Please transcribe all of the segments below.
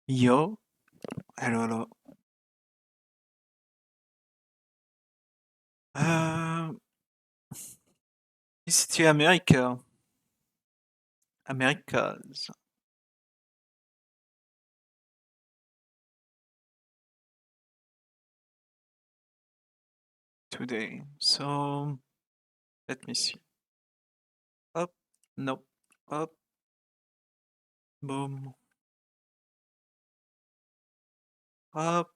Yo, hello, hello. VCT America. Americas. Today. So, let me see. Up, nope, up, boom, up.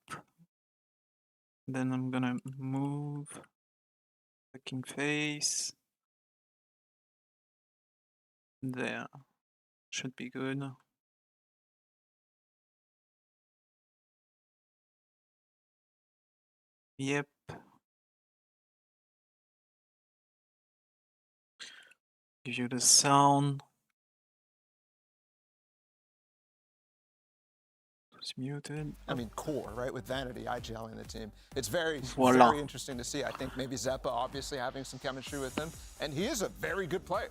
Then I'm gonna move. Fucking face. There. Should be good. Yep. Give you the sound. It's muted. I mean, core, right? With Vanity IGLing the team. It's very Voila. interesting to see. I think maybe Zeppa obviously having some chemistry with him. And he is a very good player.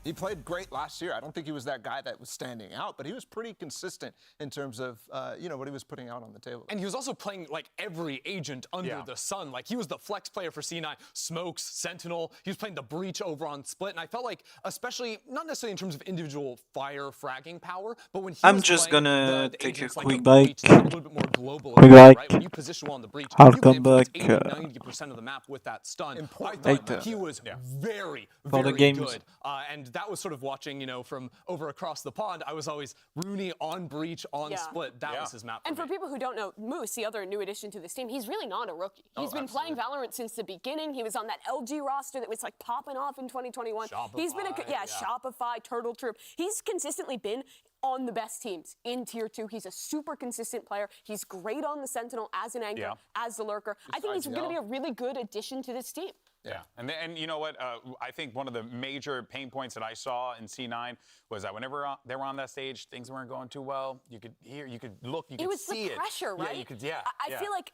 He played great last year. I don't think he was that guy that was standing out, but he was pretty consistent in terms of, what he was putting out on the table. And he was also playing like every agent under the sun. Like he was the flex player for C9, Smokes, Sentinel. He was playing the Breach over on Split. And I felt like, especially, not necessarily in terms of individual fire fragging power, but when he I'm was just playing gonna the take a agents like quick the break. Breach, a little bit more global, Quick break. right? When you position well on the Breach, I'll you can come back, influence 80-90% of the map with that stun. Important. I thought Later. he was very, For the very games. good. And that was sort of watching, from over across the pond. I was always Rooney on Breach, on Split. That was his map. And for people who don't know, Moose, the other new addition to this team, he's really not a rookie. He's been playing Valorant since the beginning. He was on that LG roster that was like popping off in 2021. He's been Shopify, Turtle Troop. He's consistently been on the best teams in Tier 2. He's a super consistent player. He's great on the Sentinel as an anchor, as the lurker. I think he's going to be a really good addition to this team. Yeah, and you know what? I think one of the major pain points that I saw in C9 was that whenever they were on that stage, things weren't going too well. You could hear, you could look, you could see it. It was the pressure, right? Yeah, you could. I feel like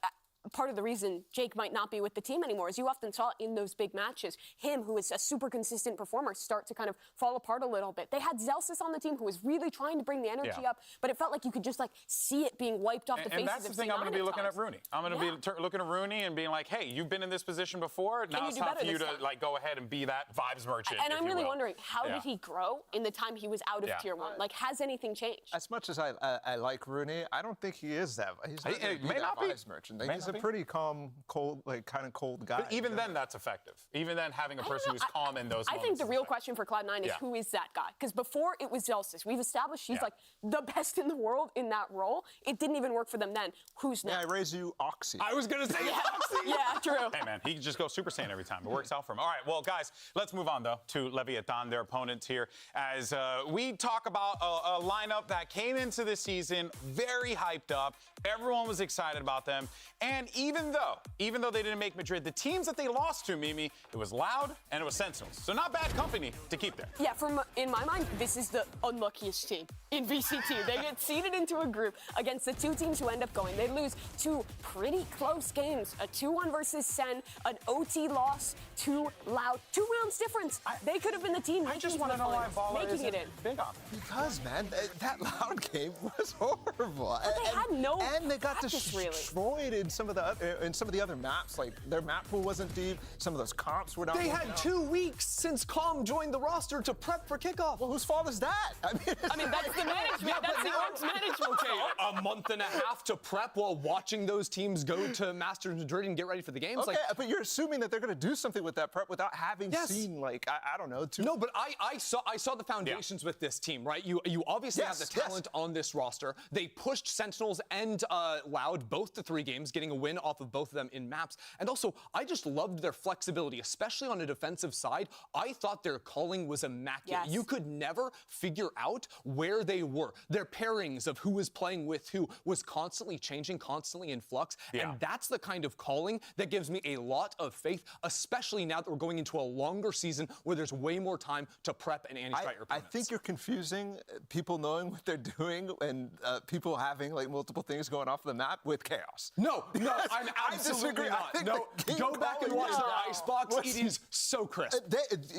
part of the reason Jake might not be with the team anymore is you often saw in those big matches him, who is a super consistent performer, start to kind of fall apart a little bit. They had Zelsis on the team who was really trying to bring the energy up, but it felt like you could just like see it being wiped off the faces of C9. And that's the thing, I'm going to be looking at Rooney. I'm going to be looking at Rooney and being like, hey, you've been in this position before. Now it's time for you to like go ahead and be that vibes merchant. And I'm really wondering, how did he grow in the time he was out of Tier 1? Like, has anything changed? As much as I like Rooney, I don't think he is that. He's not It may not vibes merchant. He's a pretty calm, cold, like kind of cold guy. But even then, that's effective. Even then, having a person who's calm in those moments. I think the real question for Cloud9 is who is that guy? Because before it was Zelsis. We've established he's like the best in the world in that role. It didn't even work for them then. Who's next? Yeah, I raise you Oxy. I was going to say Oxy. Yeah, true. Hey, man, he can just go Super Saiyan every time. It works out for him. All right, well, guys, let's move on, though, to Leviathan, their opponents here, as we talk about a lineup that came into this season very hyped up. Everyone was excited about them. And even though they didn't make Madrid, the teams that they lost to, Mimi, it was Loud and it was Sentinels. So not bad company to keep there. Yeah, in my mind, this is the unluckiest team in VCT. They get seeded into a group against the two teams who end up going. They lose two pretty close games, a 2-1 versus Sen, an OT loss to Loud. 2 rounds difference. They could have been the team I just want to know why Bala making isn't it in. big on them. Because, man, that Loud game was horrible. But they had no and they got practice, destroyed in some of the other maps. Like their map pool wasn't deep. Some of those comps were not. They had 2 weeks since Calm joined the roster to prep for kickoff. Well, whose fault is that? I mean, that's the management. That's the org's management. Okay, a month and a half to prep while watching those teams go to Masters Madrid and get ready for the games. Okay, but you're assuming that they're going to do something with that prep without having seen, like, I don't know. No, but I saw the foundations with this team, right? You obviously have the talent on this roster. They pushed Sentinels and Loud both to 3 games, getting a win off of both of them in maps. And also, I just loved their flexibility, especially on a defensive side. I thought their calling was immaculate. Yes. You could never figure out where they were. Their pairings of who was playing with who was constantly changing, constantly in flux. And that's the kind of calling that gives me a lot of faith, especially now that we're going into a longer season where there's way more time to prep and anti-strike your opponents. I think you're confusing people knowing what they're doing and people having like multiple things going off the map with chaos. No, I'm I absolutely disagree. not. I think No, the king go back and watch calling their icebox. It is so crisp.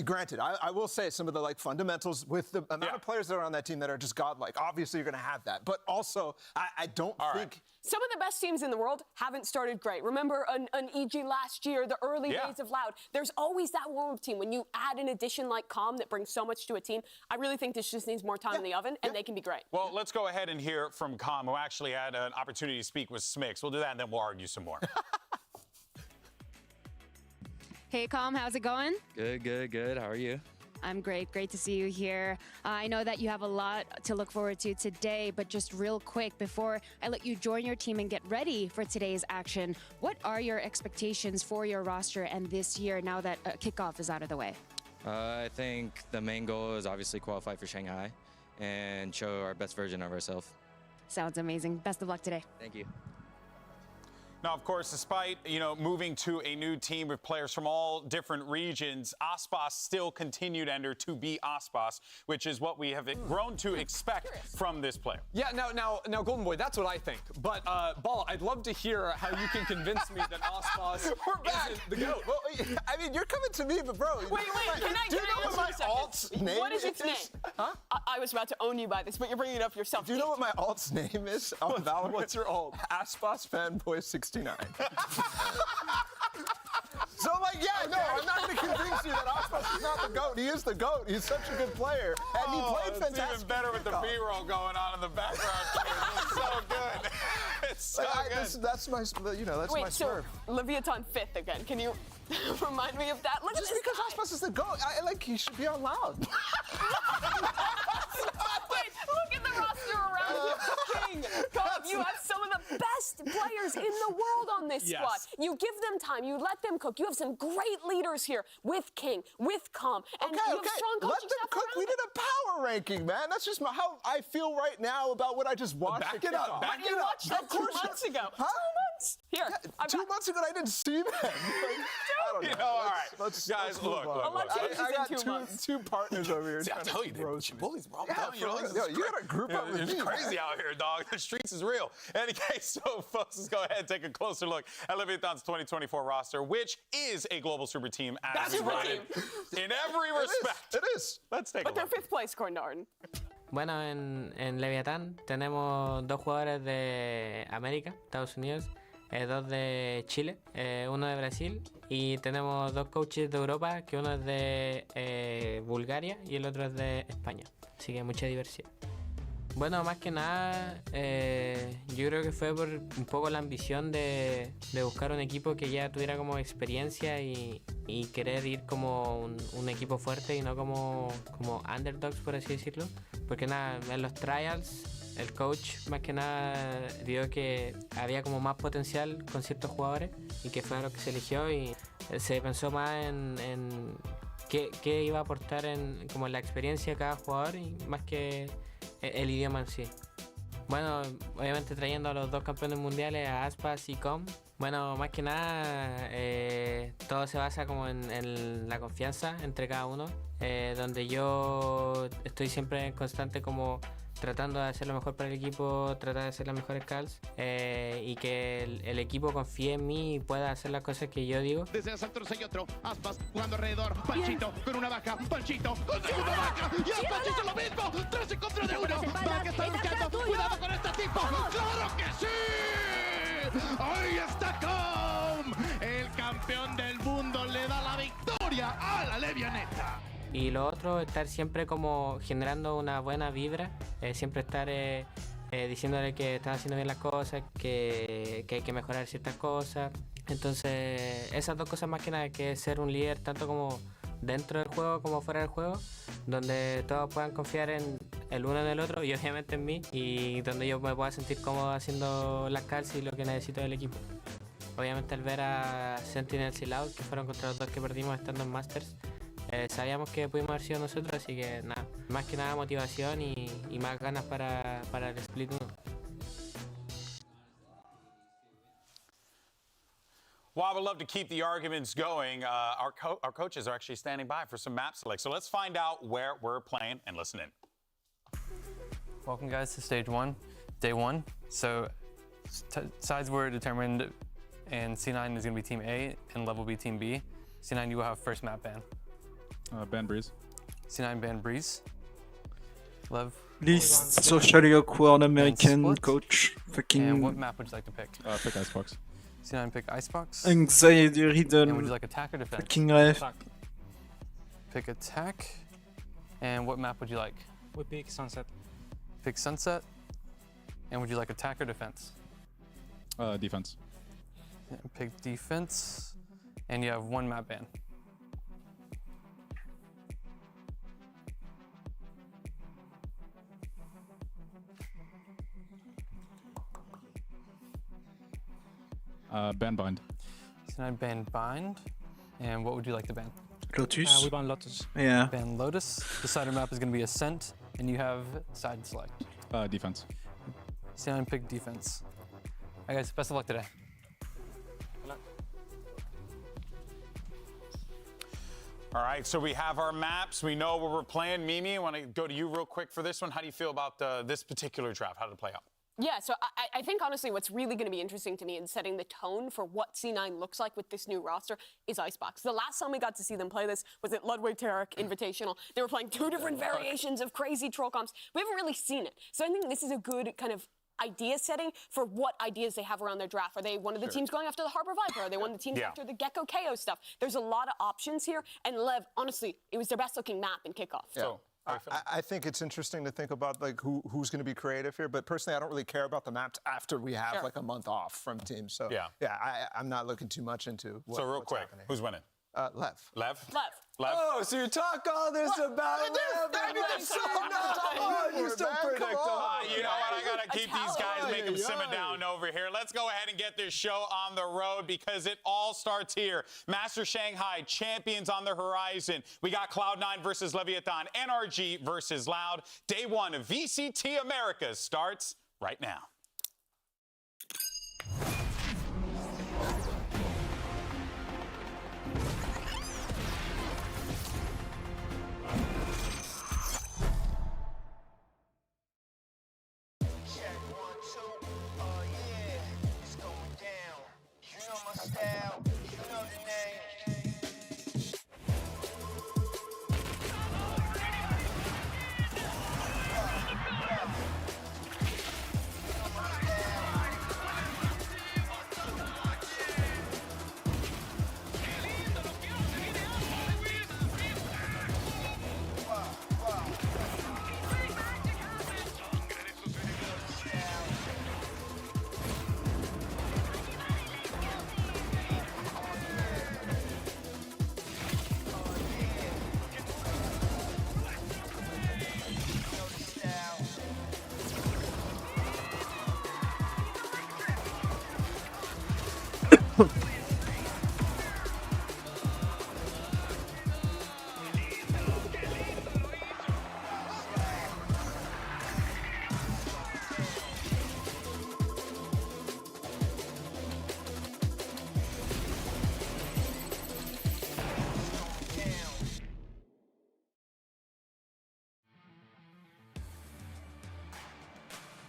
Granted, I will say some of the fundamentals with the amount of players that are on that team that are just godlike. Obviously, you're going to have that, but also I don't think. Some of the best teams in the world haven't started great. Remember an EG last year, the early days of Loud. There's always that warm-up team. When you add an addition like Calm that brings so much to a team, I really think this just needs more time in the oven, and they can be great. Well, let's go ahead and hear from Calm, who actually had an opportunity to speak with Smix. We'll do that, and then we'll argue some more. Hey, Calm, how's it going? Good. How are you? I'm great. Great to see you here. I know that you have a lot to look forward to today, but just real quick, before I let you join your team and get ready for today's action, what are your expectations for your roster and this year now that kickoff is out of the way? I think the main goal is obviously qualify for Shanghai and show our best version of ourselves. Sounds amazing. Best of luck today. Thank you. Now, of course, despite, moving to a new team with players from all different regions, Aspas still continued, Ender, to be Aspas, which is what we have grown to expect from this player. Yeah, now, Golden Boy, that's what I think. But, Ball, I'd love to hear how you can convince me that Aspas isn't the GOAT. Well, I mean, you're coming to me, but bro. Wait, do you know what my alt's name is? What is its name? Huh? I was about to own you by this, but you're bringing it up yourself. Do you know what my alt's name is on Valorant? What's your alt? Aspas Fanboy 69. So I'm like, I'm not going to convince you that Aspas is not the GOAT. He is the GOAT. He's such a good player. And he played fantastic. It's even better with the B-roll going on in the background. It's so good. It's so good. That's my, that's my Wait, so smurf. Leviathan 5th again. Can you remind me of that? Look Just at this because guy. Aspas is the GOAT, he should be on Loud. Wait, look at the roster around you. King, Cobb, you have some of the best players in the world on this squad. You give them time. You let them cook. You have some great leaders here with King, with Calm, and you have strong coaching Let them staff cook. around We it. did a power ranking, man. That's just how I feel right now about what I just watched. Back it up. But you watched that 2 months ago. Huh? 2 months. Here. I've 2 got- months ago, I didn't see them. I don't know. All right. Let's Guys, move look. on. A lot changes I got in 2 months. two partners over here. See, I trying tell to you, roast me. bullies, bro. Yeah, for real. Yo, you gotta group up with It's me. crazy out here, dog. The streets is real. In any case, so folks, let's go ahead and take a closer look at Leviathan's 2024 roster, which is a global super team as Super rated in every respect. It is. Let's take a But they're look. 5th place, according to Arden. Bueno, en Leviatán tenemos 2 jugadores de América, Estados Unidos, 2 de Chile, 1 de Brasil, y tenemos 2 coaches de Europa, que uno es de Bulgaria y el otro es de España. Así que mucha diversidad. Bueno, más que nada, yo creo que fue por un poco la ambición de buscar un equipo que ya tuviera como experiencia y querer ir como un equipo fuerte y no como underdogs, por así decirlo. Porque nada, en los trials el coach más que nada vio que había como más potencial con ciertos jugadores y que fue lo que se eligió y se pensó más en qué iba a aportar como en la experiencia de cada jugador y más que el idioma en sí. Bueno, obviamente trayendo a los 2 campeones mundiales, a Aspas y Com. Bueno, más que nada, todo se basa como en la confianza entre cada uno, donde yo estoy siempre en constante como tratando de hacer lo mejor para el equipo, tratar de hacer las mejores calls y que el equipo confíe en mí y pueda hacer las cosas que yo digo. Desde el centro hay otro, Aspas jugando alrededor, Panchito con una baja, Panchito con segunda baja y Aspas hizo lo mismo, 3 en contra de 1, va que está luchando, cuidado con este tipo, ¡claro que sí! Ahí está Com, el campeón del mundo le da la victoria a la Levianeta. Y lo otro, estar siempre como generando una buena vibra, siempre estar diciéndole que están haciendo bien las cosas, que hay que mejorar ciertas cosas. Entonces, esas 2 cosas más que nada, que es ser un líder tanto como dentro del juego como fuera del juego, donde todos puedan confiar en el uno en el otro y obviamente en mí, y donde yo me pueda sentir cómodo haciendo las calls y lo que necesito del equipo. Obviamente al ver a Sentinels y Loud, que fueron contra los 2 que perdimos estando en Masters, sabíamos que pudimos haber sido nosotros, así que nada, más que nada motivación y más ganas para el split 1. Well, I would love to keep the arguments going. Our coaches are actually standing by for some map select. So let's find out where we're playing and listen in. Welcome guys to stage 1, day 1. So sides were determined and C9 is going to be Team A, and Lev will be Team B. C9, you will have first map ban. Ban Breeze. C9 ban Breeze. Lev. Least socially awkward American split. coach. And what Fucking map would you like to pick? Pick Icebox. C9 pick Icebox. anxiety And would you ridden. like attack or defense? Fucking ref. Pick attack. And what map would you like? We pick Sunset. Pick Sunset. And would you like attack or defense? Defense. Yeah, pick defense. And you have one map ban. Ban Bind. C9 ban Bind. And what would you like to ban? Lotus. We ban Lotus. Yeah. Ban Lotus. The cider map is going to be Ascent. And you have side select. Defense. C9 pick defense. All right, guys, best of luck today. All right, so we have our maps. We know where we're playing. Mimi, I want to go to you real quick for this one. How do you feel about this particular draft? How did it play out? Yeah, so I think honestly what's really going to be interesting to me in setting the tone for what C9 looks like with this new roster is Icebox. The last time we got to see them play this was at Ludwig Tarek Invitational. They were playing 2 different variations of crazy troll comps. We haven't really seen it. So I think this is a good kind of idea setting for what ideas they have around their draft. Are they one of the teams going after the Harbor Viper? Are they one of the teams after the Gecko KO stuff? There's a lot of options here. And Lev, honestly, it was their best looking map in kickoff. Yeah. So, I think it's interesting to think about like who's going to be creative here, but personally, I don't really care about the maps after we have like a month off from teams. So I'm not looking too much into. So real quick, who's winning? Lev. Lev. Lev. Lev. Oh, so you talk all this about Lev, and then you still predict them. You know what? I gotta keep these guys, make them simmer down over here. Let's go ahead and get this show on the road because it all starts here. Master Shanghai champions on the horizon. We got Cloud9 versus Leviathan, NRG versus Loud. Day 1 of VCT America starts right now.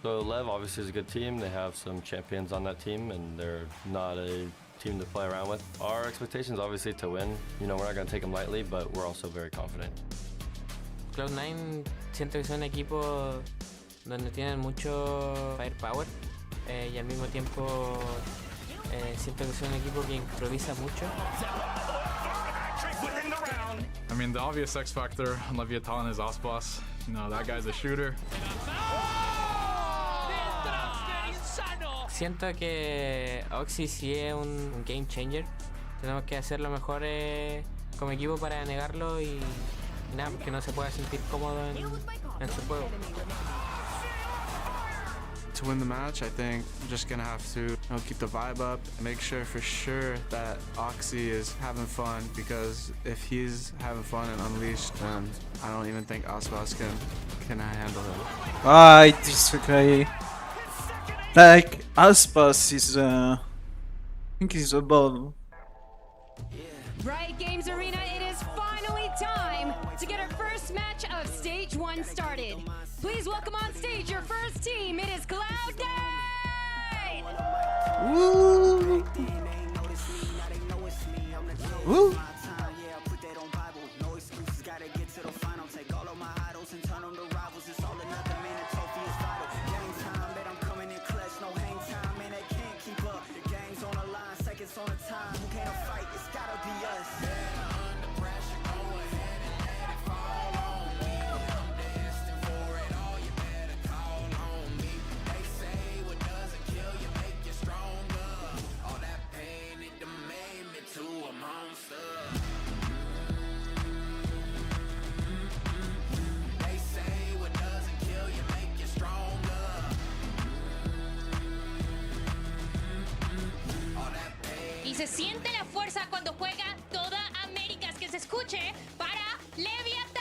So Lev obviously is a good team. They have some champions on that team, and they're not a team to play around with. Our expectations obviously to win. You know, we're not going to take them lightly, but we're also very confident. Cloud9 siento que son equipos donde tienen mucho firepower y al mismo tiempo siento que son un equipo que improvisa mucho. I mean, the obvious X factor on Leviathan is Osboss. You know, that guy's a shooter. Siento que Oxy sí es un game changer. Tenemos que hacer lo mejor como equipo para negarlo y nada, que no se pueda sentir cómodo en su juego. To win the match, I think I'm just gonna have to keep the vibe up, make sure for sure that Oxy is having fun, because if he's having fun and unleashed, then I don't even think Osboss can handle him. I disagree. Like, Aspas is, I think he's above. Riot Games Arena, it is finally time to get our first match of Stage 1 started. Please welcome on stage your first team. It is Cloud9! Woo! Woo! Y se siente la fuerza cuando juega toda América. Es que se escuche para Leviatán.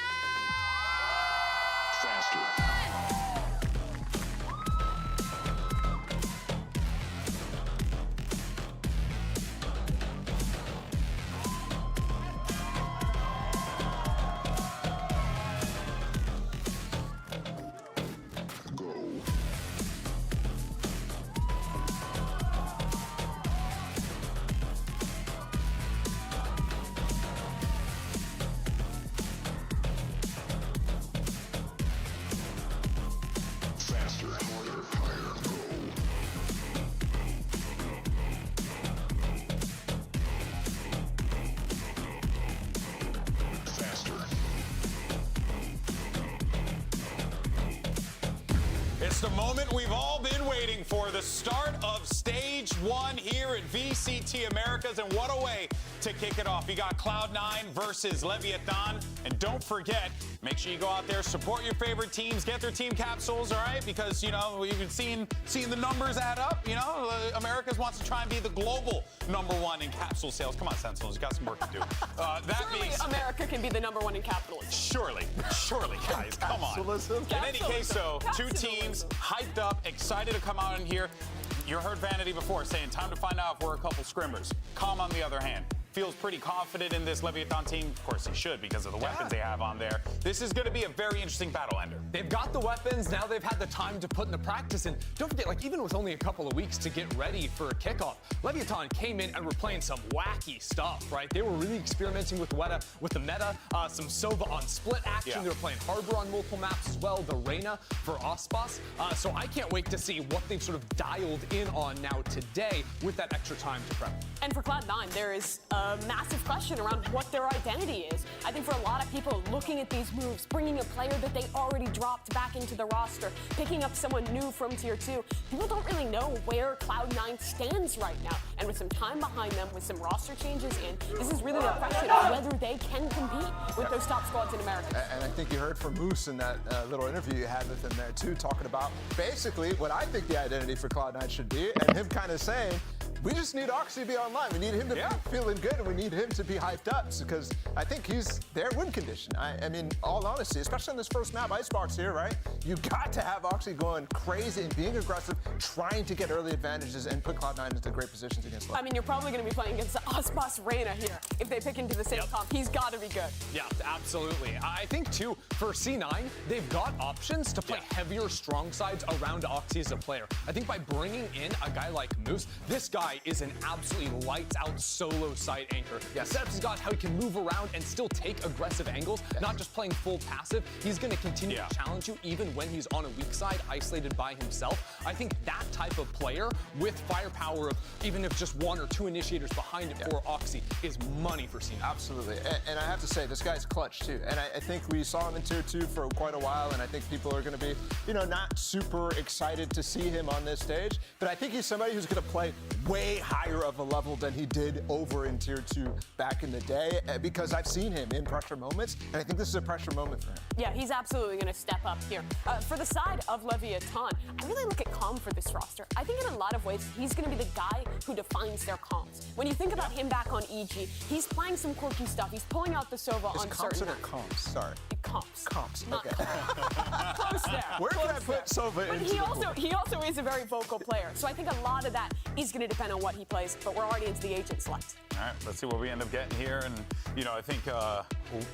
It's the moment we've all been waiting for, the start of Stage 1 here at VCT Americas, and what a way to kick it off. You got Cloud9 versus Leviathan, and don't forget, make sure you go out there, support your favorite teams, get their team capsules, all right? Because, you know, we've been seeing the numbers add up, you know? Americas wants to try and be the global #1 in capsule sales. Come on, Sentinels, you got some work to do. Surely America can be the #1 in capitalism. Surely, guys, come on. In any case, though, two teams hyped up, excited to come out in here. You heard Vanity before saying, time to find out if we're a couple scrimmers. Calm, on the other hand, feels pretty confident in this Leviathan team. Of course he should, because of the weapons they have on there. This is going to be a very interesting battle ender. They've got the weapons, now they've had the time to put into practice, and don't forget, like, even with only a couple of weeks to get ready for a kickoff, Leviathan came in and were playing some wacky stuff, right? They were really experimenting with the meta, some Sova on split action. They were playing Harbor on multiple maps as well, the Reyna for Ospas. So I can't wait to see what they've sort of dialed in on now today with that extra time to prep. And for Cloud9, there is a massive question around what their identity is. I think for a lot of people looking at these moves, bringing a player that they already dropped back into the roster, picking up someone new from Tier 2, people don't really know where Cloud9 stands right now. And with some time behind them, with some roster changes in, this is really a question of whether they can compete with those top squads in America. And I think you heard from Moose in that little interview you had with him there too, talking about basically what I think the identity for Cloud9 should be, and him kind of saying, we just need Oxy to be online. We need him to be feeling good, and we need him to be hyped up, because I think he's their win condition. I mean, all honesty, especially on this first map, Icebox here, right? You got to have Oxy going crazy and being aggressive, trying to get early advantages and put Cloud9 into great positions against Lev. I mean, you're probably going to be playing against the Ospas Reyna here. If they pick into the same comp, he's got to be good. Yeah, absolutely. I think, too, for C9, they've got options to play heavier strong sides around Oxy as a player. I think by bringing in a guy like Moose, this guy is an absolutely lights-out solo side anchor. Seb's got how he can move around and still take aggressive angles, not just playing full passive. He's going to continue to challenge you even when he's on a weak side, isolated by himself. I think that type of player with firepower of even if just 1 or 2 initiators behind it for Oxy is money for C9. Absolutely. And I have to say, this guy's clutch, too. And I think we saw him in Tier 2 for quite a while, and I think people are going to be, you know, not super excited to see him on this stage. But I think he's somebody who's going to play way higher of a level than he did over in Tier 2 back in the day, because I've seen him in pressure moments, and I think this is a pressure moment for him. Yeah, he's absolutely going to step up here. For the side of Leviathan, I really look at Calm for this roster. I think in a lot of ways, he's going to be the guy who defines their comps. When you think about him back on EG, he's playing some quirky stuff. He's pulling out the Sova on certain maps. Comps? Sorry. Comps. Okay. Close there. Where can I put Sova into he also is a very vocal player. So I think a lot of that is going to depend on what he plays, but we're already into the agent select. All right, let's see what we end up getting here. And, you know, I think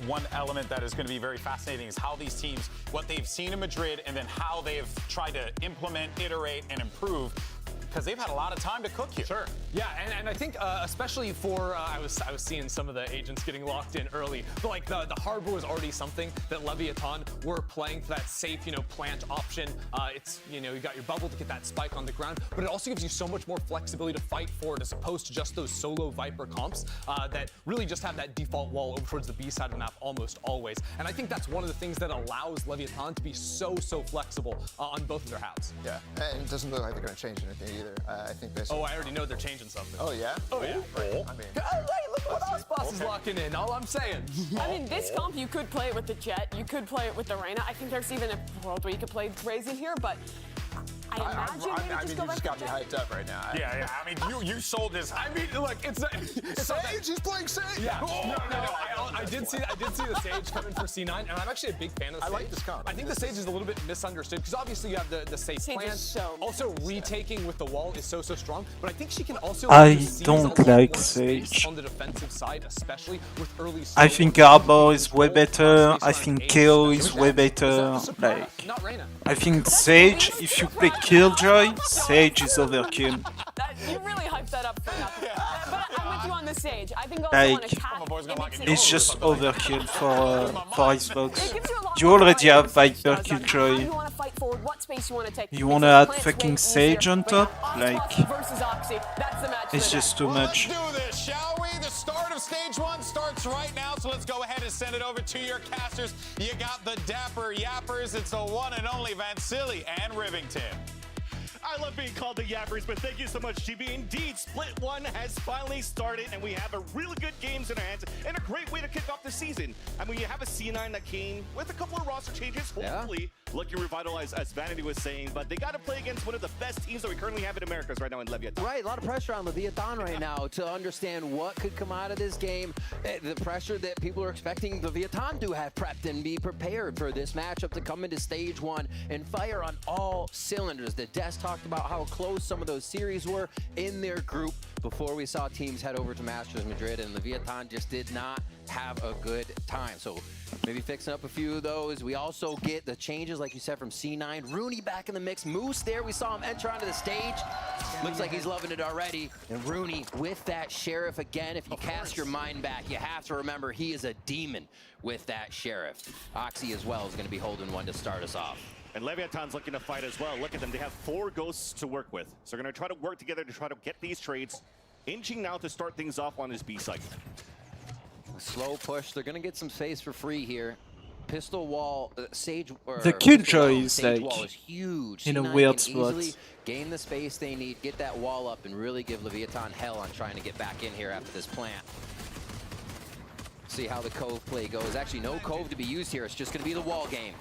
one element that is going to be very fascinating is how these teams, what they've seen in Madrid, and then how they've tried to implement, iterate, and improve because they've had a lot of time to cook here. Sure. Yeah, and I think especially for I was seeing some of the agents getting locked in early, but like the harbor was already something that Leviathan were playing for that safe, plant option. It's you got your bubble to get that spike on the ground, but it also gives you so much more flexibility to fight for it as opposed to just those solo Viper comps that really just have that default wall over towards the B side of the map almost always. And I think that's one of the things that allows Leviathan to be so flexible on both of their halves. Yeah, and it doesn't look like they're going to change anything either. I think they. Oh, I already know they're changing something. Oh yeah. Oh yeah. Right. I mean, hey, look what Osboss is locking in. All I'm saying. I mean, this comp you could play it with the Jet, you could play it with the Reyna. I think there's even a world where you could play Brazen here, but I imagine maybe you just got me hyped up right now. Yeah. I mean, you sold this. I mean, look, it's Sage. He's playing Sage. Yeah. No. I did see the Sage come in for C9, and I'm actually a big fan of the Sage. I like this comp. I think the Sage is a little bit misunderstood because obviously you have the safe plan. Also, retaking with the wall is so strong, but I think she can also. I don't like Sage Sage. on the defensive side, especially with early. I think Arbor is way better. I think KO is way better. Like, Not Reyna. I think Sage, if you play Killjoy, Sage is overkill. You really hyped that up for nothing. But I'm with you on the Sage. I think also Like, on attack, it's just overkill for Icebox. You already have Viper, Killjoy. you want to fight forward, what space you want to take. You want to add fucking Sage on top? Like, Versus Oxy, that's the match. it's just too much. Let's do this, shall we? The start of stage 1 starts right now, so let's go ahead and send it over to your casters. You got the Dapper Yappers. It's the one and only Vansili and Rivington. I love being called the Yappers, but thank you so much, GB. Indeed, Split 1 has finally started, and we have a really good games in our hands, and a great way to kick off the season. I mean, you have a C9 that came with a couple of roster changes, hopefully looking revitalized, as Vanity was saying, but they got to play against one of the best teams that we currently have in Americas right now in Leviathan. Right, a lot of pressure on Leviathan right now to understand what could come out of this game. The pressure that people are expecting Leviathan to have prepped and be prepared for this matchup to come into stage 1 and fire on all cylinders. The Des talked about how close some of those series were in their group before we saw teams head over to Masters Madrid, and Leviathan just did not have a good time. So maybe fixing up a few of those. We also get the changes, like you said, from C9. Rooney back in the mix. Moose there. We saw him enter onto the stage. Looks like he's loving it already. And Rooney with that Sheriff again. If you cast your mind back, you have to remember he is a demon with that Sheriff. Oxy as well is going to be holding one to start us off. And Leviathan's looking to fight as well. Look at them. They have 4 ghosts to work with. So they're going to try to work together to try to get these trades. Inching now to start things off on this B site. A slow push. They're going to get some space for free here. Pistol wall, Sage. The Killjoy is Sage like wall is huge. in a C9 weird can spot. easily gain the space they need, get that wall up, and really give Leviathan hell on trying to get back in here after this plant. See how the Cove play goes. Actually, no Cove to be used here. It's just going to be the wall game.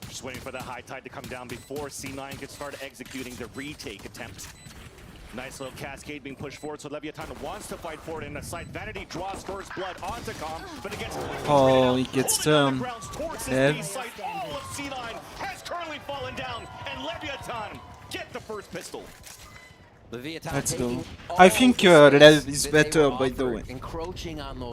Just waiting for the high tide to come down before C9 can start executing the retake attempt. Nice little cascade being pushed forward, so Leviathan wants to fight forward in the site. Vanity draws first blood onto Com, but it gets Oh, he gets turned. Yeah. All of C9 has currently fallen down, and Leviathan get the first pistol. Leviathan Let's go. I think Lev is better, by the way.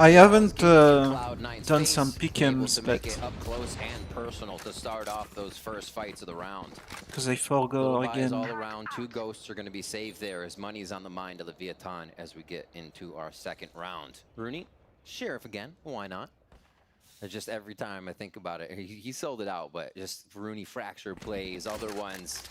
I haven't done some pick'ems, but up close and personal to start off those first fights of the round. because I forgot again. All around, 2 ghosts are going to be saved there as money's on the mind of Leviathan as we get into our second round. Rooney, Sheriff again. Why not? It's just every time I think about it, he sold it out, but just Rooney fracture plays, other ones.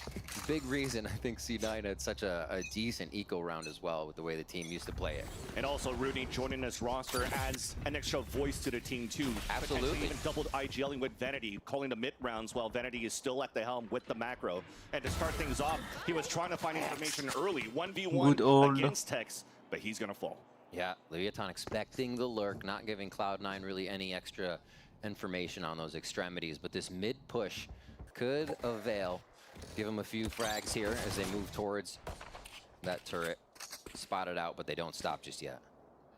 Big reason I think C9 had such a decent eco round as well with the way the team used to play it. And also Rooney joining this roster adds an extra voice to the team too. Absolutely. Even doubled IGLing with Vanity, calling the mid rounds while Vanity is still at the helm with the macro. And to start things off, he was trying to find information early, 1v1 against Tex, but he's gonna fall. Yeah, Leviathan expecting the lurk, not giving Cloud9 really any extra information on those extremities, but this mid push could avail. Give him a few frags here as they move towards that turret. Spotted out, but they don't stop just yet.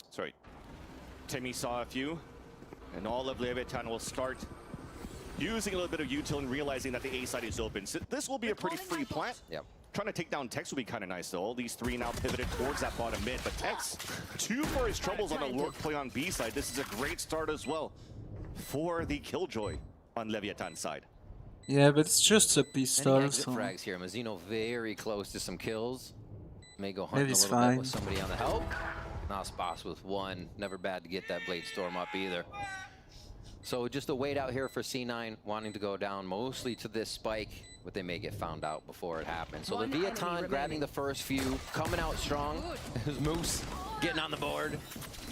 Sorry. Timmy saw a few, and all of Leviathan will start using a little bit of util and realizing that the A side is open. So this will be a pretty free plant. Yep. Trying to take down Tex will be kind of nice, though. All these 3 now pivoted towards that bottom mid, but Tex, 2 for his troubles on the lurk play on B side. This is a great start as well for the Killjoy on Leviathan's side. Yeah, but it's just a Any pistol, exit so frags here. Mazzino very close to some kills. May go hunting a Maybe little it's bit fine. with somebody on the help. Nasbas with one. Never bad to get that Blade Storm up either. So just a wait out here for C9 wanting to go down mostly to this spike, but they may get found out before it happens. So Leviathan grabbing the first few, coming out strong. Moose getting on the board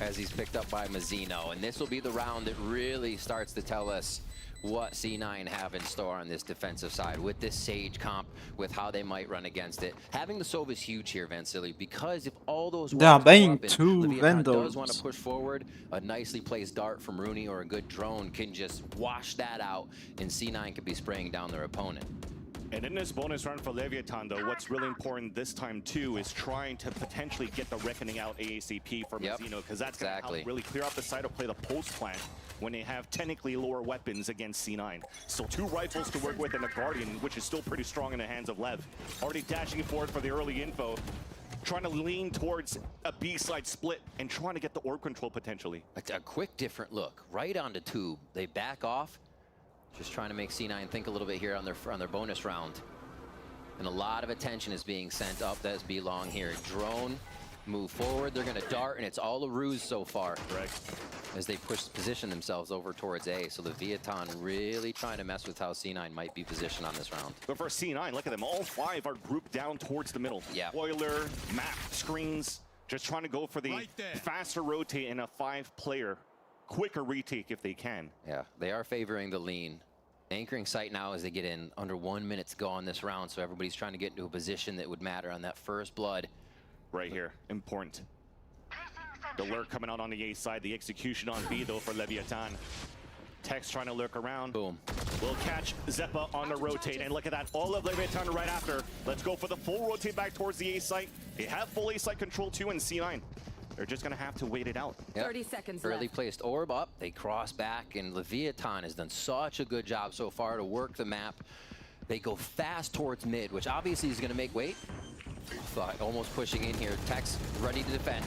as he's picked up by Mazzino. And this will be the round that really starts to tell us what C9 have in store on this defensive side with this Sage comp, with how they might run against it. Having the Sova is huge here, Vansili, because if all those they are walls go buying up and 2 Leviathan does want to Vandals. push forward, a nicely placed dart from Rooney or a good drone can just wash that out, and C9 could be spraying down their opponent. And in this bonus round for Leviathan, though, what's really important this time, too, is trying to potentially get the Reckoning out ASAP for Mazzino, because that's going to help really clear out the side or play the post plant when they have technically lower weapons against C9. Still 2 rifles to work with and a Guardian, which is still pretty strong in the hands of Lev. Already dashing forward for the early info, trying to lean towards a B-side split and trying to get the orb control potentially. A quick different look, right onto tube. They back off. Just trying to make C9 think a little bit here on their bonus round. And a lot of attention is being sent up. That's B long here. Drone, move forward. They're going to dart, and it's all a ruse so far. Right. As they position themselves over towards A. So the Leviathan really trying to mess with how C9 might be positioned on this round. But for C9, look at them. All 5 are grouped down towards the middle. Yeah. Boiler, map, screens. Just trying to go for the faster rotate in a 5-player. Quicker retake if they can. Yeah, they are favoring the lean. Anchoring site now as they get in under 1 minute to go on this round, so everybody's trying to get into a position that would matter on that first blood. Right here, important. The lurk coming out on the A side, the execution on B though for Leviathan. Tex trying to lurk around. Boom. We'll catch Zeppa on the rotate, and look at that, all of Leviathan right after. Let's go for the full rotate back towards the A site. They have full A site control too in C9. They're just gonna have to wait it out. Yep. 30 seconds Early left. placed orb up, they cross back, and Leviathan has done such a good job so far to work the map. They go fast towards mid, which obviously is gonna make weight. But almost pushing in here, Tex ready to defend.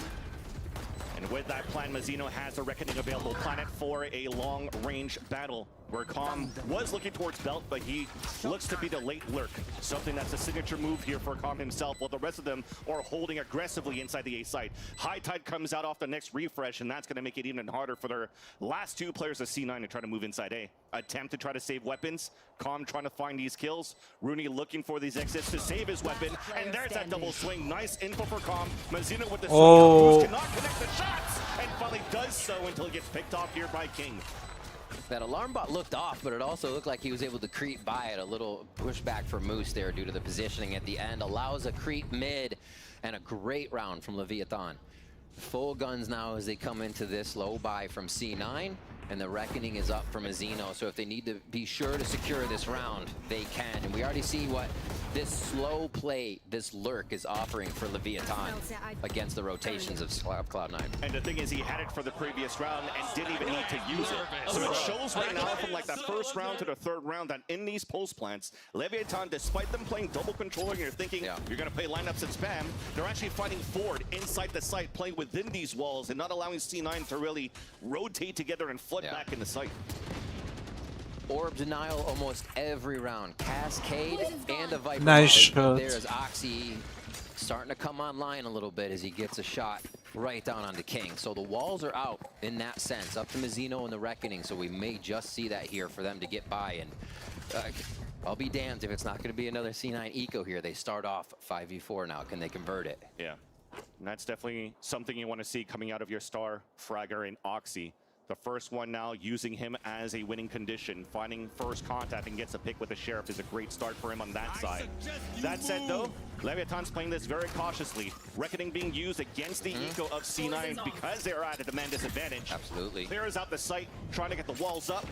And with that plan, Mazzino has a Reckoning available. Planet for a long-range battle where Calm was looking towards Belt, but he looks to be the late lurk. Something that's a signature move here for Calm himself, while the rest of them are holding aggressively inside the A site. High Tide comes out off the next refresh, and that's going to make it even harder for their last 2 players of C9 to try to move inside A. Attempt to try to save weapons. Calm trying to find these kills. Rooney looking for these exits to save his weapon. And there's that double swing. Nice info for Calm. Mazzino with the swing. Cannot connect the shots, and finally does so until he gets picked off here by King. That alarm bot looked off, but it also looked like he was able to creep by it. A little pushback for Moose there due to the positioning at the end. Allows a creep mid, and a great round from Leviathan. Full guns now as they come into this low buy from C9, and the Reckoning is up for Mazzino. So if they need to be sure to secure this round, they can. And we already see what this slow play, this lurk is offering for Leviathan against the rotations of Cloud9. And the thing is, he had it for the previous round and didn't even need to use it. So it shows right now from like that first round to the 3rd round that in these post plants, Leviathan, despite them playing double controller, and you're thinking you're going to play lineups and spam, they're actually fighting forward inside the site, playing within these walls and not allowing C9 to really rotate together and flood back in the site. Orb denial almost every round. Cascade and a Viper. Nice shot. There's Oxy starting to come online a little bit as he gets a shot right down onto King. So the walls are out in that sense, up to Mazzino and the Reckoning. So we may just see that here for them to get by. And I'll be damned if it's not going to be another C9 eco here. They start off 5v4 now. Can they convert it? Yeah. And that's definitely something you want to see coming out of your star Fragger and Oxy. The first one now using him as a winning condition. Finding first contact and gets a pick with the Sheriff is a great start for him on that side. That said though, Leviathan's playing this very cautiously. Reckoning being used against the eco of C9 because they're at a demand disadvantage. Absolutely. Clears out the site, trying to get the walls up.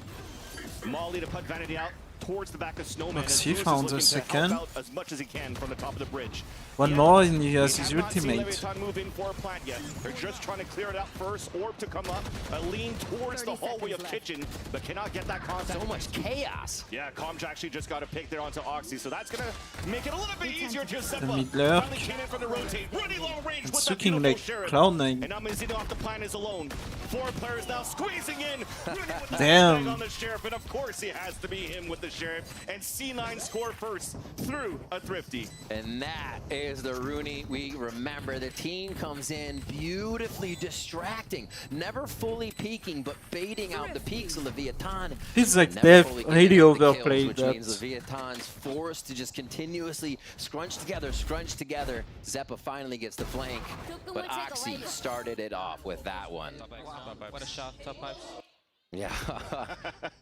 Molly to put Vanity out towards the back of Snowman. He found a second. As much as he can from the top of the bridge. One more and he has his We have not seen ultimate. Leviathan move in for a plant yet. They're just trying to clear it out first. Orb to come up. A lean towards the hallway of Kitchen, but cannot get that contact. So much chaos. Yeah, Comj actually just got a pick there onto Oxy, so that's gonna make it a little bit easier to Zeppa. mid lurk. Finally came in from the rotate. Really long range with It's that looking beautiful like Sheriff. Cloud9. And now Mazzino off the plan is alone. 4 players now squeezing in. Really with the Damn. on the Sheriff, and of course he has to be him with the the Sheriff, and C9 score first through a Thrifty. And that is the Rooney we remember. The team comes in beautifully distracting, never fully peeking, but baiting out the peaks of Leviathan. He's like Never fully they've really getting the kills, overplayed which that. means Leviathan's forced to just continuously scrunch together. Zeppa finally gets the flank, but Oxy started it off with that one. What a shot, top pipes. Yeah,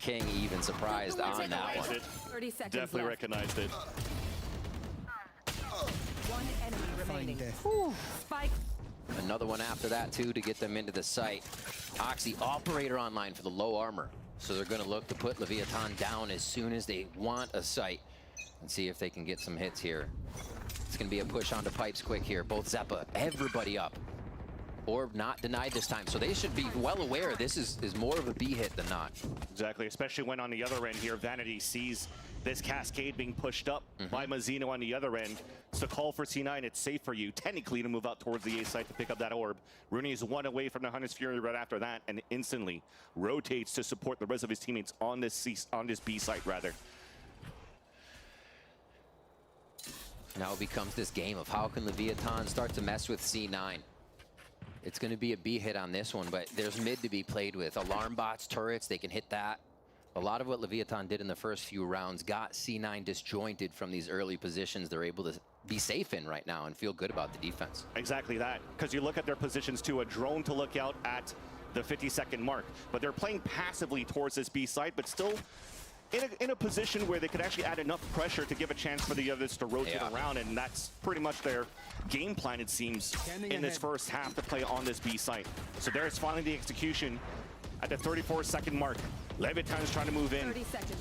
King even surprised on that one. 30 seconds Definitely left. recognized it. One enemy remaining. Spike. Another one after that too to get them into the site. Oxy operator online for the low armor. So they're gonna look to put Leviathan down as soon as they want a site and see if they can get some hits here. It's gonna be a push onto pipes quick here. Both Zeppa, everybody up. Orb not denied this time, so they should be well aware this is more of a B hit than not. Exactly, especially when on the other end here, Vanity sees this cascade being pushed up by Mazzino on the other end. So call for C9, it's safe for you, technically, to move out towards the A site to pick up that orb. Rooney is one away from the Hunter's Fury right after that, and instantly rotates to support the rest of his teammates on this B site, rather. Now it becomes this game of how can Leviathan start to mess with C9. It's going to be a B hit on this one, but there's mid to be played with. Alarm bots, turrets, they can hit that. A lot of what Leviathan did in the first few rounds got C9 disjointed from these early positions they're able to be safe in right now and feel good about the defense. Exactly that, because you look at their positions too, a drone to look out at the 50-second mark, but they're playing passively towards this B site, but still in a position where they could actually add enough pressure to give a chance for the others to rotate around, and that's pretty much their game plan, it seems, in this first half to play on this B site. So there's finally the execution at the 34-second mark. Leviathan is trying to move in,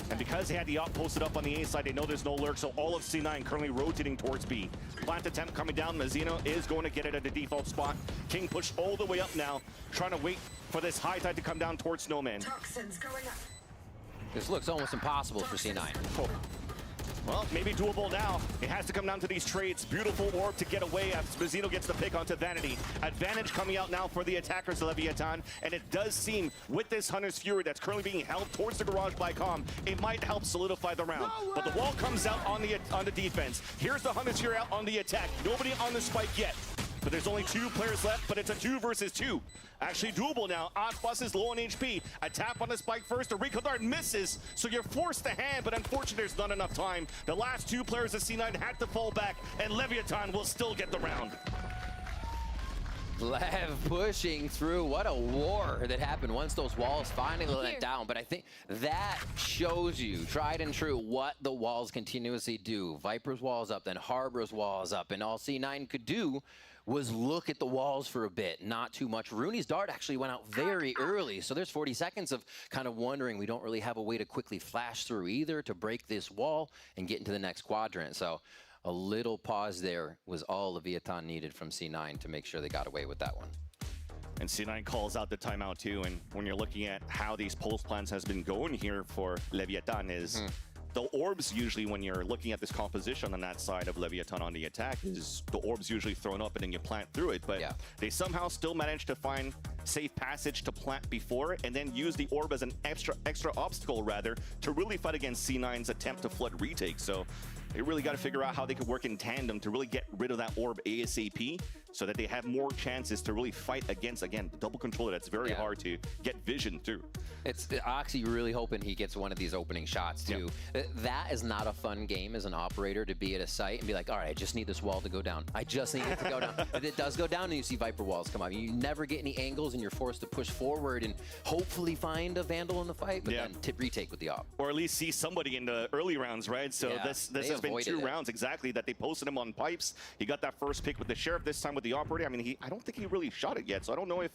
and because they had the op posted up on the A side, they know there's no lurk, so all of C9 currently rotating towards B. Plant attempt coming down, Mazzino is going to get it at the default spot. King pushed all the way up now, trying to wait for this high tide to come down towards Snowman. This looks almost impossible for C9. Oh. Well, maybe doable now. It has to come down to these trades. Beautiful orb to get away as Mazzino gets the pick onto Vanity. Advantage coming out now for the attackers, Leviathan. And it does seem, with this Hunter's Fury that's currently being held towards the garage by Com, it might help solidify the round. But the wall comes out on the defense. Here's the Hunter's Fury out on the attack. Nobody on the spike yet. But there's only 2 players left, but it's a 2 versus 2. Actually doable now. Osbus is low on HP. A tap on the spike first. The recall dart misses, so you're forced to hand, but unfortunately there's not enough time. The last 2 players of C9 had to fall back, and Leviathan will still get the round. Lev pushing through. What a war that happened once those walls finally went down. But I think that shows you, tried and true, what the walls continuously do. Viper's walls up, then Harbor's walls up, and all C9 could do was look at the walls for a bit, not too much. Rooney's dart actually went out very early, so there's 40 seconds of kind of wondering. We don't really have a way to quickly flash through either to break this wall and get into the next quadrant. So a little pause there was all Leviathan needed from C9 to make sure they got away with that one. And C9 calls out the timeout too, and when you're looking at how these pulse plans has been going here for Leviathan is the orbs usually, when you're looking at this composition on that side of Leviathan on the attack, is the orbs usually thrown up and then you plant through it. But they somehow still manage to find safe passage to plant before and then use the orb as an extra obstacle, rather, to really fight against C9's attempt to flood retake. So they really got to figure out how they could work in tandem to really get rid of that orb ASAP so that they have more chances to really fight against, again, the double controller. That's very hard to get vision through. It's Oxy really hoping he gets one of these opening shots too. That is not a fun game as an operator, to be at a site and be like, all right, I just need this wall to go down. I just need it to go down. But it does go down and you see Viper walls come up. You never get any angles and you're forced to push forward and hopefully find a Vandal in the fight, but then retake with the op. Or at least see somebody in the early rounds, right? So this has been 2 rounds exactly that they posted him on pipes. He got that first pick with the Sheriff, this time with the operator. I mean, I don't think he really shot it yet, so I don't know if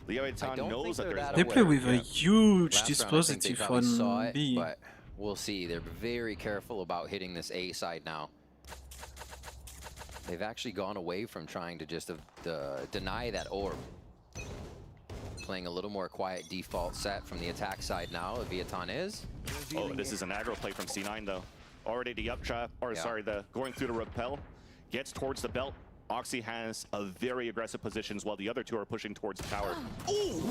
Leviathan knows that there's They play with a huge dispositive on B. But we'll see. They're very careful about hitting this A side now. They've actually gone away from trying to just deny that orb. Playing a little more quiet default set from the attack side now. Leviathan is. Oh, this is an aggro play from C9 though. Already the up trap, or sorry, the going through the rappel, gets towards the belt Oxy has a very aggressive positions while the other two are pushing towards the tower. Ooh!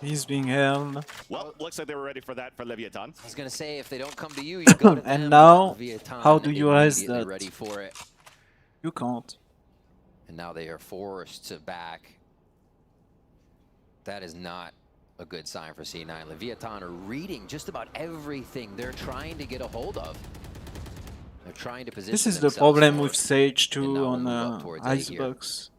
He's being held. Well, looks like they were ready for that for Leviathan. I was gonna say, if they don't come to you, you go to them. And now, Leviathan how do you rise immediately that? ready for it. You can't. And now they are forced to back. That is not a good sign for C9. Leviathan are reading just about everything they're trying to get a hold of. They're trying to position This is the themselves problem forward. with Sage And 2 now on we'll move up towards A here. Icebox.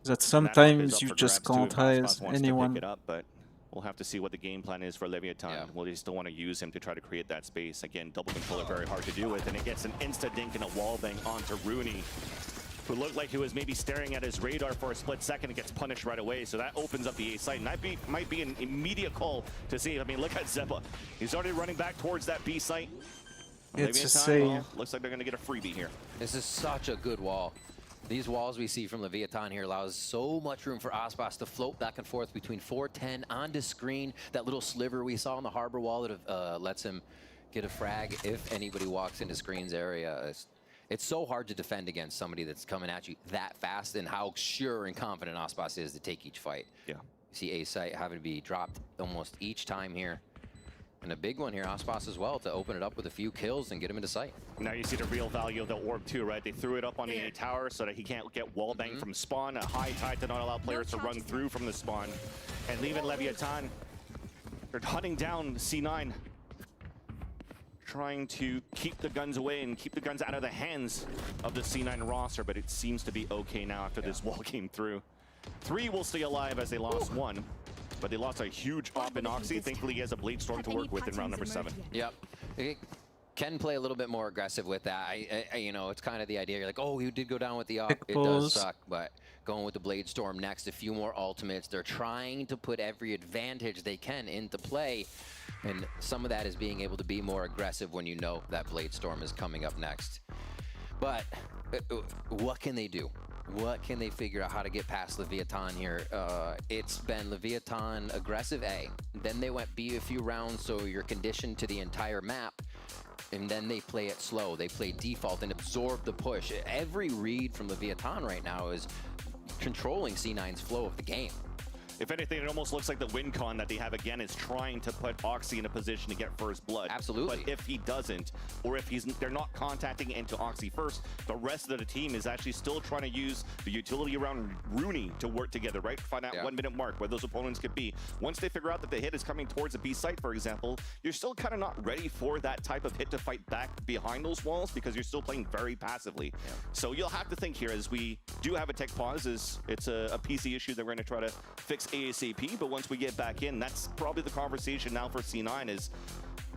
That sometimes you just can't hide anyone. Pick it up, but we'll have to see what the game plan is for Leviathan. Will they still want to use him to try to create that space? Again, double controller very hard to do with, and it gets an insta dink and a wall bang onto Rooney, who looked like he was maybe staring at his radar for a split second and gets punished right away. So that opens up the A site, and that might be an immediate call to see. I mean, look at Zeppa. He's already running back towards that B site. It's a Leviathan, save. well, looks like they're going to get a freebie here. This is such a good wall. These walls we see from Leviathan here allows so much room for Aspas to float back and forth between 410 onto screen. That little sliver we saw on the harbor wall that lets him get a frag if anybody walks into screen's area. It's so hard to defend against somebody that's coming at you that fast, and how sure and confident Aspas is to take each fight. Yeah. You see A site having to be dropped almost each time here. And a big one here, Aspas as well, to open it up with a few kills and get him into sight. Now you see the real value of the orb too, right? They threw it up on the A tower so that he can't get wall banged from spawn. A high tide to not allow players to run through from the spawn. And leaving Leviathan, they're hunting down C9. Trying to keep the guns away and keep the guns out of the hands of the C9 roster, but it seems to be okay now after this wall came through. 3 will stay alive as they lost 1. But they lost a huge op in Oxy. Thankfully, he has a Blade Storm to work with in round number 7. Yep. He can play a little bit more aggressive with that. You know, it's kind of the idea. You're like, oh, you did go down with the op. It does suck, but going with the Blade Storm next, a few more ultimates. They're trying to put every advantage they can into play. And some of that is being able to be more aggressive when you know that Blade Storm is coming up next. But what can they do? What can they figure out how to get past Leviathan here? It's been Leviathan aggressive A, then they went B a few rounds, so you're conditioned to the entire map, and then they play it slow. They play default and absorb the push. Every read from Leviathan right now is controlling C9's flow of the game. If anything, it almost looks like the win con that they have again is trying to put Oxy in a position to get first blood. Absolutely. But if he doesn't, or if they're not contacting into Oxy first, the rest of the team is actually still trying to use the utility around Rooney to work together, right? Find that 1 minute mark where those opponents could be. Once they figure out that the hit is coming towards a B site, for example, you're still kind of not ready for that type of hit to fight back behind those walls because you're still playing very passively. So you'll have to think here as we do have a tech pause. It's a PC issue that we're going to try to fix ASAP, but once we get back in, that's probably the conversation now for C9 is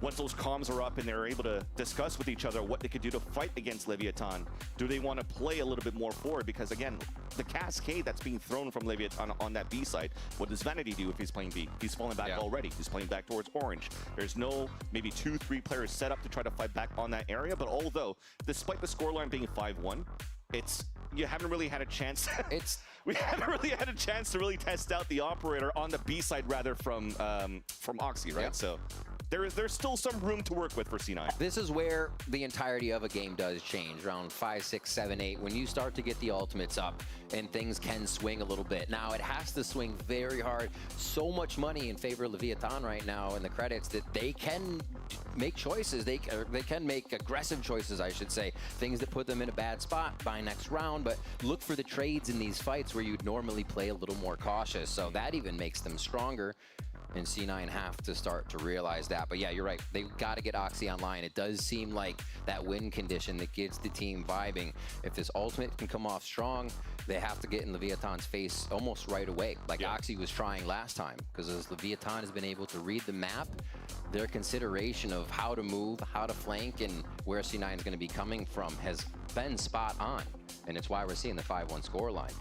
once those comms are up and they're able to discuss with each other what they could do to fight against Leviathan, do they want to play a little bit more forward? Because again, the cascade that's being thrown from Leviathan on that B side, what does Vanity do if he's playing B? He's falling back already. He's playing back towards Orange. There's no maybe 2-3 players set up to try to fight back on that area, but although, despite the scoreline being 5-1, you haven't really had a chance. We haven't really had a chance to really test out the operator on the B side, rather from Oxy, right? So there's still some room to work with for C9. This is where the entirety of a game does change. Round 5, 6, 7, 8, when you start to get the ultimates up and things can swing a little bit. Now it has to swing very hard. So much money in favor of Leviathan right now in the credits that they can make choices. They can make aggressive choices, I should say. Things that put them in a bad spot by next round, but look for the trades in these fights where you'd normally play a little more cautious. So that even makes them stronger. And C9 have to start to realize that. But yeah, you're right. They've got to get Oxy online. It does seem like that win condition that gets the team vibing. If this ultimate can come off strong, they have to get in Leviathan's face almost right away, like Oxy was trying last time. Because as Leviathan has been able to read the map, their consideration of how to move, how to flank, and where C9 is going to be coming from has been spot on. And it's why we're seeing the 5-1 scoreline.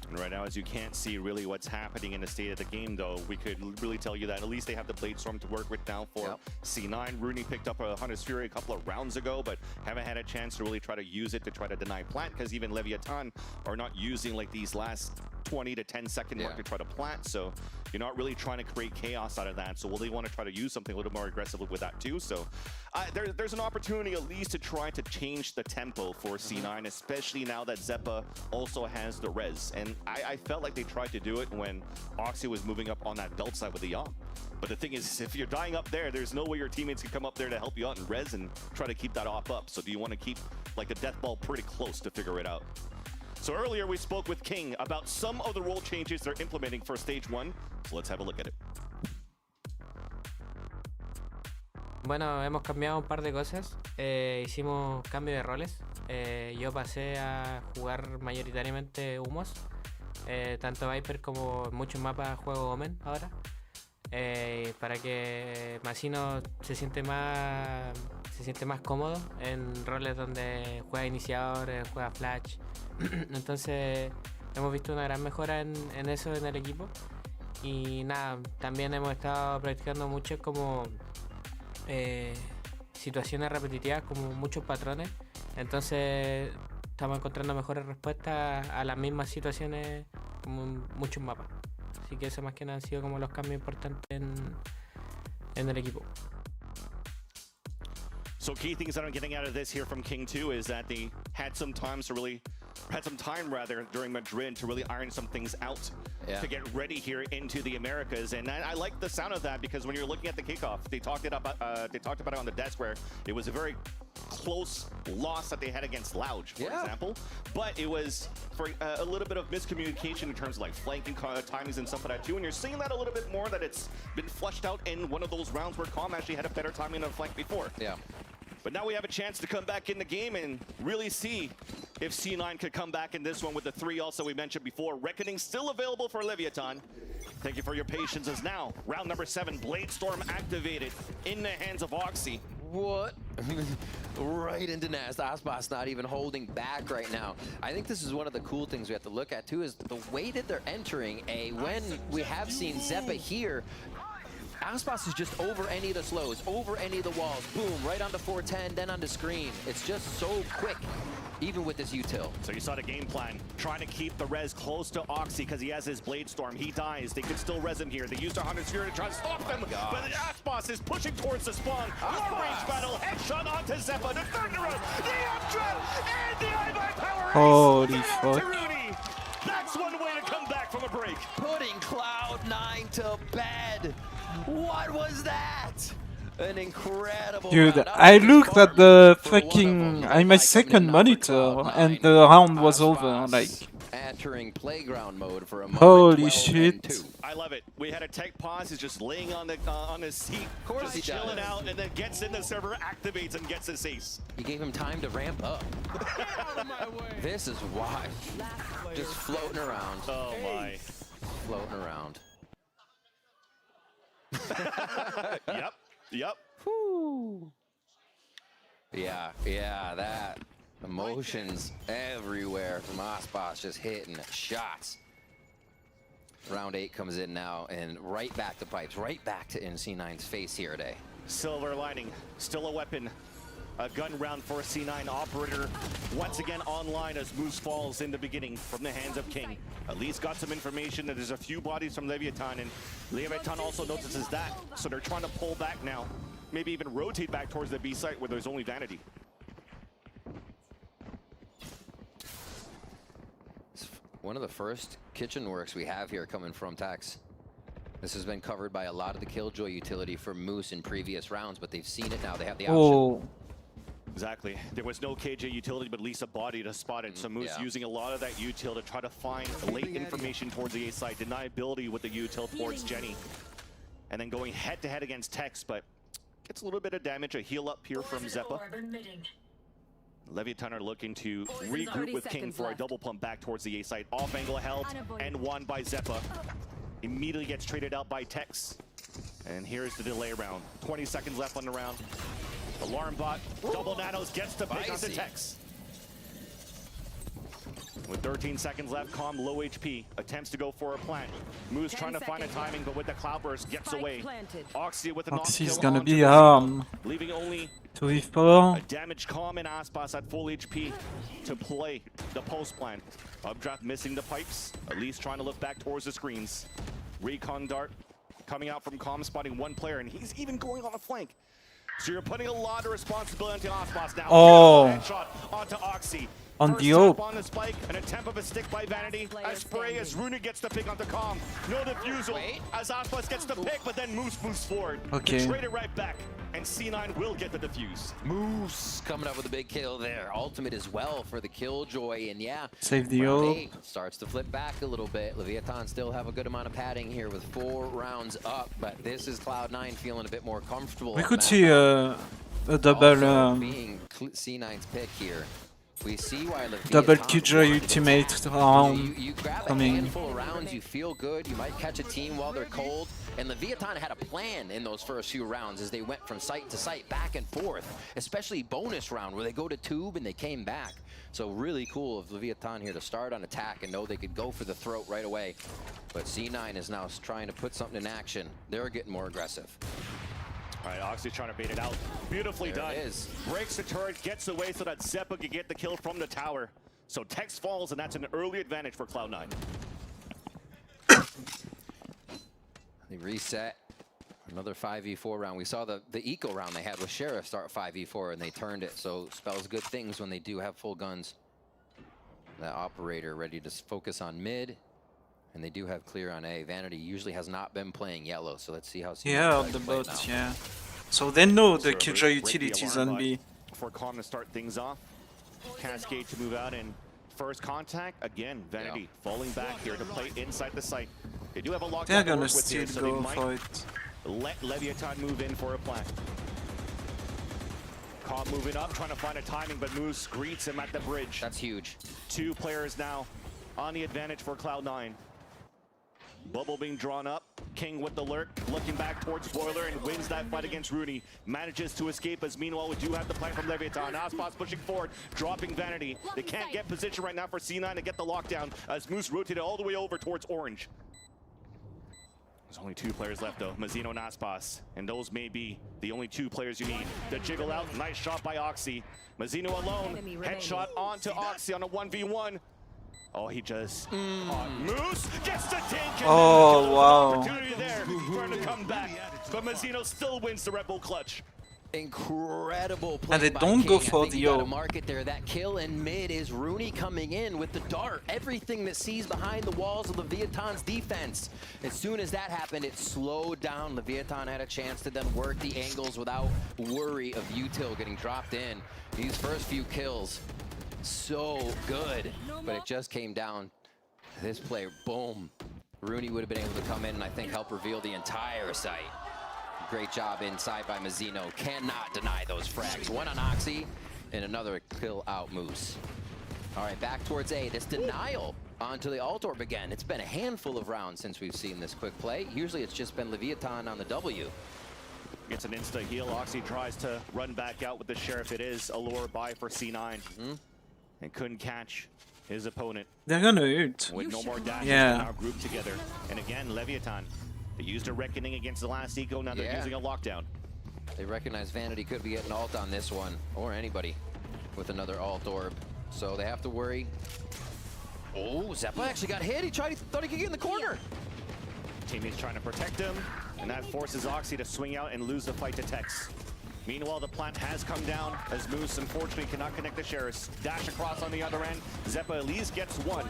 And right now, as you can't see really what's happening in the state of the game, though, we could really tell you that at least they have the Blade Storm to work with now for C9. Rooney picked up a Hunter's Fury a couple of rounds ago, but haven't had a chance to really try to use it to try to deny plant, because even Leviathan are not using like these last 20 to 10 second mark to try to plant. So you're not really trying to create chaos out of that. So will they want to try to use something a little more aggressively with that too? So there's an opportunity at least to try to change the tempo for C9, especially now that Zeppa also has the res. And I felt like they tried to do it when Oxy was moving up on that belt side with the Yom. But the thing is, if you're dying up there, there's no way your teammates can come up there to help you out and res and try to keep that off up. So do you want to keep like the death ball pretty close to figure it out? So earlier we spoke with King about some of the role changes they're implementing for Stage 1. So let's have a look at it. Bueno, hemos cambiado un par de cosas. Hicimos cambio de roles. Yo pasé a jugar mayoritariamente humos. Tanto Viper como muchos mapas juego Omen ahora. Para que Masino se siente más cómodo en roles donde juega iniciador, juega flash. Entonces hemos visto una gran mejora en eso en el equipo. Y nada, también hemos estado practicando mucho como situaciones repetitivas, como muchos patrones. Entonces estamos encontrando mejores respuestas a las mismas situaciones como en muchos mapas. Así que eso más que nada han sido como los cambios importantes en el equipo. So key things that I'm getting out of this here from King 2 is that they had some time during Madrid to really iron some things out to get ready here into the Americas. And I like the sound of that, because when you're looking at the kickoff, they talked about it on the desk where it was a very close loss that they had against Lounge, for example. But it was for a little bit of miscommunication in terms of like flanking timings and stuff like that too. And you're seeing that a little bit more, that it's been flushed out in one of those rounds where Calm actually had a better timing on flank before. But now we have a chance to come back in the game and really see if C9 could come back in this one with the 3 also we mentioned before. Reckoning still available for Leviathan. Thank you for your patience, as now round number 7, Blade Storm activated in the hands of Oxy. What? Right into Nast. Aspas not even holding back right now. I think this is one of the cool things we have to look at too, is the way that they're entering when we have seen Zeppa here. Aspas is just over any of the slows, over any of the walls. Boom, right onto 410, then onto screen. It's just so quick, even with this util. So you saw the game plan, trying to keep the res close to Oxy because he has his Blade Storm. He dies. They could still res him here. They used their Hunter's Fury to try to stop them, but Aspas is pushing towards the spawn. Long-range battle, headshot onto Zeppa. The third in a row, the uptrap, and the I-Buy power. Holy fuck. That's one way to come back from a break. Putting Cloud9 to bed. What was that? An incredible Dude, round. I looked at the fucking my second monitor and the round was over. Like, entering playground mode for a moment. holy shit! I love it. We had a tech pause. He's just laying on his seat, just chilling out, and then gets in the server, activates, and gets his ace. You gave him time to ramp up. This is why. Just floating around. Oh my. Floating around. Yep. Whew. Yeah, that. Emotions everywhere from Aspas, just hitting shots. Round 8 comes in now, and right back to pipes, right back to NC9's face here today. Silver lining, still a weapon. A gun round for a C9 operator. Once again online as Moose falls in the beginning from the hands of King. At least got some information that there's a few bodies from Leviathan, and Leviathan also notices that. So they're trying to pull back now. Maybe even rotate back towards the B site where there's only Vanity. One of the first kitchen works we have here coming from Tex. This has been covered by a lot of the Killjoy utility for Moose in previous rounds, but they've seen it now. They have the option. Exactly. There was no KJ utility, but at least a body to spot it. So Moose using a lot of that util to try to find late information towards the A side. Deniability with the util towards Jenny. And then going head-to-head against Tex, but gets a little bit of damage. A heal up here from Zeppa. Leviathan are looking to regroup with King for a double pump back towards the A side. Off angle held and won by Zeppa. Immediately gets traded out by Tex. And here's the delay round. 20 seconds left on the round. Alarm bot, double nanos, gets to pick on the Tex. With 13 seconds left, Calm low HP, attempts to go for a plant. Moose trying to find a timing, but with the cloudburst, gets away. Oxy with the knock Oxy's kill gonna onto be Mazino, leaving only 2v4. a damaged Calm and Aspas at full HP to play the post plant. Updraft missing the pipes, at least trying to look back towards the screens. Recon dart coming out from Calm, spotting one player, and he's even going on a flank. So you're putting a lot of responsibility on Aspas now. Oh. Headshot onto Oxy. On First the tap op. on the spike, an attempt of a stick by Vanity. A spray as Rooney gets the pick onto Calm. No defusal as Aspas gets the pick, but then Moose moves forward. Okay. Trade it right back, and C9 will get the defuse. Moose coming up with a big kill there. Ultimate as well for the Killjoy, and yeah. Save the round ult. 8 starts to flip back a little bit. Leviathan still have a good amount of padding here with 4 rounds up, but this is Cloud9 feeling a bit more comfortable. We on could that see front. a double Also being C9's pick here. We see why Leviathan double Killjoy ultimate round you grab a coming. handful of rounds, you feel good, you might catch a team while they're cold, and Leviathan had a plan in those first few rounds as they went from site to site, back and forth, especially bonus round where they go to tube and they came back. So really cool of Leviathan here to start on attack and know they could go for the throat right away. But C9 is now trying to put something in action. They're getting more aggressive. All right, Oxy trying to bait it out. Beautifully There done. it is. Breaks the turret, gets away so that Zeppa can get the kill from the tower. So Tex falls, and that's an early advantage for Cloud9. They reset. Another 5v4 round. We saw the eco round they had with Sheriff start 5v4 and they turned it. So spells good things when they do have full guns. That operator ready to focus on mid. And they do have clear on A. Vanity usually has not been playing yellow, so let's see how. Yeah, on the bot, yeah. So they know the Killjoy utilities on B. For Calm to start things off. Cascade to move out, and first contact, again, Vanity falling back here to play inside the site. They do have a lockdown. They're to gonna work with still here, so go they might for it. let Leviathan move in for a plant. Calm moving up, trying to find a timing, but Moose greets him at the bridge. That's huge. 2 players now on the advantage for Cloud9. Bubble being drawn up. King with the lurk, looking back towards Spoiler and wins that fight against Rooney. Manages to escape as meanwhile we do have the plant from Leviathan. Aspas pushing forward, dropping Vanity. They can't get position right now for C9 to get the lockdown as Moose rotated all the way over towards Orange. There's only 2 players left though, Mazino and Aspas. And those may be the only 2 players you need. The jiggle out, nice shot by Oxy. Mazino alone, headshot onto Oxy on a 1v1. Oh, he just caught Moose, gets the dink, and Oh, wow. opportunity there for him to come back. But Mazino still wins the Red Bull clutch. Incredible play And they by don't go King. I for think the you gotta ult. mark it there. That kill in mid is Rooney coming in with the dart. Everything that sees behind the walls of Leviathan's defense. As soon as that happened, it slowed down. Leviathan had a chance to then work the angles without worry of util getting dropped in. These first few kills, so good. But it just came down to this play. Boom. Rooney would have been able to come in and I think help reveal the entire site. Great job inside by Mazino. Cannot deny those frags. One on Oxy and another kill out Moose. All right, back towards A. This denial onto the alt orb again. It's been a handful of rounds since we've seen this quick play. Usually it's just been Leviathan on the W. Gets an insta heal. Oxy tries to run back out with the Sheriff. It is a lure buy for C9. And couldn't catch his opponent. They're gonna ult. With no more dashes, Yeah. they're now grouped together. And again, Leviathan. They used a reckoning against the last eco, now they're using a lockdown. They recognize Vanity could be getting ult on this one, or anybody with another alt orb. So they have to worry. Oh, Zeppa actually got hit. He thought he could get in the corner. Teammates trying to protect him, and that forces Oxy to swing out and lose the fight to Tex. Meanwhile, the plant has come down as Moose unfortunately cannot connect the Sheriffs. Dash across on the other end. Zeppa at least gets one.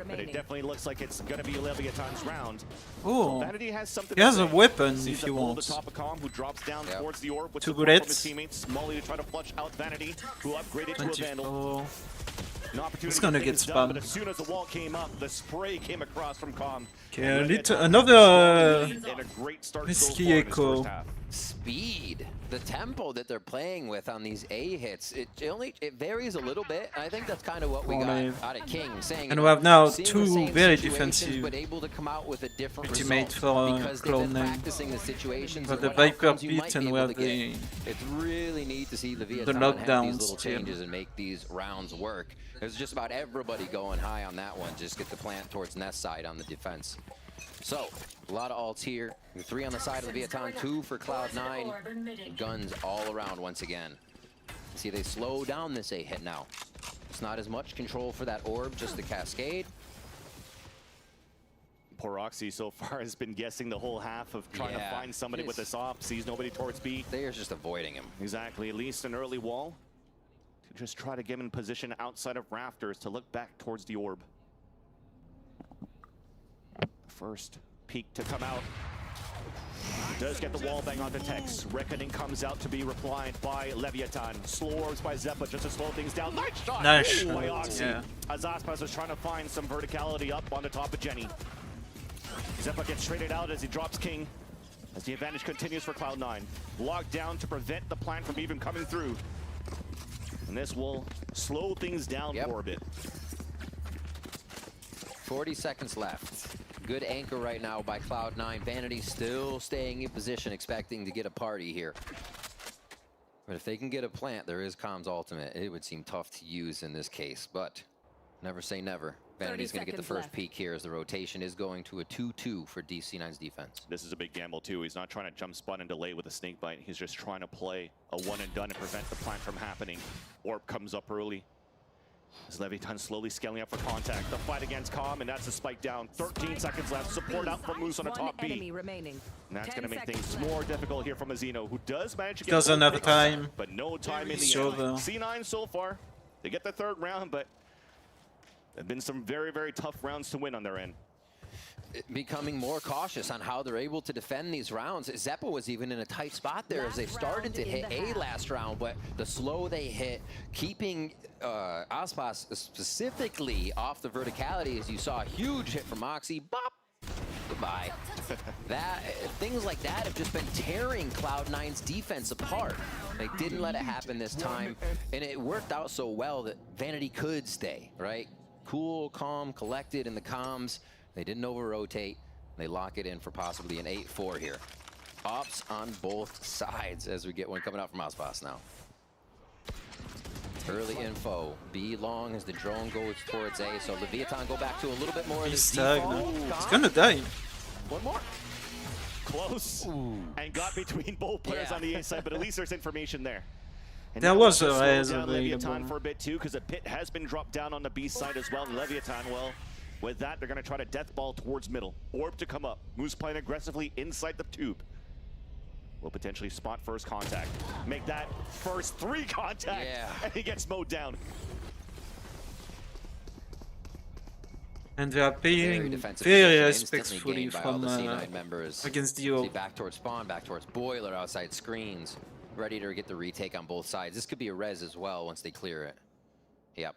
But it definitely looks like it's going to be Leviathan's round. Oh, Vanity has something he has to a say. weapon Sees if the he pull wants. The top of Calm, who drops down towards the orb with 2 support from his bullets. teammates. Molly to try to flush out Vanity, who upgraded to a Vandal. 24. An opportunity It's gonna to get things done, spammed. but as soon as the wall came up, the spray came across from Calm. Okay, And little, Leviathan another and a great start so risky far in his echo. first half. Speed the tempo that they're playing with on these A hits, it varies a little bit. And I think that's kind of what we got out of King, saying. And we have now seeing the two same very situations, defensive but able to come out with a different ultimate result for because they've been Cloud9. practicing the situations. But and the what Viper outcomes you might beat be and we able have to get. the It's really neat to see Leviathan have these knockdowns little still. changes and make these rounds work. There's just about everybody going high on that one. Just get the plant towards Nest side on the defense. So, a lot of ults here. 3 on the side of Leviathan, 2 for Cloud9. Guns all around once again. See, they slow down this A hit now. It's not as much control for that orb, just the cascade. Poor Oxy so far has been guessing the whole half of trying to find somebody with this op, sees nobody towards B. They are just avoiding him. Exactly, at least an early wall to just try to get him in position outside of Rafters to look back towards the orb. First peek to come out. Does get the wall bang onto Tex. Reckoning comes out to be replied by Leviathan. Slow orbs by Zeppa just to slow things down. Nice shot! Nice By shot, Oxy. yeah. As Aspas is trying to find some verticality up on the top of Jenny. Zeppa gets traded out as he drops King. As the advantage continues for Cloud9. Locked down to prevent the plant from even coming through. And this will slow things down for a bit. 40 seconds left. Good anchor right now by Cloud9. Vanity still staying in position, expecting to get a party here. But if they can get a plant, there is Com's ultimate. It would seem tough to use in this case, but never say never. Vanity's going to get the first peek here as the rotation is going to a 2-2 for DC9's defense. This is a big gamble too. He's not trying to jump spot and delay with a snake bite. He's just trying to play a one and done and prevent the plant from happening. Orb comes up early. As Leviathan slowly scaling up for contact. The fight against Com, and that's a spike down. 13 seconds left. Support out from Moose on the top B. And that's going to make things more difficult here from Azino, who does manage to get Doesn't have time. but no time in the It's end. over. C9 so far, they get the third round, but there have been some very, very tough rounds to win on their end. Becoming more cautious on how they're able to defend these rounds. Zeppa was even in a tight spot there as they started to hit A last round, but the slow they hit, keeping Aspas specifically off the verticality, as you saw a huge hit from Oxy. Bop! Goodbye. Things like that have just been tearing Cloud9's defense apart. They didn't let it happen this time, and it worked out so well that Vanity could stay, right? Cool, calm, collected in the comms. They didn't over-rotate. They lock it in for possibly an 8-4 here. Ops on both sides as we get one coming out from Aspas now. Early info. B long as the drone goes towards A. So Leviathan go back to a little bit more of his default. He's gonna die. One more. Close. And got between both players on the A side, but at least there's information there. And There now was let's a slow res down Leviathan available. for a bit too, because a pit has been dropped down on the B side as well. And Leviathan, well, with that, they're going to try to death ball towards middle. Orb to come up. Moose playing aggressively inside the tube. Will potentially spot first contact. Make that first 3 contact, and he gets mowed down. And they are playing defensive very position, instantly respectfully gained by all from the C9 members. against the See, orb. back towards spawn, back towards boiler, outside screens, ready to get the retake on both sides. This could be a res as well once they clear it. Yep.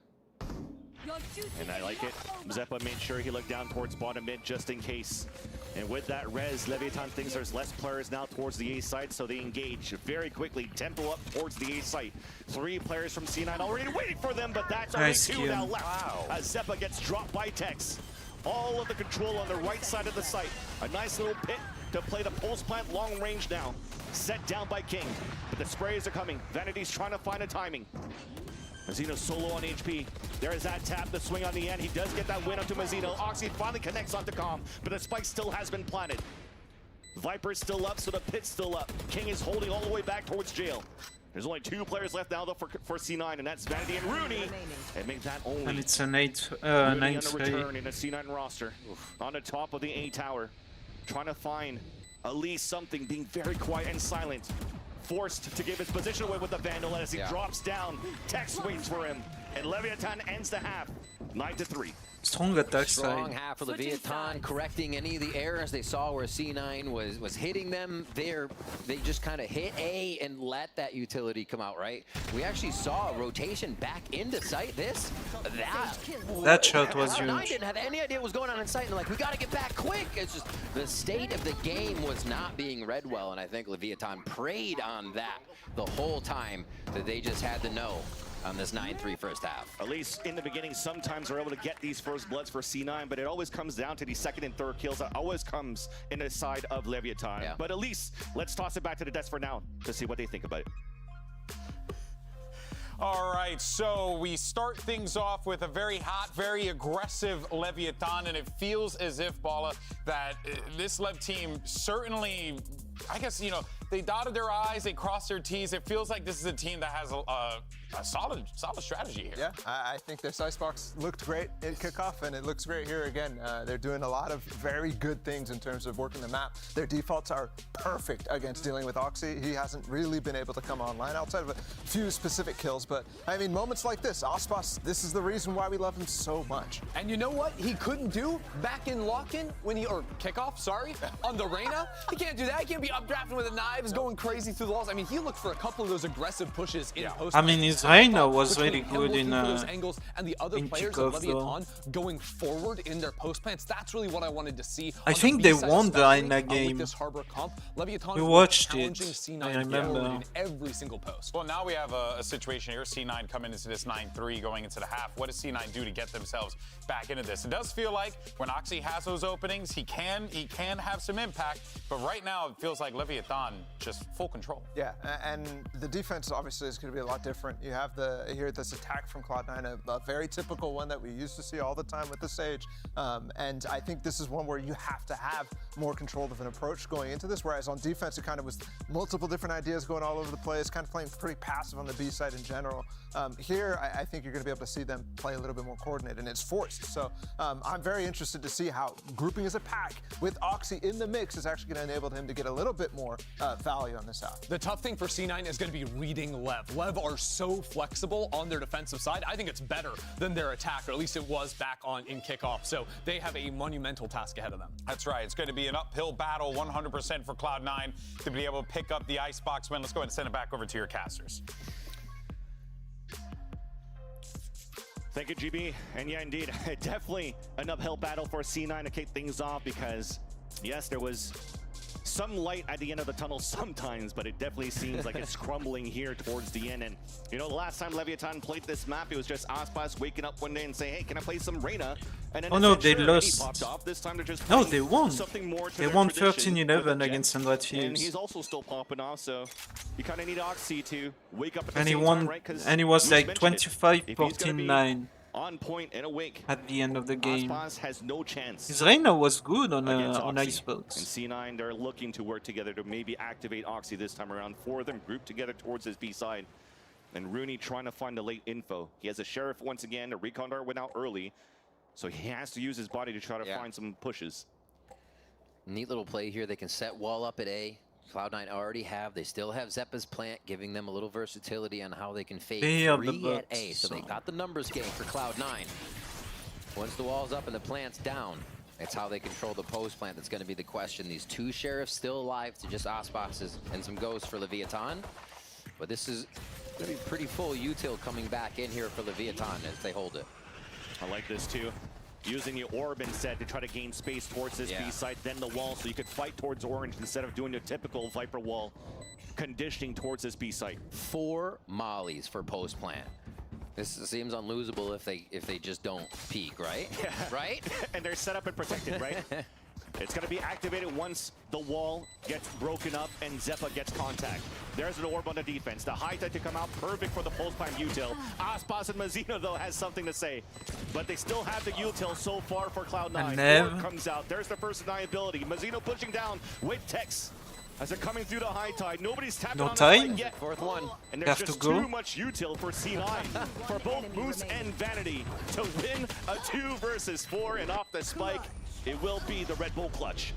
And I like it. Zeppa made sure he looked down towards bottom mid just in case. And with that res, Leviathan thinks there's less players now towards the A side, so they engage very quickly. Tempo up towards the A site. 3 players from C9 already waiting for them, but that's only Nice 2 kill. now left. As Zeppa gets dropped by Tex. All of the control on the right side of the site. A nice little pit to play the pulse plant long range now. Set down by King, but the sprays are coming. Vanity's trying to find a timing. Mazzino solo on HP. There is that tap, the swing on the end. He does get that win onto Mazzino. Oxy finally connects onto Com, but the spike still has been planted. Viper's still up, so the pit's still up. King is holding all the way back towards jail. There's only 2 players left now though for C9, and that's Vanity and Rooney. And make that only And it's an Rooney 9-3. on the return in a C9 roster. On the top of the A tower. Trying to find at least something, being very quiet and silent. Forced to give his position away with the Vandal as he drops down. Tex waits for him. And Leviathan ends the half. 9-3. Strong attack Strong side. half for the Vietton, correcting any of the errors they saw where C9 was hitting them. They just kind of hit A and let that utility come out, right? We actually saw a rotation back into site. That shot was Cloud9 huge. didn't have any idea what was going on in sight, and like, we got to get back quick. It's just the state of the game was not being read well, and I think Leviathan preyed on that the whole time that they just had to know on this 9-3 first half. At least in the beginning, sometimes we're able to get these first bloods for C9, but it always comes down to the second and third kills. That always comes in the side of Leviathan. Yeah. But at least let's toss it back to the desk for now to see what they think about it. All right, so we start things off with a very hot, very aggressive Leviathan, and it feels as if, Bala, that this Lev team certainly, I guess, you know, they dotted their I's, they crossed their T's. It feels like this is a team that has a solid strategy here. Yeah, I think this icebox looked great at kickoff, and it looks great here again. They're doing a lot of very good things in terms of working the map. Their defaults are perfect against dealing with Oxy. He hasn't really been able to come online outside of a few specific kills, but I mean, moments like this, Ospas, this is the reason why we love him so much. And you know what he couldn't do back in lock-in or kickoff, sorry, on the Reyna? He can't do that. He can't be updrafting with the knives, going crazy through the walls. I mean, he looked for a couple of those aggressive pushes in post. I mean, his Reyna was really good in those angles, and the other players of kickoff, Leviathan going forward in their post plants. That's really what I wanted to see. I think they won the Reyna with game. this Harbor comp. Leviathan We watched challenging it. C9 I remember. forward in every single post. Well, now we have a situation here. C9 coming into this 9-3 going into the half. What does C9 do to get themselves back into this? It does feel like when Oxy has those openings, he can have some impact, but right now it feels like Leviathan just full control. Yeah, and the defense obviously is going to be a lot different. You have this attack from Cloud9, a very typical one that we used to see all the time with the Sage. And I think this is one where you have to have more control of an approach going into this, whereas on defense it kind of was multiple different ideas going all over the place, kind of playing pretty passive on the B side in general. Here, I think you're going to be able to see them play a little bit more coordinated, and it's forced. So I'm very interested to see how grouping as a pack with Oxy in the mix is actually going to enable him to get a little bit more value on this half. The tough thing for C9 is going to be reading Lev. Lev are so flexible on their defensive side. I think it's better than their attack, or at least it was back on in kickoff. So they have a monumental task ahead of them. That's right. It's going to be an uphill battle, 100% for Cloud9 to be able to pick up the Icebox win. Let's go ahead and send it back over to your casters. Thank you, GB. And yeah, indeed, definitely an uphill battle for C9 to kick things off because, yes, there was some light at the end of the tunnel sometimes, but it definitely seems like it's crumbling here towards the end. And, you know, the last time Leviathan played this map, it was just Aspas waking up one day and saying, hey, can I play some Reyna? And then Oh no, they lost. popped off. This time they're just No, playing they won. something more to They their won tradition with 13-11 the against Jet. Sandra And Thieves. he's also still popping off, so you kind of need Oxy to wake up at the And he same won, time, right? 'Cause and he was Moose like mentioned it. If he's gonna be 25-14-9 on point and awake, at the end of the game. Aspas has no chance. His Reyna was good on against on Oxy. Icebox. And C9, they're looking to work together to maybe activate Oxy this time around. 4 of them grouped together towards his B side. And Rooney trying to find the late info. He has a Sheriff once again. The Recon Dart went out early. So he has to use his body to try to find some pushes. Neat little play here. They can set wall up at A. Cloud9 already have. They still have Zeppa's plant, giving them a little versatility on how they can fade They have the 3 at books, A. So they so. got the numbers game for Cloud9. Once the wall's up and the plant's down, it's how they control the post plant that's going to be the question. These 2 Sheriffs still alive to just Ospas and some ghosts for Leviathan. But this is going to be pretty full util coming back in here for Leviathan as they hold it. I like this too. Using the orb instead to try to gain space towards this B side, then the wall, so you could fight towards orange instead of doing the typical Viper wall conditioning towards this B site. 4 mollies for post plant. This seems unlosable if they just don't peek, right? Yeah. Right? And they're set up and protected, right? It's going to be activated once the wall gets broken up and Zeppa gets contact. There's an orb on the defense. The high tide to come out, perfect for the pulse plant util. Aspas and Mazino, though, has something to say. But they still have the util so far for Cloud9. Orb comes out. There's the first deniability. Mazino pushing down with Tex. As they're coming through the high tide, nobody's tapping No on time? the yet. 4th one. And there's Have to just go. too much util for C9 for both Moose and Vanity to win a 2 versus 4, and off the spike, it will be the Red Bull clutch.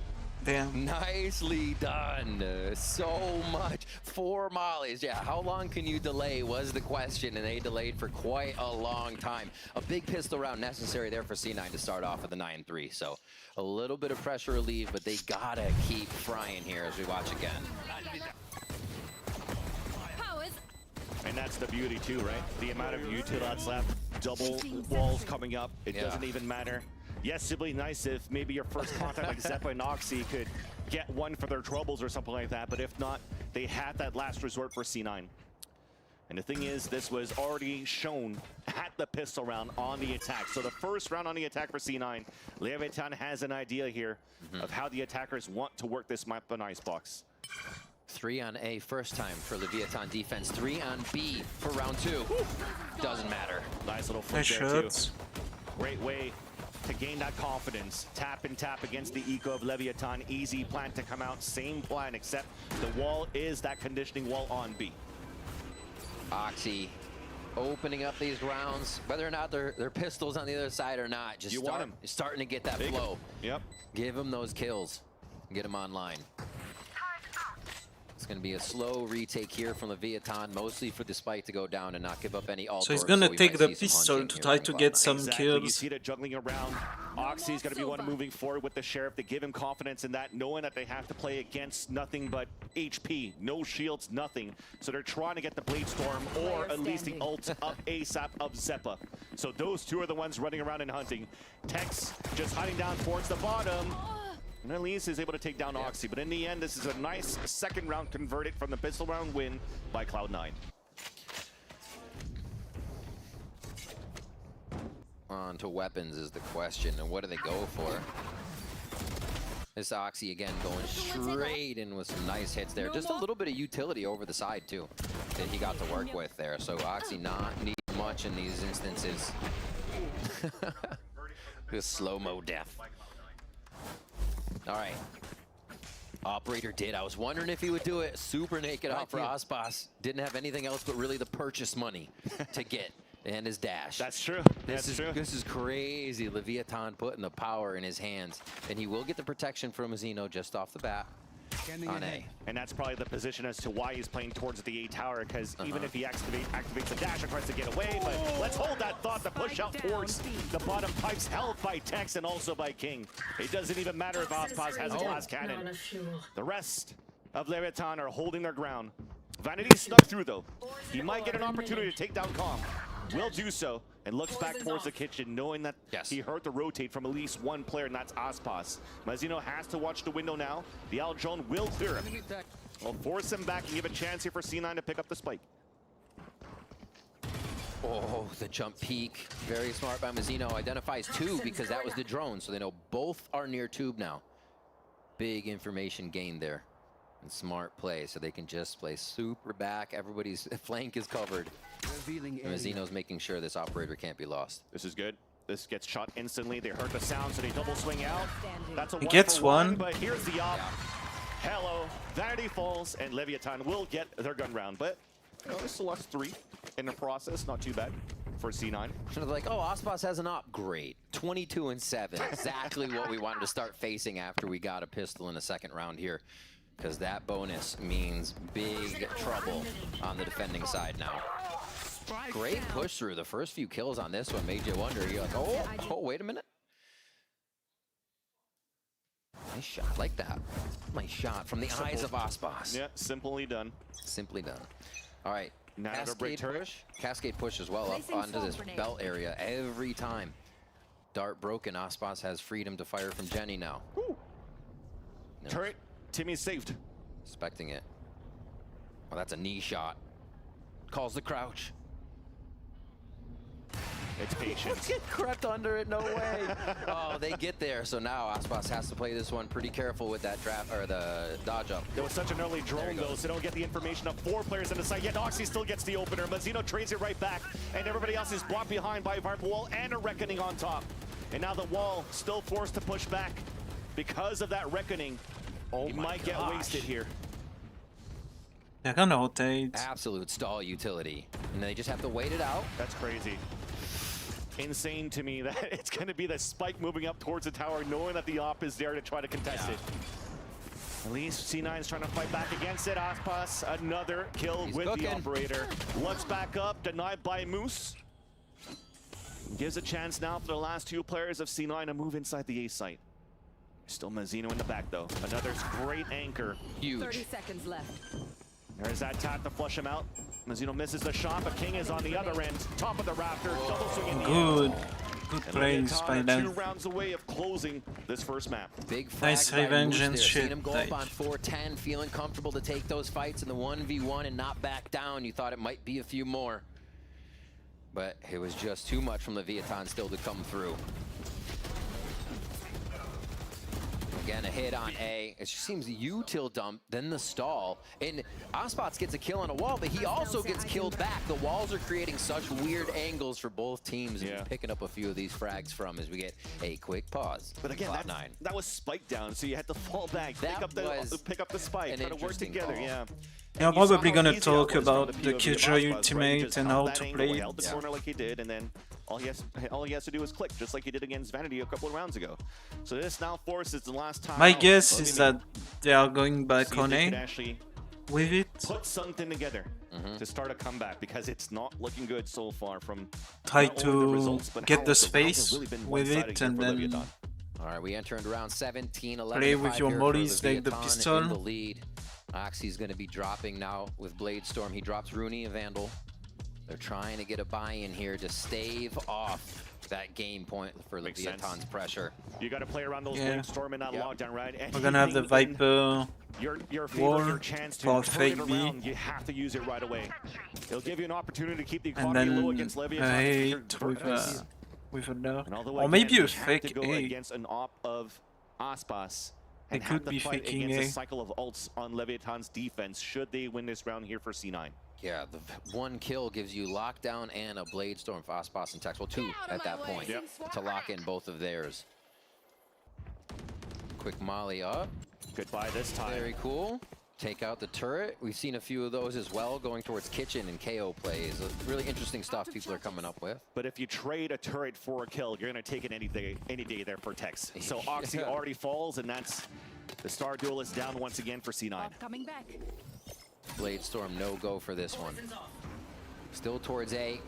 Damn. Nicely done. So much. 4 mollies. Yeah, how long can you delay was the question, and they delayed for quite a long time. A big pistol round necessary there for C9 to start off with a 9-3. So a little bit of pressure relief, but they gotta keep frying here as we watch again. And that's the beauty too, right? The amount of util that's left, double walls coming up, it doesn't even matter. Yes, it'd be nice if maybe your first contact like Zeppa and Oxy could get one for their troubles or something like that, but if not, they had that last resort for C9. And the thing is, this was already shown at the pistol round on the attack. So the first round on the attack for C9, Leviathan has an idea here of how the attackers want to work this map on Icebox. 3 on A first time for Leviathan defense. 3 on B for round 2. Doesn't matter. Nice little flip there too. Great way to gain that confidence. Tap and tap against the eco of Leviathan. Easy plan to come out. Same plan, except the wall is that conditioning wall on B. Oxy opening up these rounds, whether or not they're pistols on the other side or not. Just starting to get that flow. Yep. Give them those kills. Get them online. It's going to be a slow retake here from Leviathan, mostly for the spike to go down and not give up any alt. So he's going to take the pistol to try to get some kills. You see that juggling around. Oxy's going to be one moving forward with the Sheriff to give him confidence in that, knowing that they have to play against nothing but HP. No shields, nothing. So they're trying to get the Blade Storm or at least the ult up ASAP of Zeppa. So those two are the ones running around and hunting. Tex just hiding down towards the bottom. And at least is able to take down Oxy. But in the end, this is a nice second round converted from the pistol round win by Cloud9. On to weapons is the question, and what do they go for? This Oxy again going straight in with some nice hits there. Just a little bit of utility over the side too that he got to work with there. So Oxy not need much in these instances. This slow-mo death. All right. Operator did. I was wondering if he would do it. Super naked off for Aspas. Didn't have anything else but really the purchase money to get. And his dash. That's true. This is crazy. Leviathan putting the power in his hands. And he will get the protection from Azino just off the bat. On A. And that's probably the position as to why he's playing towards the A tower, because even if he activates the dash and tries to get away, but let's hold that thought to push out towards the bottom pipes, held by Tex and also by King. It doesn't even matter if Aspas has a glass cannon. The rest of Leviathan are holding their ground. Vanity snuck through though. He might get an opportunity to take down Calm. Will do so, and looks back towards the kitchen, knowing that he heard the rotate from at least one player, and that's Aspas. Mazino has to watch the window now. The Al Drone will clear him. Will force him back and give a chance here for C9 to pick up the spike. Oh, the jump peak. Very smart by Mazino. Identifies 2 because that was the drone, so they know both are near tube now. Big information gained there. And smart play, so they can just play super back. Everybody's flank is covered. And Mazino's making sure this operator can't be lost. This is good. This gets shot instantly. They heard the sound, so they double swing out. That's a he gets one. But here's the op. Hello. Vanity falls, and Leviathan will get their gun round. But they still lost 3 in the process. Not too bad for C9. So they're like, oh, Aspas has an op. Great. 22 and 7. Exactly what we wanted to start facing after we got a pistol in the second round here. Because that bonus means big trouble on the defending side now. Great push through. The first few kills on this one made you wonder. You're like, oh, wait a minute. Nice shot like that. Nice shot from the eyes of Aspas. Yeah, simply done. Simply done. All right. Now Cascade push as well up onto this belt area every time. Dart broken. Aspas has freedom to fire from Jenny now. No. Turret. Timmy's saved. Expecting it. Well, that's a knee shot. Calls the crouch. It's patience. Get crept under it, no way. Oh, they get there. So now Aspas has to play this one pretty careful with that draft or the dodge up. There was such an early drone though, so they don't get the information of 4 players in the site. Yet Oxy still gets the opener. Mazino trades it right back, and everybody else is brought behind by a Viper wall and a Reckoning on top. And now the wall still forced to push back because of that Reckoning. Oh, he might get wasted here. They're gonna rotate. Absolute stall utility. And they just have to wait it out. That's crazy. Insane to me that it's going to be the spike moving up towards the tower, knowing that the op is there to try to contest it. At least C9 is trying to fight back against it. Aspas, another kill with cooking. the operator. Looks back up, denied by Moose. Gives a chance now for the last two players of C9 to move inside the A site. Still Mazzino in the back though. Another great anchor. Huge. 30 seconds left. There's that tap to flush him out. Mazzino misses the shot, but King is on the other end. Top of the raptor, double swing in the Good. air. Good And plays by Leviathan are 2 them. rounds away of closing this first map. Big Nice frag by revenge Moose and there. shit Seen him go type. up on 410, feeling comfortable to take those fights in the 1v1 and not back down. You thought it might be a few more. But it was just too much from Leviathan still to come through. Again, a hit on A. It just seems the util dump, then the stall. And Aspas gets a kill on a wall, but he also gets killed back. The walls are creating such weird angles for both teams. And picking up a few of these frags from as we get a quick pause. But again, that was spike down, so you had to fall back, pick up the spike, try to work together. Call. Yeah. Yeah, And you saw probably how gonna easy that talk was from about the POV of Killjoy Aspas, right? He ultimate just and held how that to angle, play he it. held the corner like he did, and then all he has to do is click, just like he did against Vanity a couple of rounds ago. So this now forces the last time. My out. guess Let is me that they are going back see if on they could A actually with it. put something together to start a comeback, because it's not looking good so far from Try not only the to results, but get how the rounds have space really been with one-sided it here and for then Leviathan. All right, we enter into round 17, 11 play to with 5 your here for mollies like the Leviathan pistol. in the lead. Oxy's going to be dropping now with Bladestorm. He drops Rooney and Vandal. They're trying to get a buy-in here to stave off that game point for Makes Leviathan's sense. pressure. You got to play around those Yeah. Bladestorm and that lockdown, right? We're gonna have the Anything in Viper your favor, wall your chance to for turn fake it B, around, you have to use it right away. It'll give you an opportunity to keep the and economy low then against a Leviathan. hate with a no. And although Or maybe again, a they have fake to go A. against an op of Aspas They and have could to be fight faking against A. a cycle of ults on Leviathan's defense should they win this round here for C9. Yeah, the one kill gives you lockdown and a Bladestorm for Aspas and Tex. Well, two at that point to lock in both of theirs. Quick molly up. Goodbye this time. Very cool. Take out the turret. We've seen a few of those as well going towards kitchen and KO plays. Really interesting stuff people are coming up with. But if you trade a turret for a kill, you're going to take it any day there for Tex. So Oxy already falls, and that's the Star Duelist down once again for C9. Coming back. Bladestorm no-go for this one. Still towards A.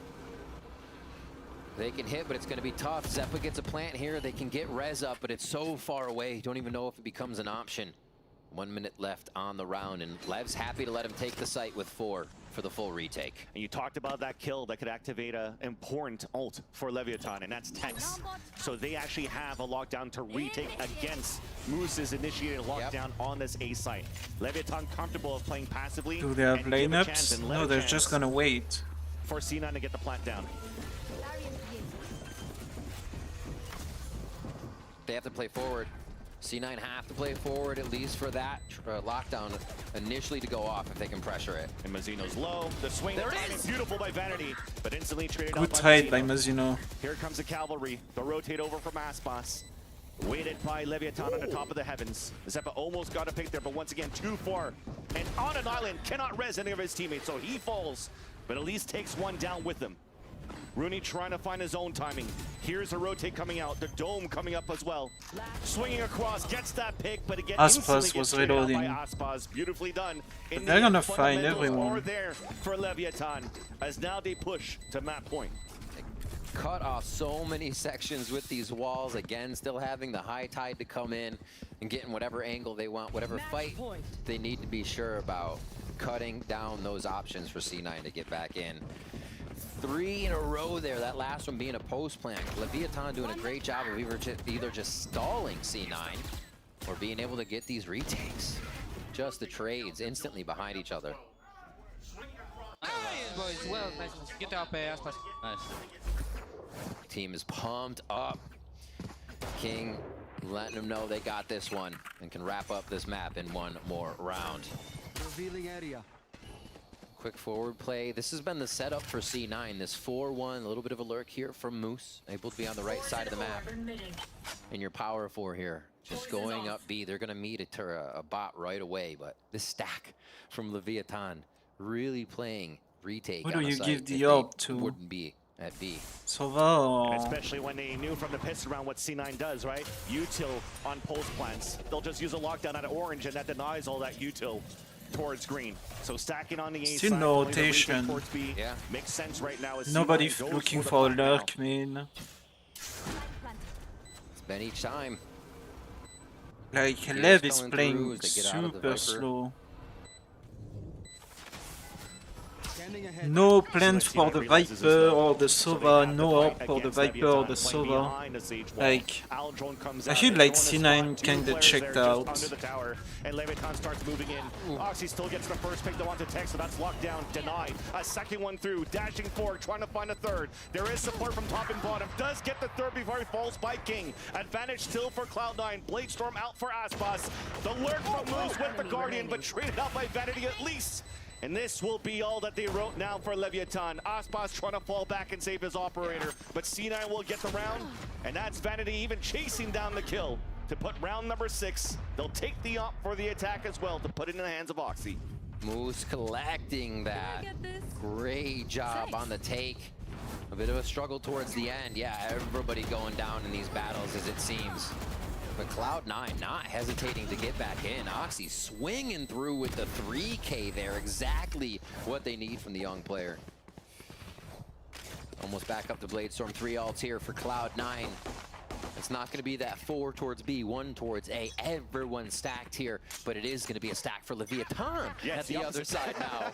They can hit, but it's going to be tough. Zeppa gets a plant here. They can get res up, but it's so far away. You don't even know if it becomes an option. 1 minute left on the round, and Lev's happy to let him take the site with 4 for the full retake. And you talked about that kill that could activate an important ult for Leviathan, and that's Tex. So they actually have a lockdown to retake against Moose's initiated lockdown on this A site. Leviathan comfortable of playing passively. Do they have and give a chance lineups? and let No, a they're chance just gonna wait. for C9 to get the plant down. They have to play forward. C9 have to play forward at least for that lockdown initially to go off if they can pressure it. And Mazzino's low. The swing There it timing is! beautiful by Vanity, but instantly traded Good out by trade by Mazzino. Mazzino. Here comes the cavalry. The rotate over from Aspas. Weighted by Leviathan on the top of the heavens. Zeppa almost got a pick there, but once again, too far. And on an island, cannot res any of his teammates, so he falls, but at least takes one down with him. Rooney trying to find his own timing. Here's a rotate coming out. The dome coming up as well. Swinging across, gets that pick, but again, Aspas instantly was gets traded out by reloading. Aspas. Beautifully done. But they're gonna find fundamentals everyone. are there for Leviathan, as now they push to map point. Cut off so many sections with these walls. Again, still having the high tide to come in and getting whatever angle they want, whatever fight they need to be sure about. Cutting down those options for C9 to get back in. 3 in a row there, that last one being a post plant. Leviathan doing a great job of either just stalling C9 or being able to get these retakes. Just the trades instantly behind each other. Well, nice. Get up, Aspas. Nice. Team is pumped up. King letting them know they got this one and can wrap up this map in one more round. Revealing area. Quick forward play. This has been the setup for C9. This 4-1, a little bit of a lurk here from Moose. Able to be on the right side of the map. And your power 4 here. Just going up B. They're going to meet a bot right away, but this stack from Leviathan really playing retake. Who do on a you site give the if they ult to? Wouldn't be at B. Sova And especially when they knew from the piston round what C9 does, right? Util on post plants. They'll just use a lockdown out of orange, and that denies all that util towards green. So stacking on the A still side, no only the retake rotation. towards B makes sense right now. As Nobody C9 goes looking the for a plant now. lurk, man. It's been each time. Like Here's Lev is coming playing through as they get out of the super Viper. slow. No plans for the Viper or the Sova, no help for the Viper or the Sova. Like, I feel like C9 kinda checked out. Under the tower, and Leviathan starts moving in. Oxy still gets the first pick though onto tech, so that's locked down, denied. A second one through, dashing forward, trying to find a third. There is support from top and bottom. Does get the third before he falls by King. Advantage still for Cloud9. Bladestorm out for Aspas. The lurk from Moose with the Guardian, but traded out by Vanity at least. And this will be all that they wrote now for Leviathan. Aspas trying to fall back and save his operator, but C9 will get the round, and that's Vanity even chasing down the kill to put round number 6. They'll take the op for the attack as well to put it in the hands of Oxy. Moose collecting that. Great job on the take. A bit of a struggle towards the end. Yeah, everybody going down in these battles as it seems. But Cloud9 not hesitating to get back in. Oxy swinging through with the 3K there. Exactly what they need from the young player. Almost back up to Bladestorm. 3 ults here for Cloud9. It's not going to be that 4 towards B, 1 towards A. Everyone's stacked here, but it is going to be a stack for Leviathan at the other side now.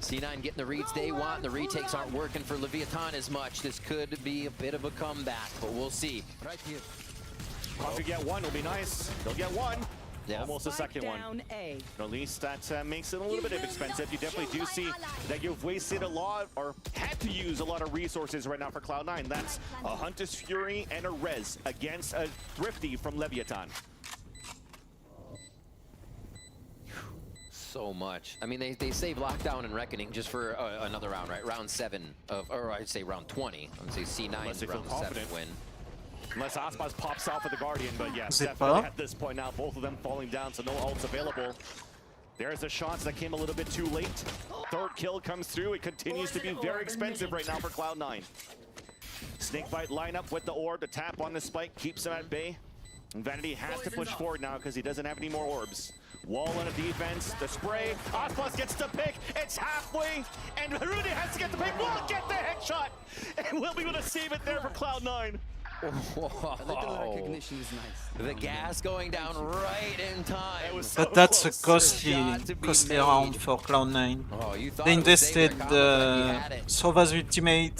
C9 getting the reads they want. The retakes aren't working for Leviathan as much. This could be a bit of a comeback, but we'll see. Right here. If you get one, it'll be nice. They'll get one. Yeah. Almost a second one. At least that makes it a little bit expensive. You definitely do see that you've wasted a lot, or had to use a lot of resources right now for Cloud9. That's a Hunter's Fury and a Rez against a Thrifty from Leviathan. So much. I mean, they save Lockdown and Reckoning just for another round, right? Round 7 of, or I'd say round 20. I'd say C9's round 7 win. Unless Aspas pops out for the Guardian, but yes, Zipper. definitely at this point now, both of them falling down, so no ults available. There's a shots that came a little bit too late. Third kill comes through. It continues to be very expensive right now for Cloud9. Snakebite lineup with the orb. The tap on the spike keeps him at bay. And Vanity has to push forward now because he doesn't have any more orbs. Wall on a defense, the spray. Aspas gets the pick. It's halfway, and Rudy has to get the pick. Will get the headshot, and we'll be able to save it there for Cloud9. Whoa. The recognition is nice. The gas going down right in time. But that's a costly round for Cloud9. Oh, you thought they it was invested safe where you had it. Sova's ultimate,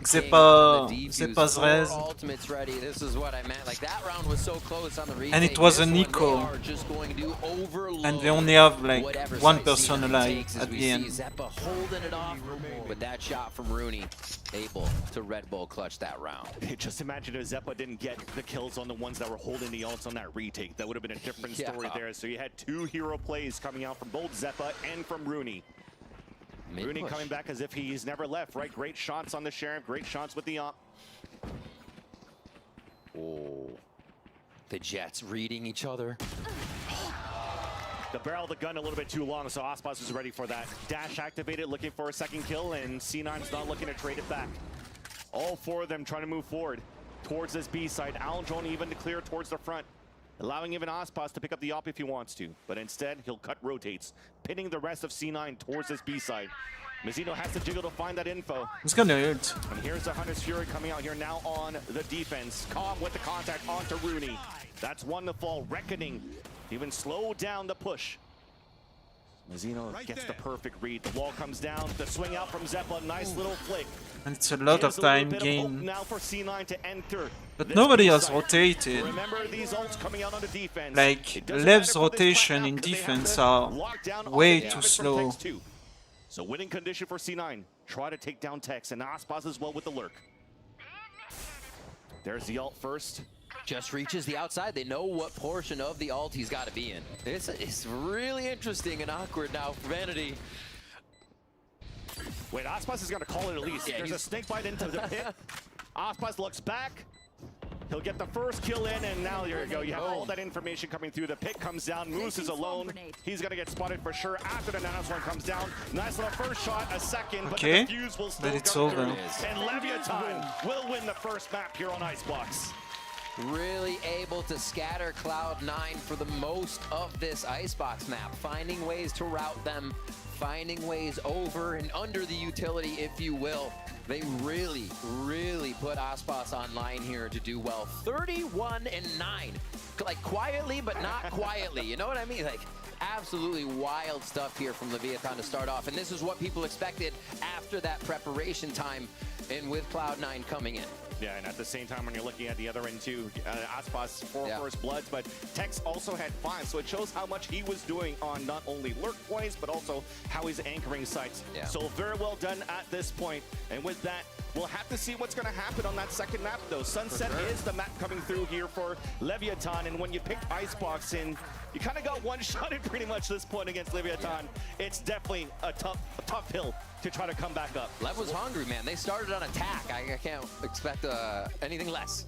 Xepa's Res, ultimates ready. This is what I meant. Like that round was so close on the retake. and it was This an one, eco. they are just going to overload And they only have like whatever one side person C9 alive takes as at we the end. see Xepa holding it off with that shot from Rooney, able to Red Bull clutch that round. Just imagine if Xepa didn't get the kills on the ones that were holding the ults on that retake. That would have been a different story there. So you had 2 hero plays coming out from both Xepa and from Rooney. Rooney coming back as if he's never left, right? Great shots on the Sheriff, great shots with the op. Oh, the Jets reading each other. The barrel of the gun a little bit too long, so Aspas is ready for that. Dash activated, looking for a second kill, and C9's not looking to trade it back. All 4 of them trying to move forward towards this B side. Aldrone even to clear towards the front, allowing even Aspas to pick up the op if he wants to. But instead, he'll cut rotates, pinning the rest of C9 towards this B side. Mizzino has to jiggle to find that info. He's gonna ult. And here's the Hunter's Fury coming out here now on the defense. Calm with the contact onto Rooney. That's 1 to fall. Reckoning even slowed down the push. Mizzino gets the perfect read. The wall comes down. The swing out from Xepa. Nice little flick. And it's a lot of time gained. Now for C9 to enter. But nobody has rotated. Remember these ults coming out on the defense. Like, Lev's rotation in defense are way too slow. So winning condition for C9. Try to take down Tex, and Aspas as well with the lurk. There's the ult first. Just reaches the outside. They know what portion of the ult he's got to be in. It's really interesting and awkward now for Vanity. Wait, Aspas is going to call it at least. Yeah, There's a snake bite into the pit. Aspas looks back. He'll get the first kill in, and now there you go. You have all that information coming through. The pick comes down. Moose is alone. He's going to get spotted for sure after the Nanos one comes down. Nice little first shot, a second, but the fuse will still go through. And Leviathan will win the first map here on Icebox. Really able to scatter Cloud9 for the most of this Icebox map, finding ways to route them, finding ways over and under the utility, if you will. They really, really put Aspas online here to do well. 31-9, like quietly, but not quietly. You know what I mean? Like absolutely wild stuff here from Leviathan to start off. And this is what people expected after that preparation time and with Cloud9 coming in. Yeah, and at the same time, when you're looking at the other end too, Aspas 4 first bloods, but Tex also had 5, so it shows how much he was doing on not only lurk points, but also how he's anchoring sites. So very well done at this point. And with that, we'll have to see what's going to happen on that second map, though. Sunset is the map coming through here for Leviathan, and when you pick Icebox in, you kind of got one shot at pretty much this point against Leviathan. It's definitely a tough hill to try to come back up. Lev was hungry, man. They started on attack. I can't expect anything less.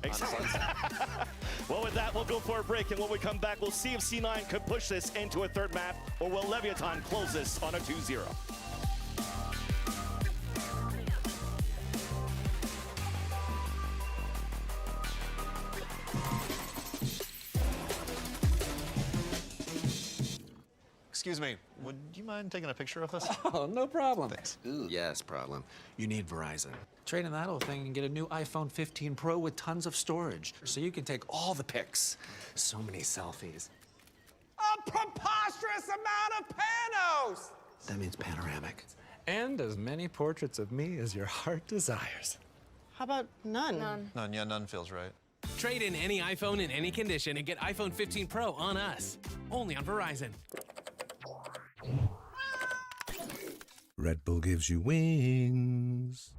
Well, with that, we'll go for a break, and when we come back, we'll see if C9 could push this into a third map, or will Leviathan close this on a 2-0. Excuse me, would you mind taking a picture of us? Oh, no problem. Thanks. Yes, problem. You need Verizon. Trade in that old thing and get a new iPhone 15 Pro with tons of storage, so you can take all the pics. So many selfies. A preposterous amount of panos! That means panoramic. And as many portraits of me as your heart desires. How about none? None, yeah, none feels right. Trade in any iPhone in any condition and get iPhone 15 Pro on us. Only on Verizon. Red Bull gives you wings.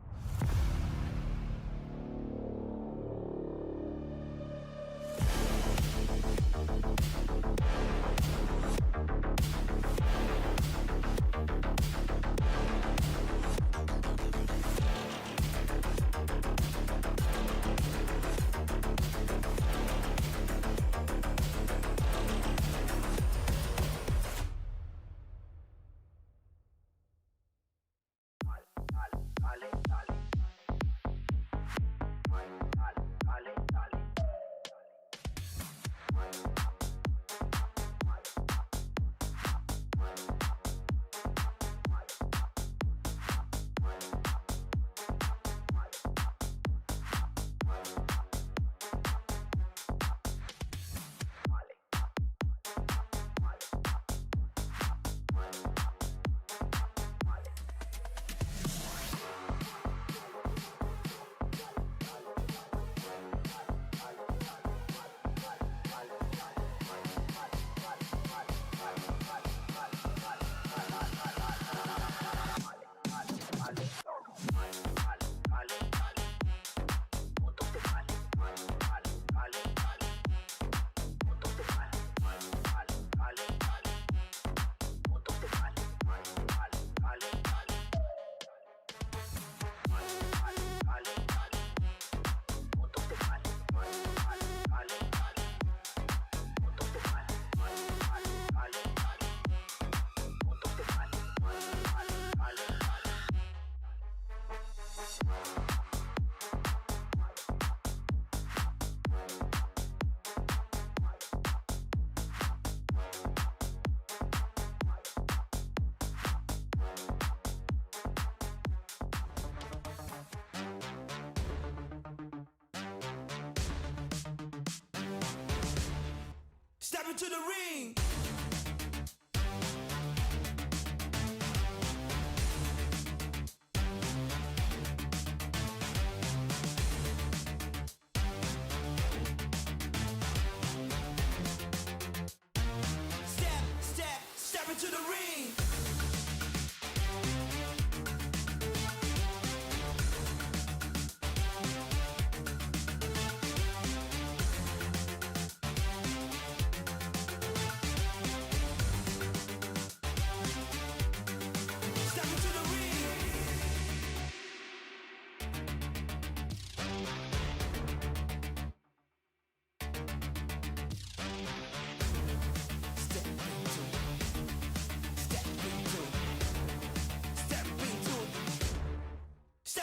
Step into the ring. Step into the ring.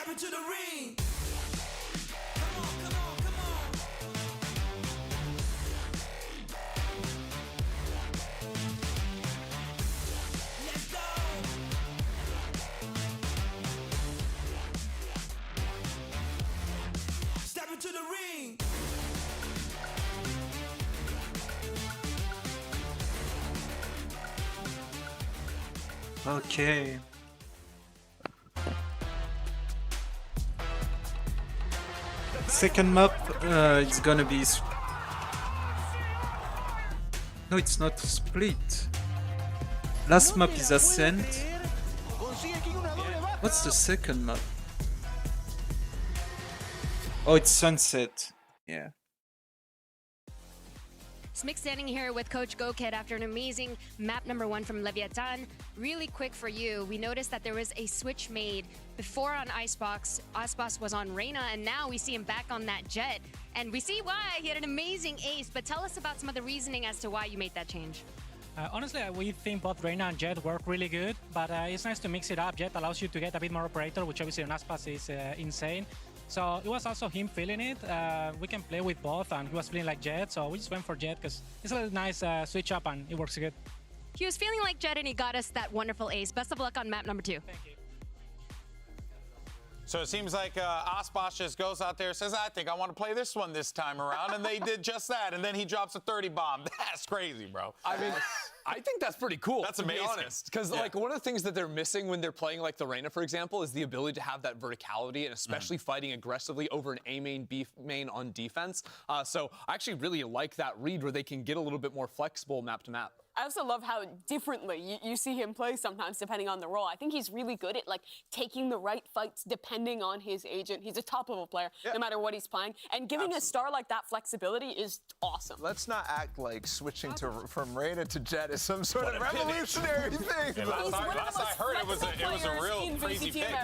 Step into the ring. Let's go. Step into the ring. Okay. Second map, it's gonna be... No, it's not Split. Last map is Ascent. What's the second map? Oh, it's Sunset. Yeah. Smick standing here with Coach Gokid after an amazing map number 1 from Leviathan. Really quick for you, we noticed that there was a switch made before on Icebox. Icebox was on Reyna, and now we see him back on that Jet. And we see why. He had an amazing ace, but tell us about some of the reasoning as to why you made that change. Honestly, we think both Reyna and Jet work really good, but it's nice to mix it up. Jet allows you to get a bit more operator, which obviously on Aspas is insane. So it was also him feeling it. We can play with both, and he was feeling like Jet, so we just went for Jet because it's a nice switch up and it works good. He was feeling like Jet, and he got us that wonderful ace. Best of luck on map number 2. Thank you. So it seems like Aspas just goes out there and says, I think I want to play this one this time around. And they did just that. And then he drops a 30 bomb. That's crazy, bro. I mean, I think that's pretty cool. That's to be amazing. honest. Because like one of the things that they're missing when they're playing like the Reyna, for example, is the ability to have that verticality and especially fighting aggressively over an A main, B main on defense. So I actually really like that read where they can get a little bit more flexible map to map. I also love how differently you see him play sometimes depending on the role. I think he's really good at like taking the right fights depending on his agent. He's a top-level player no matter what he's playing. And giving a star like that flexibility is awesome. Let's not act like switching from Reyna to Jet is some sort of revolutionary thing. Yeah, last I heard it was a real crazy VCT pick.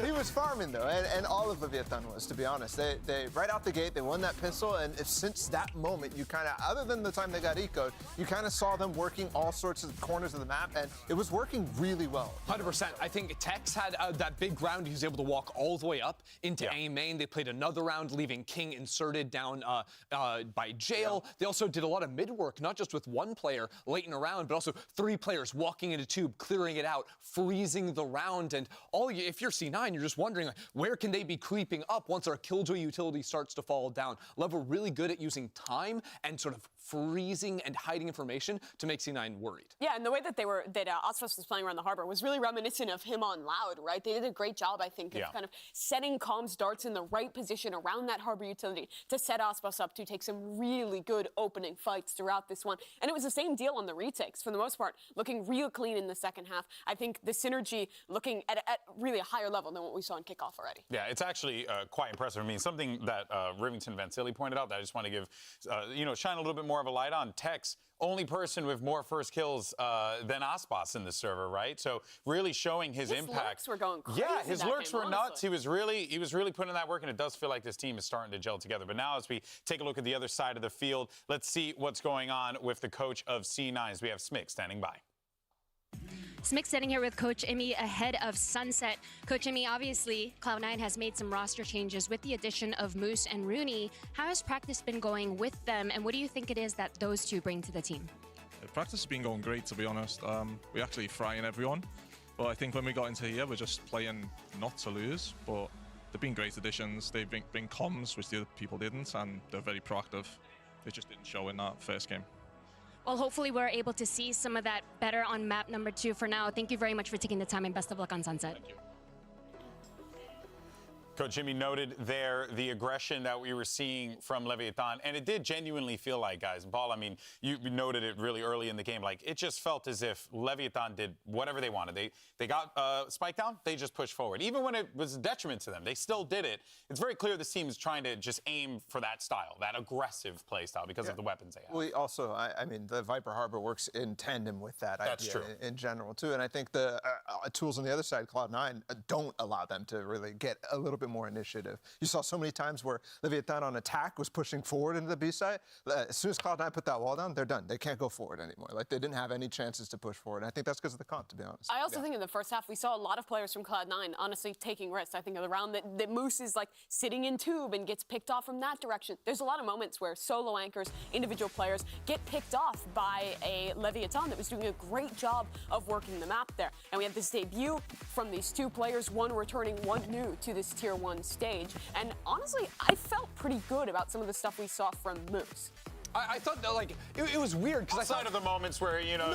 He was farming though, and all of Leviathan was, to be honest. They right out the gate, they won that pistol, and since that moment, you kind of, other than the time they got ecoed, you kind of saw them working all sorts of corners of the map, and it was working really well. 100%. I think Tex had that big round. He was able to walk all the way up into A main. They played another round, leaving King inserted down by Jail. They also did a lot of mid work, not just with one player late in a round, but also 3 players walking into tube, clearing it out, freezing the round. And if you're C9, you're just wondering, like, where can they be creeping up once our Killjoy utility starts to fall down? Level really good at using time and sort of freezing and hiding information to make C9 worried. Yeah, and the way that Aspas was playing around the harbor was really reminiscent of him on Loud, right? They did a great job, I think, of kind of setting comms darts in the right position around that harbor utility to set Aspas up to take some really good opening fights throughout this one. And it was the same deal on the retakes, for the most part, looking real clean in the second half. I think the synergy looking at really a higher level than what we saw in kickoff already. Yeah, it's actually quite impressive. I mean, something that Rivington Vansili pointed out that I just want to give, shine a little bit more of a light on. Tex, only person with more first kills than Aspas in the server, right? So really showing his impact. His lurks were going crazy. Yeah, his lurks game, were nuts. He was really putting in that work, and it does feel like this team is starting to gel together. But now as we take a look at the other side of the field, let's see what's going on with the coach of C9 as we have Smick standing by. Smick sitting here with Coach Emmy ahead of Sunset. Coach Emmy, obviously, Cloud9 has made some roster changes with the addition of Moose and Rooney. How has practice been going with them, and what do you think it is that those two bring to the team? Practice has been going great, to be honest. We're actually frying everyone. But I think when we got into here, we're just playing not to lose. But they've been great additions. They bring comms, which the other people didn't, and they're very proactive. They just didn't show in that first game. Well, hopefully we're able to see some of that better on map number 2 for now. Thank you very much for taking the time, and best of luck on Sunset. Thank you. Coach Jimmy noted there the aggression that we were seeing from Leviathan, and it did genuinely feel like, guys, Paul, I mean, you noted it really early in the game, like, it just felt as if Leviathan did whatever they wanted. They got spike down, they just pushed forward. Even when it was a detriment to them, they still did it. It's very clear this team is trying to just aim for that style, that aggressive play style, because of the weapons they have. We also, I mean, the Viper Harbor works in tandem with that That's idea true. in general, too. And I think the tools on the other side, Cloud9, don't allow them to really get a little bit bit more initiative. You saw so many times where Leviathan on attack was pushing forward into the B side. As soon as Cloud9 put that wall down, they're done. They can't go forward anymore. Like, they didn't have any chances to push forward. And I think that's because of the comp, to be honest. I also think in the first half, we saw a lot of players from Cloud9 honestly taking risks. I think of the round that Moose is like sitting in tube and gets picked off from that direction. There's a lot of moments where solo anchors, individual players, get picked off by a Leviathan that was doing a great job of working the map there. And we had this debut from these two players, one returning, one new to this Tier 1 stage. And honestly, I felt pretty good about some of the stuff we saw from Moose. I thought that, like, it was weird because I Outside of the moments where, you know,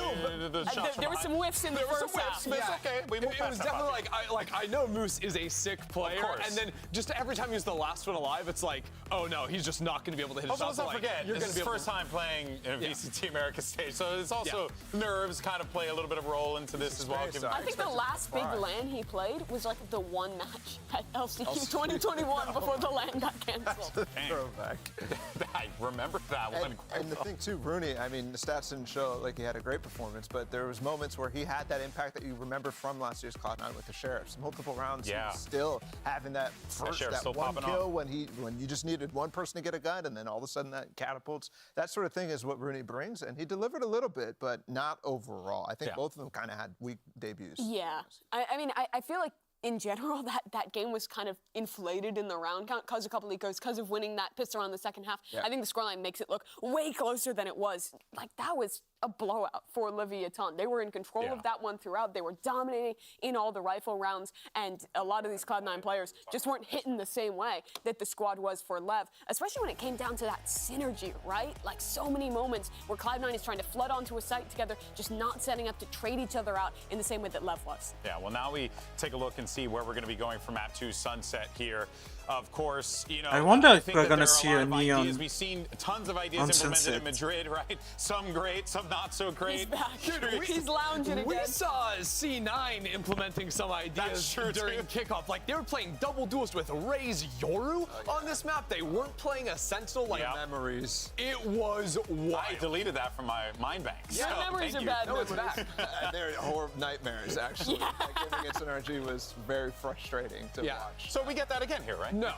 the shots there were some whiffs in the first half. But it's okay. We moved It was past that definitely like I know Moose is a sick player, and then just every time he's the last one alive, it's like, oh no, he's just not going to be able to hit a Also, shot. let's not forget, you're this is gonna be his first time playing in a VCT America stage, so it's also nerves kind of play a little bit of role into this as well. I think the last big LAN he played was like the one match at LCQ 2021 before the LAN got canceled. Throwback. I remember that one. And the thing too, Rooney, I mean, the stats didn't show like he had a great performance, but there was moments where he had that impact that you remember from last year's Cloud9 with the Sheriffs. Multiple rounds, he was still having that first, that one kill when you just needed one person to get a gun, and then all of a sudden that catapults. That sort of thing is what Rooney brings, and he delivered a little bit, but not overall. I think both of them kind of had weak debuts. Yeah, I mean, I feel like in general, that game was kind of inflated in the round count because a couple of goes because of winning that pistol round in the second half. Yeah. I think the scoreline makes it look way closer than it was. Like, that was a blowout for Leviathan. They were in control of that one throughout. They were dominating in all the rifle rounds, and a lot of these Cloud9 players just weren't hitting the same way that the squad was for Lev, especially when it came down to that synergy, right? Like, so many moments where Cloud9 is trying to flood onto a site together, just not setting up to trade each other out in the same way that Lev was. Yeah, well, now we take a look and see where we're going to be going for Map 2 Sunset here. Of course, you know, I wonder if think we're that gonna there are see lot a of neon ideas. We've seen tons of ideas on implemented Sunset. in Madrid, right? Some great, some not so great. He's back. He's lounging again. We saw C9 implementing some ideas during kickoff. Like, they were playing double duels with Raze Yoru on this map. They weren't playing a Sentinel. Like, memories. It was wild. I deleted that from my mind banks. Yeah, so memories thank are you. bad. No, it's back. They're horror nightmares, actually. Like, game against NRG was very frustrating to watch. So we get that again here, right? No,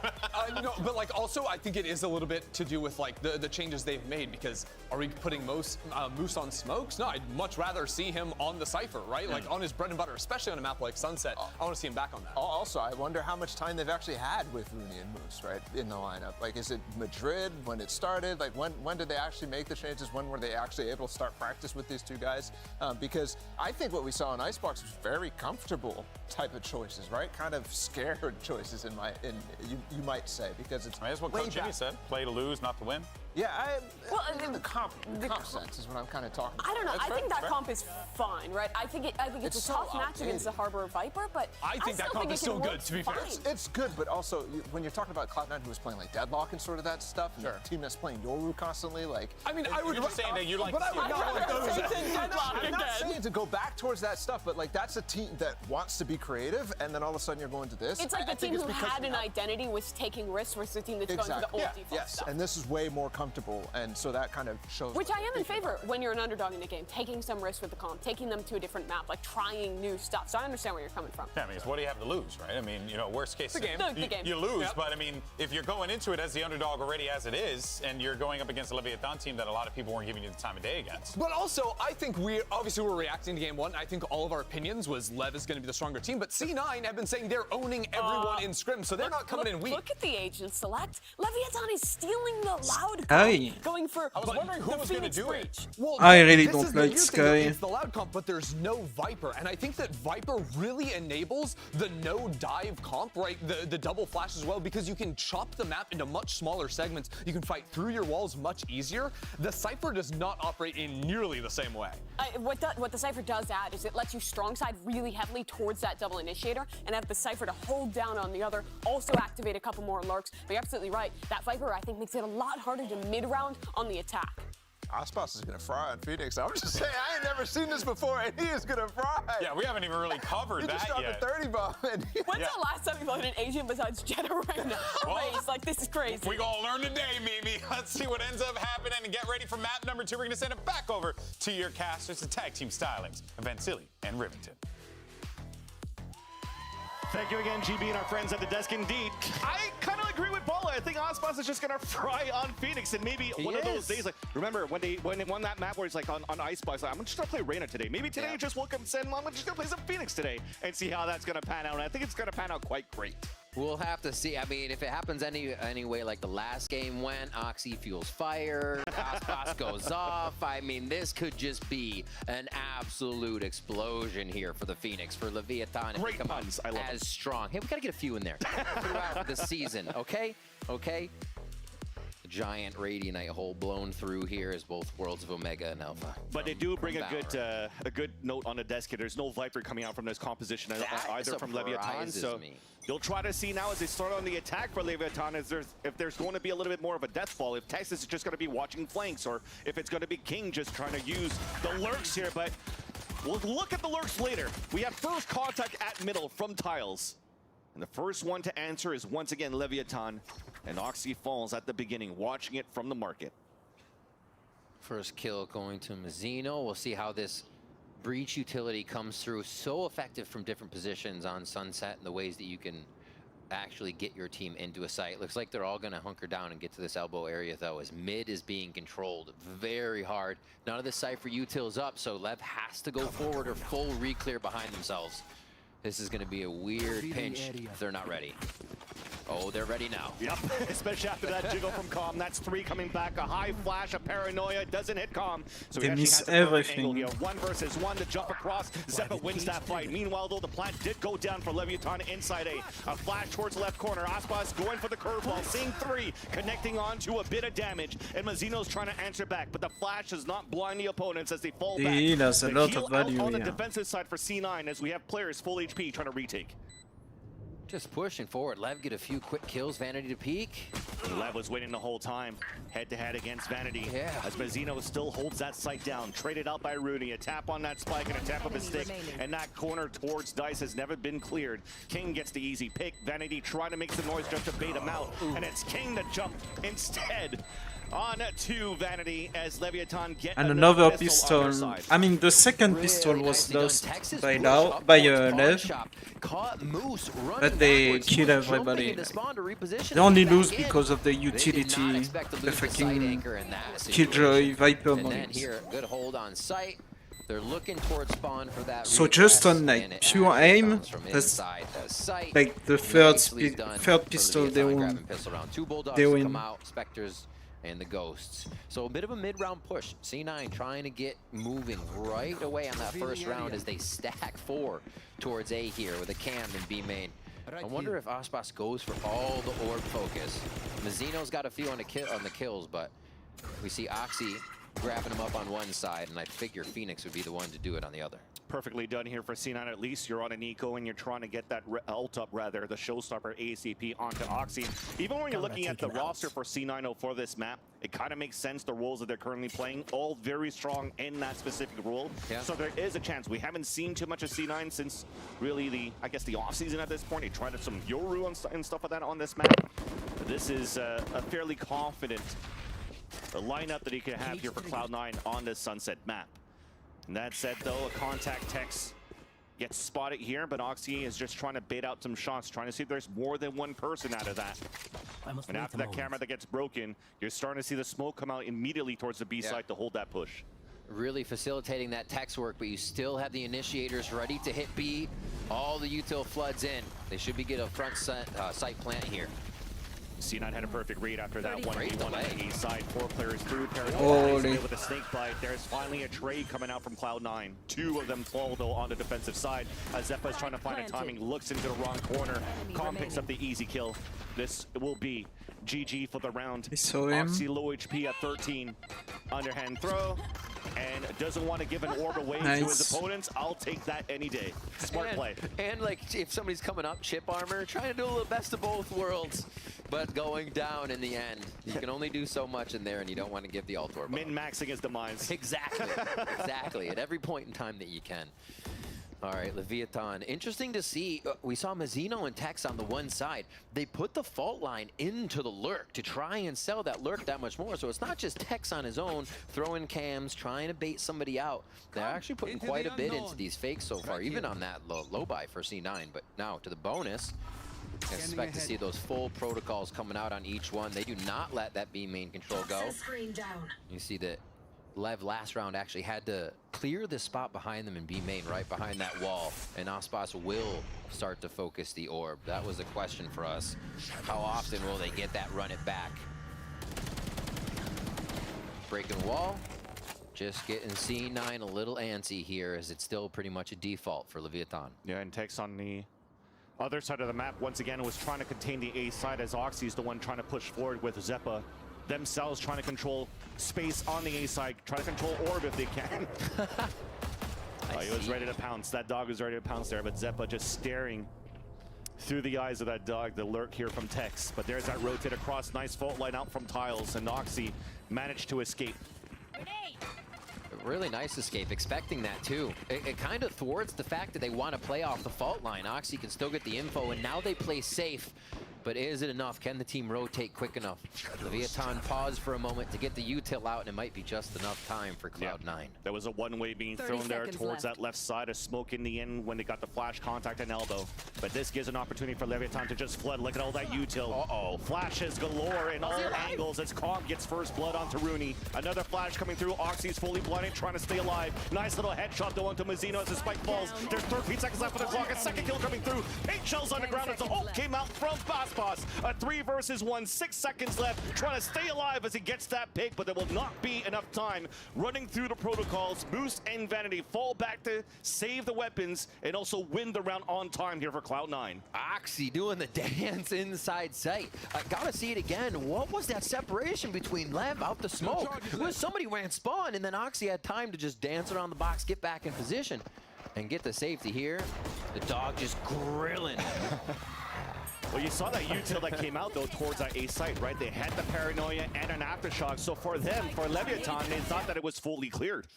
no, but like also I think it is a little bit to do with like the changes they've made, because are we putting Moose on smokes? No, I'd much rather see him on the Cypher, right? Like on his bread and butter, especially on a map like Sunset. I want to see him back on that. Also, I wonder how much time they've actually had with Rooney and Moose, right, in the lineup. Like, is it Madrid when it started? Like, when did they actually make the changes? When were they actually able to start practice with these two guys? Because I think what we saw in Icebox was very comfortable type of choices, right? Kind of scared choices you might say, because it's That's what Coach Jimmy said. Play to lose, not to win. Yeah, in the comp sense is what I'm kind of talking about. I don't know. That's I think that comp is fine, right? I think it's a so tough match outdated. against the Harbor Viper, but I think that comp is still good, to be fair. It's good, but also when you're talking about Cloud9, who was playing like Deadlock and sort of that stuff, and a team that's playing Yoru constantly, like. I mean, I would You're just saying that you like. but I would not want those. I'm not saying to go back towards that stuff, but like that's a team that wants to be creative, and then all of a sudden you're going to this. It's like the team who had an identity was taking risks versus the team that's going for the old default stuff. And this is way more comfortable, and so that kind of shows. Which I am in favor when you're an underdog in the game, taking some risks with the comp, taking them to a different map, like trying new stuff. So I understand where you're coming from. Yeah, I mean, it's what do you have to lose, right? I mean, you know, worst case, The game. You lose, but I mean, if you're going into it as the underdog already as it is, and you're going up against a Leviathan team that a lot of people weren't giving you the time of day against. But also, I think we're reacting to game one. I think all of our opinions was Lev is going to be the stronger team, but C9 have been saying they're owning everyone in scrim, so they're not coming in weak. Look at the agent select. Leviathan is stealing the loud Hey. comp, going for I was wondering who was going to do it. Well, I really this don't is the like weird Sky. thing, though. It's the loud comp, but there's no Viper, and I think that Viper really enables the no dive comp, right? The double flash as well, because you can chop the map into much smaller segments. You can fight through your walls much easier. The Cypher does not operate in nearly the same way. What the Cypher does add is it lets you strong side really heavily towards that double initiator and have the Cypher to hold down on the other, also activate a couple more lurks. But you're absolutely right. That Viper, I think, makes it a lot harder to mid-round on the attack. Aspas is gonna fry on Phoenix. I'm just saying, I ain't never seen this before, and he is gonna fry. Yeah, we haven't even really covered that yet. He just dropped a 30 bomb. When's the last time you played an agent besides Jetta right now? Raze, like, this is crazy. We gonna learn today, Mimi. Let's see what ends up happening and get ready for map number 2. We're gonna send it back over to your casters, the tag team stylings, Vansili and Rivington. Thank you again, GB and our friends at the desk. Indeed, I kind of agree with Paula. I think Ospas is just gonna fry on Phoenix, and maybe one of those days, like remember when they won that map where it's like on Icebox, like, I'm just gonna play Reyna today. Maybe today just woke up and said, I'm just gonna play some Phoenix today and see how that's gonna pan out. And I think it's gonna pan out quite great. We'll have to see. I mean, if it happens anyway, like the last game went, Oxy fuels fire, Ospas goes off. I mean, this could just be an absolute explosion here for the Phoenix, for Leviathan. Great puns. I love as strong. Hey, we gotta get a few in there throughout the season. Okay. The giant Radianite hole blown through here as both Worlds of Omega and Alpha. But they do bring a good note on the desk here. There's no Viper coming out from this composition either from Leviathan. So you'll try to see now as they start on the attack for Leviathan if there's going to be a little bit more of a death fall. If Texas is just going to be watching flanks, or if it's going to be King just trying to use the lurks here. But we'll look at the lurks later. We have first contact at middle from Tiles. And the first one to answer is once again Leviathan. And Oxy falls at the beginning, watching it from the market. First kill going to Mazzino. We'll see how this breach utility comes through. So effective from different positions on Sunset and the ways that you can actually get your team into a site. Looks like they're all going to hunker down and get to this elbow area, though, as mid is being controlled very hard. None of the Cypher util's up, so Lev has to go forward or full re-clear behind themselves. This is going to be a weird pinch if they're not ready. Oh, they're ready now. Yep, especially after that jiggle from Calm. That's 3 coming back. A high flash, a paranoia, doesn't hit Calm. So they miss everything. Here. 1 versus 1 to jump across. Zeppa wins that fight. Meanwhile, though, the plant did go down for Leviathan inside A. A flash towards the left corner. Aspas going for the curveball, seeing 3, connecting on to a bit of damage. And Mazzino's trying to answer back, but the flash does not blind the opponents as they fall back. He has a lot of value on the defensive side for C9 as we have players full HP trying to retake. Just pushing forward. Lev get a few quick kills. Vanity to peek. Lev was winning the whole time. Head-to-head against Vanity. Yeah. As Mazzino still holds that sight down. Traded out by Rooney. A tap on that spike and a tap of his stick. And that corner towards Dice has never been cleared. King gets the easy pick. Vanity trying to make some noise just to bait him out. And it's King that jumped instead. On to Vanity as Leviathan get another pistol. I mean, the second pistol was lost by Lev, but they kill everybody. They only lose because of the utility, the fucking Killjoy Viper mods. Good hold on sight. They're looking towards spawn for that. So just on like pure aim, that's like the third pistol they win. They win. Spectres and the Ghosts. So a bit of a mid-round push. C9 trying to get moving right away on that first round as they stack 4 towards A here with a Cam and B main. I wonder if Aspas goes for all the orb focus. Mazzino's got a few on the kills, but we see Oxy grabbing him up on one side, and I figure Phoenix would be the one to do it on the other. Perfectly done here for C9. At least you're on an eco and you're trying to get that ult up, rather, the showstopper ACP onto Oxy. Even when you're looking at the roster for C9 for this map, it kind of makes sense. The roles that they're currently playing, all very strong in that specific role. Yeah. So there is a chance. We haven't seen too much of C9 since really I guess the offseason at this point. They tried some Yoru and stuff like that on this map. But this is a fairly confident lineup that he could have here for Cloud9 on this Sunset map. And that said, though, a contact text gets spotted here, but Oxy is just trying to bait out some shots, trying to see if there's more than one person out of that. And after that camera that gets broken, you're starting to see the smoke come out immediately towards the B side to hold that push. Really facilitating that text work, but you still have the initiators ready to hit B. All the util floods in. They should be getting a front site plant here. C9 had a perfect read after that 1v1 on the east side. 4 players through. Paranoia with a snake bite. There's finally a trade coming out from Cloud9. 2 of them fall, though, on the defensive side. As Zeppa is trying to find a timing, looks into the wrong corner. Calm picks up the easy kill. This will be GG for the round. Oxy low HP at 13. Underhand throw. And doesn't want to give an orb away to his opponents. I'll take that any day. Smart play. And like if somebody's coming up, chip armor, trying to do a little best of both worlds, but going down in the end. You can only do so much in there, and you don't want to give the ult orb. Min-maxing his demise. Exactly. Exactly. At every point in time that you can. All right, Leviathan. Interesting to see. We saw Mazzino and Tex on the one side. They put the fault line into the lurk to try and sell that lurk that much more. So it's not just Tex on his own, throwing cams, trying to bait somebody out. They're actually putting quite a bit into these fakes so far, even on that low buy for C9. But now to the bonus. Expect to see those full protocols coming out on each one. They do not let that B main control go. You see that Lev last round actually had to clear the spot behind them in B main, right behind that wall. And Aspas will start to focus the orb. That was a question for us. How often will they get that run it back? Breaking wall. Just getting C9 a little antsy here, as it's still pretty much a default for Leviathan. Yeah, and Tex on the other side of the map, once again, was trying to contain the A side, as Oxy's the one trying to push forward with Zeppa. Themselves trying to control space on the A side, try to control orb if they can. He was ready to pounce. That dog was ready to pounce there, but Zeppa just staring through the eyes of that dog, the lurk here from Tex. But there's that rotate across, nice fault line out from Tiles, and Oxy managed to escape. Really nice escape, expecting that too. It kind of thwarts the fact that they want to play off the fault line. Oxy can still get the info, and now they play safe. But is it enough? Can the team rotate quick enough? Leviathan paused for a moment to get the util out, and it might be just enough time for Cloud9. There was a one-way being thrown there towards that left side, a smoke in the end when they got the flash contact and elbow. But this gives an opportunity for Leviathan to just flood. Look at all that util. Uh-oh. Flashes galore in all angles as Comp gets first blood onto Rooney. Another flash coming through. Oxy's fully blinded, trying to stay alive. Nice little headshot though onto Mazzino as the spike falls. There's 13 seconds left on the clock. A second kill coming through. 8 shells on the ground as the ult came out from Aspas. A 3 versus 1, 6 seconds left, trying to stay alive as he gets that pick, but there will not be enough time. Running through the protocols, Boost and Vanity fall back to save the weapons and also win the round on time here for Cloud9. Oxy doing the dance inside sight. Gotta see it again. What was that separation between Lev out the smoke? It was somebody ran spawn, and then Oxy had time to just dance around the box, get back in position, and get the safety here. The dog just grilling. Well, you saw that util that came out, though, towards that A site, right? They had the paranoia and an aftershock. So for them, for Leviathan, they thought that it was fully cleared.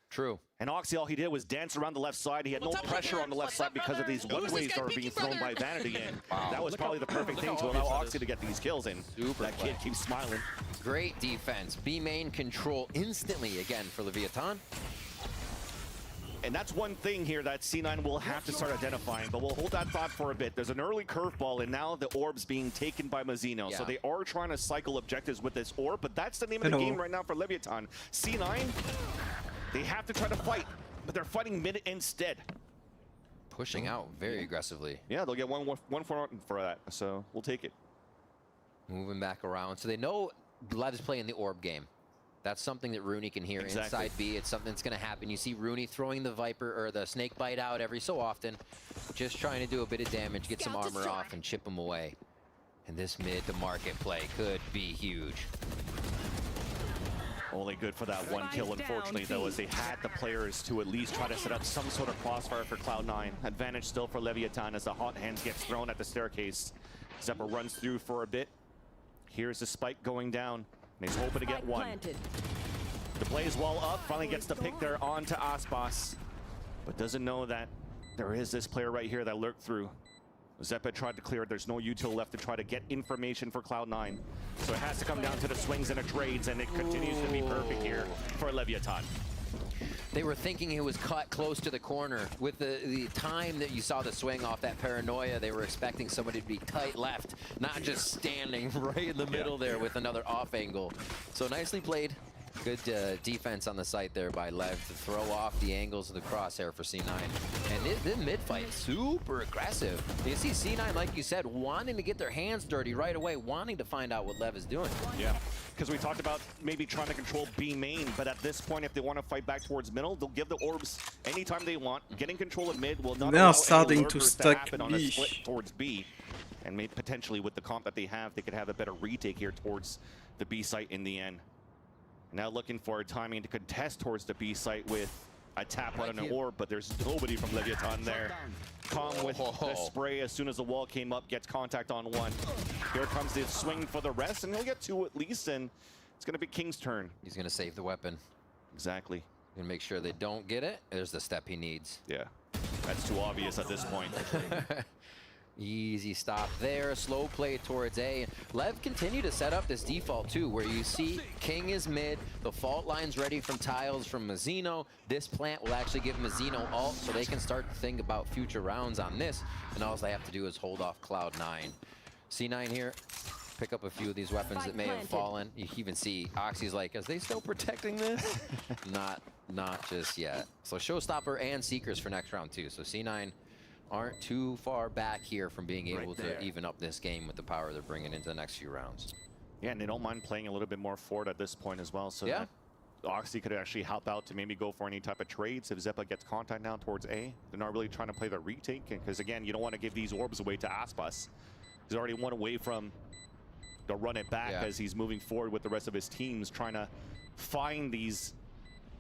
True. And Oxy, all he did was dance around the left side. He had no pressure on the left side because of these one-ways that were being thrown by Vanity in. That was probably the perfect thing to allow Oxy to get these kills in. That kid keeps smiling. Great defense. B main control instantly again for Leviathan. And that's one thing here that C9 will have to start identifying, but we'll hold that thought for a bit. There's an early curveball, and now the orb's being taken by Mazzino. Yeah. So they are trying to cycle objectives with this orb, but that's the name of the game right now for Leviathan. C9, they have to try to fight, but they're fighting mid instead. Pushing out very aggressively. Yeah, they'll get one for that, so we'll take it. Moving back around. So they know Lev's playing the orb game. That's something that Rooney can hear inside B. It's something that's going to happen. You see Rooney throwing the Viper or the Snake Bite out every so often, just trying to do a bit of damage, get some armor off, and chip him away. And this mid to market play could be huge. Only good for that one kill, unfortunately, though, as they had the players to at least try to set up some sort of crossfire for Cloud9. Advantage still for Leviathan as the hot hands gets thrown at the staircase. Zeppa runs through for a bit. Here's the spike going down. And he's hoping to get one. The Blaze wall up, finally gets the pick there onto Aspas, but doesn't know that there is this player right here that lurked through. Zeppa tried to clear it. There's no util left to try to get information for Cloud9. So it has to come down to the swings and the trades, and it continues to be perfect here for Leviathan. They were thinking it was cut close to the corner. With the time that you saw the swing off that paranoia, they were expecting somebody to be tight left, not just standing right in the middle there with another off angle. So nicely played. Good defense on the site there by Lev to throw off the angles of the crosshair for C9. And this mid-fight, super aggressive. You see C9, like you said, wanting to get their hands dirty right away, wanting to find out what Lev is doing. Yeah, because we talked about maybe trying to control B main, but at this point, if they want to fight back towards middle, they'll give the orbs anytime they want. Getting control of mid will not allow any lurkers to happen on a split towards B. And maybe potentially with the comp that they could have a better retake here towards the B site in the end. Now looking for a timing to contest towards the B site with a tap on an orb, but there's nobody from Leviathan there. Calm with the spray as soon as the wall came up, gets contact on one. Here comes the swing for the rest, and he'll get two at least, and it's going to be King's turn. He's going to save the weapon. Exactly. Going to make sure they don't get it. There's the step he needs. Yeah. That's too obvious at this point. Easy stop there, slow play towards A. Lev continue to set up this default too, where you see King is mid, the fault line's ready from tiles from Mazzino. This plant will actually give Mazzino ult, so they can start to think about future rounds on this, and all they have to do is hold off Cloud9. C9 here, pick up a few of these weapons that may have fallen. You even see Oxy's like, is they still protecting this? Not just yet. So Showstopper and Seekers for next round too, so C9 aren't too far back here from being able to even up this game with the power they're bringing into the next few rounds. Yeah, and they don't mind playing a little bit more forward at this point as well. So that Oxy could actually help out to maybe go for any type of trades if Zepa gets contact now towards A. They're not really trying to play the retake, because again, you don't want to give these orbs away to Aspas. He's already one away from the run it back as he's moving forward with the rest of his teams, trying to find these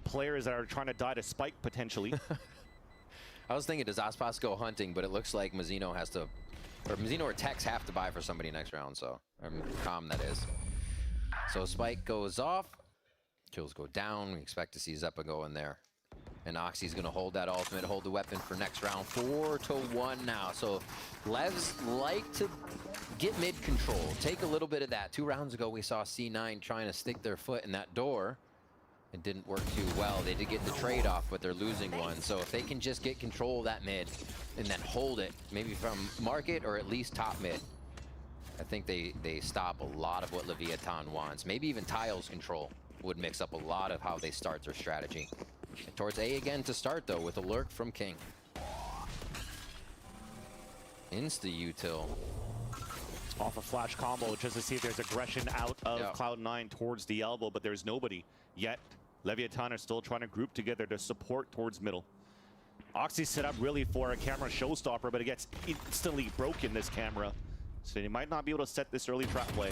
players that are trying to die to Spike potentially. I was thinking, does Aspas go hunting? But it looks like Mazzino has to, or Mazzino or Tex have to buy for somebody next round. So, Calm that is. So Spike goes off, kills go down. We expect to see Zepa go in there. And Oxy's gonna hold that ultimate, hold the weapon for next round. 4-1 now. So Levs like to get mid control, take a little bit of that. 2 rounds ago, we saw C9 trying to stick their foot in that door. It didn't work too well. They did get the trade-off, but they're losing one. So if they can just get control of that mid and then hold it, maybe from market or at least top mid, I think they stop a lot of what Leviathan wants. Maybe even Tiles control would mix up a lot of how they start their strategy. And towards A again to start, though, with a lurk from King. Insta-util. Off a flash combo just to see if there's aggression out of Cloud9 towards the elbow, but there's nobody yet. Leviathan are still trying to group together to support towards middle. Oxy set up really for a camera showstopper, but it gets instantly broken, this camera. So they might not be able to set this early trap play.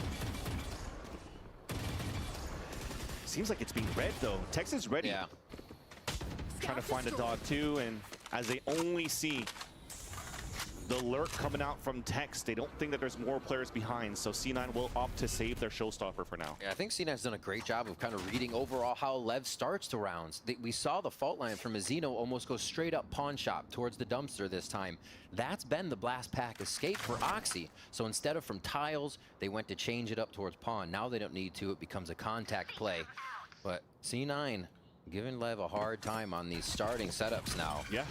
Seems like it's being read though. Tex is ready. Yeah. Trying to find a dog too, and as they only see the lurk coming out from Tex, they don't think that there's more players behind, so C9 will opt to save their showstopper for now. Yeah, I think C9's done a great job of kind of reading overall how Lev starts the rounds. We saw the fault line from Mazzino almost go straight up pawn shop towards the dumpster this time. That's been the blast pack escape for Oxy. So instead of from tiles, they went to change it up towards pawn. Now they don't need to, it becomes a contact play. But C9 giving Lev a hard time on these starting setups now. Yeah.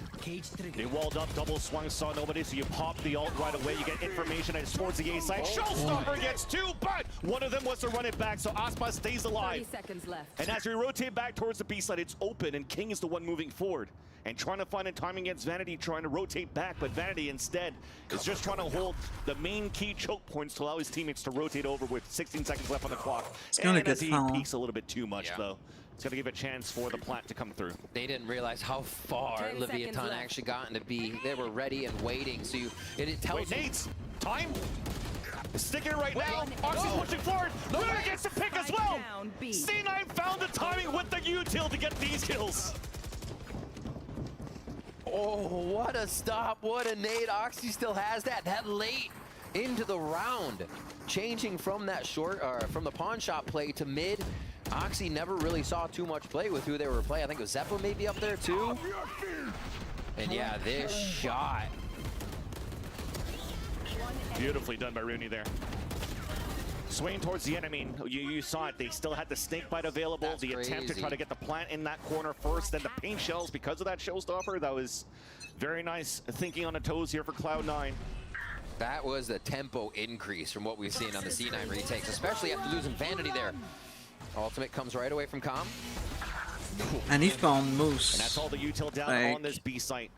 They walled up, double swung, saw nobody, so you pop the ult right away. You get information and it's towards the A side. Showstopper gets 2, but one of them was to run it back, so Aspas stays alive. 30 seconds left. And as we rotate back towards the B side, it's open, and King is the one moving forward. And trying to find a timing against Vanity, trying to rotate back, but Vanity instead is just trying to hold the main key choke points to allow his teammates to rotate over with 16 seconds left on the clock. It's gonna get as he found. peeks a little bit too much, though. It's going to give a chance for the plant to come through. They didn't realize how far Leviathan actually got into B. They were ready and waiting, so it tells you. Nades, time. Sticking it right now. Oxy's pushing forward. Lunar gets the pick as well. C9 found the timing with the util to get these kills. Oh, what a stop. What a nade. Oxy still has that late into the round. Changing from that short, or from the pawn shop play to mid. Oxy never really saw too much play with who they were playing. I think it was Zepa maybe up there too. And yeah, this shot. Beautifully done by Rooney there. Swaying towards the enemy. You saw it. They still had the snake bite available. That's the attempt to try to get the plant in that corner first, then the paint shells because of that showstopper. That was very nice thinking on the toes here for Cloud9. That was the tempo increase from what we've seen on the C9 retakes, especially after losing Vanity there. Ultimate comes right away from Calm. And he found Moose. And that's all the util down on this B site.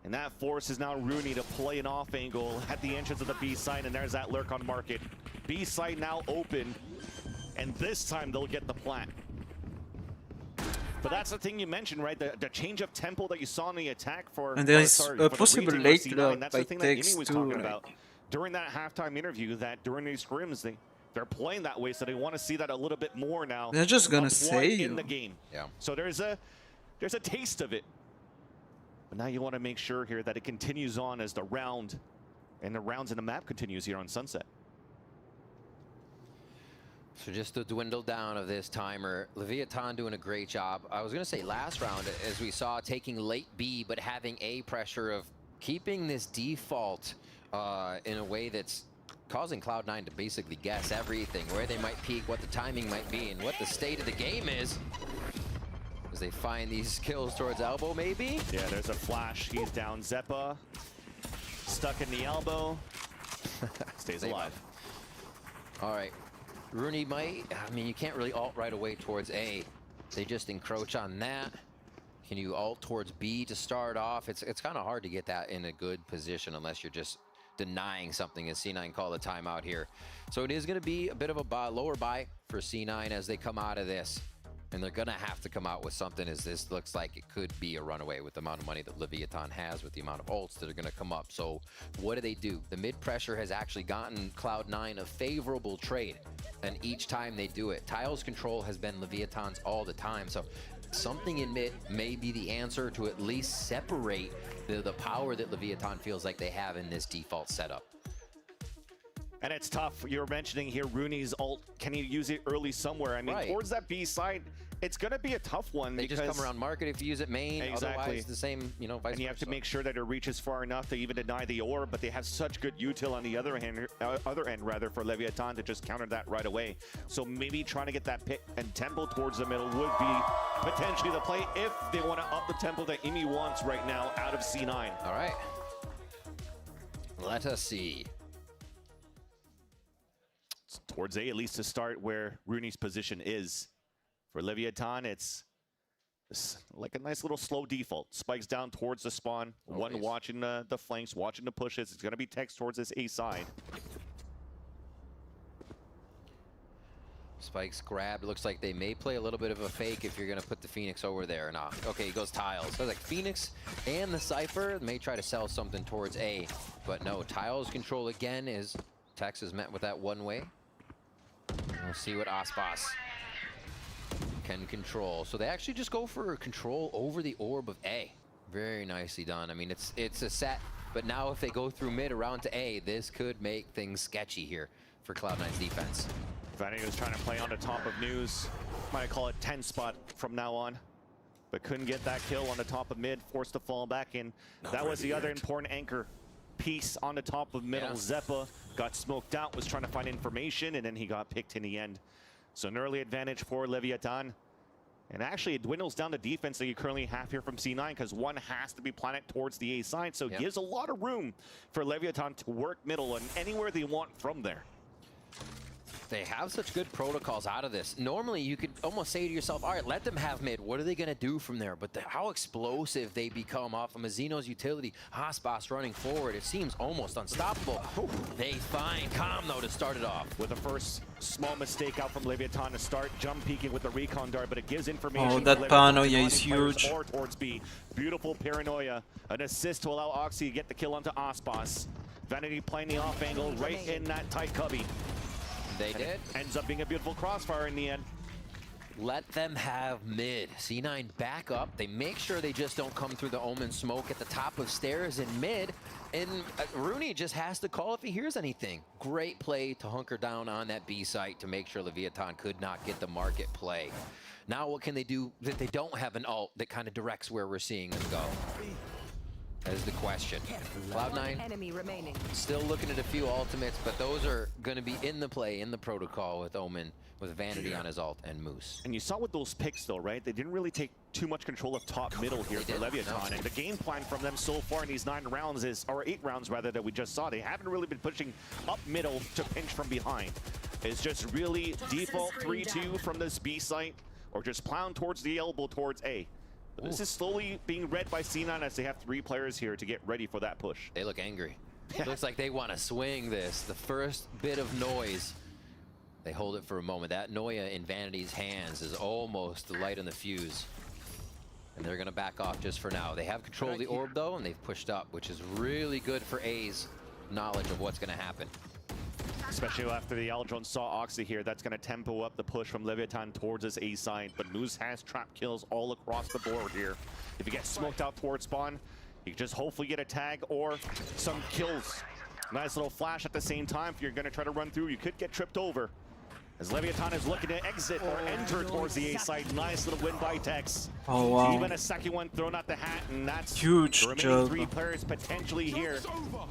And that forces now Rooney to play an off angle at the entrance of the B site, and there's that lurk on market. B site now open, and this time they'll get the plant. But that's the thing you mentioned, right? The change of tempo that you saw in the attack for... And there's a possible late lock by That's the thing that Tex Imi was too, talking like. about during that halftime interview, that during these scrims, they're playing that way, so they want to see that a little bit more now. They're just gonna say in the game. Yeah. So there's a taste of it. But now you want to make sure here that it continues on as the round and the rounds in the map continues here on Sunset. So just the dwindle down of this timer. Leviathan doing a great job. I was going to say last round, as we saw, taking late B, but having A pressure of keeping this default in a way that's causing Cloud9 to basically guess everything, where they might peak, what the timing might be, and what the state of the game is. As they find these kills towards elbow, maybe? Yeah, there's a flash. He's down. Zeppa stuck in the elbow. Stays alive. All right. Rooney might, I mean, you can't really ult right away towards A. They just encroach on that. Can you ult towards B to start off? It's kind of hard to get that in a good position unless you're just denying something, as C9 call the timeout here. So it is going to be a bit of a lower buy for C9 as they come out of this. And they're going to have to come out with something, as this looks like it could be a runaway with the amount of money that Leviathan has, with the amount of ults that are going to come up. So what do? The mid pressure has actually gotten Cloud9 a favorable trade. And each time they do it, Tiles control has been Leviathan's all the time. So something in mid may be the answer to at least separate the power that Leviathan feels like they have in this default setup. And it's tough. You're mentioning here Rooney's ult. Can he use it early somewhere? I mean, towards that B side, it's going to be a tough one. They just come around market if you use it main. Exactly. Otherwise, the same, you know, vice versa. And you have to make sure that it reaches far enough to even deny the orb, but they have such good util on the other end for Leviathan to just counter that right away. So maybe trying to get that pick and tempo towards the middle would be potentially the play if they want to up the tempo that Imi wants right now out of C9. All right. Let us see. Towards A, at least to start where Rooney's position is. For Leviathan, it's like a nice little slow default. Spikes down towards the spawn. One watching the flanks, watching the pushes. It's going to be text towards this A side. Spikes grabbed. Looks like they may play a little bit of a fake if you're going to put the Phoenix over there. Nah. Okay, he goes Tiles. So like Phoenix and the Cypher may try to sell something towards A. But no, Tiles control again is Tex is met with that one way. We'll see what Aspas can control. So they actually just go for control over the orb of A. Very nicely done. I mean, it's a set, but now if they go through mid around to A, this could make things sketchy here for Cloud9's defense. Vanity was trying to play on the top of News. Might call it 10 spot from now on, but couldn't get that kill on the top of mid, forced to fall back in. That was the other important anchor piece on the top of middle. Yeah. Zeppa got smoked out, was trying to find information, and then he got picked in the end. So an early advantage for Leviathan. And actually, it dwindles down the defense that you currently have here from C9, because one has to be planted towards the A side, so it gives a lot of room for Leviathan to work middle and anywhere they want from there. They have such good protocols out of this. Normally, you could almost say to yourself, all right, let them have mid. What are they going to do from there? But how explosive they become off of Mazino's utility. Aspas running forward. It seems almost unstoppable. They find Calm, though, to start it off. With the first small mistake out from Leviathan to start, jump peeking with the recon dart, but it gives information. Oh, that paranoia is huge. Or towards B. Beautiful paranoia. An assist to allow Oxy to get the kill onto Aspas. Vanity playing the off angle right in that tight cubby. They did. Ends up being a beautiful crossfire in the end. Let them have mid. C9 back up. They make sure they just don't come through the Omen smoke at the top of stairs in mid. And Rooney just has to call if he hears anything. Great play to hunker down on that B site to make sure Leviathan could not get the market play. Now what can they do that they don't have an ult that kind of directs where we're seeing them go? That is the question. Cloud9 enemy remaining. Still looking at a few ultimates, but those are going to be in the play, in the protocol with Omen, with Vanity on his ult and Moose. And you saw with those picks though, right? They didn't really take too much control of top middle here for Leviathan. No. And the game plan from them so far in these 9 rounds is, or 8 rounds rather, that we just saw, they haven't really been pushing up middle to pinch from behind. It's just really default 3-2 from this B site, or just plowing towards the elbow towards A. But this is slowly being read by C9 as they have 3 players here to get ready for that push. They look angry. It looks like they want to swing this. The first bit of noise, they hold it for a moment. That Noya in Vanity's hands is almost the light on the fuse. And they're going to back off just for now. They have control of the orb, though, and they've pushed up, which is really good for A's knowledge of what's going to happen. Especially after the Aldron saw Oxy here, that's going to tempo up the push from Leviathan towards his A side. But Moose has trap kills all across the board here. If he gets smoked out towards spawn, you can just hopefully get a tag or some kills. Nice little flash at the same time. If you're going to try to run through, you could get tripped over. As Leviathan is looking to exit or enter towards the A side. Nice little win by Tex. Oh, wow. Even a second one thrown out the hat, and that's Huge the remaining job. 3 players potentially here,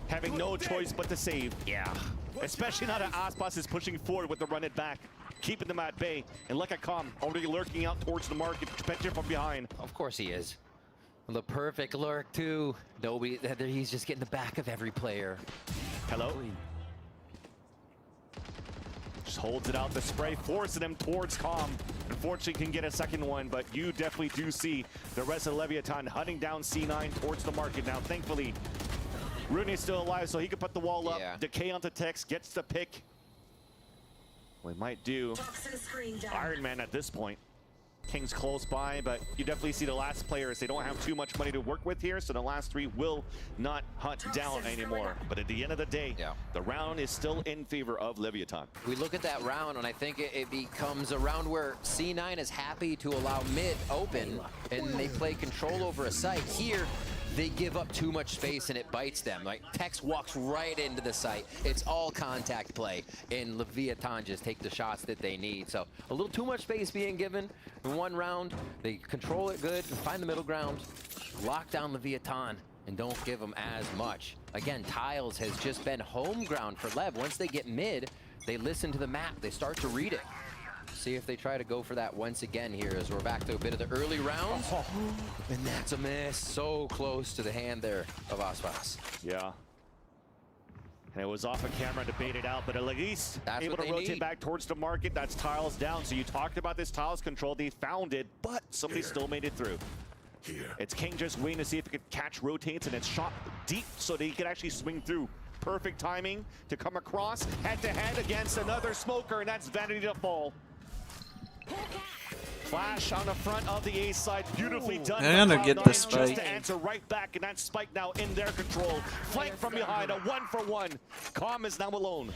having no choice but to save. Yeah. Especially now that Aspas is pushing forward with the run it back, keeping them at bay. And look at Com, already lurking out towards the market, Spectre from behind. Of course he is. The perfect lurk, too. Nobody, he's just getting the back of every player. Hello? Just holds it out, the spray, forcing him towards Com. Unfortunately, can get a second one, but you definitely do see the rest of Leviathan hunting down C9 towards the market. Now, thankfully, Rooney's still alive, so he can put the wall up. Decay onto Tex, gets the pick. We might do Iron Man at this point. King's close by, but you definitely see the last players. They don't have too much money to work with here, so the last 3 will not hunt down anymore. But at the end of the day, the round is still in favor of Leviathan. We look at that round, and I think it becomes a round where C9 is happy to allow mid open, and they play control over a site. Here, they give up too much space and it bites them. Like, Tex walks right into the site. It's all contact play, and Leviathan just take the shots that they need. So a little too much space being given in one round. They control it good, find the middle ground, lock down Leviathan, and don't give them as much. Again, Tiles has just been home ground for Lev. Once they get mid, they listen to the map. They start to read it. See if they try to go for that once again here as we're back to a bit of the early rounds. And that's a miss. So close to the hand there of Aspas. Yeah. And it was off a camera to bait it out, but at least able to rotate back towards the market. That's Tiles down. So you talked about this Tiles control. They found it, but somebody still made it through. It's King just waiting to see if it could catch rotates, and it's shot deep so that he could actually swing through. Perfect timing to come across head-to-head against another smoker, and that's Vanity to fall. Flash on the front of the A side, beautifully done. They're gonna get the Just spike. to answer right back, and that spike now in their control. Flank from behind, a 1-for-1. Com is now alone.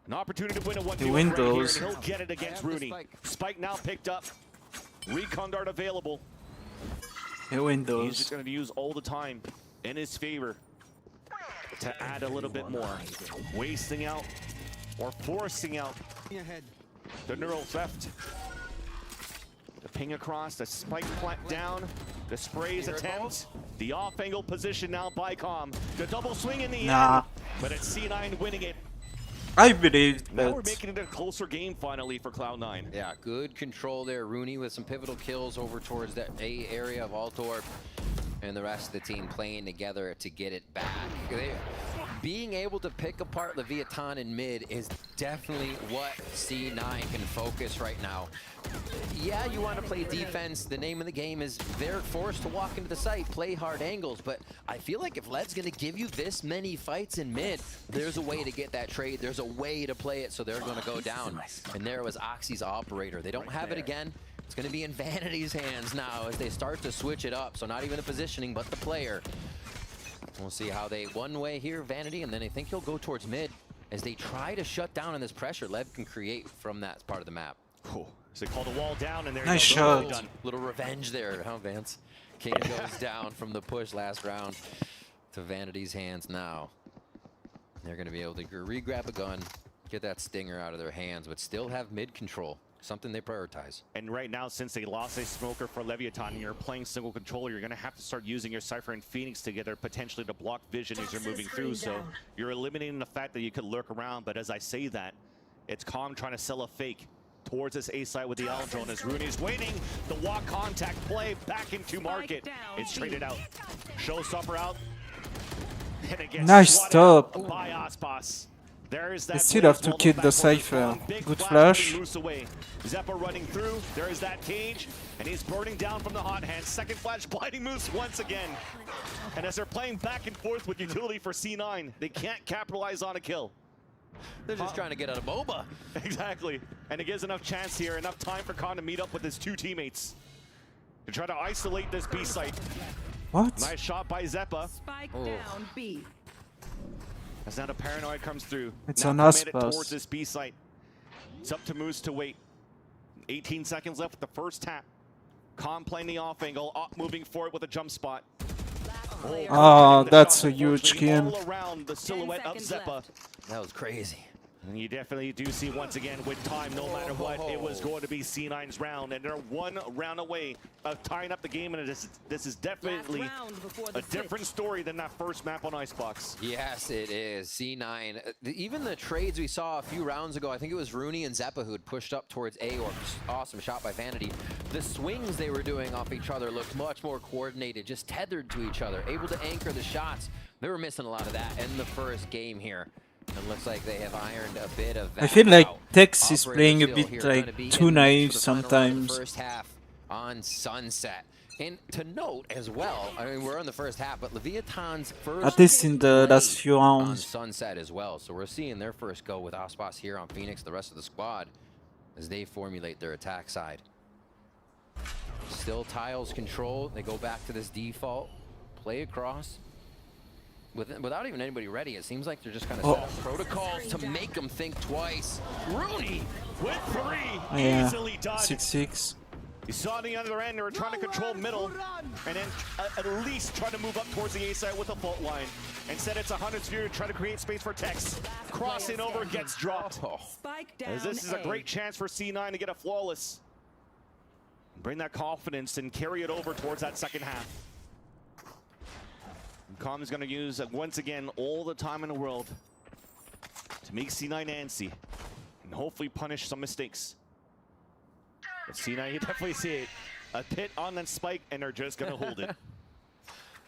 An opportunity to win a 1v1 right here, and he'll get it against Rooney. Spike now picked up. Recon dart available. He's just going to use all the time in his favor to add a little bit more. Wasting out or forcing out the neural theft. The ping across, the spike plant down, the sprays attempt, the off-angle position now by Com. The double swing in the end, but it's C9 winning it. I believe that. Now we're making it a closer game finally for Cloud9. Yeah, good control there. Rooney with some pivotal kills over towards that A area of Altorp, and the rest of the team playing together to get it back. Being able to pick apart Leviathan in mid is definitely what C9 can focus right now. Yeah, you want to play defense. The name of the game is they're forced to walk into the site, play hard angles, but I feel like if Lev's going to give you this many fights in mid, there's a way to get that trade. There's a way to play it, so they're going to go down. And there was Oxy's operator. They don't have it again. It's going to be in Vanity's hands now as they start to switch it up. So not even the positioning, but the player. We'll see how they one way here, Vanity, and then I think he'll go towards mid as they try to shut down on this pressure Lev can create from that part of the map. Cool. So they call the wall down, and there's nice shot. Little revenge there, huh, Vance? King goes down from the push last round to Vanity's hands now. They're going to be able to re-grab a gun, get that stinger out of their hands, but still have mid control. Something they prioritize. And right now, since they lost a smoker for Leviathan and you're playing single controller, you're going to have to start using your Cypher and Phoenix together potentially to block vision as you're moving through. So you're eliminating the fact that you could lurk around. But as I say that, it's Com trying to sell a fake towards this A side with the Owl Drone as Rooney's waiting. The walk contact play back into market. It's traded out. Showstopper out. And again, nice stop. By Aspas. There's that. They still have to kill the Cypher. Good flash. Zeppa running through. There is that cage, and he's burning down from the hot hand. Second flash, blinding moose once again. And as they're playing back and forth with utility for C9, they can't capitalize on a kill. They're just trying to get out of MOBA. Exactly. And it gives enough chance here, enough time for Khan to meet up with his 2 teammates to try to isolate this B site. What? Nice shot by Zeppa. Spike down B. As now the paranoid comes through. It's now on us, towards this B site. It's up to Moose to wait. 18 seconds left with the first tap. Com playing the off angle, moving forward with a jump spot. Oh, that's a huge kill. All around the silhouette of Zeppa. That was crazy. And you definitely do see once again with time, no matter what, it was going to be C9's round, and they're one round away of tying up the game, and this is definitely a different story than that first map on Icebox. Yes, it is. C9. Even the trades we saw a few rounds ago, I think it was Rooney and Zeppa who had pushed up towards A, or awesome shot by Vanity. The swings they were doing off each other looked much more coordinated, just tethered to each other, able to anchor the shots. They were missing a lot of that in the first game here. It looks like they have ironed a bit of that. I feel like out. Tex is playing a Operator bit still here, like gonna be too in naive for the final round of the sometimes. First half on Sunset. And to note as well, I mean, we're in the first half, but Leviathan's first At least in the last few on rounds. Sunset as well. So we're seeing their first go with Aspas here on Phoenix, the rest of the squad, as they formulate their attack side. Still tiles control. They go back to this default, play across. Without even anybody ready, it seems like they're just kind of set up protocols to make them think twice. Rooney with 3, Yeah, easily done. 6-6. You saw on the other end, they were trying to control middle, and then at least try to move up towards the A side with a fault line. Instead, it's 100 sphere trying to create space for Tex. Crossing over, gets dropped. As this is a great chance for C9 to get a flawless. Bring that confidence and carry it over towards that second half. Com is going to use, once again, all the time in the world to make C9 antsy and hopefully punish some mistakes. But C9, you definitely see it. A pit on that spike, and they're just going to hold it.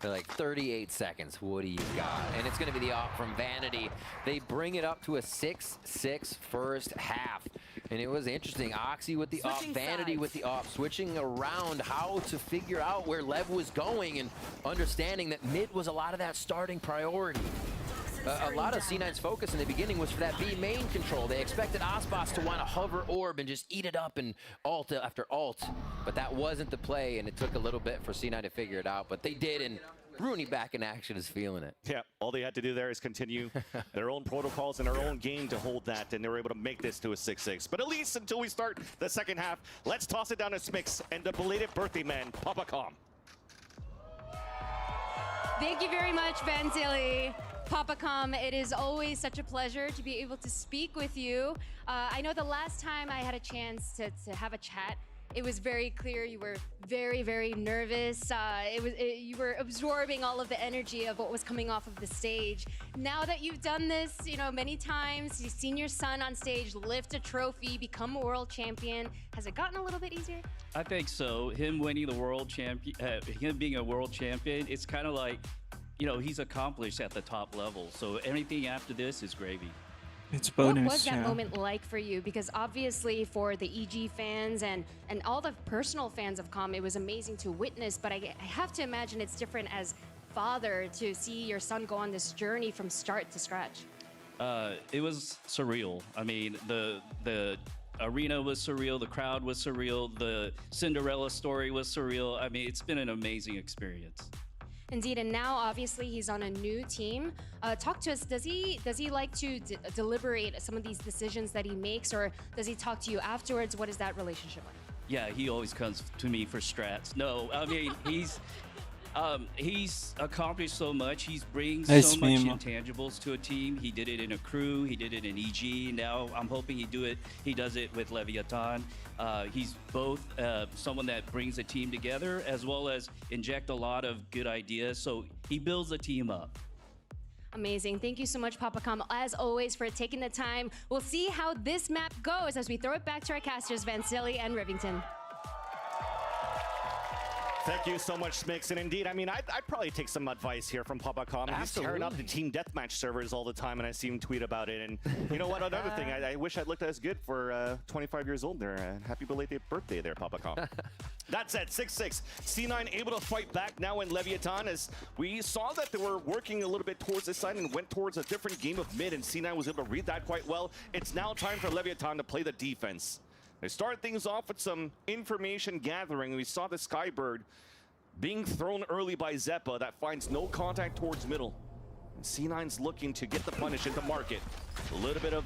They're like 38 seconds. What do you got? And it's going to be the op from Vanity. They bring it up to a 6-6 first half. And it was interesting. Oxy with the op, Vanity with the op, switching around how to figure out where Lev was going and understanding that mid was a lot of that starting priority. A lot of C9's focus in the beginning was for that B main control. They expected Aspas to want to hover orb and just eat it up and ult after ult. But that wasn't the play, and it took a little bit for C9 to figure it out. But they did, and Rooney back in action is feeling it. Yeah, all they had to do there is continue their own protocols and their own game to hold that, and they were able to make this to a 6-6. But at least until we start the second half, let's toss it down to Smix and the belated birthday man, PapaCom. Thank you very much, Vanzili. PapaCom, it is always such a pleasure to be able to speak with you. I know the last time I had a chance to have a chat, it was very clear you were very, very nervous. You were absorbing all of the energy of what was coming off of the stage. Now that you've done this, you know, many times, you've seen your son on stage lift a trophy, become a world champion. Has it gotten a little bit easier? I think so. Him winning the world champion, him being a world champion, it's kind of like, you know, he's accomplished at the top level. So anything after this is gravy. It's bonus, what was that yeah. moment like for you? Because obviously for the EG fans and all the personal fans of COM, it was amazing to witness, but I have to imagine it's different as father to see your son go on this journey from start to scratch. It was surreal. I mean, the arena was surreal, the crowd was surreal, the Cinderella story was surreal. I mean, it's been an amazing experience. Indeed, and now obviously he's on a new team. Talk to us. Does he like to deliberate some of these decisions that he makes, or does he talk to you afterwards? What is that relationship like? Yeah, he always comes to me for strats. No, I mean he's accomplished so much. He's bringing so much intangibles to a team. He did it in a crew. He did it in EG. Now I'm hoping he does it with Leviathan. He's both someone that brings a team together as well as inject a lot of good ideas. So he builds a team up. Amazing. Thank you so much, PapaCom, as always, for taking the time. We'll see how this map goes as we throw it back to our casters, Vanzili and Rivington. Thank you so much, Smix. And indeed, I mean, I'd probably take some advice here from PapaCom. He's tearing up the team deathmatch servers all the time, and I see him tweet about it. And you know what? Another thing, I wish I'd looked as good for 25 years old there. Happy belated birthday there, PapaCom. That said, 6-6. C9 able to fight back now in Leviathan, as we saw that they were working a little bit towards this side and went towards a different game of mid, and C9 was able to read that quite well. It's now time for Leviathan to play the defense. They start things off with some information gathering. We saw the Skybird being thrown early by Zeppa that finds no contact towards middle. And C9's looking to get the punish into market. A little bit of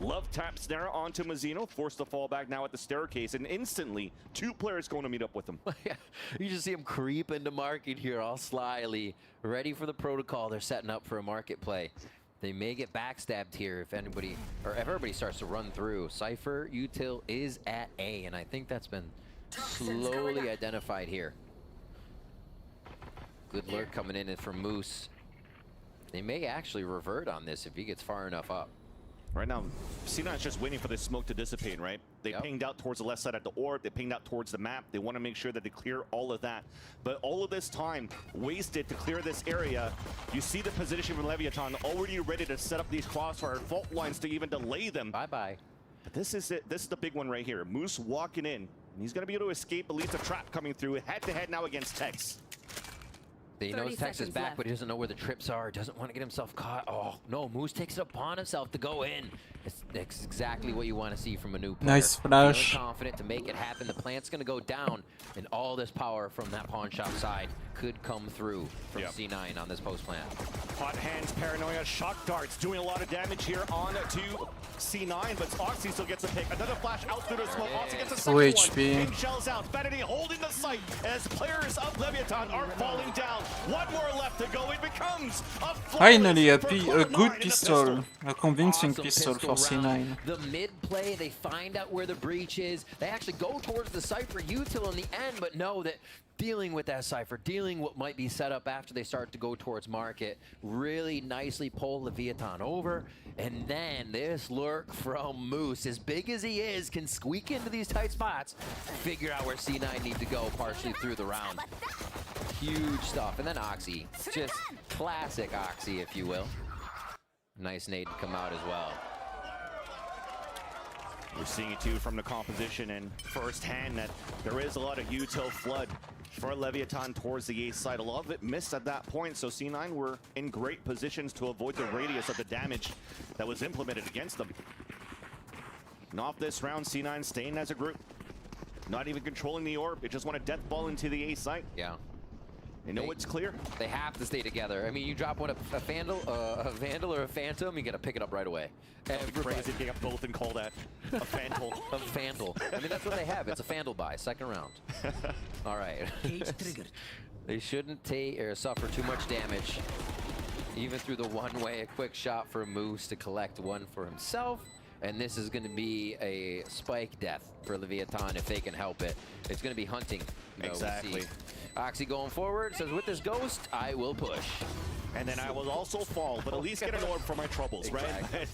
love taps there onto Mazzino, forced to fall back now at the staircase, and instantly 2 players going to meet up with him. You just see him creep into market here all slyly, ready for the protocol. They're setting up for a market play. They may get backstabbed here if anybody, or if everybody starts to run through. Cypher Util is at A, and I think that's been slowly identified here. Good lurk coming in from Moose. They may actually revert on this if he gets far enough up. Right now, C9 is just waiting for the smoke to dissipate, right? They pinged out towards the left side at the orb. They pinged out towards the map. They want to make sure that they clear all of that. But all of this time wasted to clear this area. You see the position from Leviathan already ready to set up these crossfire fault lines to even delay them. Bye-bye. But this is it. This is the big one right here. Moose walking in. He's going to be able to escape at least a trap coming through. Head-to-head now against Tex. He knows Tex is back, but he doesn't know where the trips are. Doesn't want to get himself caught. Oh, no. Moose takes it upon himself to go in. It's exactly what you want to see from a new player. Nice flash. Feeling confident to make it happen. The plant's going to go down, and all this power from that pawn shop side could come through from C9 on this post plant. Hot hands, paranoia, shock darts doing a lot of damage here on to C9, but Oxy still gets a pick. Another flash out through the smoke. Oxy gets a second one. King shells out. Vanity holding the site as players of Leviathan are falling down. One more left to go. It becomes a finally a good pistol, a convincing pistol for C9. The mid play, they find out where the breach is. They actually go towards the Cypher Util in the end, but know that dealing with that Cypher, dealing what might be set up after they start to go towards market, really nicely pull Leviathan over. And then this lurk from Moose, as big as he is, can squeak into these tight spots, figure out where C9 need to go partially through the round. Huge stuff. And then Oxy, just classic Oxy, if you will. Nice nade to come out as well. We're seeing it too from the composition and firsthand that there is a lot of util flood for Leviathan towards the A side. A lot of it missed at that point, so C9 were in great positions to avoid the radius of the damage that was implemented against them. And off this round, C9 staying as a group. Not even controlling the orb. They just want to death ball into the A site. Yeah. They know it's clear. They have to stay together. I mean, you drop one, a Vandal or a Phantom, you got to pick it up right away. It'd be crazy to pick up both and call that a Vandal. A Vandal. I mean, that's what they have. It's a Vandal buy, second round. All right. They shouldn't take or suffer too much damage. Even through the one-way, a quick shot for Moose to collect one for himself. And this is going to be a spike death for Leviathan if they can help it. It's going to be hunting. Exactly. We'll Oxy going forward, says with this ghost, I will push. And then I will also fall, but at least get an orb for my troubles, exactly. Right?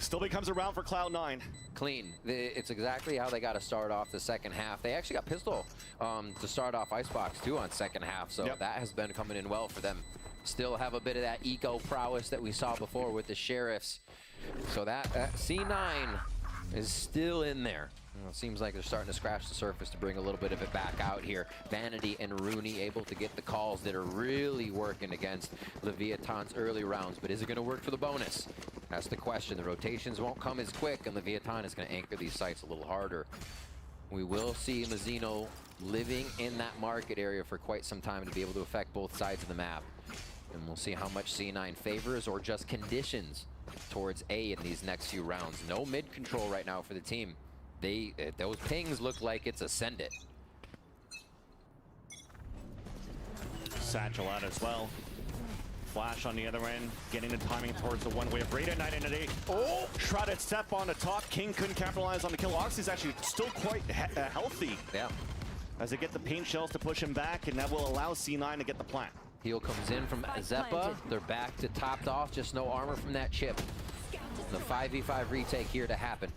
Still becomes a round for Cloud9. Clean. It's exactly how they got to start off the second half. They actually got pistol to start off Icebox too on second half, so that has been coming in well for them. Still have a bit of that eco prowess that we saw before with the Sheriffs. So that C9 is still in there. It seems like they're starting to scratch the surface to bring a little bit of it back out here. Vanity and Rooney able to get the calls that are really working against Leviathan's early rounds. But is it going to work for the bonus? That's the question. The rotations won't come as quick, and Leviathan is going to anchor these sites a little harder. We will see Mazzino living in that market area for quite some time to be able to affect both sides of the map. And we'll see how much C9 favors or just conditions towards A in these next few rounds. No mid control right now for the team. Those pings look like it's Ascendant. Satchel out as well. Flash on the other end, getting the timing towards the one-way. Brayden Knight into the shrouded step on the top. King couldn't capitalize on the kill. Oxy's actually still quite healthy. Yeah. As they get the paint shells to push him back, and that will allow C9 to get the plant. Heal comes in from Zeppa. They're back to topped off, just no armor from that chip. The 5v5 retake here to happen.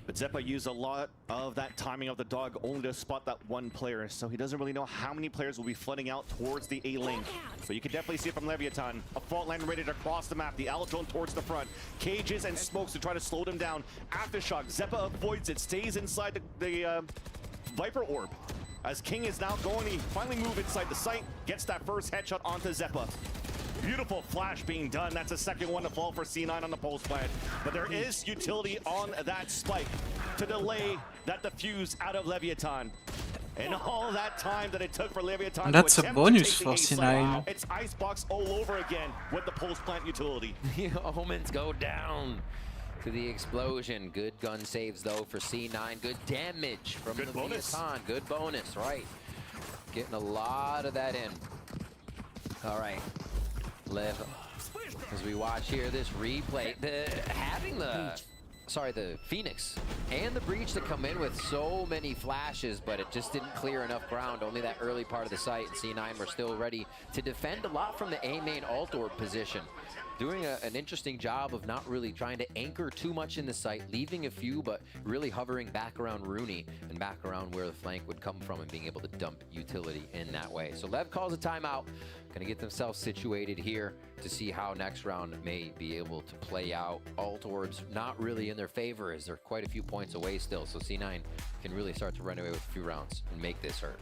But Zeppa used a lot of that timing of the dog only to spot that one player, so he doesn't really know how many players will be flooding out towards the A lane. But you can definitely see it from Leviathan. A fault line ready to cross the map. The Aldrone towards the front. Cages and smokes to try to slow them down. Aftershock. Zeppa avoids it, stays inside the Viper Orb. As King is now going, he finally moves inside the site, gets that first headshot onto Zeppa. Beautiful flash being done. That's a second one to fall for C9 on the post plant. But there is utility on that spike to delay that defuse out of Leviathan. And all that time that it took for Leviathan that's to a bonus to for C9. C9. It's Icebox all over again with the post plant utility. The omens go down to the explosion. Good gun saves though for C9. Good damage from the Leviathan. Good bonus, right? Getting a lot of that in. All right. Lev As we watch here this replay, having the Phoenix and the Breach to come in with so many flashes, but it just didn't clear enough ground, only that early part of the site. C9 were still ready to defend a lot from the A main alt orb position. Doing an interesting job of not really trying to anchor too much in the site, leaving a few, but really hovering back around Rooney and back around where the flank would come from and being able to dump utility in that way. So Lev calls a timeout, gonna get themselves situated here to see how next round may be able to play out. Alt orbs not really in their favor as they're quite a few points away still, so C9 can really start to run away with a few rounds and make this hurt.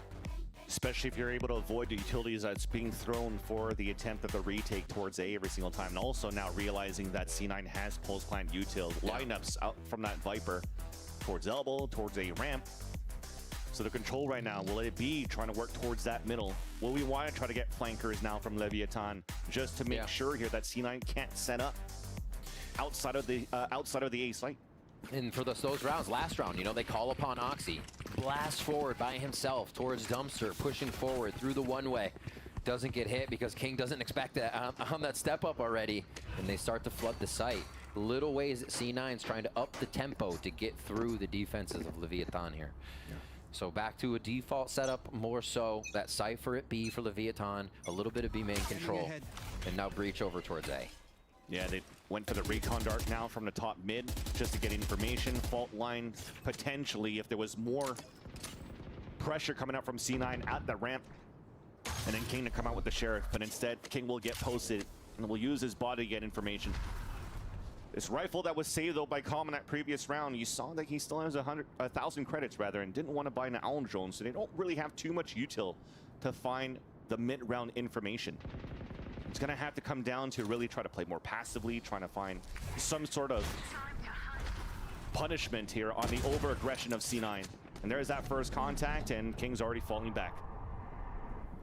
Especially if you're able to avoid the utilities that's being thrown for the attempt of the retake towards A every single time. And also now realizing that C9 has post-plant util lineups out from that Viper towards elbow, towards A ramp. So the control right now, will it be trying to work towards that middle? Will we want to try to get flankers now from Leviathan just to make sure here that C9 can't set up outside of the A site? And for those rounds, last round, you know, they call upon Oxy. Blast forward by himself towards Dumpster, pushing forward through the one-way. Doesn't get hit because King doesn't expect that on that step up already. And they start to flood the site. Little ways that C9's trying to up the tempo to get through the defenses of Leviathan here. So back to a default setup, more so. That Cypher at B for Leviathan, a little bit of B main control. And now Breach over towards A. Yeah, they went for the recon dart now from the top mid just to get information. Fault line potentially if there was more pressure coming out from C9 at the ramp. And then King to come out with the Sheriff, but instead King will get posted and will use his body to get information. This rifle that was saved though by Calm in that previous round, you saw that he still has 1,000 credits rather, and didn't want to buy an Owl drone, so they don't really have too much util to find the mid-round information. It's gonna have to come down to really try to play more passively, trying to find some sort of punishment here on the over-aggression of C9. And there's that first contact, and King's already falling back.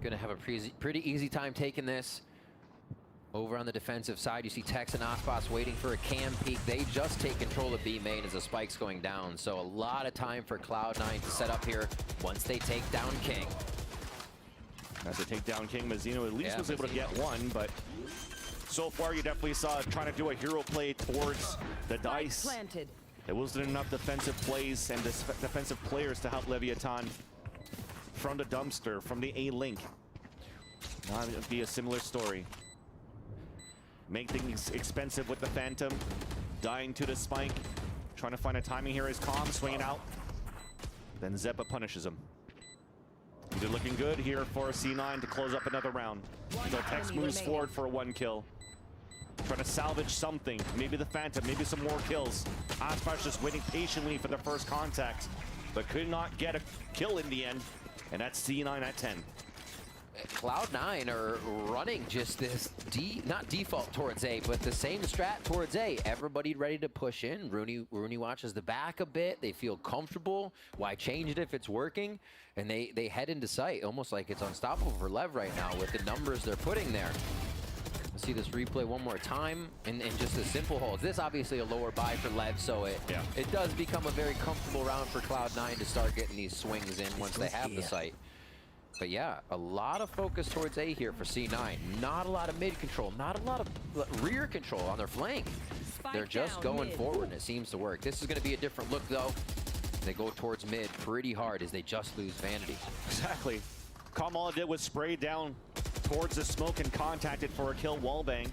Gonna have a pretty easy time taking this. Over on the defensive side, you see Tex and Ospas waiting for a cam peek. They just take control of B main as the spike's going down. So a lot of time for Cloud9 to set up here once they take down King. As they take down King, Mazzino at least was able to get one, but so far you definitely saw trying to do a hero play towards the dice. It wasn't enough defensive plays and defensive players to help Leviathan from the dumpster, from the A link. Now it'll be a similar story. Make things expensive with the Phantom, dying to the spike, trying to find a timing here as Calm swinging out. Then Zeppa punishes him. They're looking good here for C9 to close up another round. Until Tex moves forward for a 1 kill. Trying to salvage something, maybe the Phantom, maybe some more kills. Aspash just waiting patiently for the first contact, but could not get a kill in the end. And that's C9 at 10. Cloud9 are running just this, not default towards A, but the same strat towards A. Everybody ready to push in. Rooney watches the back a bit. They feel comfortable. Why change it if it's working? And they head into sight, almost like it's unstoppable for Lev right now with the numbers they're putting there. Let's see this replay one more time, and just a simple hold. This obviously a lower buy for Lev, so it does become a very comfortable round for Cloud9 to start getting these swings in once they have the sight. But yeah, a lot of focus towards A here for C9. Not a lot of mid control, not a lot of rear control on their flank. They're just going forward, and it seems to work. This is going to be a different look, though. They go towards mid pretty hard as they just lose Vanity. Exactly. Calm all it did was spray down towards the smoke and contacted for a kill wallbang.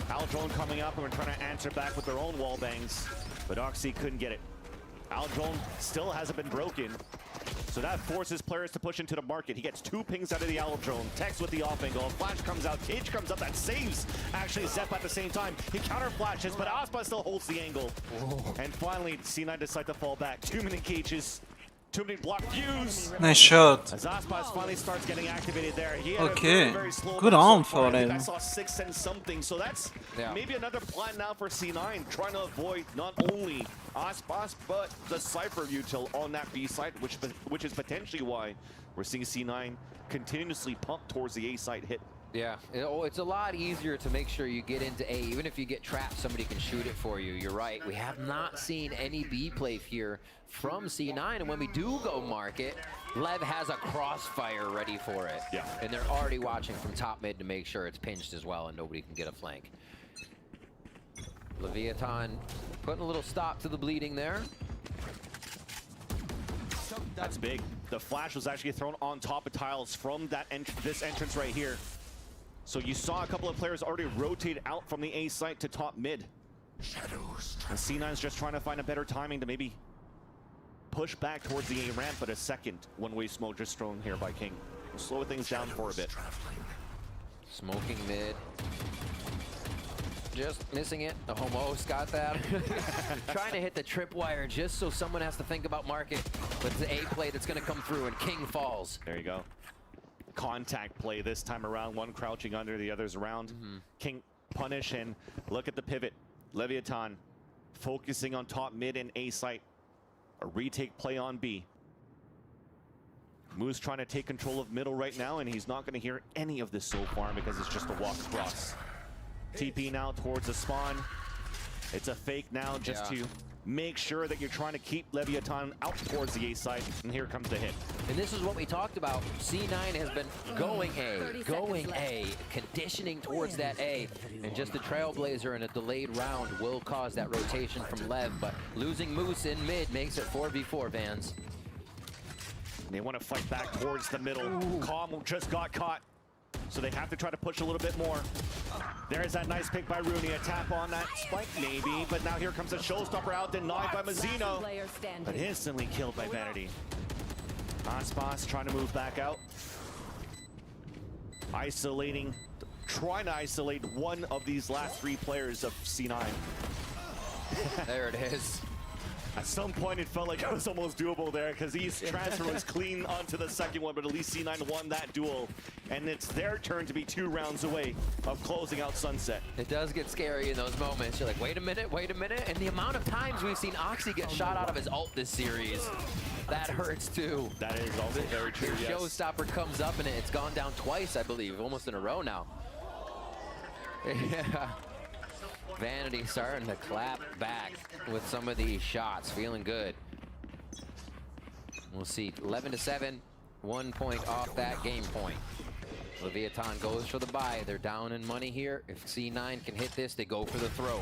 Aldrone coming up, and we're trying to answer back with their own wallbangs, but Oxy couldn't get it. Aldrone still hasn't been broken. So that forces players to push into the market. He gets 2 pings out of the Owl drone. Tex with the off angle. Flash comes out. Cage comes up. That saves actually Zep at the same time. He counter flashes, but Aspa still holds the angle. And finally, C9 decides to fall back. Too many cages. Too many block views. Nice shot. As Aspas finally starts getting activated there. He had Okay. a very slow Good burst arm so far. for I think him. I saw 6 and something. So that's maybe another plan now for C9. Trying to avoid not only Aspas, but the Cypher util on that B side, which is potentially why we're seeing C9 continuously pump towards the A side hit. Yeah, it's a lot easier to make sure you get into A. Even if you get trapped, somebody can shoot it for you. You're right. We have not seen any B play here from C9, and when we do go market, Lev has a crossfire ready for it. Yeah. And they're already watching from top mid to make sure it's pinched as well and nobody can get a flank. Leviathan putting a little stop to the bleeding there. That's big. The flash was actually thrown on top of tiles from that this entrance right here. So you saw a couple of players already rotate out from the A site to top mid. Shadows. And C9's just trying to find a better timing to maybe push back towards the A ramp, but a second one-way smoke just thrown here by King. We'll slow things down for a bit. Smoking mid. Just missing it. The Homos got that. Trying to hit the tripwire just so someone has to think about market. But it's the A play that's going to come through, and King falls. There you go. Contact play this time around. One crouching under, the other's around. King punish, and look at the pivot. Leviathan focusing on top mid and A site. A retake play on B. Moose trying to take control of middle right now, and he's not going to hear any of this so far because it's just a walk across. TP now towards the spawn. It's a fake now just to make sure that you're trying to keep Leviathan out towards the A side. And here comes the hit. And this is what we talked about. C9 has been going A, conditioning towards that A. And just the Trailblazer in a delayed round will cause that rotation from Lev. But losing Moose in mid makes it 4v4, Vans. They want to fight back towards the middle. Calm just got caught. So they have to try to push a little bit more. There's that nice pick by Rooney. A tap on that spike maybe, but now here comes a showstopper out, denied by Mazzino, but instantly killed by Vanity. Aspas trying to move back out. Isolating, trying to isolate one of these last three players of C9. There it is. At some point, it felt like it was almost doable there because his transfer was clean onto the second one, but at least C9 won that duel. And it's their turn to be 2 rounds away of closing out Sunset. It does get scary in those moments. You're like, wait a minute. And the amount of times we've seen Oxy get shot out of his ult this series, that hurts too. That is also very true, yes. Showstopper comes up and it's gone down twice, I believe, almost in a row now. Yeah. Vanity starting to clap back with some of these shots, feeling good. We'll see, 11-7, 1 point off that game point. Leviathan goes for the buy. They're down in money here. If C9 can hit this, they go for the throw.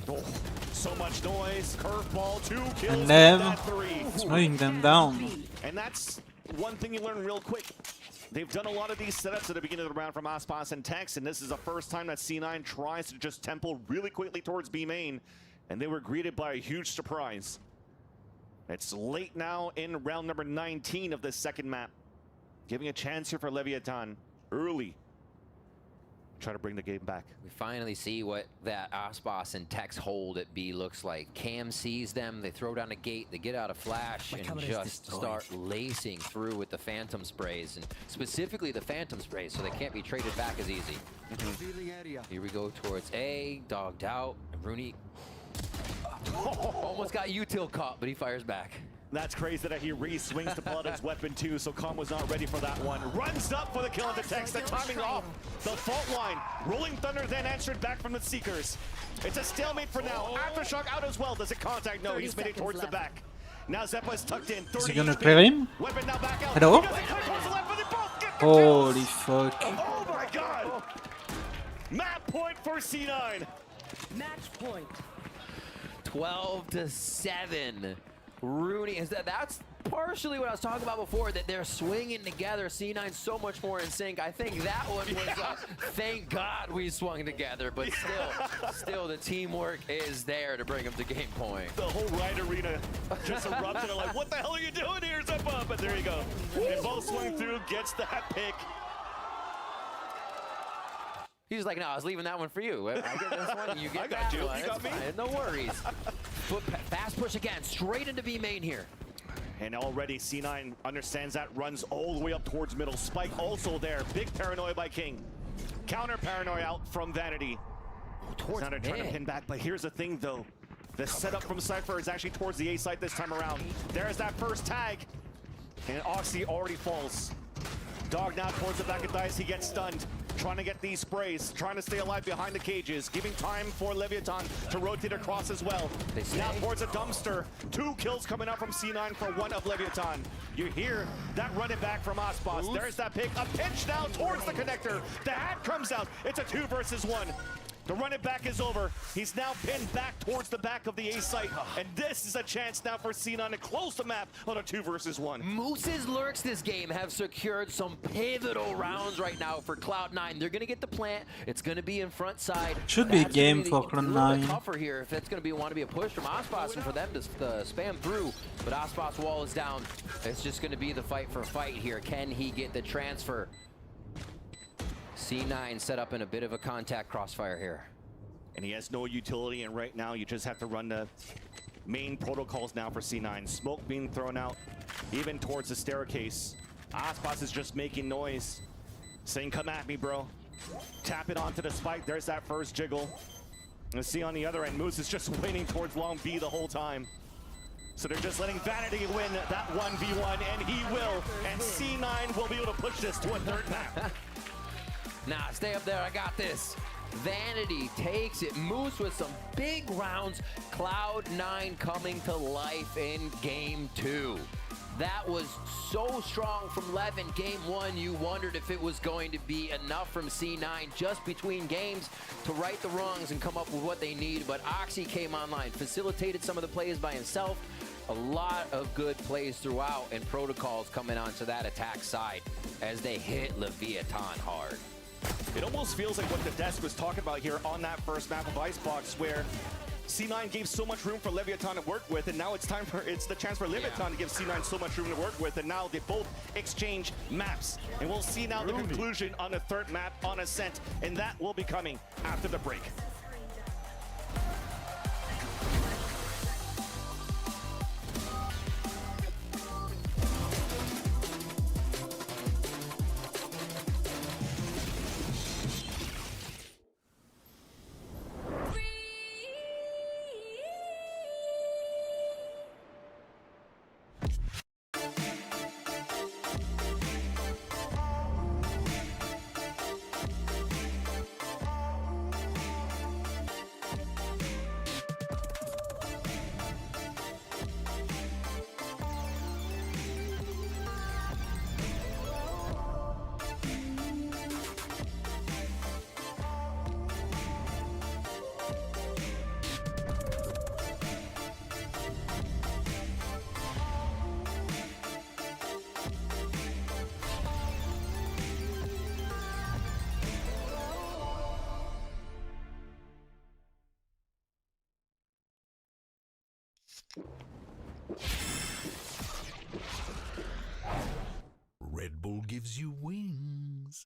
Oh, so much noise. Curveball, 2 kills. And Lev that 3. slowing them down. And that's one thing you learn real quick. They've done a lot of these setups at the beginning of the round from Aspas and Tex, and this is the first time that C9 tries to just tempo really quickly towards B main, and they were greeted by a huge surprise. It's late now in round number 19 of the second map. Giving a chance here for Leviathan early. Try to bring the game back. We finally see what that Aspas and Tex hold at B looks like. Cam sees them, they throw down a gate, they get out a flash, and just start lacing through with the Phantom sprays, and specifically the Phantom sprays, so they can't be traded back as easy. Here we go towards A, dogged out, Rooney almost got util caught, but he fires back. That's crazy that he re-swings to pull out his weapon too, so Calm was not ready for that one. Runs up for the kill on the Tex, the timing off the fault line. Rolling Thunder then answered back from the Seekers. It's a stalemate for now. Aftershock out as well. Does it contact? No, he's made it towards the back. Now Zeppa is tucked in. Is he gonna clear him? Weapon now back out. Hello? Holy fuck. Oh my god! Map point for C9. Match point. 12-7. Rooney, that's partially what I was talking about before, that they're swinging together. C9 so much more in sync. I think that one was thank God we swung together, but still the teamwork is there to bring them to game point. The whole right arena just erupted. Like, what the hell are you doing here, Zeppa? But there you go. And both swing through, gets that pick. He's like, no, I was leaving that one for you. I get this one, you get that one. You got me. No worries. Fast push again, straight into B main here. And already C9 understands that, runs all the way up towards middle. Spike also there. Big paranoia by King. Counter paranoia out from Vanity. Now they're trying to pin back, but here's the thing though. The setup from Cypher is actually towards the A site this time around. There's that first tag. And Oxy already falls. Dog now towards the back of Dice. He gets stunned. Trying to get these sprays. Trying to stay alive behind the cages. Giving time for Leviathan to rotate across as well. Now towards a dumpster. 2 kills coming out from C9 for 1 of Leviathan. You hear that running back from Aspas. There's that pick. A pinch now towards the connector. The hat comes out. It's a 2 versus 1. The running back is over. He's now pinned back towards the back of the A site. And this is a chance now for C9 to close the map on a 2 versus 1. Moose's lurks this game have secured some pivotal rounds right now for Cloud9. They're going to get the plant. It's going to be in front side. Should be a game for Cloud9. Tougher here if it's going to want to be a push from Aspas and for them to spam through. But Aspas wall is down. It's just going to be the fight for fight here. Can he get the transfer? C9 set up in a bit of a contact crossfire here. And he has no utility, and right now you just have to run the main protocols now for C9. Smoke being thrown out, even towards the staircase. Aspas is just making noise, saying, come at me, bro. Tap it onto the spike. There's that first jiggle. And see on the other end, Moose is just waiting towards long B the whole time. So they're just letting Vanity win that 1v1, and he will. And C9 will be able to push this to a 3rd map. Nah, stay up there. I got this. Vanity takes it. Moose with some big rounds. Cloud9 coming to life in game 2. That was so strong from Levin. Game 1, you wondered if it was going to be enough from C9 just between games to right the wrongs and come up with what they need. But Oxy came online, facilitated some of the plays by himself. A lot of good plays throughout, and protocols coming onto that attack side as they hit Leviathan hard. It almost feels like what the desk was talking about here on that first map of Icebox, where C9 gave so much room for Leviathan to work with, and now it's the chance for Leviathan to give C9 so much room to work with, and now they both exchange maps. And we'll see now the conclusion on the 3rd map on Ascent, and that will be coming after the break. Red Bull gives you wings.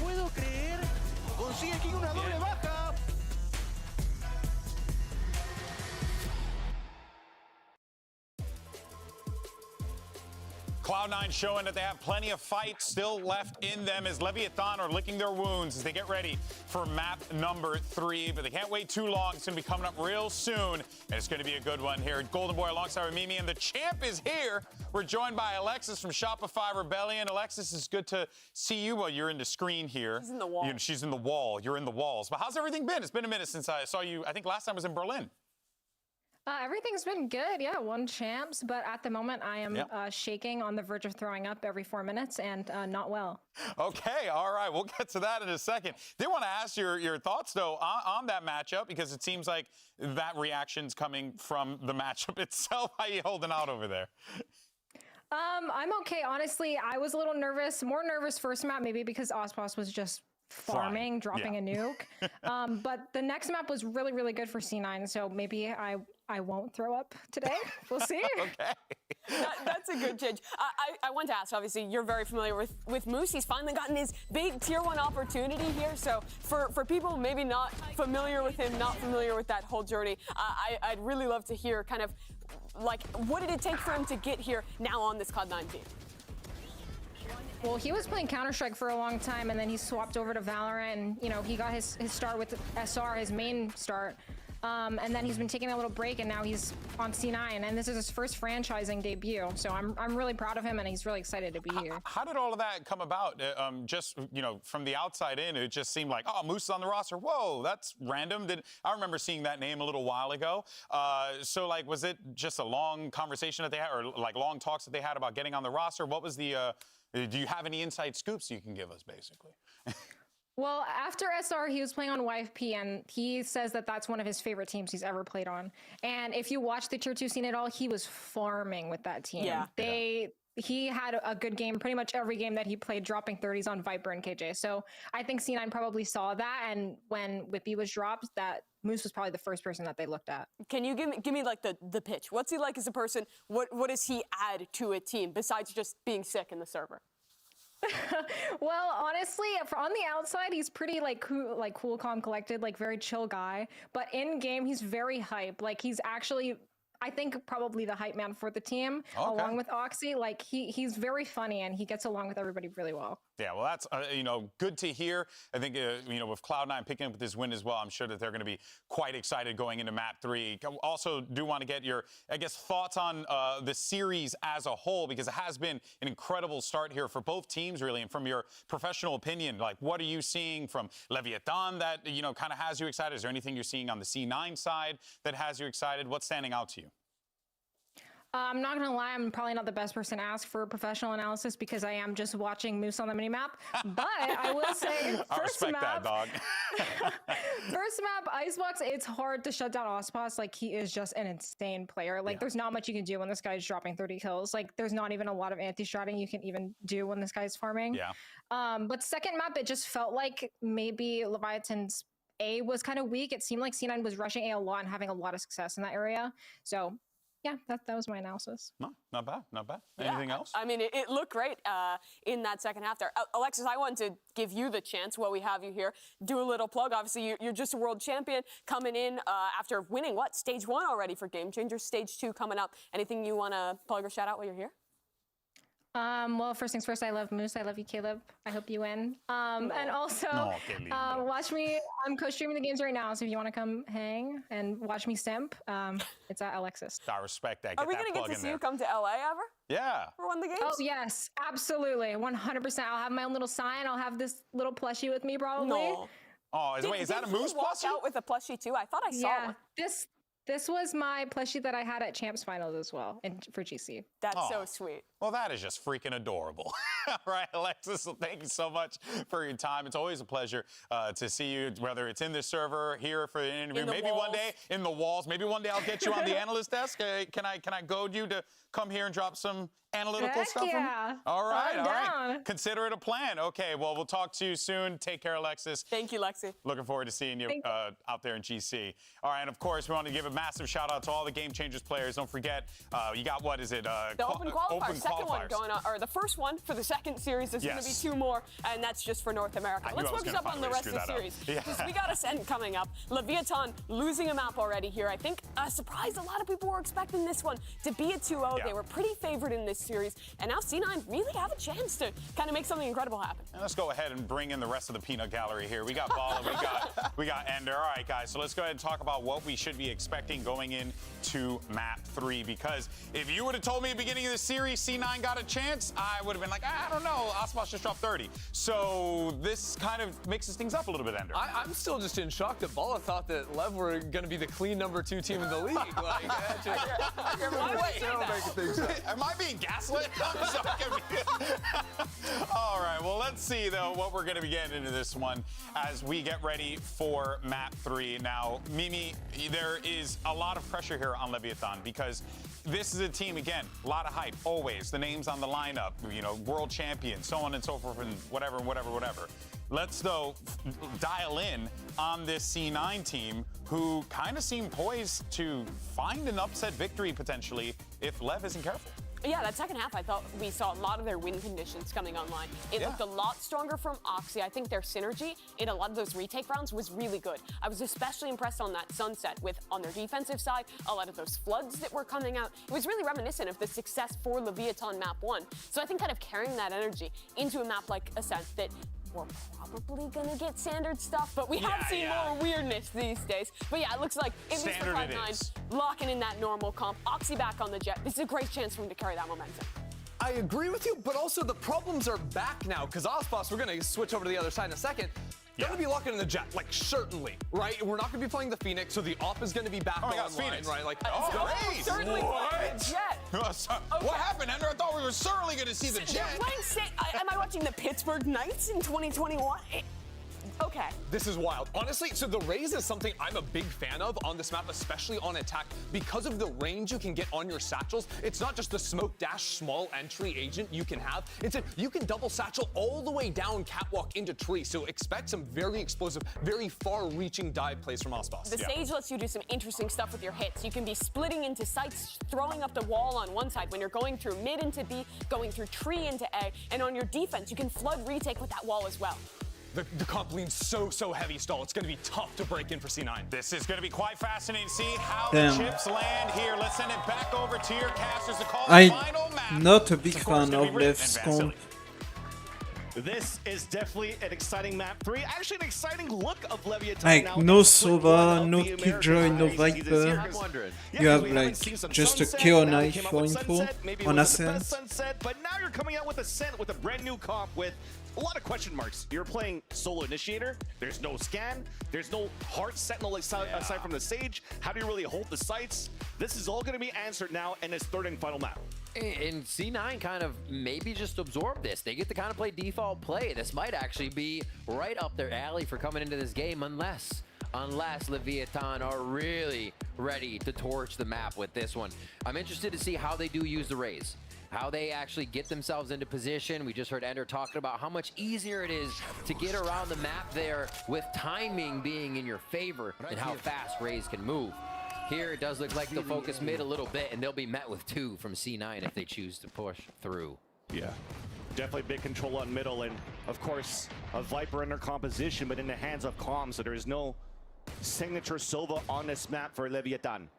puedo creer. Consigue aquí una doble baja. Cloud9 showing that they have plenty of fight still left in them as Leviathan are licking their wounds as they get ready for map number 3. But they can't wait too long. It's going to be coming up real soon, and it's going to be a good one here. Golden Boy alongside Mimi, and the champ is here. We're joined by Alexis from Shopify Rebellion. Alexis, it's good to see you. Well, you're in the screen here. She's in the wall. She's in the wall. You're in the walls. But how's everything been? It's been a minute since I saw you. I think last time was in Berlin. Everything's been good, yeah, won champs, but at the moment I am shaking on the verge of throwing up every 4 minutes and not well. Okay, all right, we'll get to that in a second. Did want to ask your thoughts, though, on that matchup, because it seems like that reaction's coming from the matchup itself. How you holding out over there? I'm okay, honestly. I was a little nervous, more nervous first map, maybe because Ospas was just farming, dropping a nuke. But the next map was really, really good for C9, so maybe I won't throw up today. We'll see. Okay. That's a good change. I want to ask, obviously, you're very familiar with Moose. He's finally gotten his big Tier 1 opportunity here. So for people maybe not familiar with him, not familiar with that whole journey, I'd really love to hear kind of, like, what did it take for him to get here now on this Cloud9 team? Well, he was playing Counter-Strike for a long time, and then he swapped over to Valorant, and, you know, he got his start with SR, his main start. And then he's been taking a little break, and now he's on C9, and this is his first franchising debut. So I'm really proud of him, and he's really excited to be here. How did all of that come about? Just, you know, from the outside in, it just seemed like, oh, Moose is on the roster. Whoa, that's random. I remember seeing that name a little while ago. So, like, was it just a long conversation that they had, or like long talks that they had about getting on the roster? What was the? Do you have any inside scoops you can give us, basically? Well, after SR, he was playing on YFP, and he says that that's one of his favorite teams he's ever played on. And if you watch the Tier 2 scene at all, he was farming with that team. Yeah. He had a good game pretty much every game that he played, dropping 30s on Viper and KJ. So I think C9 probably saw that, and when Whippy was dropped, that Moose was probably the first person that they looked at. Can you give me like the pitch? What's he like as a person? What does he add to a team besides just being sick in the server? Well, honestly, on the outside, he's pretty cool, calm, collected, like very chill guy. But in game, he's very hype. Like he's actually, I think, probably the hype man for the team, along with Oxy. Like he's very funny, and he gets along with everybody really well. Yeah, well, that's you know, good to hear. I think you know, with Cloud9 picking up this win as well, I'm sure that they're going to be quite excited going into Map 3. Also, do want to get your, I guess, thoughts on the series as a whole, because it has been an incredible start here for both teams, really. And from your professional opinion, like, what are you seeing from Leviathan that, you know, kind of has you excited? Is there anything you're seeing on the C9 side that has you excited? What's standing out to you? I'm not gonna lie, I'm probably not the best person to ask for professional analysis because I am just watching Moose on the minimap. But I will say, first map, Icebox, it's hard to shut down Ospas. Like, he is just an insane player. Like, there's not much you can do when this guy's dropping 30 kills. Like, there's not even a lot of anti-stratting you can even do when this guy's farming. Yeah. But second map, it just felt like maybe Leviathan's A was kind of weak. It seemed like C9 was rushing A a lot and having a lot of success in that area. So yeah, that was my analysis. No, not bad, not bad. Anything else? I mean, it looked great in that second half there. Alexis, I wanted to give you the chance while we have you here. Do a little plug. Obviously, you're just a world champion coming in after winning, Stage 1 already for Game Changers, Stage 2 coming up. Anything you want to plug or shout out while you're here? Well, first things first, I love Moose. I love you, Caleb. I hope you win. And also, watch me. I'm co-streaming the games right now, so if you want to come hang and watch me simp, it's at Alexis. I respect that. Are we going to get to see you come to LA ever? Yeah. For one of the games? Oh, yes, absolutely. 100%. I'll have my own little sign. I'll have this little plushie with me, probably. No. Oh, is that a Moose plushie? Out with a plushie, too? I thought I saw one. This was my plushie that I had at Champs Finals as well, for GC. That's so sweet. Well, that is just freaking adorable. All right, Alexis, well, thank you so much for your time. It's always a pleasure to see you, whether it's in this server, here for an interview, maybe one day in the walls. Maybe one day I'll get you on the analyst desk. Can I goad you to come here and drop some analytical stuff? Yeah. All right. Consider it a plan. Okay, well, we'll talk to you soon. Take care, Alexis. Thank you, Lexi. Looking forward to seeing you out there in GC. All right, and of course, we want to give a massive shout out to all the Game Changers players. Don't forget, you got, what is it? The Open Qualifier, second one going on, or the first one for the second series. There's going to be 2 more, and that's just for North America. Let's focus up on the rest of the series. Because we got Ascent coming up. Leviathan losing a map already here. I think surprised a lot of people were expecting this one to be a 2-0. They were pretty favored in this series, and now C9 really have a chance to kind of make something incredible happen. And let's go ahead and bring in the rest of the peanut gallery here. We got Bala, we got Ender. All right, guys, so let's go ahead and talk about what we should be expecting going into map 3, because if you would have told me at the beginning of the series C9 got a chance, I would have been like, I don't know, Aspas just dropped 30. So this kind of mixes things up a little bit, Ender. I'm still just in shock that Bala thought that Lev were going to be the clean number 2 team in the league. Like, am I being gaslit? I'm so confused. All right, well, let's see, though, what we're going to be getting into this one as we get ready for map 3. Now, Mimi, there is a lot of pressure here on Leviathan because this is a team, again, a lot of hype, always. The names on the lineup, you know, world champion, so on and so forth, and whatever. Let's, though, dial in on this C9 team who kind of seem poised to find an upset victory, potentially, if Lev isn't careful. Yeah, that second half, I thought we saw a lot of their win conditions coming online. It looked a lot stronger from Oxy. I think their synergy in a lot of those retake rounds was really good. I was especially impressed on that Sunset with, on their defensive side, a lot of those floods that were coming out. It was really reminiscent of the success for Leviathan map 1. So I think kind of carrying that energy into a map like Ascent that we're probably gonna get standard stuff, but we have seen more weirdness these days. But yeah, it looks like at least for 5-9, locking in that normal comp. Oxy back on the jet. This is a great chance for him to carry that momentum. I agree with you, but also the problems are back now, because Aspas, we're going to switch over to the other side in a second. They're going to be locking in the jet, like, certainly, right? We're not going to be playing the Phoenix, so the op is going to be back online, Phoenix. right? Like, great! Certainly playing the jet. What happened, Ender? I thought we were certainly going to see the jet. Am I watching the Pittsburgh Knights in 2021? Okay. This is wild. Honestly, so the Raze is something I'm a big fan of on this map, especially on attack, because of the range you can get on your satchels. It's not just the smoke dash small entry agent you can have. Instead, you can double satchel all the way down catwalk into tree. So expect some very explosive, very far-reaching dive plays from Aspas. The stage lets you do some interesting stuff with your hits. You can be splitting into sites, throwing up the wall on one side when you're going through mid into B, going through tree into A, and on your defense, you can flood retake with that wall as well. The comp lean's so heavy stall. It's going to be tough to break in for C9. This is going to be quite fascinating to see how the chips land here. Let's send it back over to your casters to call the final map. I'm not a big fan of Lev's comp. This is definitely an exciting map 3. Actually, an exciting look of Leviathan. Like, no Sova, no Killjoy, no Viper. You have, like, just a KO knife for info on Ascent. Sunset, but now you're coming out with Ascent with a brand new comp with a lot of question marks. You're playing solo initiator. There's no scan. There's no heart sentinel aside from the sage. How do you really hold the sights? This is all going to be answered now in his third and final map. And C9 kind of maybe just absorb this. They get to kind of play default play. This might actually be right up their alley for coming into this game unless Leviathan are really ready to torch the map with this one. I'm interested to see how they do use the Raze, how they actually get themselves into position. We just heard Ender talking about how much easier it is to get around the map there with timing being in your favor and how fast Raze can move. Here it does look like they'll focus mid a little bit, and they'll be met with 2 from C9 if they choose to push through. Yeah. Definitely big control on middle, and of course, a Viper in their composition, but in the hands of Calm, so there's no signature Sova on this map for Leviathan.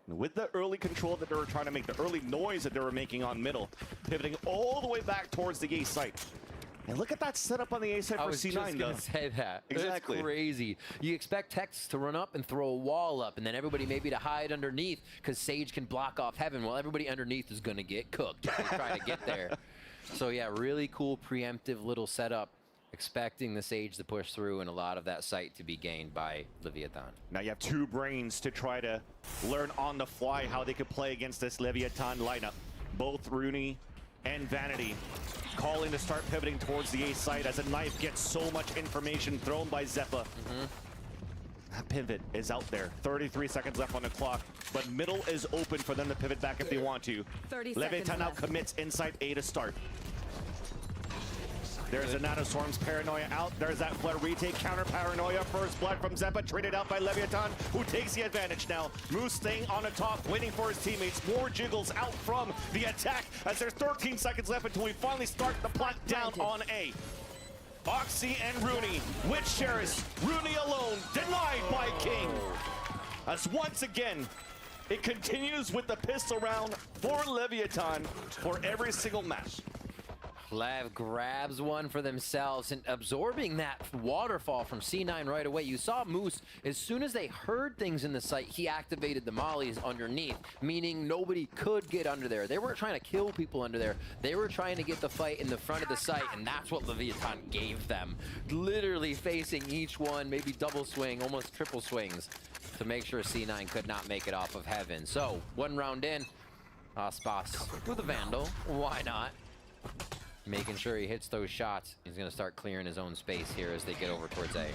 With the early control that they were trying to make, the early noise that they were making on middle, pivoting all the way back towards the A site. And look at that setup on the A side for C9, I was just going to say that. Exactly. It's crazy. You expect Tex to run up and throw a wall up, and then everybody maybe to hide underneath because Sage can block off Heaven. Well, everybody underneath is going to get cooked if they try to get there. So yeah, really cool preemptive little setup. Expecting the Sage to push through and a lot of that site to be gained by Leviathan. Now you have 2 brains to try to learn on the fly how they could play against this Leviathan lineup. Both Rooney and Vanity calling to start pivoting towards the A site as a knife gets so much information thrown by Zeppa. That pivot is out there. 33 seconds left on the clock, but middle is open for them to pivot back if they want to. 30 Leviathan seconds now left. commits inside A to start. There's a Nanoswarm's Paranoia out. There's that Flood retake, counter Paranoia. First blood from Zeppa, traded out by Leviathan, who takes the advantage now. Moose staying on the top, waiting for his teammates. More jiggles out from the attack as there's 13 seconds left until we finally start the plant down on A. Oxy and Rooney with Sheris. Rooney alone, denied by King. As once again, it continues with the pistol round for Leviathan for every single match. Lev grabs one for themselves and absorbing that waterfall from C9 right away. You saw Moose, as soon as they heard things in the site, he activated the mollies underneath, meaning nobody could get under there. They weren't trying to kill people under there. They were trying to get the fight in the front of the site, and that's what Leviathan gave them. Literally facing each one, maybe double swing, almost triple swings, to make sure C9 could not make it off of Heaven. So, one round in, Aspas with a Vandal. Why not? Making sure he hits those shots. He's going to start clearing his own space here as they get over towards A.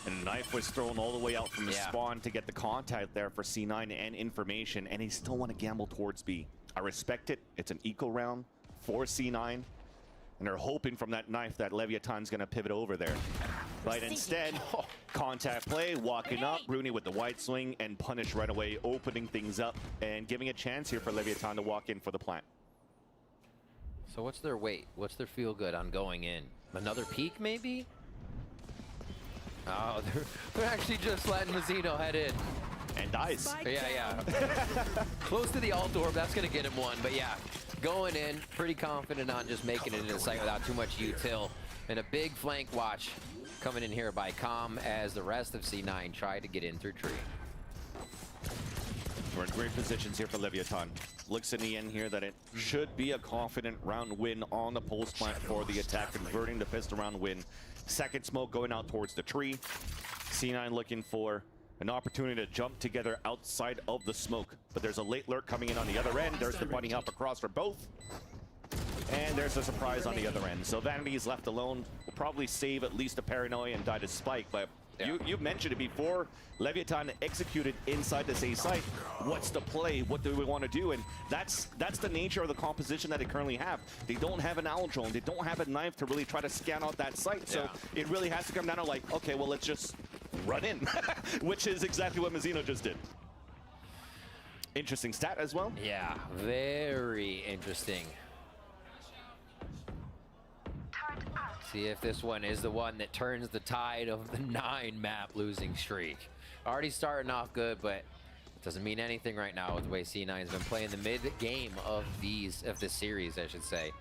And a knife was thrown all the way out from the spawn to get the contact there for C9 and information, and he still want to gamble towards B. I respect it. It's an eco round for C9, and they're hoping from that knife that Leviathan's going to pivot over there. But instead, contact play, walking up, Rooney with the wide swing, and punish right away, opening things up and giving a chance here for Leviathan to walk in for the plant. So what's their weight? What's their feel good on going in? Another peek, maybe? Oh, they're actually just letting Mazzino head in. And dies. Yeah. Close to the alt orb, that's going to get him one. But yeah, going in, pretty confident on just making it into the site without too much util. And a big flank watch coming in here by Com as the rest of C9 tried to get in through tree. We're in great positions here for Leviathan. Looks in the end here that it should be a confident round win on the post plant for the attack, converting the pistol round win. Second smoke going out towards the tree. C9 looking for an opportunity to jump together outside of the smoke. But there's a late lurk coming in on the other end. There's the bunny hop across for both. And there's a surprise on the other end. So Vanity is left alone. Will probably save at least a Paranoia and die to Spike, but you mentioned it before. Leviathan executed inside this A site. What's the play? What do we want to do? And that's the nature of the composition that they currently have. They don't have an owl drone. They don't have a knife to really try to scan out that site. So it really has to come down to like, okay, well, let's just run in, which is exactly what Mazzino just did. Interesting stat as well. Yeah, very interesting. See if this one is the one that turns the tide of the 9-map losing streak. Already starting off good, but it doesn't mean anything right now with the way C9's been playing the mid-game of this series, I should say.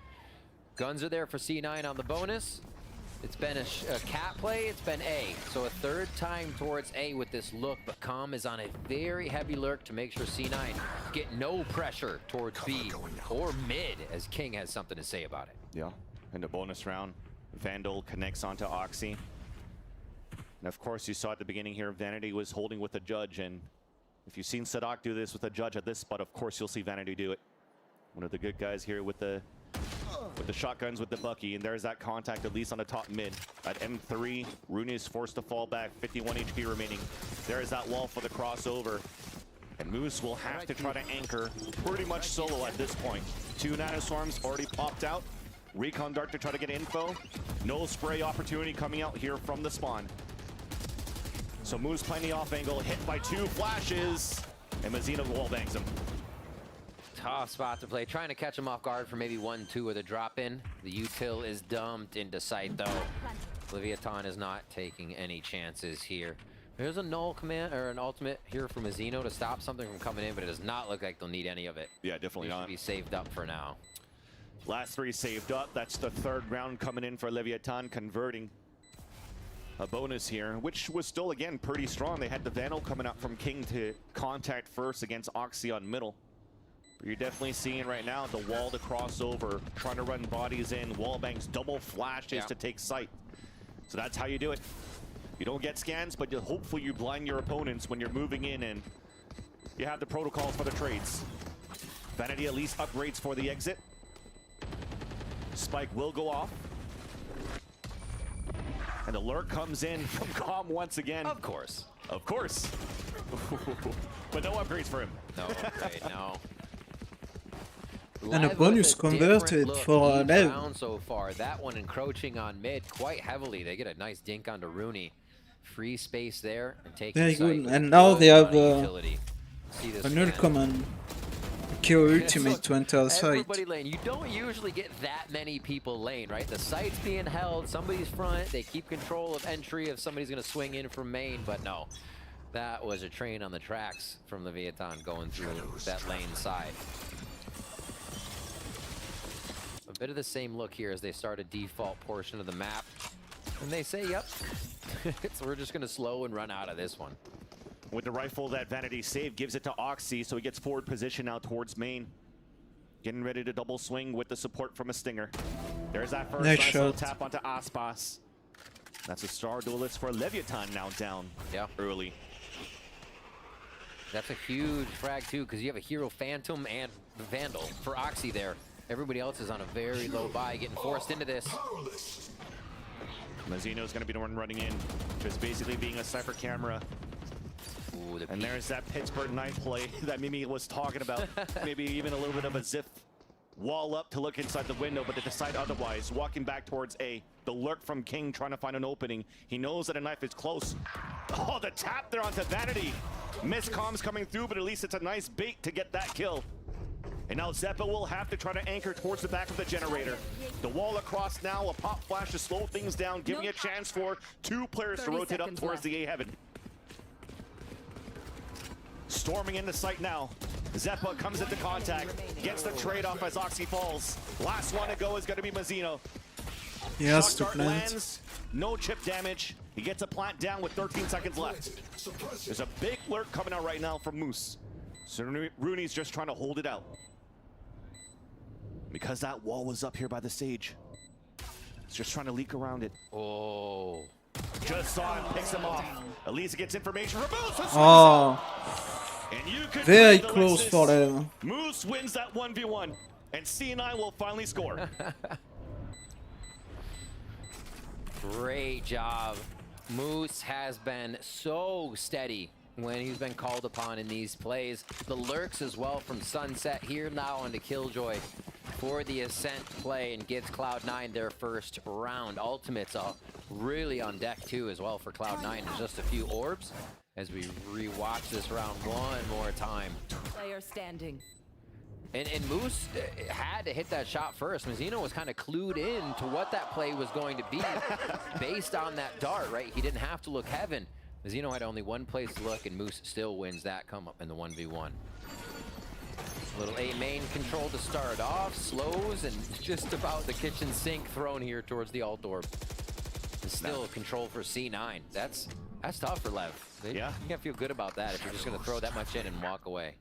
Guns are there for C9 on the bonus. It's been a cat play, it's been A. So a third time towards A with this look, but Com is on a very heavy lurk to make sure C9 get no pressure towards B or mid, as King has something to say about it. Yeah, in the bonus round, Vandal connects onto Oxy. And of course, you saw at the beginning here, Vanity was holding with the judge. And if you've seen Sadak do this with a judge at this spot, of course, you'll see Vanity do it. One of the good guys here with the shotguns with the Bucky. And there's that contact, at least on the top mid. At M3, Rooney is forced to fall back, 51 HP remaining. There is that wall for the crossover. And Moose will have to try to anchor pretty much solo at this point. 2 Nanoswarms already popped out. Recon Dart to try to get info. No spray opportunity coming out here from the spawn. So Moose playing the off angle, hit by 2 flashes, and Mazzino wall bangs him. Tough spot to play. Trying to catch him off guard for maybe 1-2 with a drop in. The util is dumped into sight though. Leviathan is not taking any chances here. There's a null command or an ultimate here for Mazzino to stop something from coming in, but it does not look like they'll need any of it. Yeah, definitely not. Should be saved up for now. Last 3 saved up. That's the 3rd round coming in for Leviathan, converting a bonus here, which was still, again, pretty strong. They had the Vandal coming out from King to contact first against Oxy on middle. But you're definitely seeing right now the wall to cross over, trying to run bodies in, wall bangs, double flashes to take sight. So that's how you do it. You don't get scans, but hopefully you blind your opponents when you're moving in and you have the protocols for the trades. Vanity at least upgrades for the exit. Spike will go off. And the lurk comes in from Com once again. Of course. Of course. But no upgrades for him. No upgrade, no. And a bonus converted for Lev. Round so far. That one encroaching on mid quite heavily. They get a nice dink onto Rooney. Free space there and taking Very sight good. with And now they have utility. See this a null man. command. Q ultimate to enter the site. Everybody lane. You don't usually get that many people lane, right? The site's being held, somebody's front, they keep control of entry if somebody's gonna swing in from main, but no. That was a train on the tracks from the Leviathan going through that lane side. A bit of the same look here as they start a default portion of the map. And they say, yep, so we're just gonna slow and run out of this one. With the rifle, that Vanity save gives it to Oxy, so he gets forward position now towards main. Getting ready to double swing with the support from a Stinger. There's that first nice little tap onto Aspas. That's a star duelist for Leviathan now down early. That's a huge frag too, because you have a Hero Phantom and Vandal for Oxy there. Everybody else is on a very low buy, getting forced into this. Mazzino's going to be the one running in, just basically being a sniper camera. Ooh, and there's that Pittsburgh knife play that Mimi was talking about. Maybe even a little bit of a zip wall up to look inside the window, but they decide otherwise. Walking back towards A. The lurk from King trying to find an opening. He knows that a knife is close. Oh, the tap there onto Vanity. Miscoms coming through, but at least it's a nice bait to get that kill. And now Zeppa will have to try to anchor towards the back of the generator. The wall across now, a pop flash to slow things down, giving a chance for two players to rotate up towards the A heaven. Storming into sight now. Zeppa comes into contact, gets the trade-off as Oxy falls. Last one to go is going to be Mazzino. He has Shock to dart plant. lands, no chip damage. He gets a plant down with 13 seconds left. There's a big lurk coming out right now from Moose. So Rooney's just trying to hold it out. Because that wall was up here by the stage. He's just trying to leak around it. Oh. Just saw him, picks him off. Elisa gets information from Moose. Oh. And you could Very read the close list. for them. Moose wins that 1v1. And C9 will finally score. Great job. Moose has been so steady when he's been called upon in these plays. The lurks as well from Sunset here now onto Killjoy for the Ascent play and gives Cloud9 their first round. Ultimates up really on deck too as well for Cloud9. There's just a few orbs as we rewatch this round one more time. Player standing. And Moose had to hit that shot first. Mazzino was kind of clued in to what that play was going to be based on that dart, right? He didn't have to look heaven. Mazzino had only one place to look, and Moose still wins that come up in the 1v1. Little A main control to start off, slows, and just about the kitchen sink thrown here towards the alt orb. And still control for C9. That's tough for Lev. Yeah. You can't feel good about that if you're just going to throw that much in and walk away.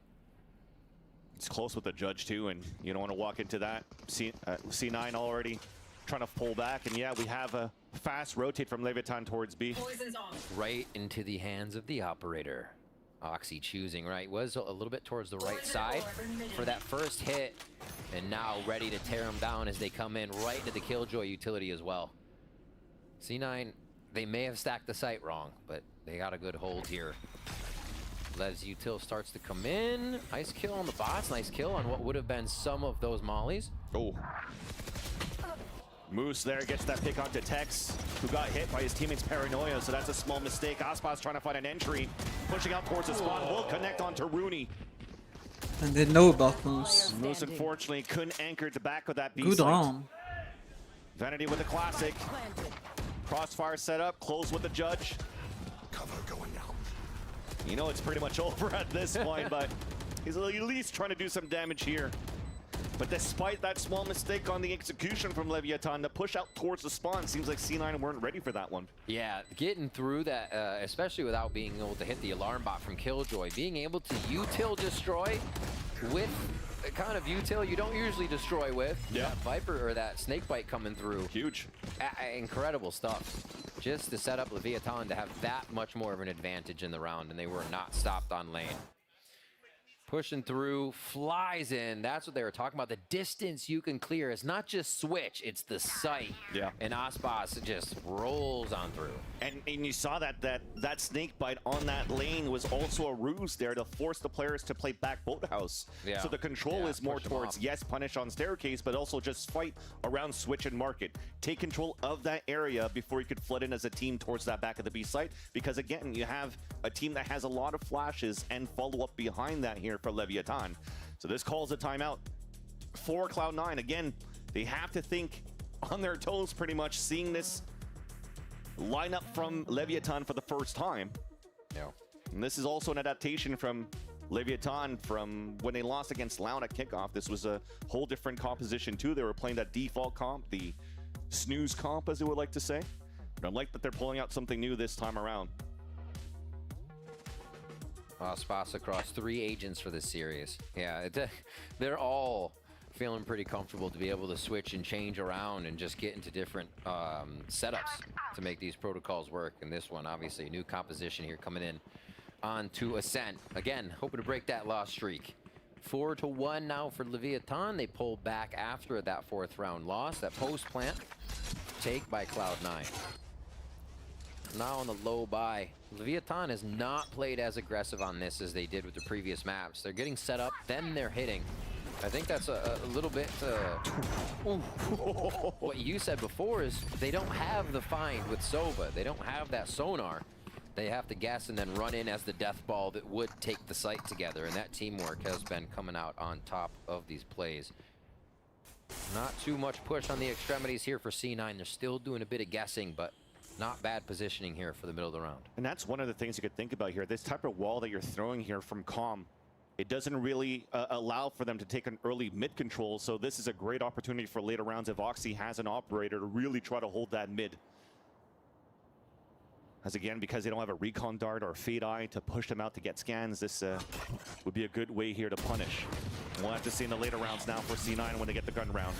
It's close with the judge too, and you don't want to walk into that. C9 already trying to pull back, and yeah, we have a fast rotate from Leviathan towards B. Right into the hands of the operator. Oxy choosing right, was a little bit towards the right side for that first hit, and now ready to tear them down as they come in right into the Killjoy utility as well. C9, they may have stacked the site wrong, but they got a good hold here. Lev's util starts to come in. Nice kill on the bots. Nice kill on what would have been some of those mollies. Oh. Moose there gets that pick onto Tex, who got hit by his teammate's paranoia, so that's a small mistake. Aspas trying to find an entry, pushing out towards the spawn, will connect onto Rooney. And they know about Moose. Moose unfortunately couldn't anchor the back of that B Good site. round. Vanity with a classic. Crossfire set up, close with the judge. Cover going out. You know it's pretty much over at this point, but he's at least trying to do some damage here. But despite that small mistake on the execution from Leviathan, the push out towards the spawn seems like C9 weren't ready for that one. Yeah, getting through that, especially without being able to hit the alarm bot from Killjoy, being able to util destroy with the kind of util you don't usually destroy with. Yeah. That Viper or that Snakebite coming through. Huge. Incredible stuff. Just to set up Leviathan to have that much more of an advantage in the round, and they were not stopped on lane. Pushing through, flies in. That's what they were talking about. The distance you can clear is not just switch, it's the sight. Yeah. And Aspas just rolls on through. And you saw that snake bite on that lane was also a ruse there to force the players to play back boathouse. Yeah. So the control is more push 'em towards, off. yes, punish on staircase, but also just fight around switch and market. Take control of that area before you could flood in as a team towards that back of the B site. Because again, you have a team that has a lot of flashes and follow up behind that here for Leviathan. So this calls a timeout for Cloud9. Again, they have to think on their toes pretty much, seeing this lineup from Leviathan for the first time. Yeah. And this is also an adaptation from Leviathan from when they lost against Loud at kickoff. This was a whole different composition too. They were playing that default comp, the snooze comp as they would like to say. But I like that they're pulling out something new this time around. Aspas across 3 agents for this series. Yeah, they're all feeling pretty comfortable to be able to switch and change around and just get into different setups to make these protocols work. And this one, obviously, a new composition here coming in onto Ascent. Again, hoping to break that loss streak. 4-1 now for Leviathan. They pull back after that 4th round loss. That post plant take by Cloud9. Now on the low buy. Leviathan has not played as aggressive on this as they did with the previous maps. They're getting set up, then they're hitting. I think that's a little bit what you said before is they don't have the find with Sova. They don't have that sonar. They have to guess and then run in as the death ball that would take the site together. And that teamwork has been coming out on top of these plays. Not too much push on the extremities here for C9. They're still doing a bit of guessing, but not bad positioning here for the middle of the round. And that's one of the things you could think about here. This type of wall that you're throwing here from Calm, it doesn't really allow for them to take an early mid control. So this is a great opportunity for later rounds if Oxy has an operator to really try to hold that mid. As again, because they don't have a recon dart or a fade eye to push them out to get scans, this would be a good way here to punish. We'll have to see in the later rounds now for C9 when they get the gun round.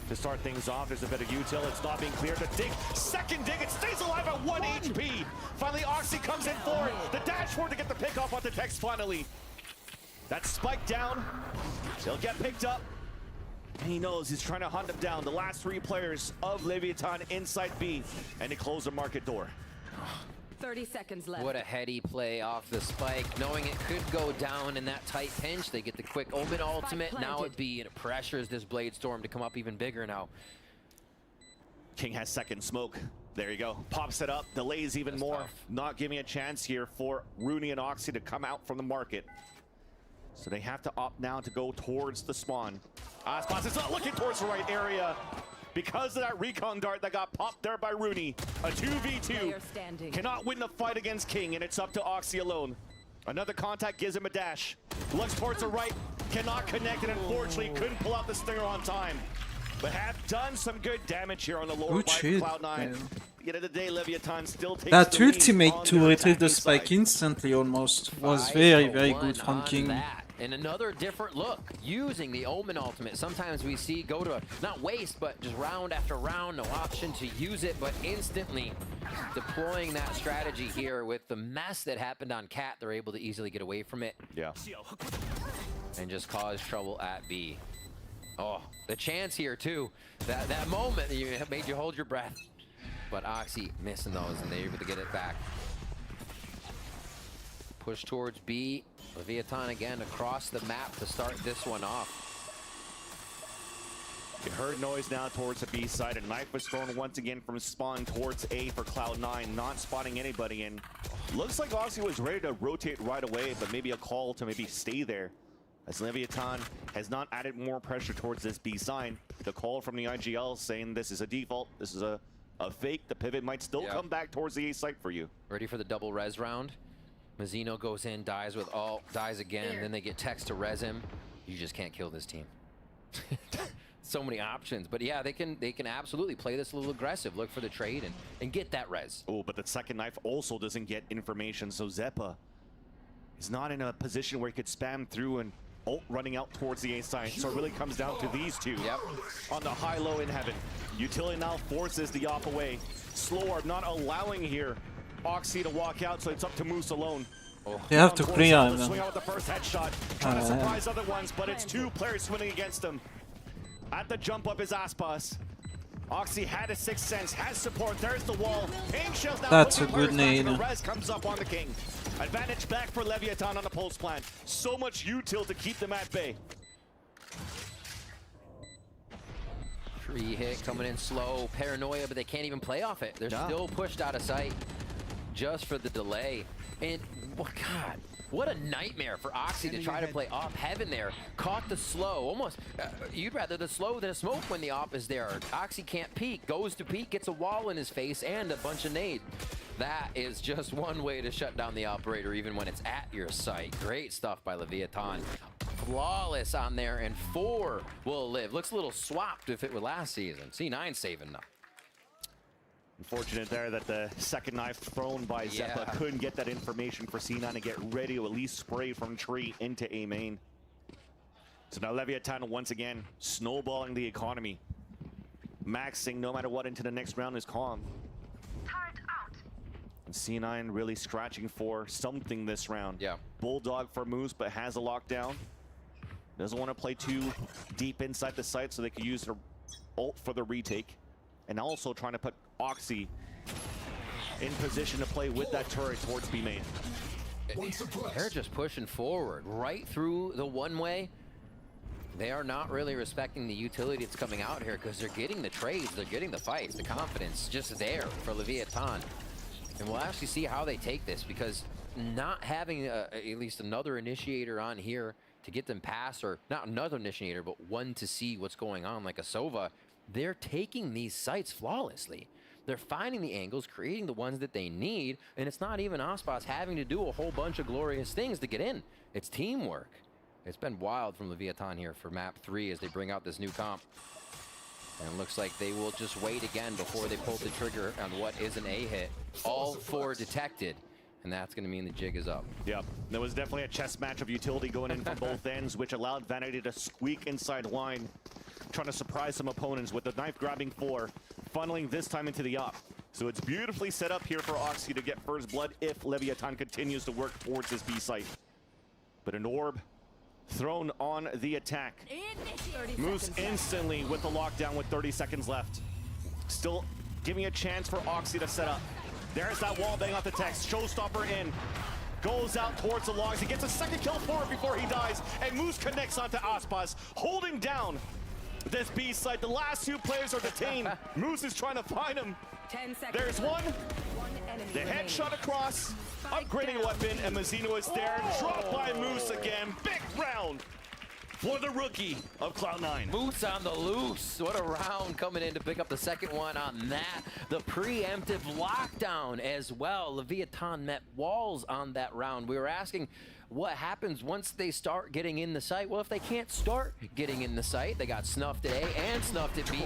To start things off, there's a bit of util. It's not being cleared. The dig, second dig, it stays alive at 1 HP. Finally, Oxy comes in for it. The dash forward to get the pick off on the text finally. That's spiked down. He'll get picked up. And he knows he's trying to hunt him down. The last 3 players of Leviathan inside B, and they close the market door. 30 seconds left. What a heady play off the spike, knowing it could go down in that tight pinch. They get the quick Omen ultimate. Now it B, and it pressures this Blade Storm to come up even bigger now. King has second smoke. There you go. Pops it up, delays even more. Tough. Not giving a chance here for Rooney and Oxy to come out from the market. So they have to opt now to go towards the spawn. Aspas is not looking towards the right area. Because of that recon dart that got popped there by Rooney. A 2v2. Cannot win the fight against King, and it's up to Oxy alone. Another contact gives him a dash. Looks towards the right, cannot connect, and unfortunately couldn't pull out the stinger on time. But have done some good damage here on the lower by Cloud9. At the end of the day, Leviathan still takes that the lead ultimate on to their retrieve the attacking spike side. instantly almost was very, very good from King. That. And another different look, using the Omen ultimate. Sometimes we see go to, not waste, but just round after round, no option to use it, but instantly deploying that strategy here with the mess that happened on Cat, they're able to easily get away from it. Yeah. And just cause trouble at B. Oh, the chance here too. That moment that made you hold your breath. But Oxy missing those, and they're able to get it back. Push towards B. Leviathan again across the map to start this one off. You heard noise now towards the B side. A knife was thrown once again from spawn towards A for Cloud9, not spotting anybody. And looks like Oxy was ready to rotate right away, but maybe a call to maybe stay there. As Leviathan has not added more pressure towards this B side. The call from the IGL saying this is a default, this is a fake. The pivot might still come back towards the A site for you. Ready for the double res round. Mazzino goes in, dies with ult, dies again, then they get text to res him. You just can't kill this team. So many options, but yeah, they can absolutely play this a little aggressive, look for the trade and get that res. Oh, but the second knife also doesn't get information, so Zeppa is not in a position where he could spam through and ult running out towards the A side. So it really comes down to these two on the high-low in heaven. Utility now forces the op away. Slower not allowing here Oxy to walk out, so it's up to Moose alone. They have to clear him. Swing out with the first headshot. Trying to surprise other ones, but it's 2 players swimming against him. At the jump up is Aspas. Oxy had a 6th sense, has support. There's the wall. Pain shells now. That's a good nade. Res comes up on the King. Advantage back for Leviathan on the pulse plant. So much util to keep them at bay. Free hit coming in slow. Paranoia, but they can't even play off it. They're still pushed out of sight just for the delay. And God, what a nightmare for Oxy to try to play off heaven there. Caught the slow, almost. You'd rather the slow than a smoke when the op is there. Oxy can't peek, goes to peek, gets a wall in his face and a bunch of nades. That is just one way to shut down the operator, even when it's at your site. Great stuff by Leviathan. Flawless on there, and 4 will live. Looks a little swapped if it were last season. C9 saving now. Unfortunate there that the second knife thrown by Zeppa couldn't get that information for C9 to get ready to at least spray from tree into A main. So now Leviathan once again snowballing the economy. Maxing no matter what into the next round is calm. And C9 really scratching for something this round. Yeah. Bulldog for Moose, but has a lockdown. Doesn't want to play too deep inside the site so they can use their ult for the retake. And also trying to put Oxy in position to play with that turret towards B main. They're just pushing forward right through the one-way. They are not really respecting the utility that's coming out here because they're getting the trades, they're getting the fights, the confidence just there for Leviathan. And we'll actually see how they take this, because not having at least another initiator on here to get them past, or not another initiator, but one to see what's going on like a Sova, they're taking these sites flawlessly. They're finding the angles, creating the ones that they need, and it's not even Aspas having to do a whole bunch of glorious things to get in. It's teamwork. It's been wild from Leviathan here for map 3 as they bring out this new comp. And it looks like they will just wait again before they pull the trigger on what is an A hit. All 4 detected. And that's going to mean the jig is up. Yeah, there was definitely a chess match of utility going in from both ends, which allowed Vanity to squeak inside line, trying to surprise some opponents with the knife grabbing 4, funneling this time into the op. So it's beautifully set up here for Oxy to get first blood if Leviathan continues to work towards his B site. But an orb thrown on the attack. Moose instantly with the lockdown with 30 seconds left. Still giving a chance for Oxy to set up. There's that wall bang off the text. Showstopper in. Goes out towards the logs. He gets a second kill for it before he dies. And Moose connects onto Aspas, holding down this B site. The last 2 players are detained. Moose is trying to find him. 10 seconds. There's one. The headshot across. Upgrading a weapon, and Mazzino is there. Dropped by Moose again. Big round for the rookie of Cloud9. Moose on the loose. What a round coming in to pick up the second one on that. The preemptive lockdown as well. Leviathan met walls on that round. We were asking what happens once they start getting in the site. Well, if they can't start getting in the site, they got snuffed at A and snuffed at B.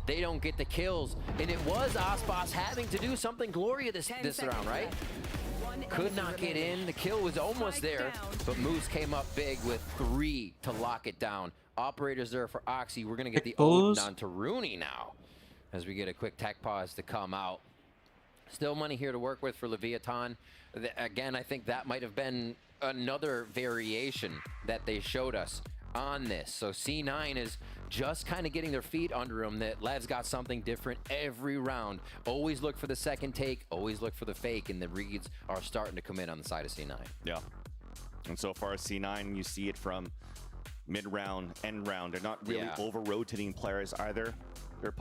They don't get the kills. And it was Aspas having to do something glorious this round, right? Could not get in. The kill was almost there, but Moose came up big with 3 to lock it down. Operators there for Oxy. We're going to get the Odin on to Rooney now as we get a quick tech pause to come out. Still money here to work with for Leviathan. Again, I think that might have been another variation that they showed us on this. So C9 is just kind of getting their feet under them, that Lev's got something different every round. Always look for the second take, always look for the fake, and the reads are starting to come in on the side of C9. Yeah. And so far as C9, you see it from mid-round, end round. They're not really over-rotating players either. They're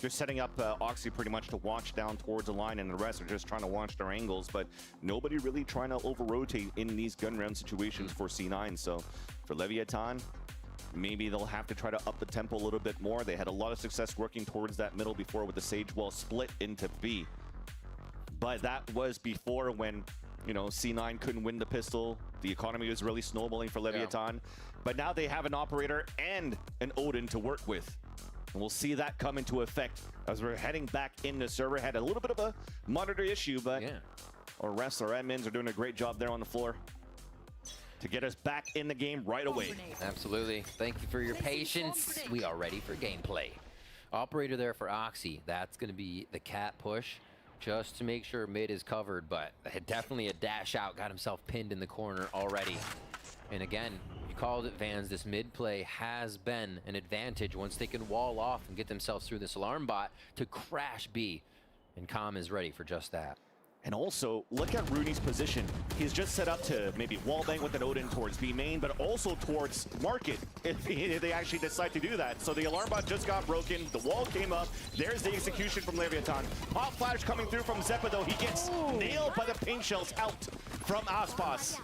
setting up Oxy pretty much to watch down towards the line, and the rest are just trying to watch their angles, but nobody really trying to over-rotate in these gun round situations for C9. So for Leviathan, maybe they'll have to try to up the tempo a little bit more. They had a lot of success working towards that middle before with the Sage Wall split into B. But that was before when, you know, C9 couldn't win the pistol. The economy was really snowballing for Leviathan. But now they have an operator and an Odin to work with. And we'll see that come into effect as we're heading back into server. Had a little bit of a monitor issue, but our refs, our admins are doing a great job there on the floor to get us back in the game right away. Absolutely. Thank you for your patience. We are ready for gameplay. Operator there for Oxy. That's going to be the cat push. just to make sure mid is covered, but definitely a dash out, got himself pinned in the corner already. And again, you called it, Vans, this mid play has been an advantage once they can wall off and get themselves through this alarm bot to crash B. And Calm is ready for just that. And also, look at Rooney's position. He's just set up to maybe wallbang with an Odin towards B main, but also towards Market if they actually decide to do that. So the alarm bot just got broken. The wall came up. There's the execution from Leviathan. Pop flash coming through from Zeppa, though. He gets nailed by the paint shells out from Aspas.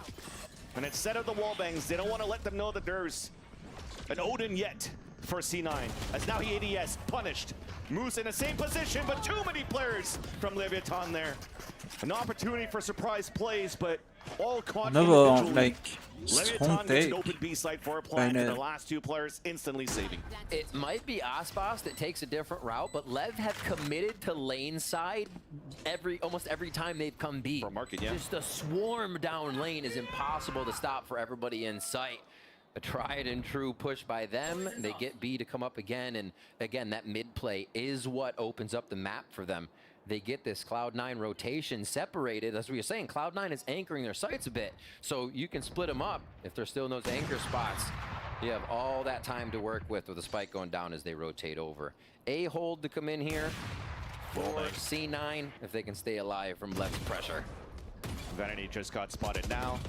And instead of the wallbangs, they don't want to let them know that there's an Odin yet for C9. As now he ADS, punished. Moose in the same position, but too many players from Leviathan there. An opportunity for surprise plays, but all caught individually. Like, Leviathan gets an open B site for a plant, and the last two players instantly saving. It might be Aspas that takes a different route, but Lev have committed to lane side almost every time they've come B. For Market, yeah. Just a swarm down lane is impossible to stop for everybody in sight. A tried and true push by them. They get B to come up again, and again, that mid play is what opens up the map for them. They get this Cloud9 rotation separated. As we were saying, Cloud9 is anchoring their sights a bit, so you can split them up if they're still in those anchor spots. You have all that time to work with the spike going down as they rotate over. A hold to come in here for C9 if they can stay alive from Lev's pressure. Vanity just got spotted now.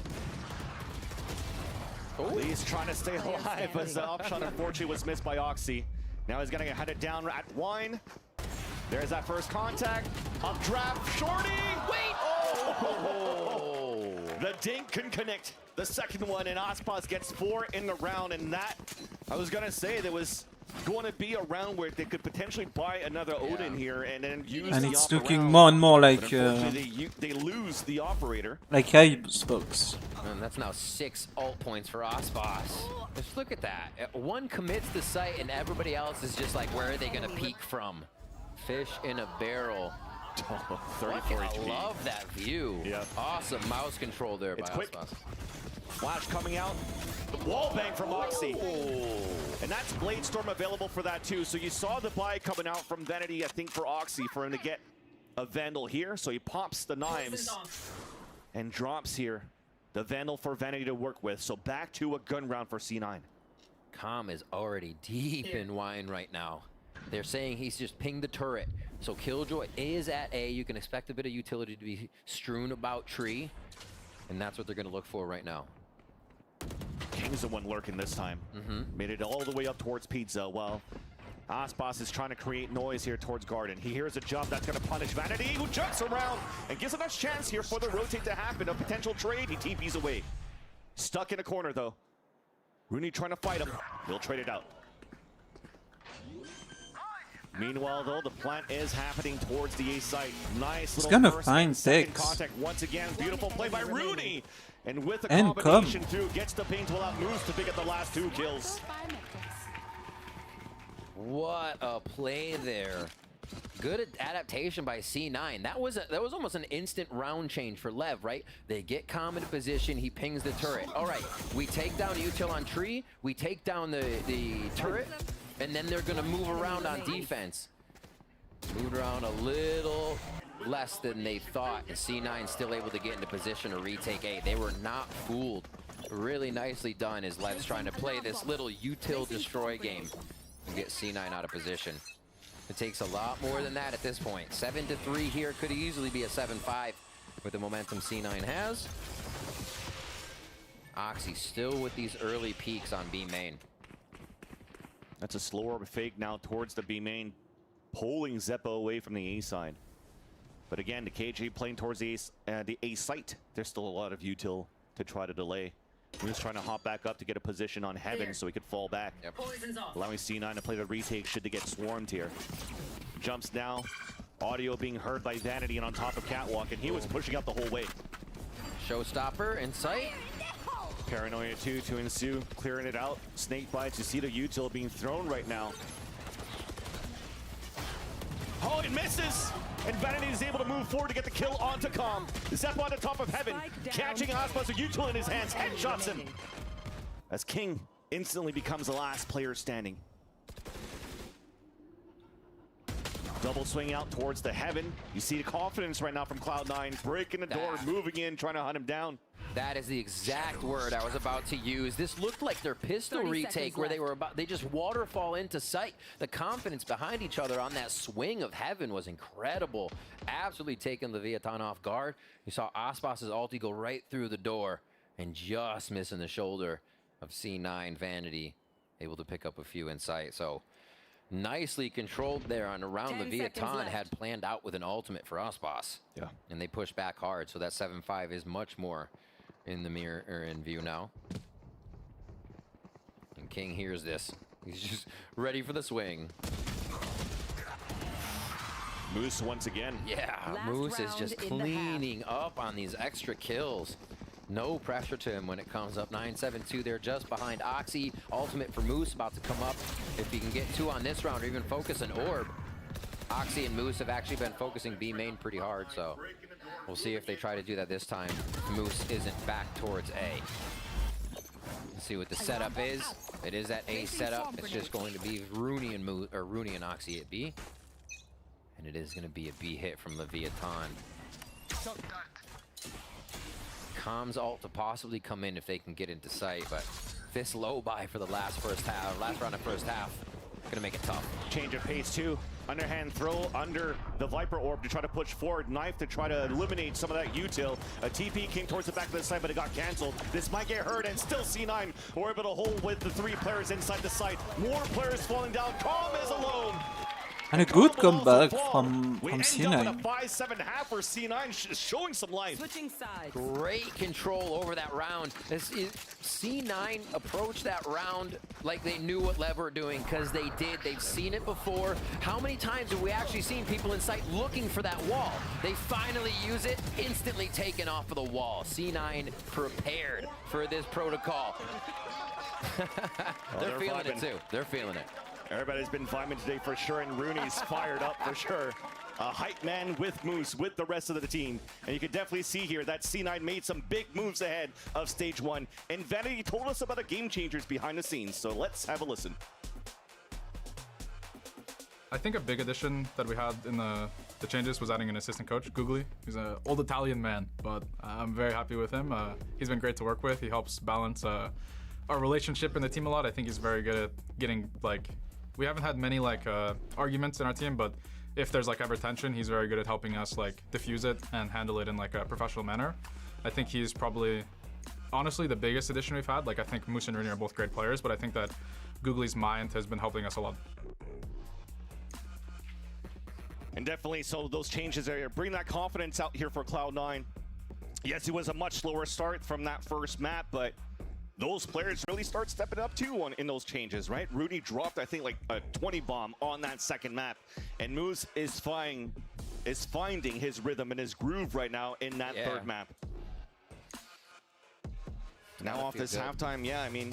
Lee's trying to stay alive as the upshot unfortunately was missed by Oxy. Now he's gonna head it down at Wine. There's that first contact. Updraft, Shorty! Wait! Oh! The dink can connect. The second one, and Aspas gets 4 in the round, and that, I was gonna say, there was going to be a round where they could potentially buy another Odin here and then use and the it's op looking around. more and more like They lose the operator. like Xbox. And that's now 6 ult points for Aspas. Just look at that. One commits the site and everybody else is just like, where are they gonna peek from? Fish in a barrel. 34 I HP. love that view. Yeah. Awesome mouse control there by quick. Aspas. Flash coming out. Wall bang from Oxy. And that's Blade Storm available for that too. So you saw the buy coming out from Vanity, I think, for Oxy for him to get a Vandal here. So he pops the knives and drops here the Vandal for Vanity to work with. So back to a gun round for C9. Calm is already deep in wine right now. They're saying he's just pinged the turret. So Killjoy is at A. You can expect a bit of utility to be strewn about tree. And that's what they're going to look for right now. King's the one lurking this time. Made it all the way up towards Pizza while Aspas is trying to create noise here towards Garden. He hears a jump that's going to punish Vanity, who jumps around and gives a nice chance here for the rotate to happen. A potential trade. He TPs away. Stuck in a corner, though. Rooney trying to fight him. He'll trade it out. Meanwhile, though, the plant is happening towards the A site. Nice little gonna first find and second 6. contact once again. Beautiful play by Rooney. And with the And combination through, gets the paint to allow Moose to pick up the last 2 kills. What a play there. Good adaptation by C9. That was almost an instant round change for Lev, right? They get Calm into position, he pings the turret. All right, we take down util on tree, we take down the turret, and then they're gonna move around on defense. Moved around a little less than they thought, and C9 still able to get into position to retake A. They were not fooled. Really nicely done as Lev's trying to play this little util destroy game and get C9 out of position. It takes a lot more than that at this point. 7-3 here could easily be a 7-5 with the momentum C9 has. Oxy still with these early peaks on B main. That's a slower fake now towards the B main, pulling Zeppo away from the A side. But again, the KJ playing towards the A site. There's still a lot of util to try to delay. He's trying to hop back up to get a position on Heaven so he could fall back. Allowing C9 to play the retake should they get swarmed here. Jumps now. Audio being heard by Vanity and on top of Catwalk, and he was pushing up the whole way. Showstopper in sight. Paranoia 2 to ensue, clearing it out. Snake bites. You see the util being thrown right now. Oh, it misses! And Vanity is able to move forward to get the kill onto Calm. Zep on the top of Heaven, catching Aspas with util in his hands, headshots him. As King instantly becomes the last player standing. Double swing out towards the heaven. You see the confidence right now from Cloud9, breaking the door, moving in, trying to hunt him down. That is the exact word I was about to use. This looked like their pistol retake where they just waterfall into sight. The confidence behind each other on that swing of heaven was incredible. Absolutely taking Leviathan off guard. You saw Aspas's ulti go right through the door and just missing the shoulder of C9 Vanity, able to pick up a few in sight. So nicely controlled there on around. Leviathan had planned out with an ultimate for Aspas. Yeah. And they pushed back hard, so that 7-5 is much more in the mirror or in view now. And King hears this. He's just ready for the swing. Moose once again. Yeah, Moose is just cleaning up on these extra kills. No pressure to him when it comes up. 9-7-2 there just behind Oxy. Ultimate for Moose about to come up. If he can get 2 on this round or even focus an orb. Oxy and Moose have actually been focusing B main pretty hard, so we'll see if they try to do that this time. Moose isn't back towards A. Let's see what the setup is. It is that A setup. It's just going to be Rooney and Oxy at B. And it is going to be a B hit from Leviathan. Comms ult to possibly come in if they can get into sight, but this low buy for the last round of first half. Gonna make it tough. Change of pace too. Underhand throw under the Viper Orb to try to push forward. Knife to try to eliminate some of that util. A TP came towards the back of the site, but it got canceled. This might get hurt, and still C9 were able to hold with the 3 players inside the site. More players falling down. Calm is alone. And a good comeback from We end C9. up in a 5-7 half where C9 showing some life. Switching sides. Great control over that round. C9 approached that round like they knew what Lev were doing, because they did. They've seen it before. How many times have we actually seen people in sight looking for that wall? They finally use it, instantly taken off of the wall. C9 prepared for this protocol. They're feeling it too. They're feeling it. Everybody's been vibing today for sure, and Rooney's fired up for sure. A hype man with Moose, with the rest of the team. And you can definitely see here that C9 made some big moves ahead of stage 1. And Vanity told us about the game changers behind the scenes, so let's have a listen. I think a big addition that we had in the changes was adding an assistant coach, Googly. He's an old Italian man, but I'm very happy with him. He's been great to work with. He helps balance our relationship in the team a lot. I think he's very good at getting, like, we haven't had many arguments in our team, but if there's ever tension, he's very good at helping us diffuse it and handle it in a professional manner. I think he's probably, honestly, the biggest addition we've had. I think Moose and Rooney are both great players, but I think that Googly's mind has been helping us a lot. And definitely, so those changes are bring that confidence out here for Cloud9. Yes, it was a much slower start from that first map, but those players really start stepping up too in those changes, right? Rudy dropped, I think, a 20 bomb on that second map, and Moose is finding his rhythm and his groove right now in that third map. Now off this halftime, I mean,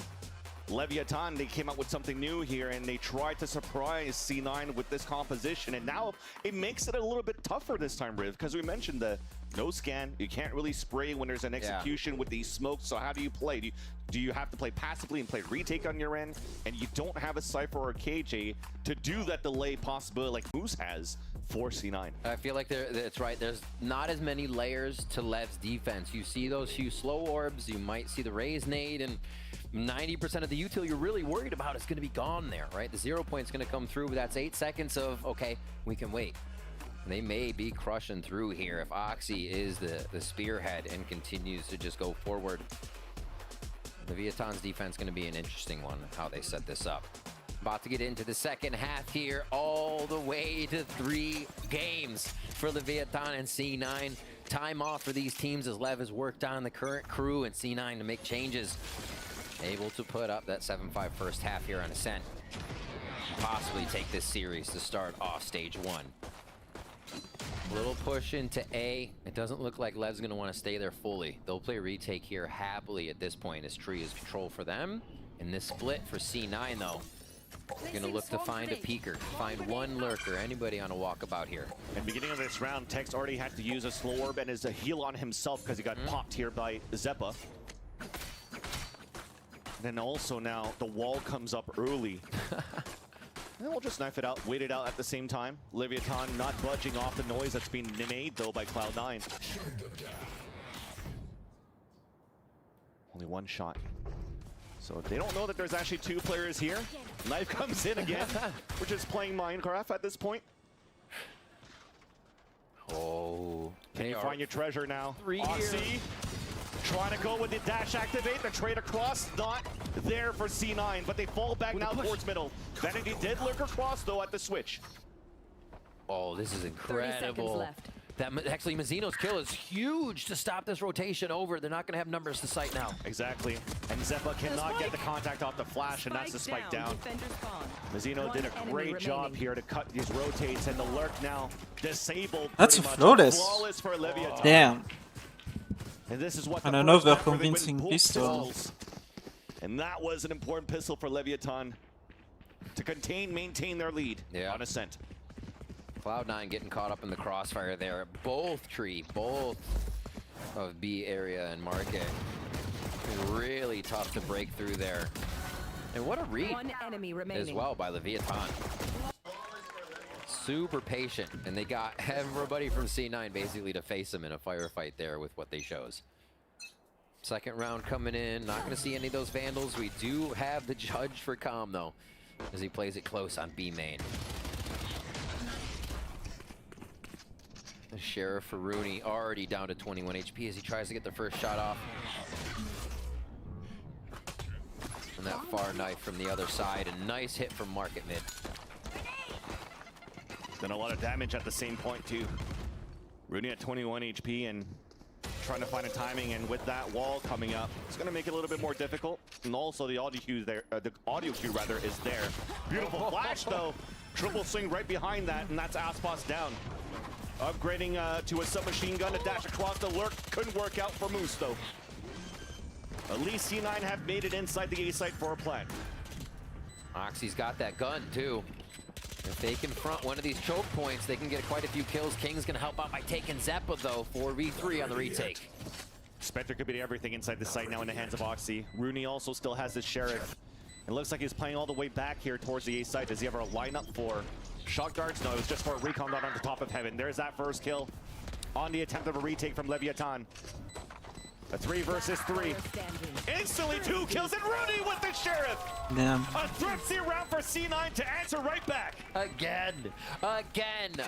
Leviathan, they came out with something new here, and they tried to surprise C9 with this composition, and now it makes it a little bit tougher this time, Riv, because we mentioned the no scan. You can't really spray when there's an execution with these smokes, so how do you play? Do you have to play passively and play retake on your end, and you don't have a Cypher or a KJ to do that delay possibility like Moose has for C9? I feel like that's right. There's not as many layers to Lev's defense. You see those few slow orbs, you might see the raise nade, and 90% of the util you're really worried about is going to be gone there, right? The 0 point's going to come through, but that's 8 seconds of, okay, we can wait. They may be crushing through here if Oxy is the spearhead and continues to just go forward. Leviathan's defense going to be an interesting one, how they set this up. About to get into the second half here, all the way to 3 games for Leviathan and C9. Time off for these teams as Lev has worked on the current crew and C9 to make changes. Able to put up that 7-5 first half here on Ascent. Possibly take this series to start off stage 1. Little push into A. It doesn't look like Lev's going to want to stay there fully. They'll play retake here happily at this point as Tree is control for them. And this split for C9 though, going to look to find a peeker, find one lurker, anybody on a walkabout here. At the beginning of this round, Tex already had to use a slow orb and is a heal on himself because he got popped here by Zeppa. And then also now the wall comes up early. And we'll just knife it out, wait it out at the same time. Leviathan not budging off the noise that's being made, though, by Cloud9. Only one shot. So they don't know that there's actually two players here. Knife comes in again. We're just playing Minecraft at this point. Oh. Can you find your treasure now? Oxy trying to go with the dash activate. The trade across not there for C9, but they fall back now towards middle. Vanity did lurk across, though, at the switch. Oh, this is 30 seconds incredible. left. That actually, Mazzino's kill is huge to stop this rotation over. They're not going to have numbers to sight now. Exactly. And Zeppa cannot get the contact off the flash, and that's the spike down. Mazzino did a great job here to cut these rotates, and the lurk now disabled. That's a pretty much. flawless. Flawless for Leviathan. Damn. And this is what And the another first time where they win convincing both pistol. pistols. And that was an important pistol for Leviathan to maintain their lead on Ascent. Cloud9 getting caught up in the crossfire there. Both of B area and market. Really tough to break through there. And what a read One enemy remaining. as well by Leviathan. Super patient, and they got everybody from C9 basically to face them in a firefight there with what they chose. Second round coming in. Not going to see any of those Vandals. We do have the judge for Calm, though, as he plays it close on B main. The Sheriff for Rooney already down to 21 HP as he tries to get the first shot off. And that far knife from the other side. A nice hit from Market Mid. Done a lot of damage at the same point, too. Rooney at 21 HP and trying to find a timing, and with that wall coming up, it's going to make it a little bit more difficult. And also the audio cue there, the audio cue rather, is there. Beautiful flash, though. Triple swing right behind that, and that's Aspas down. Upgrading to a submachine gun to dash across the lurk. Couldn't work out for Moose, though. At least C9 have made it inside the A site for a plan. Oxy's got that gun, too. If they confront one of these choke points, they can get quite a few kills. King's going to help out by taking Zeppa, though, 4v3 on the retake. Spectre could be everything inside the site now in the hands of Oxy. Rooney also still has his Sheriff. It looks like he's playing all the way back here towards the A site. Does he have a lineup for shot guards? No, it was just for a recon dot on the top of heaven. There's that first kill on the attempt of a retake from Leviathan. A 3 versus 3. Instantly 2 kills, and Rooney with the Sheriff. Damn. A thrifty round for C9 to answer right back. Again.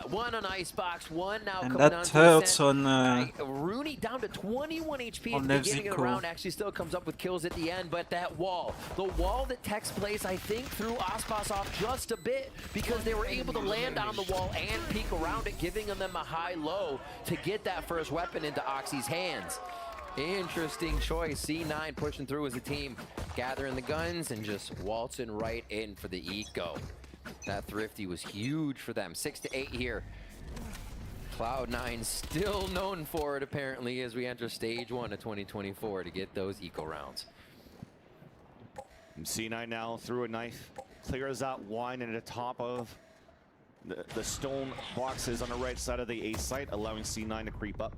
One on Icebox, one now And coming that on hurts to on Rooney down to 21 HP on at the beginning of the Levzico. round. Actually still comes up with kills at the end, but that wall, the wall that Tex plays, I think threw Aspas off just a bit because they were able to land on the wall and peek around it, giving them a high-low to get that first weapon into Oxy's hands. Interesting choice. C9 pushing through as a team, gathering the guns and just waltzing right in for the eco. That thrifty was huge for them. 6 to 8 here. Cloud9 still known for it apparently as we enter stage 1 of 2024 to get those eco rounds. And C9 now through a knife, clears out one and at the top of the stone boxes on the right side of the A site, allowing C9 to creep up.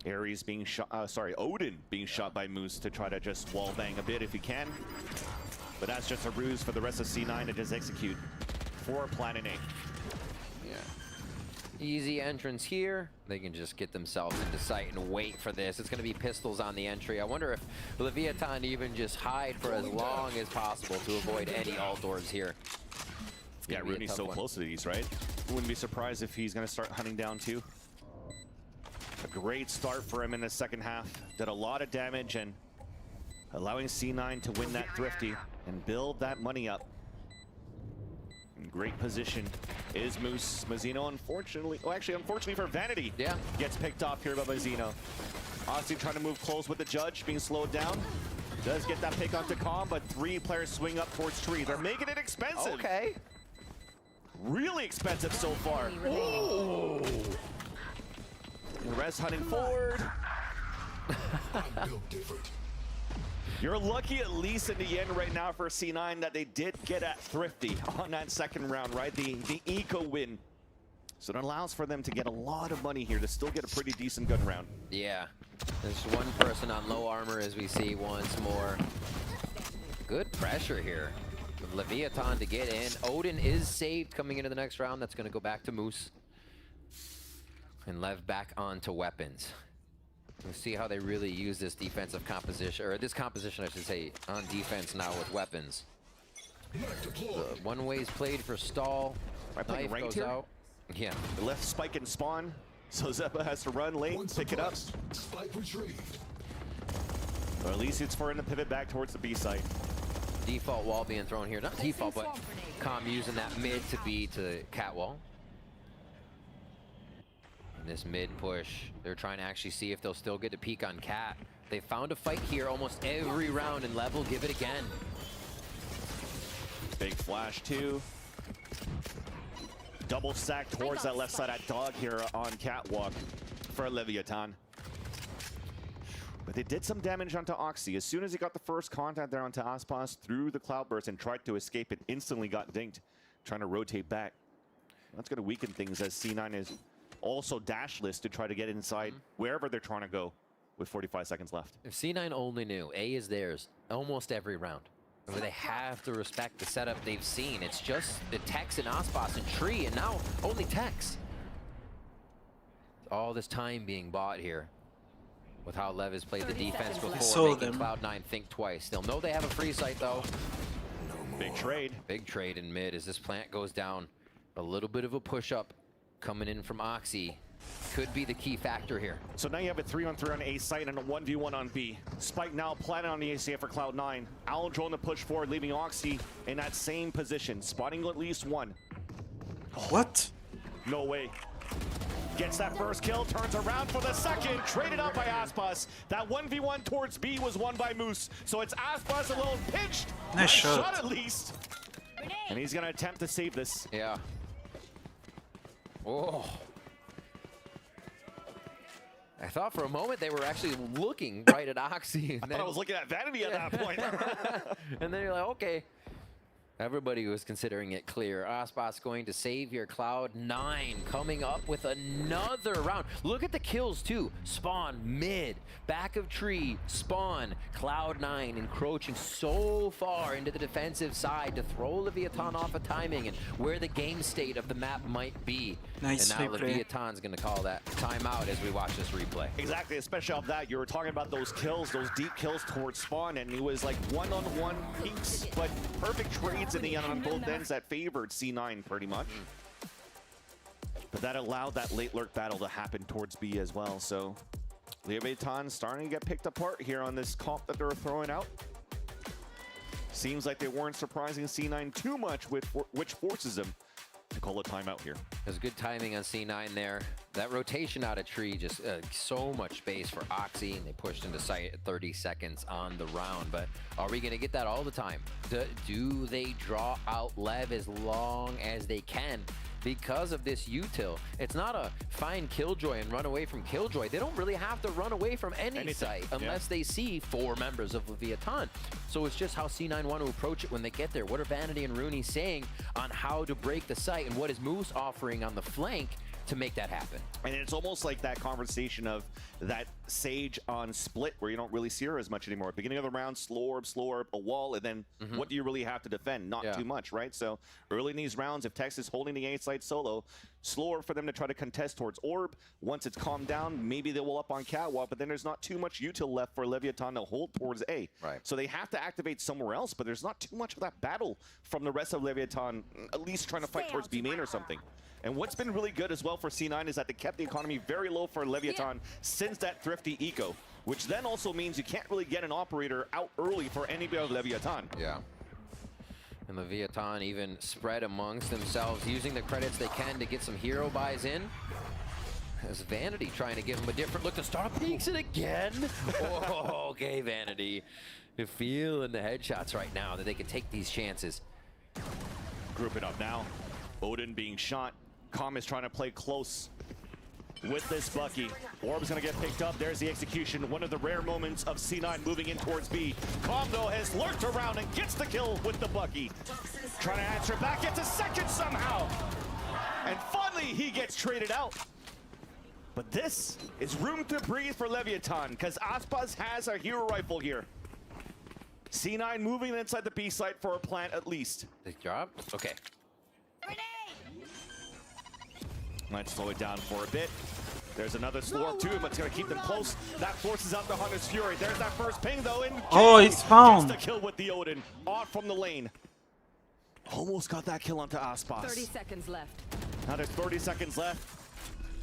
Ares being shot, Odin being shot by Moose to try to just wall bang a bit if he can. But that's just a ruse for the rest of C9 to just execute for Planet A. Yeah. Easy entrance here. They can just get themselves into sight and wait for this. It's going to be pistols on the entry. I wonder if Leviathan even just hide for as long as possible to avoid any alt doors here. Yeah, Rooney's so close to these, right? Wouldn't be surprised if he's going to start hunting down too. A great start for him in the second half. Did a lot of damage and allowing C9 to win that thrifty and build that money up. In great position is Moose. Mazzino, unfortunately, unfortunately for Vanity, gets picked off here by Mazzino. Oxy trying to move close with the judge, being slowed down. Does get that pick onto Calm, but 3 players swing up towards tree. They're making it expensive. Okay. Really expensive so far. Ooh. Rest hunting forward. You're lucky at least in the end right now for C9 that they did get at thrifty on that second round, right? The eco win. So it allows for them to get a lot of money here to still get a pretty decent gun round. Yeah. There's one person on low armor as we see once more. Good pressure here. Leviathan to get in. Odin is saved coming into the next round. That's going to go back to Moose. And Lev back onto weapons. We'll see how they really use this defensive composition, or this composition, I should say, on defense now with weapons. One way's played for stall. Knife goes out. Yeah. The left spike and spawn, so Zeppa has to run late, pick it up. Spike retrieved. Or at least it's for him to pivot back towards the B site. Default wall being thrown here. Not default, but Com using that mid to be to catwall. And this mid push, they're trying to actually see if they'll still get a peek on Cat. They found a fight here almost every round, and Lev will give it again. Big flash too. Double stack towards that left side at Dog here on Catwalk for Leviathan. But they did some damage onto Oxy. As soon as he got the first contact there onto Aspas through the Cloudburst and tried to escape, it instantly got dinked, trying to rotate back. That's going to weaken things as C9 is also dashless to try to get inside wherever they're trying to go with 45 seconds left. If C9 only knew, A is theirs almost every round. Where they have to respect the setup they've seen. It's just the Tex and Aspas and Tree, and now only Tex. All this time being bought here with how Lev has played the defense before, making Cloud9 think twice. They'll know they have a free site, though. Big trade. Big trade in mid as this plant goes down. A little bit of a push-up coming in from Oxy. Could be the key factor here. So now you have a 3-on-3 on A site and a 1v1 on B. Spike now planted on the ACF for Cloud9. Owl drone to push forward, leaving Oxy in that same position, spotting at least one. What? No way. Gets that first kill, turns around for the second, traded out by Aspas. That 1v1 towards B was won by Moose. So it's Aspas alone, pinched. Nice shot. At least. And he's gonna attempt to save this. Yeah. Oh. I thought for a moment they were actually looking right at Oxy. I thought I was looking at Vanity at that point. And then you're like, okay. Everybody was considering it clear. Aspas going to save here. Cloud9 coming up with another round. Look at the kills too. Spawn, mid, back of tree, spawn. Cloud9 encroaching so far into the defensive side to throw Leviathan off of timing and where the game state of the map might be. Nice and now replay. Leviathan's going to call that timeout as we watch this replay. Exactly, especially off that. You were talking about those kills, those deep kills towards spawn, and it was like one-on-one peaks, but perfect trades in the end on both ends that favored C9 pretty much. But that allowed that late lurk battle to happen towards B as well. So Leviathan starting to get picked apart here on this comp that they're throwing out. Seems like they weren't surprising C9 too much, which forces them to call a timeout here. There's good timing on C9 there. That rotation out of tree, just so much space for Oxy, and they pushed into sight at 30 seconds on the round. But are we going to get that all the time? Do they draw out Lev as long as they can? Because of this util. It's not a find Killjoy and run away from Killjoy. They don't really have to run away from any site unless they see 4 members of Leviathan. So it's just how C9 want to approach it when they get there. What are Vanity and Rooney saying on how to break the site, and what is Moose offering on the flank to make that happen? And it's almost like that conversation of that Sage on split where you don't really see her as much anymore. Beginning of the round, slow orb, a wall, and then what do you really have to defend? Not too much, right? So early in these rounds, if Tex is holding the A site solo, slower for them to try to contest towards orb. Once it's calmed down, maybe they will up on catwalk, but then there's not too much util left for Leviathan to hold towards A. Right. So they have to activate somewhere else, but there's not too much of that battle from the rest of Leviathan, at least trying to fight towards B main or something. And what's been really good as well for C9 is that they kept the economy very low for Leviathan since that thrifty eco, which then also means you can't really get an operator out early for anybody of Leviathan. Yeah. And Leviathan even spread amongst themselves, using the credits they can to get some hero buys in. As Vanity trying to give him a different look. The star peeks it again. Oh, okay, Vanity. You're feeling the headshots right now that they can take these chances. Group it up now. Odin being shot. Com is trying to play close with this Bucky. Orb's gonna get picked up. There's the execution. One of the rare moments of C9 moving in towards B. Com though has lurked around and gets the kill with the Bucky. Trying to answer back, gets a second somehow. And finally he gets traded out. But this is room to breathe for Leviathan because Aspas has a hero rifle here. C9 moving inside the B site for a plant at least. The job? Okay. Might slow it down for a bit. There's another slow up to him, but it's going to keep them close. That forces out the Hunter's Fury. There's that first ping, though. And Oh, he's found. Gets the kill with the Odin. Off from the lane. Almost got that kill onto Aspas. 30 seconds left. Now there's 30 seconds left.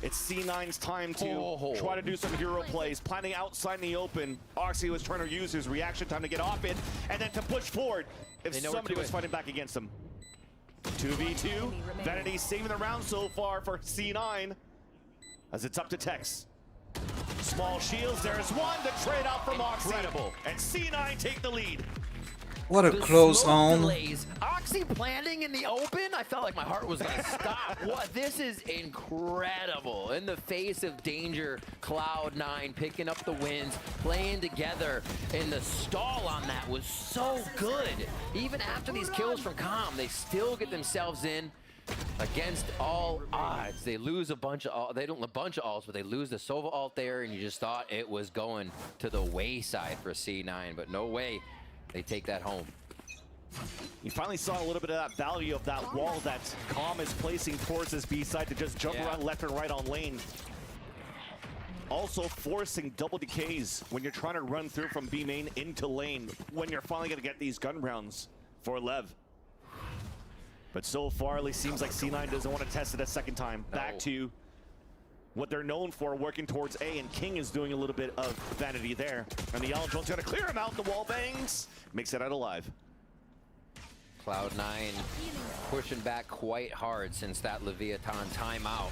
It's C9's time to try to do some hero plays. Planning outside in the open. Oxy was trying to use his reaction time to get off it, and then to push forward if somebody was fighting back against him. 2v2. Vanity saving the round so far for C9. As it's up to Tex. Small shields, there's one to trade out from Oxy. Incredible. And C9 take the lead. What a close round. Delays. Oxy planting in the open. I felt like my heart was gonna stop. What? This is incredible. In the face of danger, Cloud9 picking up the wins, playing together, and the stall on that was so good. Even after these kills from Calm, they still get themselves in against all odds. They lose a bunch of they don't a bunch of ults, but they lose the Sova ult there, and you just thought it was going to the wayside for C9, but no way. They take that home. You finally saw a little bit of that value of that wall that Calm is placing towards his B side to just jump around left and right on lane. Also forcing double decays when you're trying to run through from B main into lane when you're finally going to get these gun rounds for Lev. But so far, it seems like C9 doesn't want to test it a second time. Back to what they're known for, working towards A, and King is doing a little bit of vanity there. And the Yellow Drone's going to clear him out. The wall bangs. Makes it out alive. Cloud9 pushing back quite hard since that Leviathan timeout.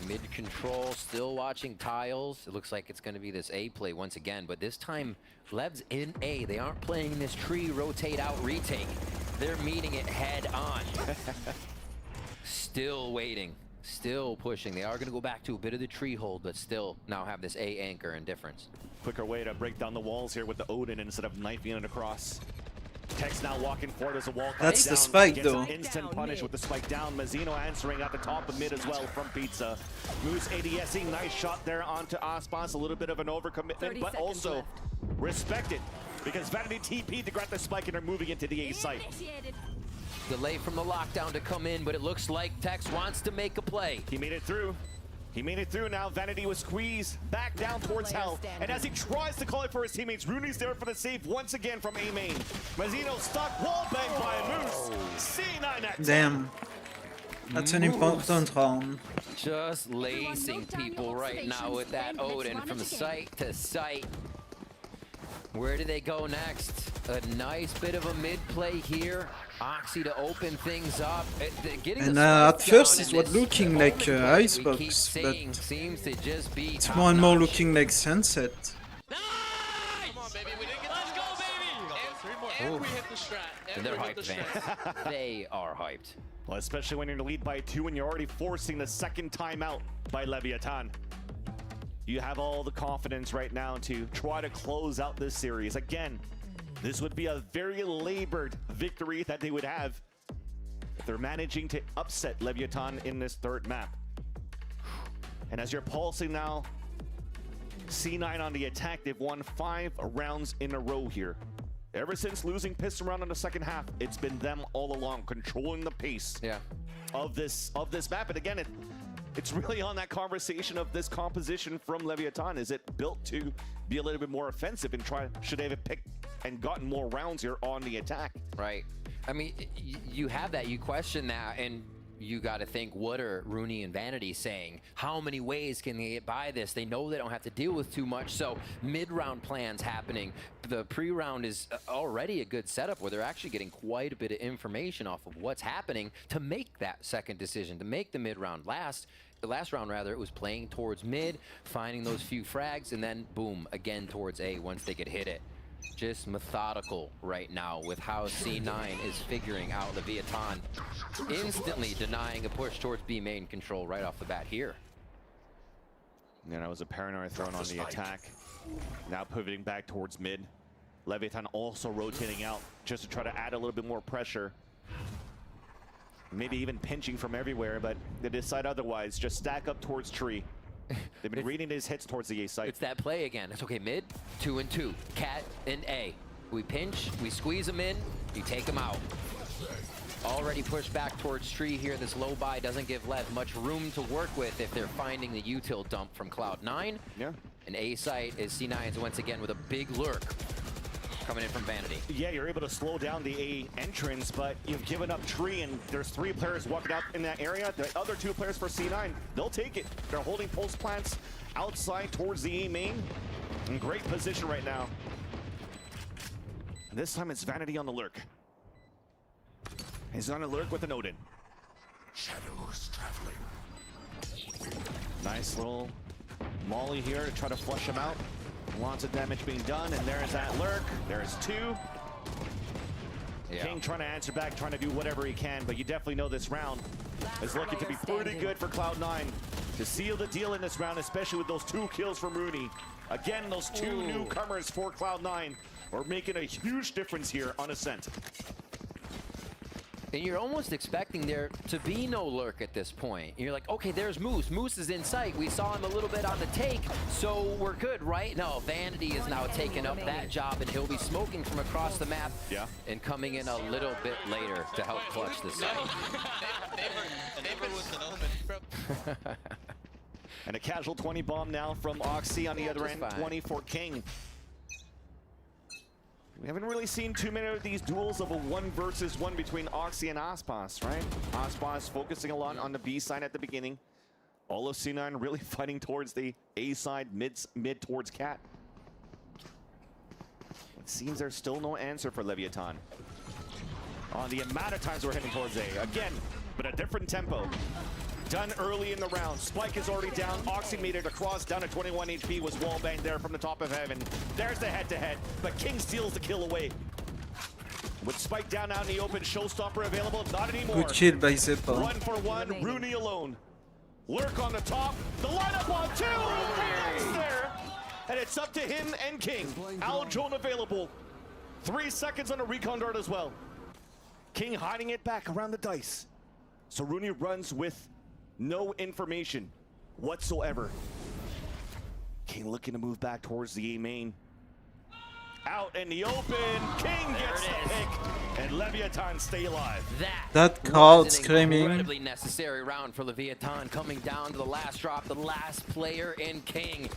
Mid control, still watching tiles. It looks like it's going to be this A play once again, but this time Lev's in A. They aren't playing this tree rotate out retake. They're meeting it head on. Still waiting, still pushing. They are going to go back to a bit of the tree hold, but still now have this A anchor and difference. Quicker way to break down the walls here with the Odin instead of knifing it across. Tex now walking forward as a wall. That's down, the spike, gets though. an instant punish with the spike down. Mazzino answering at the top of mid as well from Pizza. Moose ADSing, nice shot there onto Aspas. A little bit of an overcommitment, but also respect it because Vanity TP to grab the spike and are moving into the A site. Delay from the lockdown to come in, but it looks like Tex wants to make a play. He made it through. He made it through now. Vanity was squeezed back down towards Hell. And as he tries to call it for his teammates, Rooney's there for the save once again from A main. Mazzino stuck, wall bang by Moose. C9 at Damn. That's an important round. Just lacing people right now with that Odin from site to site. Where do they go next? A nice bit of a mid play here. Oxy to open things up. And at first it was looking like Icebox, but seems to just be it's more and more looking like Sunset. Come on, baby. We didn't get Let's go, baby. And we hit the strat. They're hyped, man. They are hyped. Well, especially when you're in the lead by 2 and you're already forcing the second timeout by Leviathan. You have all the confidence right now to try to close out this series. Again, this would be a very labored victory that they would have if they're managing to upset Leviathan in this third map. And as you're pulsing now, C9 on the attack, they've won 5 rounds in a row here. Ever since losing Piston Round in the second half, it's been them all along, controlling the pace of this map. And again, it's really on that conversation of this composition from Leviathan. Is it built to be a little bit more offensive and should they have picked and gotten more rounds here on the attack? Right. I mean, you have that, you question that, and you got to think, what are Rooney and Vanity saying? How many ways can they get by this? They know they don't have to deal with too much, so mid-round plans happening. The pre-round is already a good setup where they're actually getting quite a bit of information off of what's happening to make that second decision, to make the mid-round last. The last round, rather, it was playing towards mid, finding those few frags, and then boom, again towards A once they could hit it. Just methodical right now with how C9 is figuring out Leviathan, instantly denying a push towards B main control right off the bat here. And that was a paranoid thrown on the attack. Now pivoting back towards mid. Leviathan also rotating out just to try to add a little bit more pressure. Maybe even pinching from everywhere, but they decide otherwise. Just stack up towards tree. They've been reading his hits towards the A site. It's that play again. It's okay, mid, 2 and 2. Cat and A. We pinch, we squeeze them in, you take them out. Already pushed back towards Tree here. This low buy doesn't give Lev much room to work with if they're finding the util dump from Cloud9. Yeah. And A site is C9's once again with a big lurk coming in from Vanity. Yeah, you're able to slow down the A entrance, but you've given up Tree, and there's 3 players walking out in that area. The other 2 players for C9, they'll take it. They're holding pulse plants outside towards the A main. In great position right now. And this time it's Vanity on the lurk. He's on a lurk with an Odin. Shadows traveling. Nice little molly here to try to flush him out. Lots of damage being done, and there's that lurk. There's 2. Yeah. King trying to answer back, trying to do whatever he can, but you definitely know this round is looking to be pretty good for Cloud9 to seal the deal in this round, especially with those 2 kills from Rooney. Again, those 2 newcomers for Cloud9 are making a huge difference here on Ascent. And you're almost expecting there to be no lurk at this point. You're like, okay, there's Moose. Moose is in sight. We saw him a little bit on the take, so we're good, right? No, Vanity is now taking up that job, and he'll be smoking from across the map and coming in a little bit later to help clutch this site. And a casual 20 bomb now from Oxy on the other end, 20 for King. We haven't really seen too many of these duels of a 1 versus 1 between Oxy and Aspas, right? Aspas focusing a lot on the B side at the beginning. All of C9 really fighting towards the A side, mid towards Cat. It seems there's still no answer for Leviathan on the amount of times we're heading towards A. Again, but a different tempo. Done early in the round. Spike is already down. Oxy made it across, down to 21 HP, was wallbanged there from the top of heaven. There's the head-to-head, but King steals the kill away. With Spike down out in the open, showstopper available, not anymore. Good kill by Zepa. 1 for 1, Rooney alone. Lurk on the top, the lineup on 2! Nice there! And it's up to him and King. Aldrone available. 3 seconds on a recon dart as well. King hiding it back around the dice. So Rooney runs with no information whatsoever. King looking to move back towards the A main. Out in the open, King gets the pick, and Leviathan stay alive. That card was an screaming. incredibly necessary round for Leviathan, coming down to the last drop, the last player in King.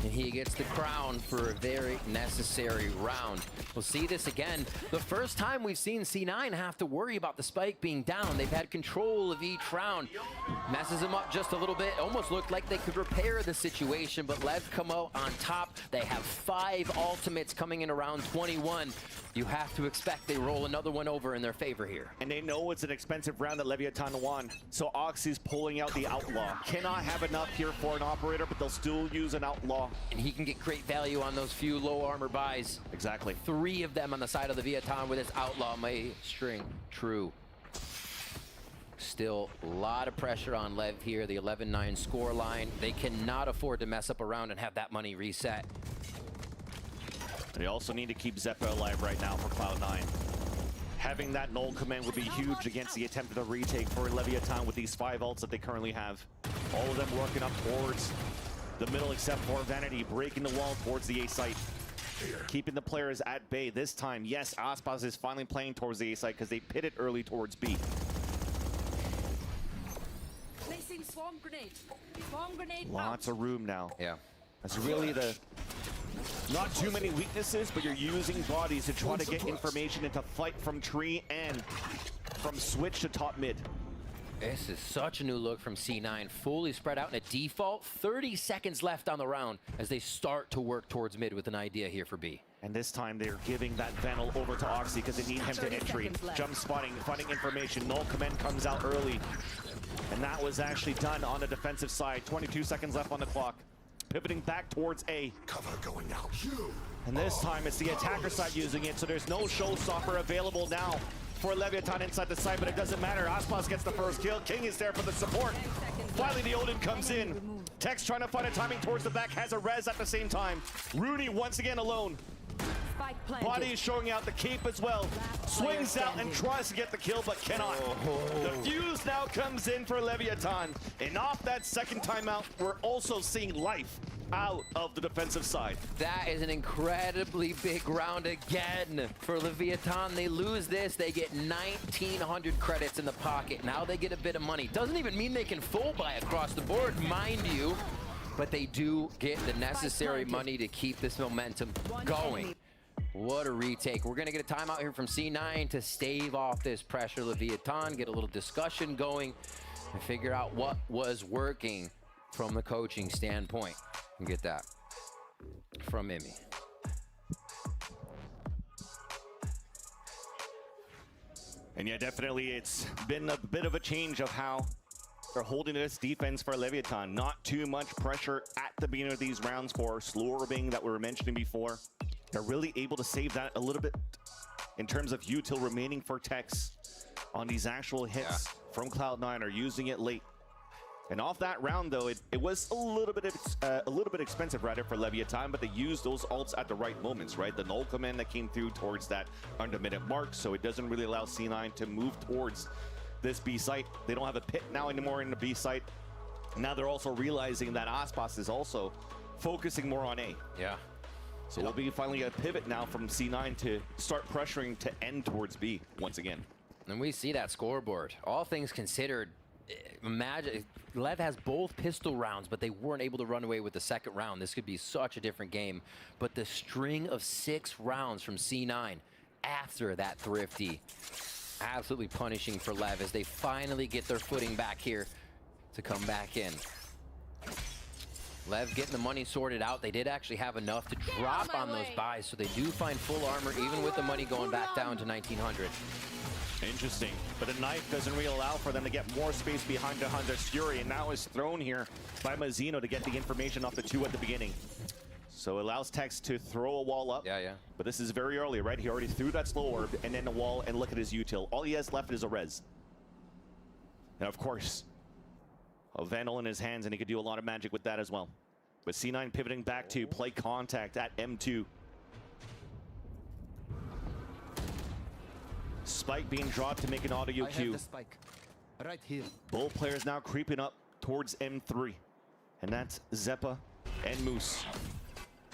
And he gets the crown for a very necessary round. We'll see this again. The first time we've seen C9 have to worry about the spike being down. They've had control of each round. Messes them up just a little bit. Almost looked like they could repair the situation, but Lev come out on top. They have 5 ultimates coming in around 21. You have to expect they roll another one over in their favor here. And they know it's an expensive round that Leviathan won. So Oxy's pulling out the Outlaw. Cannot have enough here for an operator, but they'll still use an Outlaw. And he can get great value on those few low armor buys. Exactly. 3 of them on the side of the Leviathan with his Outlaw may string true. Still a lot of pressure on Lev here, the 11-9 score line. They cannot afford to mess up around and have that money reset. They also need to keep Zepa alive right now for Cloud9. Having that null command would be huge against the attempt at a retake for Leviathan with these 5 ults that they currently have. All of them working up towards the middle except for Vanity, breaking the wall towards the A site. Keeping the players at bay this time. Yes, Aspas is finally playing towards the A site because they pitted early towards B. Placing swarm grenade. Swarm grenade. Lots of room now. Yeah. That's really the... Not too many weaknesses, but you're using bodies to try to get information into fight from tree and from switch to top mid. This is such a new look from C9. Fully spread out in a default. 30 seconds left on the round as they start to work towards mid with an idea here for B. And this time they're giving that Vandal over to Oxy because they need him to entry. Jump spotting, finding information. Null command comes out early. And that was actually done on the defensive side. 22 seconds left on the clock. Pivoting back towards A. Cover going out. And this time it's the attacker side using it, so there's no showstopper available now for Leviathan inside the site, but it doesn't matter. Aspas gets the first kill. King is there for the support. Finally, the Odin comes in. Tex trying to find a timing towards the back, has a res at the same time. Rooney once again alone. Body is showing out the cape as well. Swings out and tries to get the kill, but cannot. The fuse now comes in for Leviathan. And off that second timeout, we're also seeing life out of the defensive side. That is an incredibly big round again for Leviathan. They lose this, they get 1,900 credits in the pocket. Now they get a bit of money. Doesn't even mean they can full buy across the board, mind you, but they do get the necessary money to keep this momentum going. What a retake. We're going to get a timeout here from C9 to stave off this pressure. Leviathan, get a little discussion going and figure out what was working from the coaching standpoint. And get that from Emmy. And yeah, definitely it's been a bit of a change of how they're holding this defense for Leviathan. Not too much pressure at the beginning of these rounds for slower being that we were mentioning before. They're really able to save that a little bit in terms of util remaining for techs on these actual hits from Cloud9 are using it late. And off that round though, it was a little bit expensive rather for Leviathan, but they used those ults at the right moments, right? The null command that came through towards that under minute mark, so it doesn't really allow C9 to move towards this B site. They don't have a pit now anymore in the B site. Now they're also realizing that Aspas is also focusing more on A. Yeah. So we'll be finally a pivot now from C9 to start pressuring to end towards B once again. And we see that scoreboard. All things considered, imagine Lev has both pistol rounds, but they weren't able to run away with the second round. This could be such a different game. But the string of 6 rounds from C9 after that thrifty, absolutely punishing for Lev as they finally get their footing back here to come back in. Lev getting the money sorted out. They did actually have enough to drop on those buys, so they do find full armor even with the money going back down to 1,900. Interesting, but a knife doesn't really allow for them to get more space behind the Hunter's Fury, and now is thrown here by Mazzino to get the information off the 2 at the beginning. So it allows Tex to throw a wall up. Yeah. But this is very early, right? He already threw that slow orb and then the wall, and look at his util. All he has left is a res. And of course, a Vandal in his hands, and he could do a lot of magic with that as well. But C9 pivoting back to play contact at M2. Spike being dropped to make an audio cue. Right here. Both players now creeping up towards M3. And that's Zeppa and Moose.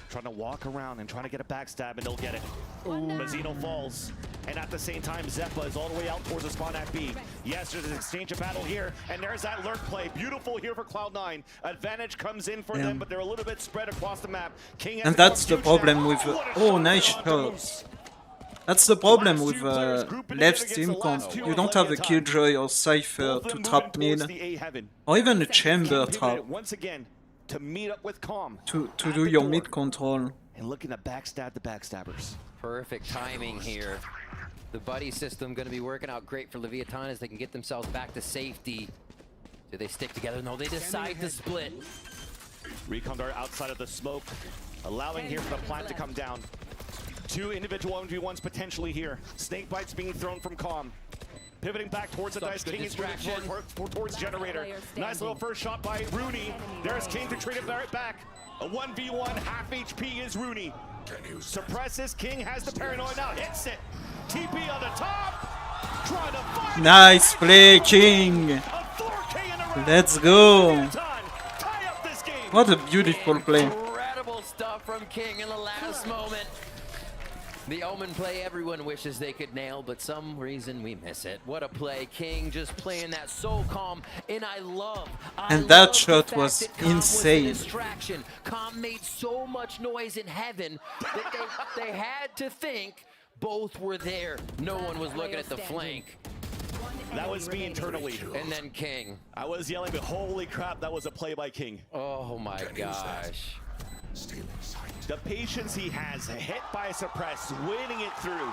Trying to walk around and trying to get a backstab, and they'll get it. Mazzino falls. And at the same time, Zeppa is all the way out towards the spawn at B. Yes, there's an exchange of battle here, and there's that lurk play. Beautiful here for Cloud9. Advantage comes in for them, but they're a little bit spread across the map. King has and that's the problem with... oh, nice shot. That's the problem with Lev's team comp. You don't have a Killjoy or Cypher to trap mid, or even a chamber trap once again to meet up with Calm to do your mid control. And looking to backstab the backstabbers. Perfect timing here. The buddy system going to be working out great for Leviathan as they can get themselves back to safety. Do they stick together? No, they decide to split. Recon Dart outside of the smoke, allowing here for the plant to come down. 2 individual 1v1s potentially here. Snake bites being thrown from Calm. Pivoting back towards the dice. King is towards Generator. Nice little first shot by Rooney. There's King to trade it right back. A 1v1, half HP is Rooney. Suppresses, King has the paranoia now, hits it. TP on the top. Trying to find nice play, King. Let's go. What a beautiful play. Incredible stuff from King in the last moment. The Omen play everyone wishes they could nail, but some reason we miss it. What a play. King just playing that so calm, and I love that shot was insane. Distraction. Calm made so much noise in heaven that they had to think both were there. No one was looking at the flank. That was me internally. And then King. I was yelling, but holy crap, that was a play by King. Oh my gosh. The patience he has, hit by a suppress, waiting it through.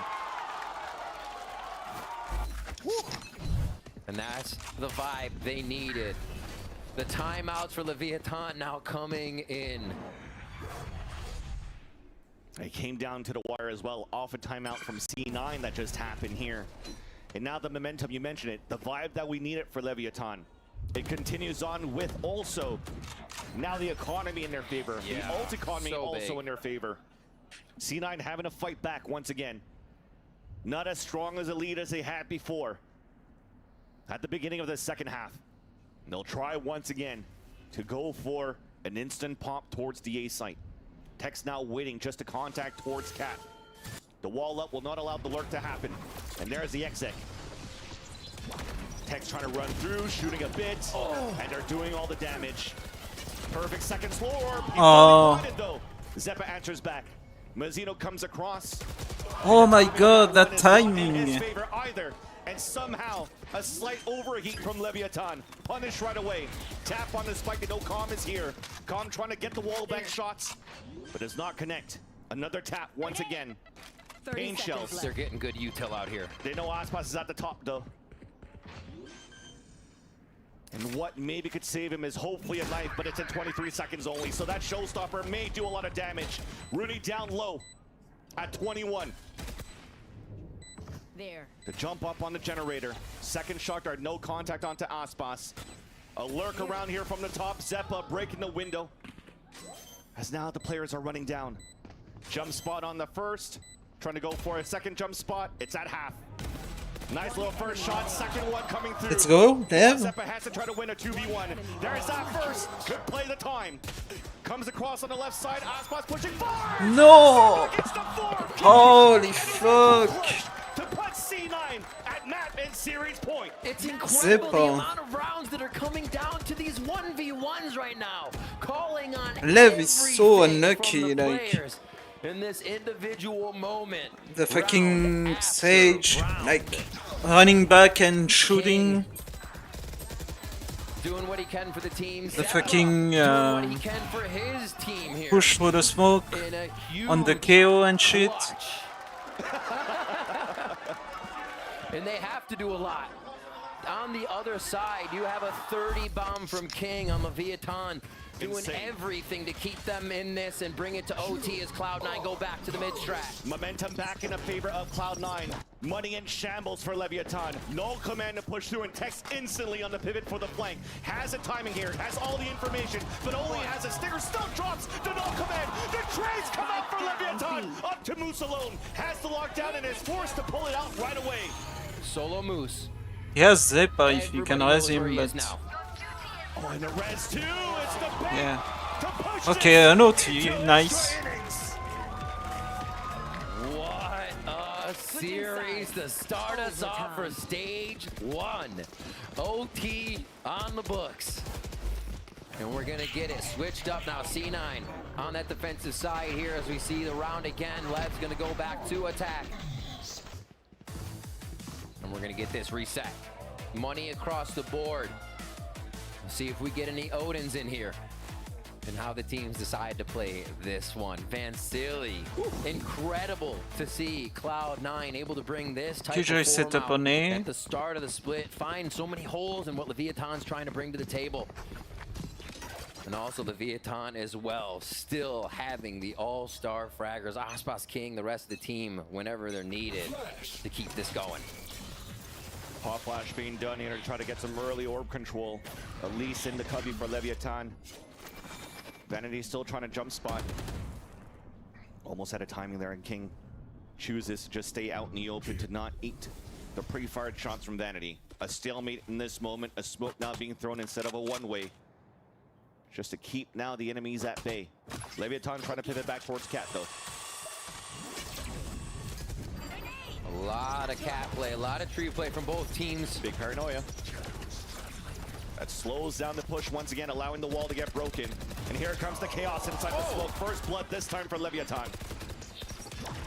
Woo. And that's the vibe they needed. The timeouts for Leviathan now coming in. It came down to the wire as well, off a timeout from C9 that just happened here. And now the momentum, you mentioned it, the vibe that we needed for Leviathan. It continues on with also now the economy in their favor. Yeah, the ult economy so also big. in their favor. C9 having to fight back once again. Not as strong as a lead as they had before. At the beginning of the second half. They'll try once again to go for an instant pop towards the A site. Tech's now waiting just to contact towards Cat. The wall up will not allow the lurk to happen. And there's the exec. Tech's trying to run through, shooting a bit, and they're doing all the damage. Perfect second slow orb. He's blinded though. Zeppa answers back. Mazzino comes across. Oh my god, that timing! In his favor either. And somehow, a slight overheat from Leviathan. Punished right away. Tap on the spike, no Calm is here. Calm trying to get the wall back shots, but does not connect. Another tap once again. Pain shells. They're getting good util out here. They know Aspas is at the top though. And what maybe could save him is hopefully a knife, but it's in 23 seconds only. So that showstopper may do a lot of damage. Rooney down low at 21. There. To jump up on the generator. Second shot dart, no contact onto Aspas. A lurk around here from the top. Zeppa breaking the window. As now the players are running down. Jump spot on the first. Trying to go for a second jump spot. It's at half. Nice little first shot. Second one coming through. Let's go, Dev. Zeppa has to try to win a 2v1. There's that first. Could play the time. Comes across on the left side. Aspas pushing forward. No! Holy fuck! To put C9 at map and series point. It's incredible the amount of rounds that are coming down to these 1v1s right now. Calling on Lev is so unlucky, like in this individual moment. the fucking Sage, like running back and shooting. Doing what he can for the team. The fucking what he can for his team here. push through the smoke on the KO and shit. And they have to do a lot. On the other side, you have a 30 bomb from King on Leviathan, doing everything to keep them in this and bring it to OT as Cloud9 go back to the mid-strat. Momentum back in a favor of Cloud9. Money in shambles for Leviathan. No command to push through and text instantly on the pivot for the flank. Has a timing here, has all the information, but only has a stinger. Still drops the no command. The trades come out for Leviathan. Up to Moose alone. Has the lockdown and is forced to pull it out right away. Solo Moose. He has Zeppa if you can res him, but Oh, and the res too. It's the bait yeah. to push Okay, an OT, nice. What a series to start us off for stage 1. OT on the books. And we're gonna get it switched up now. C9 on that defensive side here as we see the round again. Lev's gonna go back to attack. And we're gonna get this reset. Money across the board. See if we get any Odins in here. And how the teams decide to play this one. Van Silly, incredible to see Cloud9 able to bring this type Usually of form set up out on A. at the start of the split. Find so many holes in what Leviathan's trying to bring to the table. And also Leviathan as well, still having the all-star fraggers, Aspas King, the rest of the team, whenever they're needed to keep this going. Pop flash being done here to try to get some early orb control. Elise in the cubby for Leviathan. Vanity still trying to jump spot. Almost out of timing there, and King chooses to just stay out in the open to not eat the pre-fired shots from Vanity. A stalemate in this moment, a smoke now being thrown instead of a one-way. Just to keep now the enemies at bay. Leviathan trying to pivot back towards Cat though. A lot of cat play, a lot of tree play from both teams. Big paranoia. That slows down the push once again, allowing the wall to get broken. And here comes the chaos inside the smoke. First blood this time for Leviathan.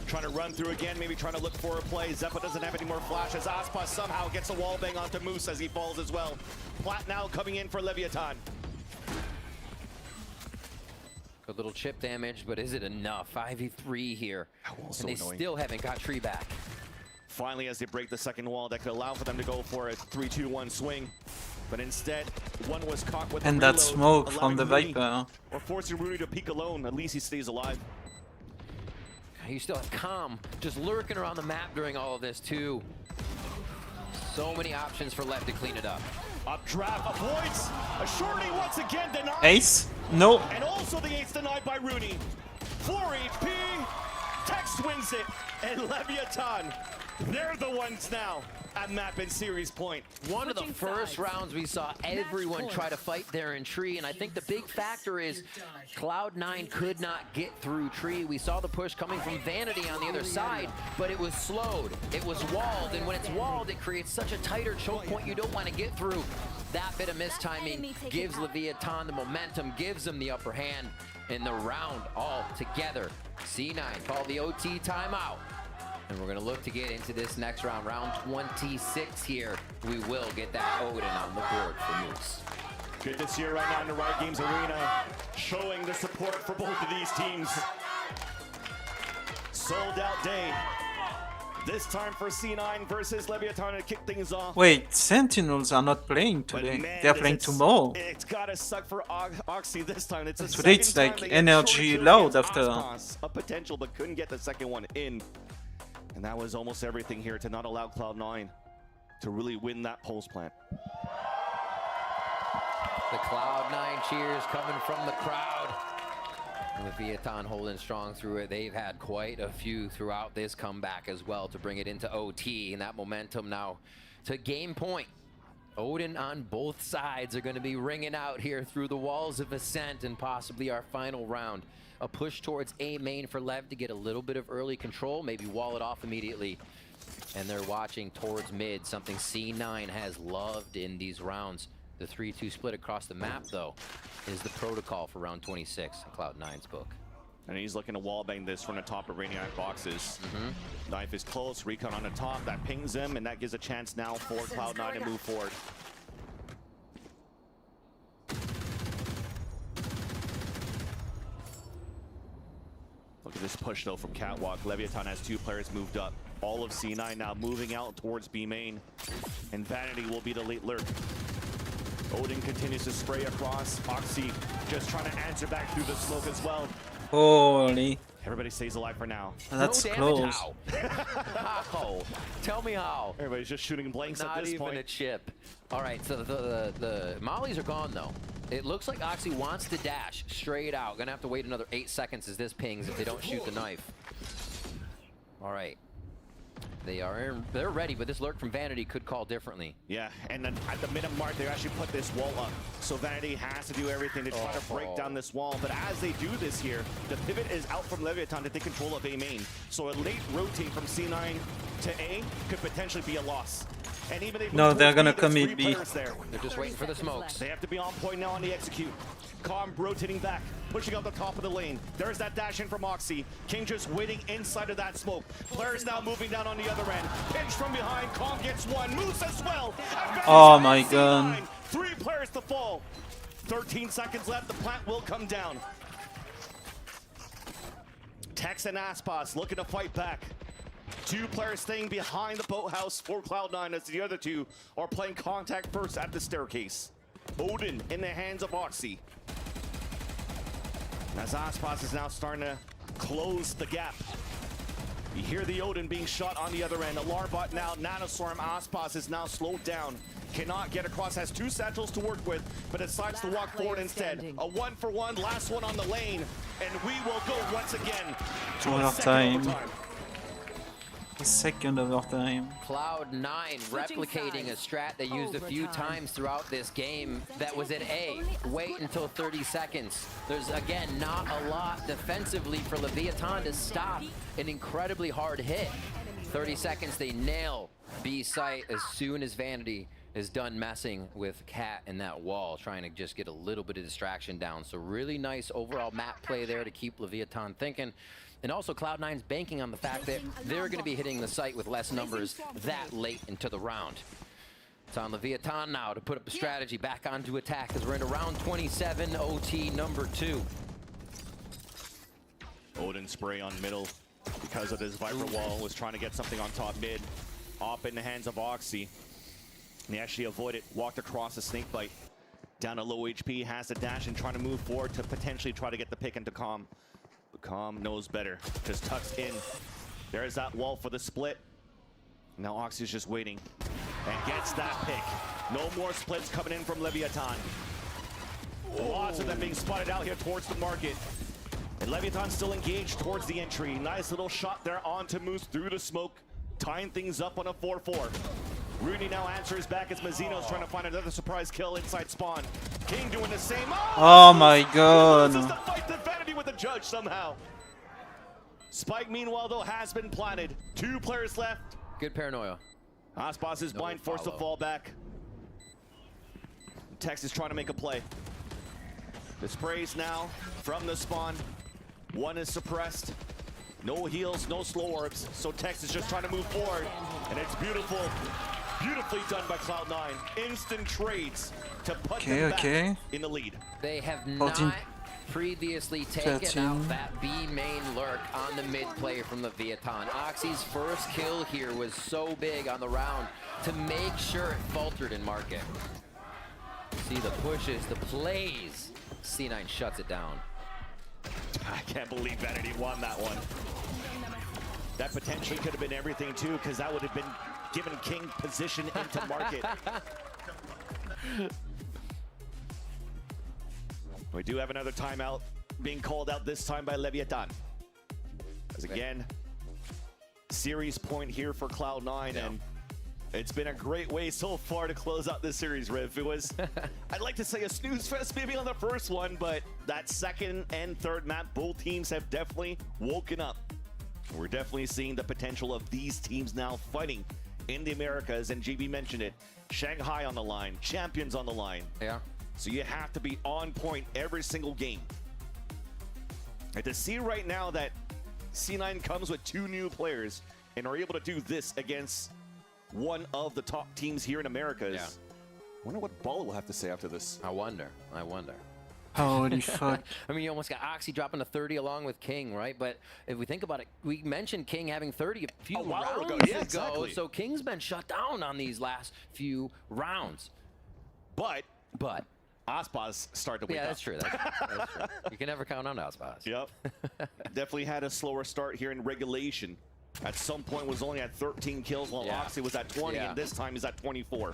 Trying to run through again, maybe trying to look for a play. Zeppa doesn't have any more flashes. Aspas somehow gets a wall bang onto Moose as he falls as well. Plat now coming in for Leviathan. A little chip damage, but is it enough? 5v3 here. And they still haven't got tree back. Finally, as they break the second wall, that could allow for them to go for a 3-2-1 swing. But instead, one was caught with and a reload, that smoke from the Rooney, Viper. or forcing Rooney to peek alone. At least he stays alive. You still have Calm just lurking around the map during all of this too. So many options for left to clean it up. Up draft avoids a shorty once again denied. Ace? No. And also the ace denied by Rooney. 4 HP. Tex wins it, and Leviathan, they're the ones now at map and series point. One of the first rounds we saw everyone try to fight there in Tree, and I think the big factor is Cloud9 could not get through Tree. We saw the push coming from Vanity on the other side, but it was slowed, it was walled, and when it's walled, it creates such a tighter choke point you don't want to get through. That bit of mistiming gives Leviathan the momentum, gives them the upper hand in the round all together. C9 call the OT timeout. And we're going to look to get into this next round, round 26 here. We will get that Odin on the board for Moose. Good to see you right now in the Riot Games Arena, showing the support for both of these teams. Sold out day. This time for C9 versus Leviathan to kick things off. Wait, Sentinels are not playing today. Man, They're playing tomorrow. It's gotta suck for Oxy this time. It's a Today it's second like time they get energy shorted loud against after. Aspas. A potential, but couldn't get the second one in. And that was almost everything here to not allow Cloud9 to really win that pulse plant. The Cloud9 cheers coming from the crowd. Leviathan holding strong through it. They've had quite a few throughout this comeback as well to bring it into OT, and that momentum now to game point. Odin on both sides are going to be ringing out here through the walls of Ascent and possibly our final round. A push towards A main for Lev to get a little bit of early control, maybe wall it off immediately. And they're watching towards mid, something C9 has loved in these rounds. The 3-2 split across the map, though, is the protocol for round 26 in Cloud9's book. And he's looking to wallbang this from the top of Radiant boxes. Knife is close, Recon on the top, that pings him, and that gives a chance now for Cloud9 to move forward. Look at this push though from Catwalk. Leviathan has two players moved up. All of C9 now moving out towards B main. And Vanity will be the late lurk. Odin continues to spray across. Oxy just trying to answer back through the smoke as well. Holy. Everybody stays alive for now. That's no close. How? Tell me how. Everybody's just shooting blanks at this point. Not even a chip. All right, so the mollies are gone though. It looks like Oxy wants to dash straight out. Gonna have to wait another 8 seconds as this pings if they don't shoot the knife. All right. They're ready, but this lurk from Vanity could call differently. Yeah, and then at the minute mark, they actually put this wall up. So Vanity has to do everything to try to break down this wall. But as they do this here, the pivot is out from Leviathan to take control of A main. So a late rotate from C9 to A could potentially be a loss. And even if no, they're gonna commit B. They're just waiting for the smokes. They have to be on point now on the execute. Calm rotating back, pushing out the top of the lane. There's that dash in from Oxy. King just waiting inside of that smoke. Players now moving down on the other end. Pinch from behind, Calm gets one, Moose as well. Oh my god. 3 players to fall. 13 seconds left, the plant will come down. Tex and Aspas looking to fight back. 2 players staying behind the boathouse for Cloud9 as the other 2 are playing contact first at the staircase. Odin in the hands of Oxy. As Aspas is now starting to close the gap. You hear the Odin being shot on the other end. Alarm bot now, Nanostorm. Aspas is now slowed down. Cannot get across, has 2 satchels to work with, but decides to walk forward instead. A 1-for-1, last one on the lane. And we will go once again to a second overtime. The second overtime. Cloud9 replicating a strat they used a few times throughout this game that was at A. Wait until 30 seconds. There's, again, not a lot defensively for Leviathan to stop an incredibly hard hit. 30 seconds, they nail B site as soon as Vanity is done messing with Cat in that wall, trying to just get a little bit of distraction down. So really nice overall map play there to keep Leviathan thinking. And also Cloud9's banking on the fact that they're going to be hitting the site with less numbers that late into the round. It's on Leviathan now to put up a strategy back onto attack as we're into round 27, OT number 2. Odin spray on middle because of this Viper wall, was trying to get something on top mid. Off in the hands of Oxy. And he actually avoided, walked across the snake bite. Down to low HP, has the dash and trying to move forward to potentially try to get the pick into Calm. But Calm knows better, just tucks in. There's that wall for the split. Now Oxy's just waiting and gets that pick. No more splits coming in from Leviathan. Lots of them being spotted out here towards the market. And Leviathan still engaged towards the entry. Nice little shot there onto Moose through the smoke, tying things up on a 4-4. Rooney now answers back as Mazzino's trying to find another surprise kill inside spawn. King doing the same. Oh my god. Loses the fight to Vanity with the judge somehow. Spike, meanwhile, though, has been planted. 2 players left. Good paranoia. Aspas is blind, forced to fall back. Tex is trying to make a play. The sprays now from the spawn. 1 is suppressed. No heals, no slow orbs. So Tex is just trying to move forward. And it's beautiful. Beautifully done by Cloud9. Instant trades to put them back in the lead. They have not previously taken out that B main lurk on the mid play from Leviathan. Oxy's first kill here was so big on the round to make sure it faltered in market. See the pushes, the plays. C9 shuts it down. I can't believe Vanity won that one. That potentially could have been everything too, because that would have been given King position into market. We do have another timeout being called out, this time by Leviathan. As again, series point here for Cloud9, and it's been a great way so far to close out this series, Riv. It was, I'd like to say a snooze fest maybe on the first one, but that second and third map, both teams have definitely woken up. We're definitely seeing the potential of these teams now fighting in the Americas, and GB mentioned it. Shanghai on the line, champions on the line. Yeah. So you have to be on point every single game. And to see right now that C9 comes with 2 new players and are able to do this against one of the top teams here in Americas. Yeah. I wonder what Ball will have to say after this. I wonder. Holy fuck. I mean, you almost got Oxy dropping to 30 along with King, right? But if we think about it, we mentioned King having 30 a few rounds ago. Yeah, exactly. So King's been shut down on these last few rounds. But Aspas started to wake up. That's true. That's true. You can never count on Aspas. Yep. Definitely had a slower start here in regulation. At some point was only at 13 kills while Oxy was at 20, and this time is at 24.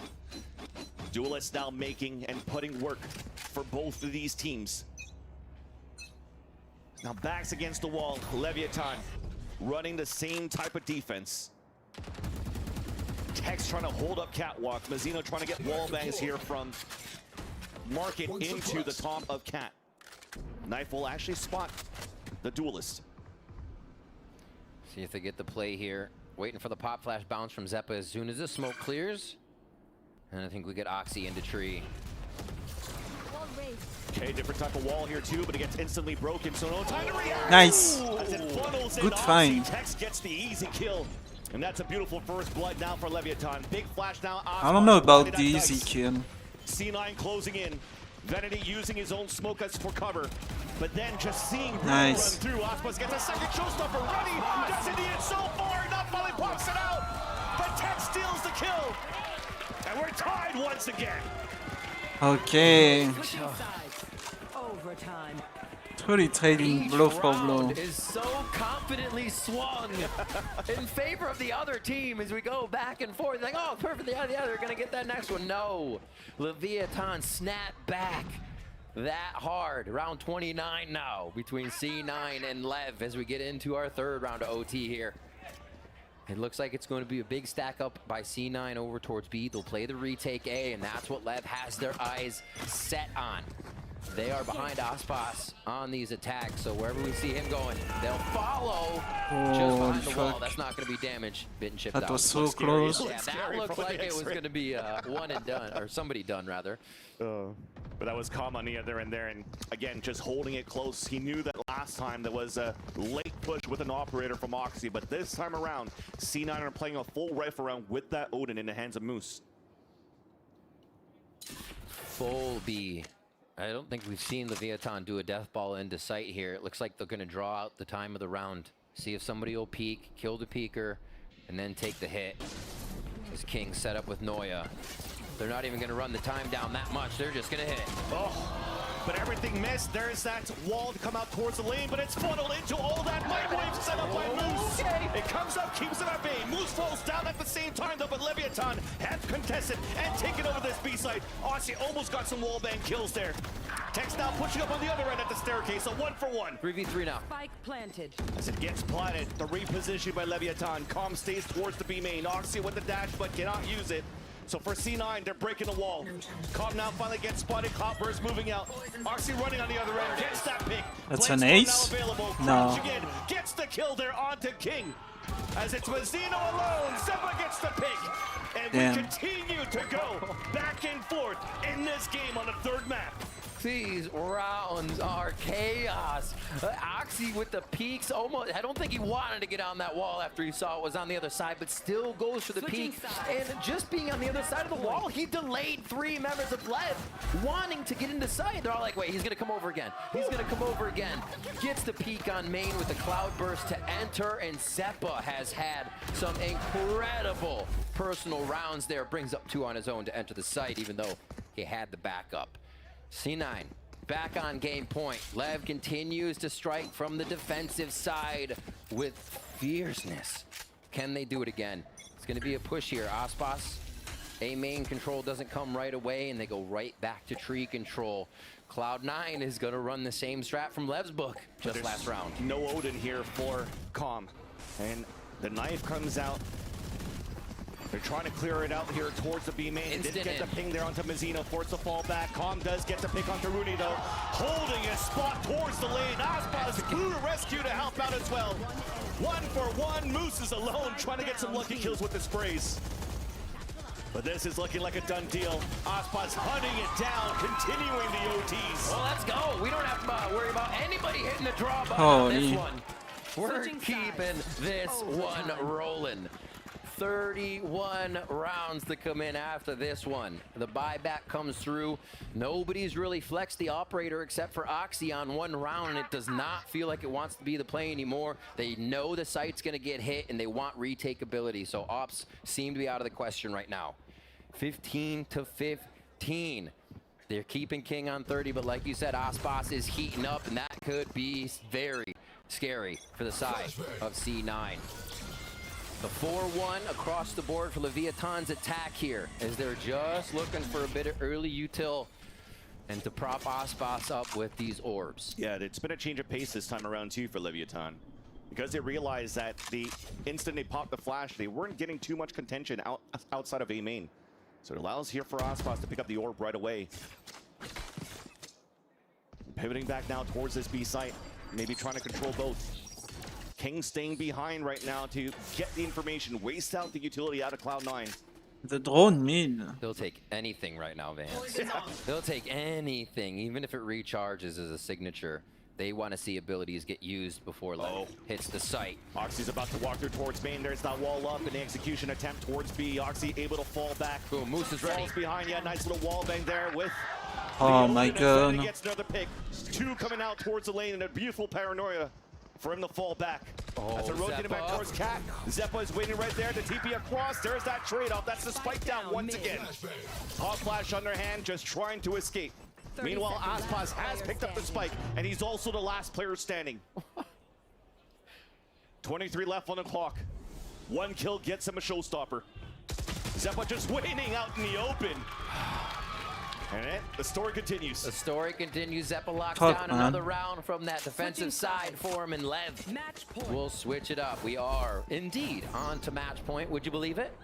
Duelists now making and putting work for both of these teams. Now backs against the wall, Leviathan running the same type of defense. Tex trying to hold up Catwalk. Mazzino trying to get wall bangs here from Market into the top of Cat. Knife will actually spot the Duelist. See if they get the play here. Waiting for the pop flash bounce from Zeppa as soon as the smoke clears. And I think we get Oxy into tree. Okay, different type of wall here too, but it gets instantly broken, so no time to react. Nice. As it funnels in, Good find. Tex gets the easy kill. And that's a beautiful first blood now for Leviathan. Big flash now. I don't know about the easy kill. C9 closing in. Vanity using his own smoke as for cover. But then just seeing nice. Run through. Aspas gets a second showstopper ready. Doesn't need it so far. Not finally pops it out. But Tex steals the kill. And we're tied once again. Okay. Overtime. Truly trading blow for blow. Is so confidently swung in favor of the other team as we go back and forth. Like, oh, perfect, the other, they're gonna get that next one. No, Leviathan snapped back that hard. Round 29 now between C9 and Lev as we get into our third round of OT here. It looks like it's going to be a big stack up by C9 over towards B. They'll play the retake A, and that's what Lev has their eyes set on. They are behind Aspas on these attacks, so wherever we see him going, they'll follow just behind the wall. That's not going to be damage. Bit and chipped out. That was so close. Yeah, that looked like it was going to be one and done, or somebody done rather. But that was calm on the other end there, and again, just holding it close. He knew that last time there was a late push with an operator from Oxy, but this time around, C9 are playing a full rifle round with that Odin in the hands of Moose. Full B. I don't think we've seen Leviathan do a death ball into sight here. It looks like they're going to draw out the time of the round. See if somebody will peek, kill the peeker, and then take the hit. As King set up with Noya. They're not even going to run the time down that much. They're just going to hit. But everything missed. There's that wall to come out towards the lane, but it's funneled into all that microwave set up by Moose. It comes up, keeps it at bay. Moose falls down at the same time, though, but Leviathan have contested and taken over this B site. Aussie almost got some wall bang kills there. Tex now pushing up on the other end at the staircase, a 1-for-1. 3v3 now. Spike planted. As it gets planted, the reposition by Leviathan. Calm stays towards the B main. Oxy with the dash, but cannot use it. So for C9, they're breaking the wall. Calm now finally gets spotted. Cloudburst moving out. Oxy running on the other end, gets that pick. That's an ace? No. Again, gets the kill there onto King. As it's Mazzino alone, Zeppa gets the pick. And Damn. we continue to go back and forth in this game on the third map. These rounds are chaos. Oxy with the peaks, almost. I don't think he wanted to get on that wall after he saw it was on the other side, but still goes for the peak. And just being on the other side of the wall, he delayed 3 members of Lev wanting to get into sight. They're all like, wait, he's gonna come over again. He's gonna come over again. Gets the peak on main with the Cloudburst to enter, and Zeppa has had some incredible personal rounds there. Brings up 2 on his own to enter the site, even though he had the backup. C9 back on game point. Lev continues to strike from the defensive side with fierceness. Can they do it again? It's going to be a push here. Aspas, A main control doesn't come right away, and they go right back to tree control. Cloud9 is going to run the same strat from Lev's book just last round. No Odin here for Calm. And the knife comes out. They're trying to clear it out here towards the B main. Didn't get the ping there onto Mazzino, forced the fall back. Calm does get the pick onto Rooney though. Holding his spot towards the lane. Aspas blue rescue to help out as well. 1-for-1, Moose is alone trying to get some lucky kills with the sprays. But this is looking like a done deal. Aspas hunting it down, continuing the OTs. Well, let's go. We don't have to worry about anybody hitting the draw button on this one. We're keeping this one rolling. 31 rounds to come in after this one. The buyback comes through. Nobody's really flexed the operator except for Oxy on 1 round, and it does not feel like it wants to be the play anymore. They know the site's gonna get hit, and they want retake ability, so ops seem to be out of the question right now. 15-15. They're keeping King on 30, but like you said, Aspas is heating up, and that could be very scary for the side of C9. The 4-1 across the board for Leviathan's attack here, as they're just looking for a bit of early util and to prop Aspas up with these orbs. Yeah, it's been a change of pace this time around too for Leviathan. Because they realized that the instant they popped the flash, they weren't getting too much contention outside of A main. So it allows here for Aspas to pick up the orb right away. Pivoting back now towards this B site, maybe trying to control both. King staying behind right now to get the information, waste out the utility out of Cloud9. The drone mid. They'll take anything right now, Vance. They'll take anything, even if it recharges as a signature. They want to see abilities get used before Lev hits the site. Oxy's about to walk through towards main. There's that wall up and the execution attempt towards B. Oxy able to fall back. Boom, Moose is ready. Falls behind, yeah, nice little wall bang there with... Oh my god. He gets another pick. 2 coming out towards the lane and a beautiful paranoia for him to fall back. That's a rotating back towards Cat. Zeppa is waiting right there to TP across. There's that trade-off. That's the spike down once again. Hot flash on their hand, just trying to escape. Meanwhile, Aspas has picked up the spike, and he's also the last player standing. 23 left on the clock. 1 kill gets him a showstopper. Zeppa just waiting out in the open. And the story continues. The story continues. Zeppa locks down another round from that defensive side for him, and Lev will switch it up. We are indeed on to match point. Would you believe it?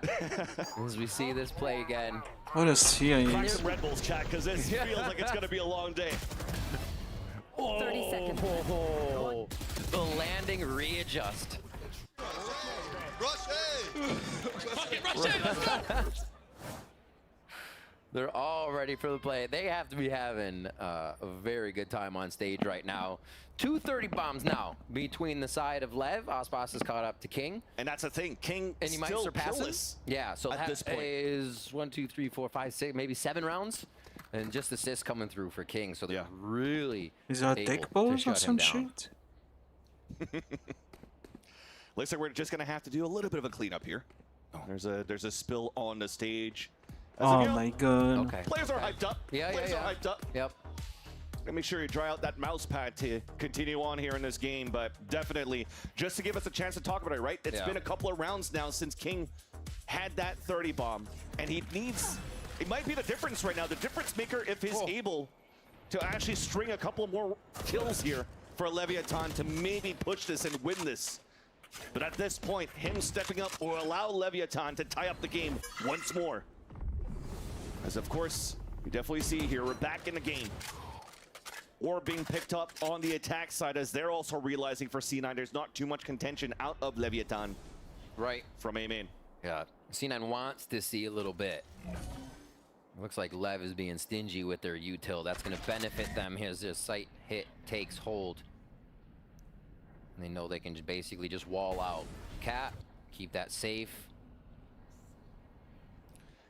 As we see this play again. What a series. Crack some Red Bulls, chat, because this feels like it's going to be a long day. 30 seconds. The landing readjust. Rush Rush let's go! They're all ready for the play. They have to be having a very good time on stage right now. 2 30 bombs now between the side of Lev. Aspas is caught up to King. And that's the thing. King and he might still surpass him. killless Yeah, so at this point. Is 1, 2, 3, 4, 5, 6, maybe 7 rounds. And just assists coming through for King. So they're really Is that able deck to balls or shut some him down. shit? Looks like we're just going to have to do a little bit of a cleanup here. There's a spill on the stage. Oh my god. Okay. Players are hyped up. Players are hyped up. Yep. Make sure you dry out that mouse pad to continue on here in this game, but definitely just to give us a chance to talk about it, right? It's been a couple of rounds now since King had that 30 bomb, and he needs, it might be the difference right now, the difference maker if he's able to actually string a couple more kills here for Leviathan to maybe push this and win this. But at this point, him stepping up will allow Leviathan to tie up the game once more. As of course, we definitely see here, we're back in the game. Or being picked up on the attack side as they're also realizing for C9 there's not too much contention out of Leviathan. Right. From A main. Yeah, C9 wants to see a little bit. Looks like Lev is being stingy with their util. That's going to benefit them as their site hit takes hold. And they know they can basically just wall out Cat, keep that safe.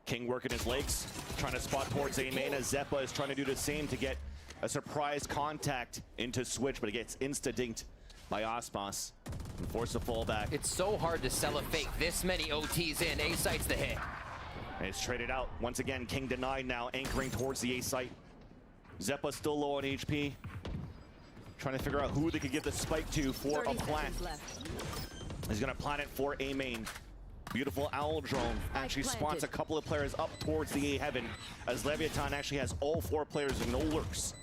King working his legs, trying to spot towards A main as Zeppa is trying to do the same to get a surprise contact into Switch, but it gets insta-dinked by Aspas and force a fallback. It's so hard to sell a fake this many OTs in. A site's the hit. And it's traded out. Once again, King denied now, anchoring towards the A site. Zeppa still low on HP. Trying to figure out who they could give the spike to for a plant. He's gonna plant it for A main. Beautiful owl drone actually spots a couple of players up towards the A heaven as Leviathan actually has all 4 players and no lurks.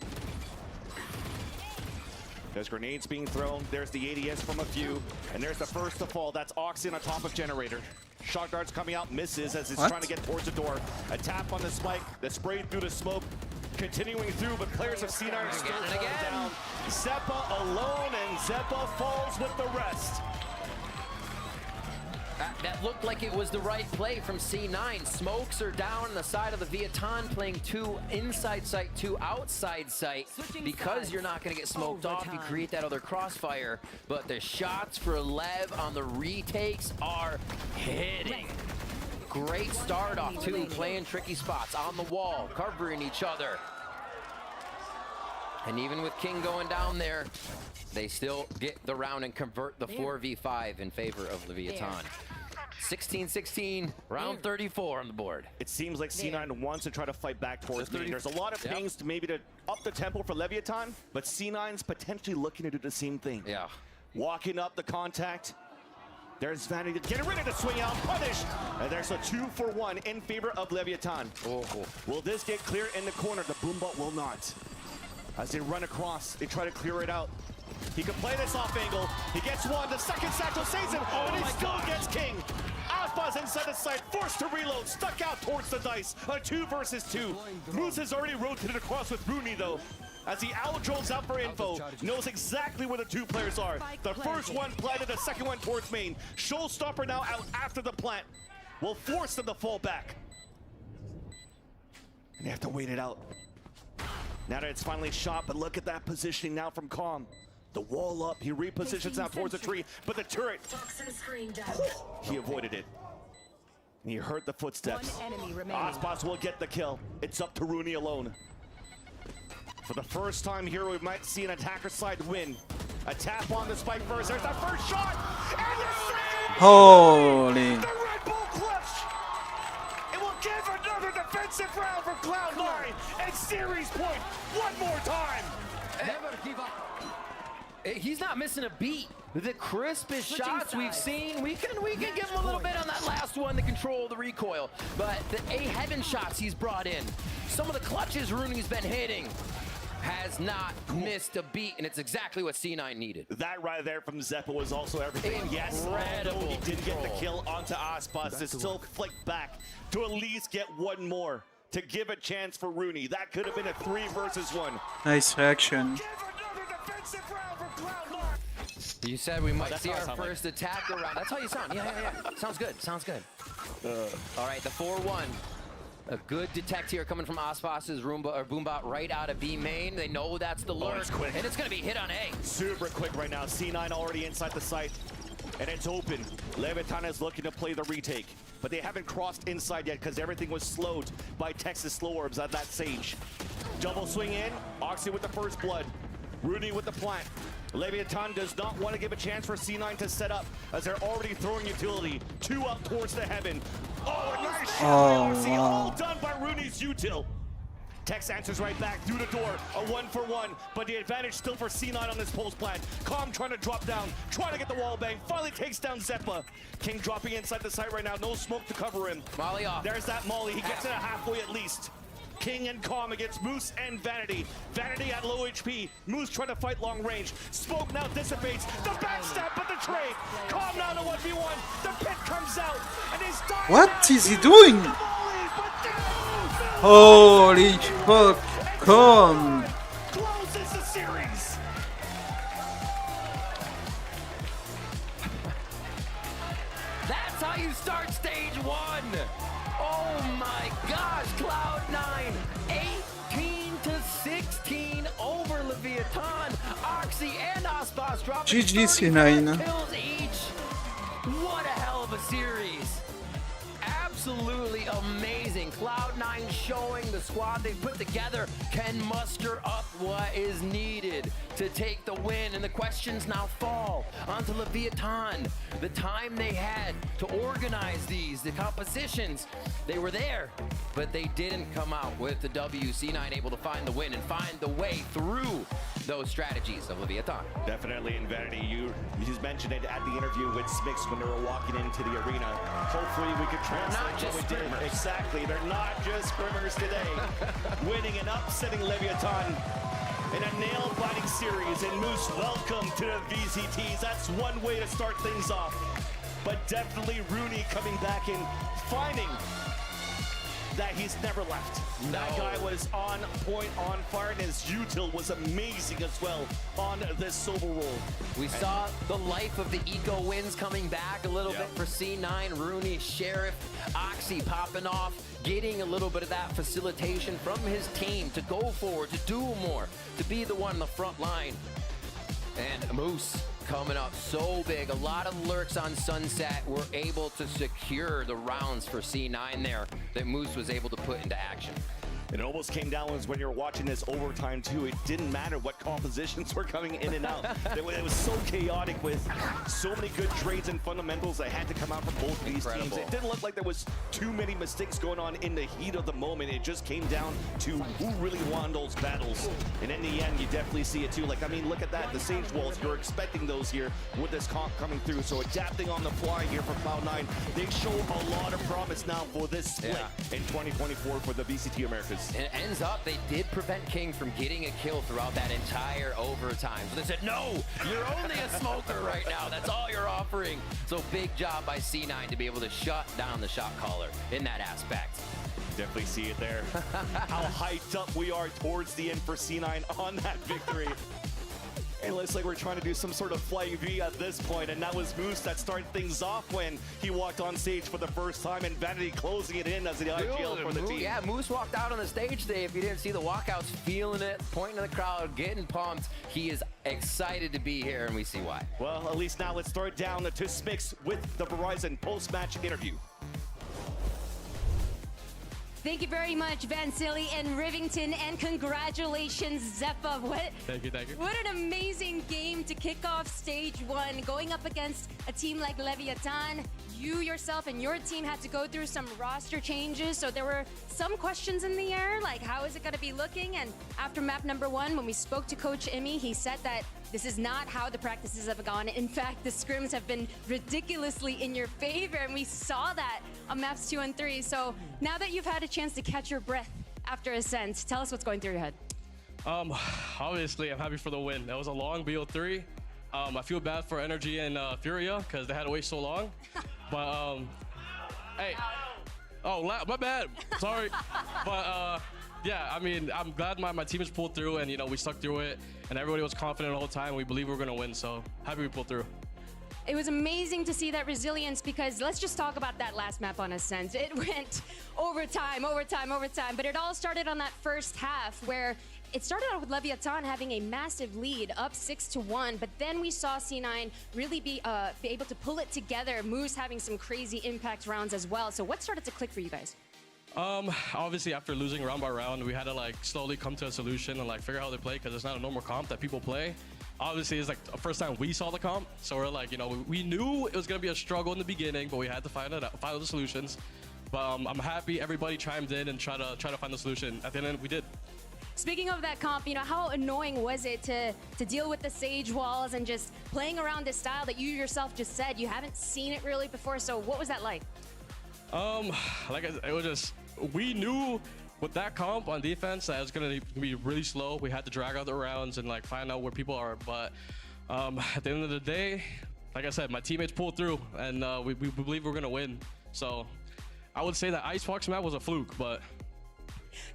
There's grenades being thrown. There's the ADS from a few. And there's the first to fall. That's Oxen on top of Generator. Shot darts coming out, misses as it's trying to get towards the door. A tap on the spike, the spray through the smoke. Continuing through, but players of C9 are still falling down. Zeppa alone, and Zeppa falls with the rest. That looked like it was the right play from C9. Smokes are down on the side of the Viatan, playing 2 inside site, 2 outside site. Because you're not going to get smoked off, you create that other crossfire. But the shots for Lev on the retakes are hitting. Great start off too, playing tricky spots on the wall, covering each other. And even with King going down there, they still get the round and convert the 4v5 in favor of Leviathan. 16-16, round 34 on the board. It seems like C9 wants to try to fight back towards me. There's a lot of pings to maybe to up the tempo for Leviathan, but C9's potentially looking to do the same thing. Yeah. Walking up the contact. There's Vanity getting ready to swing out, punish. And there's a 2-for-1 in favor of Leviathan. Will this get clear in the corner? The Boombot will not. As they run across, they try to clear it out. He can play this off angle. He gets one. The second satchel saves him, and he still gets King. Aspas inside the site, forced to reload, stuck out towards the dice. A 2 versus 2. Moose has already rotated across with Rooney, though. As the owl drones out for info, knows exactly where the 2 players are. The first one planted, the second one towards main. Showstopper now out after the plant. Will force them to fall back. And they have to wait it out. Now that it's finally shot, but look at that positioning now from Calm. The wall up, he repositions out towards the tree, but the turret, he avoided it. And he heard the footsteps. Aspas will get the kill. It's up to Rooney alone. For the first time here, we might see an attacker side win. A tap on the spike first. There's that first shot, and the second. Holy. The Red Bull clutch. It will give another defensive round for Cloud9 and series point one more time. Never give up. He's not missing a beat. The crispest shots we've seen, we can give him a little bit on that last one to control the recoil. But the A heaven shots he's brought in, some of the clutches Rooney's been hitting, has not missed a beat, and it's exactly what C9 needed. That right there from Zeppa was also everything. Yes, although he did get the kill onto Aspas, to still flick back to at least get one more to give a chance for Rooney. That could have been a 3 versus 1. Nice reaction. You said we might see our first attack around. That's how you sound. Yeah. Sounds good. All right, the 4-1. A good detect here coming from Aspas's Boombot right out of B main. They know that's the lurk, and it's going to be hit on A. Super quick right now. C9 already inside the site, and it's open. Leviathan is looking to play the retake, but they haven't crossed inside yet because everything was slowed by Texas slow orbs at that stage. Double swing in. Oxy with the first blood. Rooney with the plant. Leviathan does not want to give a chance for C9 to set up as they're already throwing utility. 2 up towards the heaven. Oh, a nice shot by RC, all done by Rooney's util. Tex answers right back through the door. A 1-for-1, but the advantage still for C9 on this pulse plant. Calm trying to drop down, trying to get the wall bang. Finally takes down Zeppa. King dropping inside the site right now. No smoke to cover him. Molly off. There's that Molly. He gets it halfway at least. King and Calm against Moose and Vanity. Vanity at low HP. Moose trying to fight long range. Smoke now dissipates. The backstab, but the trade. Calm now to 1v1. The pit comes out, and he's dying. What is he doing? Holy fuck! Calm. Closes the series. That's how you start stage 1. Oh my gosh, Cloud9, 18-16 over Leviathan. Oxy and Aspas dropping GG 35 C9. kills each. What a hell of a series. Absolutely amazing. Cloud9 showing the squad they put together can muster up what is needed to take the win. And the questions now fall onto Leviathan. The time they had to organize these, the compositions, they were there, but they didn't come out with the W. C9 able to find the win and find the way through those strategies of Leviathan. Definitely in Vanity. You just mentioned it at the interview with Smix when they were walking into the arena. Hopefully we could translate just what we did. scrimmers. Exactly. They're not just scrimmers today. Winning and upsetting Leviathan in a nail-biting series. And Moose, welcome to the VCTs. That's one way to start things off. But definitely Rooney coming back and finding that he's never left. No. That guy was on point, on fire, and his util was amazing as well on this solo roll. We saw the life of the eco wins coming back a little bit for C9, Rooney, Sheriff, Oxy popping off, getting a little bit of that facilitation from his team to go forward, to do more, to be the one in the front line. And Moose coming up so big. A lot of lurks on Sunset were able to secure the rounds for C9 there that Moose was able to put into action. It almost came down when you were watching this overtime too. It didn't matter what compositions were coming in and out. It was so chaotic with so many good trades and fundamentals that had to come out from both these teams. It didn't look like there was too many mistakes going on in the heat of the moment. It just came down to who really won those battles. And in the end, you definitely see it too. Like, I mean, look at that. The Sage Walls, you're expecting those here with this comp coming through. So adapting on the fly here for Cloud9. They show a lot of promise now for this split in 2024 for the VCT Americas. And it ends up, they did prevent King from getting a kill throughout that entire overtime. So they said, no, you're only a smoker right now. That's all you're offering. So big job by C9 to be able to shut down the shot caller in that aspect. Definitely see it there. How hyped up we are towards the end for C9 on that victory. It looks like we're trying to do some sort of flying V at this point, and that was Moose that started things off when he walked on stage for the first time, and Vanity closing it in as the IGL for the team. Yeah, Moose walked out on the stage today. If you didn't see the walkouts, feeling it, pointing to the crowd, getting pumped. He is excited to be here, and we see why. Well, at least now let's throw it down to Smix with the Verizon post-match interview. Thank you very much, Vansili and Rivington, and congratulations, Zeppa. Thank you. What an amazing game to kick off stage 1, going up against a team like Leviathan. You yourself and your team had to go through some roster changes, so there were some questions in the air, like how is it going to be looking? And after map number 1, when we spoke to Coach Emmy, he said that this is not how the practices have gone. In fact, the scrims have been ridiculously in your favor, and we saw that on maps 2 and 3. So now that you've had a chance to catch your breath after Ascent, tell us what's going through your head. Obviously, I'm happy for the win. That was a long BO3. I feel bad for Energy and Furia because they had to wait so long. But, hey. Oh, my bad. Sorry. But, yeah, I mean, I'm glad my team has pulled through and, you know, we stuck through it. And everybody was confident the whole time. We believe we're going to win. So happy we pulled through. It was amazing to see that resilience because let's just talk about that last map on Ascent. It went overtime. But it all started on that first half where it started out with Leviathan having a massive lead, up 6-1, but then we saw C9 really be able to pull it together, Moose having some crazy impact rounds as well. So what started to click for you guys? Obviously after losing round by round, we had to like slowly come to a solution and like figure out how they play because it's not a normal comp that people play. Obviously, it's like the first time we saw the comp, so we're like, you know, we knew it was gonna be a struggle in the beginning, but we had to find the solutions. But I'm happy everybody chimed in and try to find the solution. At the end, we did. Speaking of that comp, you know, how annoying was it to deal with the Sage Walls and just playing around this style that you yourself just said you haven't seen it really before? So what was that like? Like I said, it was just we knew with that comp on defense, that was going to be really slow. We had to drag out the rounds and like find out where people are. But at the end of the day, like I said, my teammates pulled through, and we believe we're going to win. So I would say that Icebox map was a fluke, but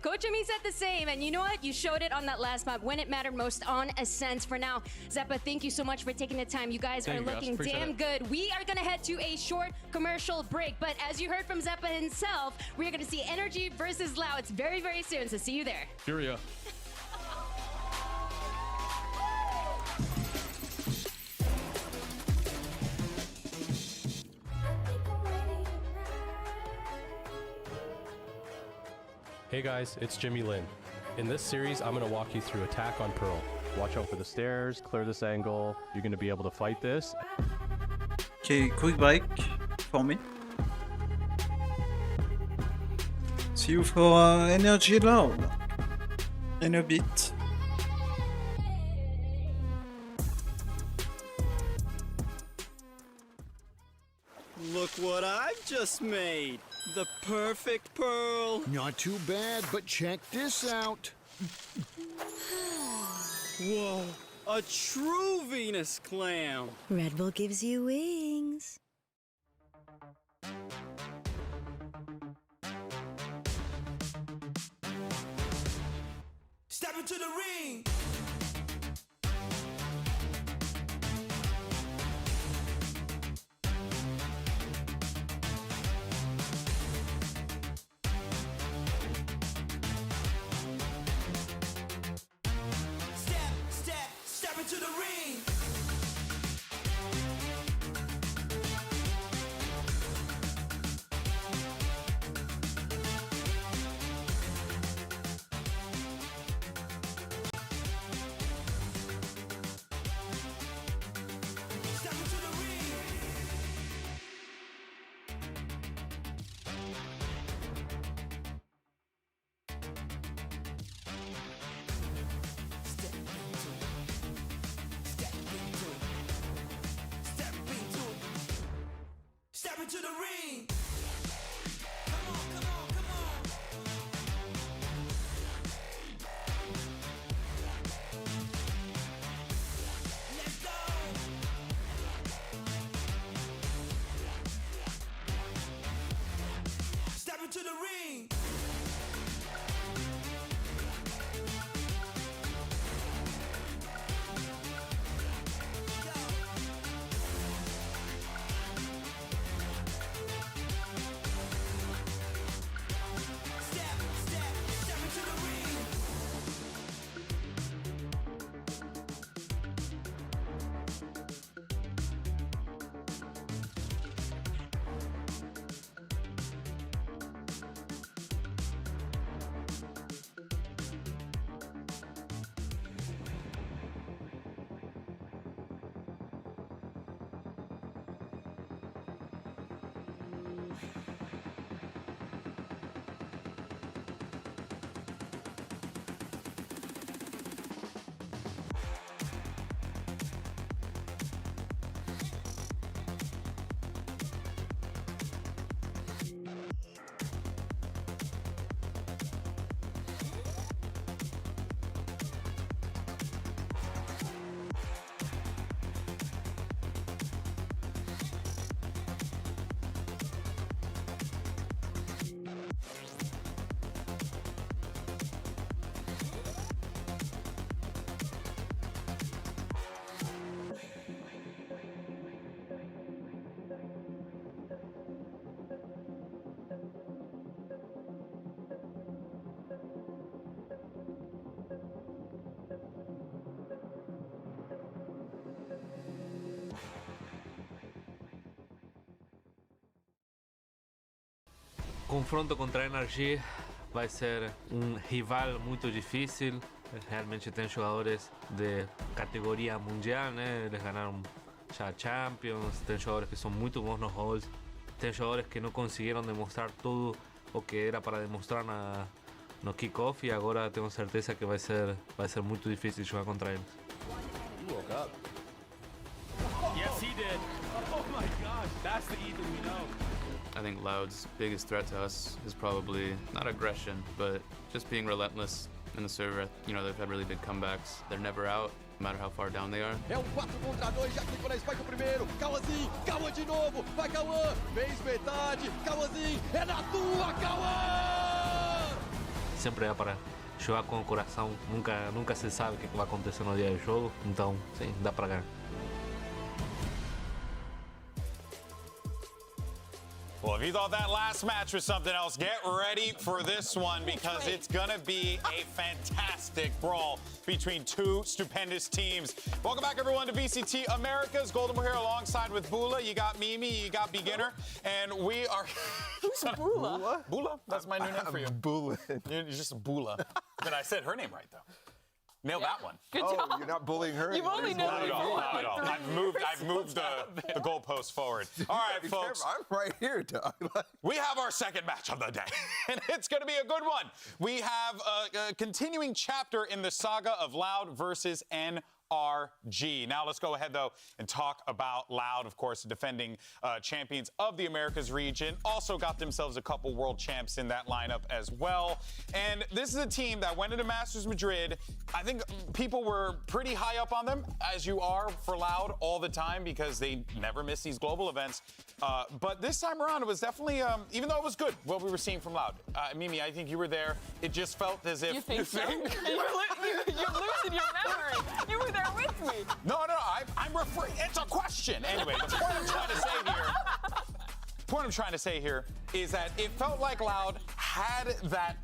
Coach Jimmy said the same, and you know what? You showed it on that last map when it mattered most on Ascent. For now, Zeppa, thank you so much for taking the time. You guys are looking damn good. We are going to head to a short commercial break, but as you heard from Zeppa himself, we're going to see Energy versus Loud. It's very, very soon, so see you there. Furia. Hey guys, it's Jimmy Lin. In this series, I'm going to walk you through attack on Pearl. Watch out for the stairs, clear this angle. You're going to be able to fight this. Okay, quick break for me. See you for Energy Loud in a bit. Look what I've just made. The perfect pearl. Not too bad, but check this out. Whoa, a true Venus clam. Red Bull gives you wings. Step into the ring. Step into the ring. Step into the ring. Step into the ring. Come on, come on, come on. Let's go. Step into the ring. Step into the ring. Confronto contra a Energy vai ser rival muito difícil. Realmente tem jogadores de categoria mundial, né? Eles ganaram já Champions, tem jogadores que são muito bons nos halls, tem jogadores que não conseguiram demonstrar tudo o que era para demonstrar no kickoff e agora tenho certeza que vai ser muito difícil jogar contra eles. You woke up. Yes, he did. Oh my gosh, that's the Ethan we know. I think Loud's biggest threat to us is probably not aggression, but just being relentless in the server. You know, they've had really big comebacks. They're never out, no matter how far down they are. É 4 contra 2, já clicou na spike o primeiro. Cauãzinho, Cauã de novo. Vai Cauã, fez metade. Cauãzinho, é na tua, Cauã! Sempre é para jogar com o coração. Nunca se sabe o que vai acontecer no dia do jogo. Então, sim, dá para ganhar. Well, if you thought that last match was something else, get ready for this one because it's going to be a fantastic brawl between two stupendous teams. Welcome back, everyone, to VCT Americas. Golden, we're here alongside with Bula. You got Mimi, you got Beginner, and we are... Who's Bula? Bula? That's my new name for you. Bula. You're just Bula. But I said her name right, though. Nailed that one. Good job. You're not bullying her. You've only known Not at all. Not at all. I've moved the goalpost forward. All right, folks. I'm right here, dog. We have our second match of the day, and it's going to be a good one. We have a continuing chapter in the saga of Loud versus NRG. Now let's go ahead, though, and talk about Loud, of course, defending champions of the Americas region. Also got themselves a couple world champs in that lineup as well. And this is a team that went into Masters Madrid. I think people were pretty high up on them, as you are for Loud all the time, because they never miss these global events. But this time around, it was definitely, even though it was good, what we were seeing from Loud. Mimi, I think you were there. It just felt as if... You think so? You're losing your memory. You were there with me. No, I'm referring. It's a question. Anyway, the point I'm trying to say here is that it felt like Loud had that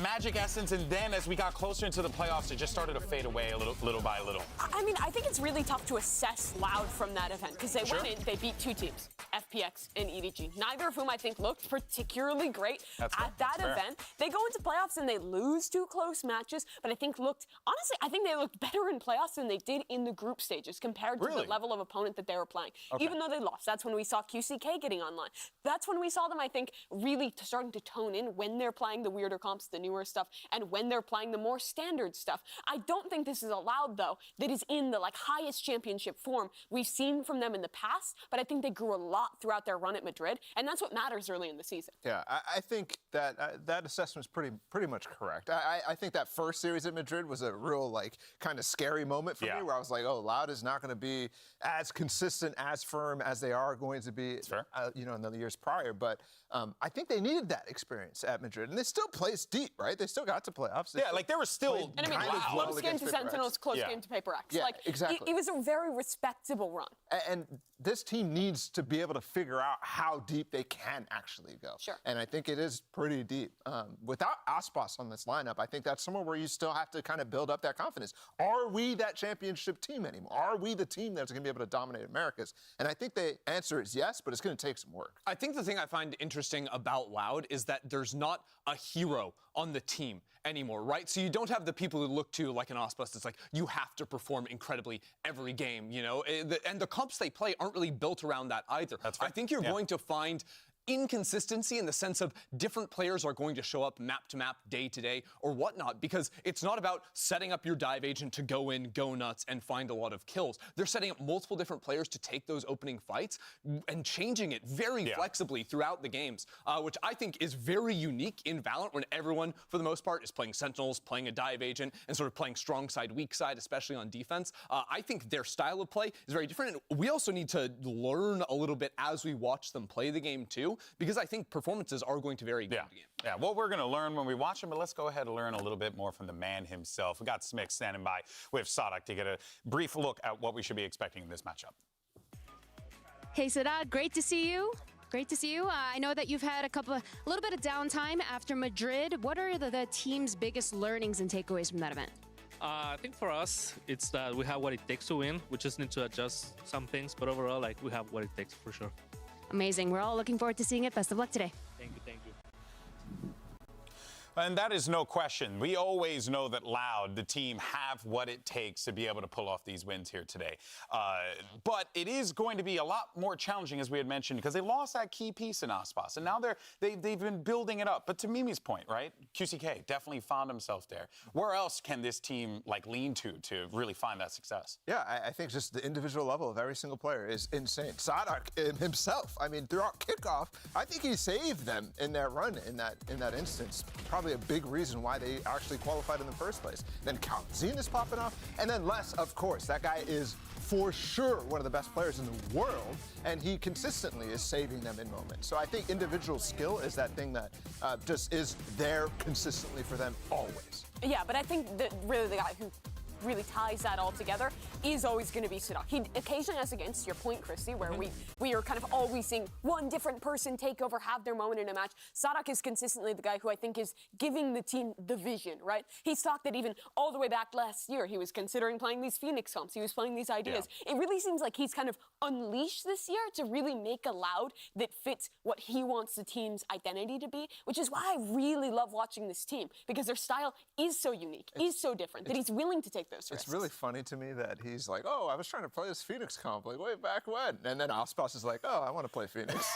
magic essence, and then as we got closer into the playoffs, it just started to fade away little by little. I mean, I think it's really tough to assess Loud from that event because they went in, they beat two teams, FPX and EDG, neither of whom I think looked particularly great at that event. They go into playoffs and they lose two close matches, but I think honestly, I think they looked better in playoffs than they did in the group stages compared to the level of opponent that they were playing. Even though they lost, that's when we saw QCK getting online. That's when we saw them, I think, really starting to tone in when they're playing the weirder comps, the newer stuff, and when they're playing the more standard stuff. I don't think this is a Loud, though, that is in the highest championship form we've seen from them in the past, but I think they grew a lot throughout their run at Madrid, and that's what matters early in the season. Yeah, I think that that assessment's pretty much correct. I think that first series at Madrid was a real kind of scary moment for me, where I was like, oh, Loud is not going to be as consistent, as firm as they are going to be, in the years prior. But I think they needed that experience at Madrid, and they still placed deep, right? They still got to playoffs. They they were still. And I mean, close game to Sentinels, close game to Paper X. Yeah, exactly. It was a very respectable run. And this team needs to be able to figure out how deep they can actually go. Sure. And I think it is pretty deep. Without Aspas on this lineup, I think that's somewhere where you still have to kind of build up that confidence. Are we that championship team anymore? Are we the team that's going to be able to dominate Americas? And I think the answer is yes, but it's going to take some work. I think the thing I find interesting about Loud is that there's not a hero on the team anymore, right? So you don't have the people who look to like an Aspas that's like, you have to perform incredibly every game, and the comps they play aren't really built around that either. I think you're going to find inconsistency in the sense of different players are going to show up map to map, day to day, or whatnot, because it's not about setting up your dive agent to go in, go nuts, and find a lot of kills. They're setting up multiple different players to take those opening fights and changing it very flexibly throughout the games, which I think is very unique in Valorant when everyone, for the most part, is playing Sentinels, playing a dive agent, and sort of playing strong side, weak side, especially on defense. I think their style of play is very different, and we also need to learn a little bit as we watch them play the game too, because I think performances are going to vary game to game. Yeah, well, we're going to learn when we watch him, but let's go ahead and learn a little bit more from the man himself. We got Smick standing by with Sadak to get a brief look at what we should be expecting in this matchup. Hey, Sadak, great to see you. Great to see you. I know that you've had a little bit of downtime after Madrid. What are the team's biggest learnings and takeaways from that event? I think for us, it's that we have what it takes to win. We just need to adjust some things, but overall, we have what it takes for sure. Amazing. We're all looking forward to seeing it. Best of luck today. Thank you. And that is no question. We always know that Loud, the team, have what it takes to be able to pull off these wins here today. But it is going to be a lot more challenging, as we had mentioned, because they lost that key piece in Aspas, and now they've been building it up. But to Mimi's point, right, QCK definitely found himself there. Where else can this team lean to really find that success? Yeah, I think just the individual level of every single player is insane. Sadak himself, I mean, throughout kickoff, I think he saved them in their run in that instance. Probably a big reason why they actually qualified in the first place. Then Kalzin is popping off, and then Les, of course. That guy is for sure one of the best players in the world, and he consistently is saving them in moments. So I think individual skill is that thing that just is there consistently for them always. Yeah, but I think that really the guy who really ties that all together is always going to be Sadak. He occasionally has, against your point, Christy, where we are kind of always seeing one different person take over, have their moment in a match. Sadak is consistently the guy who I think is giving the team the vision, right? He's talked that even all the way back last year, he was considering playing these Phoenix comps. He was playing these ideas. Yeah. It really seems like he's kind of unleashed this year to really make a Loud that fits what he wants the team's identity to be, which is why I really love watching this team, because their style is so unique, is so different, that he's willing to take those risks. It's really funny to me that he's like, oh, I was trying to play this Phoenix comp, like, way back when. And then Aspas is like, oh, I want to play Phoenix.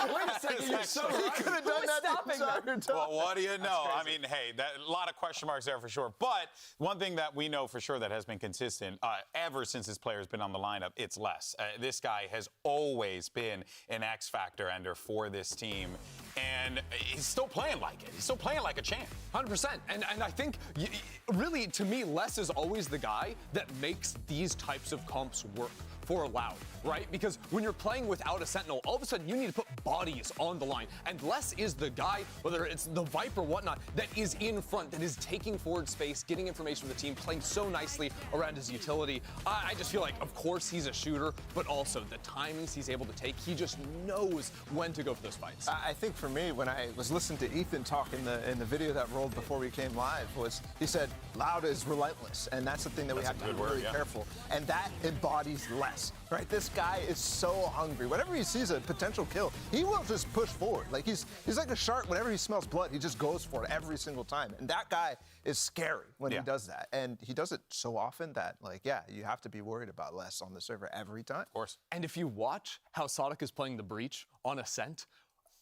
Wait a second, you're so right. He could have done that the entire time. Well, what do you know? I mean, hey, a lot of question marks there for sure. But one thing that we know for sure that has been consistent ever since this player has been on the lineup, it's Les. This guy has always been an X factor ender for this team. And he's still playing like it. He's still playing like a champ. 100%. And I think, really, to me, Les is always the guy that makes these types of comps work for Loud, right? Because when you're playing without a Sentinel, all of a sudden you need to put bodies on the line. And Les is the guy, whether it's the Viper or whatnot, that is in front, that is taking forward space, getting information from the team, playing so nicely around his utility. I just feel like, of course, he's a shooter, but also the timings he's able to take, he just knows when to go for those fights. I think for me, when I was listening to Ethan talk in the video that rolled before we came live, was he said, Loud is relentless, and that's the thing that we have to be really careful. And that embodies Les. Right, this guy is so hungry. Whenever he sees a potential kill, he will just push forward. Like he's like a shark. Whenever he smells blood, he just goes for it every single time. And that guy is scary when he does that. And he does it so often that, like, yeah, you have to be worried about Les on the server every time. Of course. And if you watch how Sadak is playing the Breach on Ascent,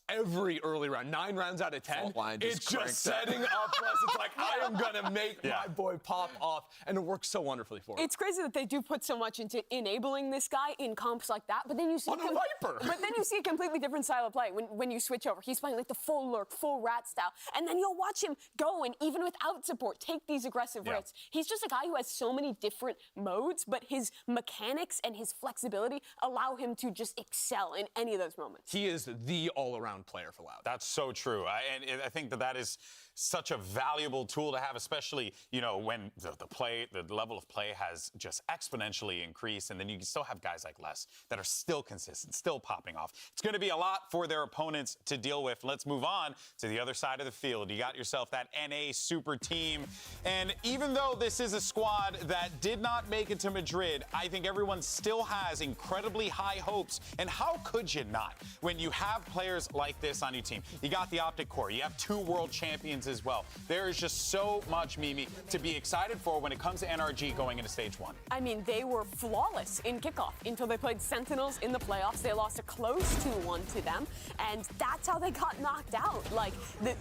every early round, 9 rounds out of 10, it's just setting up Les. It's like, I am going to make my boy pop off, and it works so wonderfully for him. It's crazy that they do put so much into enabling this guy in comps like that, but then you see Viper. But then you see a completely different style of play when you switch over. He's playing like the full lurk, full rat style, and then you'll watch him go and even without support, take these aggressive risks. He's just a guy who has so many different modes, but his mechanics and his flexibility allow him to just excel in any of those moments. He is the all-around player for Loud. That's so true. And I think that is such a valuable tool to have, especially, you know, when the level of play has just exponentially increased, and then you can still have guys like Les that are still consistent, still popping off. It's going to be a lot for their opponents to deal with. Let's move on to the other side of the field. You got yourself that NA super team, and even though this is a squad that did not make it to Madrid, I think everyone still has incredibly high hopes, and how could you not when you have players like this on your team? You got the Optic Core, you have 2 world champions as well. There is just so much, Mimi, to be excited for when it comes to NRG going into stage 1. I mean, they were flawless in kickoff until they played Sentinels in the playoffs. They lost a close 2-1 to them, and that's how they got knocked out. Like,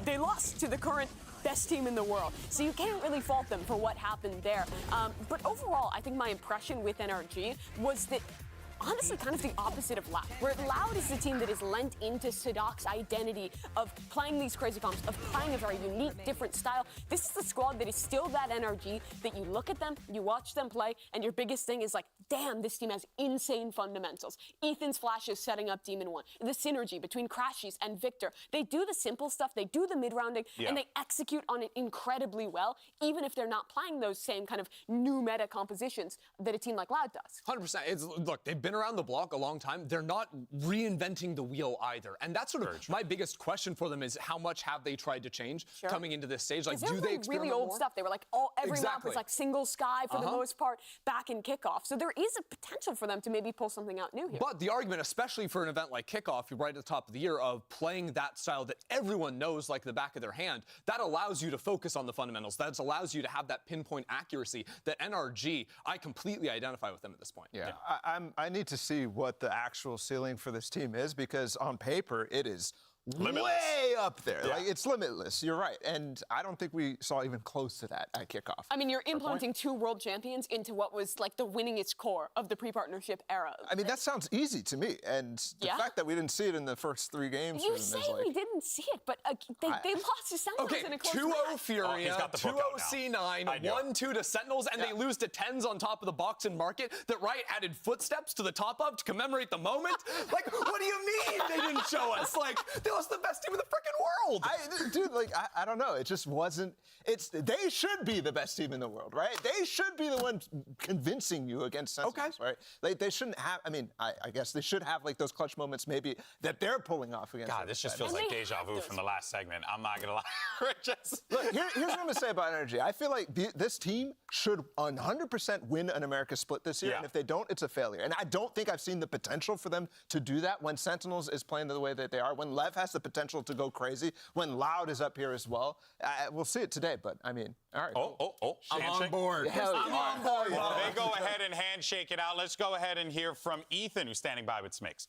they lost to the current best team in the world. So you can't really fault them for what happened there. But overall, I think my impression with NRG was that honestly kind of the opposite of Loud, where Loud is the team that is lent into Sadak's identity of playing these crazy comps, of playing a very unique, different style. This is the squad that is still that NRG, that you look at them, you watch them play, and your biggest thing is like, damn, this team has insane fundamentals. Ethan's flashes setting up Demon 1, the synergy between Crashies and Victor. They do the simple stuff, they do the mid-rounding, and they execute on it incredibly well, even if they're not playing those same kind of new meta compositions that a team like Loud does. 100%. Look, they've been been around the block a long time. They're not reinventing the wheel either. And that's sort of my biggest question for them is how much have they tried to change coming into this stage? Like, do they experiment really old more? stuff? They were like, every map was like single sky for the most part back in kickoff. So there is a potential for them to maybe pull something out new here. But the argument, especially for an event like kickoff, right at the top of the year, of playing that style that everyone knows like the back of their hand, that allows you to focus on the fundamentals. That allows you to have that pinpoint accuracy that NRG, I completely identify with them at this point. Yeah, I need to see what the actual ceiling for this team is, because on paper it is limitless. Way up there. Like, it's limitless. You're right. And I don't think we saw even close to that at kickoff. I mean, you're implementing 2 world champions into what was like the winningest core of the pre-partnership era. I mean, that sounds easy to me. And the fact that we didn't see it in the first 3 games. You say we didn't see it, but they lost to Sentinels in a close 2-0 match. Furia, 2-0 C9, 1-2 to Sentinels, and they lose to Tens on top of the box and market that Riot added footsteps to the top of to commemorate the moment. Like, what do you mean they didn't show us? Like, they lost the best team in the freaking world. I don't know. It just wasn't. They should be the best team in the world, right? They should be the ones convincing you against Sentinels, right? Like, they shouldn't have. I mean, I guess they should have like those clutch moments maybe that they're pulling off against. God, this just feels like deja vu from the last segment. I'm not gonna lie. Look, here's what I'm gonna say about Energy. I feel like this team should 100% win an America split this year, and if they don't, it's a failure. And I don't think I've seen the potential for them to do that when Sentinels is playing the way that they are, when Lev has the potential to go crazy, when Loud is up here as well. We'll see it today, but I mean, all right. I'm on board. I'm on board. Well, they go ahead and handshake it out. Let's go ahead and hear from Ethan, who's standing by with Smix.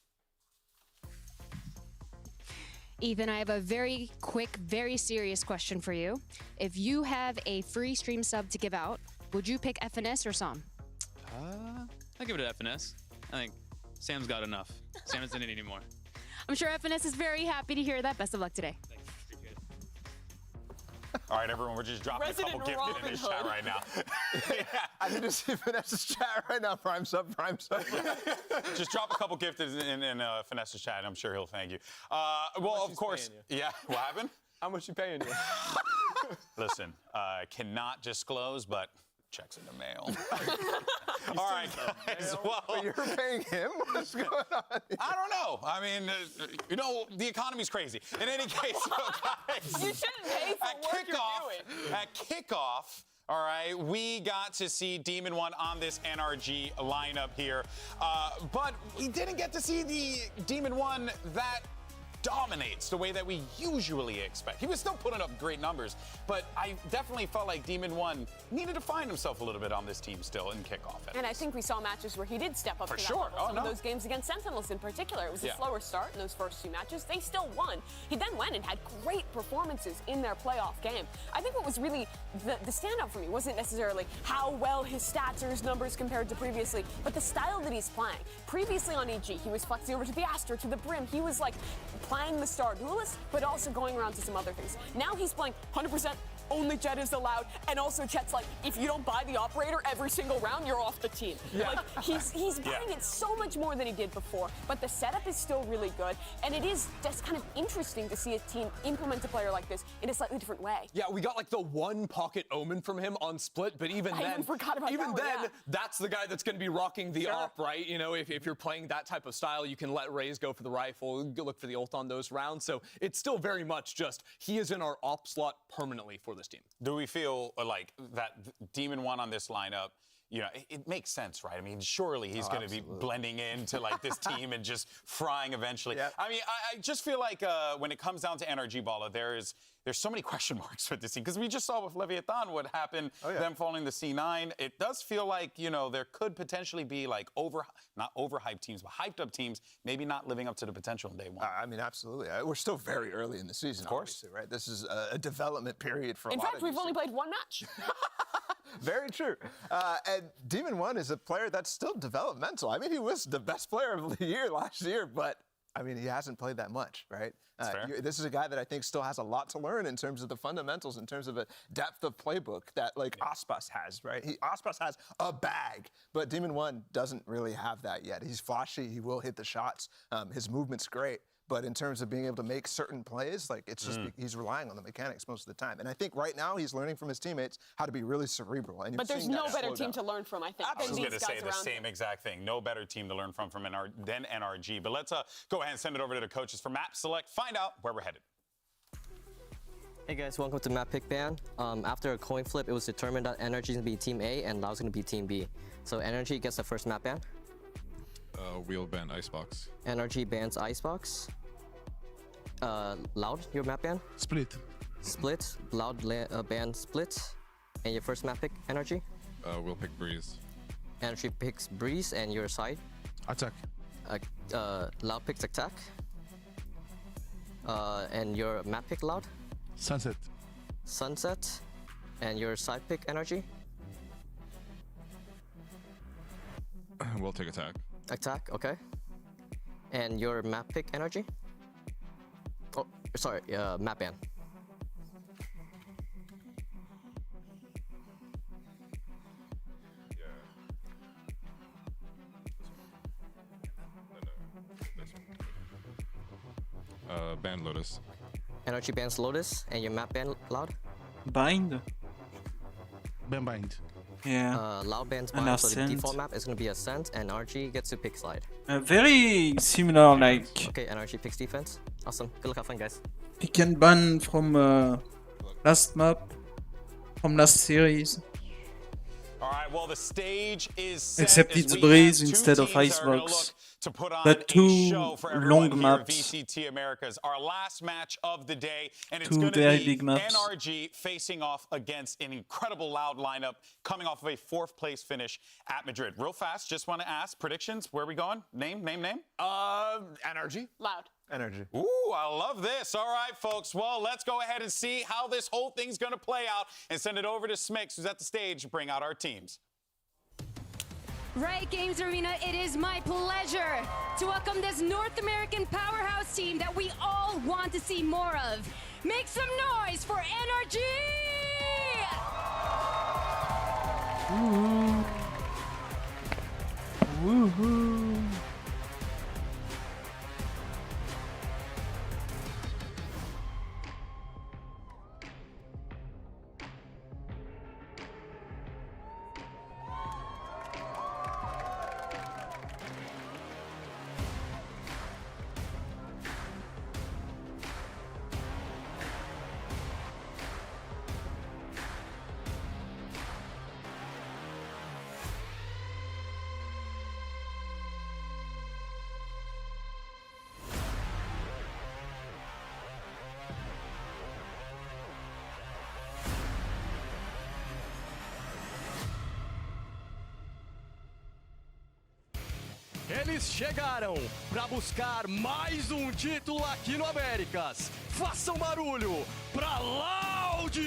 Ethan, I have a very quick, very serious question for you. If you have a free stream sub to give out, would you pick FNS or Sam? I'll give it to FNS. I think Sam's got enough. Sam doesn't need any more. I'm sure FNS is very happy to hear that. Best of luck today. All right, everyone, we're just dropping a couple gifted in this chat right now. I need to see Vanessa's chat right now. Prime sub. Just drop a couple gifted in Finesse's chat, and I'm sure he'll thank you. Well, of course. Yeah, what happened? How much you paying you? Listen, cannot disclose, but checks in the mail. All right, guys. Well, but you're paying him? What's going on here? I don't know. I mean, the economy's crazy. In any case, guys. You shouldn't pay for work you're doing. At kickoff, all right, we got to see D1D1 on this NRG lineup here. But we didn't get to see the D1D1 that dominates the way that we usually expect. He was still putting up great numbers, but I definitely felt like D1D1 needed to find himself a little bit on this team still in kickoff. And I think we saw matches where he did step up For to sure. that level. Some of those games against Sentinels in particular, it was a slower start in those first 2 matches. They still won. He then went and had great performances in their playoff game. I think what was really the standout for me wasn't necessarily how well his stats or his numbers compared to previously, but the style that he's playing. Previously on EG, he was flexing over to the Astra, to the Brim. He was like playing the Star Duelist, but also going around to some other things. Now he's playing 100% only Jet is allowed, and also Chet's like, if you don't buy the operator every single round, you're off the team. Like, he's buying it so much more than he did before, but the setup is still really good, and it is just kind of interesting to see a team implement a player like this in a slightly different way. Yeah, we got like the 1 pocket omen from him on Split, but even then, that's the guy that's going to be rocking the op, right? You know, if you're playing that type of style, you can let Raze go for the rifle, look for the ult on those rounds. So it's still very much just he is in our op slot permanently for this team. Do we feel like that D1D1 on this lineup, you know, it makes sense, right? I mean, surely he's going to be blending into like this team and just frying eventually. I mean, I just feel like when it comes down to NRG Balla, there's so many question marks with this team, because we just saw with Leviathan what happened, them falling to C9. It does feel like, you know, there could potentially be like not overhyped teams, but hyped up teams, maybe not living up to the potential in day one. I mean, absolutely. We're still very early in the season, of course, right? This is a development period for a lot of In fact, we've only played 1 match. Very true. And D1D1 is a player that's still developmental. I mean, he was the best player of the year last year, but I mean, he hasn't played that much, right? This is a guy that I think still has a lot to learn in terms of the fundamentals, in terms of a depth of playbook that like Aspas has, right? Aspas has a bag, but D1D1 doesn't really have that yet. He's flashy. He will hit the shots. His movement's great. But in terms of being able to make certain plays, like it's just he's relying on the mechanics most of the time. And I think right now he's learning from his teammates how to be really cerebral. And but there's no better team to learn from, I think. I was going to say the same exact thing. No better team to learn from than NRG. But let's go ahead and send it over to the coaches for map select. Find out where we're headed. Hey guys, welcome to Map Pick Ban. After a coin flip, it was determined that Energy is going to be Team A and Loud's going to be Team B. So Energy gets the first map ban. We'll ban Icebox. Energy bans Icebox. Loud, your map ban? Split. Split. Loud ban Split. And your first map pick, Energy? We'll pick Breeze. Energy picks Breeze and your side? Attack. Loud picks Attack. And your map pick, Loud? Sunset. Sunset. And your side pick, Energy? We'll take Attack. Attack, okay. And your map pick, Energy? Oh, sorry, map ban. Ban Lotus. Energy bans Lotus, and your map ban, Loud? Bind? Ban Bind. Yeah. Loud bans And Bind, so the Ascent. default map is going to be Ascent, and RG gets to pick Slide. Very similar, like Okay, NRG picks defense. Awesome. Good luck, have fun, guys. pick and ban from last map, from last series. All right, well, the stage is set. Except as it's we Breeze have two instead of teams that are gonna Icebox. look to put on But a two show for everyone long here at maps. VCT Americas. Our last match of the day, and it's Two going to very be big maps. NRG facing off against an incredible Loud lineup coming off of a 4th place finish at Madrid. Real fast, just want to ask predictions. Where are we going? Name. NRG. Loud. Energy. Ooh, I love this. All right, folks. Well, let's go ahead and see how this whole thing's going to play out and send it over to Smix, who's at the stage, to bring out our teams. Riot Games Arena, it is my pleasure to welcome this North American powerhouse team that we all want to see more of. Make some noise for NRG! Woohoo! Woohoo! Eles chegaram para buscar mais um título aqui no Américas. Façam barulho para Loud!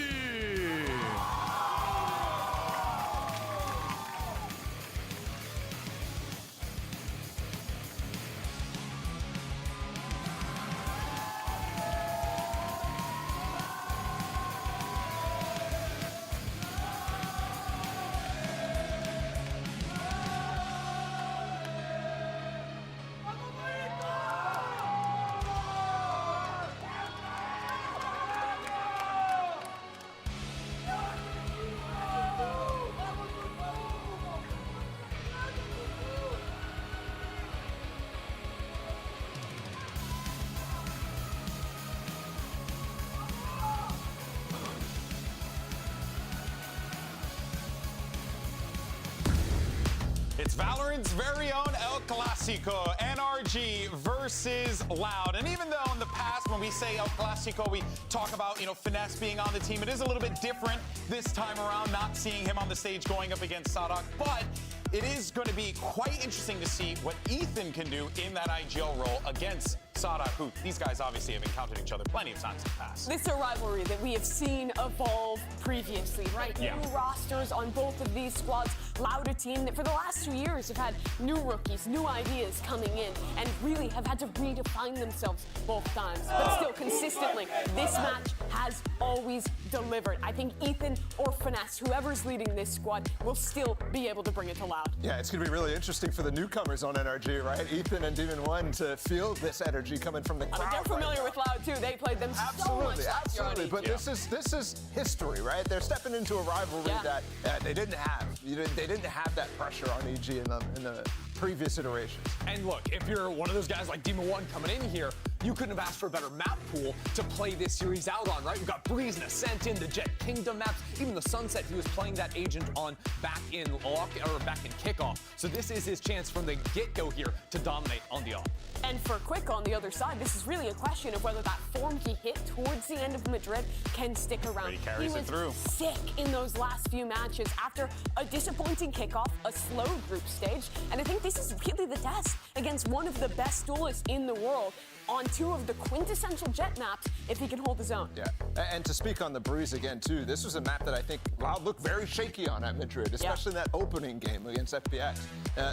It's Valorant's very own El Clasico, NRG versus Loud. And even though in the past when we say El Clasico, we talk about, Finesse being on the team, it is a little bit different this time around, not seeing him on the stage going up against Sadak. But it is going to be quite interesting to see what Ethan can do in that IGL role against Sadak, who these guys obviously have encountered each other plenty of times in the past. This is a rivalry that we have seen evolve previously, right? Yeah. New rosters on both of these squads. Loud, a team that for the last 2 years have had new rookies, new ideas coming in, and really have had to redefine themselves both times. But still, consistently, this match has always delivered. I think Ethan or Finesse, whoever's leading this squad, will still be able to bring it to Loud. Yeah, it's going to be really interesting for the newcomers on NRG, right? Ethan and D1D1 to feel this energy coming from the crowd. I mean, they're familiar with Loud too. They played them so much last year on EG. But this is history, right? They're stepping into a rivalry that they didn't have. They didn't have that pressure on EG in the previous iterations. And look, if you're one of those guys like D1D1 coming in here, you couldn't have asked for a better map pool to play this series out on, right? You've got Breeze and Ascent in the Jet Kingdom maps, even the Sunset he was playing that agent on back in kickoff. So this is his chance from the get-go here to dominate on the off. And for Quick on the other side, this is really a question of whether that form he hit towards the end of Madrid can stick around. He carries it through. Sick in those last few matches after a disappointing kickoff, a slow group stage, and I think this is really the test against one of the best duelists in the world on two of the quintessential Jet maps if he can hold his own. Yeah, and to speak on the Breeze again too, this was a map that I think Loud looked very shaky on at Madrid, especially in that opening game against FPX.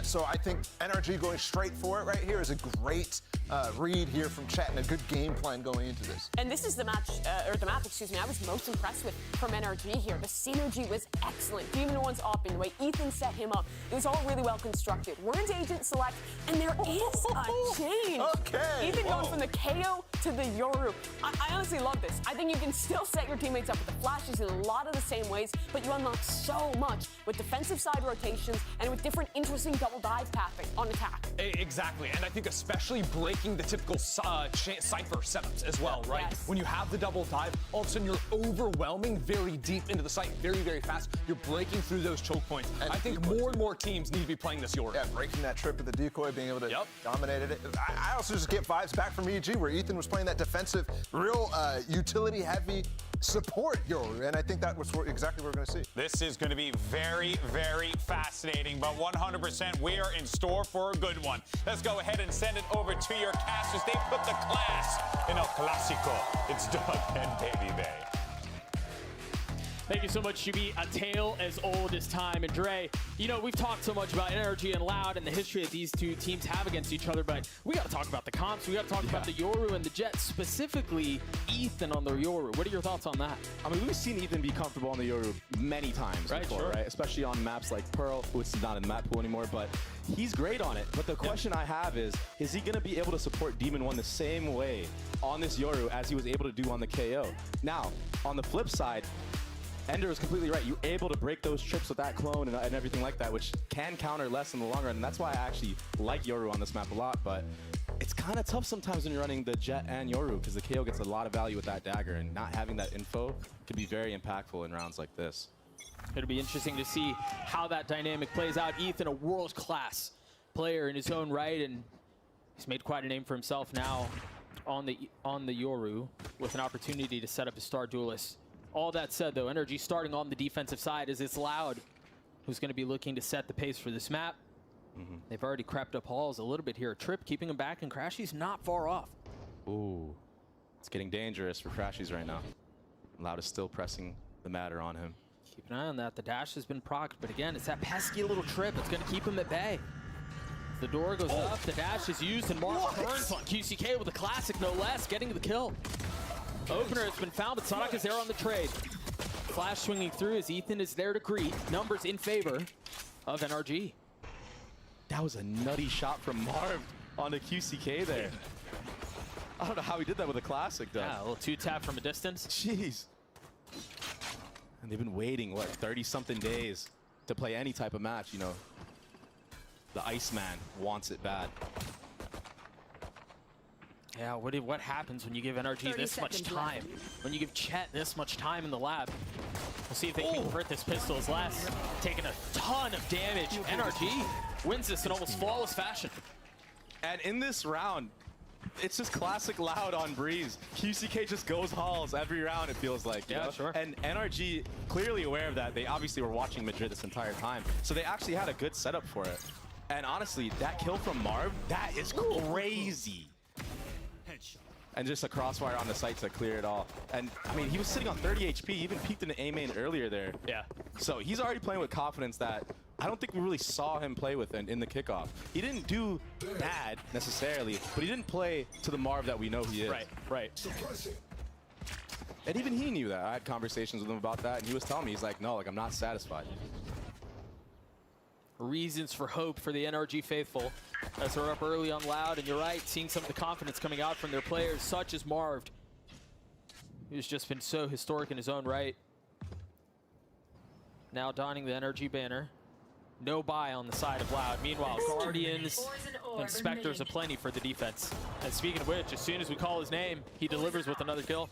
So I think NRG going straight for it right here is a great read here from Chet and a good game plan going into this. And this is the match, or the map, excuse me, I was most impressed with from NRG here. The synergy was excellent. D1D1's opping, the way Ethan set him up, it was all really well constructed. We're into agent select, and there is a change. Okay. Ethan goes from the KO to the Yoru. I honestly love this. I think you can still set your teammates up with the flashes in a lot of the same ways, but you unlock so much with defensive side rotations and with different interesting double dive pathing on attack. Exactly, and I think especially breaking the typical Cypher setups as well, right? Yes. When you have the double dive, all of a sudden you're overwhelming very deep into the site very, very fast. You're breaking through those choke points. And I think more and more teams need to be playing this Yoru. Yeah, breaking that trip of the decoy, being able to dominate it. I also just get vibes back from EG where Ethan was playing that defensive, real utility-heavy support Yoru, and I think that was exactly what we're going to see. This is going to be very, very fascinating, but 100% we are in store for a good one. Let's go ahead and send it over to your casters. They put the class in El Clásico. It's Doug and Baby Bay. Thank you so much, Shubi. A tale as old as time. And Dre, you know, we've talked so much about NRG and Loud and the history that these two teams have against each other, but we got to talk about the comps. We got to talk about the Yoru and the Jets, specifically Ethan on the Yoru. What are your thoughts on that? I mean, we've seen Ethan be comfortable on the Yoru many times before, right? Especially on maps like Pearl, which is not in the map pool anymore, but he's great on it. But the question I have is he going to be able to support D1D1 the same way on this Yoru as he was able to do on the KO? Now, on the flip side, Ender is completely right. You're able to break those trips with that clone and everything like that, which can counter less in the long run. And that's why I actually like Yoru on this map a lot. But it's kind of tough sometimes when you're running the Jet and Yoru because the KO gets a lot of value with that dagger. And not having that info could be very impactful in rounds like this. It'll be interesting to see how that dynamic plays out. Ethan, a world-class player in his own right, and he's made quite a name for himself now on the Yoru with an opportunity to set up his star duelist. All that said, though, NRG starting on the defensive side is it's Loud, who's going to be looking to set the pace for this map. They've already crept up halls a little bit here. Trip keeping him back, and Crashy's not far off. Ooh, it's getting dangerous for Crashies right now. Loud is still pressing the matter on him. Keep an eye on that. The dash has been procced, but again, it's that pesky little trip. It's going to keep him at bay. The door goes up, the dash is used, and Mark turns on QCK with a classic, no less, getting the kill. Opener has been found, but Sonic is there on the trade. Flash swinging through as Ethan is there to greet. Numbers in favor of NRG. That was a nutty shot from Marv on the QCK there. I don't know how he did that with a classic, though. Yeah, a little two-tap from a distance. Jeez. And they've been waiting, what, 30-something days to play any type of match, you know. The Iceman wants it bad. Yeah, what happens when you give NRG this much time? When you give Chet this much time in the lab? We'll see if they can convert this pistol as last. Taking a ton of damage. NRG wins this in almost flawless fashion. And in this round, it's just classic Loud on Breeze. QCK just goes halls every round, it feels like. You know? Sure. And NRG, clearly aware of that, they obviously were watching Madrid this entire time. So they actually had a good setup for it. And honestly, that kill from Marv, that is crazy. And just a crossfire on the site to clear it all. And I mean, he was sitting on 30 HP, he even peeked into A main earlier there. Yeah. So he's already playing with confidence that I don't think we really saw him play with in the kickoff. He didn't do bad necessarily, but he didn't play to the Marv that we know he is. Right. And even he knew that. I had conversations with him about that, and he was telling me, he's like, no, like, I'm not satisfied. Reasons for hope for the NRG faithful as they're up early on Loud, and you're right, seeing some of the confidence coming out from their players, such as Marv, who's just been so historic in his own right. Now donning the NRG banner. No buy on the side of Loud. Meanwhile, Guardians and Spectres aplenty for the defense. And speaking of which, as soon as we call his name, he delivers with another kill.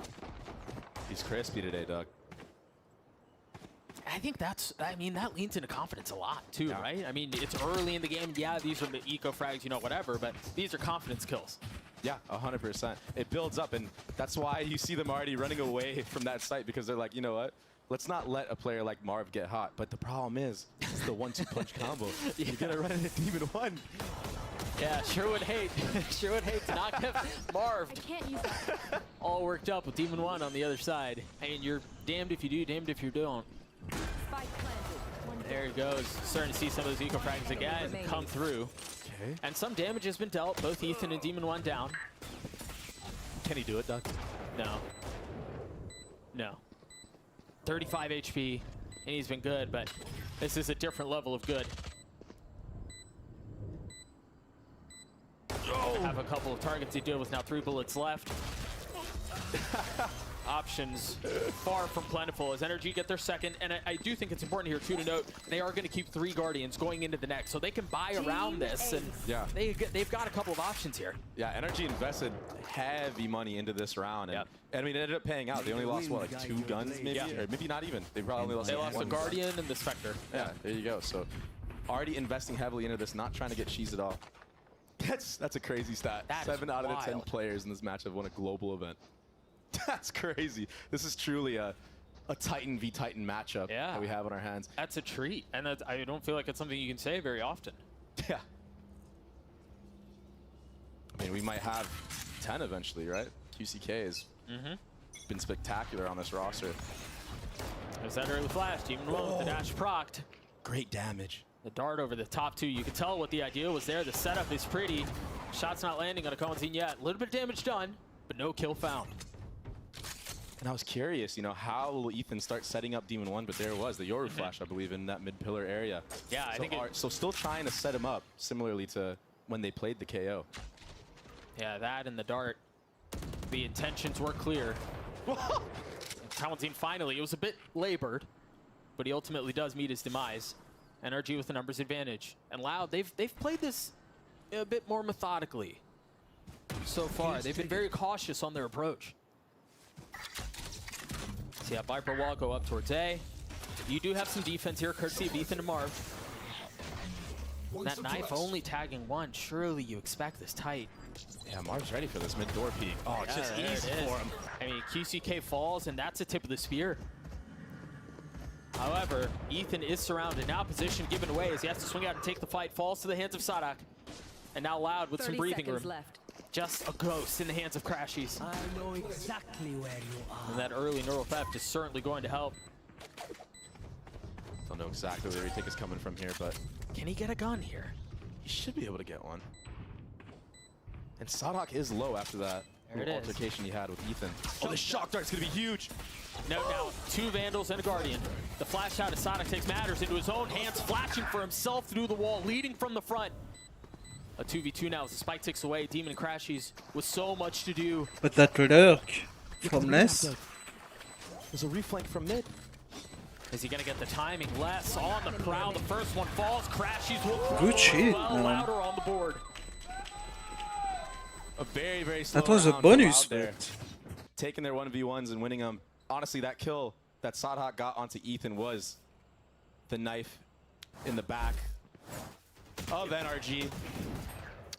He's crispy today, Doug. I think that's, I mean, that leans into confidence a lot too, right? I mean, it's early in the game. Yeah, these are the eco frags, you know, whatever, but these are confidence kills. Yeah, 100%. It builds up, and that's why you see them already running away from that site, because they're like, you know what? Let's not let a player like Marv get hot. But the problem is, it's the 1-2 punch combo. You gotta run into Demon 1. Yeah, sure would hate to not get Marv all worked up with Demon 1 on the other side. I mean, you're damned if you do, damned if you don't. There it goes. Starting to see some of those eco frags again come through. Okay. And some damage has been dealt. Both Ethan and Demon 1 down. Can he do it, Doug? No. No. 35 HP, and he's been good, but this is a different level of good. Have a couple of targets to deal with now. 3 bullets left. Options far from plentiful as NRG get their second, and I do think it's important here too to note they are going to keep 3 Guardians going into the next, so they can buy around this, and they've got a couple of options here. Yeah, NRG invested heavy money into this round, and I mean, it ended up paying out. They only lost, what, like 2 guns maybe? Or maybe not even. They probably only lost the Guardian and the Spectre. Yeah, there you go. So already investing heavily into this, not trying to get cheesed at all. That's a crazy stat. 7 out of the 10 players in this match have won a global event. That's crazy. This is truly a Titan v Titan matchup that we have on our hands. That's a treat, and I don't feel like it's something you can say very often. Yeah. I mean, we might have 10 eventually, right? QCK has been spectacular on this roster. There's that early flash. Demon 1 with the dash procced. Great damage. The dart over the top 2. You can tell what the idea was there. The setup is pretty. Shot's not landing on a Coenzine yet. A little bit of damage done, but no kill found. And I was curious, you know, how will Ethan start setting up Demon 1? But there it was, the Yoru flash, I believe, in that mid-pillar area. Yeah, I think so still trying to set him up, similarly to when they played the KO. Yeah, that and the dart. The intentions were clear. Coenzine finally, it was a bit labored, but he ultimately does meet his demise. NRG with the numbers advantage. And Loud, they've played this a bit more methodically so far. They've been very cautious on their approach. So yeah, Viper wall go up towards A. You do have some defense here, courtesy of Ethan and Marv. That knife only tagging 1. Surely you expect this tight. Yeah, Marv's ready for this mid-door peek. Oh, it's just easy for him. I mean, QCK falls, and that's a tip of the spear. However, Ethan is surrounded. Now position given away as he has to swing out and take the fight. Falls to the hands of Sadak. And now Loud with some breathing room. Left. Just a ghost in the hands of Crashies. I know exactly where you are. And that early neural theft is certainly going to help. Don't know exactly where the retake is coming from here, but can he get a gun here? He should be able to get one. And Sadak is low after that altercation he had with Ethan. Oh, the shock dart's gonna be huge. No doubt. 2 Vandals and a Guardian. The flash out of Sadak takes matters into his own hands, flashing for himself through the wall, leading from the front. A 2v2 now as the spike ticks away. Demon Crashies with so much to do. But that lurk from less. There's a reflank from mid. Is he gonna get the timing? Less on the prowl. The first one falls. Crashies will good shit. Louder on the board. A very, very slow that was a round bonus there. Taking their 1v1s and winning them. Honestly, that kill that Sadak got onto Ethan was the knife in the back of NRG.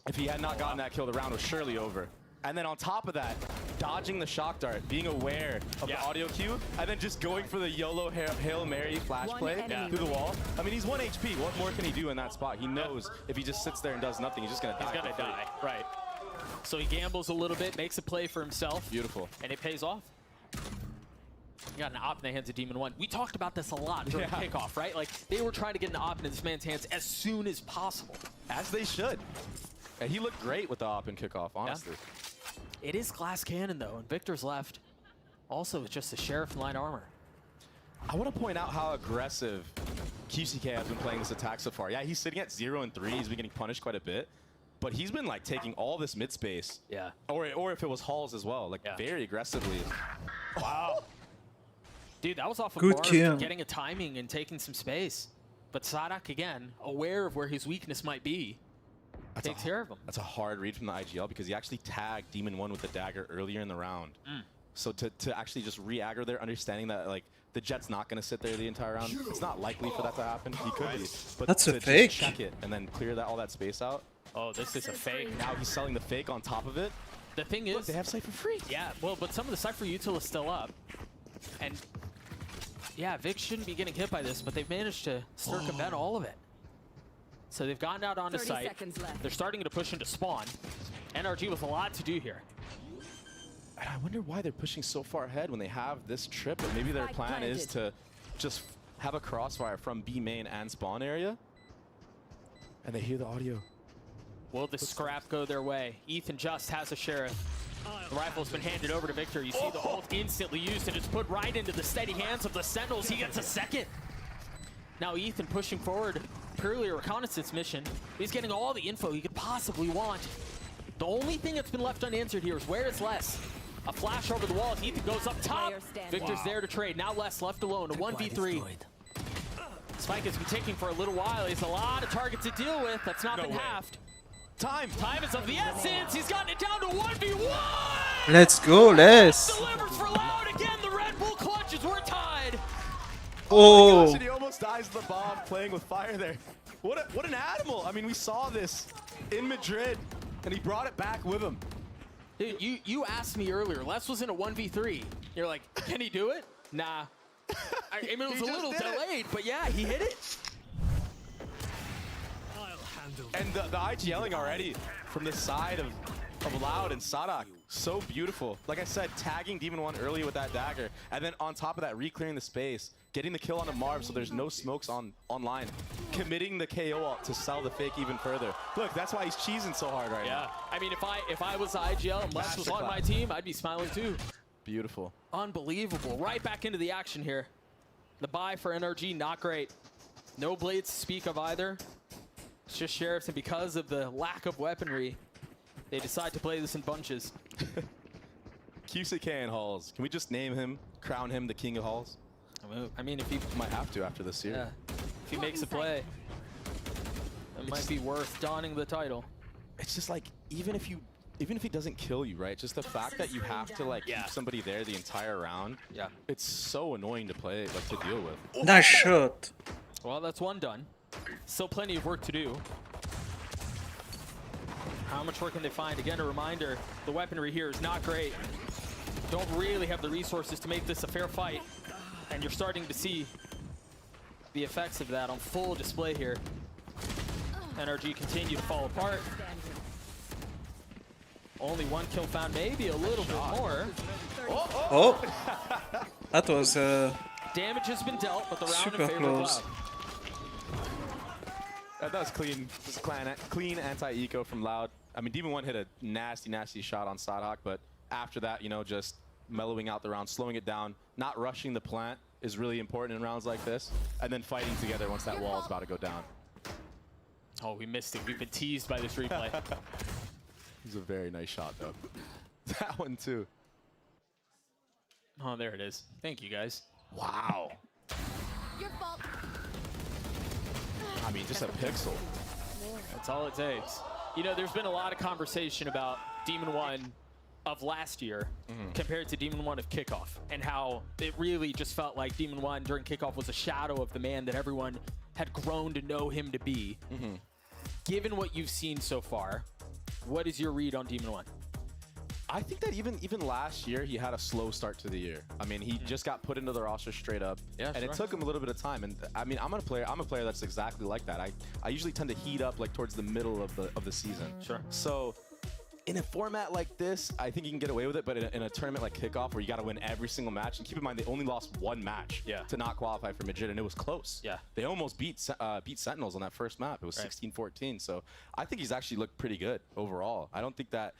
If he had not gotten that kill, the round was surely over. And then on top of that, dodging the shock dart, being aware of the audio cue, and then just going for the YOLO Hail Mary flash play through the wall. I mean, he's 1 HP. What more can he do in that spot? He knows if he just sits there and does nothing, he's just going to die. He's going to die, right. So he gambles a little bit, makes a play for himself. Beautiful. And it pays off. He got an op in the hands of Demon 1. We talked about this a lot during kickoff, right? Like, they were trying to get an op into this man's hands as soon as possible. As they should. And he looked great with the op in kickoff, honestly. It is glass cannon, though, and Victor's left. Also, with just the Sheriff in light armor. I want to point out how aggressive QCK has been playing this attack so far. Yeah, he's sitting at 0 and 3. He's been getting punished quite a bit. But he's been like taking all this mid space. Yeah. Or if it was halls as well, like very aggressively. Wow. Dude, that was off of Good Marv kill. getting a timing and taking some space. But Sadak, again, aware of where his weakness might be, takes care of him. That's a hard read from the IGL because he actually tagged Demon 1 with the dagger earlier in the round. So to actually just re-aggro there, understanding that like the Jet's not going to sit there the entire round. It's not likely for that to happen. He could be. But That's to a fake. Just check it and then clear all that space out. Oh, this is a fake. Now he's selling the fake on top of it. The thing is, look, they have Cypher free. Yeah, well, but some of the Cypher util is still up. And yeah, Vic shouldn't be getting hit by this, but they've managed to circumvent all of it. So they've gotten out onto 30 site. seconds left. They're starting to push into spawn. NRG with a lot to do here. And I wonder why they're pushing so far ahead when they have this trip, and maybe their plan is to just have a crossfire from B main and spawn area. And they hear the audio. Will the scrap go their way? Ethan just has a Sheriff. The rifle's been handed over to Victor. You see the ult instantly used, and it's put right into the steady hands of the Sentinels. He gets a second. Now Ethan pushing forward, purely a reconnaissance mission. He's getting all the info he could possibly want. The only thing that's been left unanswered here is where is Les? A flash over the wall as Ethan goes up top. Victor's there to trade. Now Les left alone, a 1v3. Spike has been taking for a little while. He has a lot of targets to deal with. That's not been halved. Time is of the essence. He's gotten it down to 1v1. Let's go, Les. Delivers for Loud again. The Red Bull clutches. We're tied. Oh my gosh, and he almost dies to the bomb playing with fire there. What an animal. I mean, we saw this in Madrid, and he brought it back with him. Dude, you asked me earlier. Les was in a 1v3. You're like, can he do it? Nah. I mean, it was a little delayed, but yeah, he hit it. And the IGLing already from the side of Loud and Sadak, so beautiful. Like I said, tagging Demon 1 early with that dagger, and then on top of that, re-clearing the space, getting the kill on the Marv so there's no smokes online, committing the KO ult to sell the fake even further. Look, that's why he's cheesing so hard right now. I mean, if I was IGL and Les was on my team, I'd be smiling too. Beautiful. Unbelievable. Right back into the action here. The buy for NRG, not great. No blades to speak of either. It's just Sheriffs, and because of the lack of weaponry, they decide to play this in bunches. QCK and Halls. Can we just name him, crown him the king of Halls? I mean, if he might have to after this year. Yeah. If he makes a play, it might be worth donning the title. It's just like, even if he doesn't kill you, right? Just the fact that you have to like keep somebody there the entire round. Yeah. It's so annoying to play, like to deal with. Nice shot. Well, that's one done. Still plenty of work to do. How much work can they find? Again, a reminder, the weaponry here is not great. Don't really have the resources to make this a fair fight. And you're starting to see the effects of that on full display here. NRG continue to fall apart. Only one kill found, maybe a little bit more. Oh, that was damage has been dealt, but the round super in favor close. of Loud. That was clean. Just clean anti-eco from Loud. I mean, Demon 1 hit a nasty shot on Sadak, but after that, you know, just mellowing out the round, slowing it down, not rushing the plant is really important in rounds like this, and then fighting together once that wall is about to go down. Oh, we missed it. We've been teased by this replay. It was a very nice shot, though. That one, too. Oh, there it is. Thank you, guys. Wow. Your fault. I mean, just a pixel. That's all it takes. You know, there's been a lot of conversation about Demon 1 of last year compared to Demon 1 of Kickoff, and how it really just felt like Demon 1 during Kickoff was a shadow of the man that everyone had grown to know him to be. Given what you've seen so far, what is your read on Demon 1? I think that even last year, he had a slow start to the year. I mean, he just got put into the roster straight up, and it took him a little bit of time. And I mean, I'm a player that's exactly like that. I usually tend to heat up like towards the middle of the season. Sure. So in a format like this, I think you can get away with it. But in a tournament like Kickoff, where you got to win every single match, and keep in mind they only lost one match to not qualify for Madrid, and it was close. Yeah. They almost beat Sentinels on that first map. It was 16-14. So I think he's actually looked pretty good overall. I don't think that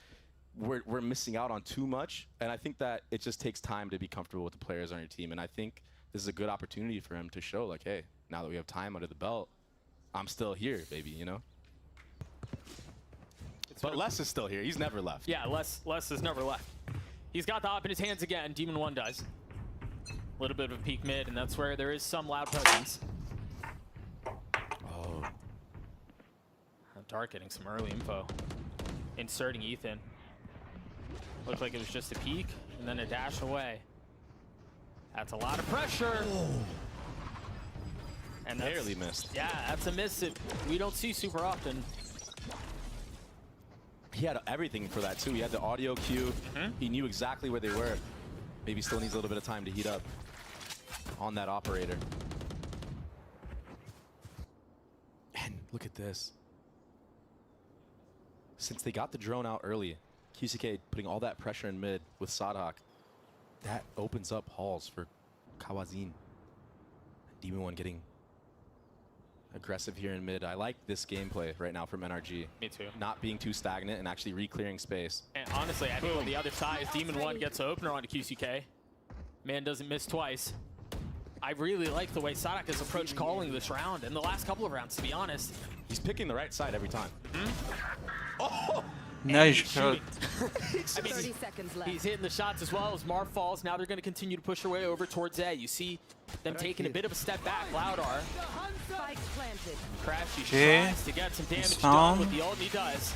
we're missing out on too much. And I think that it just takes time to be comfortable with the players on your team. And I think this is a good opportunity for him to show, like, hey, now that we have time under the belt, I'm still here, baby, you know? But Les is still here. He's never left. Yeah, Les has never left. He's got the op in his hands again. Demon 1 does. A little bit of a peek mid, and that's where there is some Loud presence. Oh. Dark getting some early info. Inserting Ethan. Looked like it was just a peek, and then a dash away. That's a lot of pressure. Oh. And barely missed. Yeah, that's a miss that we don't see super often. He had everything for that, too. He had the audio cue. He knew exactly where they were. Maybe still needs a little bit of time to heat up on that operator. And look at this. Since they got the drone out early, QCK putting all that pressure in mid with Sadhak, that opens up halls for Kawazin. Demon 1 getting aggressive here in mid. I like this gameplay right now from NRG. Me too. Not being too stagnant and actually re-clearing space. And honestly, I think on the other side, Demon 1 gets an opener onto QCK. Man doesn't miss twice. I really like the way Sadhak has approached calling this round and the last couple of rounds, to be honest. He's picking the right side every time. Oh! Nice shot. I mean, 30 seconds left. He's hitting the shots as well as Marv falls. Now they're going to continue to push their way over towards A. You see them taking a bit of a step back. Loud are. Crashy tries to get some damage done with the ult, and he does.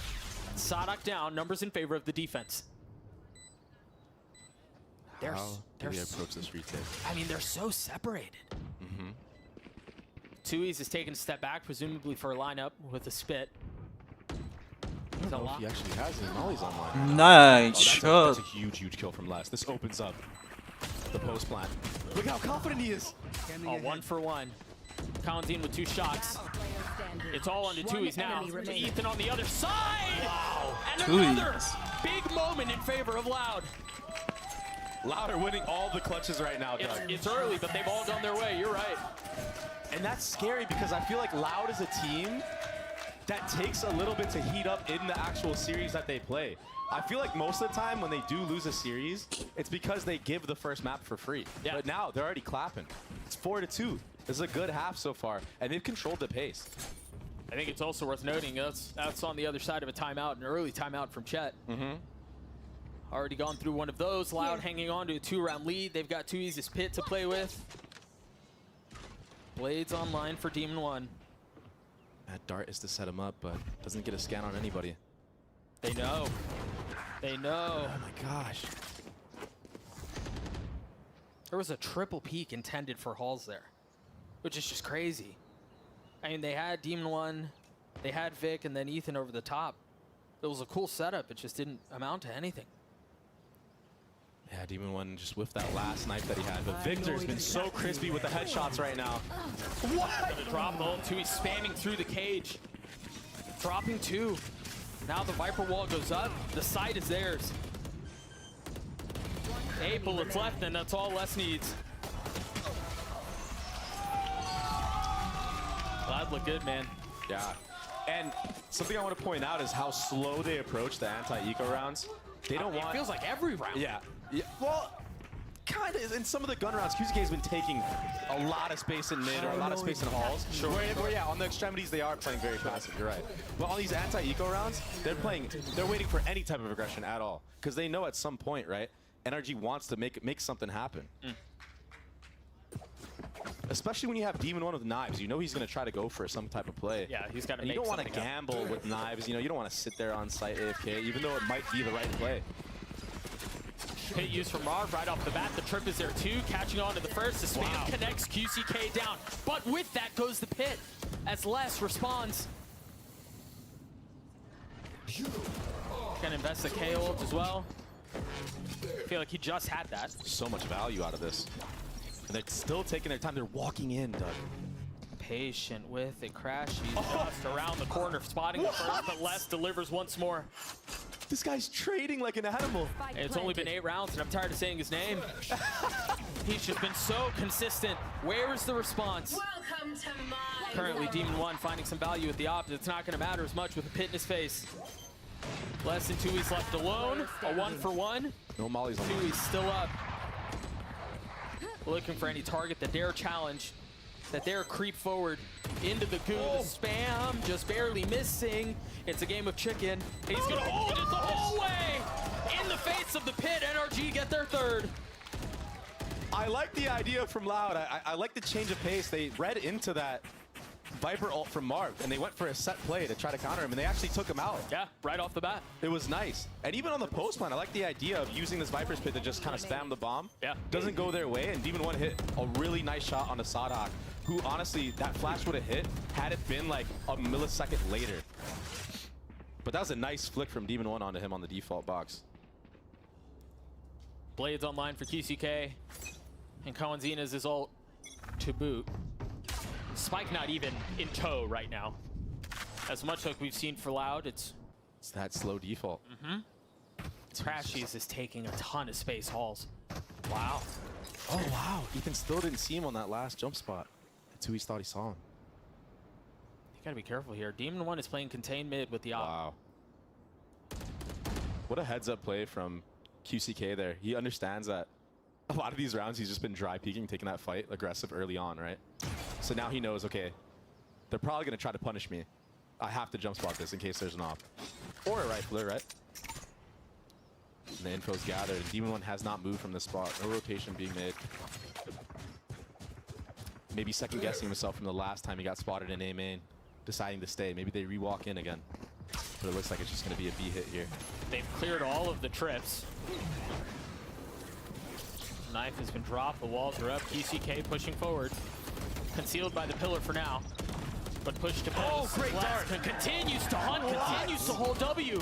Sadhak down. Numbers in favor of the defense. How do we approach this retake? I mean, they're so separated. Tui's is taking a step back, presumably for a lineup with a spit. I don't know if he actually has it. Molly's online. Nice shot. That's a huge, huge kill from Les. This opens up the post plant. Look how confident he is. Oh, 1 for 1. Kawazin with 2 shots. It's all onto Tui's now. Ethan on the other side. Wow. And another big moment in favor of Loud. Loud are winning all the clutches right now, Doug. It's early, but they've all gone their way. You're right. And that's scary because I feel like Loud is a team that takes a little bit to heat up in the actual series that they play. I feel like most of the time when they do lose a series, it's because they give the first map for free. Yeah. But now they're already clapping. It's 4-2. This is a good half so far, and they've controlled the pace. I think it's also worth noting that's on the other side of a timeout, an early timeout from Chet. Already gone through one of those. Loud hanging on to a 2-round lead. They've got Tui's pit to play with. Blades online for Demon 1. That dart is to set him up, but doesn't get a scan on anybody. They know. They know. Oh my gosh. There was a triple peek intended for Halls there, which is just crazy. I mean, they had Demon 1, they had Vic, and then Ethan over the top. It was a cool setup. It just didn't amount to anything. Yeah, Demon 1 just whiffed that last knife that he had, but Victor's been so crispy with the headshots right now. What? Gonna drop the ult. Tui's spamming through the cage. Dropping 2. Now the Viper wall goes up. The side is theirs. 8 bullets left, and that's all Les needs. Loud look good, man. Yeah. And something I want to point out is how slow they approach the anti-eco rounds. They don't want... It feels like every round. Yeah. Well, kind of. In some of the gun rounds, QCK has been taking a lot of space in mid or a lot of space in halls. Sure. Where, yeah, on the extremities, they are playing very passive. You're right. But on these anti-eco rounds, they're waiting for any type of aggression at all. Because they know at some point, right, NRG wants to make something happen. Especially when you have Demon 1 with knives. You know he's going to try to go for some type of play. Yeah, he's got to make something. You don't want to gamble with knives. You know, you don't want to sit there on site AFK, even though it might be the right play. Pit used from Marv right off the bat. The trip is there too, catching on to the first. The spam connects QCK down. But with that goes the pit as Les responds. Gonna invest the K ult as well. I feel like he just had that. So much value out of this. And they're still taking their time. They're walking in, Doug. Patient with it. Crash. He's just around the corner, spotting the first, but Les delivers once more. This guy's trading like an animal. It's only been 8 rounds, and I'm tired of saying his name. He's just been so consistent. Where is the response? Welcome to my Currently, Demon 1 finding some value at the op. It's not going to matter as much with a pit in his face. Less than 2 weeks left alone. A 1-for-1. No mollies on 2 weeks still up. Looking for any target. The dare challenge. That dare creep forward into the goo. The spam just barely missing. It's a game of chicken. He's going to hold it the whole way. In the face of the pit, NRG get their third. I like the idea from Loud. I like the change of pace. They read into that Viper ult from Marv, and they went for a set play to try to counter him, and they actually took him out. Yeah, right off the bat. It was nice. And even on the post plan, I like the idea of using this Viper's Pit to just kind of spam the bomb. Yeah. Doesn't go their way, and Demon 1 hit a really nice shot on the Sadok, who honestly, that flash would have hit had it been like a millisecond later. But that was a nice flick from Demon 1 onto him on the default box. Blades online for QCK. And Cohenzinas is ult to boot. Spike not even in tow right now. As much like we've seen for Loud, it's that slow default. Trashies is taking a ton of space halls. Wow. Oh, wow. Ethan still didn't see him on that last jump spot. That's who he thought he saw him. You gotta be careful here. Demon 1 is playing contain mid with the op. Wow. What a heads-up play from QCK there. He understands that a lot of these rounds he's just been dry peeking, taking that fight aggressive early on, right? So now he knows, okay, they're probably going to try to punish me. I have to jump spot this in case there's an op. Or a rifler, right? And the info's gathered, and Demon 1 has not moved from this spot. No rotation being made. Maybe second-guessing himself from the last time he got spotted in A main, deciding to stay. Maybe they re-walk in again. But it looks like it's just going to be a B hit here. They've cleared all of the trips. Knife has been dropped. The walls are up. QCK pushing forward. Concealed by the pillar for now. But pushed to post. Oh, great dart. Continues to hunt. Continues to hold W.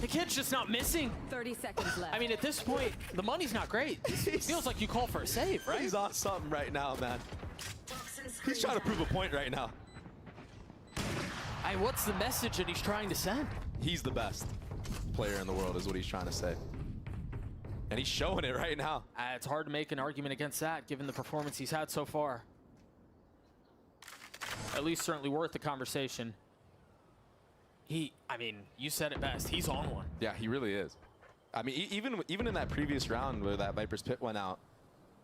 The kid's just not missing. 30 seconds left. I mean, at this point, the money's not great. It feels like you call for a save, right? He's on something right now, man. He's trying to prove a point right now. What's the message that he's trying to send? He's the best player in the world is what he's trying to say. And he's showing it right now. It's hard to make an argument against that, given the performance he's had so far. At least certainly worth the conversation. I mean, you said it best. He's on one. Yeah, he really is. I mean, even in that previous round where that Viper's Pit went out,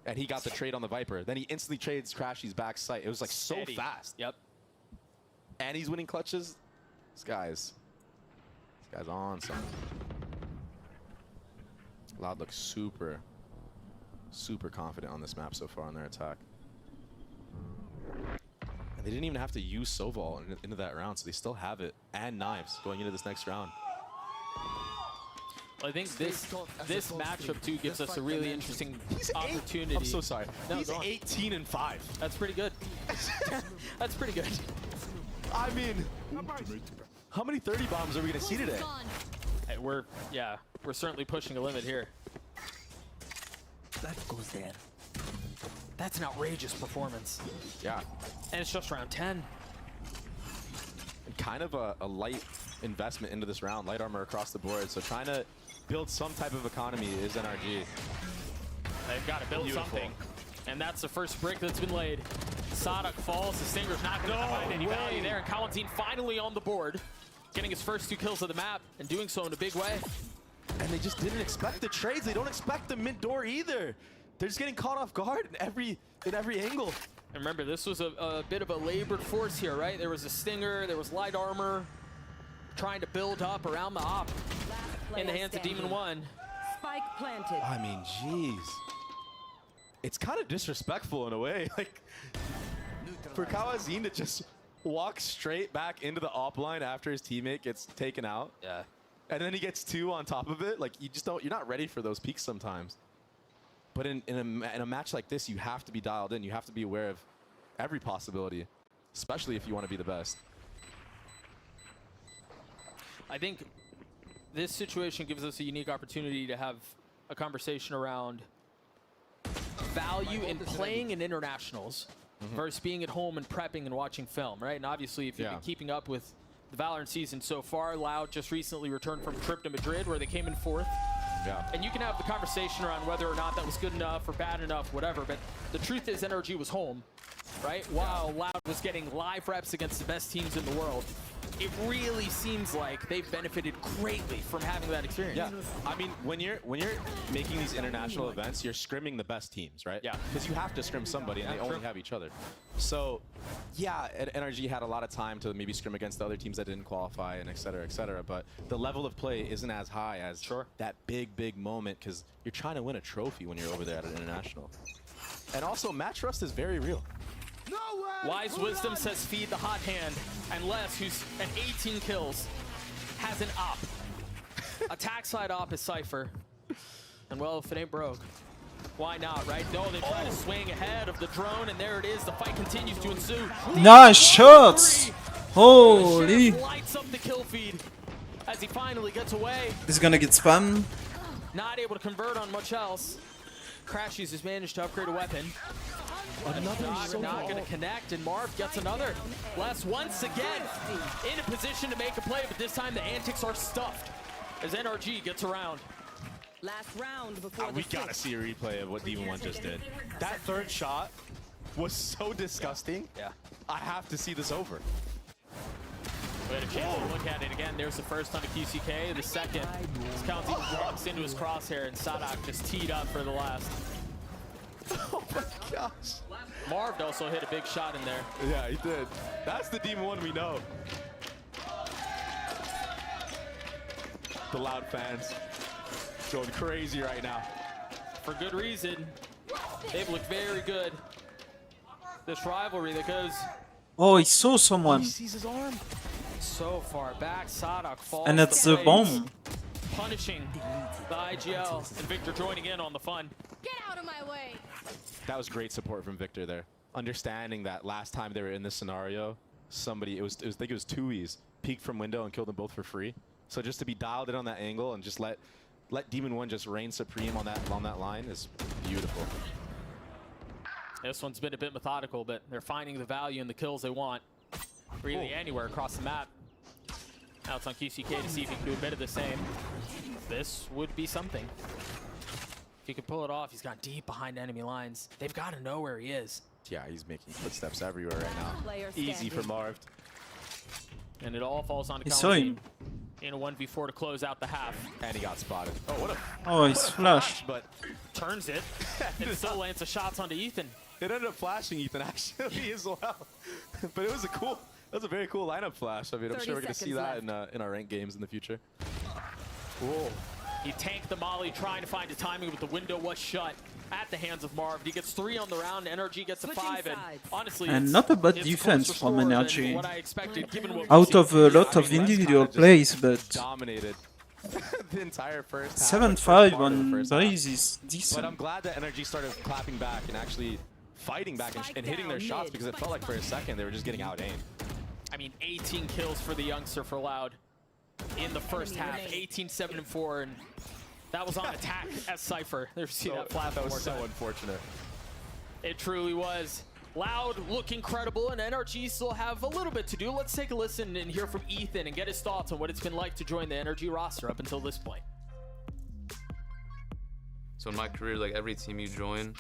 and he got the trade on the Viper, then he instantly trades Crashy's back sight. It was like Steady. so fast. Yep. And he's winning clutches. This guy's on something. Loud looks super confident on this map so far on their attack. And they didn't even have to use Soval into that round, so they still have it and knives going into this next round. Well, I think this matchup too gives us a really interesting opportunity. I'm so sorry. No, he's 18-5. That's pretty good. That's pretty good. I mean, how many 30 bombs are we going to see today? Hey, we're certainly pushing a limit here. That goes there. That's an outrageous performance. Yeah. And it's just round 10. And kind of a light investment into this round, light armor across the board. So trying to build some type of economy is NRG. They've got to build something. And that's the first brick that's been laid. Sadok falls. The Stinger's not going to find any value there. And Cohenzinas finally on the board, getting his first 2 kills of the map and doing so in a big way. And they just didn't expect the trades. They don't expect the mid door either. They're just getting caught off guard in every angle. And remember, this was a bit of a labored force here, right? There was a Stinger, there was light armor, trying to build up around the op in the hands of Demon 1. Spike planted. I mean, jeez. It's kind of disrespectful in a way. Like, for Cohenzinas to just walk straight back into the op line after his teammate gets taken out. Yeah. And then he gets 2 on top of it. Like, you're not ready for those peaks sometimes. But in a match like this, you have to be dialed in. You have to be aware of every possibility, especially if you want to be the best. I think this situation gives us a unique opportunity to have a conversation around value in playing in internationals versus being at home and prepping and watching film, right? And obviously, if you've been keeping up with the Valorant season so far, Loud just recently returned from a trip to Madrid where they came in 4th. Yeah. And you can have the conversation around whether or not that was good enough or bad enough, whatever, but the truth is NRG was home right? While Loud was getting live reps against the best teams in the world. It really seems like they've benefited greatly from having that experience. Yeah, I mean, when you're making these international events, you're scrimming the best teams, right? Yeah. Because you have to scrim somebody, and they only have each other. So, yeah, NRG had a lot of time to maybe scrim against the other teams that didn't qualify, and et cetera, but the level of play isn't as high as that big moment, because you're trying to win a trophy when you're over there at an international. And also, match rust is very real. Wise Wisdom says feed the hot hand, and Les, who's at 18 kills, has an op. Attack side op is Cypher. And well, if it ain't broke, why not, right? No, they try to swing ahead of the drone, and there it is. The fight continues to ensue. Nice shots! Holy! Lights up the kill feed as he finally gets away. He's gonna get spammed. Not able to convert on much else. Crashies has managed to upgrade a weapon. Another not going to connect, and Marv gets another. Les once again in a position to make a play, but this time the antics are stuffed as NRG gets around. Last round before We gotta see a replay of what D1 just did. That third shot was so disgusting. Yeah. I have to see this over. We had a chance to look at it again. There's the first on the QCK. The second, County walks into his crosshair, and Sadak just teed up for the last. Oh my gosh. Marv also hit a big shot in there. Yeah, he did. That's the Demon One we know. The Loud fans going crazy right now. For good reason. They've looked very good. This rivalry that goes... Oh, he saw someone. He sees his arm. So far back, Sadak falls. And it's the bomb. Punishing the IGL, and Victor joining in on the fun. Get out of my way. That was great support from Victor there. Understanding that last time they were in this scenario, somebody, I think it was 2Es, peeked from window and killed them both for free. So just to be dialed in on that angle and just let Demon One just reign supreme on that line is beautiful. This one's been a bit methodical, but they're finding the value in the kills they want. Really anywhere across the map. Now it's on QCK to see if he can do a bit of the same. This would be something. If he can pull it off, he's gone deep behind enemy lines. They've got to know where he is. Yeah, he's making footsteps everywhere right now. Easy for Marv. And it all falls on He saw him. In a 1v4 to close out the half. And he got spotted. Oh, what a... Oh, he's flashed. But turns it. And still lands the shots onto Ethan. It ended up flashing Ethan actually as well. But it was a very cool lineup flash. I mean, I'm sure we're going to see that in our ranked games in the future. Whoa. He tanked the molly, trying to find the timing, but the window was shut at the hands of Marv. He gets 3 on the round. NRG gets a 5, and honestly, And not a bad defense from NRG. What I expected, given what Out of a lot of individual plays, but dominated the entire first 7-5 on Breeze is decent. But I'm glad that NRG started clapping back and actually fighting back and hitting their shots, because it felt like for a second they were just getting out-aimed. I mean, 18 kills for the youngster for Loud in the first half. 18, 7, and 4, and that was on attack as Cypher. There's see that flap. That was so unfortunate. It truly was. Loud look incredible, and NRG still have a little bit to do. Let's take a listen and hear from Ethan and get his thoughts on what it's been like to join the NRG roster up until this point. So in my career, like every team you join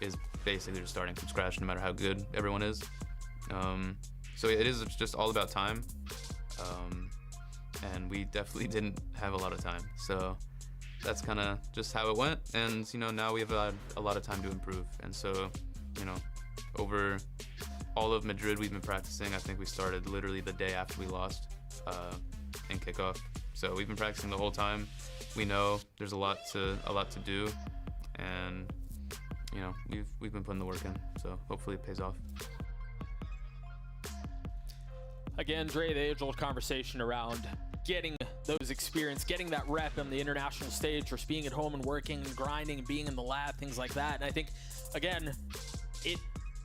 is basically just starting from scratch, no matter how good everyone is. So it is just all about time. And we definitely didn't have a lot of time. So that's kind of just how it went. And, you know, now we have a lot of time to improve. And so, you know, over all of Madrid, we've been practicing. I think we started literally the day after we lost in kickoff. So we've been practicing the whole time. We know there's a lot to do. And, you know, we've been putting the work in. So hopefully it pays off. Again, Dre, the age-old conversation around getting those experience, getting that rep on the international stage, versus being at home and working and grinding and being in the lab, things like that. And I think, again,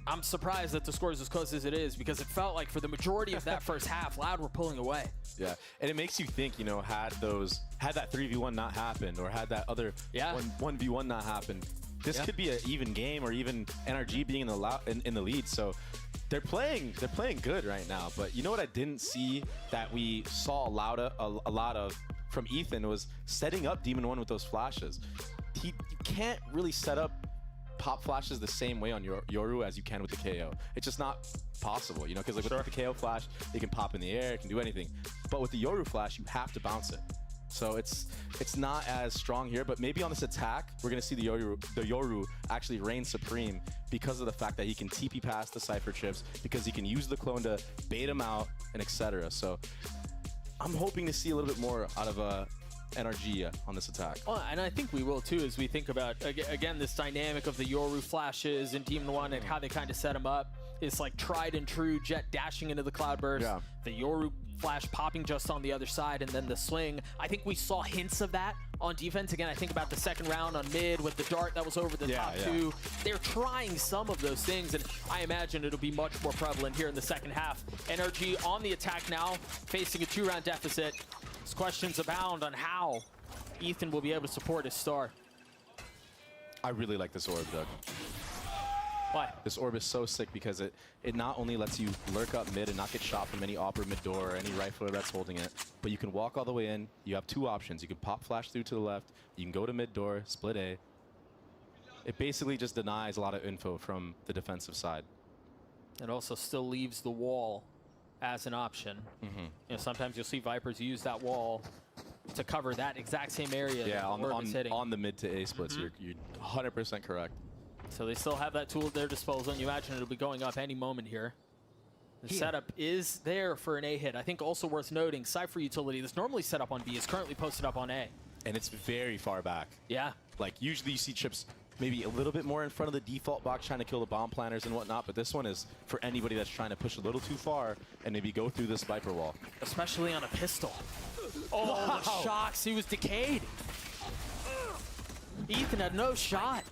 I'm surprised that the score is as close as it is, because it felt like for the majority of that first half, Loud were pulling away. Yeah, and it makes you think, you know, had that 3v1 not happened, or had that other 1v1 not happened, this could be an even game, or even NRG being in the lead. So they're playing good right now. But you know what I didn't see that we saw a lot of from Ethan was setting up Demon One with those flashes. You can't really set up pop flashes the same way on Yoru as you can with the KO. It's just not possible, you know, because like with the KO flash, it can pop in the air, it can do anything. But with the Yoru flash, you have to bounce it. So it's not as strong here, but maybe on this attack, we're gonna see the Yoru actually reign supreme because of the fact that he can TP past the Cypher chips, because he can use the clone to bait him out, and etc. So I'm hoping to see a little bit more out of NRG on this attack. Oh, and I think we will too, as we think about, again, this dynamic of the Yoru flashes and Demon 1 and how they kind of set him up. It's like tried and true Jet dashing into the Cloudburst, the Yoru flash popping just on the other side, and then the swing. I think we saw hints of that on defense. Again, I think about the second round on mid with the dart that was over the top two. They're trying some of those things, and I imagine it'll be much more prevalent here in the second half. NRG on the attack now, facing a 2-round deficit. There's questions abound on how Ethan will be able to support his star. I really like this orb, Doug. Why? This orb is so sick because it not only lets you lurk up mid and not get shot from any AWP or mid door or any rifler that's holding it, but you can walk all the way in. You have 2 options. You can pop flash through to the left. You can go to mid door, split A. It basically just denies a lot of info from the defensive side. It also still leaves the wall as an option. You know, sometimes you'll see Vipers use that wall to cover that exact same area. Yeah, that on the mid to A splits, you're 100% correct. So they still have that tool at their disposal, and you imagine it'll be going up any moment here. The setup is there for an A hit. I think also worth noting, Cypher utility that's normally set up on B is currently posted up on A. And it's very far back. Yeah. Like, usually you see chips maybe a little bit more in front of the default box trying to kill the bomb planners and whatnot, but this one is for anybody that's trying to push a little too far and maybe go through this Viper wall. Especially on a pistol. Oh, wow. The shocks. He was decayed. Ethan had no shot.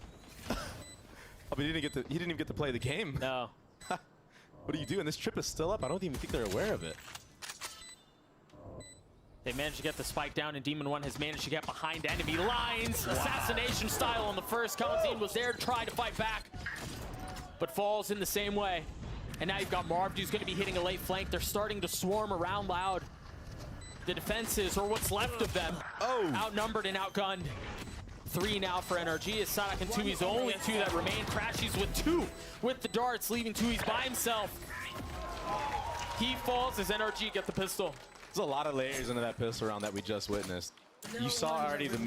Oh, but he didn't even get to play the game. No. What are you doing? This trip is still up. I don't even think they're aware of it. They managed to get the spike down, and Demon 1 has managed to get behind enemy lines. Wow. Assassination style on the first. Kalazine was there to try to fight back, but falls in the same way. And now you've got Marv, who's going to be hitting a late flank. They're starting to swarm around Loud. The defenses, or what's left of them, outnumbered and outgunned. 3 now for NRG. As Sadak and Tui's only 2 that remain. Crashies with 2 with the darts, leaving Tui's by himself. He falls as NRG get the pistol. There's a lot of layers into that pistol round that we just witnessed. You saw already the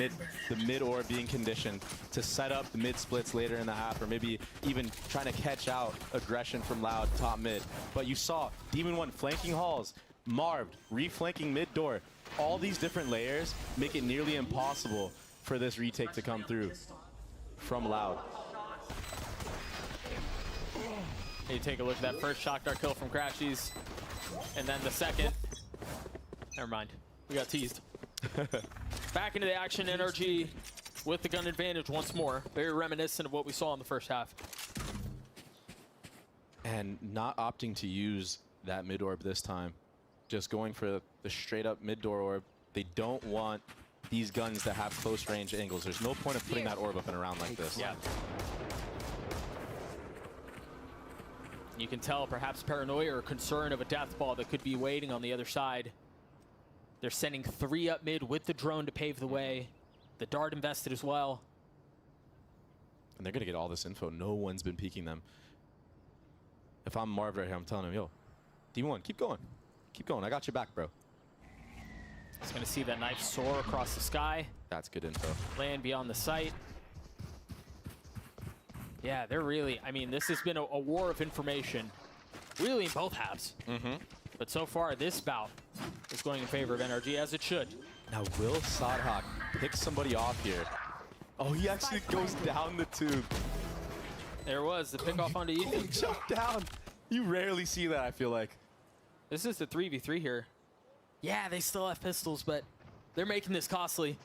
mid orb being conditioned to set up the mid splits later in the half, or maybe even trying to catch out aggression from Loud top mid. But you saw Demon 1 flanking halls, Marv reflanking mid door. All these different layers make it nearly impossible for this retake to come through from Loud. You take a look at that first shock dart kill from Crashies, and then the second. Never mind, we got teased. Back into the action, NRG with the gun advantage once more. Very reminiscent of what we saw in the first half. And not opting to use that mid orb this time. Just going for the straight up mid door orb. They don't want these guns that have close range angles. There's no point of putting that orb up in a round like this. Yeah. You can tell perhaps paranoia or concern of a death ball that could be waiting on the other side. They're sending 3 up mid with the drone to pave the way. The dart invested as well. And they're going to get all this info. No one's been peeking them. If I'm Marv right here, I'm telling him, yo, D1, keep going. Keep going. I got your back, bro. He's going to see that knife soar across the sky. That's good info. Land beyond the sight. Yeah, they're really, I mean, this has been a war of information, really in both halves. But so far, this bout is going in favor of NRG, as it should. Now, will Sadhak pick somebody off here? Oh, he actually goes down the tube. There was the pick off onto Ethan. He jumped down. You rarely see that, I feel like. This is the 3v3 here. Yeah, they still have pistols, but they're making this costly.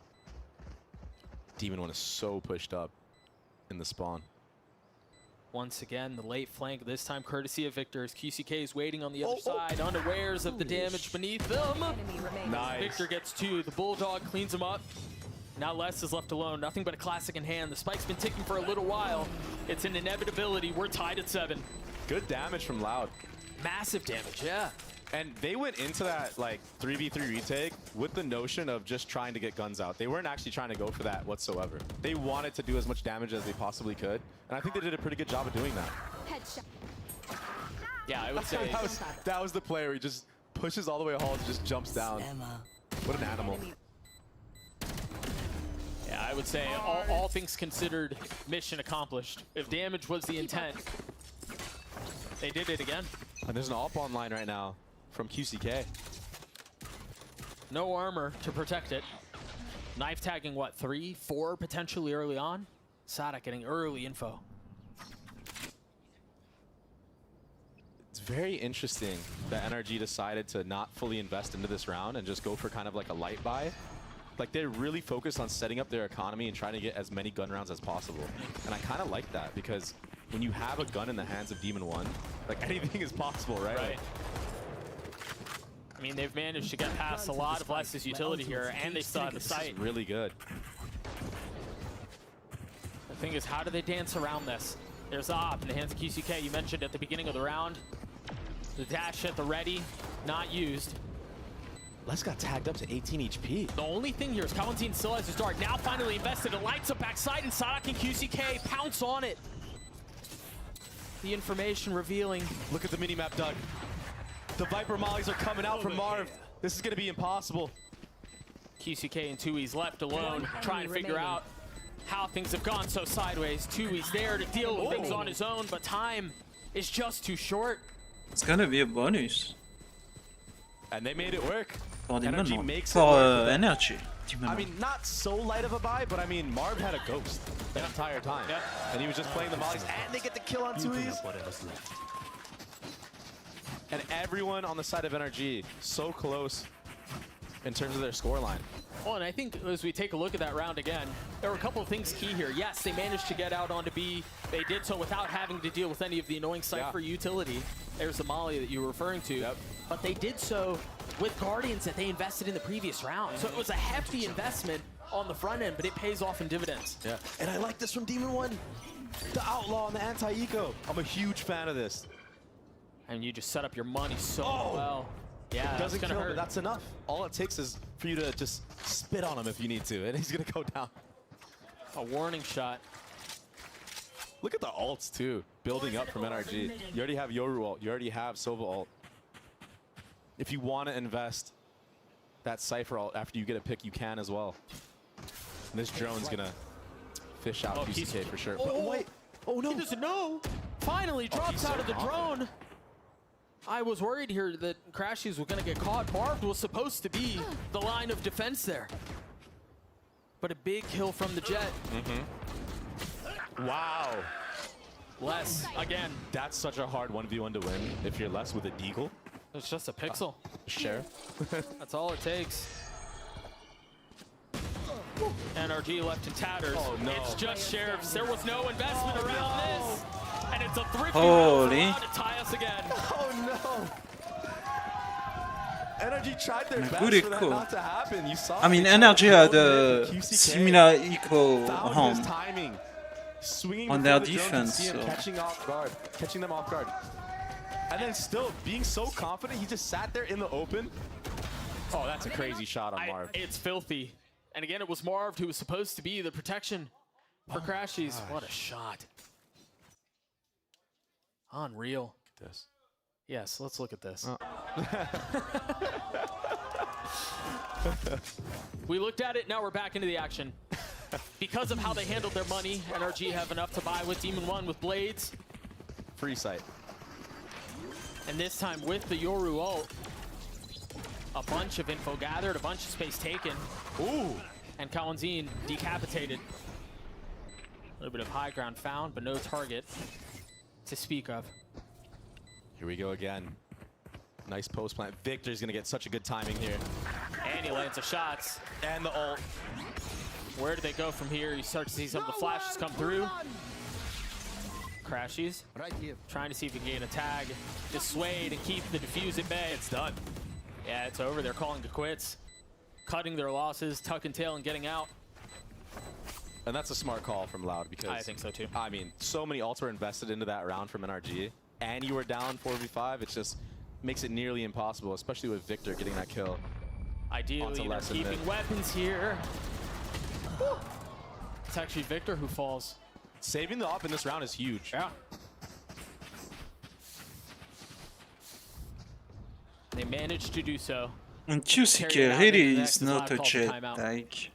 Demon 1 is so pushed up in the spawn. Once again, the late flank, this time courtesy of Victor, as QCK is waiting on the other side, unawares of the damage beneath them. Nice. Victor gets 2. The Bulldog cleans him up. Now Les is left alone. Nothing but a classic in hand. The spike's been ticking for a little while. It's an inevitability. We're tied at 7. Good damage from Loud. Massive damage, yeah. And they went into that like 3v3 retake with the notion of just trying to get guns out. They weren't actually trying to go for that whatsoever. They wanted to do as much damage as they possibly could. And I think they did a pretty good job of doing that. Headshot. Yeah, I would say that was the player who just pushes all the way hall and just jumps down. What an animal. Yeah, I would say all things considered, mission accomplished. If damage was the intent, they did it again. And there's an AWP online right now from QCK. No armor to protect it. Knife tagging, what, 3, 4 potentially early on? Sadak getting early info. It's very interesting that NRG decided to not fully invest into this round and just go for kind of like a light buy. Like, they're really focused on setting up their economy and trying to get as many gun rounds as possible. And I kind of like that because when you have a gun in the hands of Demon 1, like anything is possible, right? Right. I mean, they've managed to get past a lot of Lex's utility here, and they still have the sight. Really good. The thing is, how do they dance around this? There's Op in the hands of QCK. You mentioned at the beginning of the round. The dash at the ready, not used. Les got tagged up to 18 HP. The only thing here is Kalanzine still has his dart. Now finally invested. It lights up backside, and Sadak and QCK pounce on it. The information revealing. Look at the minimap, Doug. The Viper mollies are coming out from Marv. This is going to be impossible. QCK and 2E's left alone, trying to figure out how things have gone so sideways. 2E's there to deal with things on his own, but time is just too short. It's gonna be a bonus. And they made it work. For Energy makes for it work. energy. I mean, not so light of a buy, but I mean, Marv had a ghost the entire time. Yeah. And he was just playing the mollies, and they get the kill on 2E's. And everyone on the side of NRG so close in terms of their scoreline. Well, and I think as we take a look at that round again, there were a couple of things key here. Yes, they managed to get out onto B. They did so without having to deal with any of the annoying Cypher utility. There's the molly that you were referring to. Yep. But they did so with Guardians that they invested in the previous round. So it was a hefty investment on the front end, but it pays off in dividends. Yeah. And I like this from Demon 1. The Outlaw and the anti-eco. I'm a huge fan of this. And you just set up your money so well. Yeah, it doesn't that's gonna kill, hurt. but that's enough. All it takes is for you to just spit on him if you need to, and he's gonna go down. A warning shot. Look at the ults too, building up from NRG. You already have Yoru ult, you already have Sova ult. If you want to invest that Cypher ult after you get a pick, you can as well. And this drone's gonna fish out QCK for sure. But wait, oh no! He doesn't know. Finally drops out of the drone. I was worried here that Crashies was going to get caught. Marv was supposed to be the line of defense there. But a big kill from the Jet. Wow. Les, again. That's such a hard 1v1 to win if you're Les with a deagle. It's just a pixel. Sheriff. That's all it takes. NRG left in tatters. Oh, no. It's just Sheriffs. There was no investment around this. And it's a thrifty Holy. round to tie us again. Oh no! Energy tried their best Pretty for that cool. not to happen. You saw I mean, they Energy tried to had hold it, a but QCK similar eco found his home timing, swinging on before their the drone could see him, defense, so- catching them off guard, and then still being so confident, he just sat there in the open. Oh, that's a crazy shot on Marv. It's filthy. And again, it was Marv who was supposed to be the protection for Crashies. What a shot. Unreal. This. Yes, let's look at this. We looked at it, now we're back into the action. Because of how they handled their money, NRG have enough to buy with Demon 1 with Blades. Free sight. And this time with the Yoru ult, a bunch of info gathered, a bunch of space taken. Ooh! And Kalanzine decapitated. A little bit of high ground found, but no target to speak of. Here we go again. Nice post plant. Victor's gonna get such a good timing here. And he lands the shots. And the ult. Where do they go from here? You start to see some of the flashes come through. Crashies. Right here. Trying to see if he can gain a tag. Dissuade and keep the defuse at bay. It's done. Yeah, it's over. They're calling it quits. Cutting their losses, tuck and tail, and getting out. And that's a smart call from Loud because I think so too. I mean, so many ults were invested into that round from NRG, and you were down 4v5. It's just makes it nearly impossible, especially with Victor getting that kill. Ideally, they're keeping weapons here. It's actually Victor who falls. Saving the op in this round is huge. Yeah. They managed to do so. And QCK really is not a jet, like...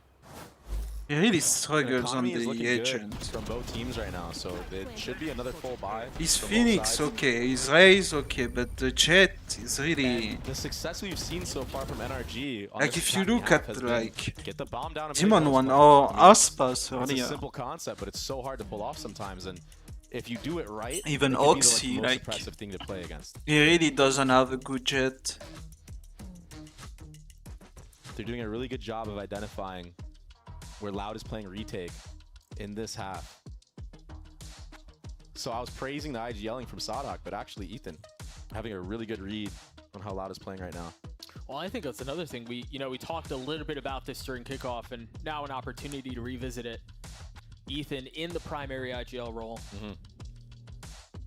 He really struggles on the agent. From both teams right now, so it should be another full buy. His Phoenix okay, his Raze okay, but the jet is really... And the success we've seen so far from NRG on like if you look at like get the bomb down Demon 1 or Aspas earlier. It's a simple concept, but it's so hard to pull off sometimes, and if you do it right, even it Oxy, the most like impressive thing to play against. He really doesn't have a good jet. They're doing a really good job of identifying where Loud is playing retake in this half. So I was praising the IGLing from Sadok, but actually Ethan having a really good read on how Loud is playing right now. Well, I think that's another thing. We talked a little bit about this during kickoff, and now an opportunity to revisit it. Ethan in the primary IGL role.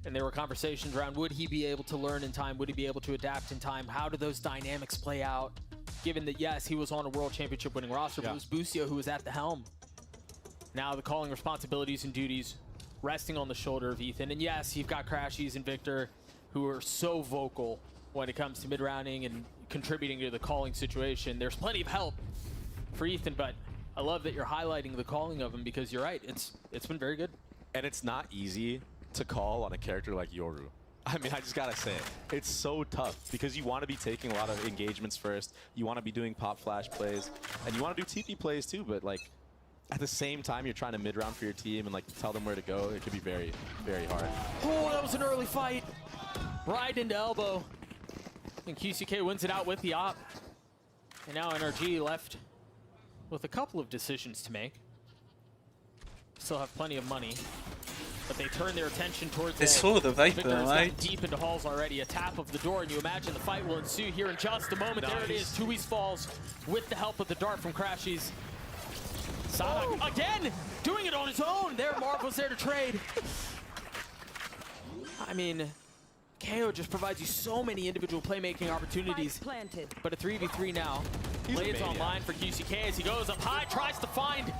And there were conversations around, would he be able to learn in time? Would he be able to adapt in time? How do those dynamics play out? Given that, yes, he was on a World Championship winning roster, but it was Busio who was at the helm. Now the calling responsibilities and duties resting on the shoulder of Ethan. And yes, you've got Crashies and Victor who are so vocal when it comes to mid-rounding and contributing to the calling situation. There's plenty of help for Ethan, but I love that you're highlighting the calling of him because you're right, it's been very good. And it's not easy to call on a character like Yoru. I mean, I just gotta say it. It's so tough because you want to be taking a lot of engagements first. You want to be doing pop flash plays, and you want to do TP plays too. But like, at the same time, you're trying to mid round for your team and like tell them where to go. It could be very, very hard. Oh, that was an early fight. Right into elbow. And QCK wins it out with the op. And now NRG left with a couple of decisions to make. Still have plenty of money. But they turn their attention towards they saw the Viper, Victor's right? Deep into halls already. A tap of the door, and you imagine the fight will ensue here in just a moment. Nice. There it is. Tui's falls with the help of the dart from Crashies. Sadok again doing it on his own. There, Marv was there to trade. I mean, KO just provides you so many individual playmaking opportunities. But a 3v3 now. Blades online for QCK as he goes up high, tries to find.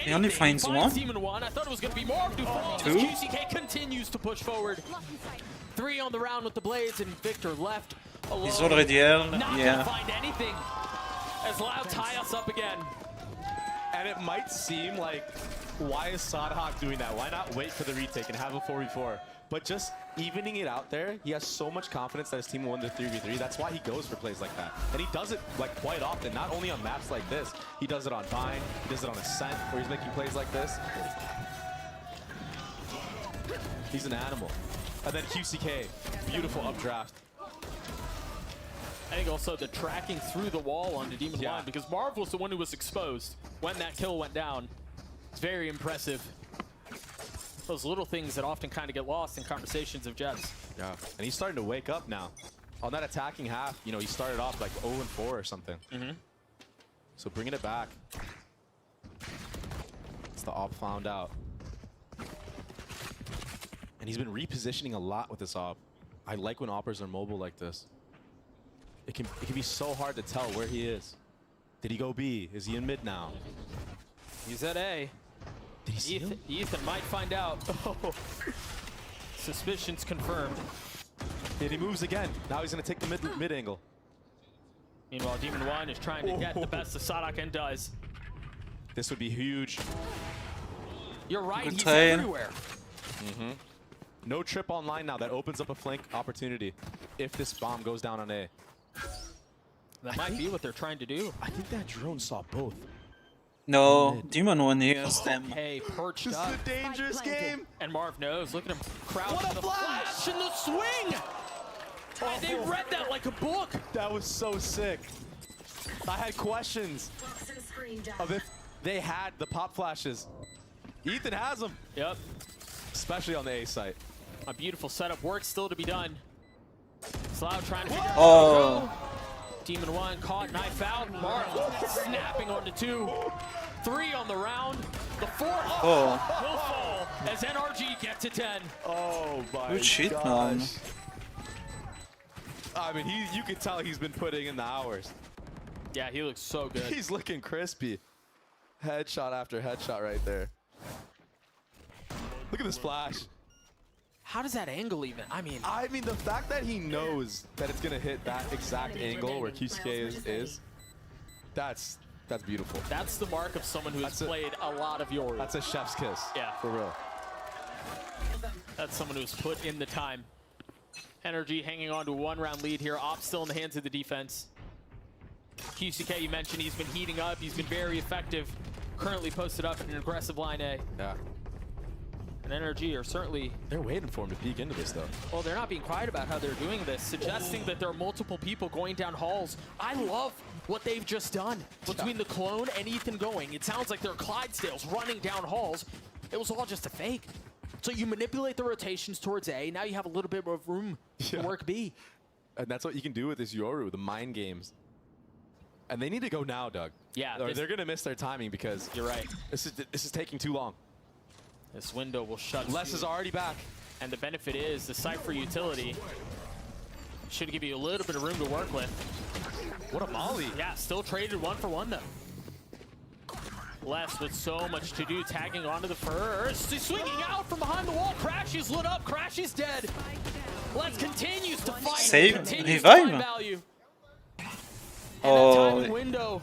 He only finds one. Demon 1. I thought it was going to be more. Two. QCK continues to push forward. 3 on the round with the Blades, and Victor left alone. He's already L. Not yeah. gonna find anything as Loud tie us up again. And it might seem like, why is Sadok doing that? Why not wait for the retake and have a 4v4? But just evening it out there, he has so much confidence that his team will win the 3v3. That's why he goes for plays like that. And he does it like quite often, not only on maps like this. He does it on Vine, he does it on Ascent, where he's making plays like this. He's an animal. And then QCK, beautiful updraft. I think also the tracking through the wall onto Demon 1, because Marv was the one who was exposed when that kill went down. It's very impressive. Those little things that often kind of get lost in conversations of Jets. Yeah, and he's starting to wake up now. On that attacking half, you know, he started off like 0-4 or something. So bringing it back. It's the op found out. And he's been repositioning a lot with this op. I like when oppers are mobile like this. It can be so hard to tell where he is. Did he go B? Is he in mid now? He's at A. Did he see him? Ethan might find out. Suspicions confirmed. And he moves again. Now he's going to take the mid angle. Meanwhile, Demon 1 is trying to get the best of Sadok and does. This would be huge. You're right, Good he's tie. everywhere. No trip online now. That opens up a flank opportunity if this bomb goes down on A. That might be what they're trying to do. I think that drone saw both. No, Demon 1 hears them. Hey, perched this up. This is a dangerous game. And Marv knows. Look at him crouch. What a the flash! and the swing! And they read that like a book. That was so sick. I had questions of if they had the pop flashes. Ethan has them. Yep. Especially on the A site. A beautiful setup. Work still to be done. Slough trying to figure out Oh. where to go. Demon 1 caught, knife out. Marv snapping onto 2. 3 on the round. The 4th will fall as NRG gets to 10. Oh my Good shit, gosh. man. I mean, you can tell he's been putting in the hours. Yeah, he looks so good. He's looking crispy. Headshot after headshot right there. Look at this flash. How does that angle even? I mean, the fact that he knows that it's gonna hit that exact angle where QCK is that's beautiful. That's the mark of someone who has played a lot of Yoru. That's a chef's kiss. Yeah. For real. That's someone who's put in the time. Energy hanging on to a 1-round lead here. Op still in the hands of the defense. QCK, you mentioned, he's been heating up. He's been very effective. Currently posted up in an aggressive line A. Yeah. And Energy are certainly... They're waiting for him to peek into this, though. Well, they're not being quiet about how they're doing this, suggesting that there are multiple people going down halls. I love what they've just done between the clone and Ethan going. It sounds like they're Clydesdales running down halls. It was all just a fake. So you manipulate the rotations towards A. Now you have a little bit of room to work B. And that's what you can do with this Yoru, the mind games. And they need to go now, Doug. Yeah. Or they're going to miss their timing because... You're right. This is taking too long. This window will shut. Les is already back. And the benefit is the Cypher utility should give you a little bit of room to work with. What a molly. Yeah, still traded 1-for-1 though. Les with so much to do, tagging onto the first. He's swinging out from behind the wall. Crashy's lit up. Crashy's dead. Les continues to fight. Save, continues to find revive. value. Oh, Window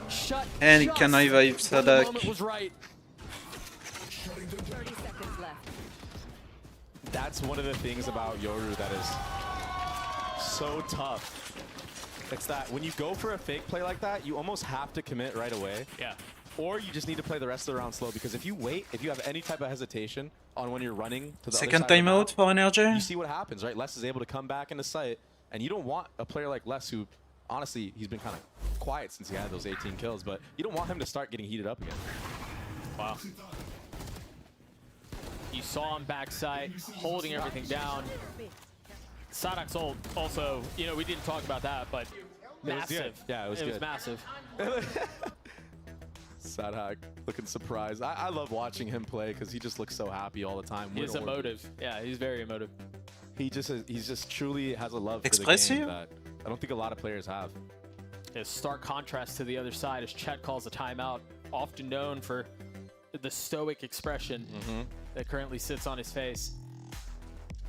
shut. and he can revive Sadak. Moment was right. 30 seconds left. That's one of the things about Yoru that is so tough. It's that when you go for a fake play like that, you almost have to commit right away. Yeah. Or you just need to play the rest of the round slow, because if you wait, if you have any type of hesitation on when you're running to the Second other side of the timeout map, for Energy. you see what happens, right? Les is able to come back into sight, and you don't want a player like Les who, honestly, he's been kind of quiet since he had those 18 kills, but you don't want him to start getting heated up again. Wow. You saw him backside, holding everything down. Sadak's ult also, you know, we didn't talk about that, but massive. Yeah, it was good. It was massive. Sadak looking surprised. I love watching him play because he just looks so happy all the time. He's emotive. Yeah, he's very emotive. He's just truly has a love for the Expressive? game that I don't think a lot of players have. A stark contrast to the other side as Chet calls a timeout, often known for the stoic expression that currently sits on his face.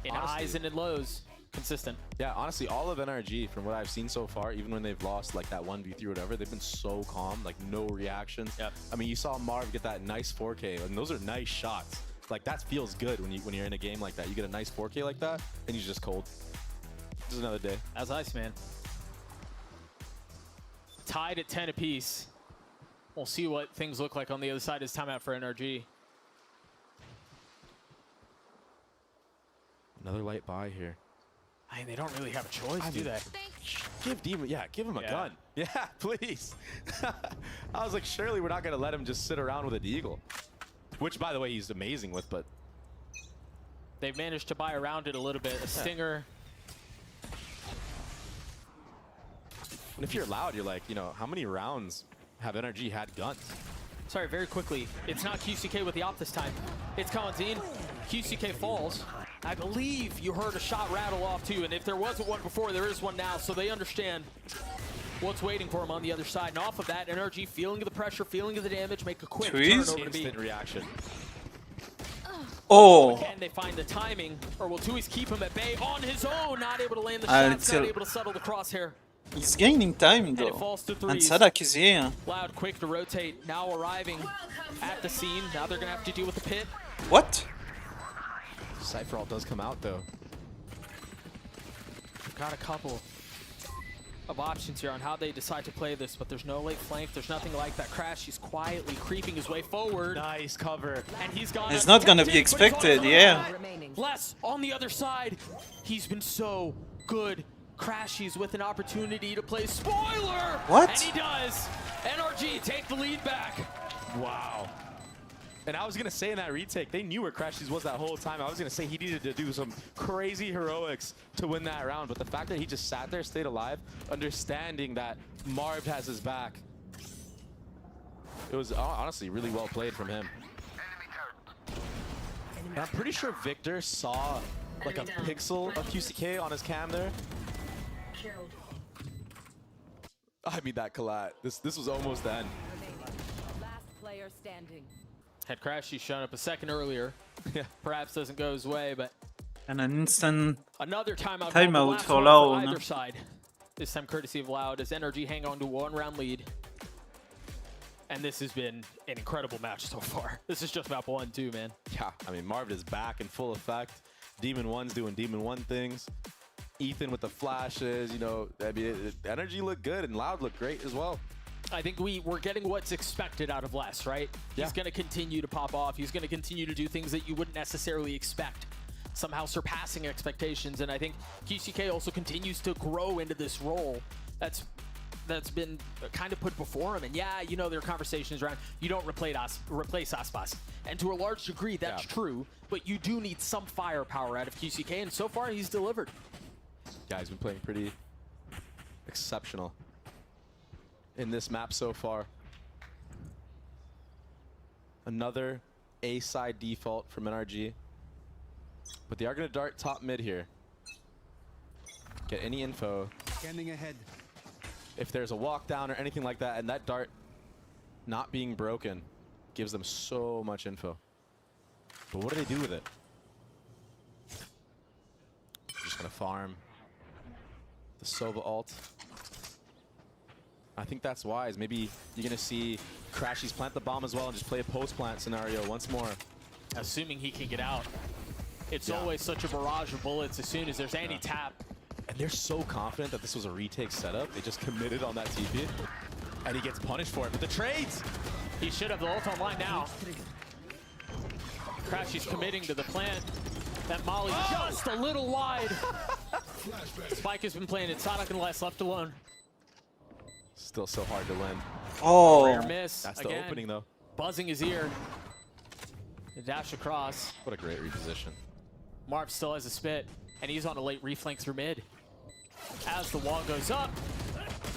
In Honestly. highs and in lows, consistent. Yeah, honestly, all of NRG, from what I've seen so far, even when they've lost like that 1v3 or whatever, they've been so calm, like no reactions. Yep. I mean, you saw Marv get that nice 4K, and those are nice shots. Like that feels good when you're in a game like that. You get a nice 4K like that, and you're just cold. Just another day. As ice, man. Tied at 10 apiece. We'll see what things look like on the other side. It's timeout for NRG. Another light buy here. I mean, they don't really have a choice, do they? Give Demon, give him a gun. Yeah, please. I was like, surely we're not gonna let him just sit around with a deagle. Which, by the way, he's amazing with, but They've managed to buy around it a little bit. A stinger. and if you're loud, you're like, you know, how many rounds have NRG had guns? Sorry, very quickly. It's not QCK with the op this time. It's Kalantine. QCK falls. I believe you heard a shot rattle off too, and if there wasn't one before, there is one now, so they understand what's waiting for him on the other side. And off of that, NRG feeling of the pressure, feeling of the damage, make a quick turn over to B. Instant reaction. Oh. Can they find the timing, or will Tui's keep him at bay on his own? Not able to land the Ah, shots, not able to settle the crosshair. He's gaining time And though. it falls to And threes. Sadak is here. Loud, quick to rotate, now arriving at the scene. Now they're gonna have to deal with the pit. What? Cypher all does come out though. Got a couple of options here on how they decide to play this, but there's no late flank. There's nothing like that crash. He's quietly creeping his way forward. Nice cover. And he's gone. It's not gonna be undetected, but he's on expected, the yeah. line. Les on the other side. He's been so good. Crashies with an opportunity to play spoiler. What? And he does. NRG take the lead back. Wow. And I was going to say in that retake, they knew where Crashies was that whole time. I was going to say he needed to do some crazy heroics to win that round. But the fact that he just sat there, stayed alive, understanding that Marv has his back, it was honestly really well played from him. And I'm pretty sure Victor saw like a pixel of QCK on his cam there. I mean, that collat. This was almost the end. Last player standing. Had Crashy shown up a second earlier. Yeah. Perhaps doesn't go his way, but And an instant another timeout timeout for on Loud. either side. This time courtesy of Loud as NRG hang on to a 1-round lead. And this has been an incredible match so far. This is just map 1 too, man. Yeah, I mean, Marv is back in full effect. Demon 1's doing Demon 1 things. Ethan with the flashes, you know, I mean, Energy looked good and Loud looked great as well. I think we're getting what's expected out of Les, right? Yeah. He's going to continue to pop off. He's going to continue to do things that you wouldn't necessarily expect, somehow surpassing expectations. And I think QCK also continues to grow into this role that's been kind of put before him. And yeah, you know, there are conversations around you don't replace Aspas. And to a large degree, that's true. But you do need some firepower out of QCK. And so far, he's delivered. Yeah, he's been playing pretty exceptional in this map so far. Another A-side default from NRG. But they are going to dart top mid here. Get any info. Scanning ahead. If there's a walk down or anything like that, and that dart not being broken gives them so much info. But what do they do with it? Just going to farm the Sova ult. I think that's wise. Maybe you're going to see Crashies plant the bomb as well and just play a post-plant scenario once more. Assuming he can get out. It's always such a barrage of bullets as soon as there's any tap. And they're so confident that this was a retake setup. They just committed on that TP. And he gets punished for it. But the trades! He should have the ult online now. Crashy's committing to the plant. That Molly just a little wide. Spike has been playing it. Sonic and Les left alone. Still so hard to win. Oh. Rare miss. That's the opening, though. Buzzing his ear. The dash across. What a great reposition. Marv still has a spit, and he's on a late reflank through mid. As the wall goes up.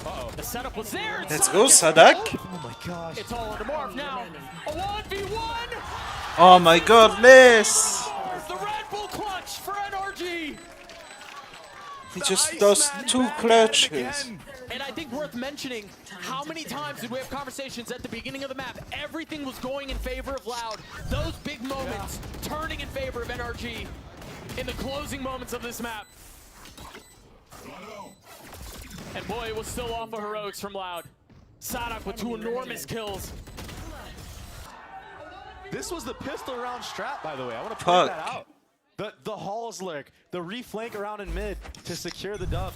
Uh-oh. The setup was there. Let's go, Sadak. Oh my gosh. It's all under Marv now. A 1v1. Oh my god, Les! The Red Bull clutch for NRG. He just does 2 clutches. And I think worth mentioning, how many times did we have conversations at the beginning of the map? Everything was going in favor of Loud. Those big moments turning in favor of NRG in the closing moments of this map. And boy, it was still off of heroics from Loud. Sadak with 2 enormous kills. This was the pistol round strat, by the way. I want to point that out. The Halls lurk, the reflank around in mid to secure the dub.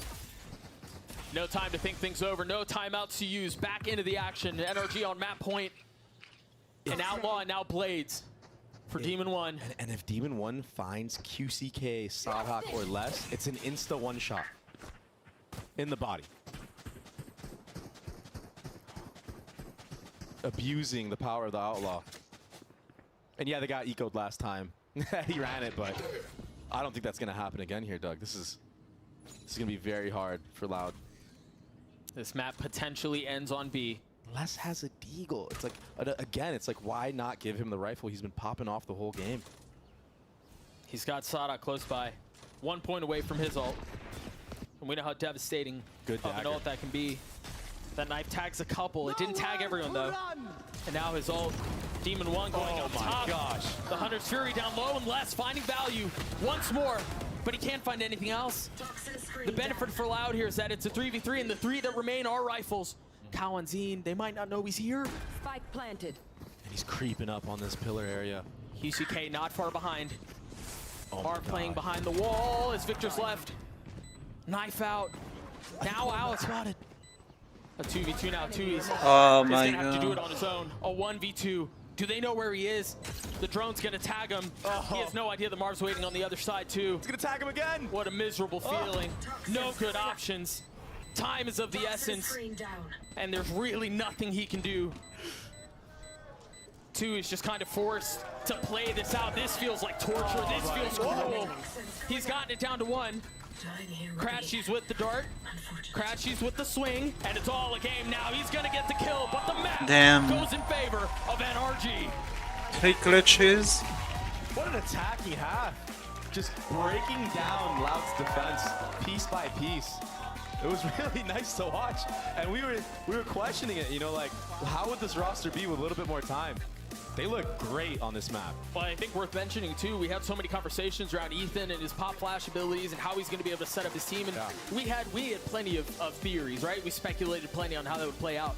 No time to think things over, no timeouts to use. Back into the action. NRG on map point. And Outlaw and now Blades for Demon 1. And if Demon 1 finds QCK, Sadak, or less, it's an insta one-shot in the body. Abusing the power of the Outlaw. And yeah, they got ecoed last time. He ran it, but I don't think that's going to happen again here, Doug. This is going to be very hard for Loud. This map potentially ends on B. Les has a deagle. It's like, again, it's like, why not give him the rifle? He's been popping off the whole game. He's got Sadak close by. 1 point away from his ult. And we know how devastating of an ult that can be. That knife tags a couple. It didn't tag everyone, though. And now his ult. Demon 1 going up top. Gosh. The Hunter's Fury down low and Les finding value once more. But he can't find anything else. The benefit for Loud here is that it's a 3v3, and the 3 that remain are rifles. Cow and Zine, they might not know he's here. Spike planted. And he's creeping up on this pillar area. QCK not far behind. Marv playing behind the wall as Victor's left. Knife out. Now Owl spotted. A 2v2 now, 2 easy. Oh He's my gonna have to do god. it on his own. A 1v2. Do they know where he is? The drone's gonna tag him. He has no idea that Marv's waiting on the other side too. It's gonna tag him again. What a miserable feeling. No good options. Time is of the essence. And there's really nothing he can do. 2 is just kind of forced to play this out. This feels like torture. This feels cruel. He's gotten it down to 1. Crashies with the dart. Crashies with the swing. And it's all a game now. He's going to get the kill, but the map goes in favor of NRG. 3 clutches. What an attack he had. Just breaking down Loud's defense piece by piece. It was really nice to watch, and we were questioning it. You know, like how would this roster be with a little bit more time? They look great on this map. Well, I think worth mentioning too, we had so many conversations around Ethan and his pop flash abilities and how he's going to be able to set up his team. And we had plenty of theories, right? We speculated plenty on how that would play out.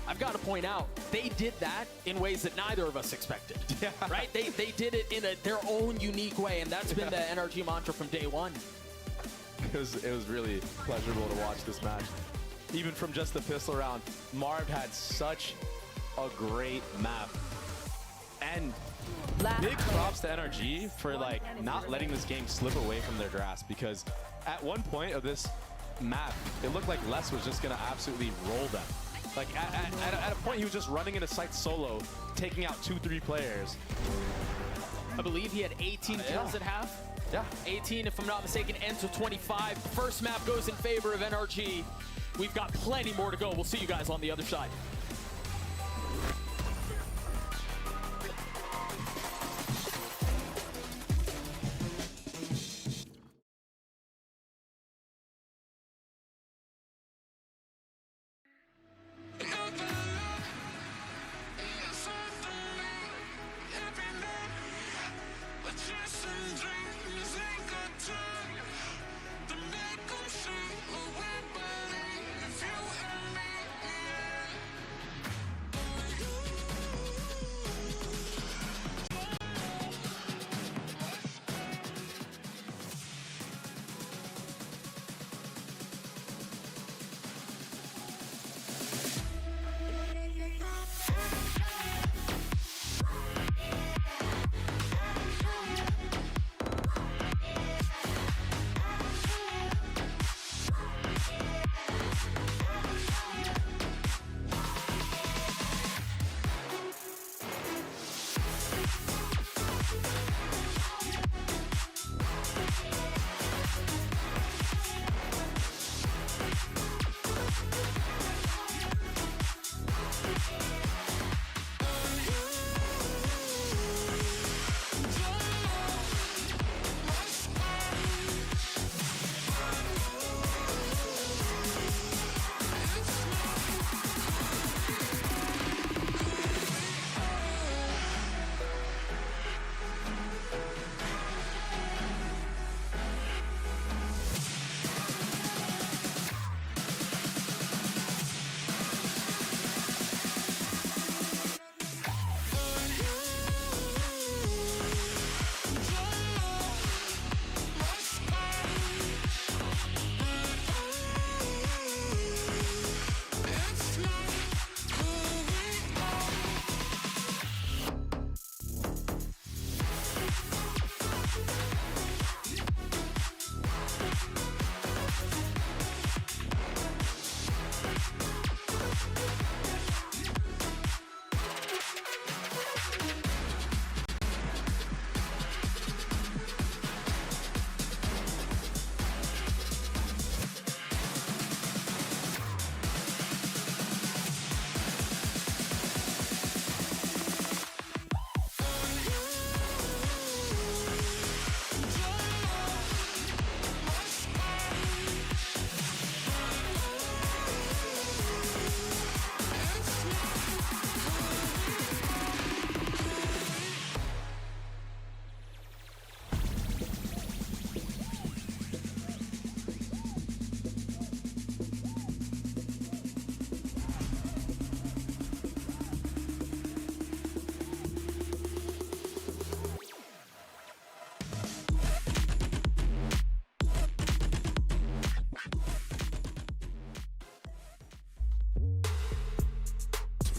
I've got to point out, they did that in ways that neither of us expected, right? They did it in their own unique way, and that's been the NRG mantra from day one. It was really pleasurable to watch this match. Even from just the pistol round, Marv had such a great map. And big props to NRG for like not letting this game slip away from their grasp, because at one point of this map, it looked like Les was just gonna absolutely roll them. Like at a point, he was just running into site solo, taking out 2-3 players. I believe he had 18 kills at half. Yeah. 18, if I'm not mistaken, ends with 25. First map goes in favor of NRG. We've got plenty more to go. We'll see you guys on the other side.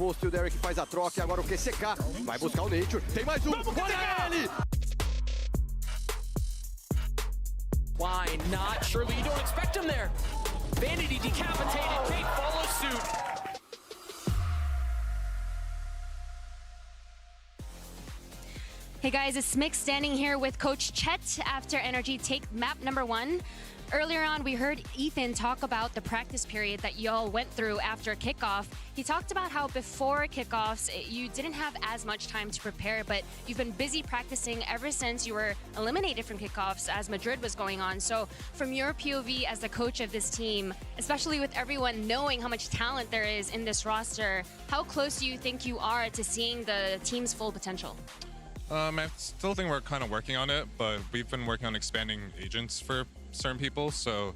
O Derek faz a troca e agora o QCK vai buscar o Nature. Tem mais um. Olha ele! Why not? Surely you don't expect him there. Vanity decapitated. Kate follows suit. Hey guys, it's Mick standing here with Coach Chet after NRG take map number 1. Earlier on, we heard Ethan talk about the practice period that y'all went through after kickoff. He talked about how before kickoffs, you didn't have as much time to prepare, but you've been busy practicing ever since you were eliminated from kickoffs as Madrid was going on. So from your POV as the coach of this team, especially with everyone knowing how much talent there is in this roster, how close do you think you are to seeing the team's full potential? I still think we're kind of working on it, but we've been working on expanding agents for certain people, so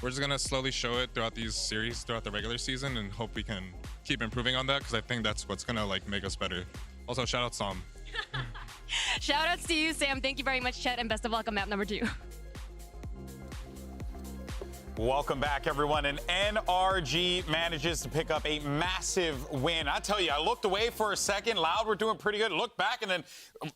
we're just gonna slowly show it throughout these series, throughout the regular season, and hope we can keep improving on that, because I think that's what's gonna like make us better. Also, shout out Sam. Shout outs to you, Sam. Thank you very much, Chet, and best of luck on map number 2. Welcome back, everyone. And NRG manages to pick up a massive win. I tell you, I looked away for a second. Loud were doing pretty good. Looked back, and then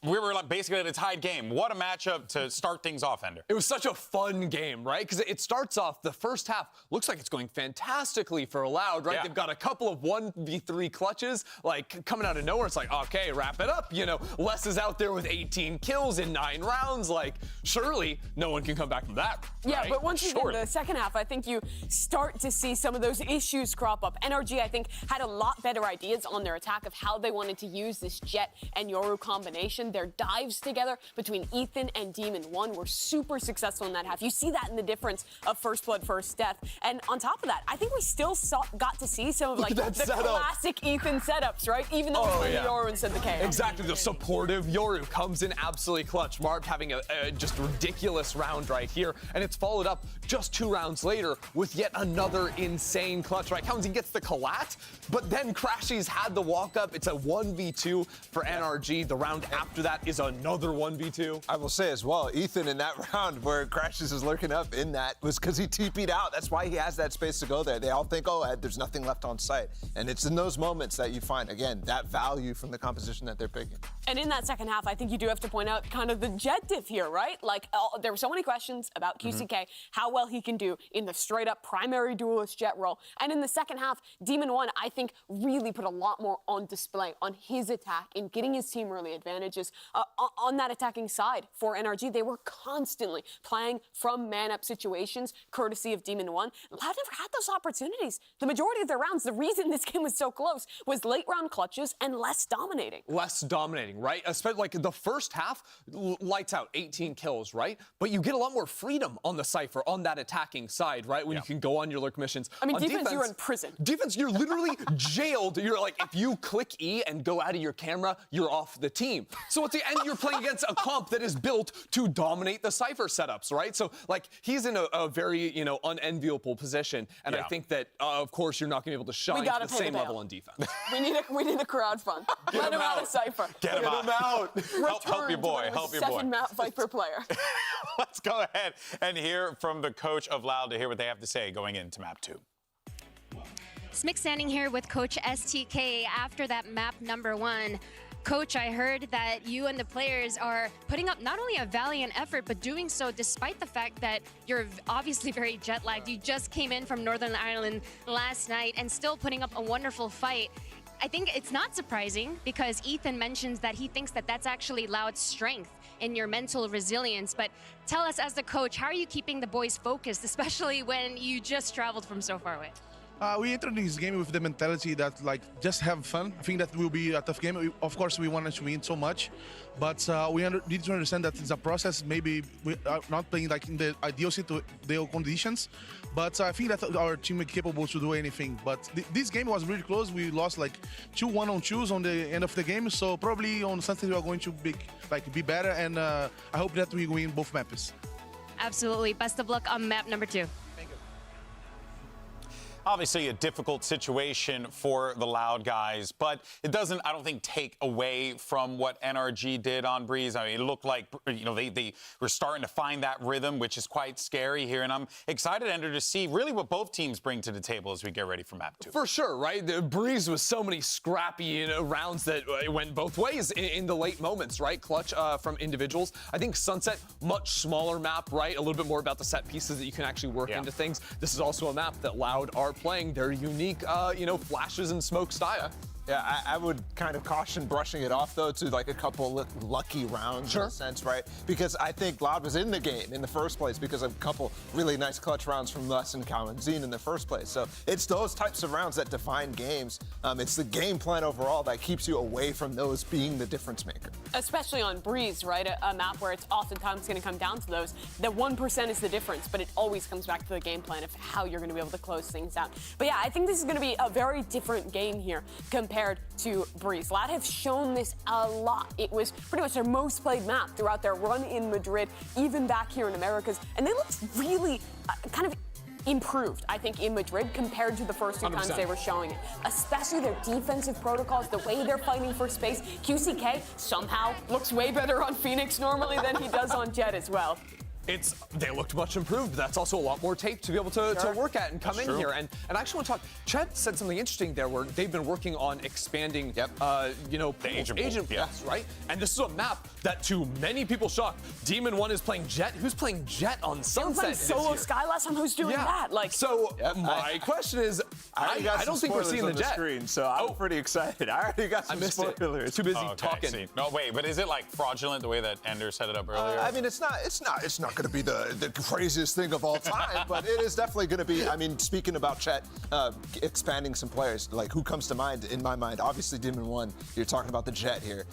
we were like basically at a tied game. What a matchup to start things off, Ender. It was such a fun game, right? Because it starts off, the first half looks like it's going fantastically for Loud, right? Yeah. They've got a couple of 1v3 clutches, like coming out of nowhere. It's like, okay, wrap it up. You know, Les is out there with 18 kills in 9 rounds. Like, surely no one can come back from that. Yeah, right? but once you get into the second half, I think you start to see some of those issues crop up. NRG, I think, had a lot better ideas on their attack of how they wanted to use this Jet and Yoru combination. Their dives together between Ethan and Demon1 were super successful in that half. You see that in the difference of First Blood, First Death. And on top of that, I think we still got to see some of like the classic Ethan setups, right? Even though Yoru instead of the KO. Exactly, the supportive Yoru comes in absolutely clutch. Mark having a just ridiculous round right here, and it's followed up just 2 rounds later with yet another insane clutch, right? Houndsy gets the collat, but then Crashy's had the walk up. It's a 1v2 for NRG. The round after that is another 1v2. I will say as well, Ethan in that round where Crashes is lurking up in that was because he TP'd out. That's why he has that space to go there. They all think, oh, there's nothing left on site. And it's in those moments that you find, again, that value from the composition that they're picking. And in that second half, I think you do have to point out kind of the Jet diff here, right? Like, there were so many questions about QCK, how well he can do in the straight-up primary duelist Jet role. And in the second half, Demon1, I think, really put a lot more on display on his attack in getting his team early advantages. On that attacking side for NRG, they were constantly playing from man-up situations, courtesy of Demon1. Loud never had those opportunities. The majority of their rounds, the reason this game was so close was late-round clutches and less dominating. Less dominating, right? Especially like the first half, lights out, 18 kills, right? But you get a lot more freedom on the Cypher, on that attacking side, right? When you can go on your lurk missions. I mean, on defense, you're in prison. Defense, you're literally jailed. You're like, if you click E and go out of your camera, you're off the team. So at the end, you're playing against a comp that is built to dominate the Cypher setups, right? So, like, he's in a very, unenviable position. And I think that, of course, you're not going to be able to shine to the same level on defense. We need a crowd fund. Let him out of Cypher. Get him out. Help your boy. Help your boy. 7-map Viper player. Let's go ahead and hear from the coach of Loud to hear what they have to say going into map 2. Smick standing here with Coach STK after that map number 1. Coach, I heard that you and the players are putting up not only a valiant effort, but doing so despite the fact that you're obviously very jet-lagged. You just came in from Northern Ireland last night and still putting up a wonderful fight. I think it's not surprising because Ethan mentions that he thinks that that's actually Loud's strength in your mental resilience. But tell us, as the coach, how are you keeping the boys focused, especially when you just traveled from so far away? We entered this game with the mentality that, like, just have fun. I think that will be a tough game. Of course, we wanted to win so much, but we need to understand that it's a process. Maybe we are not playing like in the ideal conditions, but I think that our team is capable to do anything. But this game was really close. We lost like 2 1-on-2s on the end of the game, so probably on Sunday we are going to be better, and I hope that we win both maps. Absolutely. Best of luck on map number 2. Obviously a difficult situation for the Loud guys, but it doesn't, I don't think, take away from what NRG did on Breeze. I mean, it looked like, they were starting to find that rhythm, which is quite scary here. And I'm excited, Ender, to see really what both teams bring to the table as we get ready for map 2. For sure, right? The Breeze was so many scrappy rounds that went both ways in the late moments, right? Clutch from individuals. I think Sunset, much smaller map, right? A little bit more about the set pieces that you can actually work into things. This is also a map that Loud are playing their unique, flashes and smoke style. Yeah, I would kind of caution brushing it off, though, to like a couple lucky rounds in a sense, right? Because I think Loud was in the game in the first place because of a couple really nice clutch rounds from us and Kawanzin in the first place. So it's those types of rounds that define games. It's the game plan overall that keeps you away from those being the difference maker. Especially on Breeze, right? A map where it's oftentimes going to come down to those. The 1% is the difference, but it always comes back to the game plan of how you're going to be able to close things out. But yeah, I think this is going to be a very different game here compared to Breeze. Loud have shown this a lot. It was pretty much their most played map throughout their run in Madrid, even back here in Americas. And they looked really kind of improved, I think, in Madrid compared to the first two times they were showing it. Especially their defensive protocols, the way they're fighting for space. QCK somehow looks way better on Phoenix normally than he does on Jet as well. They looked much improved. That's also a lot more tape to be able to work at and come in here. And I actually want to talk. Chet said something interesting there where they've been working on expanding, the agent pools, right? And this is a map that, to many people's shock, D1D1 is playing Jet. Who's playing Jet on Sunset this year? Solo Sky last time. Who's doing that? My question is, I don't think we're seeing the Jet screen, so I'm pretty excited. I already got some spoilers. Too busy talking. No, wait, but is it like fraudulent the way that Ender set it up earlier? I mean, it's not going to be the craziest thing of all time, but it is definitely going to be. I mean, speaking about Chet expanding some players, like who comes to mind in my mind? Obviously, D1D1. You're talking about the Jet here.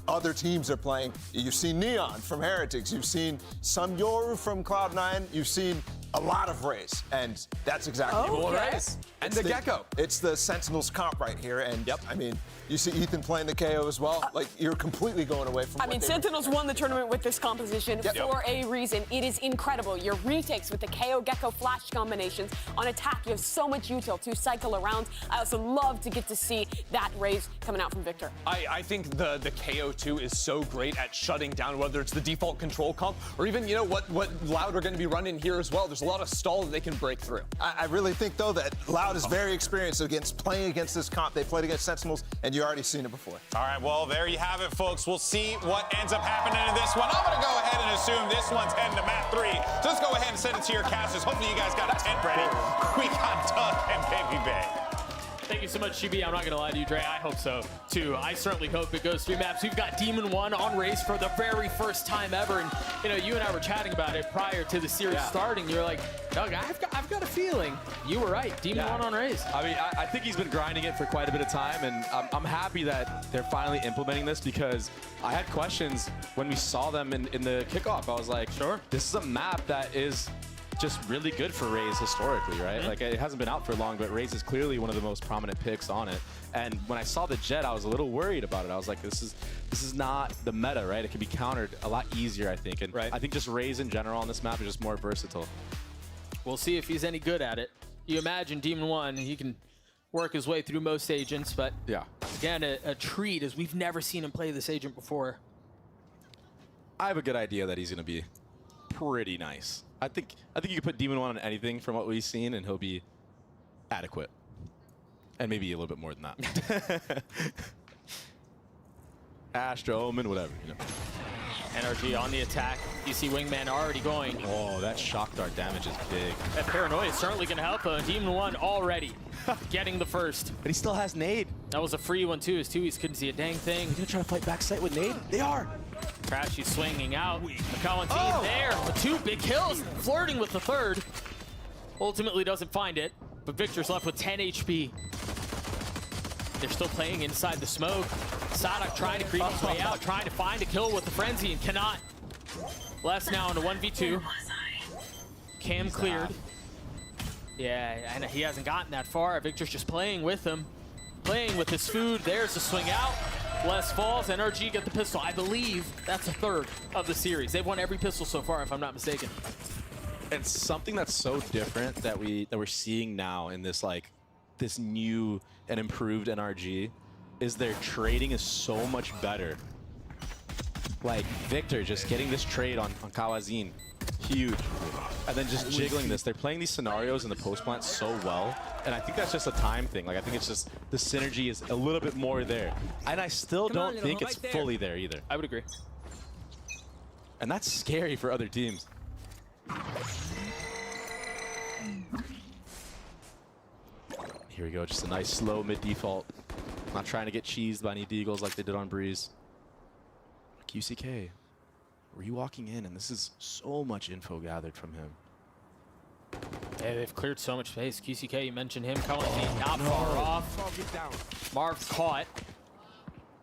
Other teams are playing. You've seen Neon from Heretics. You've seen some Yoru from Cloud9. You've seen a lot of Rays, and that's exactly what it is. And the Gecko. It's the Sentinels comp right here, and I mean, you see Ethan playing the KO as well. Like, you're completely going away from. I mean, Sentinels won the tournament with this composition for a reason. It is incredible. Your retakes with the KO Gecko flash combinations on attack. You have so much util to cycle around. I also love to get to see that Raze coming out from Victor. I think the KO2 is so great at shutting down, whether it's the default control comp or even, what Loud are going to be running here as well. There's a lot of stall that they can break through. I really think, though, that Loud is very experienced playing against this comp. They played against Sentinels, and you've already seen it before. All right, well, there you have it, folks. We'll see what ends up happening in this one. I'm going to go ahead and assume this one's heading to map 3. So let's go ahead and send it to your casters. Hopefully you guys got a tent ready. We got Doug and Baby Bay. Thank you so much, GB. I'm not going to lie to you, Dre. I hope so, too. I certainly hope it goes 3 maps. We've got D1D1 on Raze for the very first time ever. And, you and I were chatting about it prior to the series starting. You were like, Doug, I've got a feeling. You were right. D1D1 on Raze. I mean, I think he's been grinding it for quite a bit of time. And I'm happy that they're finally implementing this because I had questions when we saw them in the kickoff. I was like, this is a map that is just really good for Raze historically, right? Like, it hasn't been out for long, but Raze is clearly one of the most prominent picks on it. And when I saw the Jet, I was a little worried about it. I was like, this is not the meta, right? It can be countered a lot easier, I think. And I think just Raze in general on this map is just more versatile. We'll see if he's any good at it. You imagine D1D1, he can work his way through most agents, but again, a treat, as we've never seen him play this agent before. I have a good idea that he's going to be pretty nice. I think you could put D1D1 on anything from what we've seen, and he'll be adequate. And maybe a little bit more than that. Astra, Omen, whatever, Energy on the attack. You see Wingman already going. Oh, that shock dart damage is big. That paranoia is certainly going to help. D1D1 already getting the first. But he still has nade. That was a free one, too. His Tui's couldn't see a dang thing. They're going to try to fight backside with nade? They are. Crashy swinging out. Kawanzin there with 2 big kills, flirting with the 3rd. Ultimately doesn't find it, but Victor's left with 10 HP. They're still playing inside the smoke. Sadak trying to creep his way out, trying to find a kill with the Frenzy, and cannot. Less now into 1v2. Cam cleared. Yeah, and he hasn't gotten that far. Victor's just playing with him. Playing with his food. There's the swing out. Bless falls, NRG get the pistol. I believe that's a 3rd of the series. They've won every pistol so far, if I'm not mistaken. And something that's so different that we're seeing now in this this new and improved NRG is their trading is so much better. Like Victor just getting this trade on Kawanzin, huge. And then just jiggling this. They're playing these scenarios in the post plant so well. And I think that's just a time thing. Like, I think it's just the synergy is a little bit more there. And I still don't think it's fully there either. I would agree. And that's scary for other teams. Here we go, just a nice slow mid default. Not trying to get cheesed by any deagles like they did on Breeze. QCK, were you walking in? And this is so much info gathered from him. Hey, they've cleared so much space. QCK, you mentioned him coming not far off. Marv caught.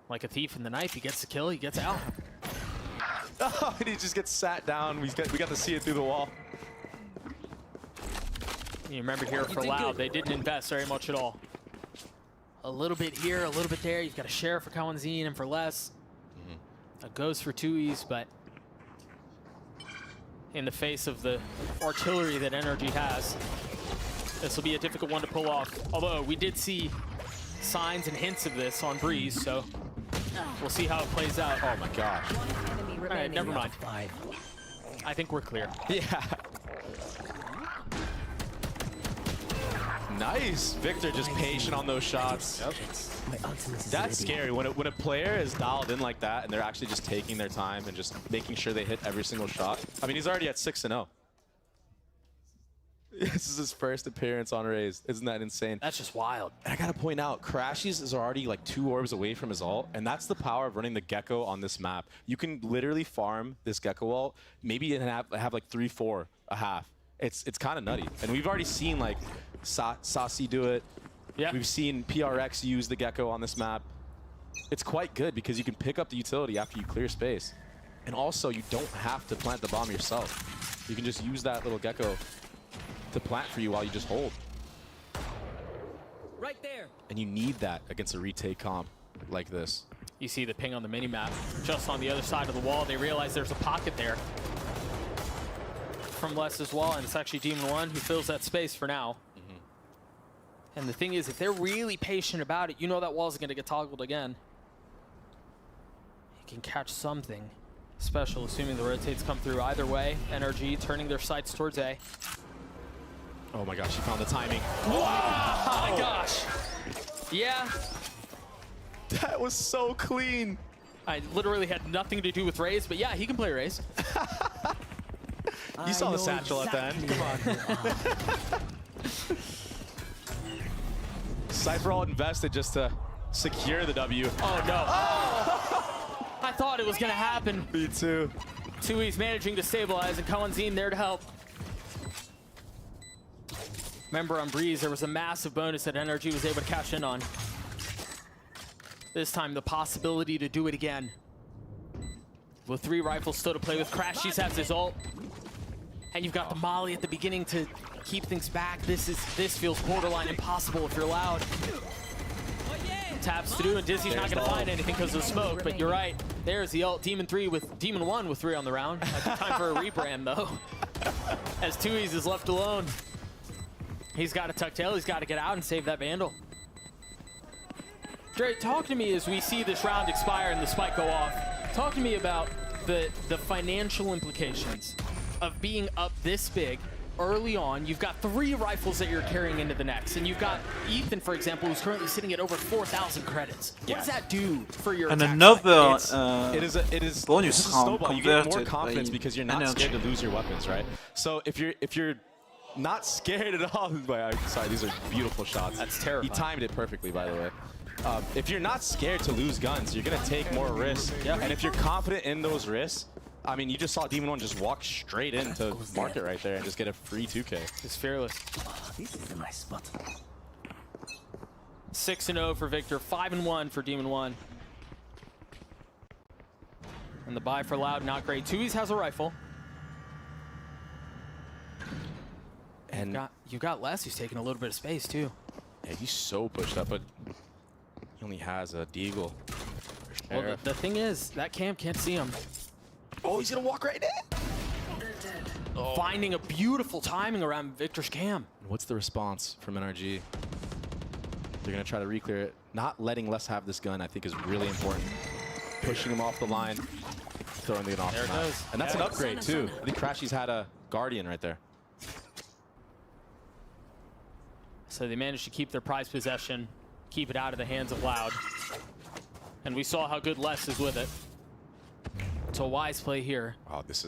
Like a thief in the night, he gets the kill, he gets out. Oh, and he just gets sat down. We got to see it through the wall. You remember here for Loud, they didn't invest very much at all. A little bit here, a little bit there. You've got a share for Kawanzine and for less. It goes for 2Es, but in the face of the artillery that Energy has, this will be a difficult one to pull off. Although we did see signs and hints of this on Breeze, so we'll see how it plays out. Oh my gosh. All right, never mind. I think we're clear. Yeah. Nice. Victor just patient on those shots. That's scary when a player is dialed in like that and they're actually just taking their time and just making sure they hit every single shot. I mean, he's already at 6-0. This is his first appearance on Raze. Isn't that insane? That's just wild. And I gotta point out, Crashies is already like 2 orbs away from his ult, and that's the power of running the Gecko on this map. You can literally farm this Gecko ult, maybe have like 3-4 a half. It's kind of nutty. And we've already seen like Saucy do it. Yeah. We've seen PRX use the Gecko on this map. It's quite good because you can pick up the utility after you clear space. And also, you don't have to plant the bomb yourself. You can just use that little Gecko to plant for you while you just hold. Right there. And you need that against a retake comp like this. You see the ping on the minimap. Just on the other side of the wall, they realize there's a pocket there from Les as well, and it's actually Demon1 who fills that space for now. And the thing is, if they're really patient about it, you know that wall's going to get toggled again. He can catch something special, assuming the rotates come through. Either way, NRG turning their sights towards A. Oh my gosh, he found the timing. Wow! Oh my gosh. Yeah. That was so clean. I literally had nothing to do with Raze, but yeah, he can play Raze. You saw the satchel exactly. At the end. Come on. Cypher all invested just to secure the W. Oh no. Oh! I thought it was going to happen. Me too. 2Es managing to stabilize, and Kawanzine there to help. Remember on Breeze, there was a massive bonus that NRG was able to cash in on. This time, the possibility to do it again. With 3 rifles still to play with, Crashies has his ult. And you've got the Molly at the beginning to keep things back. This feels borderline impossible if you're Loud. Taps to do, and Dizzy's not going to find anything because of the smoke, but you're right. There's the ult. Demon1 with 3 on the round. Time for a rebrand, though. As 2Es is left alone. He's got to tuck tail. He's got to get out and save that Vandal. Dre, talk to me as we see this round expire and the spike go off. Talk to me about the financial implications of being up this big early on. You've got 3 rifles that you're carrying into the next, and you've got Ethan, for example, who's currently sitting at over 4,000 credits. What does that do for your and attack another it is bonus round snowball. You get more converted confidence because you're not scared to lose your weapons, right? So if you're not scared at all, sorry, these are beautiful shots. That's terrifying. He timed it perfectly, by the way. If you're not scared to lose guns, you're gonna take more risks. Yeah. And if you're confident in those risks, I mean, you just saw Demon1 just walk straight into market right there and just get a free 2K. It's fearless. This is a nice spot. 6-0 for Victor, 5-1 for Demon1. And the buy for Loud, not great. 2Es has a rifle. And you've got Les, who's taking a little bit of space too. Yeah, he's so pushed up, but he only has a deagle. Well, the thing is, that camp can't see him. Oh, he's gonna walk right in. Oh. Finding a beautiful timing around Victor's cam. What's the response from NRG? They're gonna try to re-clear it. Not letting Les have this gun, I think, is really important. Pushing him off the line, throwing the gun off the map. Goes. And that's an upgrade too. I think Crashy's had a Guardian right there. So they managed to keep their prized possession, keep it out of the hands of Loud. And we saw how good Les is with it. It's a wise play here. Oh, this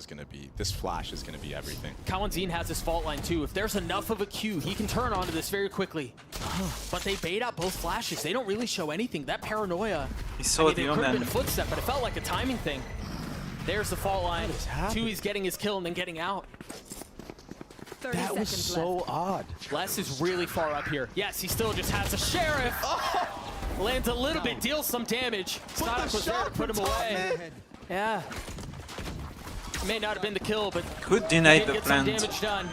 flash is gonna be everything. Kawanzin has his fault line too. If there's enough of a Q, he can turn onto this very quickly. But they bait out both flashes. They don't really show anything. That paranoia, He saw it the could have been a omen. footstep, but it felt like a timing thing. There's the fault line. Tui's getting his kill and then getting out. That was so odd. Les is really far up here. Yes, he still just has a sheriff. Lands a little bit, deals some damage. Sadak was there to put him away. Yeah. May not have been the kill, but Could deny did the get some plant. damage done.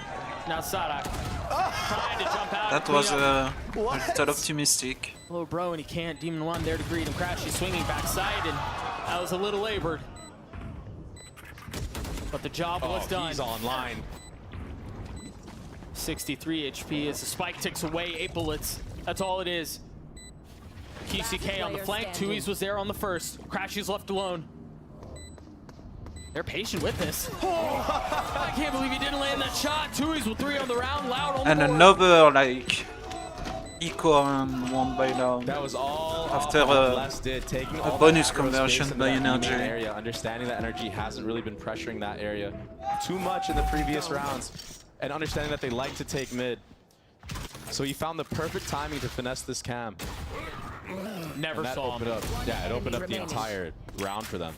Now Sadak trying to jump out. That and was clean up. a little optimistic. Low bro, and he can't. Demon 1 there to greet him. Crash, he's swinging backside, and that was a little labored. But the job was done. He's online. 63 HP as the spike ticks away. 8 bullets. That's all it is. QCK on the flank. Tui's was there on the first. Crashy's left alone. They're patient with this. I can't believe he didn't land that shot. Tui's with 3 on the round. Loud on the And board. another like eco and 1 by down. That was all after Les did, taking a all bonus the aggro space conversion into by that energy. main area, understanding that energy hasn't really been pressuring that area too much in the previous rounds, and understanding that they like to take mid. So he found the perfect timing to finesse this cam. Never And that saw him. opened up, yeah, it opened up the entire round for them.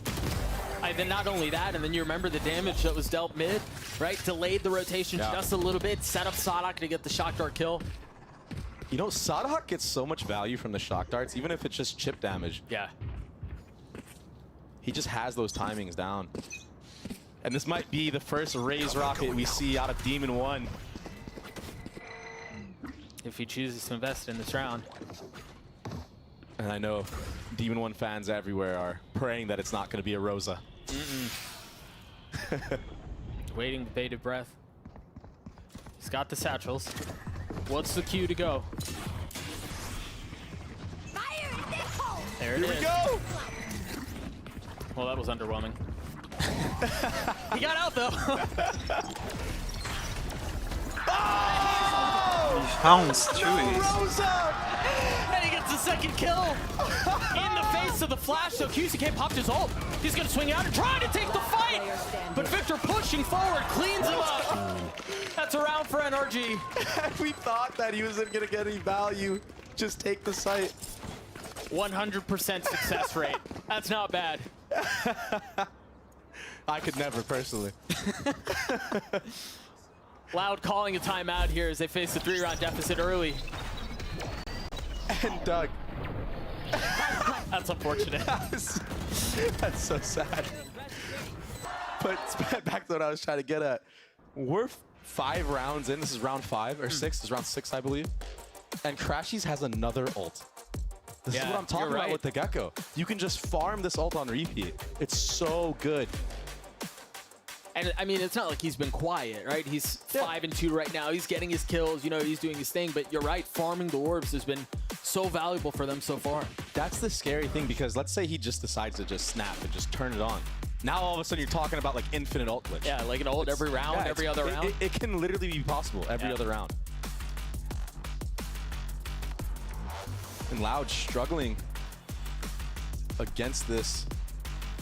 Then not only that, and then you remember the damage that was dealt mid, right? Delayed the rotation just a little bit, set up Sadak to get the shock dart kill. You know, Sadak gets so much value from the shock darts, even if it's just chip damage. Yeah. He just has those timings down. And this might be the first Raze rocket we see out of Demon 1. If he chooses to invest in this round. And I know Demon 1 fans everywhere are praying that it's not going to be a Rosa. Waiting with bated breath. He's got the satchels. What's the cue to go? There it is. Here we go! Well, that was underwhelming. He got out though. He founds Tui. And he gets the second kill. In the face of the flash, so QCK popped his ult. He's gonna swing out and try to take the fight. But Victor pushing forward, cleans him up. That's a round for NRG. We thought that he wasn't gonna get any value. Just take the site. 100% success rate. That's not bad. I could never, personally. Loud calling a timeout here as they face the 3-round deficit early. And Doug. That's unfortunate. That's so sad. But back to what I was trying to get at. We're 5 rounds in. This is round 5 or 6. This is round 6, I believe. And Crashies has another ult. This is what I'm talking about with the Gecko. You can just farm this ult on repeat. It's so good. And I mean, it's not like he's been quiet, right? He's 5-2 right now. He's getting his kills, you know, he's doing his thing. But you're right, farming the orbs has been so valuable for them so far. That's the scary thing, because let's say he just decides to just snap and just turn it on. Now all of a sudden you're talking about like infinite ult glitch. Yeah, like an ult every round, every other round. It can literally be possible every other round. And Loud struggling against this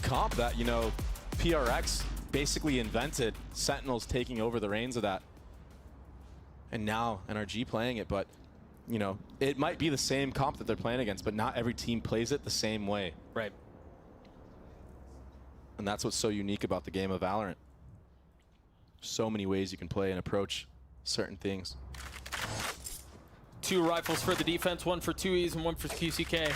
comp that, you know, PRX basically invented, Sentinels taking over the reins of that. And now NRG playing it, but, you know, it might be the same comp that they're playing against, but not every team plays it the same way. Right. And that's what's so unique about the game of Valorant. So many ways you can play and approach certain things. 2 rifles for the defense, 1 for 2Es and 1 for QCK.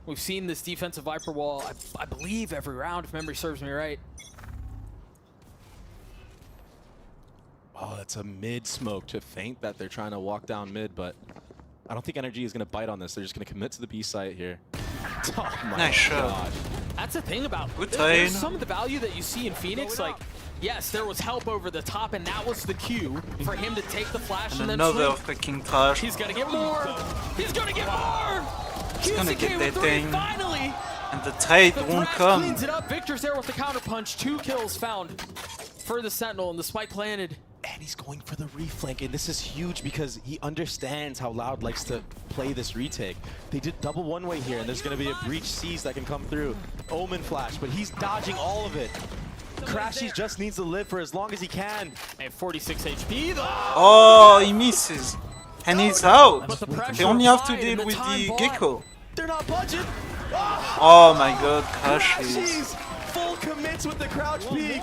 We've seen this defensive Viper wall, I believe, every round, if memory serves me right. Oh, that's a mid smoke to feint that they're trying to walk down mid, but I don't think NRG is going to bite on this. They're just going to commit to the B site here. Oh my Nice shot. God. That's the thing about Good there's time. some of the value that you see in Phoenix. Like, yes, there was help over the top, and that was the cue for him to take the flash and, And then another swing. freaking crash. He's gonna get more. He's gonna get more. He's gonna QCK get with that 3 thing. finally. And the trade The won't thrash come. cleans it up. Victor's there with the counter punch. 2 kills found for the Sentinel, and the spike planted. And he's going for the reflank, and this is huge because he understands how Loud likes to play this retake. They did double one-way here, and there's going to be a breach seize that can come through. Omen flash, but he's dodging all of it. Crashy just needs to live for as long as he can. And 46 HP though. Oh, he misses. And he's out. But the pressure They only have to applied and deal the with time the bought. Gecko. They're not budging. Oh my god, Crashes. Crashies full commits with the crouch peek.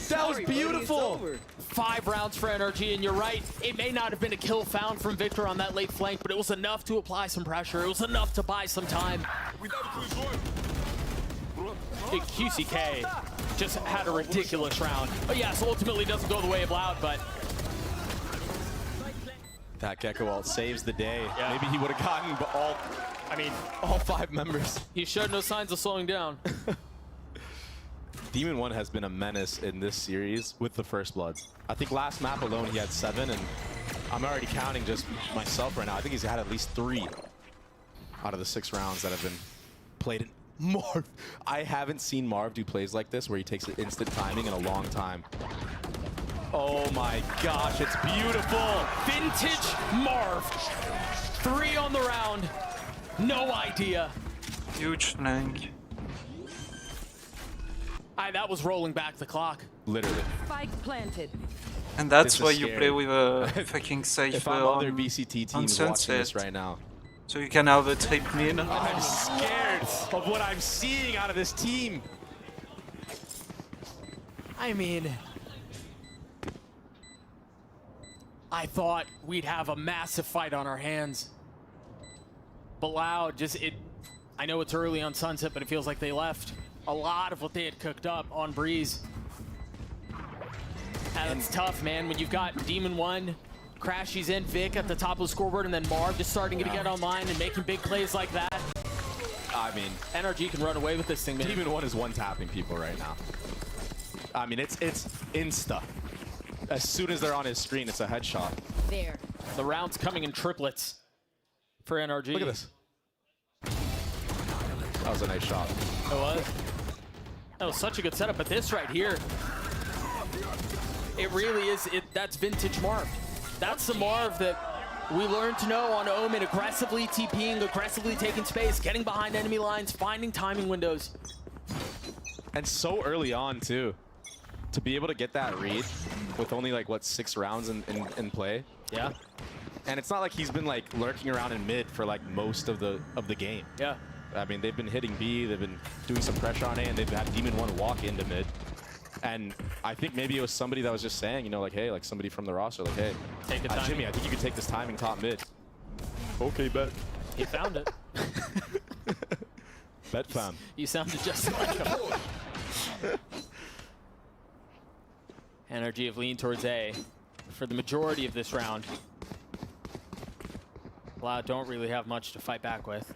That was beautiful. 5 rounds for NRG, and you're right. It may not have been a kill found from Victor on that late flank, but it was enough to apply some pressure. It was enough to buy some time. Big QCK just had a ridiculous round. But yes, ultimately doesn't go the way of Loud, but That Gecko ult saves the day. Yeah. Maybe he would have gotten all 5 members. he showed no signs of slowing down. Demon 1 has been a menace in this series with the First Bloods. I think last map alone he had 7, and I'm already counting just myself right now. I think he's had at least 3 out of the 6 rounds that have been played in Marv. I haven't seen Marv do plays like this where he takes an instant timing in a long time. Oh my gosh, it's beautiful. Vintage Marv. 3 on the round. No idea. Huge flank. That was rolling back the clock. Literally. Spike planted. And that's This why is you scary. play with a fucking Cypher If I'm other on VCT teams watching Sunset. this right now, So you can have a trip mid. I'm scared of what I'm seeing out of this team. I mean, I thought we'd have a massive fight on our hands. But Loud, I know it's early on Sunset, but it feels like they left a lot of what they had cooked up on Breeze. And it's tough, man, when you've got Demon 1, Crashy's in, Vic at the top of the scoreboard, and then Marv just starting to get online and making big plays like that. I mean, NRG can run away with this thing, man. Demon 1 is one-tapping people right now. I mean, it's insta. As soon as they're on his screen, it's a headshot. There. The round's coming in triplets for NRG. Look at this. That was a nice shot. It was. That was such a good setup, but this right here, it really is, that's vintage Marv. That's the Marv that we learned to know on Omen, aggressively TPing, aggressively taking space, getting behind enemy lines, finding timing windows. And so early on, too. To be able to get that read with only, like, what, 6 rounds in play? Yeah. And it's not like he's been, like, lurking around in mid for, like, most of the game. Yeah. I mean, they've been hitting B, they've been doing some pressure on A, and they've had Demon 1 walk into mid. And I think maybe it was somebody that was just saying, you know, like, hey, like somebody from the roster, like, hey, Take the Jimmy, I think you could take this timing top mid. Okay, bet. He found it. Bet fam. You sounded just like him. NRG have leaned towards A for the majority of this round. Loud don't really have much to fight back with.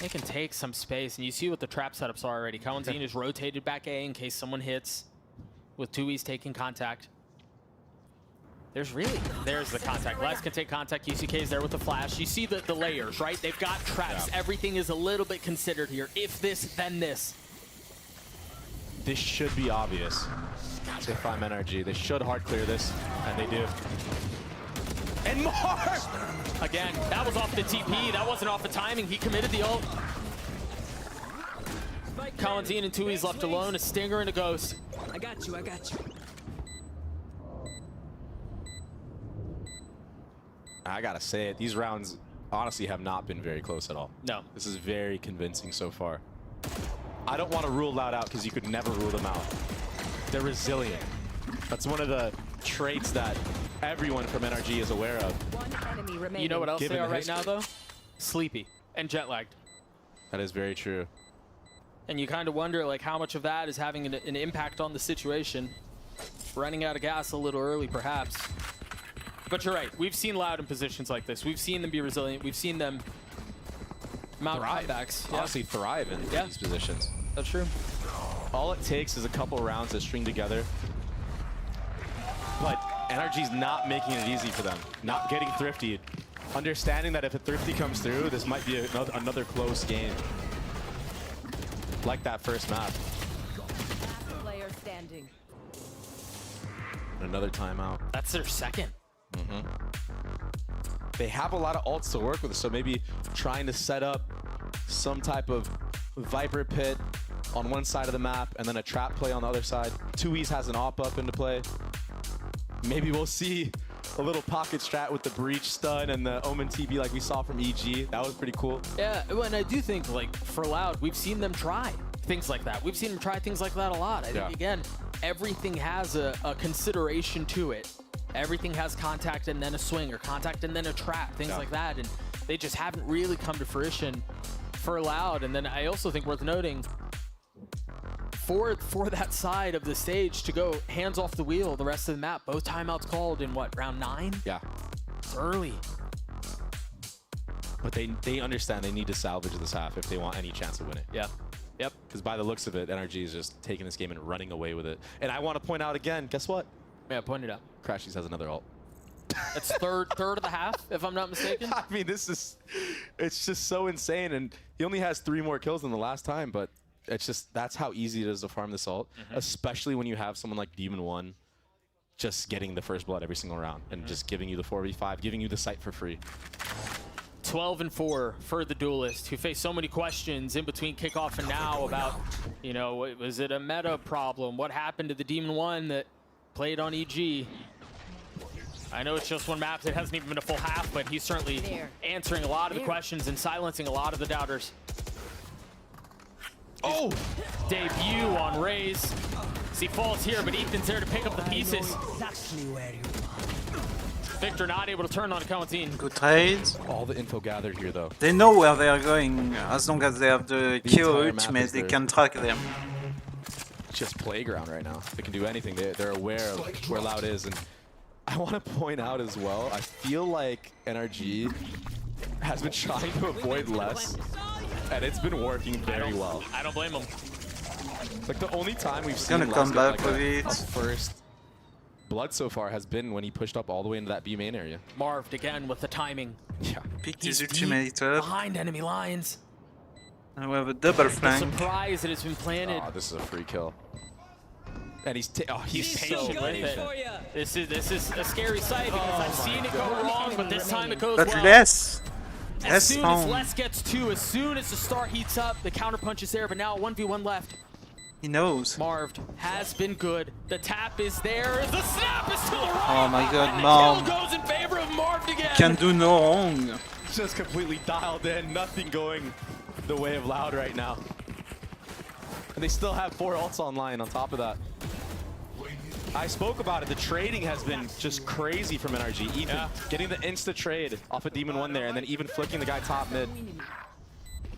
They can take some space, and you see what the trap setups are already. Kawanzine is rotated back A in case someone hits, with 2Es taking contact. There's the contact. Les can take contact. UCK is there with the flash. You see the layers, right? They've got traps. Yeah. Everything is a little bit considered here. If this, then this. This should be obvious. If I'm NRG, they should hard clear this, and they do. And Mark! Again, that was off the TP. That wasn't off the timing. He committed the ult. Kawanzine and 2Es left alone. A Stinger and a Ghost. I got you. I gotta say it. These rounds honestly have not been very close at all. No. This is very convincing so far. I don't want to rule Loud out because you could never rule them out. They're resilient. That's one of the traits that everyone from NRG is aware of. One enemy remaining. You know what else Given they are the right now, history. though? Sleepy and jet lagged. That is very true. And you kind of wonder, like, how much of that is having an impact on the situation. Running out of gas a little early, perhaps. But you're right. We've seen Loud in positions like this. We've seen them be resilient. We've seen them mount comebacks. Yeah. Honestly, thrive in these positions. That's true. All it takes is a couple rounds to string together. But NRG's not making it easy for them. Not getting thrifty. Understanding that if a thrifty comes through, this might be another close game. Like that first map. Last player standing. standing. Another timeout. That's their second. They have a lot of ults to work with, so maybe trying to set up some type of Viper pit on one side of the map and then a trap play on the other side. 2E's has an op up into play. Maybe we'll see a little pocket strat with the breach stun and the Omen TB like we saw from EG. That was pretty cool. Yeah, and I do think, like, for Loud, we've seen them try things like that. We've seen them try things like that a lot. I think, again, everything has a consideration to it. Everything has contact and then a swing, or contact and then a trap, things like that. And they just haven't really come to fruition for Loud. And then I also think worth noting, for that side of the stage to go hands off the wheel the rest of the map, both timeouts called in what, round 9? Yeah. It's early. But they understand they need to salvage this half if they want any chance of winning. Yeah. Yep. Because by the looks of it, NRG is just taking this game and running away with it. And I want to point out again, guess what? Yeah, point it out. Crashies has another ult. It's third of the half, if I'm not mistaken. I mean, it's just so insane. And he only has 3 more kills than the last time, but it's just, that's how easy it is to farm this ult, especially when you have someone like D1D1 just getting the first blood every single round and just giving you the 4v5, giving you the site for free. 12-4 for the Duelist, who faced so many questions in between kickoff and now about, you know, was it a meta problem? What happened to the D1D1 that played on EG? I know it's just one map, it hasn't even been a full half, but he's certainly answering a lot of the questions and silencing a lot of the doubters. Oh! Debut on Raze. He falls here, but Ethan's there to pick up the pieces. Victor not able to turn on Cohentin. Good trades. All the info gathered here, though. They know where they are going. As long as they have the kill ultimate, they can track them. Just playground right now. They can do anything. They're aware of where Loud is. And I want to point out as well, I feel like NRG has been trying to avoid less, and it's been working very well. I don't blame him. Like, the only time we've seen Gonna come back like with it. a first blood so far has been when he pushed up all the way into that B main area. Marved again with the timing. Yeah. Picked his ultimate up. Behind enemy lines. And we have a double The flank. surprise that has been planted. Oh, this is a free kill. And he's patient with it. This is a scary sight because I've seen it go wrong, but this time it goes But well. less. As soon as Les gets 2, as soon as the start heats up, the counter punch is there, but now 1v1 left. He knows. Marved has been good. The tap is there. The snap is to the right. Oh my god, and Mom. the kill goes in favor of Marved again. Can do no wrong. Just completely dialed in. Nothing going the way of Loud right now. And they still have 4 ults online on top of that. I spoke about it. The trading has been just crazy from NRG. Ethan getting the insta trade off of D1D1 there, and then even flicking the guy top mid.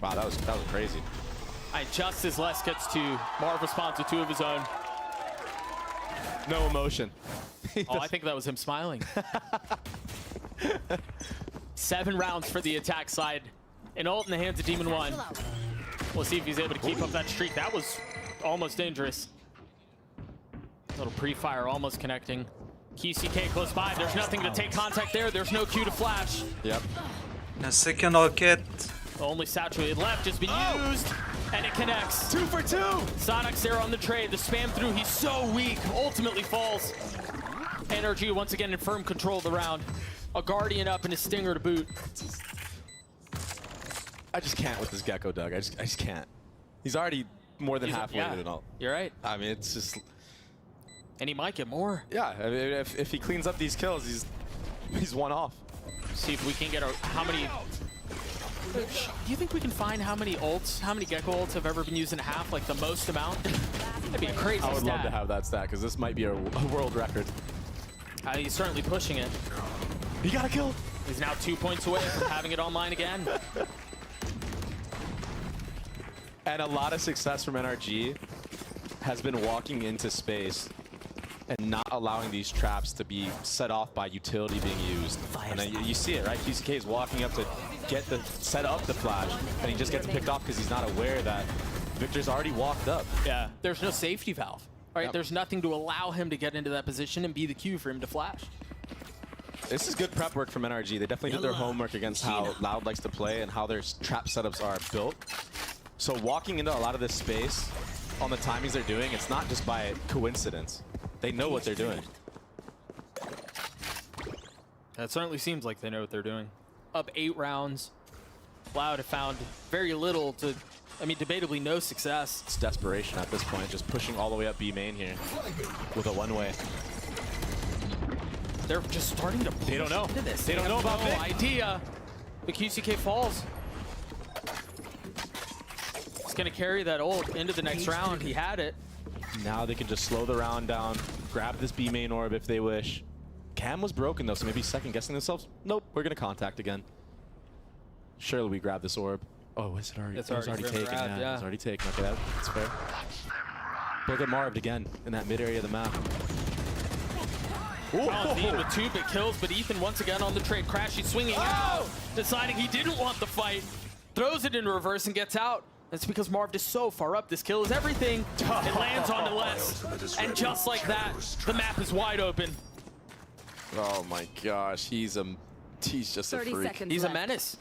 Wow, that was crazy. Just as Les gets 2, Marv responds with 2 of his own. No emotion. Oh, I think that was him smiling. 7 rounds for the attack side. An ult in the hands of D1D1. We'll see if he's able to keep up that streak. That was almost dangerous. Little pre-fire almost connecting. QCK close by. There's nothing to take contact there. There's no Q to flash. Yep. A second rocket. The only saturated left has been used, and it connects. 2 for 2. Sonic's there on the trade. The spam through. He's so weak. Ultimately falls. NRG once again in firm control of the round. A Guardian up and a Stinger to boot. I just can't with this Gecko, Doug. I just can't. He's already more than halfway with an ult. You're right. I mean, it's just... And he might get more. Yeah, I mean, if he cleans up these kills, he's one off. See if we can get how many... Do you think we can find how many ults, how many Gecko ults have ever been used in a half, like the most amount? That'd be a crazy I would stat. love to have that stat, because this might be a world record. He's certainly pushing it. He got a kill. He's now 2 points away from having it online again. And a lot of success from NRG has been walking into space and not allowing these traps to be set off by utility being used. And then you see it, right? QCK is walking up to set up the flash, and he just gets picked off because he's not aware that Victor's already walked up. Yeah, there's no safety valve, right? Yep. There's nothing to allow him to get into that position and be the cue for him to flash. This is good prep work from NRG. They definitely did their homework against how Loud likes to play and how their trap setups are built. So walking into a lot of this space on the timings they're doing, it's not just by coincidence. They know what they're doing. That certainly seems like they know what they're doing. Up 8 rounds. Loud have found very little to, I mean, debatably no success. It's desperation at this point, just pushing all the way up B main here with a one-way. They're just starting to They don't know. into this. They don't know about no Vic. idea. But QCK falls. He's going to carry that ult into the next round. He had it. Now they can just slow the round down, grab this B main orb if they wish. Cam was broken though, so maybe second guessing themselves. Nope, we're gonna contact again. Surely we grab this orb. Oh, is it already? It's it was already taken. grabbed, yeah. It's already taken. Okay, that's fair. Look at Marved again in that mid area of the map. Colin with 2 big kills, but Ethan once again on the trade. Crashy swinging out, deciding he didn't want the fight. Throws it into reverse and gets out. That's because Marv is so far up. This kill is everything. It lands on the less. And just like that, the map is wide open. Oh my gosh, he's just a freak. He's a menace.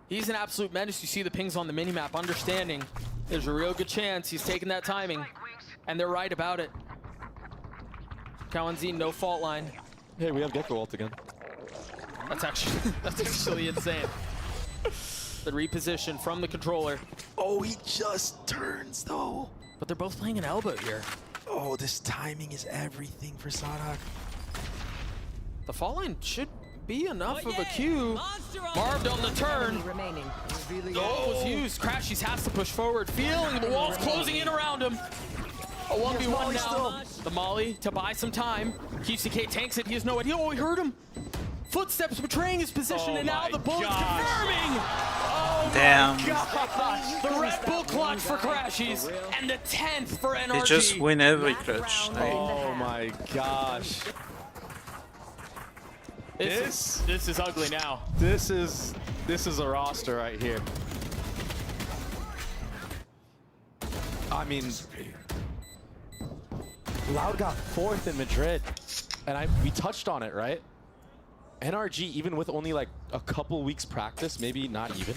He's an absolute menace. You see the pings on the minimap, understanding there's a real good chance he's taking that timing. And they're right about it. Kawanzine, no fault line. Hey, we have Gecko ult again. That's actually insane. The reposition from the controller. Oh, he just turns though. But they're both playing an elbow here. Oh, this timing is everything for Sadak. The fall line should be enough of a cue. Marved on the turn. The ult was used. Crashies has to push forward. Feeling the walls closing in around him. A 1v1 now. The Molly to buy some time. QCK tanks it. He has no idea. Oh, he heard him. Footsteps betraying his position, and now the bullet's confirming. Oh Damn. my gosh. The Red Bull clutch for Crashies, and the 10th for NRG. They just win every clutch. Oh my gosh. This is ugly now. This is a roster right here. I mean, Loud got 4th in Madrid, and we touched on it, right? NRG, even with only like a couple weeks practice, maybe not even,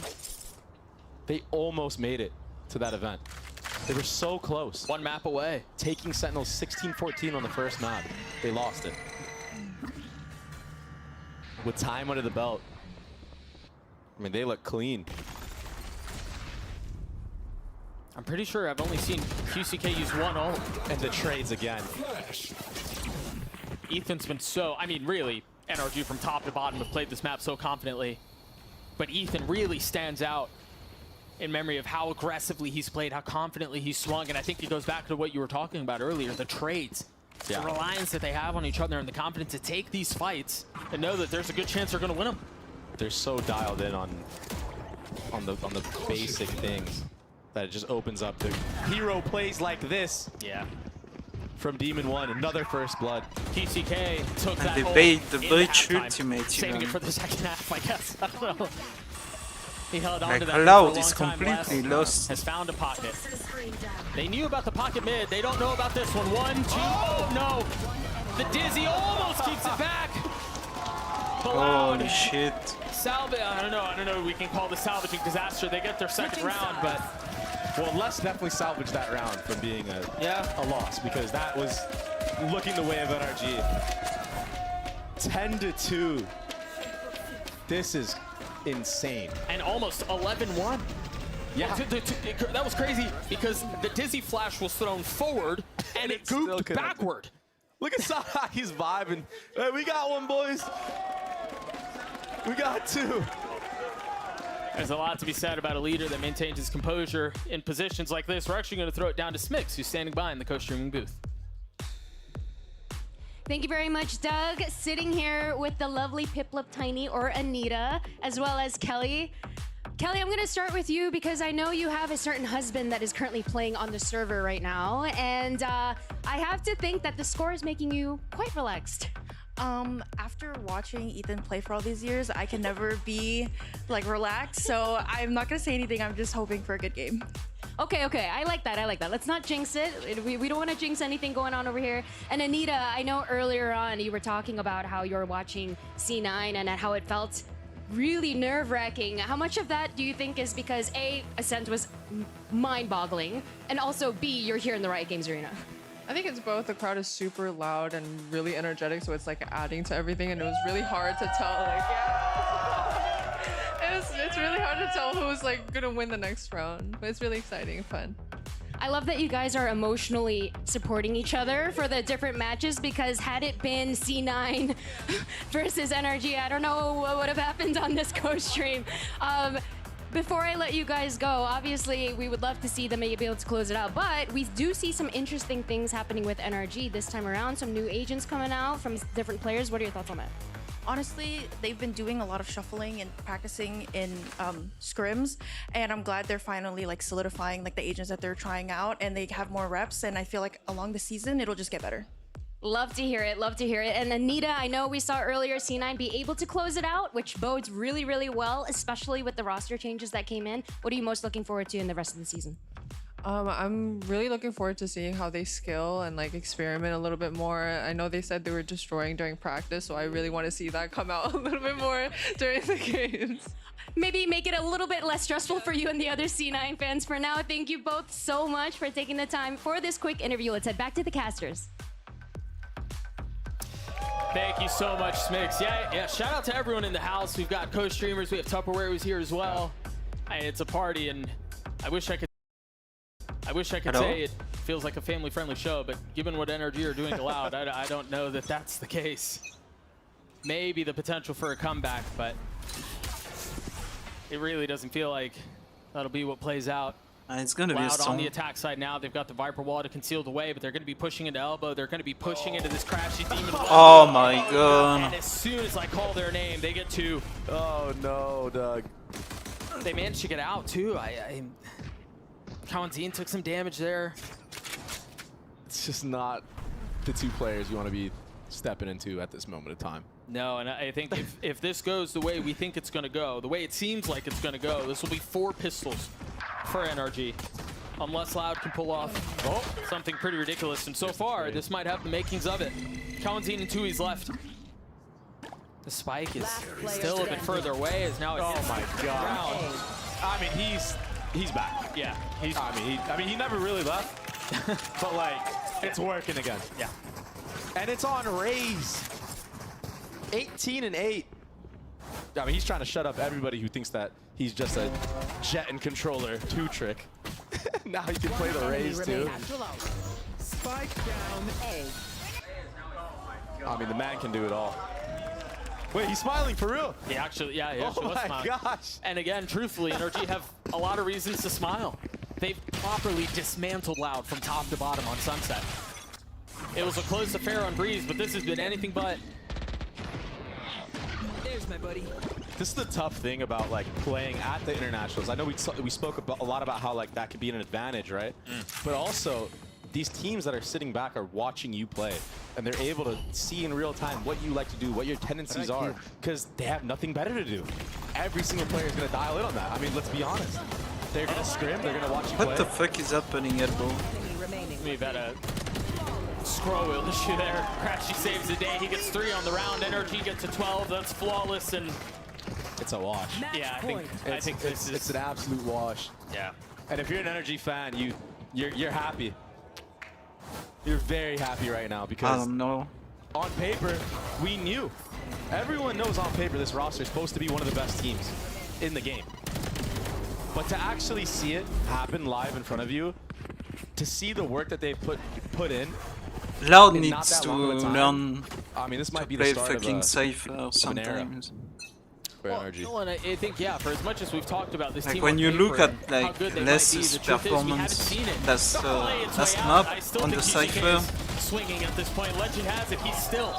they almost made it to that event. They were so close. 1 map away. Taking Sentinels 16-14 on the first map. They lost it. With time under the belt. I mean, they look clean. I'm pretty sure I've only seen QCK use 1 ult. And the trades again. Ethan's been so, I mean, really, NRG from top to bottom have played this map so confidently. But Ethan really stands out in memory of how aggressively he's played, how confidently he's swung. And I think it goes back to what you were talking about earlier, the trades. Yeah. The reliance that they have on each other and the confidence to take these fights and know that there's a good chance they're going to win them. They're so dialed in on the basic things that it just opens up the hero plays like this. Yeah. From Demon 1, another first blood. QCK took that And ult the in breach halftime, ultimate saving even. it for the second half, I guess. I don't know. He held on Like to that Loud for a is long time. completely lost. Has found a pocket. They knew about the pocket mid. They don't know about this one. 1, 2, oh no! The Dizzy almost keeps it back. Holy shit. I don't know. We can call this salvaging disaster. They get their second round, but well, Les definitely salvaged that round from being a loss, because that was looking the way of NRG. 10-2. This is insane. And almost 11-1. Yeah. That was crazy because the Dizzy flash was thrown forward and it gooped backward. Look at Sadak, he's vibing. Hey, we got one, boys. We got 2. There's a lot to be said about a leader that maintains his composure in positions like this. We're actually going to throw it down to Smix, who's standing by in the co-streaming booth. Thank you very much, Doug. Sitting here with the lovely Piplup Tiny, or Anita, as well as Kelly. Kelly, I'm going to start with you because I know you have a certain husband that is currently playing on the server right now, and I have to think that the score is making you quite relaxed. After watching Ethan play for all these years, I can never be like relaxed, so I'm not gonna say anything. I'm just hoping for a good game. Okay, I like that. Let's not jinx it. We don't want to jinx anything going on over here. And Anita, I know earlier on you were talking about how you're watching C9 and how it felt really nerve-wracking. How much of that do you think is because A, Ascent was mind-boggling, and also B, you're here in the Riot Games arena? I think it's both. The crowd is super loud and really energetic, so it's like adding to everything, and it was really hard to tell. Like, it's really hard to tell who's like gonna win the next round, but it's really exciting and fun. I love that you guys are emotionally supporting each other for the different matches, because had it been C9 versus NRG, I don't know what would have happened on this co-stream. Before I let you guys go, obviously we would love to see them be able to close it out, but we do see some interesting things happening with NRG this time around, some new agents coming out from different players. What are your thoughts on that? Honestly, they've been doing a lot of shuffling and practicing in scrims, and I'm glad they're finally like solidifying like the agents that they're trying out, and they have more reps, and I feel like along the season it'll just get better. Love to hear it, love to hear it. And Anita, I know we saw earlier C9 be able to close it out, which bodes really, really well, especially with the roster changes that came in. What are you most looking forward to in the rest of the season? I'm really looking forward to seeing how they skill and like experiment a little bit more. I know they said they were destroying during practice, so I really want to see that come out a little bit more during the games. Maybe make it a little bit less stressful for you and the other C9 fans. For now, thank you both so much for taking the time for this quick interview. Let's head back to the casters. Thank you so much, Smix. Yeah, shout out to everyone in the house. We've got co-streamers. We have Tupperware who's here as well. It's a party, and I wish I could say it feels like a family-friendly show, but given what NRG are doing to Loud, I don't know that that's the case. Maybe the potential for a comeback, but it really doesn't feel like that'll be what plays out. It's going to be a Loud storm. on the attack side now. They've got the Viper wall to conceal the way, but they're going to be pushing into elbow. They're going to be pushing into this crashy demon. Oh my god. And as soon as I call their name, they get two. Oh no, Doug. They managed to get out too. Kawanzine took some damage there. It's just not the two players you want to be stepping into at this moment of time. No, and I think if this goes the way we think it's going to go, the way it seems like it's going to go, this will be 4 pistols for NRG. Unless Loud can pull off something pretty ridiculous. And so far, this might have the makings of it. Kawanzine and Tui's left. The spike is still a bit further away as now it's my god. I mean, he's back. Yeah. I mean, he never really left. But like, it's working again. Yeah. And it's on Raze. 18 and 8. I mean, he's trying to shut up everybody who thinks that he's just a jet and controller 2-trick. Now he can play the Raze too. Spike down A. I mean, the man can do it all. Wait, he's smiling for real? He actually was my smiling. gosh. And again, truthfully, NRG have a lot of reasons to smile. They've properly dismantled Loud from top to bottom on Sunset. It was a close affair on Breeze, but this has been anything but. There's my buddy. This is the tough thing about like playing at the internationals. I know we spoke about, a lot about how like that could be an advantage, right? But also, these teams that are sitting back are watching you play, and they're able to see in real time what you like to do, what your tendencies are, because they have nothing better to do. Every single player is going to dial in on that. I mean, let's be honest. They're going to scrim, they're going to watch you play. What the fuck is happening at ball? We've had a scroll wheel issue there. Crashy saves the day. He gets 3 on the round. NRG gets to 12. That's flawless, and it's a wash. Yeah, I think this is... It's an absolute wash. Yeah. And if you're an NRG fan, you're happy. You're very happy right now because I don't know. On paper, we knew. Everyone knows on paper this roster is supposed to be one of the best teams in the game. But to actually see it happen live in front of you, to see the work that they've put in, Loud needs to learn I mean, this might be play the start fucking of safer sometimes. Well, and I think, yeah, for as much as we've talked about this Like team when on you paper look at and how like good they might less be, the truth is we haven't performance, seen it. last Play its way out. map I still on think the TCK Cypher, is swinging at this point. Legend has it. He's still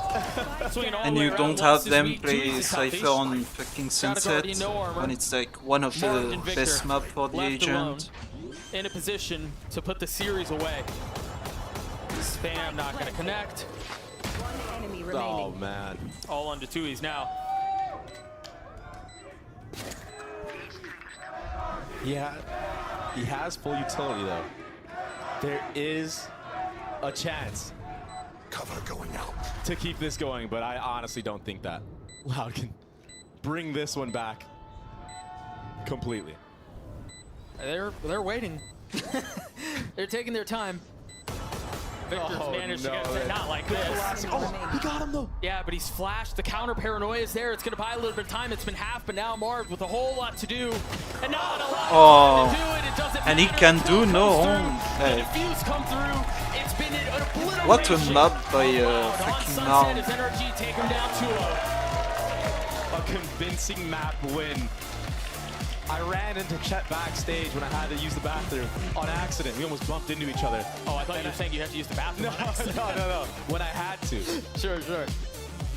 swinging all and the way you around. don't Once have this them week, play Tui's a Cypher toughie. on fucking Sunset, Guardian, no armor. when it's like one of Martin the Victor best map for the left alone, agent. in a position to put the series away. Spam not going to connect. One enemy Oh, remaining. man. All onto Tui's now. Yeah, he has full utility though. There is a chance. Cover going out. To keep this going, but I honestly don't think that Loud can bring this one back completely. They're waiting. They're taking their time. Victor's managed to get it. Not like this. Oh, he got him though. Yeah, but he's flashed. The counter paranoia is there. It's going to buy a little bit of time. It's been half, but now Marv with a whole lot to do. And not a lot of time to do it. It doesn't And he matter. can The do kill no comes harm. through. The defuse come through. It's been an obliteration. What a mob by On freaking Sunset, Marv. his energy take him down 2-0. A convincing map win. I ran into Chet backstage when I had to use the bathroom on accident. We almost bumped into each other. Oh, I thought you were saying you had to use the bathroom. No. When I had to. Sure.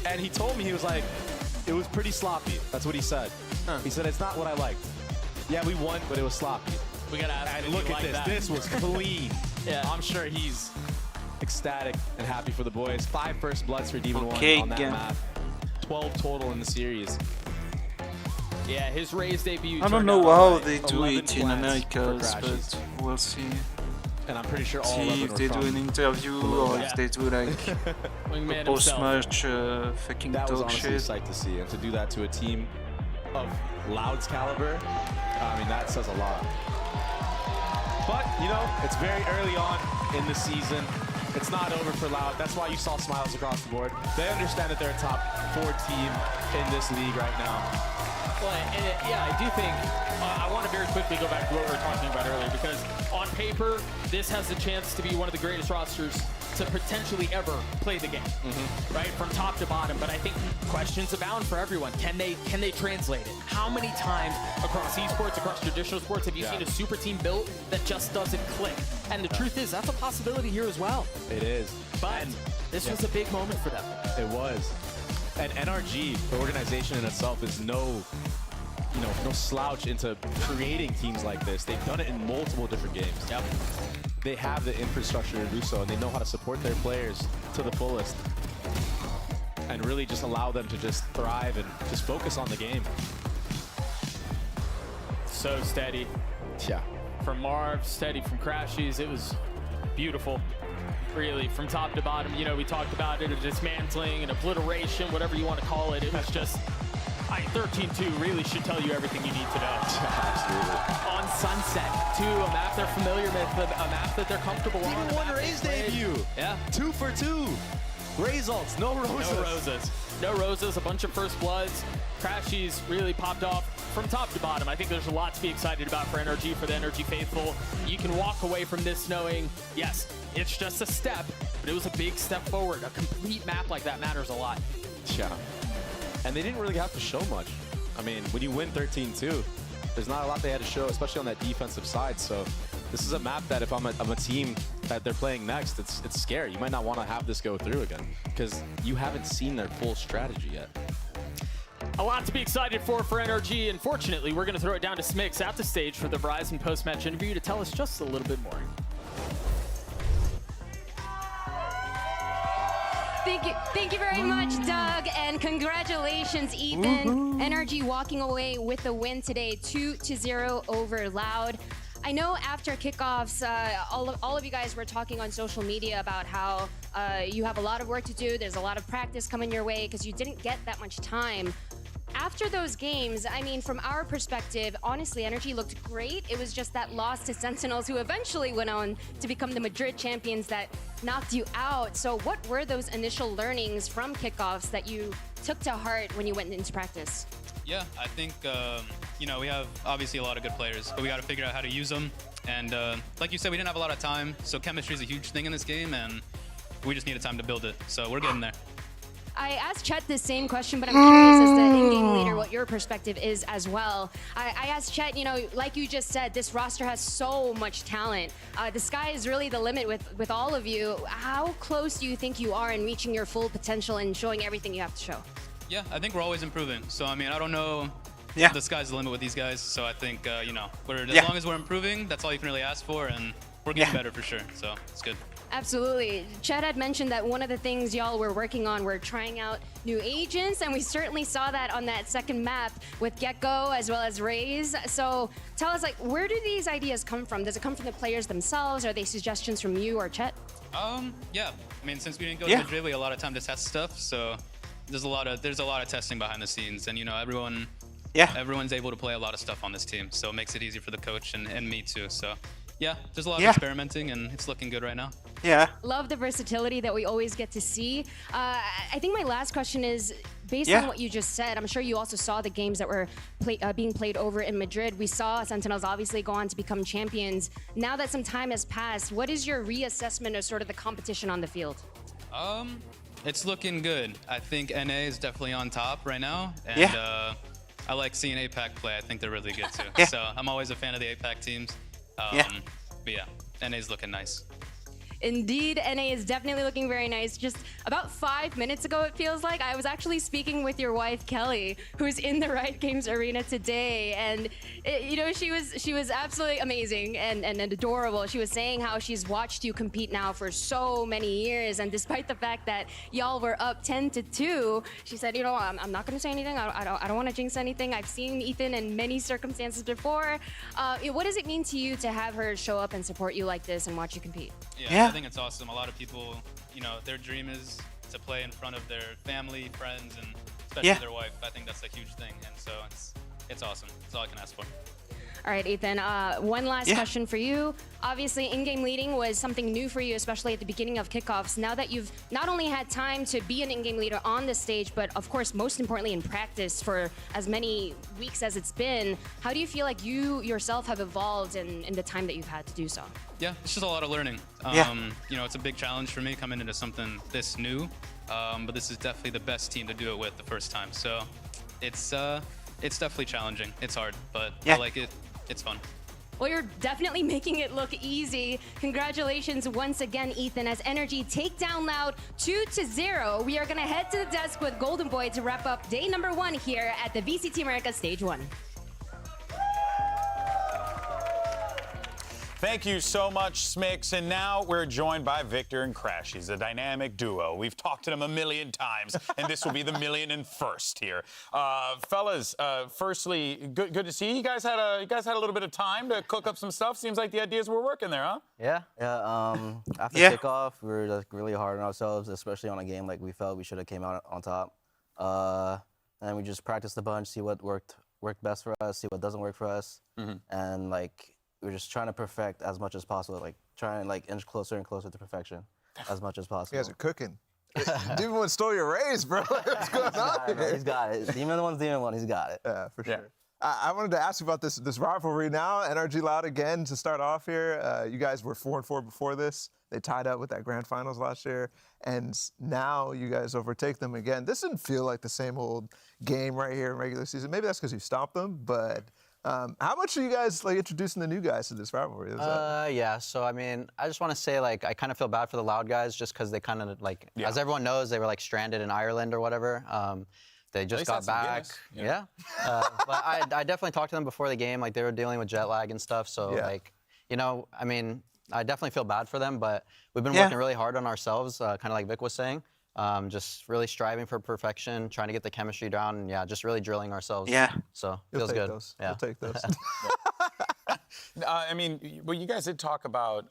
And he told me, he was like, it was pretty sloppy. That's what he said. He said, it's not what I liked. Yeah, we won, but it was sloppy. We got to ask him And if look he at liked this. that. This was clean. Yeah. I'm sure he's ecstatic and happy for the boys. 5 first bloods for Demon Okay, 1 on that again. map. 12 total in the series. Yeah, his Raze debut. I don't turned know out how they do 11 it in plants Americas, for crashes. but we'll see. And I'm pretty sure all See 11 if were they do from an interview or if they do like Wingman a post-match fucking That was dog honestly a shit. sight to see, and to do that to a team of Loud's caliber, I mean, that says a lot. But, you know, it's very early on in the season. It's not over for Loud. That's why you saw smiles across the board. They understand that they're a top 4 team in this league right now. Well, and yeah, I do think, I want to very quickly go back to what we were talking about earlier, because on paper, this has the chance to be one of the greatest rosters to potentially ever play the game, right, from top to bottom. But I think questions abound for everyone. Can they translate it? How many times across esports, across traditional sports, have you seen a super team built that just doesn't click? And the truth is, that's a possibility here as well. It is. But this was a big moment for them. It was. And NRG, the organization in itself, is no slouch into creating teams like this. They've done it in multiple different games. Yep. They have the infrastructure to do so, and they know how to support their players to the fullest. And really just allow them to just thrive and just focus on the game. So steady. Yeah. From Marv, steady from Crashies. It was beautiful. Really, from top to bottom. You know, we talked about it, a dismantling, an obliteration, whatever you want to call it. It was just, 13-2 really should tell you everything you need to know. Absolutely. On Sunset, too, a map they're familiar with, a map that they're comfortable on. Even one Raze debut. Yeah. 2 for 2. Raze ults, no roses. No roses. No roses, a bunch of first bloods. Crashies really popped off from top to bottom. I think there's a lot to be excited about for NRG, for the NRG faithful. You can walk away from this knowing, yes, it's just a step, but it was a big step forward. A complete map like that matters a lot. Yeah. And they didn't really have to show much. I mean, when you win 13-2, there's not a lot they had to show, especially on that defensive side. So this is a map that if I'm a team that they're playing next, it's scary. You might not want to have this go through again because you haven't seen their full strategy yet. A lot to be excited for NRG. Unfortunately, we're going to throw it down to Smix at the stage for the Verizon post-match interview to tell us just a little bit more. Thank you very much, Doug, and congratulations, Ethan. NRG walking away with a win today, 2-0 over Loud. I know after kickoffs, all of you guys were talking on social media about how you have a lot of work to do. There's a lot of practice coming your way because you didn't get that much time. After those games, I mean, from our perspective, honestly, NRG looked great. It was just that loss to Sentinels, who eventually went on to become the Madrid champions, that knocked you out. So what were those initial learnings from kickoffs that you took to heart when you went into practice? Yeah, I think, you know, we have obviously a lot of good players, but we got to figure out how to use them. And like you said, we didn't have a lot of time, so chemistry is a huge thing in this game, and we just needed time to build it. So we're getting there. I asked Chet the same question, but I'm curious as the in-game leader what your perspective is as well. I asked Chet, you know, like you just said, this roster has so much talent. The sky is really the limit with all of you. How close do you think you are in reaching your full potential and showing everything you have to show? Yeah, I think we're always improving. So, I mean, I don't know. Yeah. The sky's the limit with these guys. So I think, you know, as long as we're improving, that's all you can really ask for. And we're getting better for sure. So it's good. Absolutely. Chet had mentioned that one of the things y'all were working on were trying out new agents, and we certainly saw that on that second map with Gecko as well as Raze. So tell us, like, where do these ideas come from? Does it come from the players themselves? Are they suggestions from you or Chet? Yeah. I mean, since we didn't go to Madrid, we had a lot of time to test stuff. So there's a lot of testing behind the scenes, and you know, everyone's able to play a lot of stuff on this team, so it makes it easy for the coach and me too. So yeah, there's a lot of experimenting, and it's looking good right now. Yeah. Love the versatility that we always get to see. I think my last question is, based on what you just said, I'm sure you also saw the games that were being played over in Madrid. We saw Sentinels obviously go on to become champions. Now that some time has passed, what is your reassessment of sort of the competition on the field? It's looking good. I think NA is definitely on top right now, and I like seeing APAC play. I think they're really good too. So I'm always a fan of the APAC teams. But yeah, NA's looking nice. Indeed, NA is definitely looking very nice. Just about 5 minutes ago, it feels like, I was actually speaking with your wife, Kelly, who's in the Riot Games arena today. And, you know, she was absolutely amazing and adorable. She was saying how she's watched you compete now for so many years. And despite the fact that y'all were up 10-2, she said, you know, I'm not going to say anything. I don't want to jinx anything. I've seen Ethan in many circumstances before. What does it mean to you to have her show up and support you like this and watch you compete? Yeah, I think it's awesome. A lot of people, you know, their dream is to play in front of their family, friends, and especially their wife. I think that's a huge thing, and so it's awesome. That's all I can ask for. All right, Ethan, one last question for you. Obviously, in-game leading was something new for you, especially at the beginning of kickoffs. Now that you've not only had time to be an in-game leader on the stage, but of course, most importantly in practice for as many weeks as it's been, how do you feel like you yourself have evolved in the time that you've had to do so? Yeah, it's just a lot of learning. You know, it's a big challenge for me coming into something this new, but this is definitely the best team to do it with the first time. So it's definitely challenging. It's hard, but I like it. It's fun. Well, you're definitely making it look easy. Congratulations once again, Ethan, as Energy take down Loud 2-0. We are going to head to the desk with Golden Boy to wrap up day number 1 here at the VCT America Stage 1. Thank you so much, Smix. And now we're joined by Victor and Crash. He's a dynamic duo. We've talked to them a million times, and this will be the 1,000,001st here. Fellas, firstly, good to see you. You guys had a little bit of time to cook up some stuff. Seems like the ideas were working there, huh? Yeah. After kickoff, we were like really hard on ourselves, especially on a game like we felt we should have came out on top. And we just practiced a bunch, see what worked best for us, see what doesn't work for us, and like. We're just trying to perfect as much as possible, like trying to like inch closer and closer to perfection as much as possible. You guys are cooking. Demon1 stole your raise, bro. What's going on here? He's got it. Demon1's Demon1. He's got it. Yeah, for sure. I wanted to ask you about this rivalry now. NRG Loud again to start off here. You guys were 4-4 before this. They tied up with that grand finals last year, and now you guys overtake them again. This didn't feel like the same old game right here in regular season. Maybe that's because you stopped them, but. How much are you guys like introducing the new guys to this rivalry? Yeah, so I mean, I just want to say like I kind of feel bad for the Loud guys just because they kind of like, as everyone knows, they were like stranded in Ireland or whatever. They just got back. But I definitely talked to them before the game. Like they were dealing with jet lag and stuff. So like, you know, I mean, I definitely feel bad for them, but we've been working really hard on ourselves, kind of like Vic was saying. Just really striving for perfection, trying to get the chemistry down, and just really drilling ourselves. So feels good. You'll take those. I mean, well, you guys did talk about,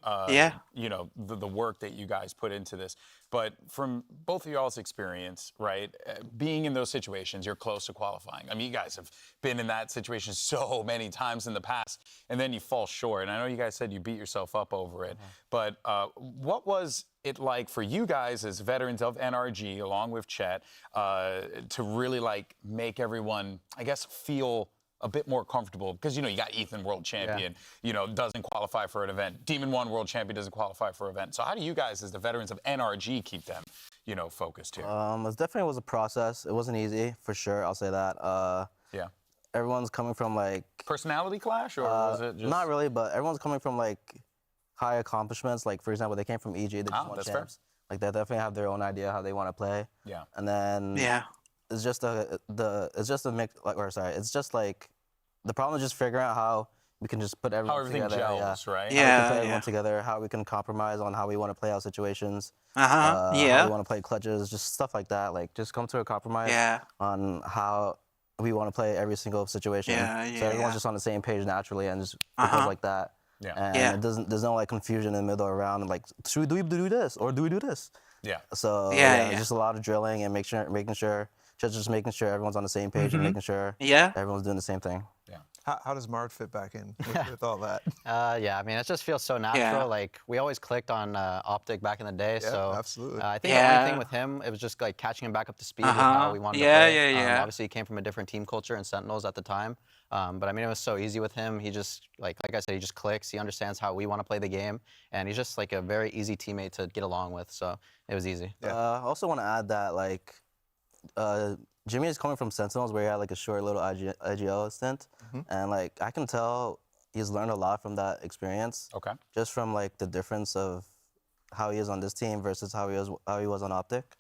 you know, the work that you guys put into this. But from both of y'all's experience, right, being in those situations, you're close to qualifying. I mean, you guys have been in that situation so many times in the past, and then you fall short. And I know you guys said you beat yourself up over it. But what was it like for you guys as veterans of NRG, along with Chet, to really, like, make everyone, I guess, feel a bit more comfortable? Because, you know, you got Ethan, world champion, you know, doesn't qualify for an event. Demon1, world champion, doesn't qualify for an event. So how do you guys, as the veterans of NRG, keep them, you know, focused here? It definitely was a process. It wasn't easy, for sure. I'll say that. Everyone's coming from, like... Personality clash, or was it just... Not really, but everyone's coming from, like, high accomplishments. Like, for example, they came from EG. They just won champs. Fair. Like, they definitely have their own idea how they want to play. And then... It's just a mix, like, or sorry, it's just like, the problem is just figuring out how we can just put everyone together. How everything gels, right? How we can put everyone together, how we can compromise on how we want to play out situations. How we want to play clutches, just stuff like that. Like, just come to a compromise on how we want to play every single situation. So everyone's just on the same page naturally, and just because like that. And there's no like confusion in the middle around and like, do we do this or do we do this? Yeah. So just a lot of drilling and making sure everyone's on the same page and making sure everyone's doing the same thing. Yeah. How does Marv fit back in with all that? Yeah, I mean, it just feels so natural. Yeah. Like, we always clicked on Optic back in the day, Yeah, so absolutely. I think the only thing with him, it was just like catching him back up to speed with how we wanted to play. Obviously, he came from a different team culture in Sentinels at the time, but I mean, it was so easy with him. He just, like I said, he just clicks. He understands how we want to play the game, and he's just like a very easy teammate to get along with, so it was easy. I also want to add that, like, Jimmy is coming from Sentinels where he had like a short little IGL stint, and like I can tell he's learned a lot from that experience. Okay. Just from like the difference of how he is on this team versus how he was on Optic,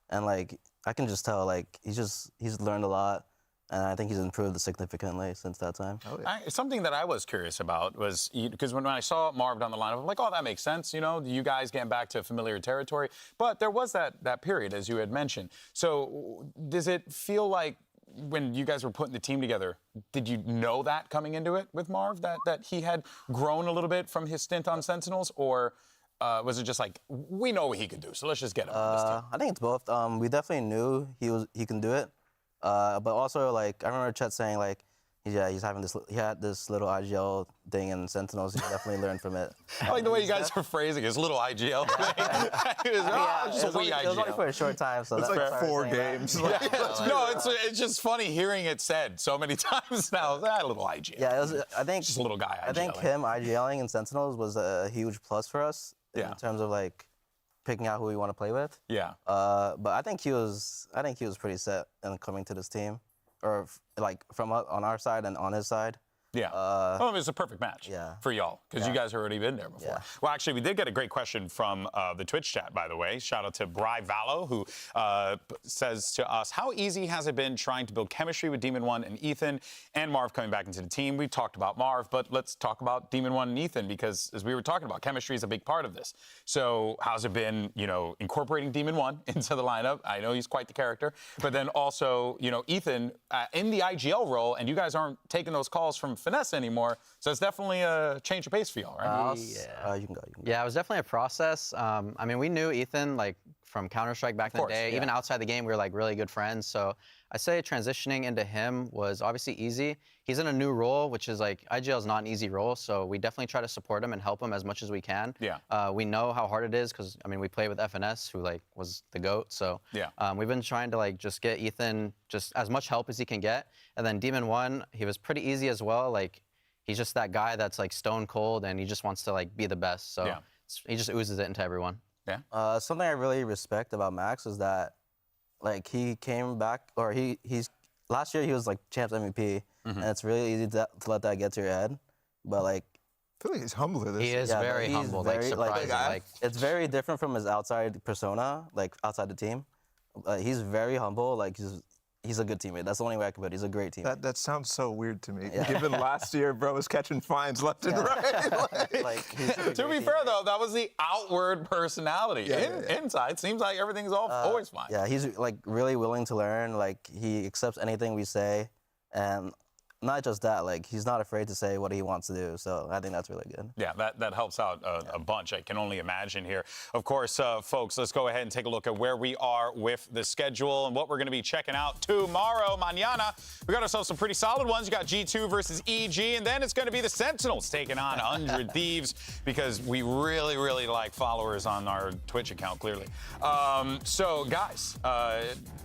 and like I can just tell like he's learned a lot, and I think he's improved significantly since that time. Oh, yeah. Something that I was curious about was, because when I saw Marv down the lineup, I'm like, oh, that makes sense, you know, you guys getting back to familiar territory. But there was that period, as you had mentioned. So does it feel like when you guys were putting the team together, did you know that coming into it with Marv, that he had grown a little bit from his stint on Sentinels, or was it just like, we know what he could do, so let's just get him on this team? I think it's both. We definitely knew he can do it. But also, like, I remember Chet saying, like, he had this little IGL thing in Sentinels. He definitely learned from it. I like the way you guys are phrasing his little IGL thing. Just a wee IGL. It was only for a short time, so it's that's like 4 games. No, it's just funny hearing it said so many times now. That little IGL. Yeah, I think just a little guy IGL. I think him IGLing in Sentinels was a huge plus for us in terms of like picking out who we want to play with. Yeah. But I think he was pretty set in coming to this team, or like from on our side and on his side. Yeah. Well, it was a perfect match for y'all, because you guys have already been there before. Yeah. Well, actually, we did get a great question from the Twitch chat, by the way. Shout out to Bri Vallo, who says to us, how easy has it been trying to build chemistry with D1D1 and Ethan, and Marv coming back into the team? We've talked about Marv, but let's talk about D1D1 and Ethan, because as we were talking about, chemistry is a big part of this. So how's it been, you know, incorporating D1D1 into the lineup? I know he's quite the character, but then also, you know, Ethan in the IGL role, and you guys aren't taking those calls from Finesse anymore, so it's definitely a change of pace for y'all, right? You can go. Yeah, it was definitely a process. I mean, we knew Ethan like from Counter-Strike back in the day. Even outside the game, we were like really good friends. So I say transitioning into him was obviously easy. He's in a new role, which is like IGL is not an easy role. So we definitely try to support him and help him as much as we can. Yeah. We know how hard it is because I mean we play with FNS, who like was the GOAT. So we've been trying to like just get Ethan just as much help as he can get. And then D1D1, he was pretty easy as well. Like he's just that guy that's like stone cold and he just wants to like be the best. So he just oozes it into everyone. Yeah. Something I really respect about Max is that, like, he came back, or he's last year he was like champs MVP, and it's really easy to let that get to your head. But like, I feel like he's humble to this. He is very humble, like surprising. Like it's very different from his outside persona, like outside the team. He's very humble. Like he's a good teammate. That's the only way I can put it. He's a great teammate. That sounds so weird to me. Given last year, bro was catching fines left and right. To be fair, though, that was the outward personality. Inside, seems like everything's always fine. Yeah, he's like really willing to learn. Like he accepts anything we say, and not just that, like he's not afraid to say what he wants to do. So I think that's really good. Yeah, that helps out a bunch. I can only imagine here. Of course, folks, let's go ahead and take a look at where we are with the schedule and what we're going to be checking out tomorrow, mañana. We got ourselves some pretty solid ones. You got G2 versus EG, and then it's going to be the Sentinels taking on 100 Thieves, because we really, really like followers on our Twitch account, clearly. So, guys,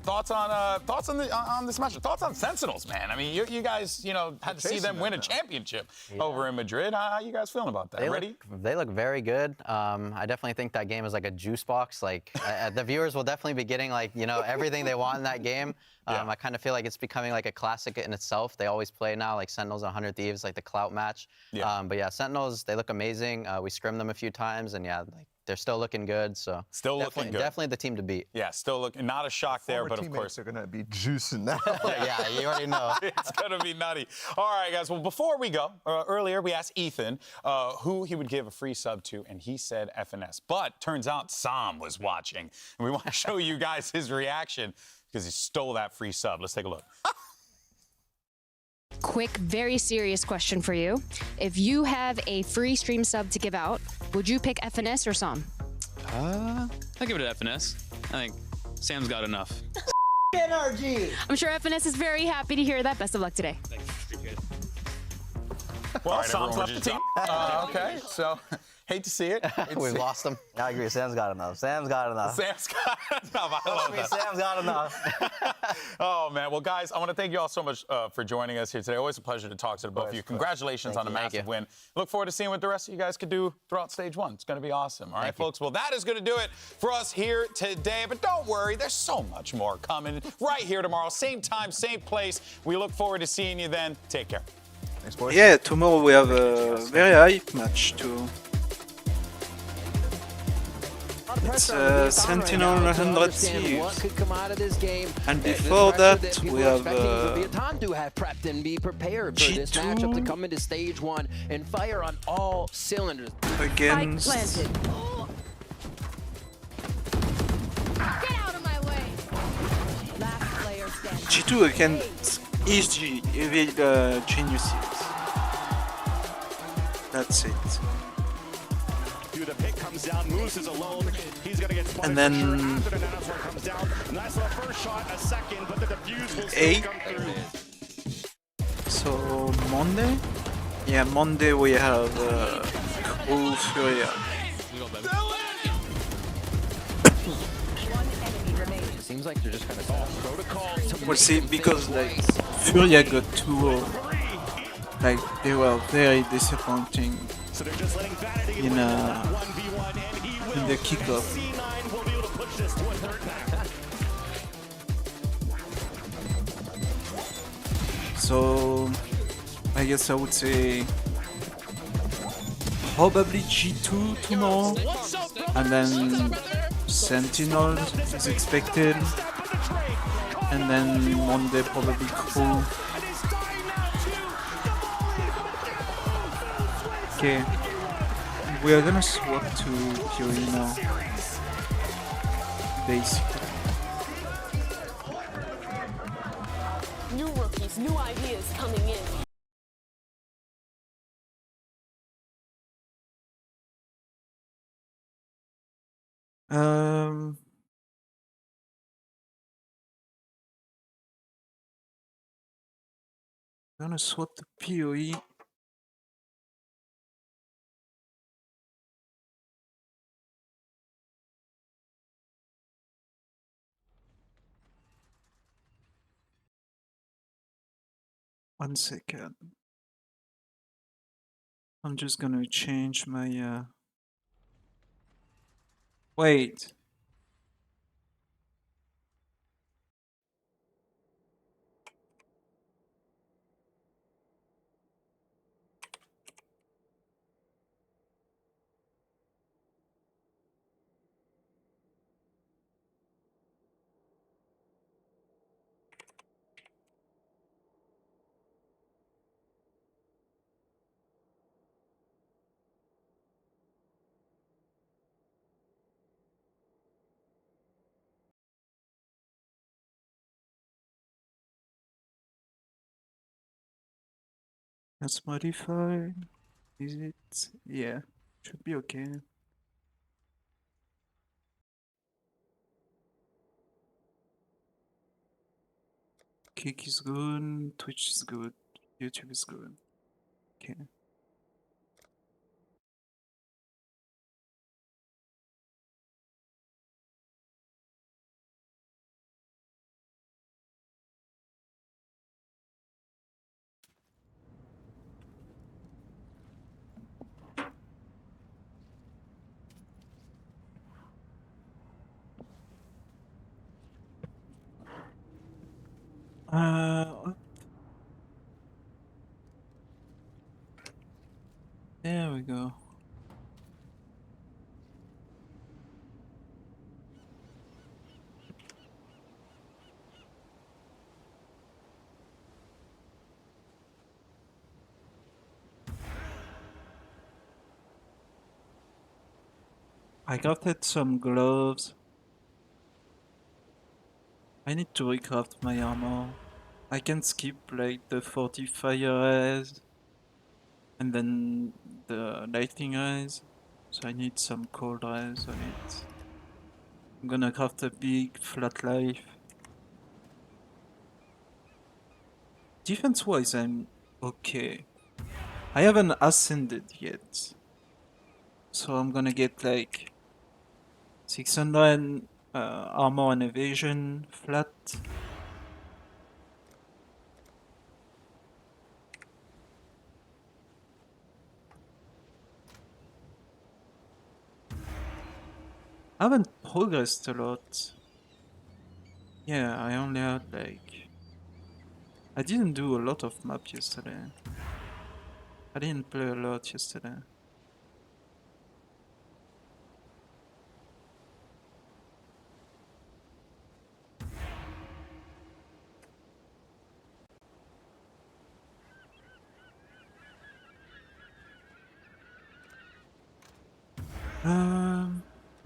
thoughts on this match? Thoughts on Sentinels, man? I mean, you guys, you know, had to see them win a championship over in Madrid. How you guys feeling about that? Ready? They look very good. I definitely think that game is like a juice box. Like the viewers will definitely be getting like, you know, everything they want in that game. I kind of feel like it's becoming like a classic in itself. They always play now, like Sentinels and 100 Thieves, like the clout match. But yeah, Sentinels, they look amazing. We scrimmed them a few times, and yeah, like they're still looking good. So looking good. Definitely the team to beat. Yeah, still looking. Not a shock there, but of course they're gonna be juicing now. Yeah, you already know. It's gonna be nutty. All right, guys. Well, before we go, earlier we asked Ethan who he would give a free sub to, and he said FNS. But turns out Sam was watching, and we want to show you guys his reaction because he stole that free sub. Let's take a look. quick, very serious question for you. If you have a free stream sub to give out, would you pick FNS or Sam? I'll give it to FNS. I think Sam's got enough. Energy! I'm sure FNS is very happy to hear that. Best of luck today. Well, right, Sam's everyone, left the team. Okay, so hate to see it. We've lost him. I agree. Sam's got enough. Sam's got enough. Sam's got enough. I love that. Sam's got enough. Oh, man. Well, guys, I want to thank you all so much for joining us here today. Always a pleasure to talk to the both of you. Congratulations on a massive win. Look forward to seeing what the rest of you guys could do throughout stage one. It's going to be awesome. All right, folks? Well, that is going to do it for us here today. But don't worry, there's so much more coming right here tomorrow. Same time, same place. We look forward to seeing you then. Take care. Thanks, boys. Yeah, tomorrow we have a very hype match too. It's Sentinel 100 Thieves. And before that we have prepped and be prepared for G2 this matchup to come into stage one and fire on all cylinders. against Get out of my way! Last player standing. G2 against ESG, Evil Geniuses. That's it. The pick comes down, Moose is alone. He's gonna get spotted And then after the announced one comes down. Nice little first shot, a second, but the defuse will A. still come through. So Monday? Yeah, Monday we have Crew Furia. It seems like they're just kind of protocol. We'll see, because like Furia got 2-0. Like they were very disappointing in the kickoff. So I guess I would say probably G2 tomorrow, and then Sentinel is expected, and then Monday probably Crew. Okay, we are gonna swap to PoE now, basically. New rookies, new ideas coming in. I'm gonna swap to PoE. One second. I'm just gonna change my wait. That's modified. Is it? Yeah, should be okay. Kick is good, Twitch is good, YouTube is good. Okay. There we go. I crafted some gloves. I need to recraft my armor. I can skip like the 40 fire rays and then the lightning rays. So I need some cold rays on it. I'm gonna craft a big flat life. Defense wise, I'm okay. I haven't ascended yet. So I'm gonna get like 600 armor and evasion flat. I haven't progressed a lot. Yeah, I only had like... I didn't do a lot of map yesterday. I didn't play a lot yesterday.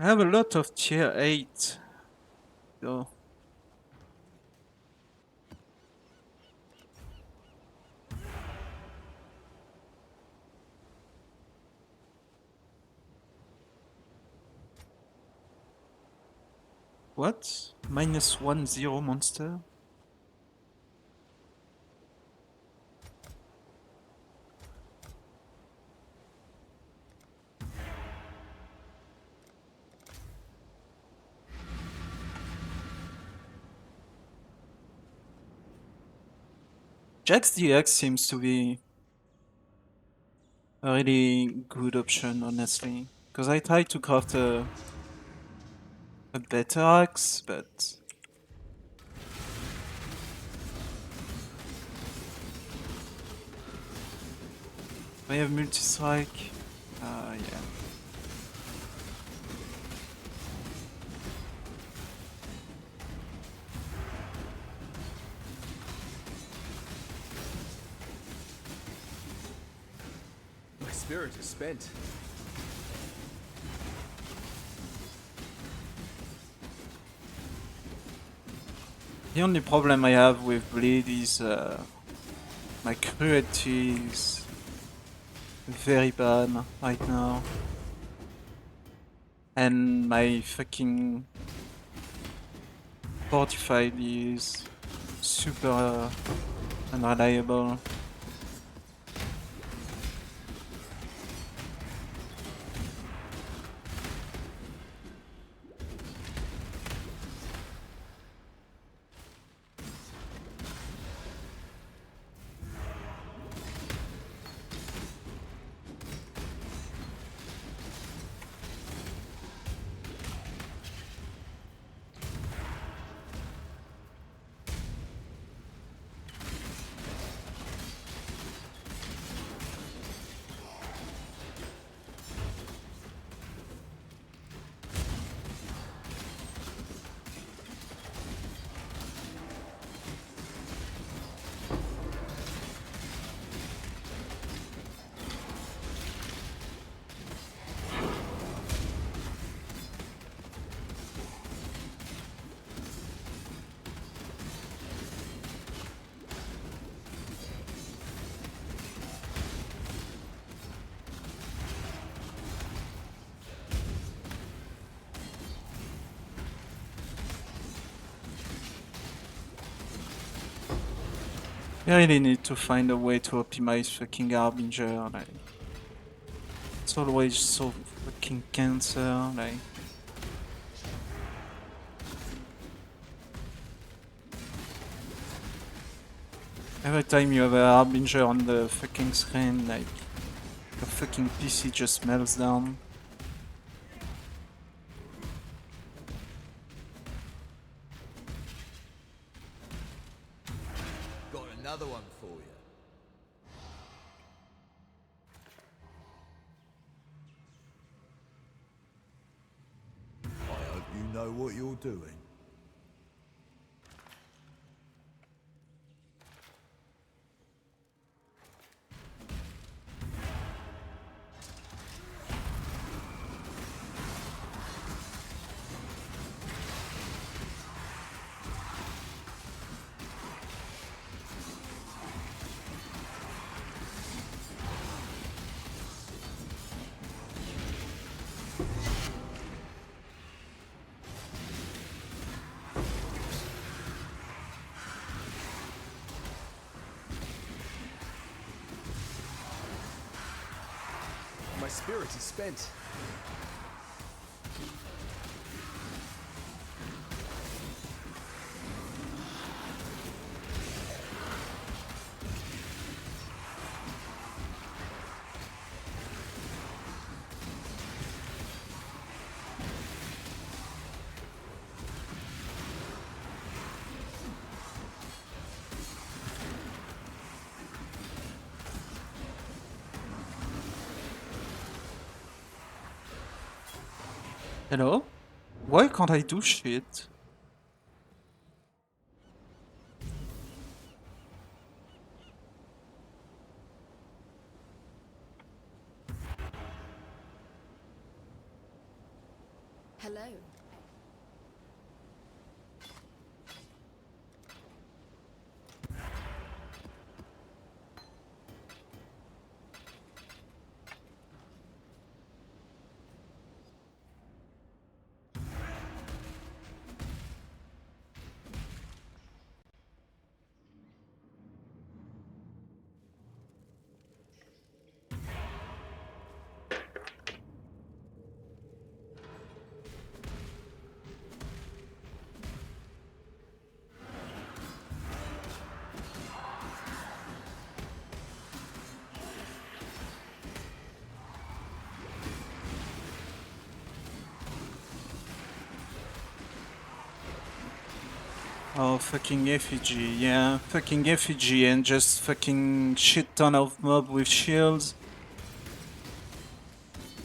I have a lot of tier 8 though. What? -1-0 monster? Jax DX seems to be a really good option, honestly. Because I tried to craft a better axe, but... I have multi-strike. Yeah. My spirit is spent. The only problem I have with Bleed is my cruelty is very bad right now. And my fucking fortified is super unreliable. I really need to find a way to optimize fucking Harbinger, like... It's always so fucking cancer, like... Every time you have a Harbinger on the fucking screen, like... Your fucking PC just melts down. Got another one for you. I hope you know what you're doing. spirit is spent. Hello? Why can't I do shit? Hello. Oh, fucking effigy, yeah. Fucking effigy and just fucking shit ton of mob with shields.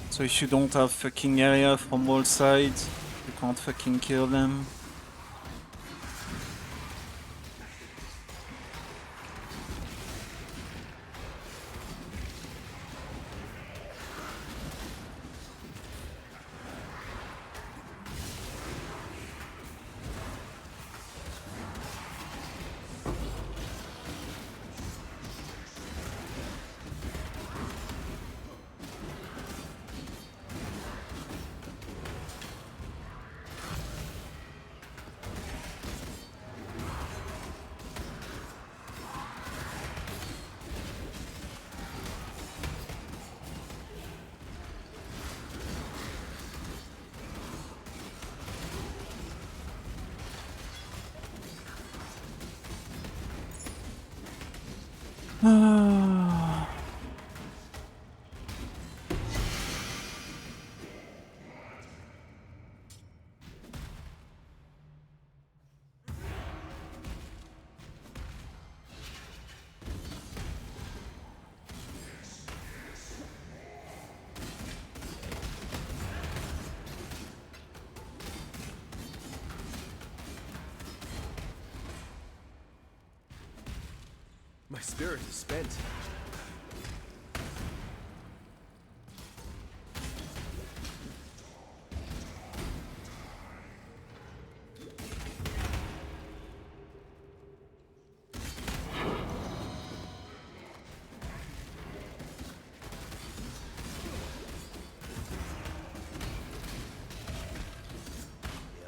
So if you don't have fucking area from all sides, you can't fucking kill them. My spirit is spent.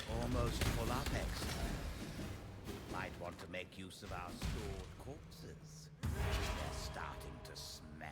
We're almost full up, Excellent. Might want to make use of our stored corpses. They're starting to smell.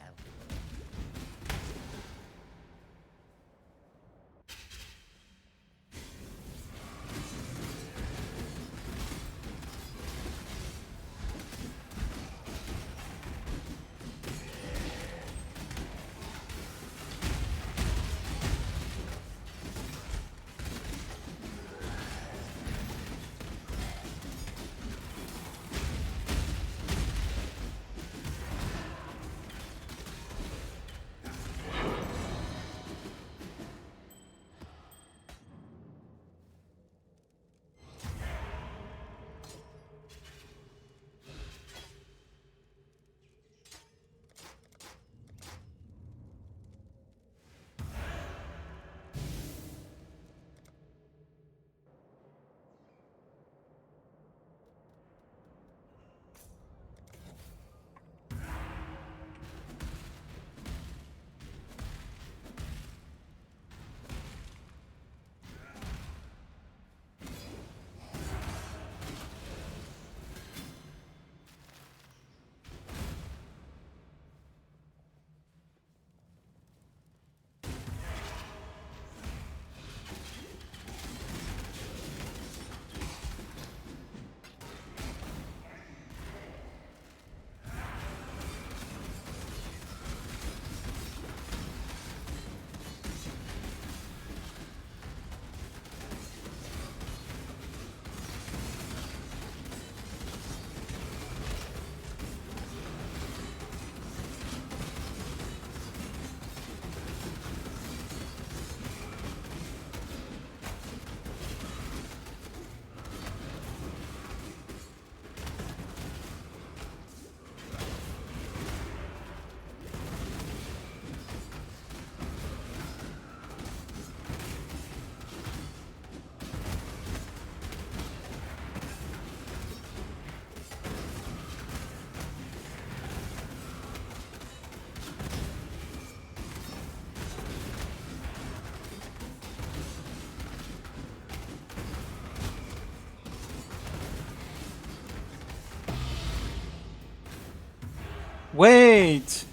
Wait!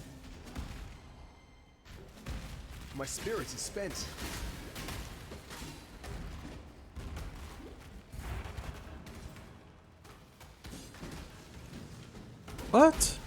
My spirit is spent. What?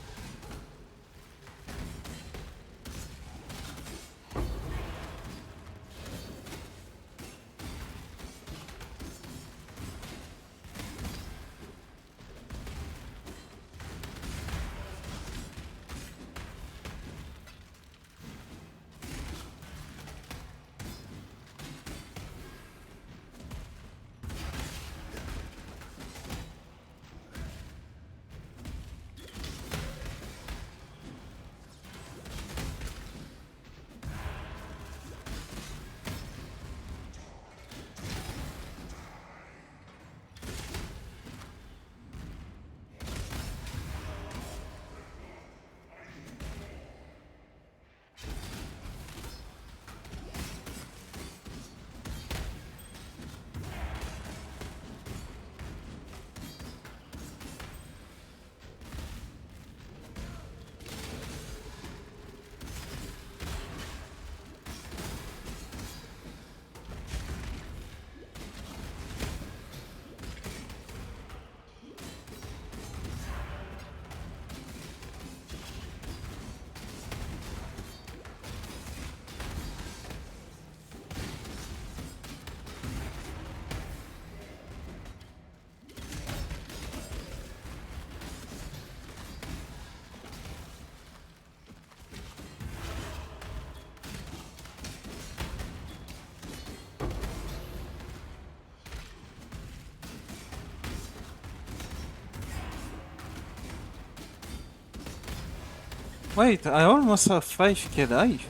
Wait, I almost have 5k life.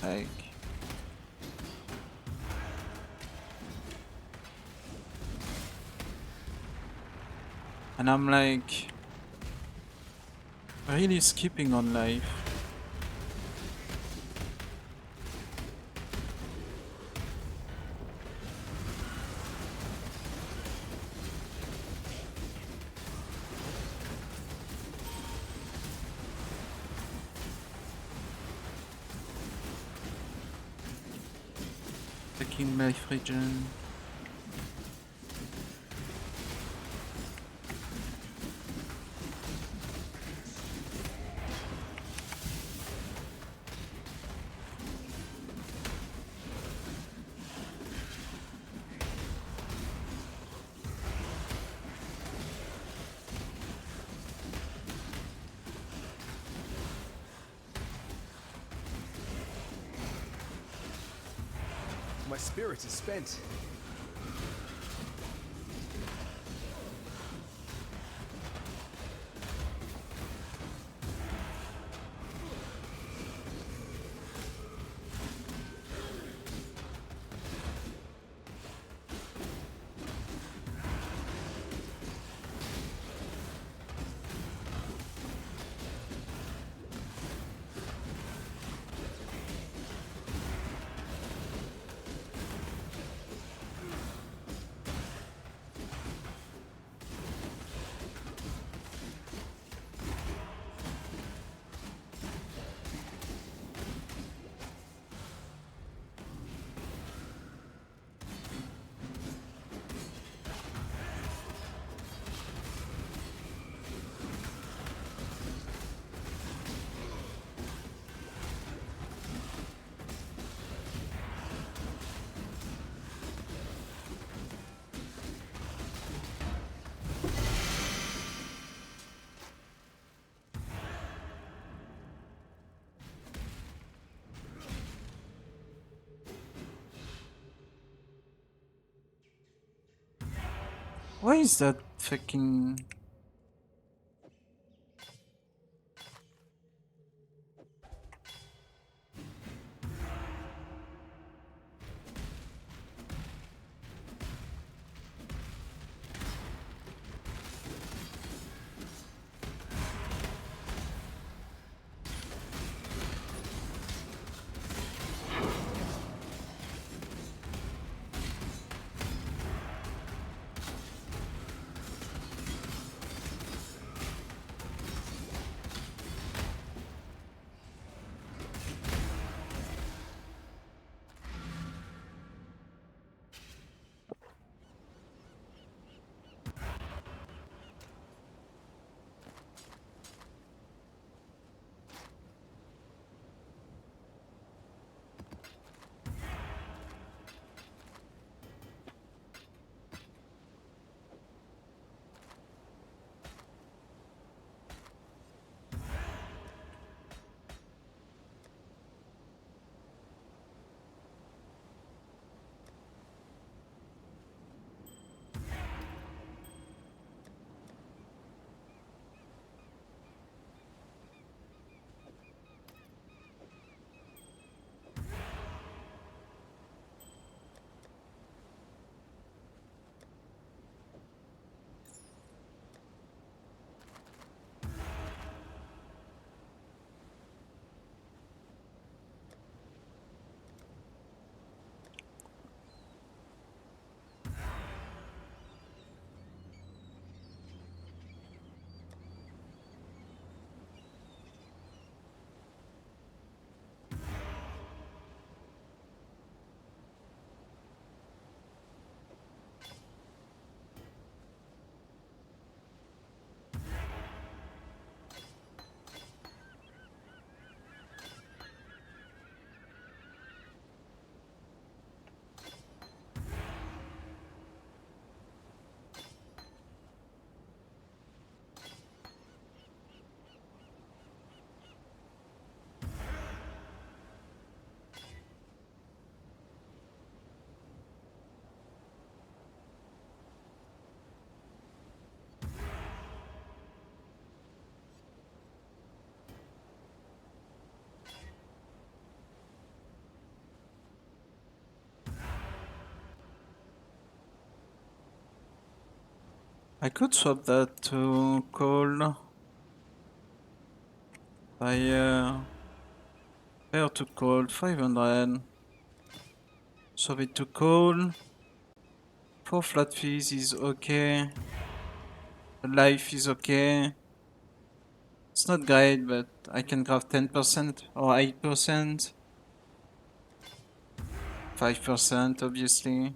Like... And I'm like... really skipping on life. Taking my regen. My spirit is spent. Why is that fucking... I could swap that to coal. Fire. Fire to coal, 500. Swap it to coal. 4 flat fees is okay. The life is okay. It's not great, but I can craft 10% or 8%. 5% obviously.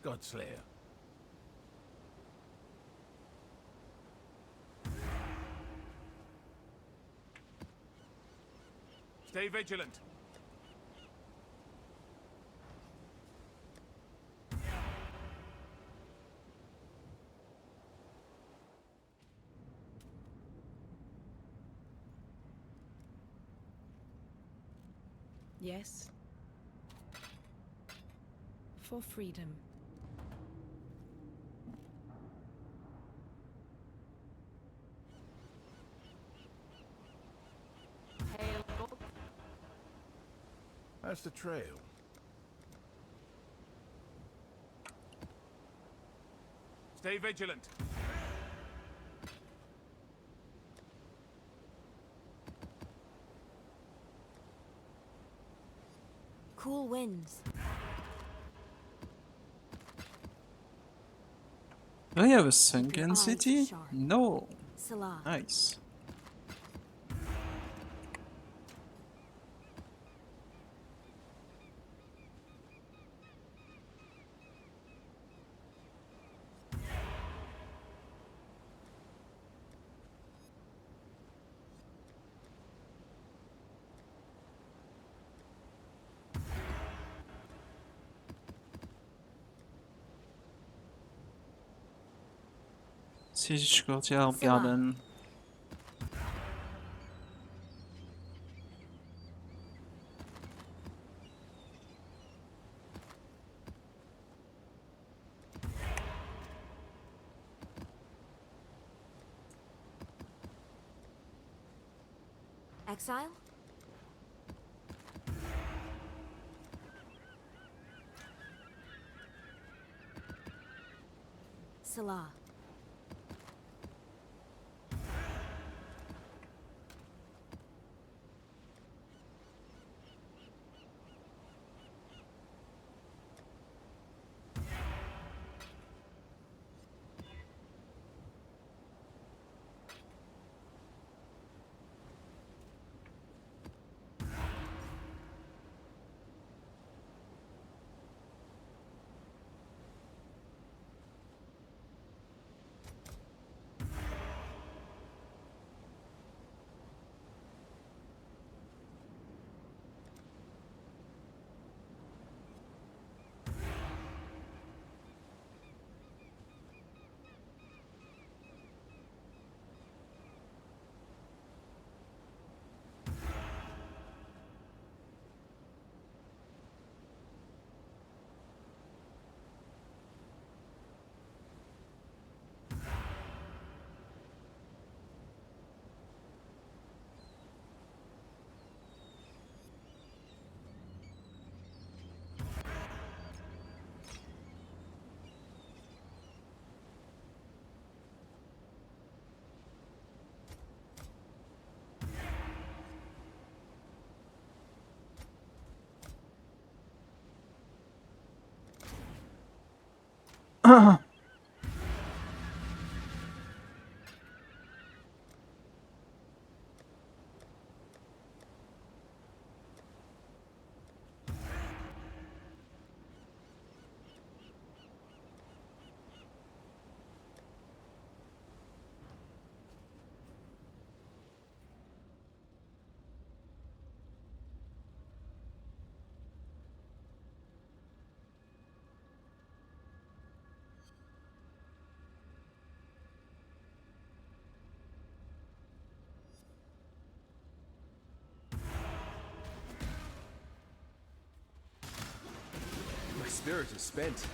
Godslayer. Stay vigilant. Yes. For freedom. That's the trail. Stay vigilant. Cool winds. Do I have a sunken city? No. Salah. Nice. Siege courtyard garden. Exile? Salah. My spirit is spent.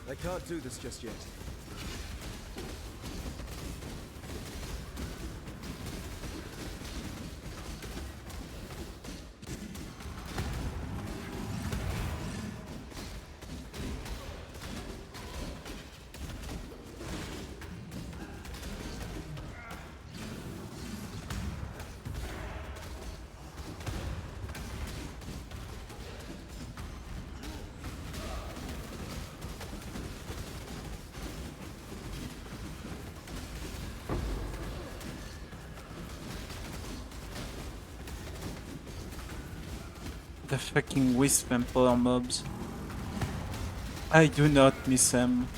I can't do this just yet. The fucking wisp and power mobs. I do not miss them.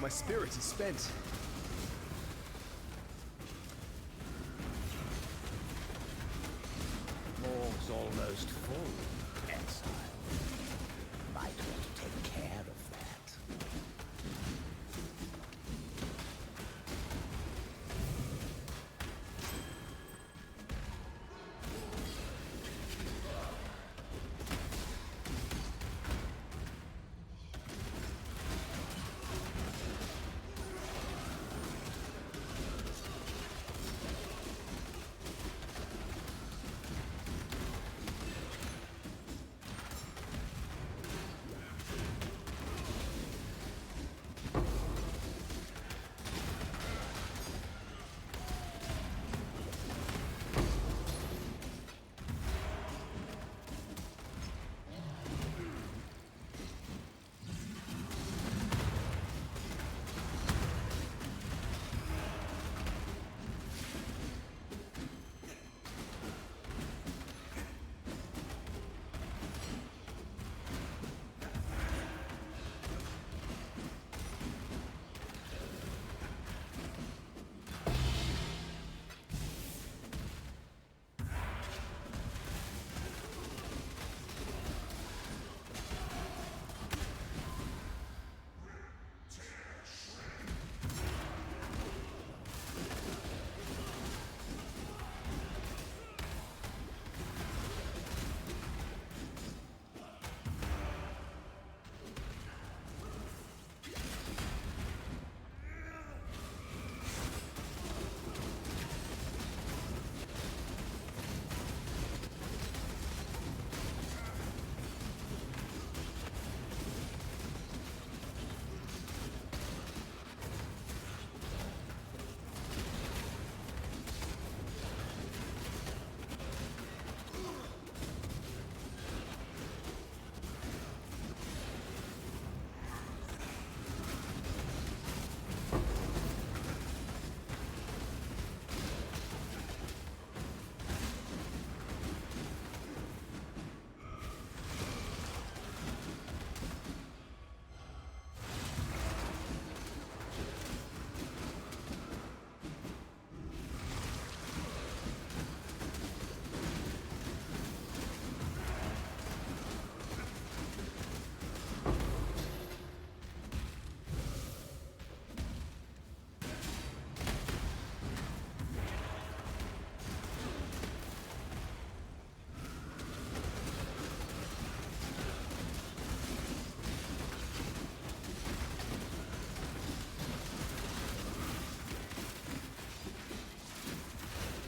My spirit is spent. Morg's almost full, exile. Might want to take care of that.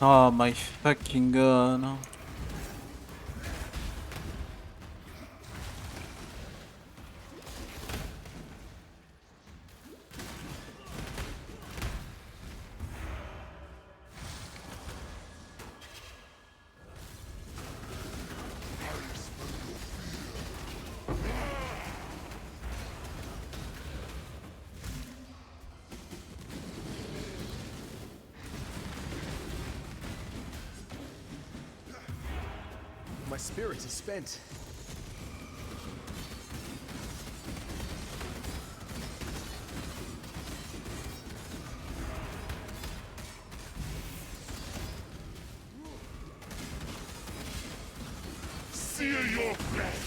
Oh my fucking god. No. My spirit is spent. Seal your flesh.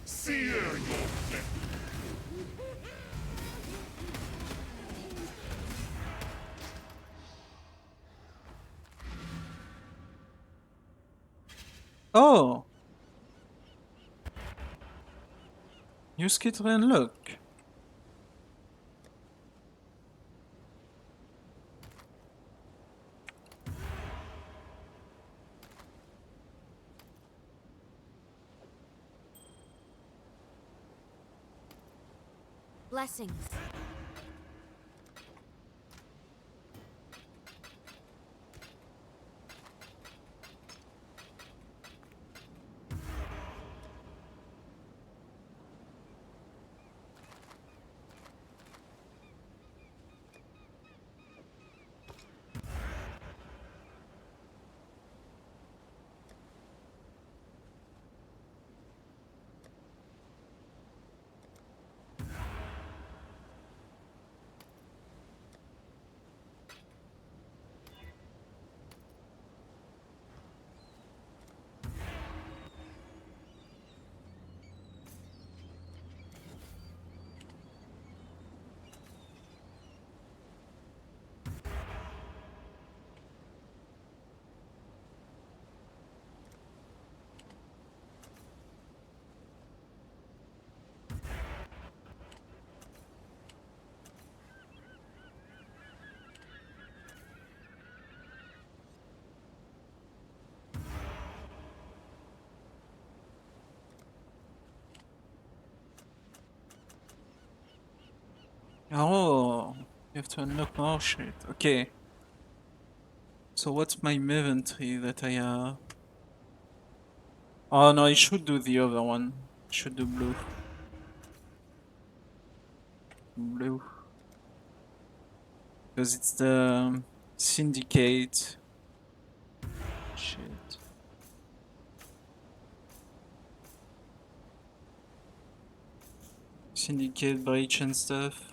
Seal your flesh. Oh! Use Skitter and look. Blessings. Oh, you have to unlock more shit. Okay. So what's my inventory that I have? Oh no, I should do the other one. I should do blue. Blue. Because it's the syndicate. Shit. Syndicate breach and stuff.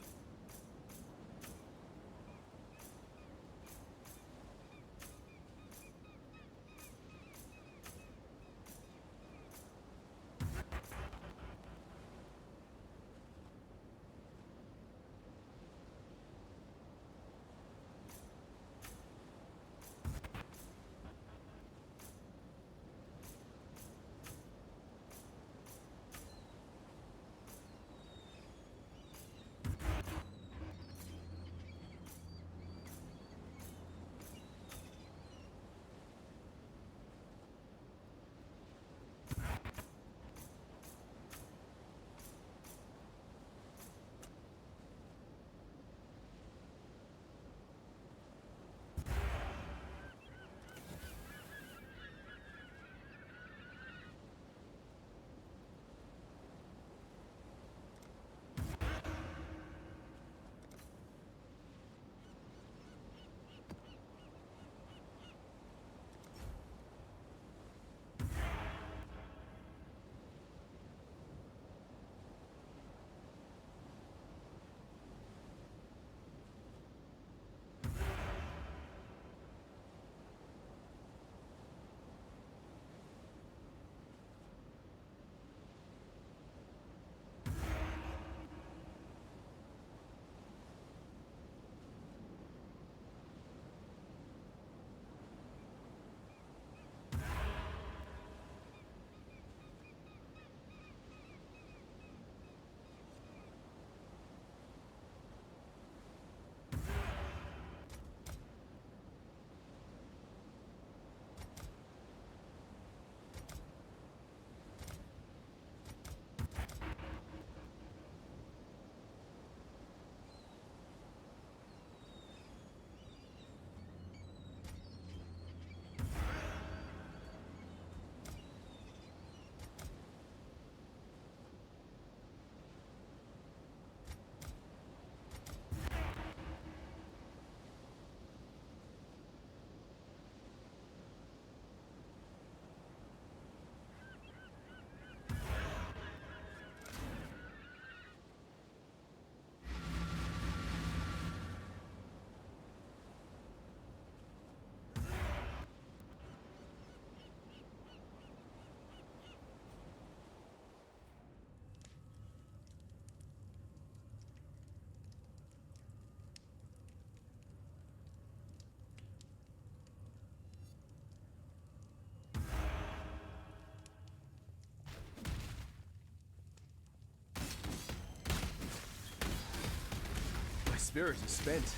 spirit is spent.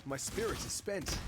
My spirit is spent.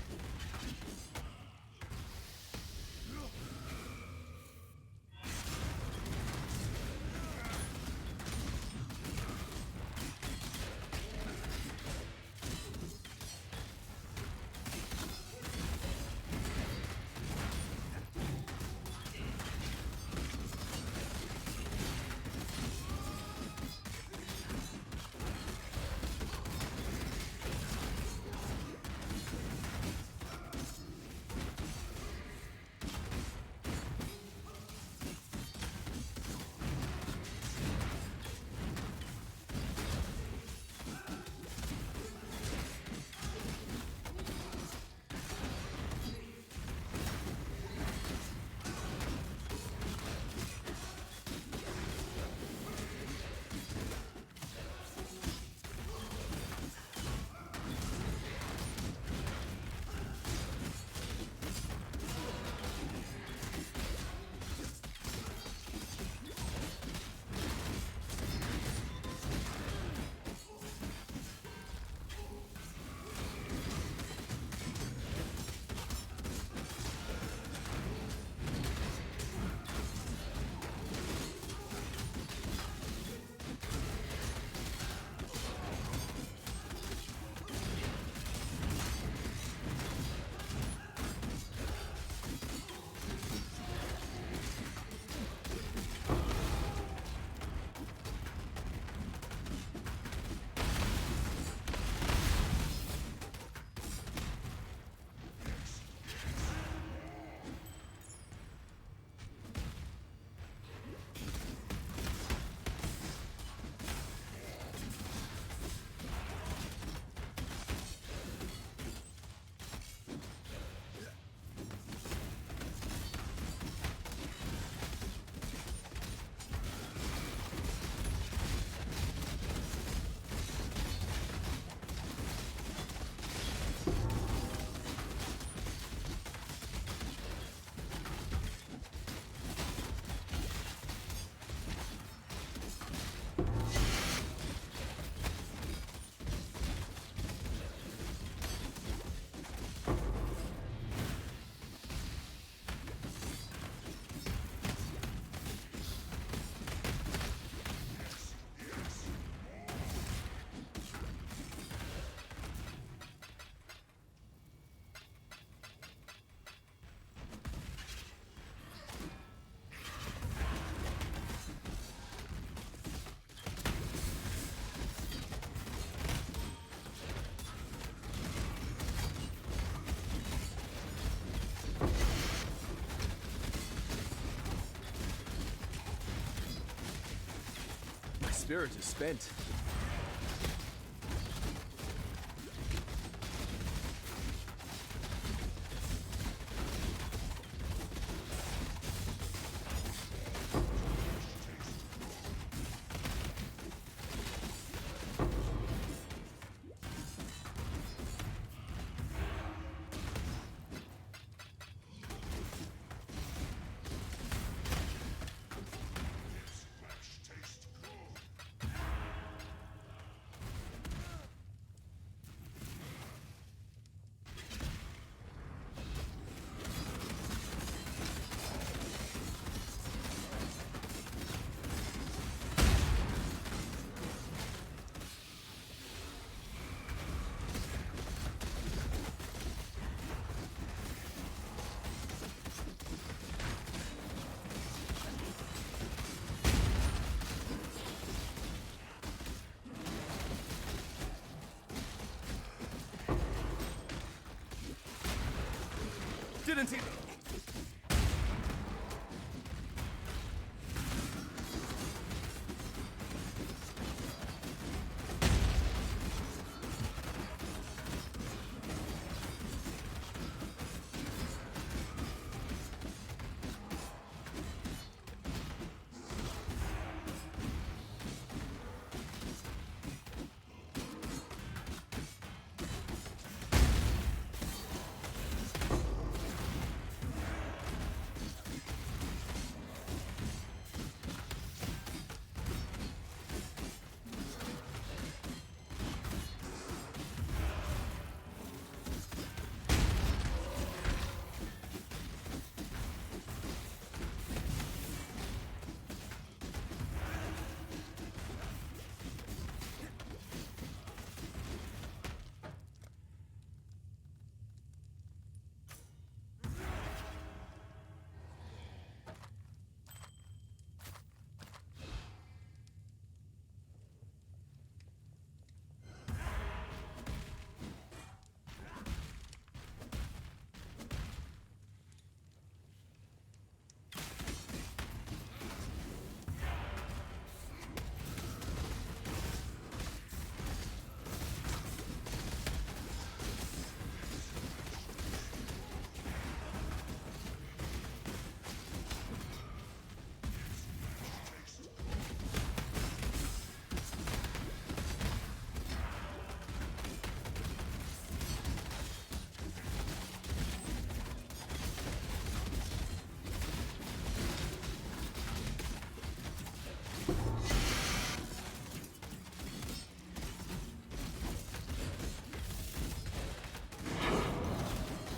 spirit is spent. Didn't he?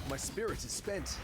My spirit is spent.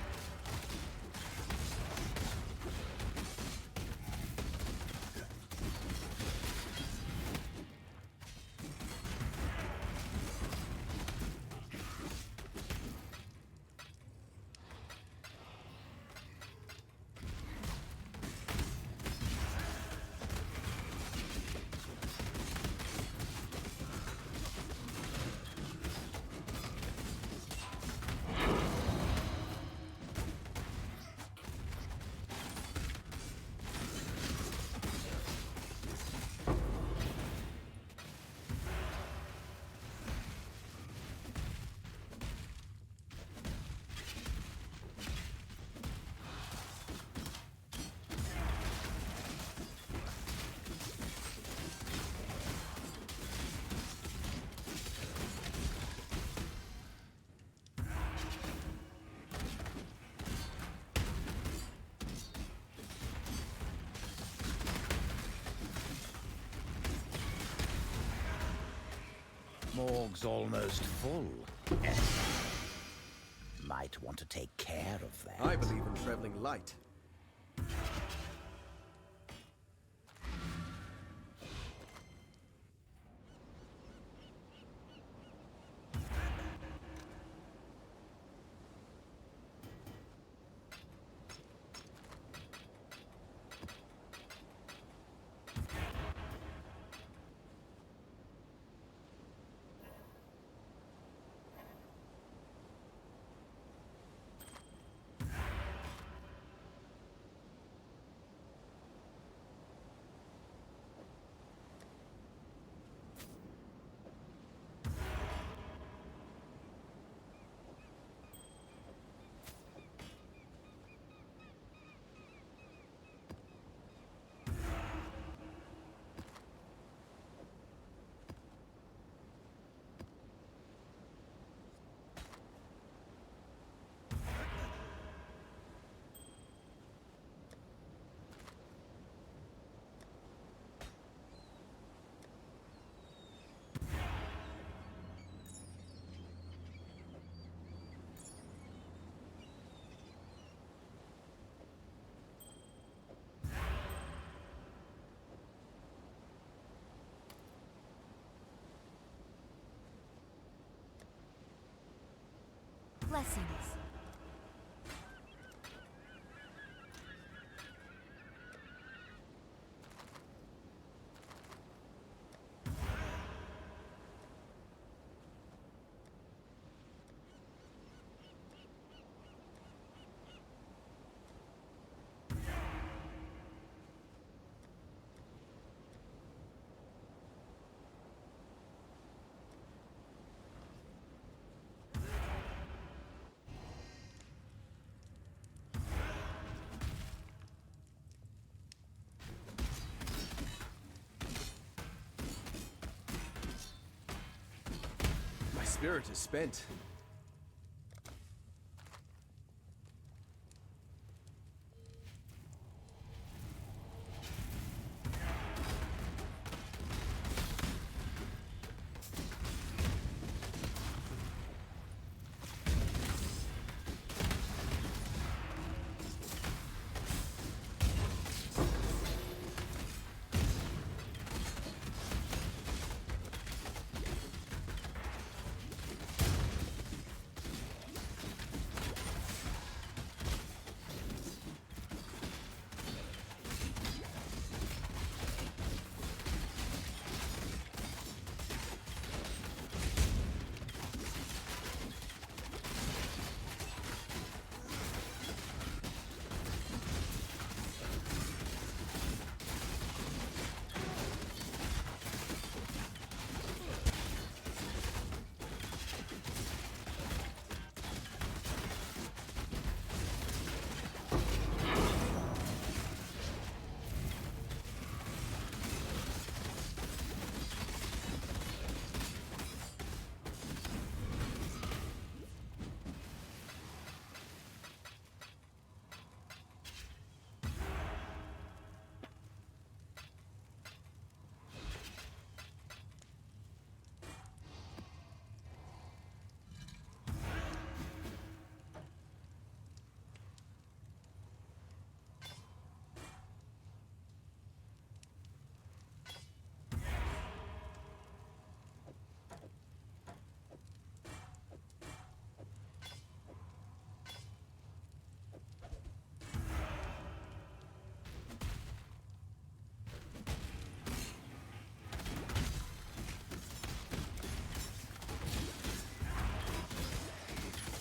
Morg's almost full. Might want to take care of that. I believe in traveling light. Blessings. My spirit is spent.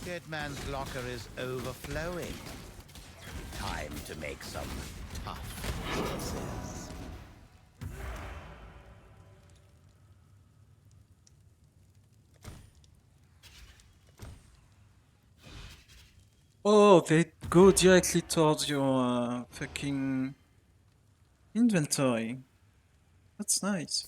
Deadman's locker is overflowing. Time to make some tough choices. Oh, they go directly towards your fucking inventory. That's nice.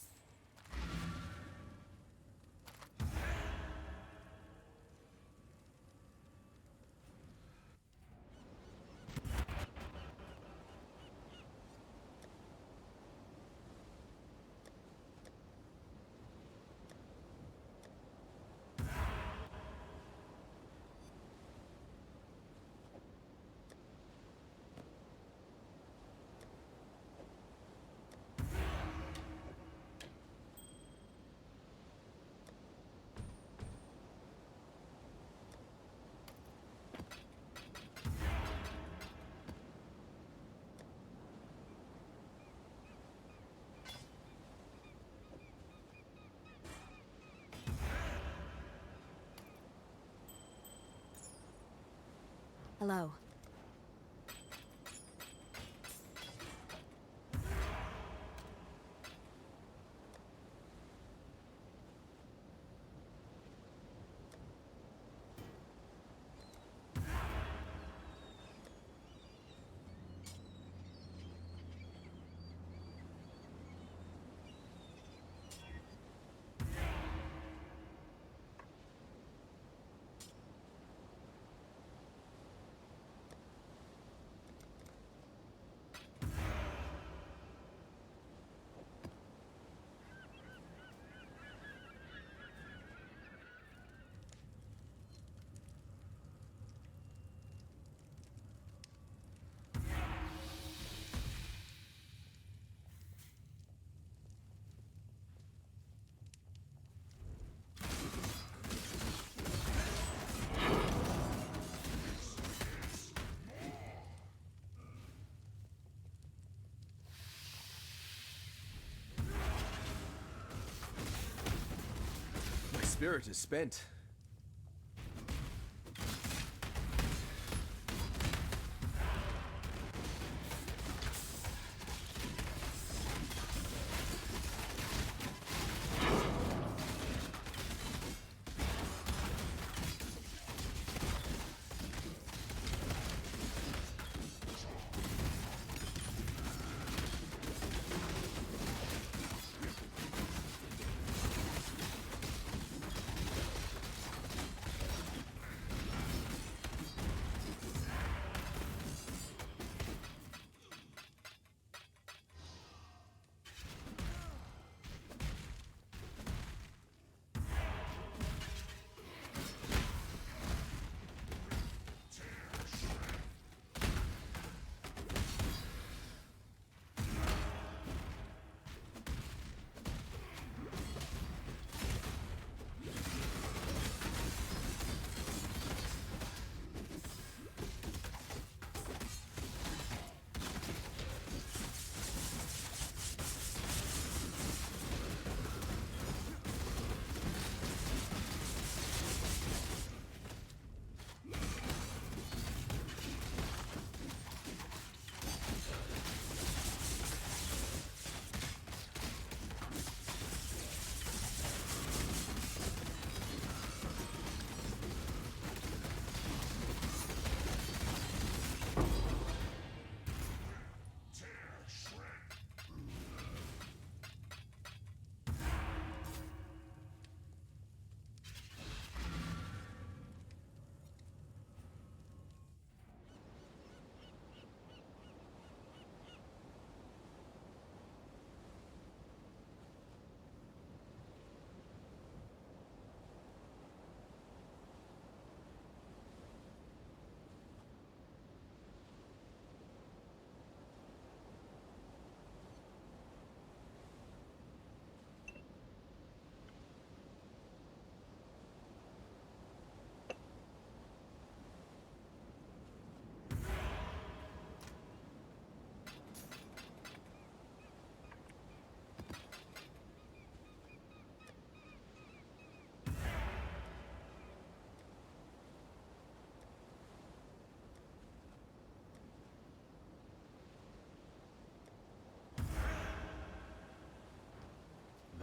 Hello. spirit is spent.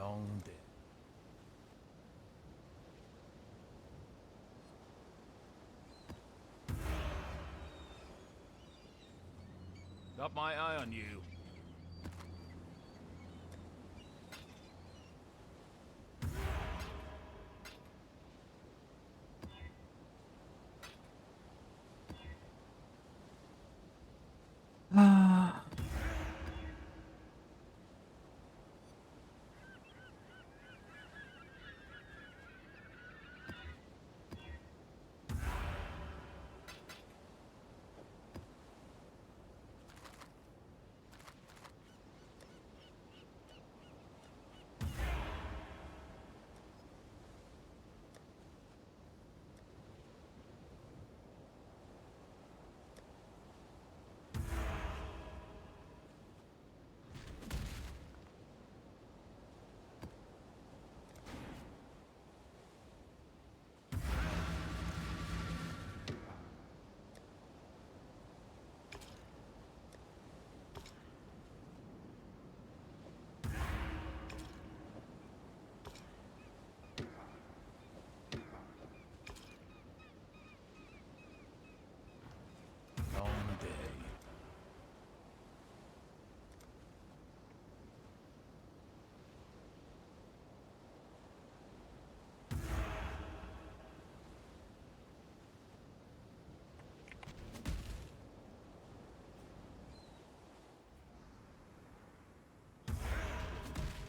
Long day. Got my eye on you. Long day.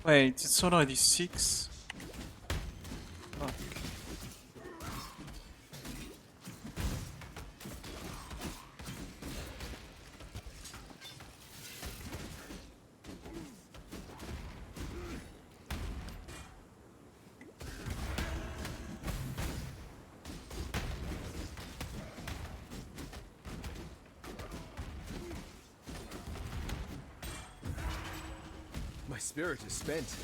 Wait, it's already 6. Fuck. My spirit is spent.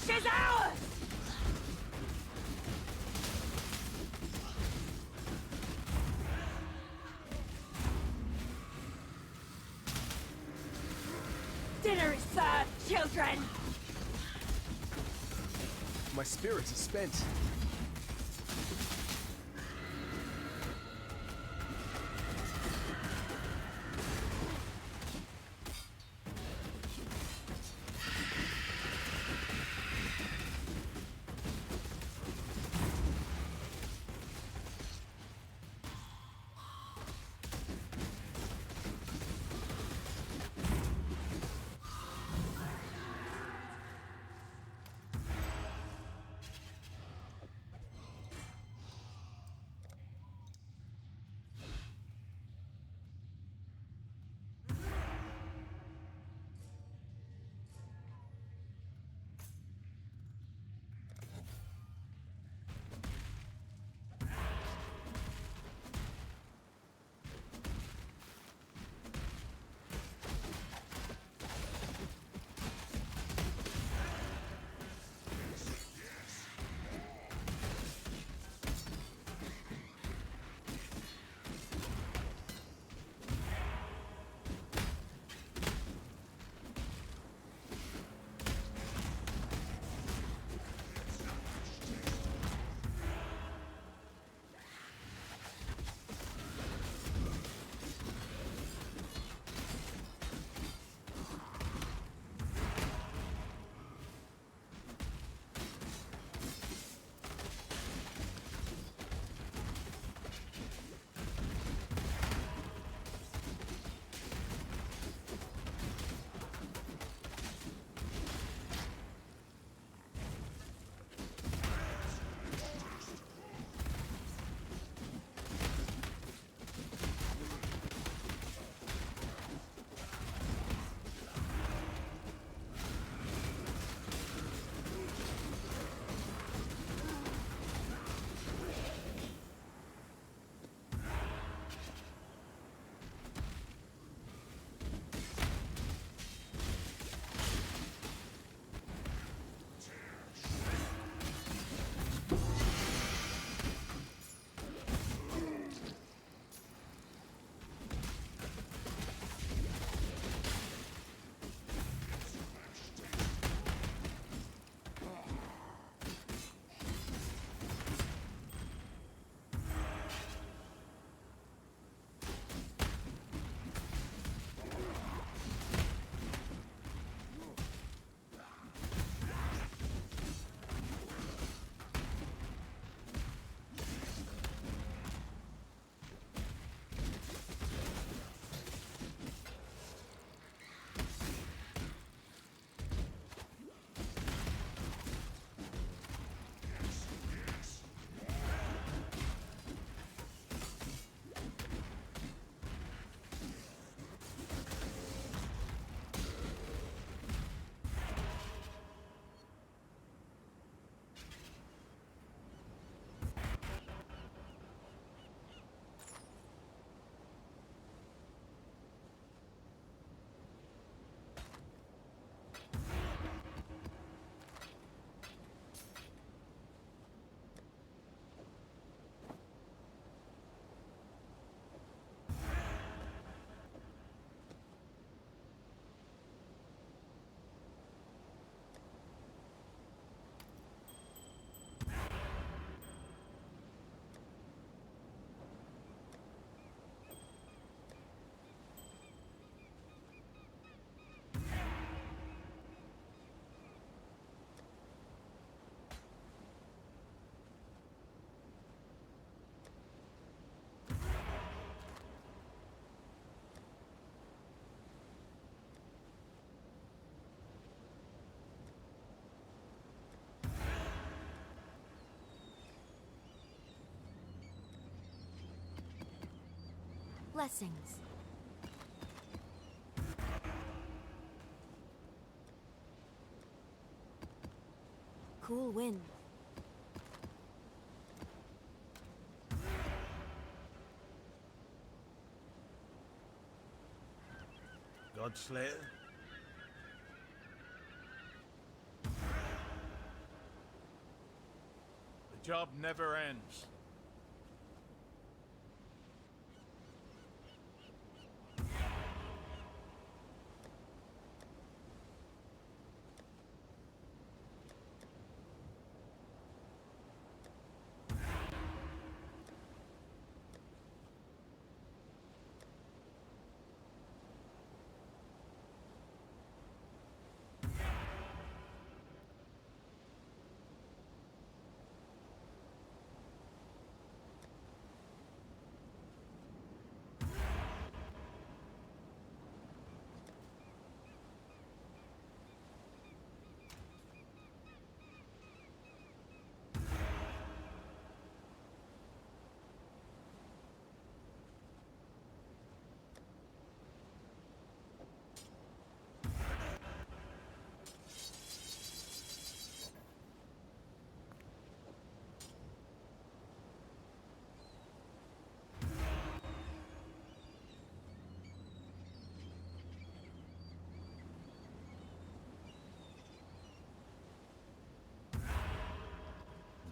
flesh is ours! Dinner is served, children! My spirits are spent. Blessings. Cool wind. Godslayer? job never ends.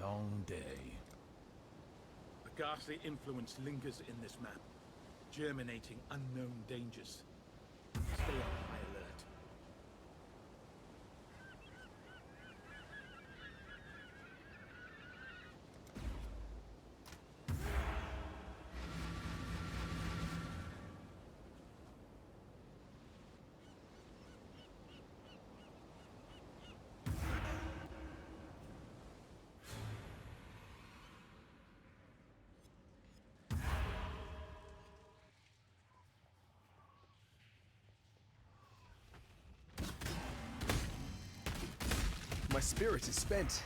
Long day. A ghastly influence lingers in this map, germinating unknown dangers. Stay on high alert. My spirit is spent.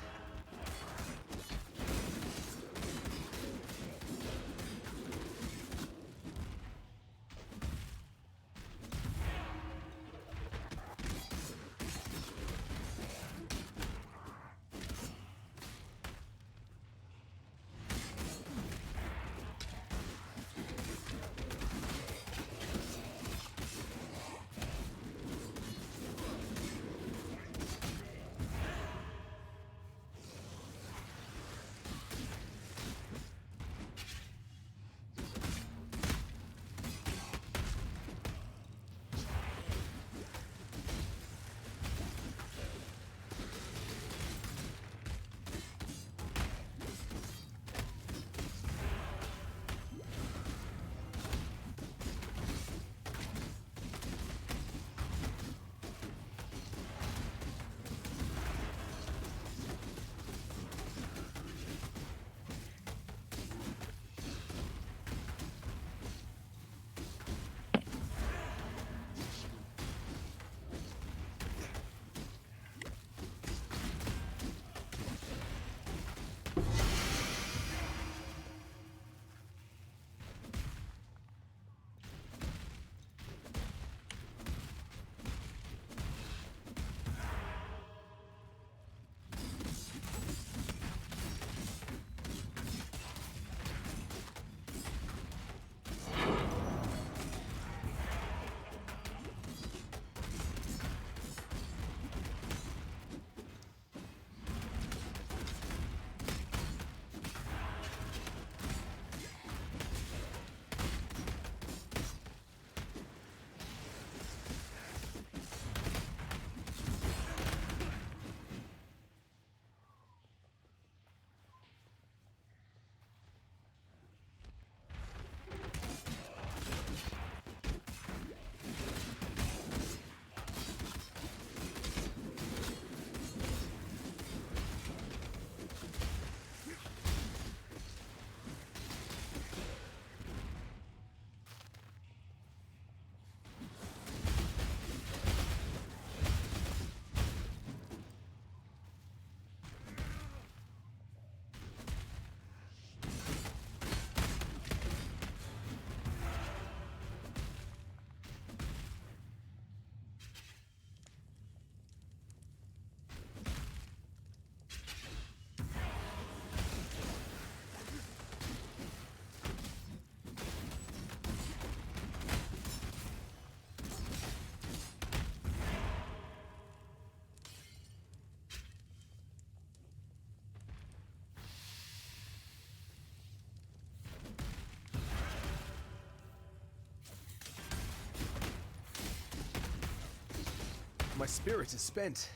My spirit is spent.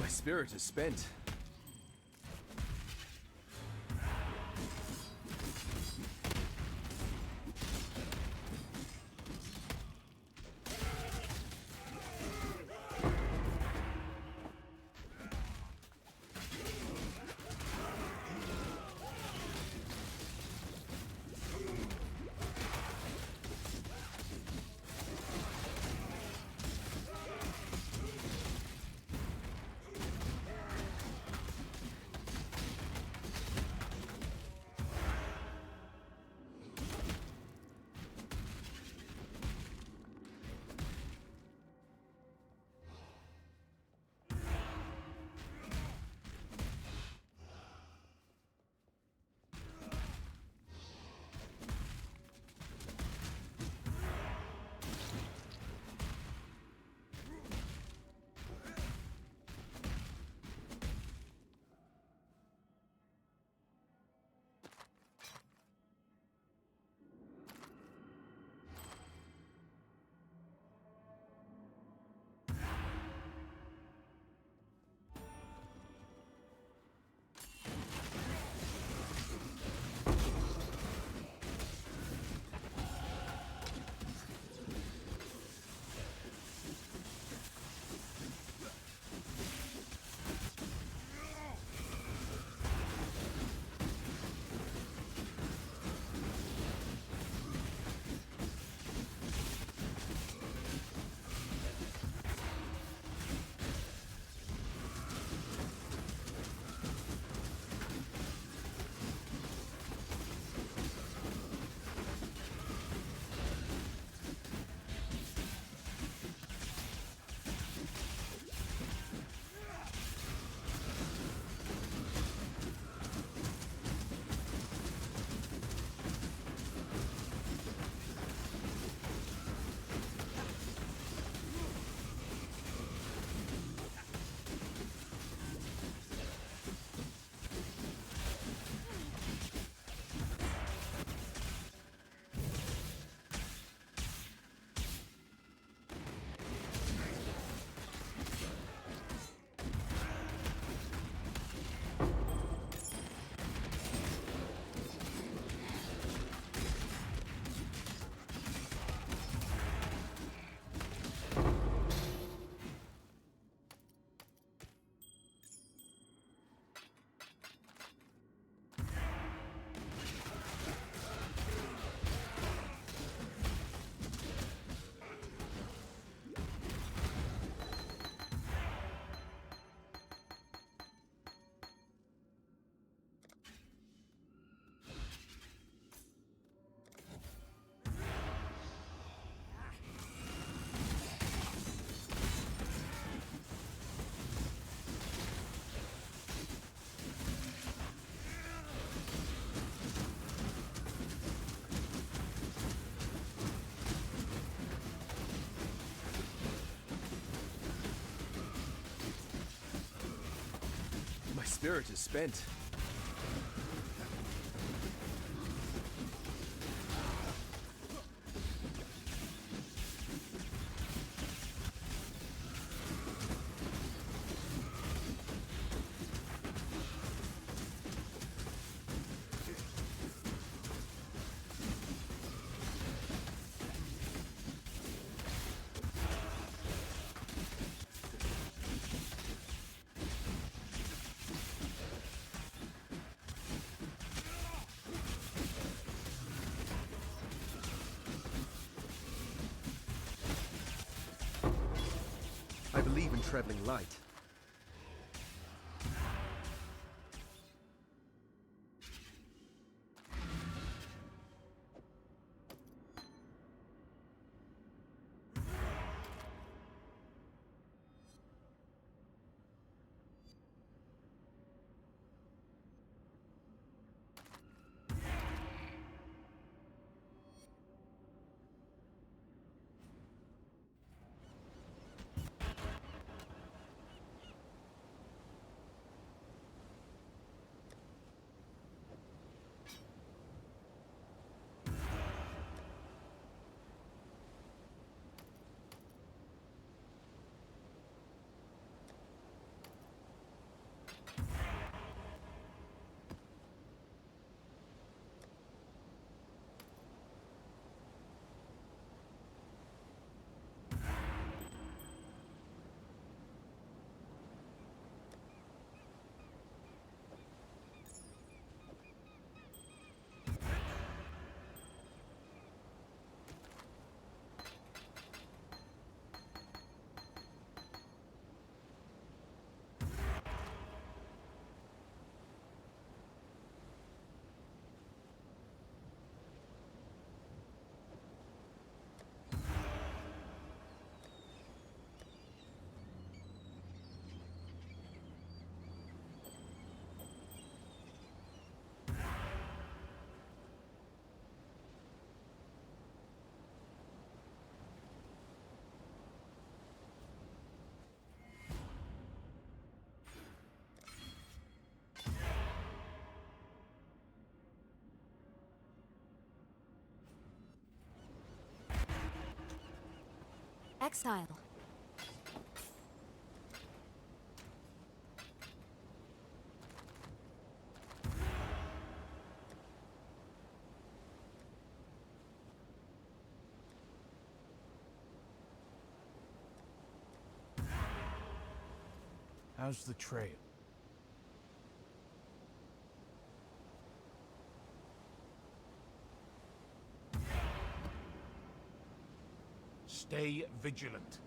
My spirit is spent. spirit is spent. I believe in traveling light. Exile. How's the trail? Stay vigilant.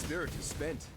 spirit is spent.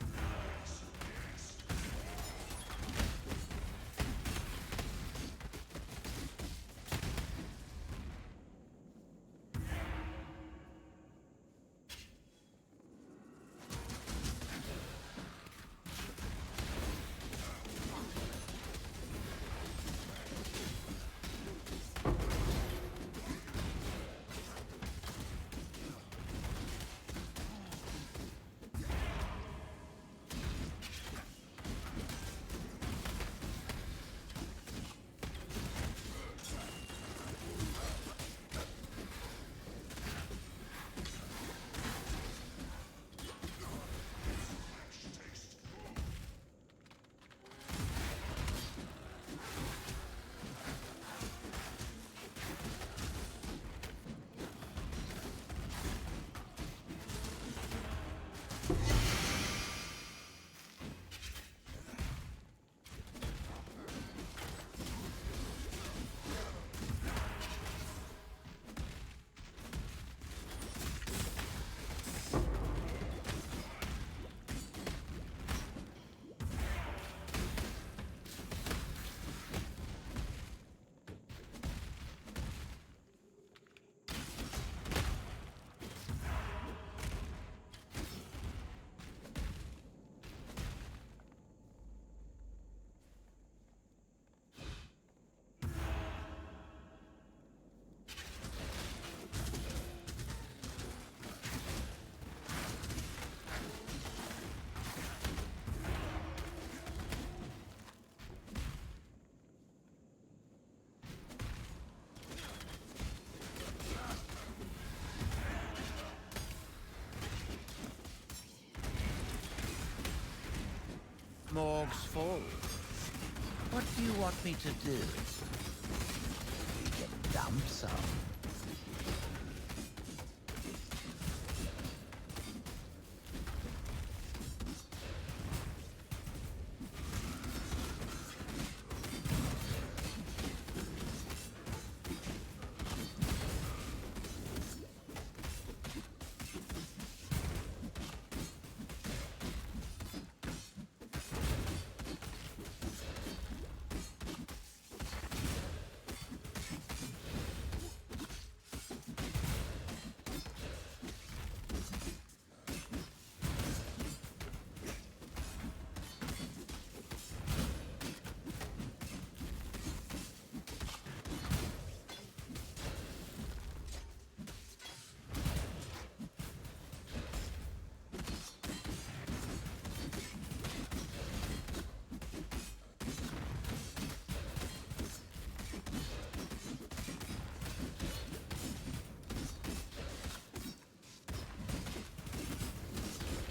Morg's full. What do you want me to do? We can dump some.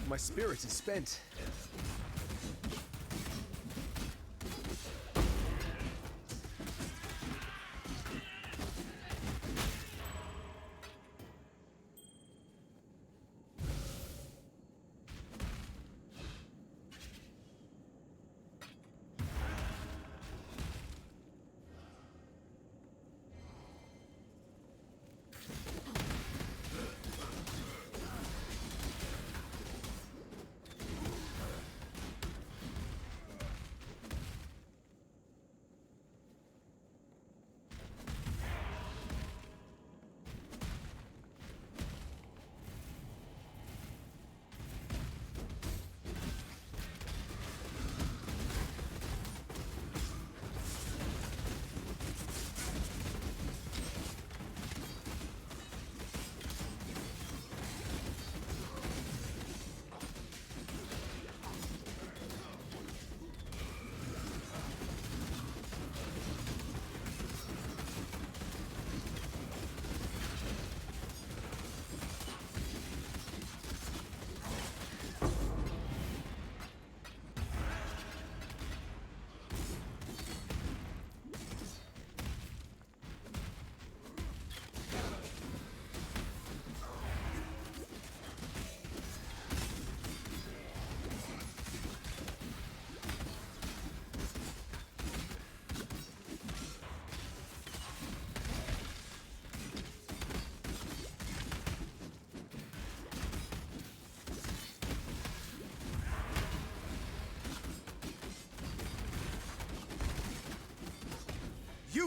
My spirit is spent.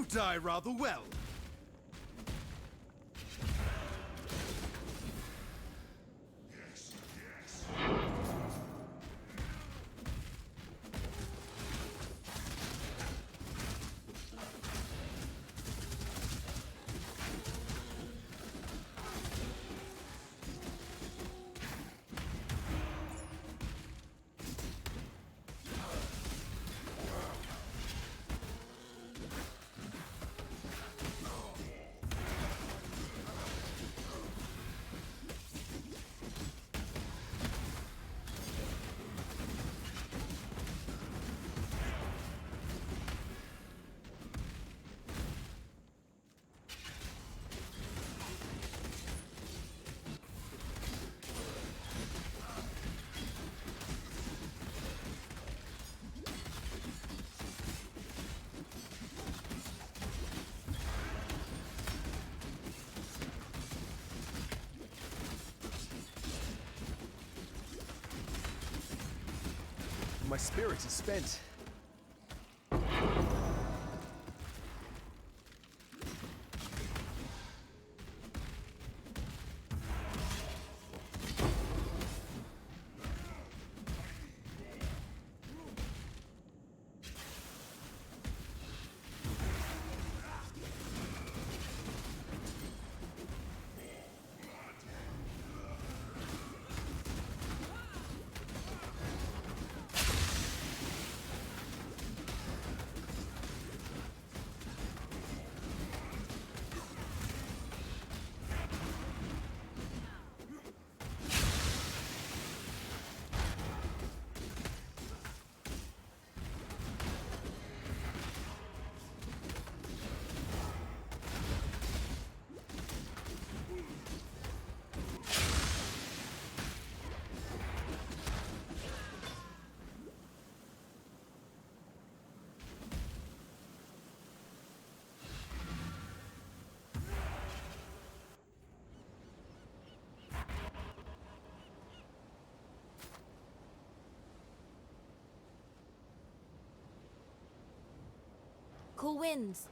You die rather well. My spirit is spent. Cool winds.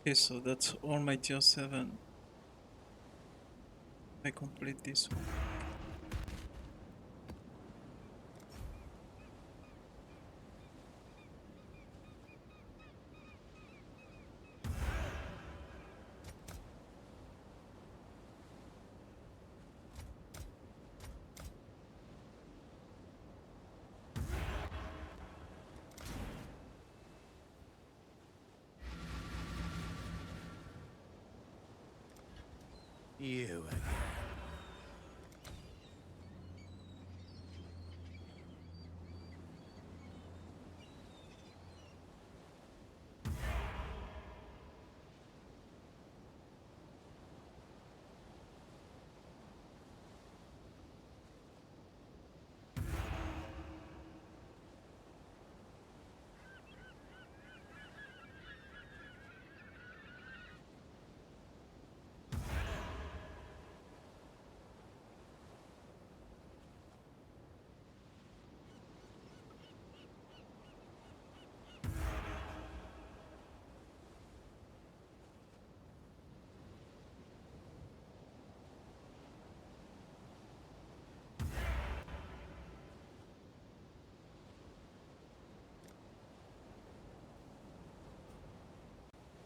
Okay, so that's all my tier 7. I complete this one. You again.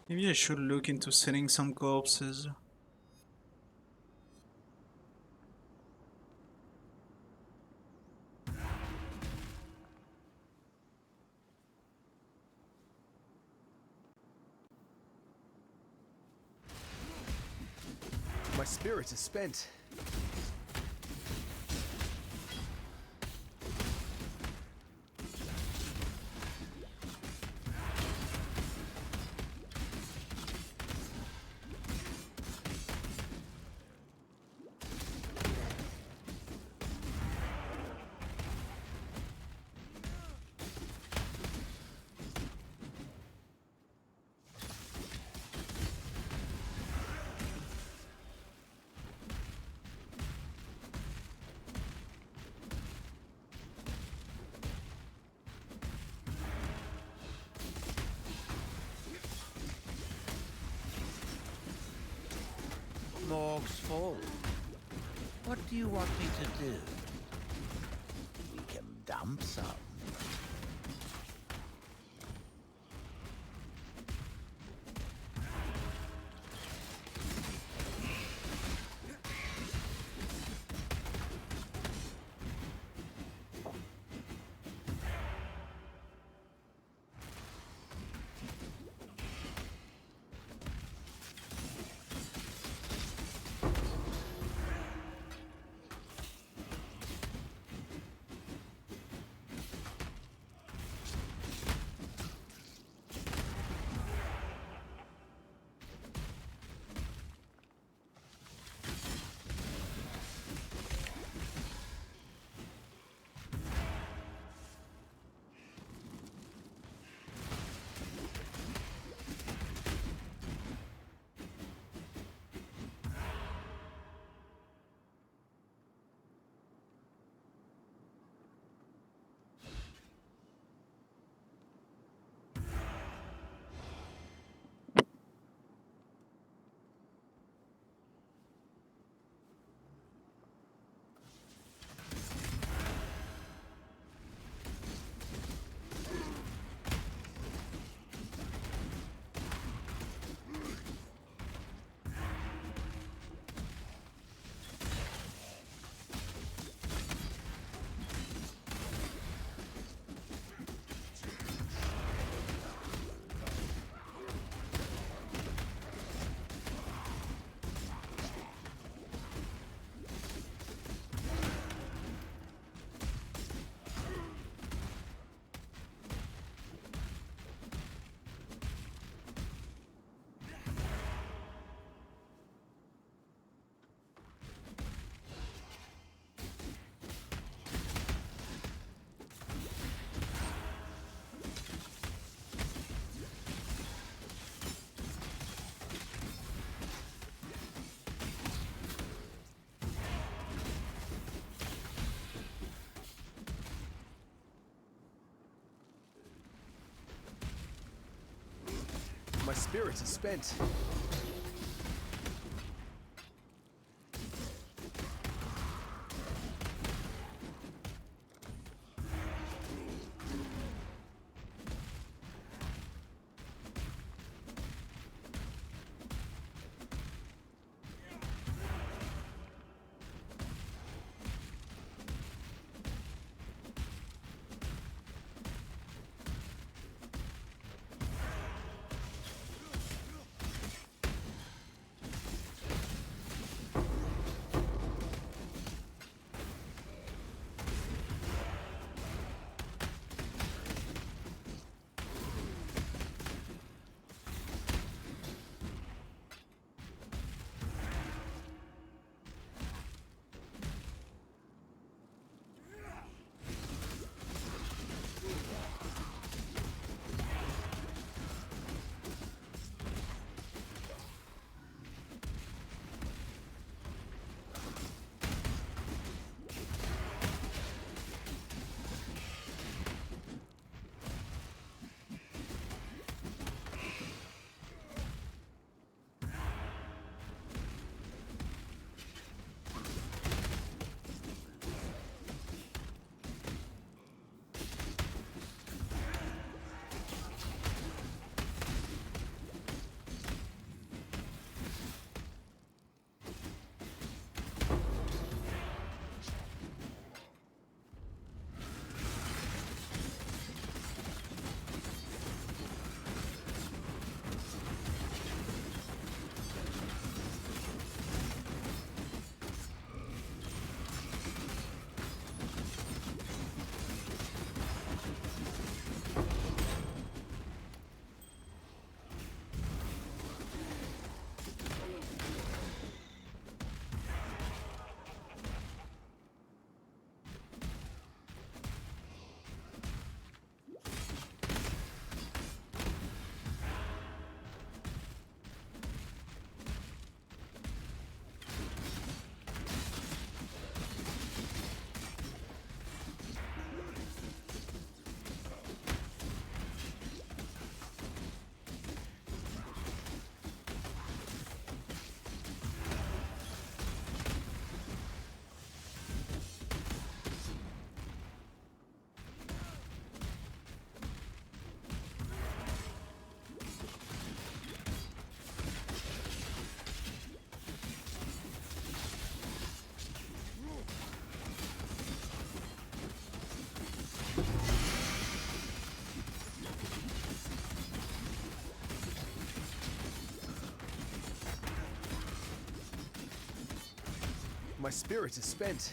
Maybe I should look into selling some corpses. My spirit is spent. Morg's Fall. What do you want me to do? We can dump some. My spirit is spent. My spirit is spent.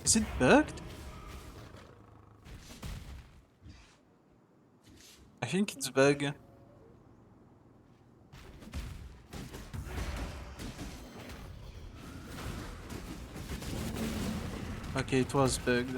Is it bugged? I think it's bug. Okay, it was bugged.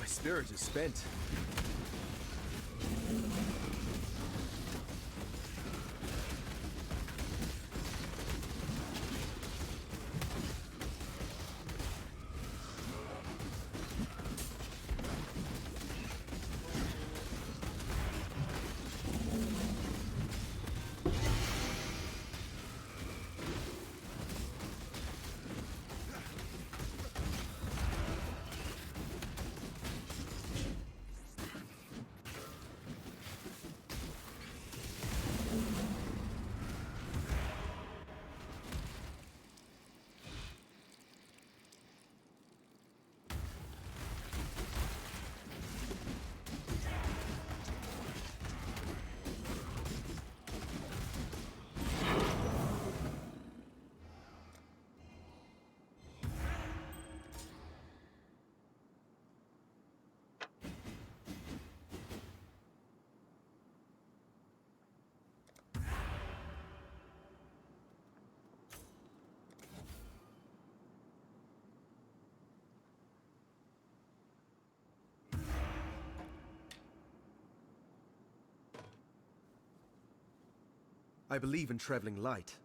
My spirit is spent. I believe in traveling light.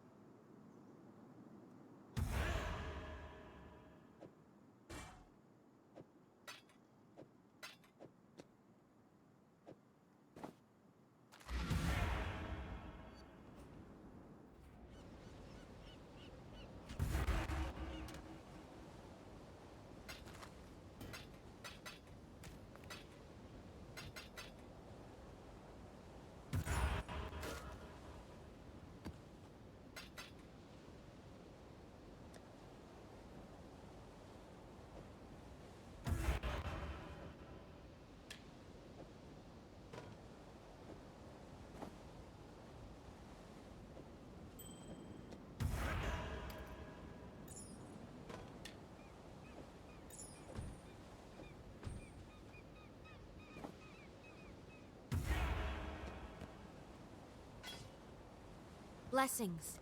Blessings.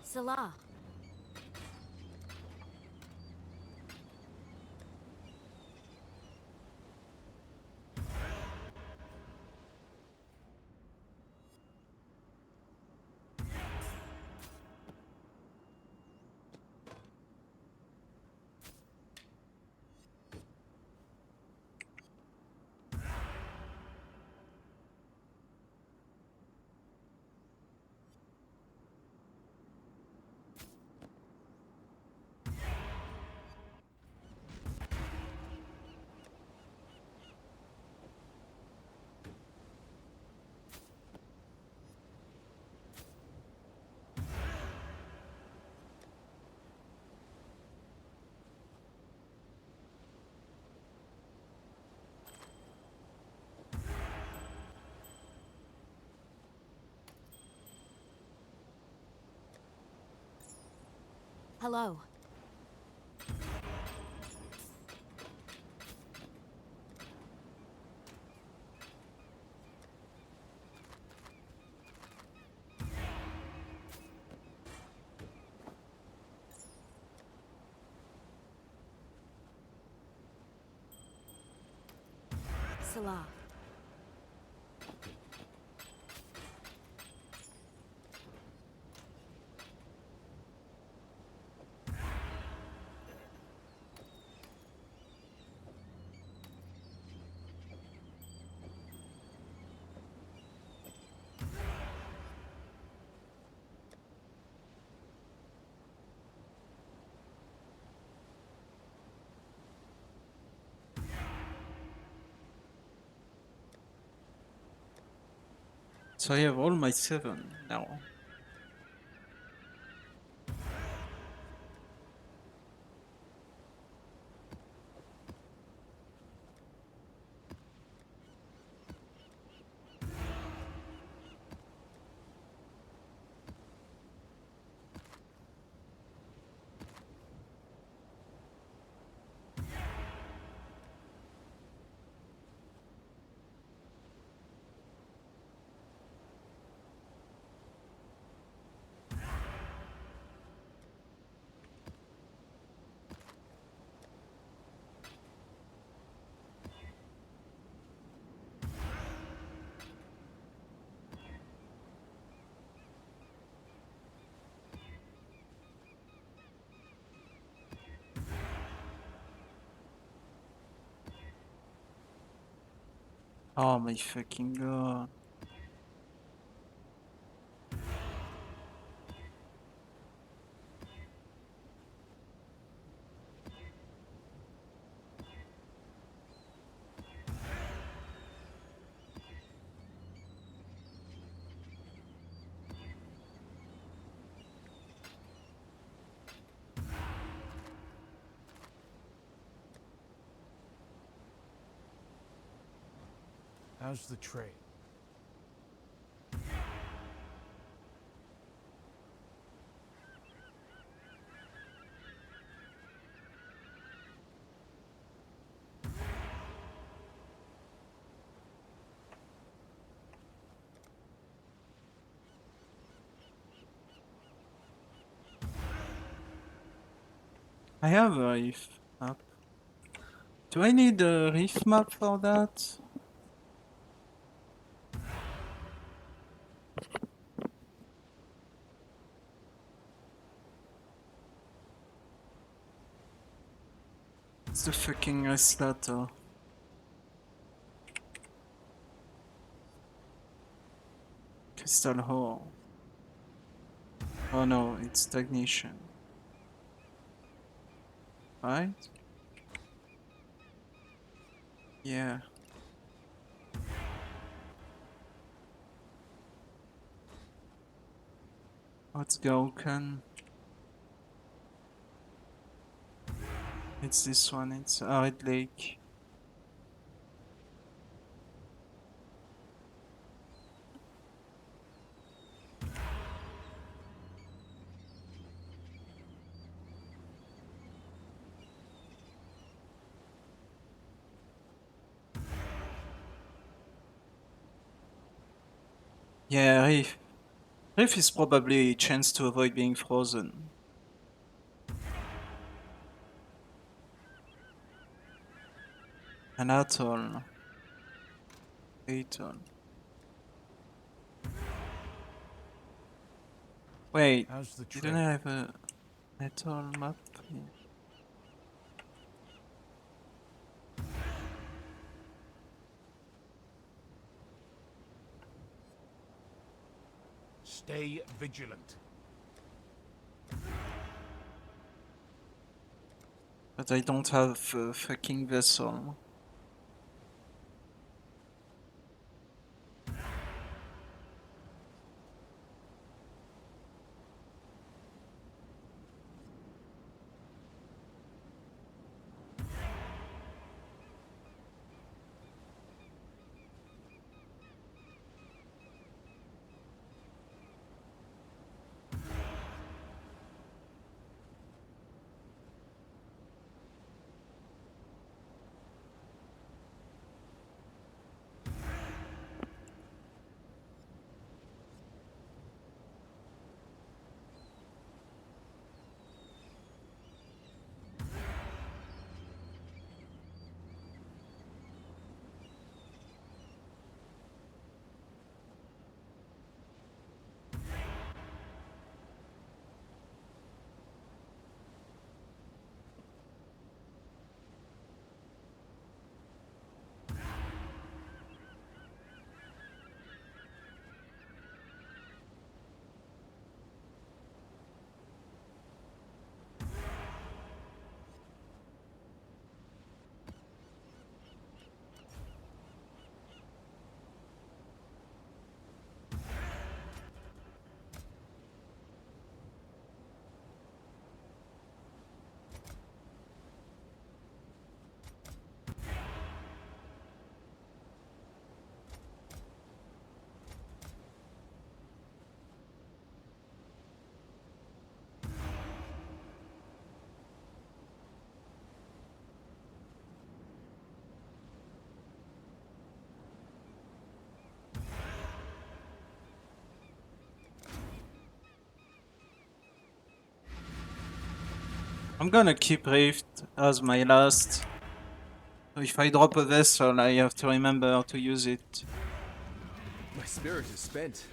Salah. Hello. Salah. So I have all my 7 now. Oh my fucking god. How's the trade? I have a reef map. Do I need a reef map for that? It's the fucking Reslator. Crystal Ore. Oh no, it's stagnation. Right? Yeah. What's Gauken? It's this one, it's Arid Lake. Yeah, Reef. Reef is probably a chance to avoid being frozen. An atoll. Atoll. Wait, didn't I have a atoll map here? Stay vigilant. But I don't have a fucking vessel. I'm gonna keep Rift as my last. If I drop a vessel, I have to remember to use it. My spirit is spent.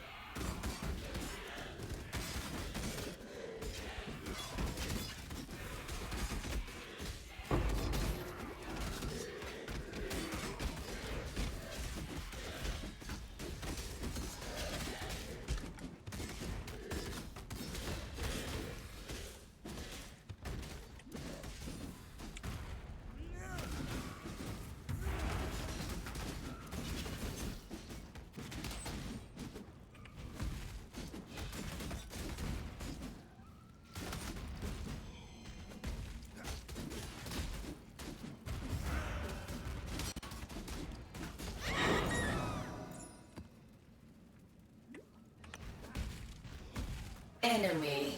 Enemy.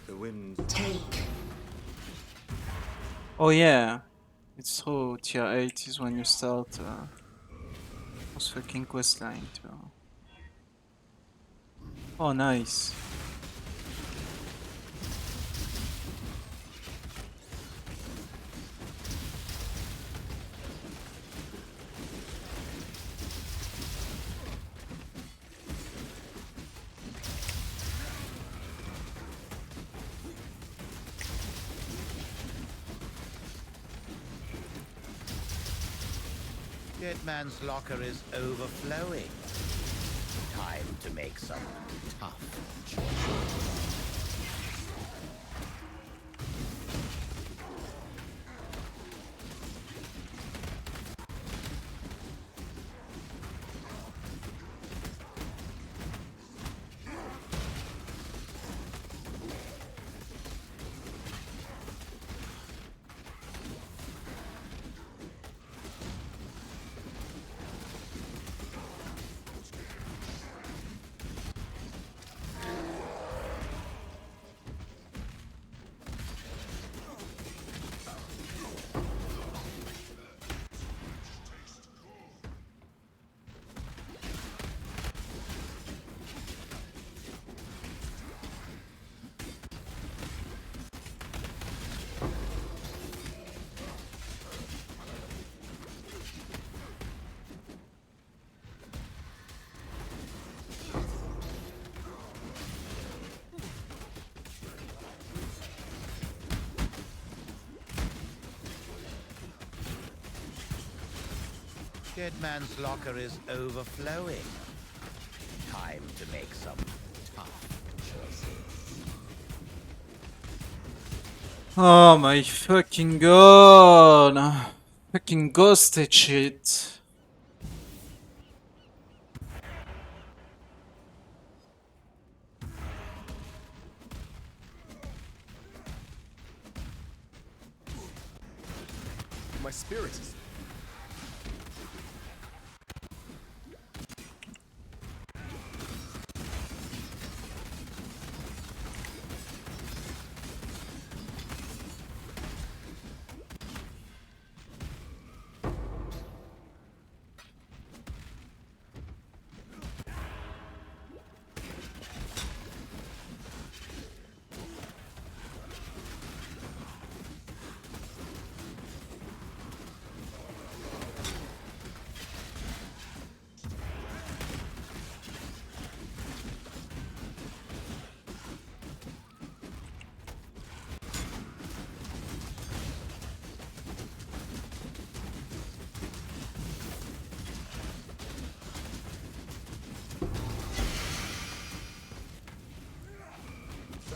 The wind. Take. Oh yeah, it's true. Tier 8 is when you start those fucking questline too. Oh nice. Dead man's locker is overflowing. Time to make some tough choices. Dead man's locker is overflowing. Time to make some tough choices. Oh my fucking god! Fucking ghosted shit. My spirit is...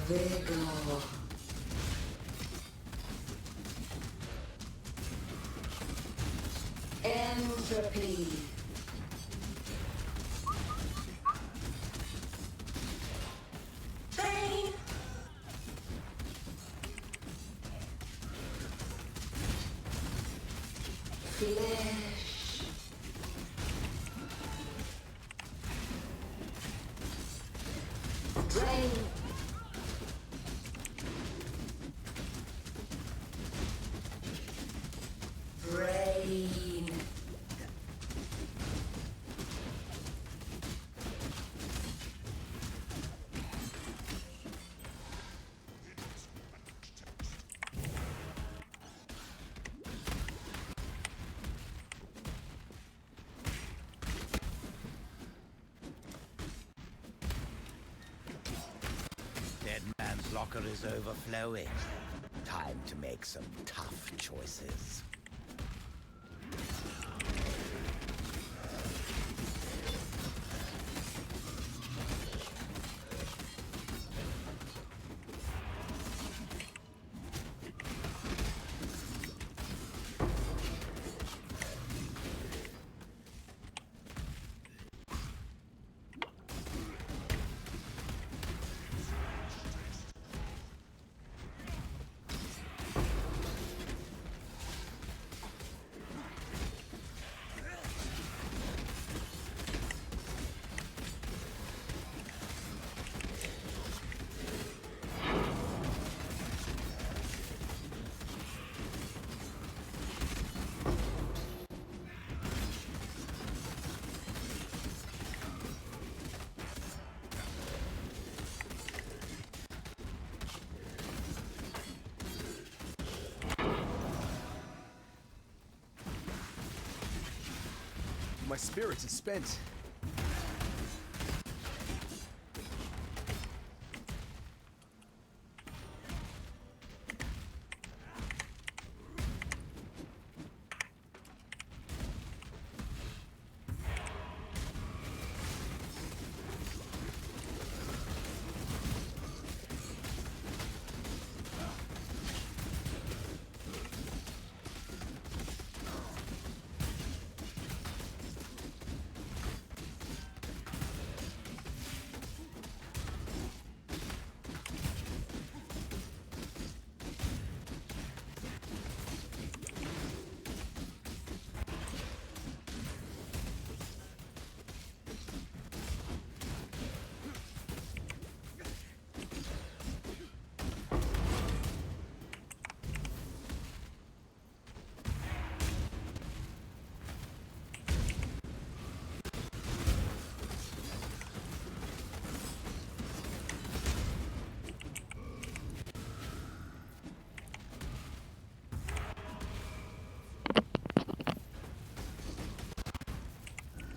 Vigor. Entropy. Pain. Flesh. Drain. Brain. Dead man's locker is overflowing. Time to make some tough choices. My spirit is spent.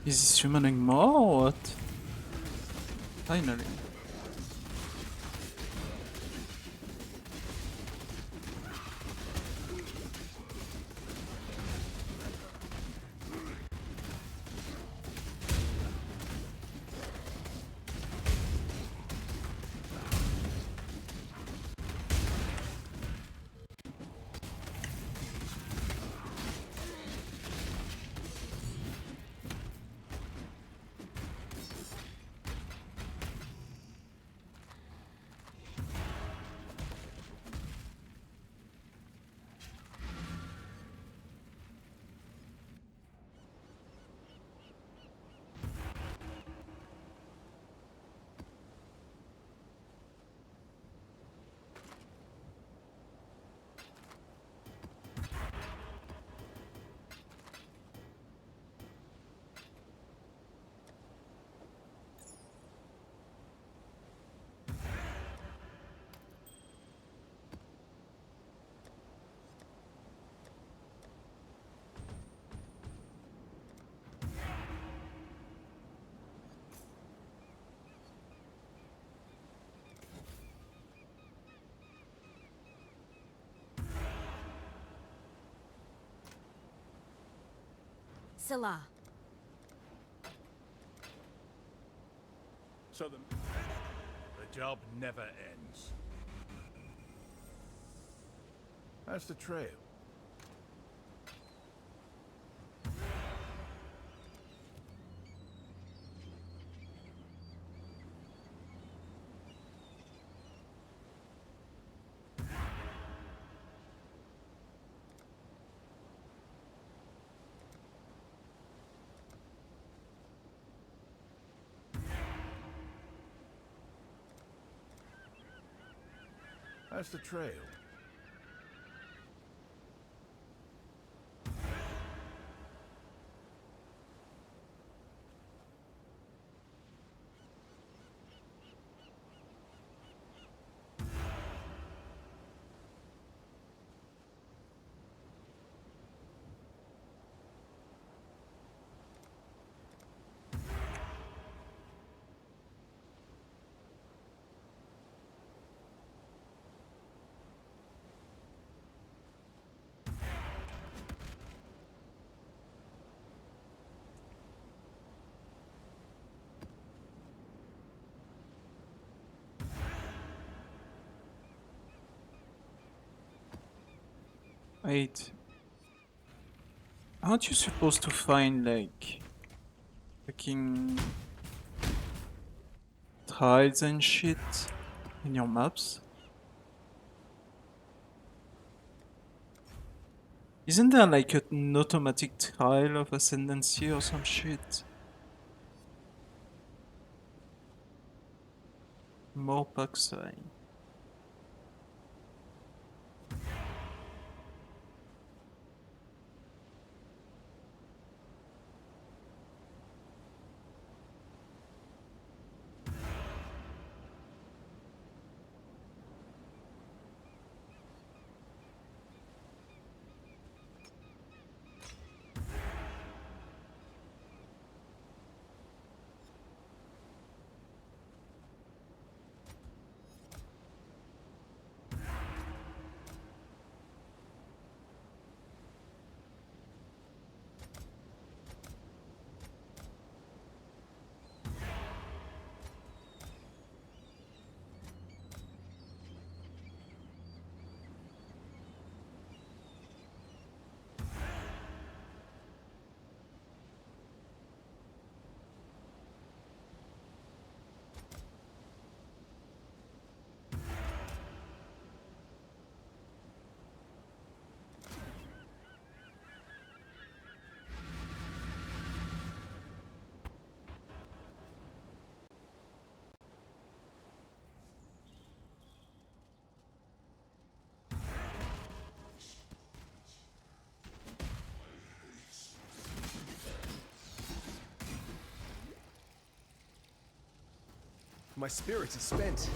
Is he summoning more or what? Finally. Salah. So the job never ends. That's the trail. That's the trail. Wait. Aren't you supposed to find like fucking tiles and shit in your maps? Isn't there like an automatic tile of ascendancy or some shit? More Paxai. My spirits are spent.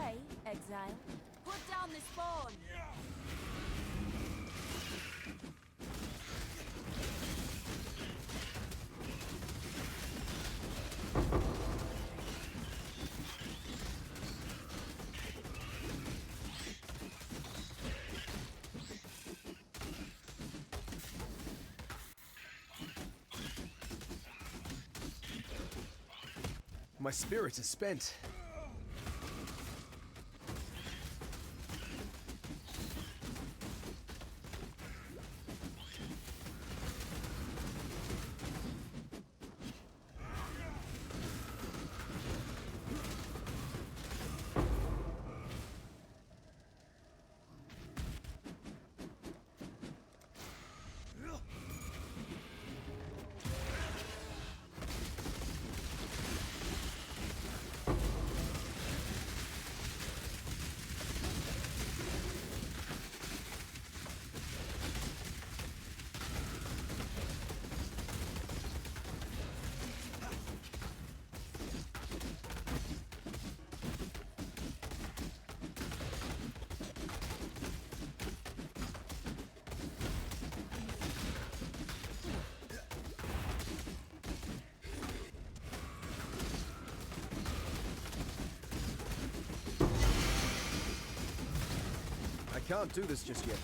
Okay, exile. Put down this spawn. My spirit is spent. I can't do this just yet.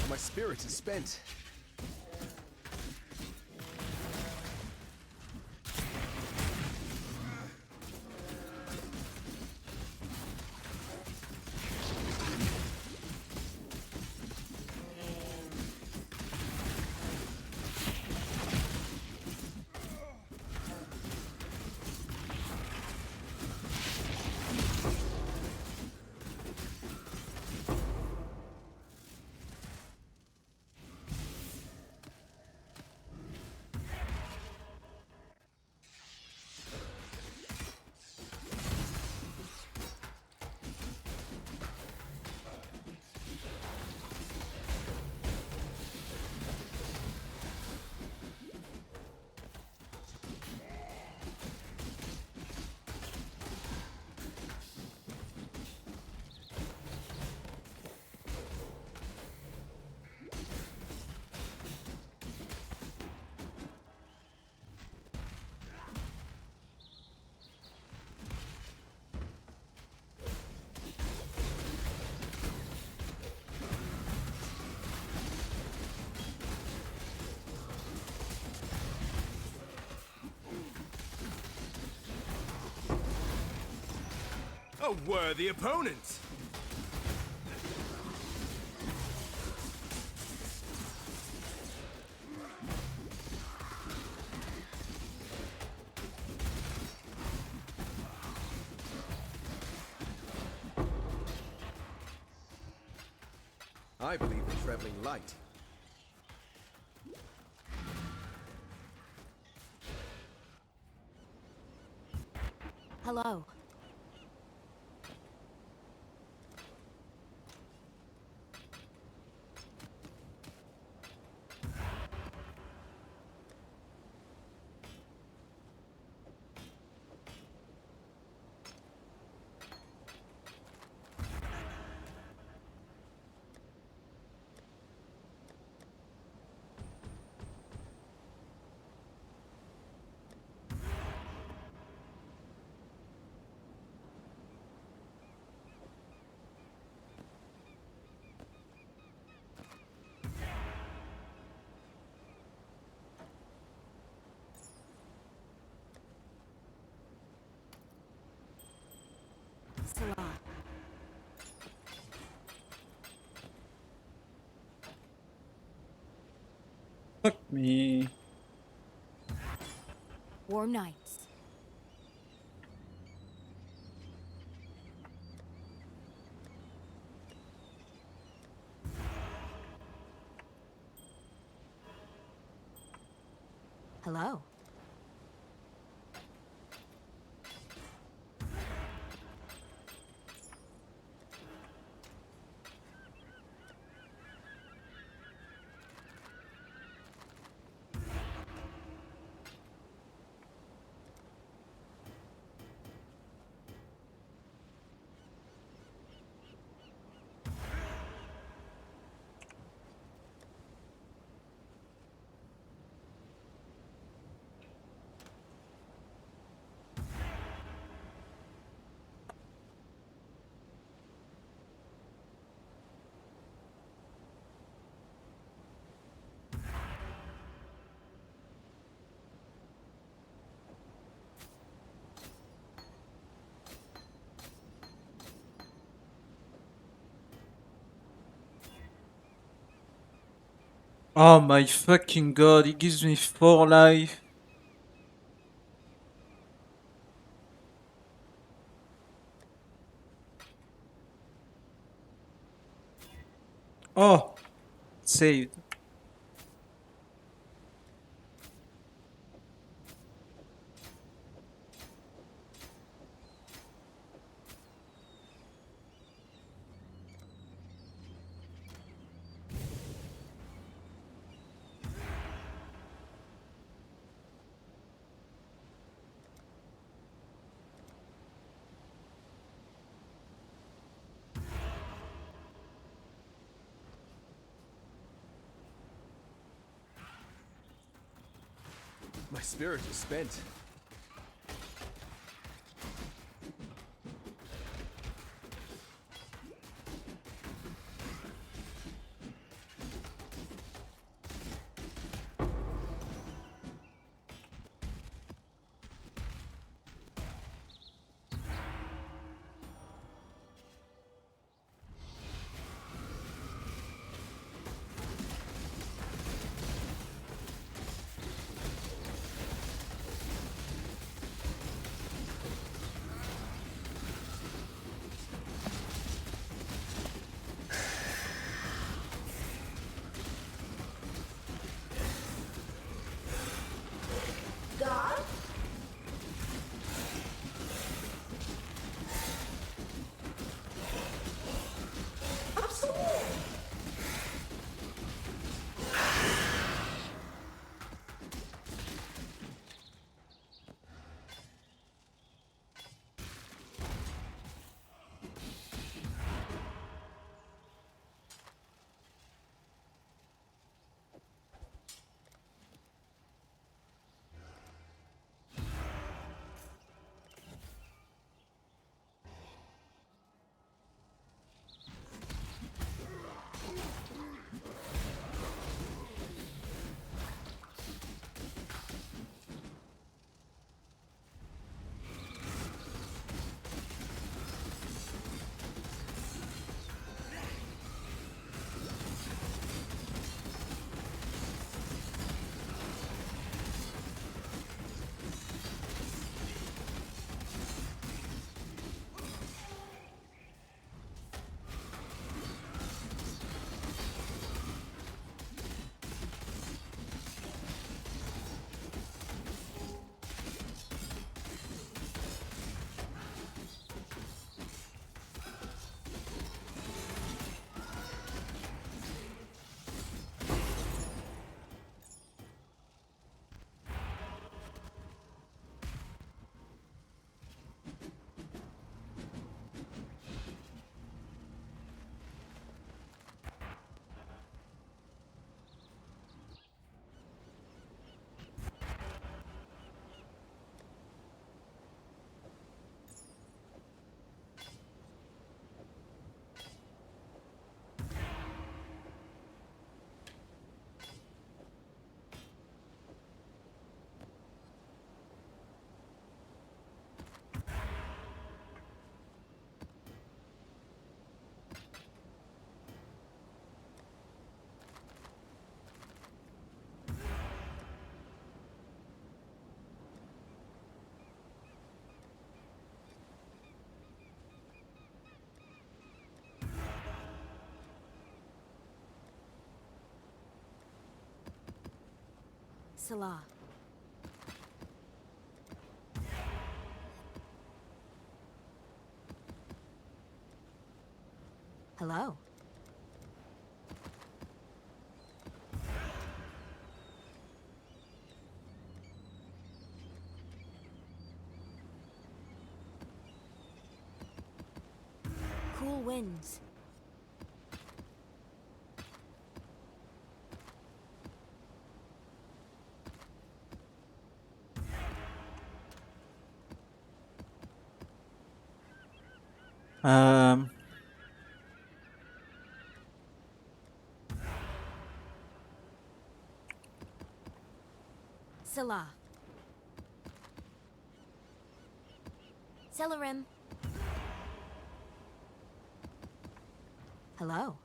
My spirit is spent. A worthy opponent! I believe in traveling light. Hello. Salah. Fuck me. Warm nights. Hello. Oh my fucking god, he gives me 4 life. Oh, saved. My spirit is spent. Salah. Hello. Cool winds. Um, Salah. Celerim. Hello.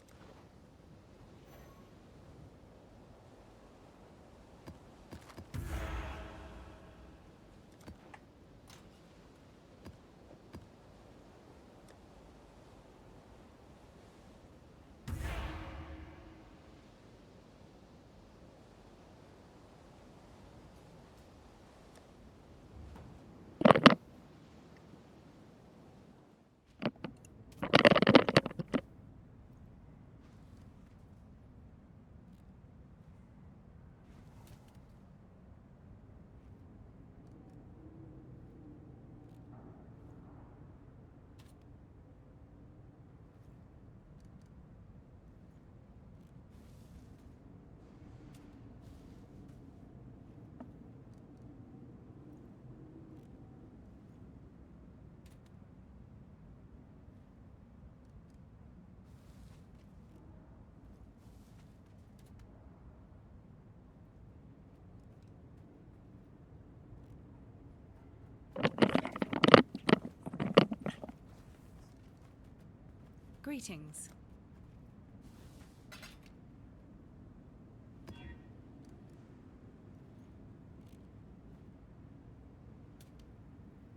Greetings.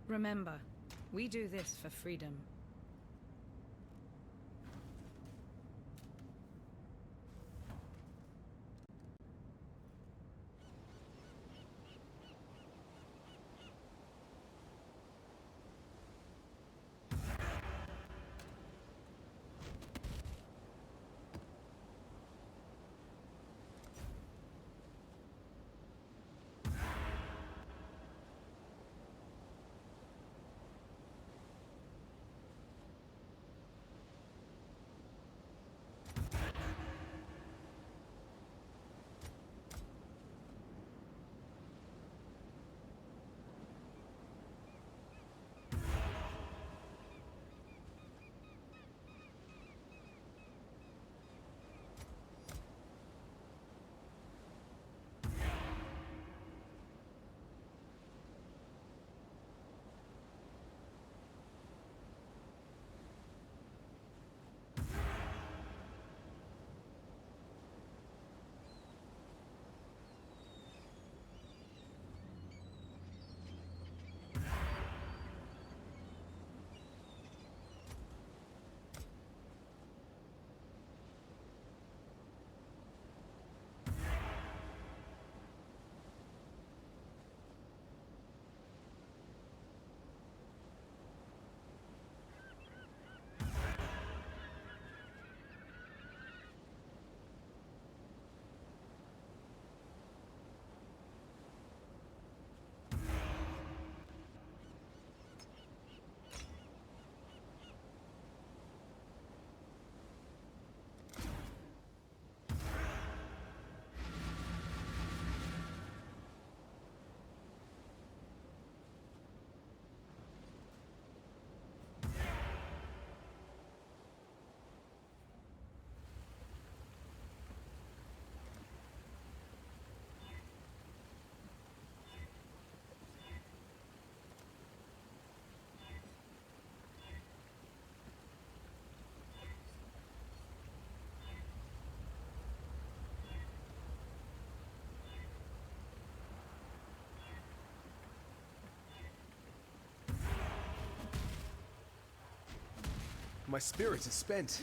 Remember, we do this for freedom. My spirit is spent.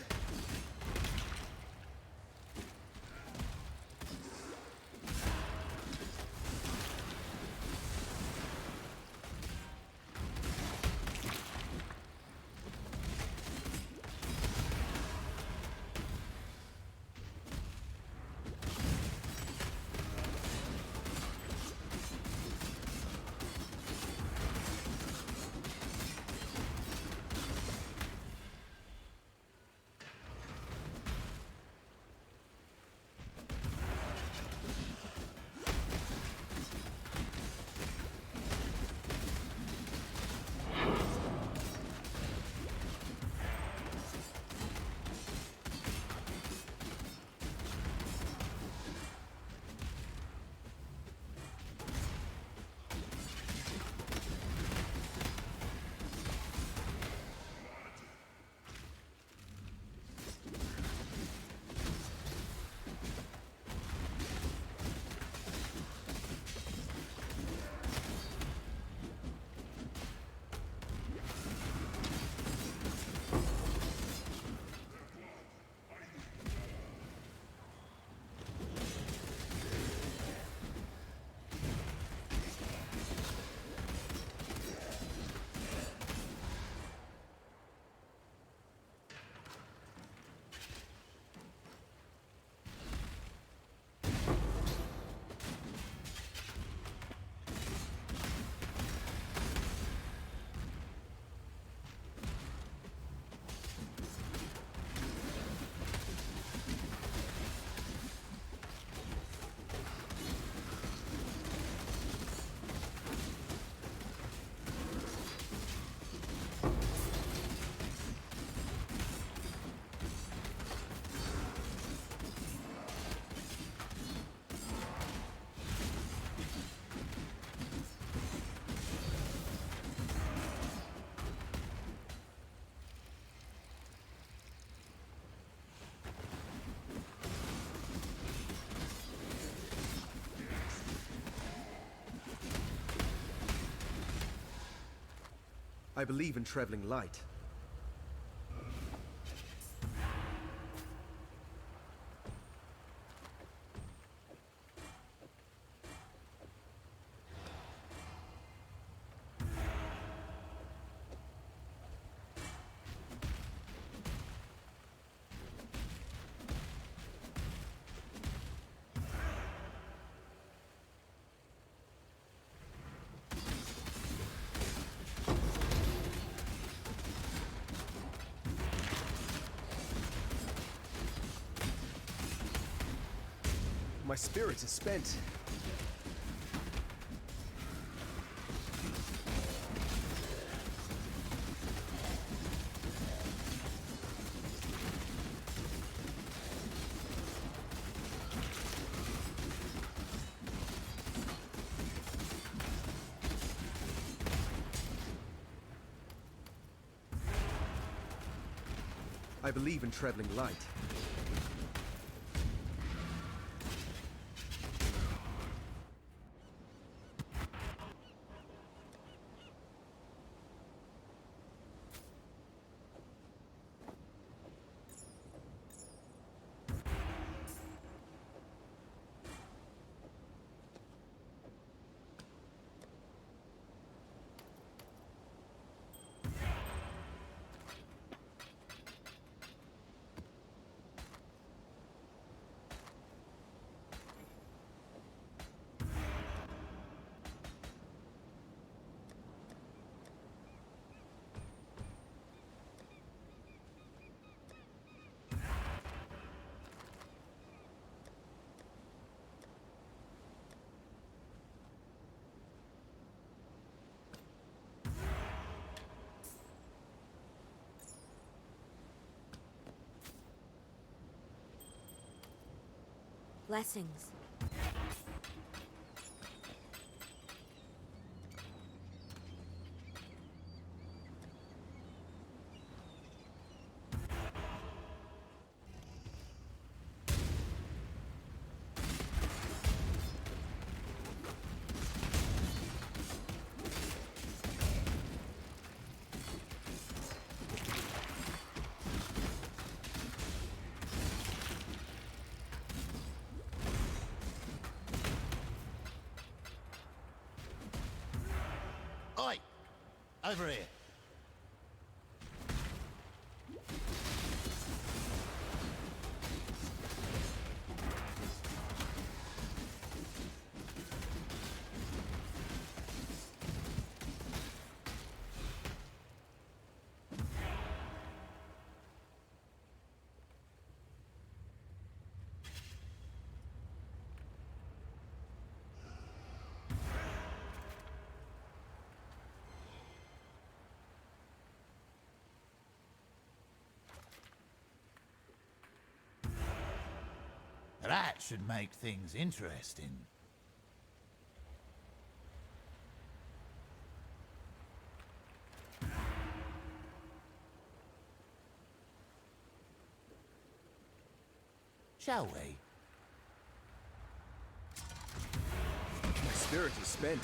I believe in traveling light. My spirit is spent. I believe in traveling light. Blessings. Oi! Over here. That should make things interesting. Shall we? My spirit is spent.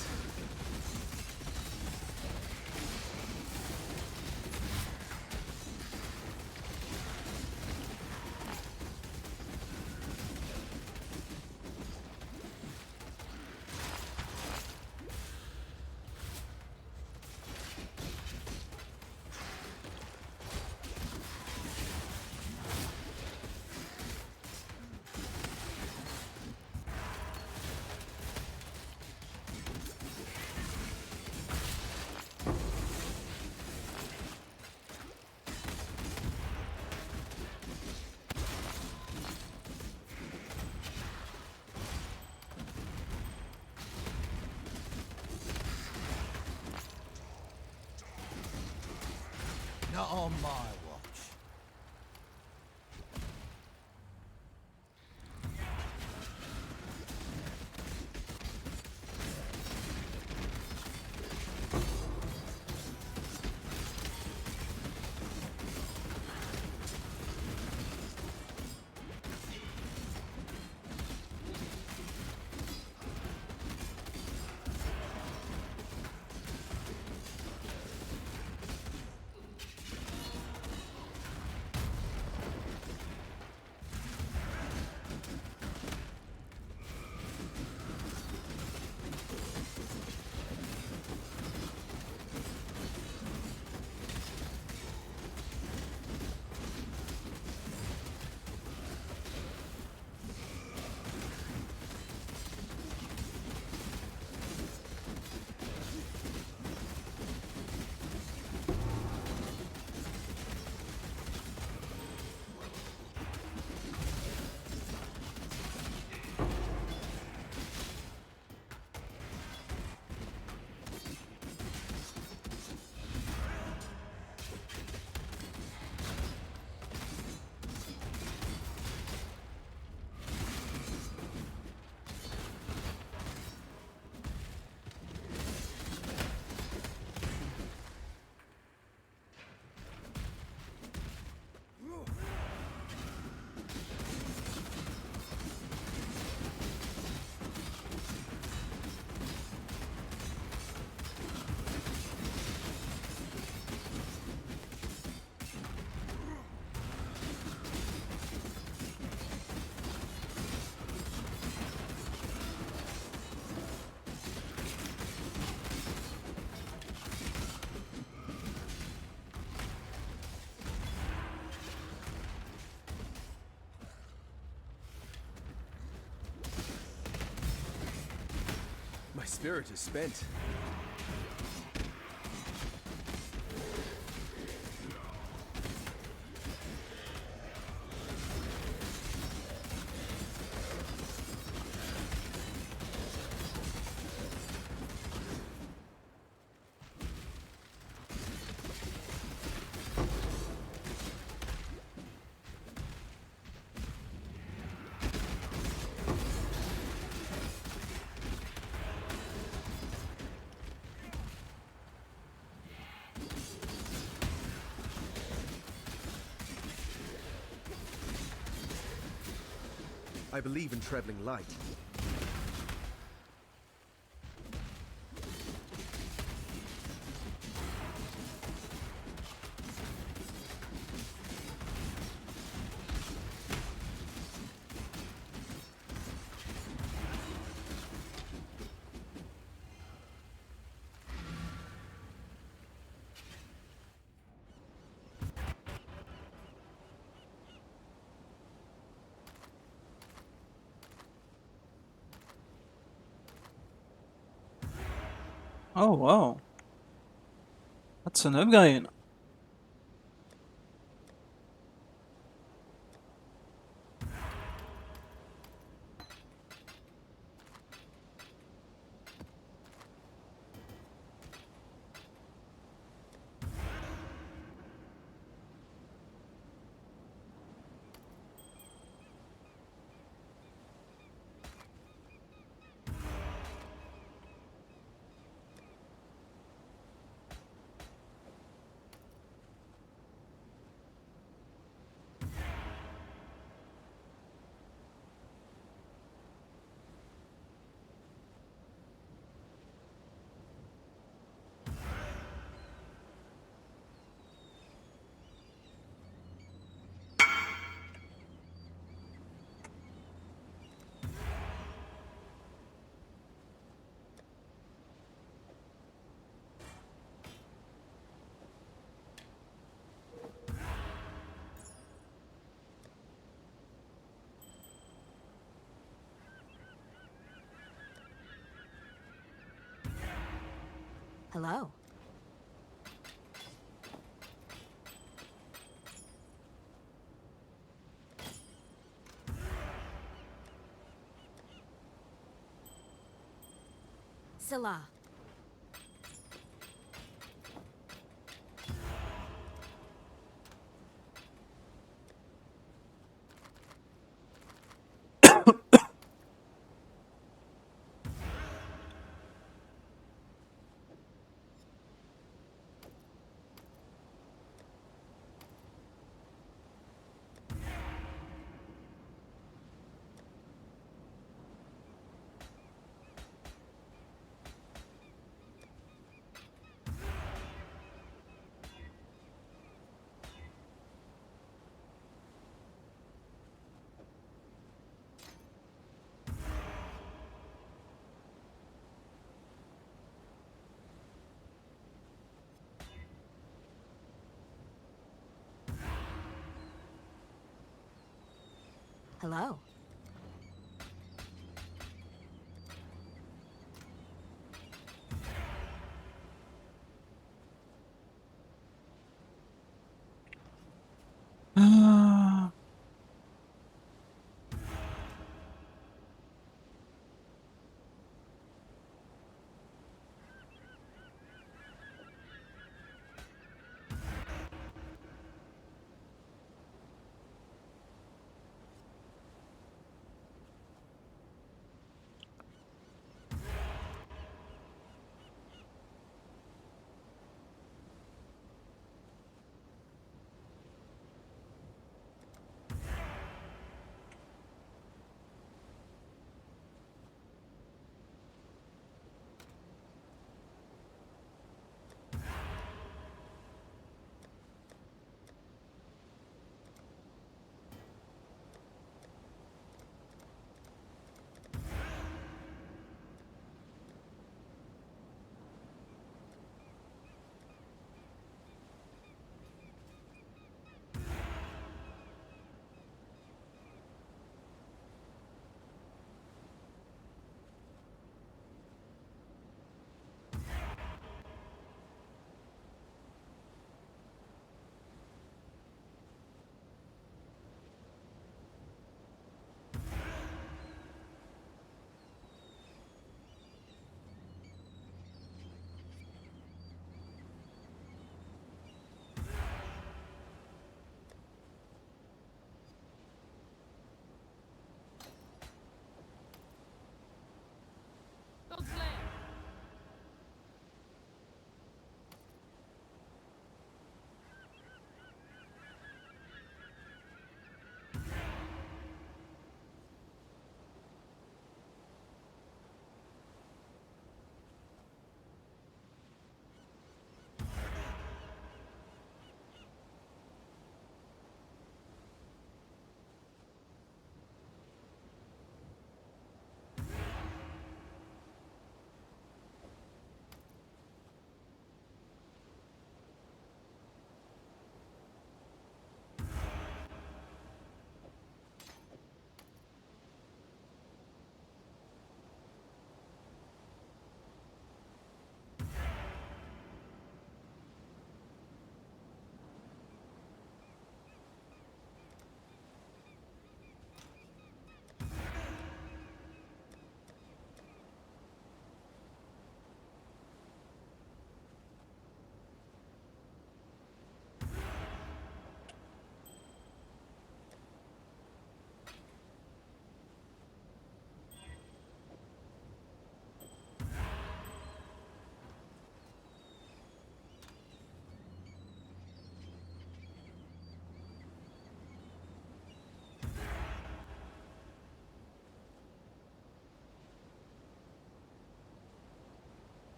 Not on my watch. spirit is spent. I believe in traveling light. Oh wow. That's an upgrade. Hello. Salah. Hello.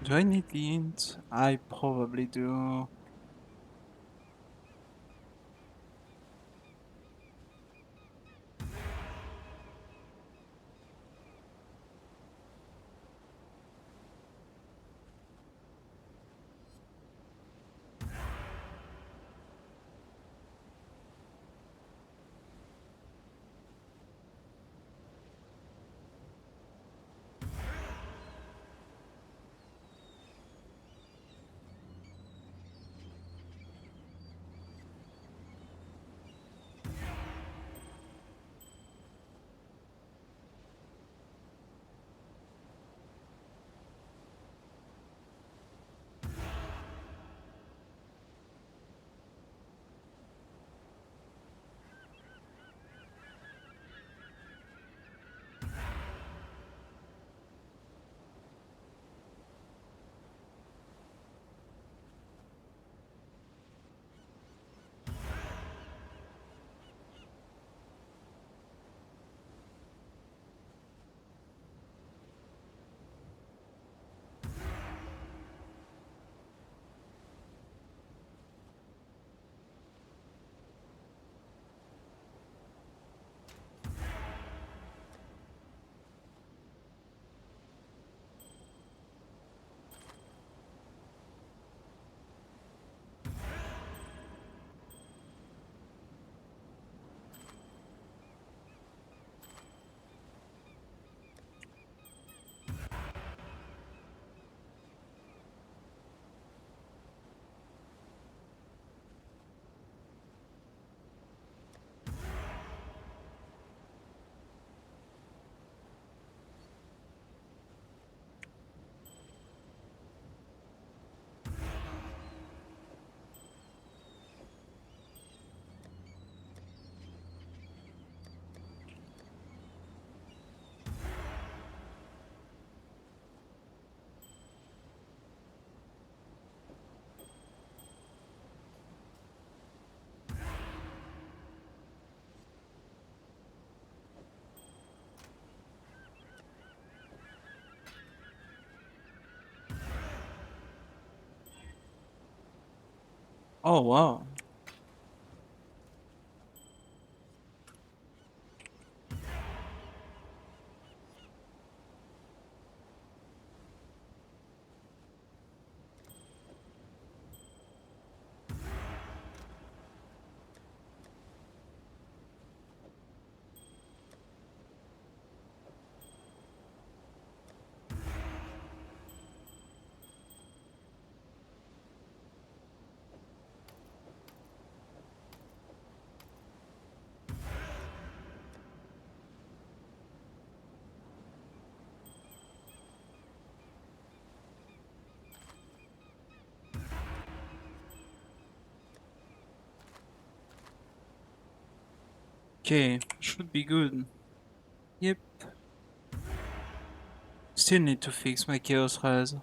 Do I need the int? I probably do. Oh wow. Okay, should be good. Yep. Still need to fix my chaos res.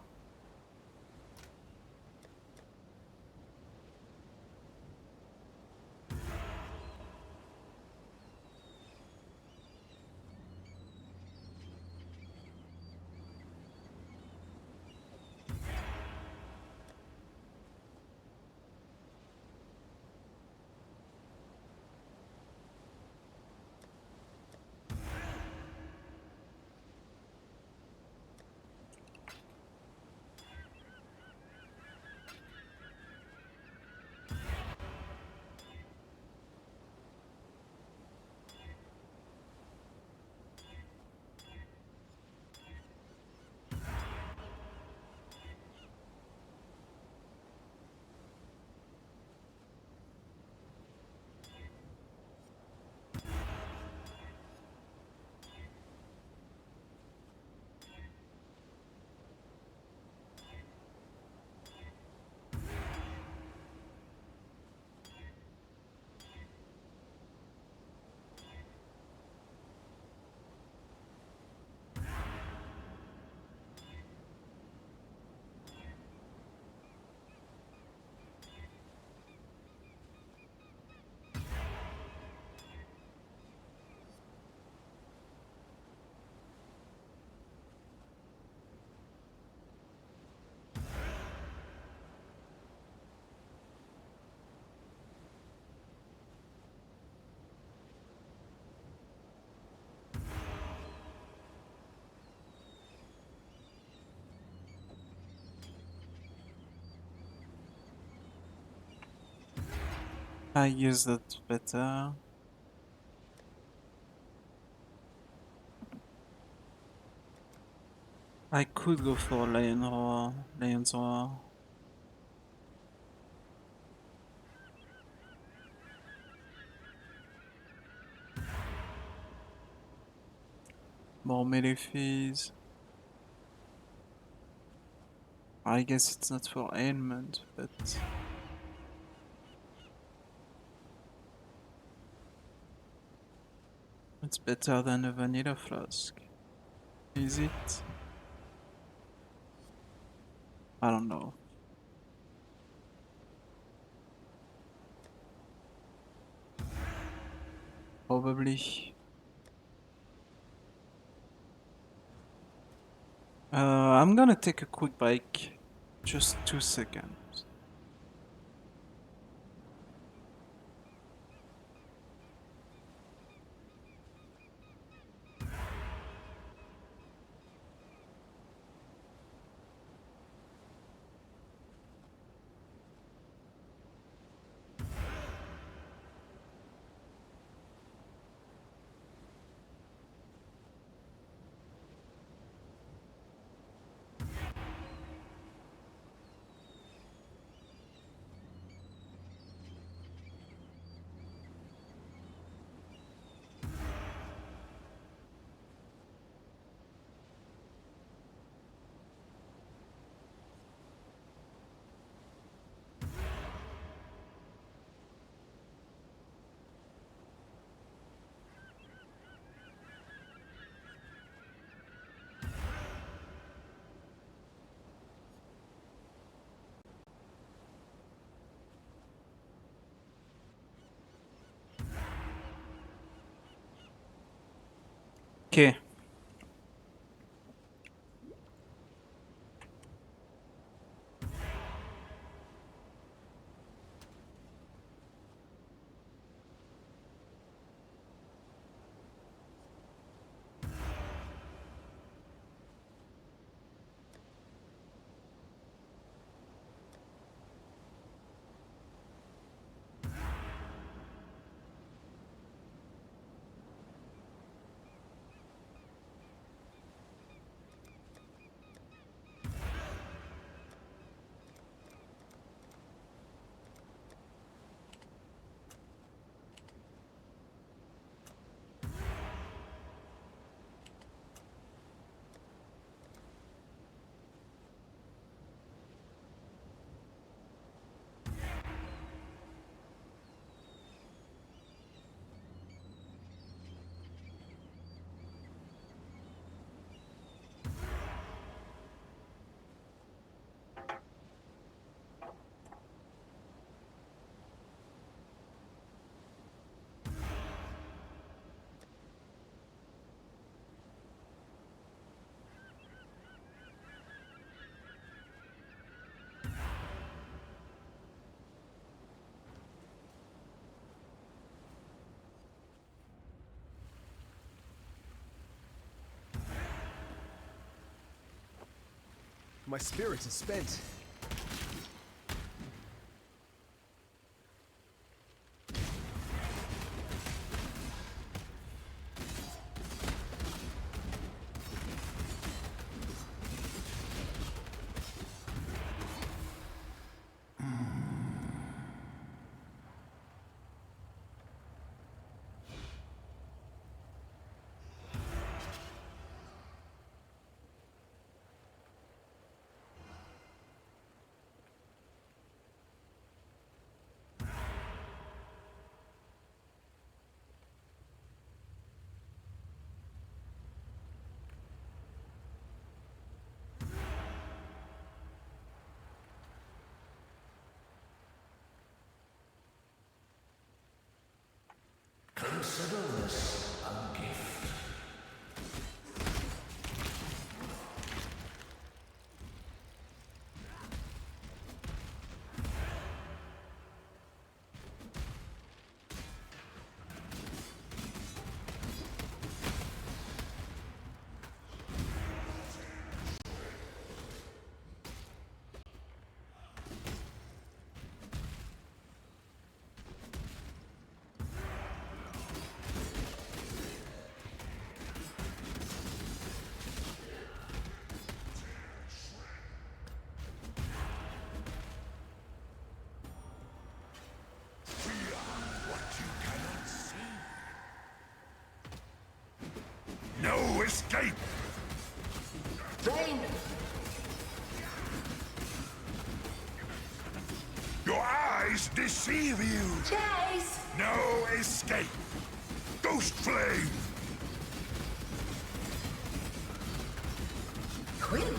I guess that's better. I could go for Lion's Roar. More melee phase. I guess it's not for ailment, but it's better than a vanilla flask. Is it? I don't know. Probably. I'm gonna take a quick break. Just 2 seconds. Okay. My spirit is spent. Consider this a gift. escape! Rain! Your eyes deceive you! Chase! No escape! Ghost Flame! Queen!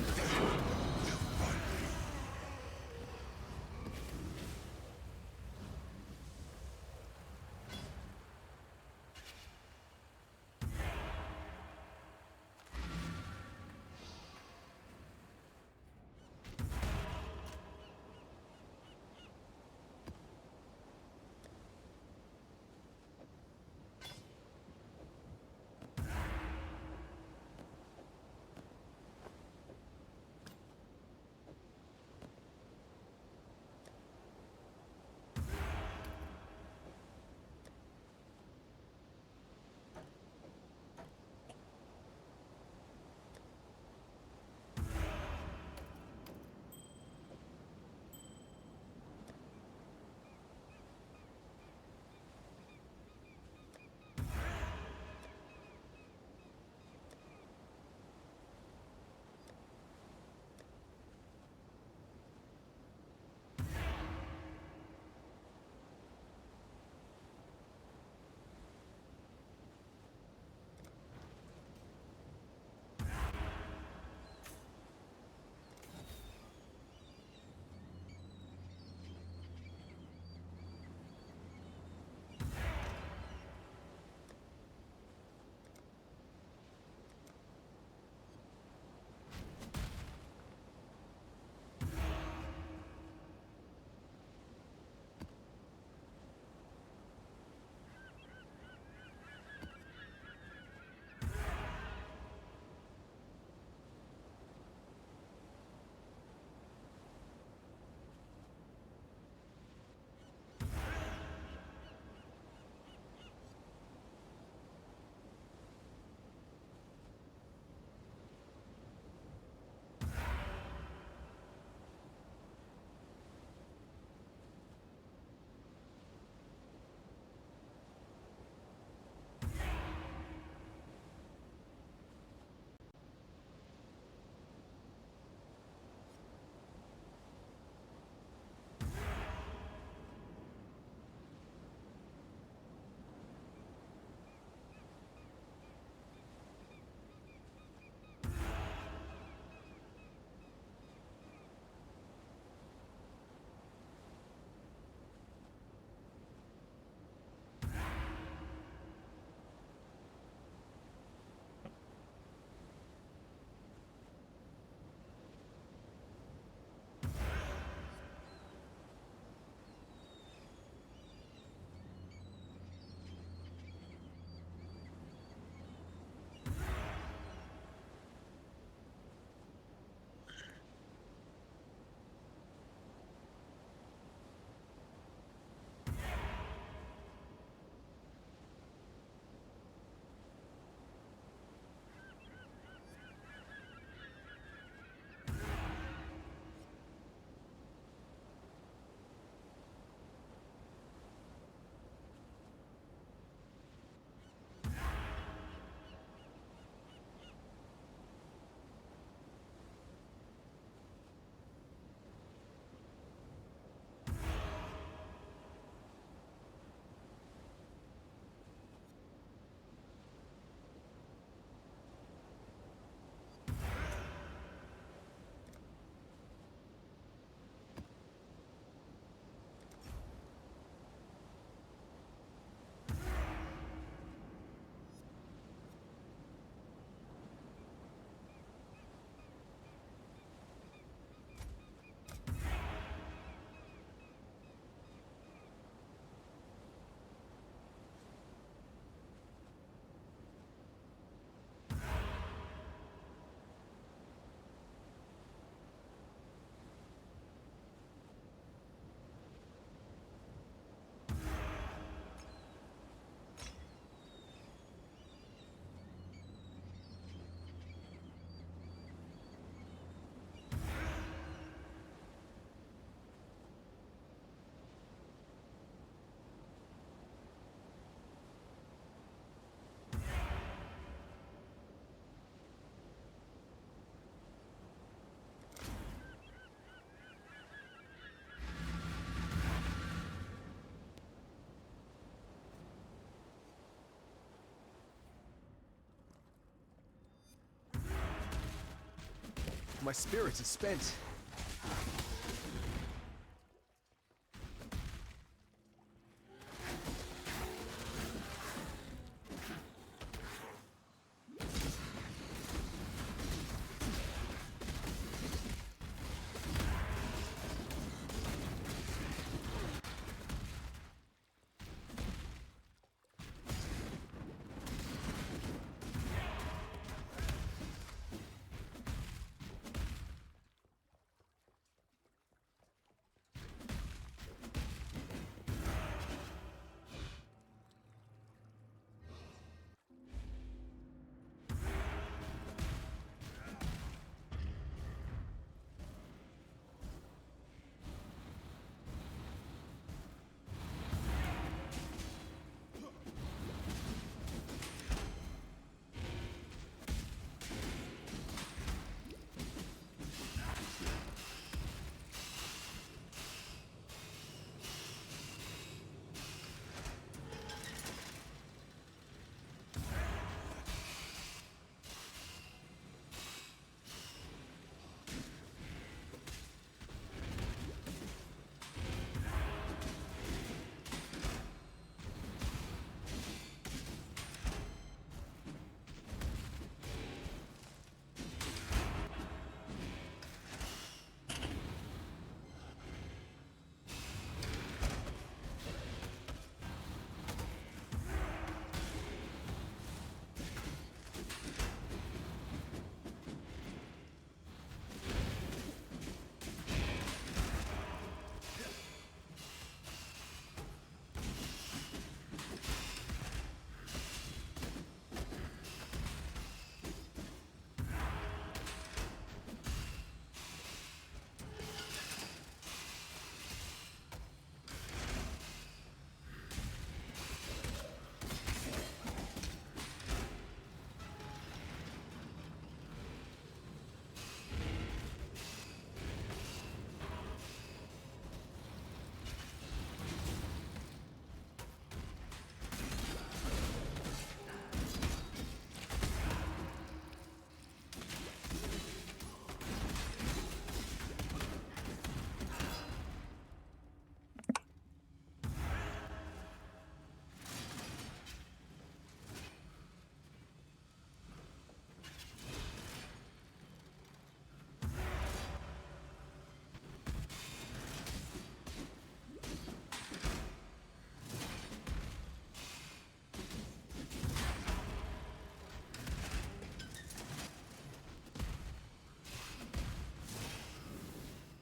My spirit is spent.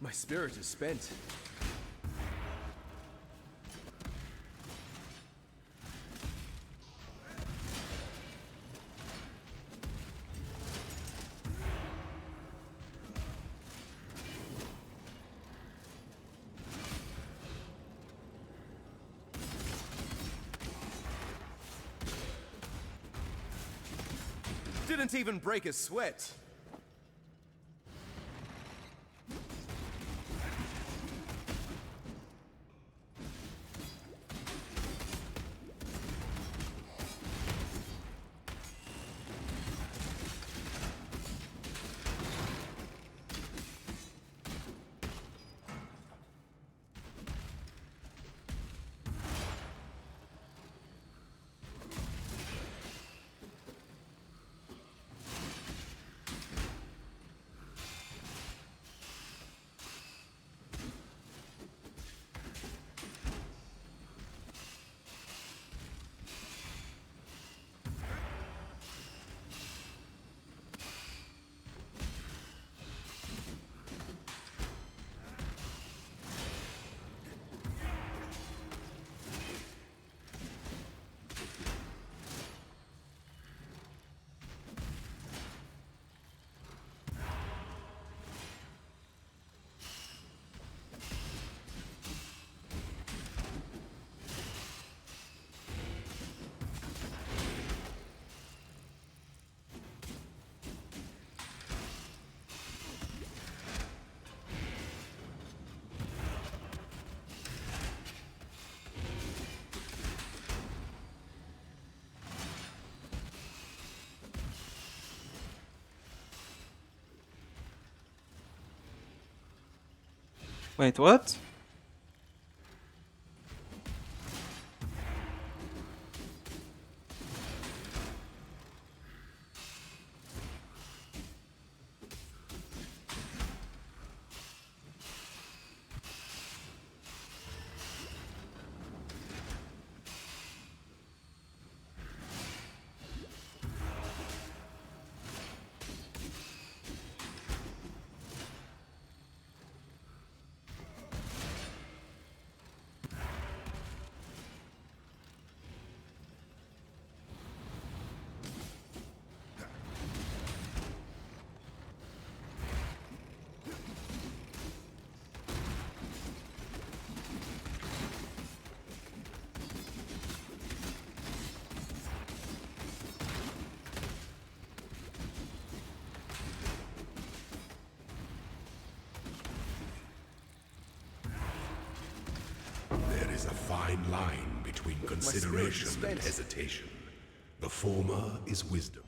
My spirit is spent. Didn't even break a sweat. Wait, what? There is a fine line between consideration and hesitation. The former is wisdom.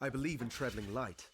I believe in traveling light.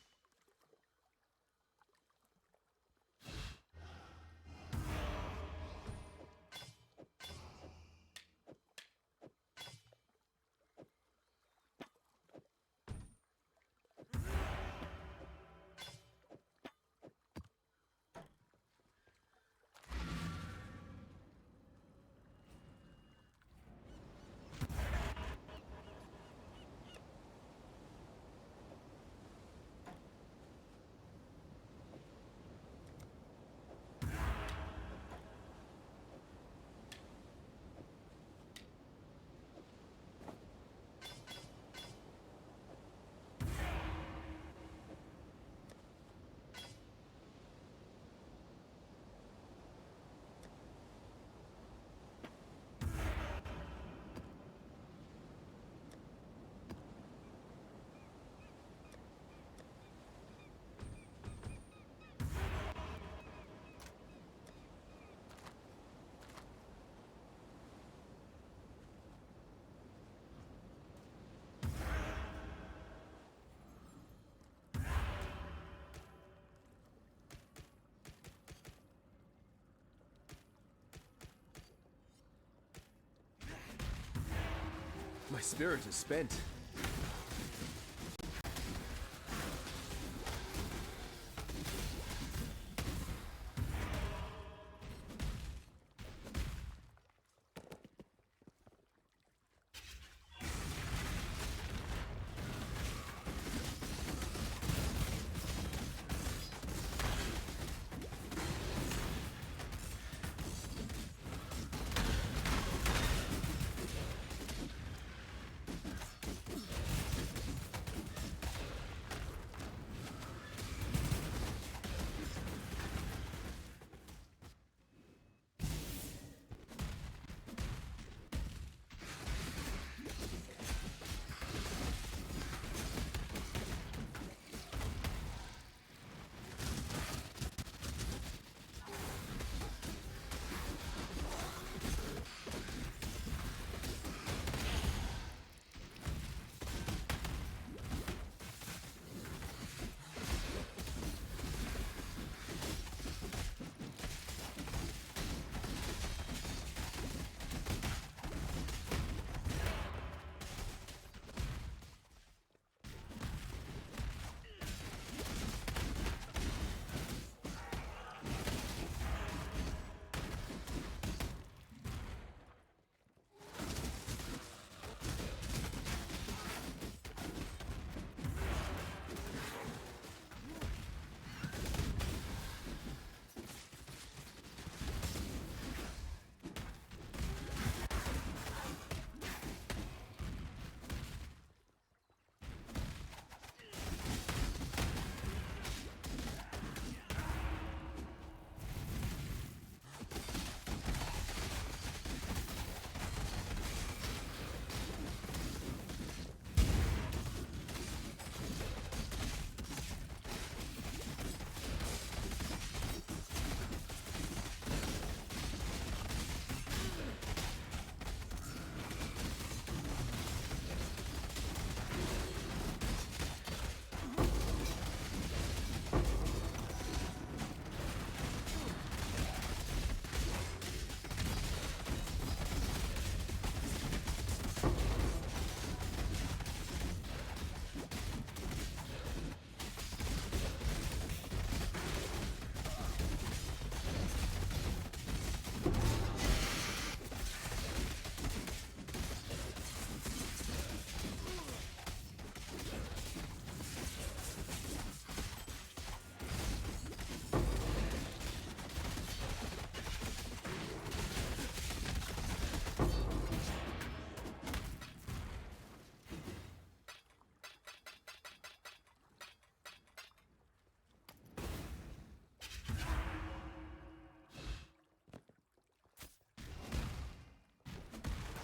My spirit is spent.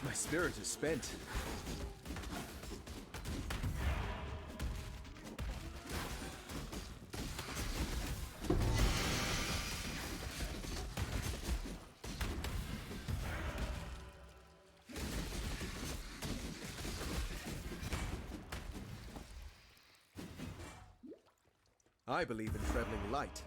My spirit is spent. I believe in traveling light.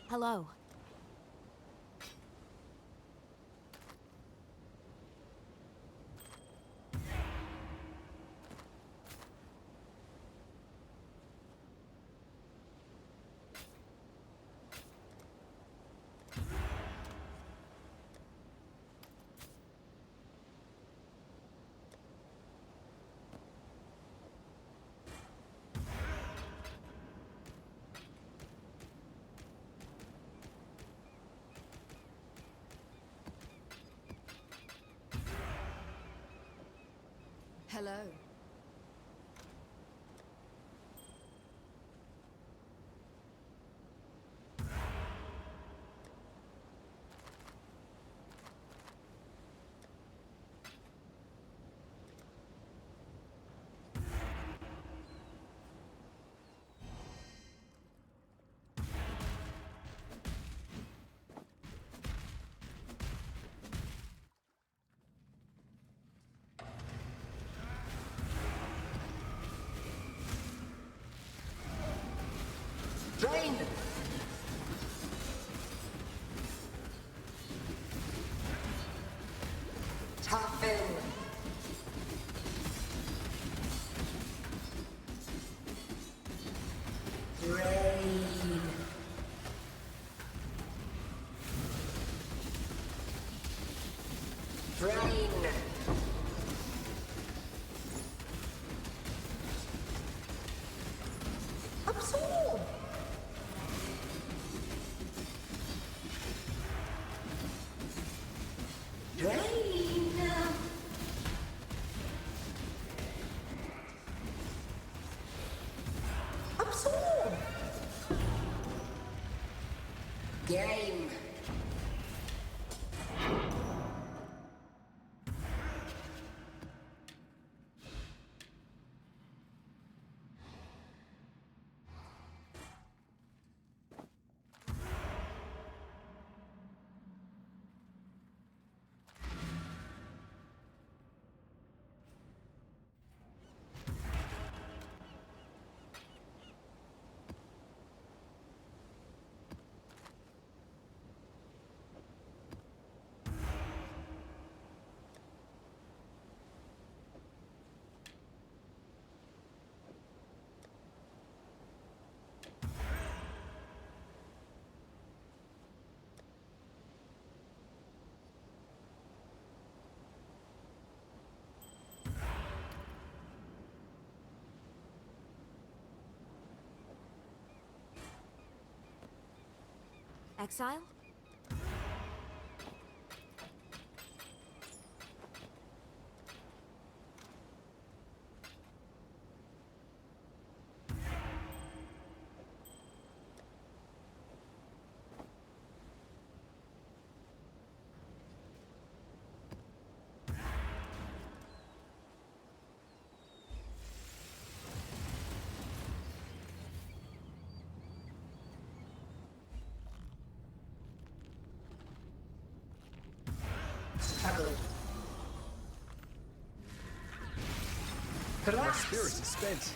Hello. Hello. Drain. Toughen. Drain. Drain. Absorb. Drain. Absorb. Game. Exile? Struggle. My spirit is spent.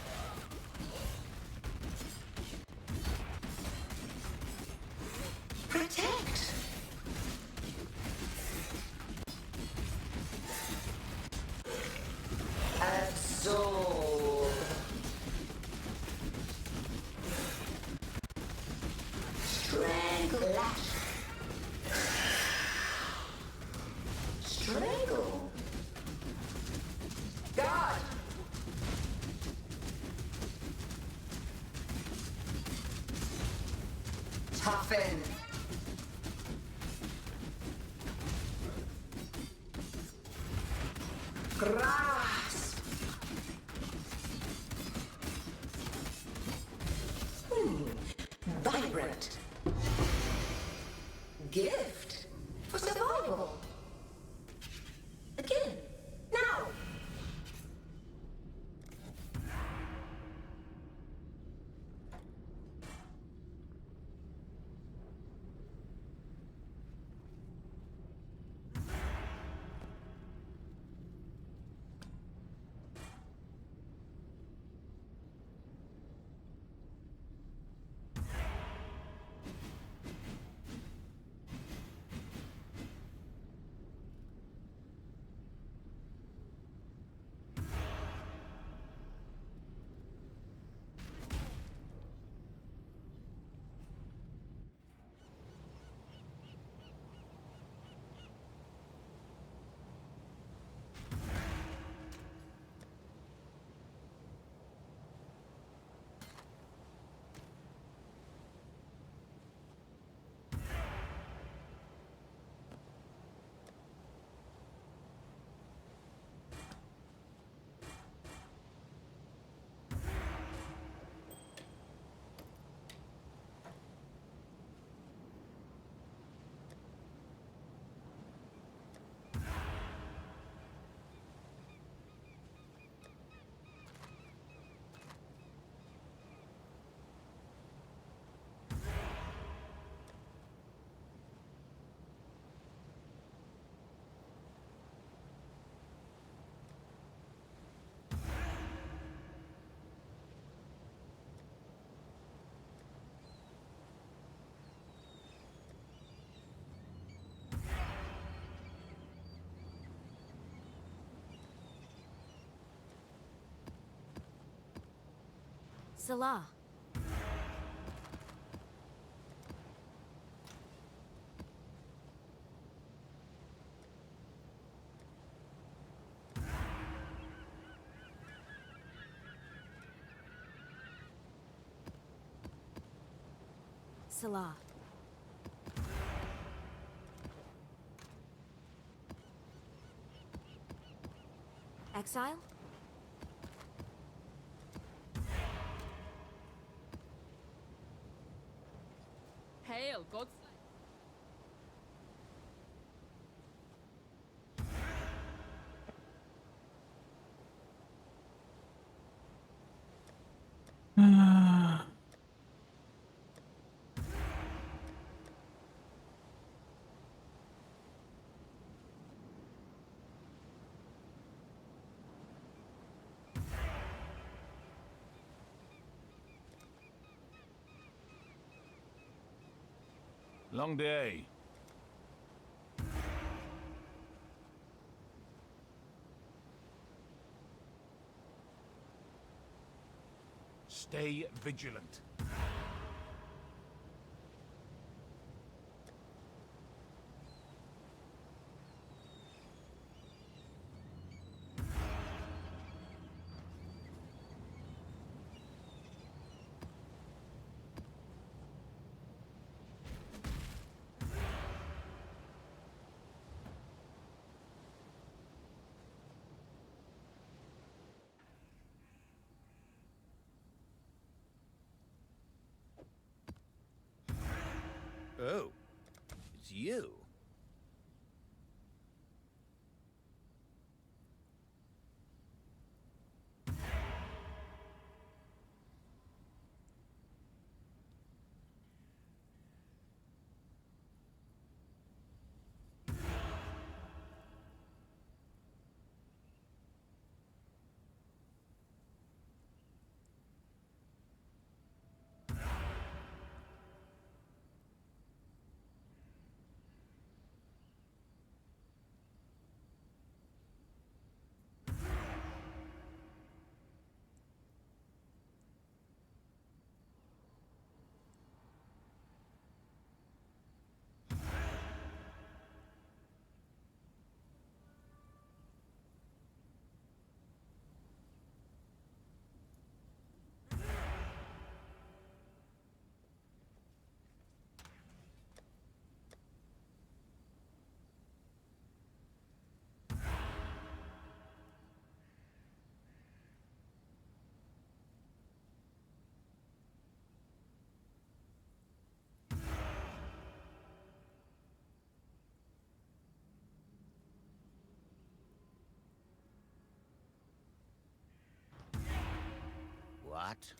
Protect. Absorb. Strangle. Strangle. God. Toughen. Grasp. Vibrant. Gift for survival. Again. Now. Salah. Salah. Exile? Hail, God's Long day. Stay vigilant. Oh, it's you. What?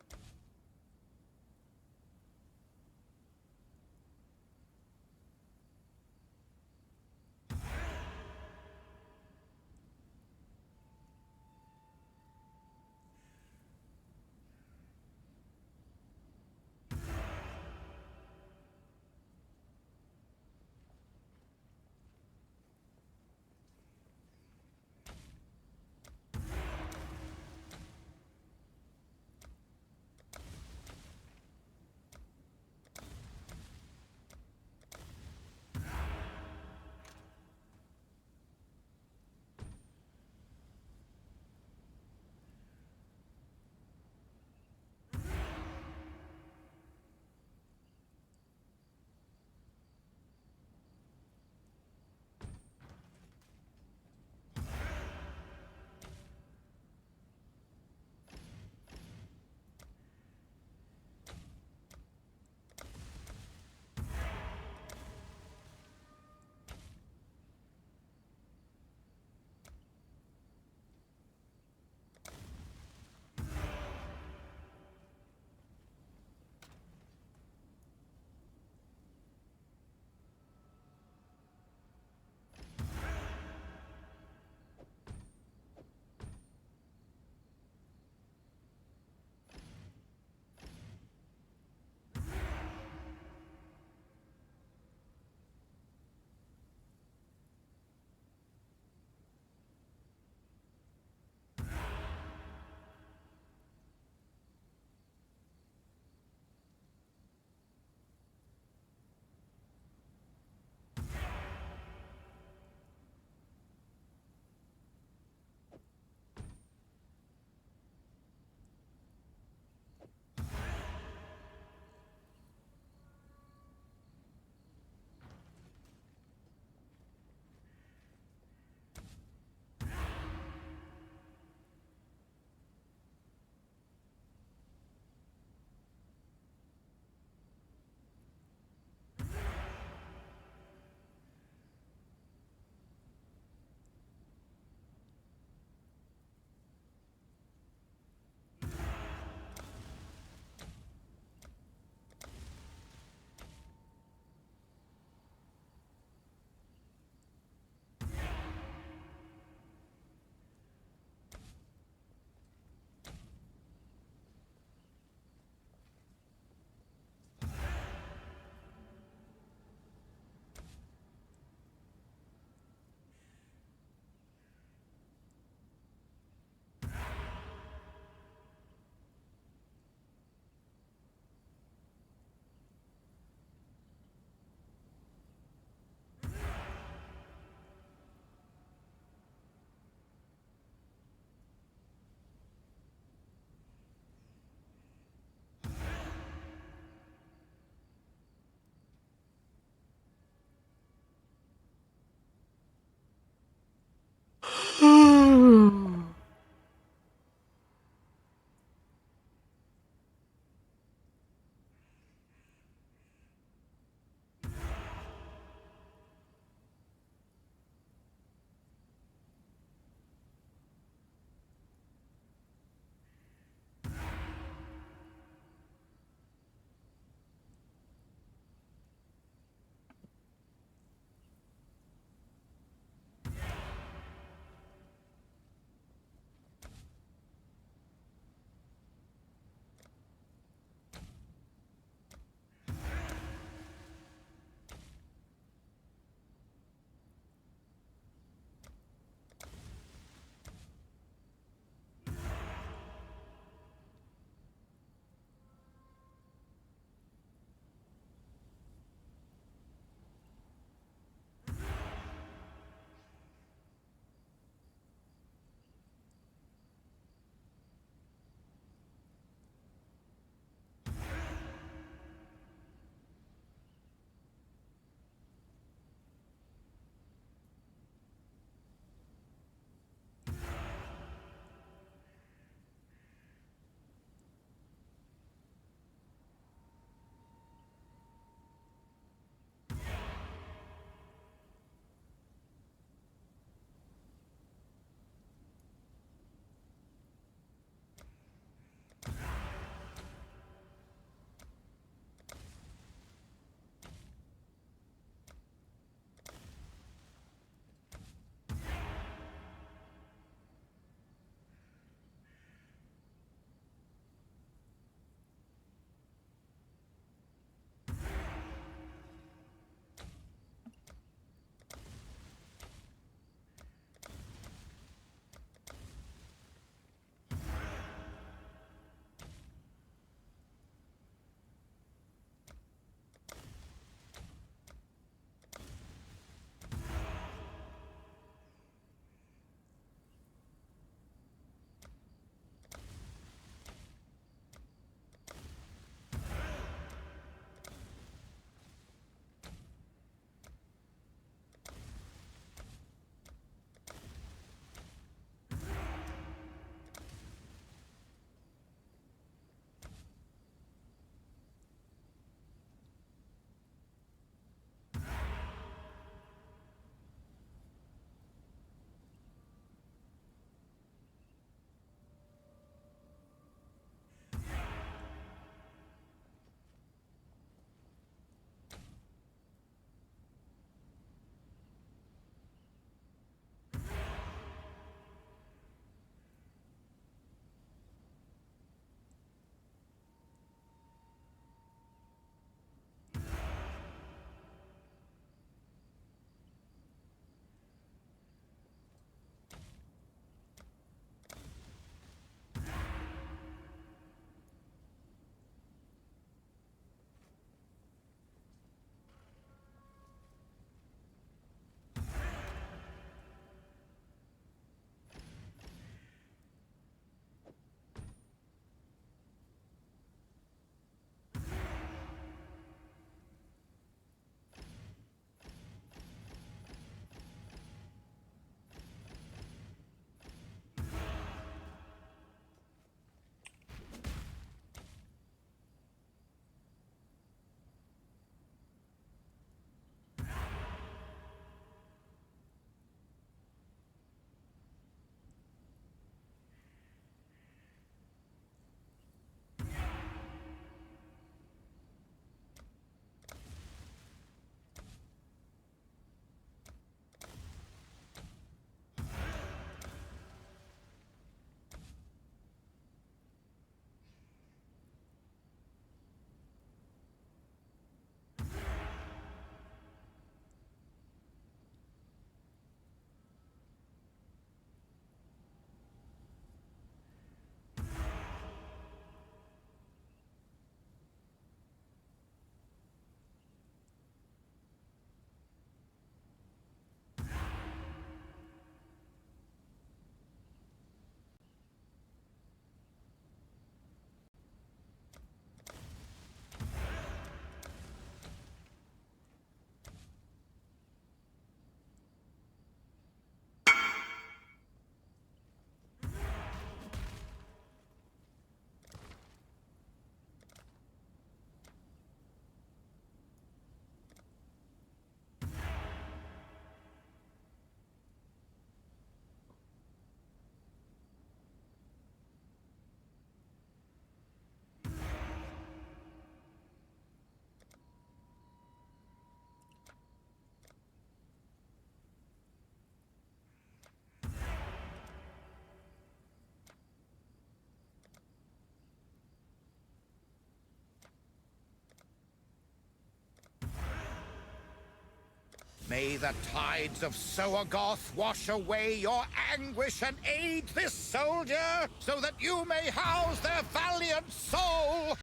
May the tides of Soagoth wash away your anguish and aid this soldier, so that you may house their valiant soul!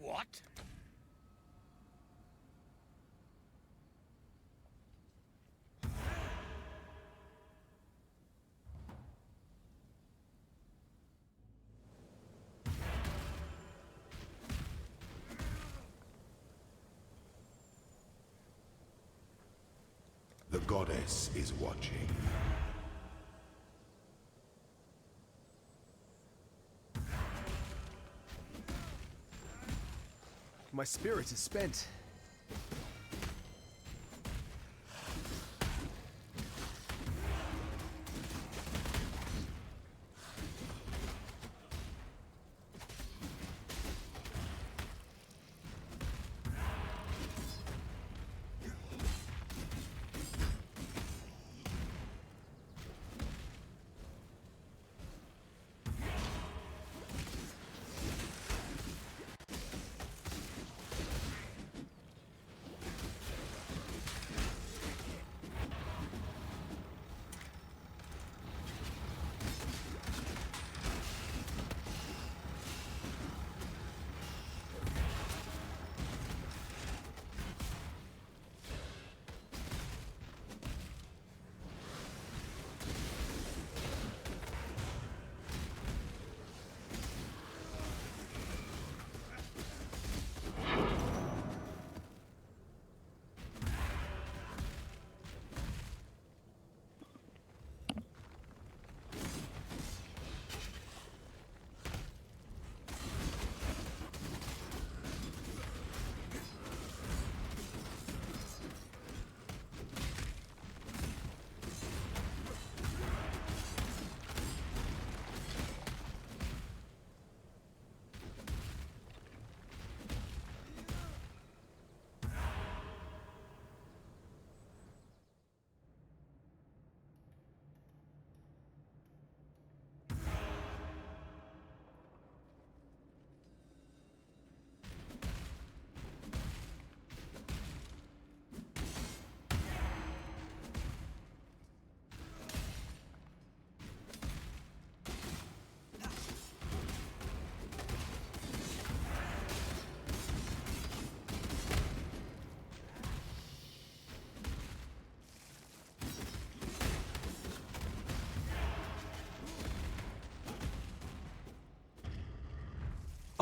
What? The goddess is watching. My spirit is spent.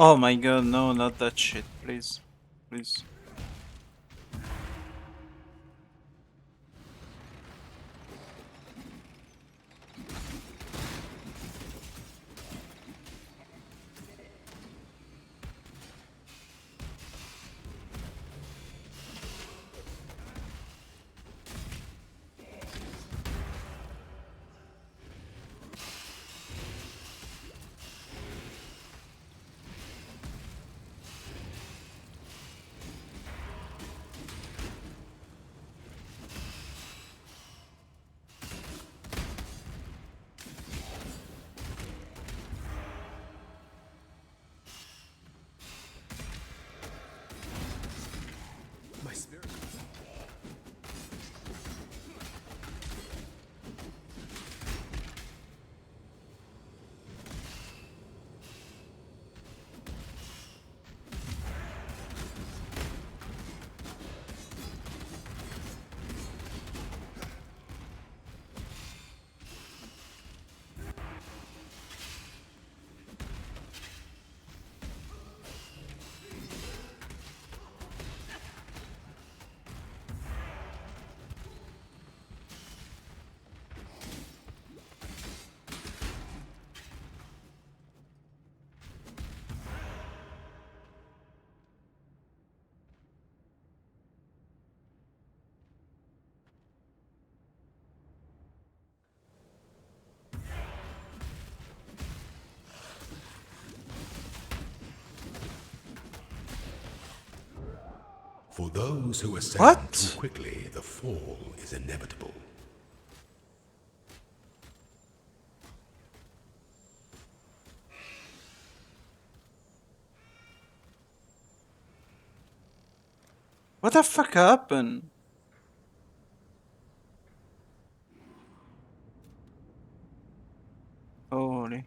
Oh my god, no, not that shit, please. Please. For those who ascend What? too quickly, the fall is inevitable. What the fuck happened? Holy.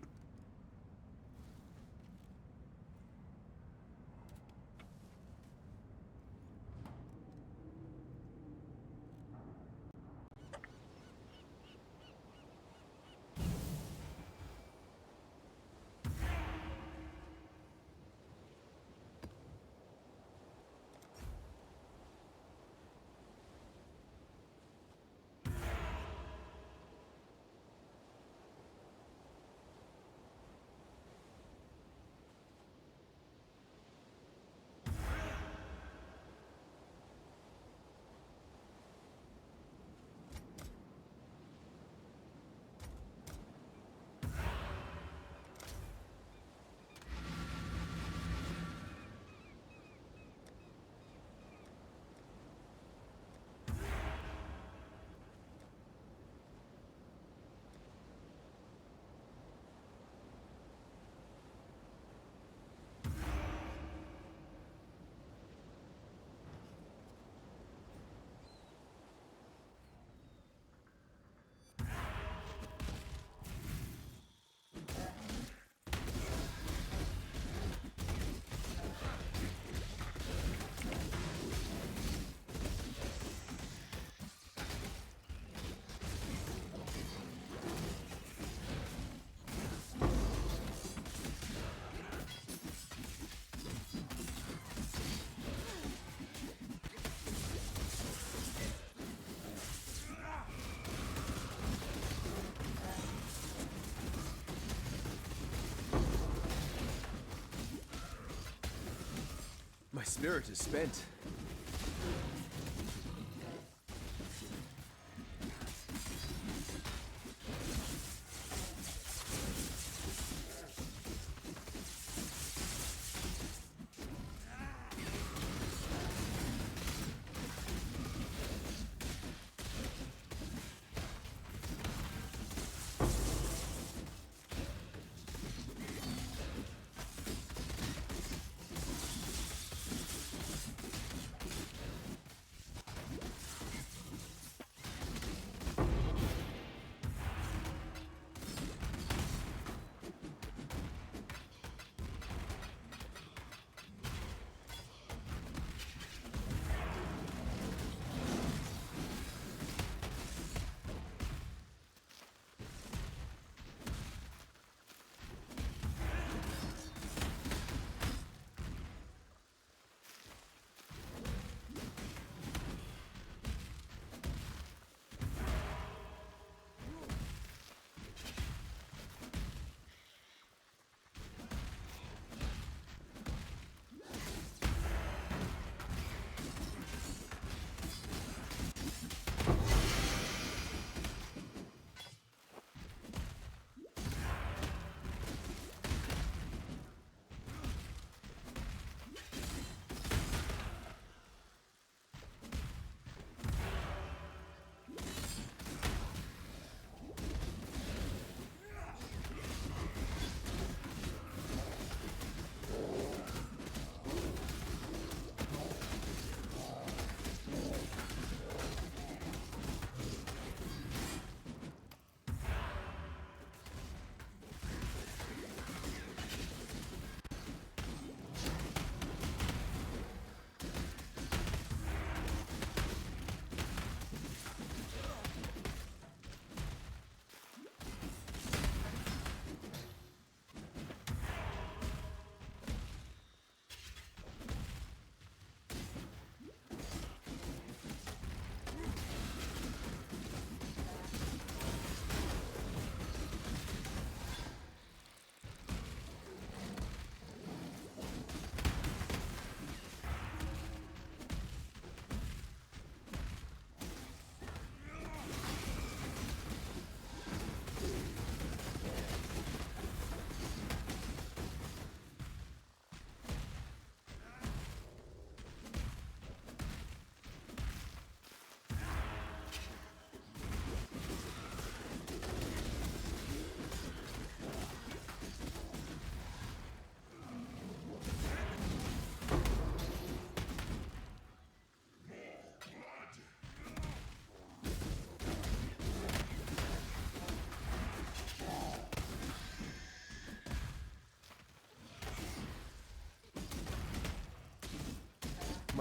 My spirit is spent.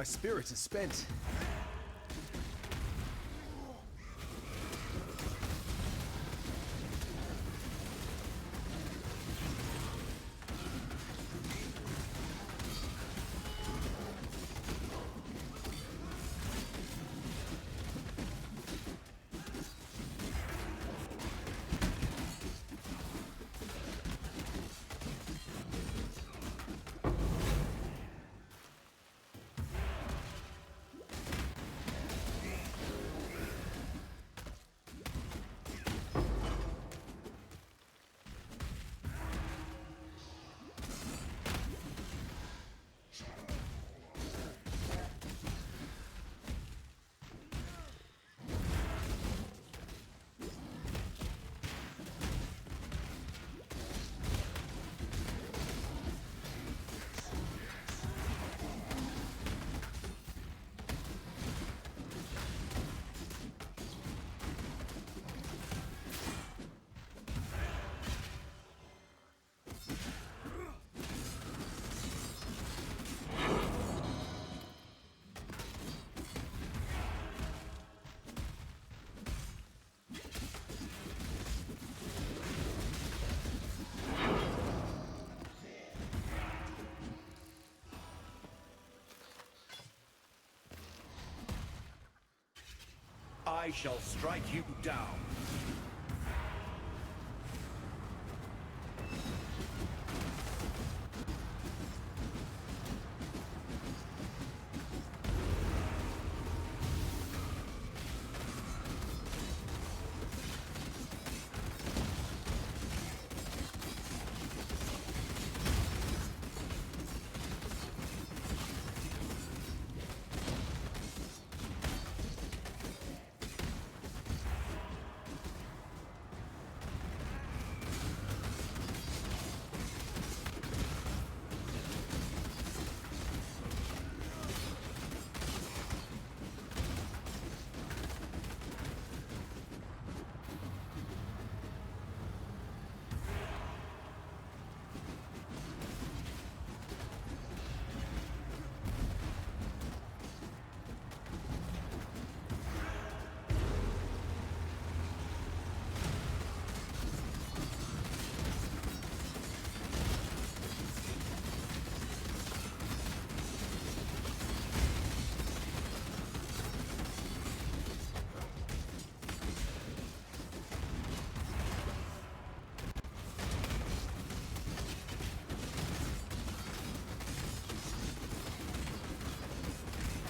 My spirit is spent. I shall strike you down.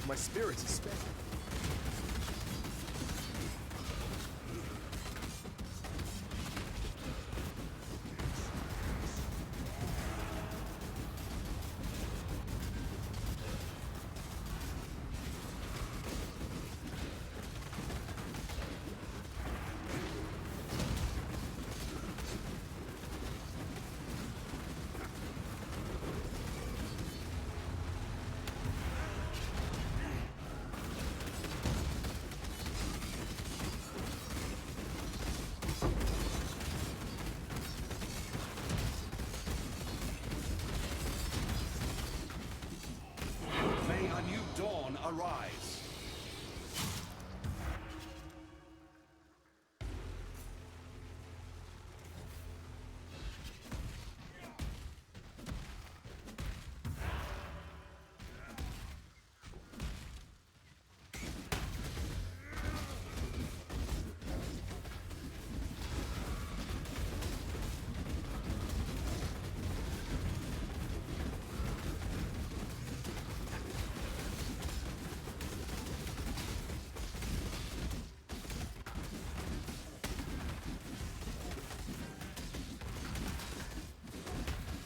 My spirit is spent. May a new dawn arise.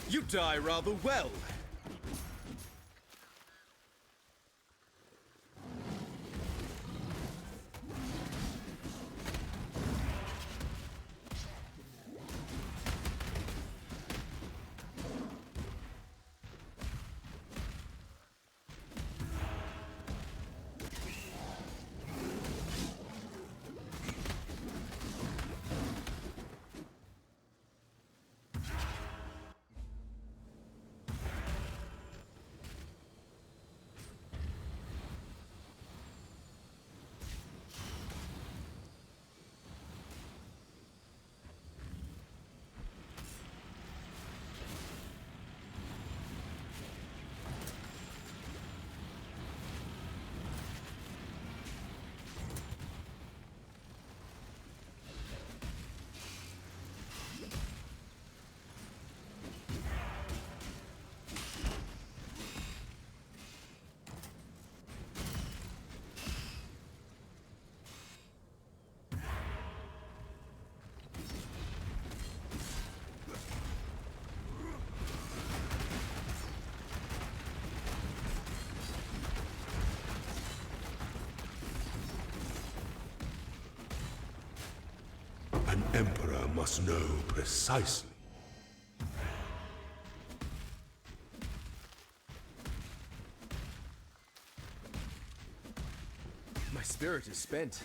You die rather well. must know precisely. My spirit is spent.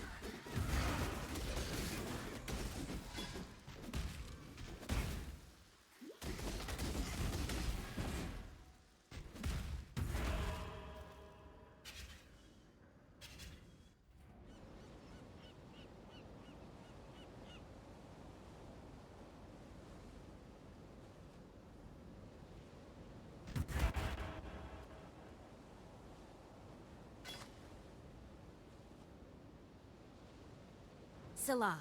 Salah.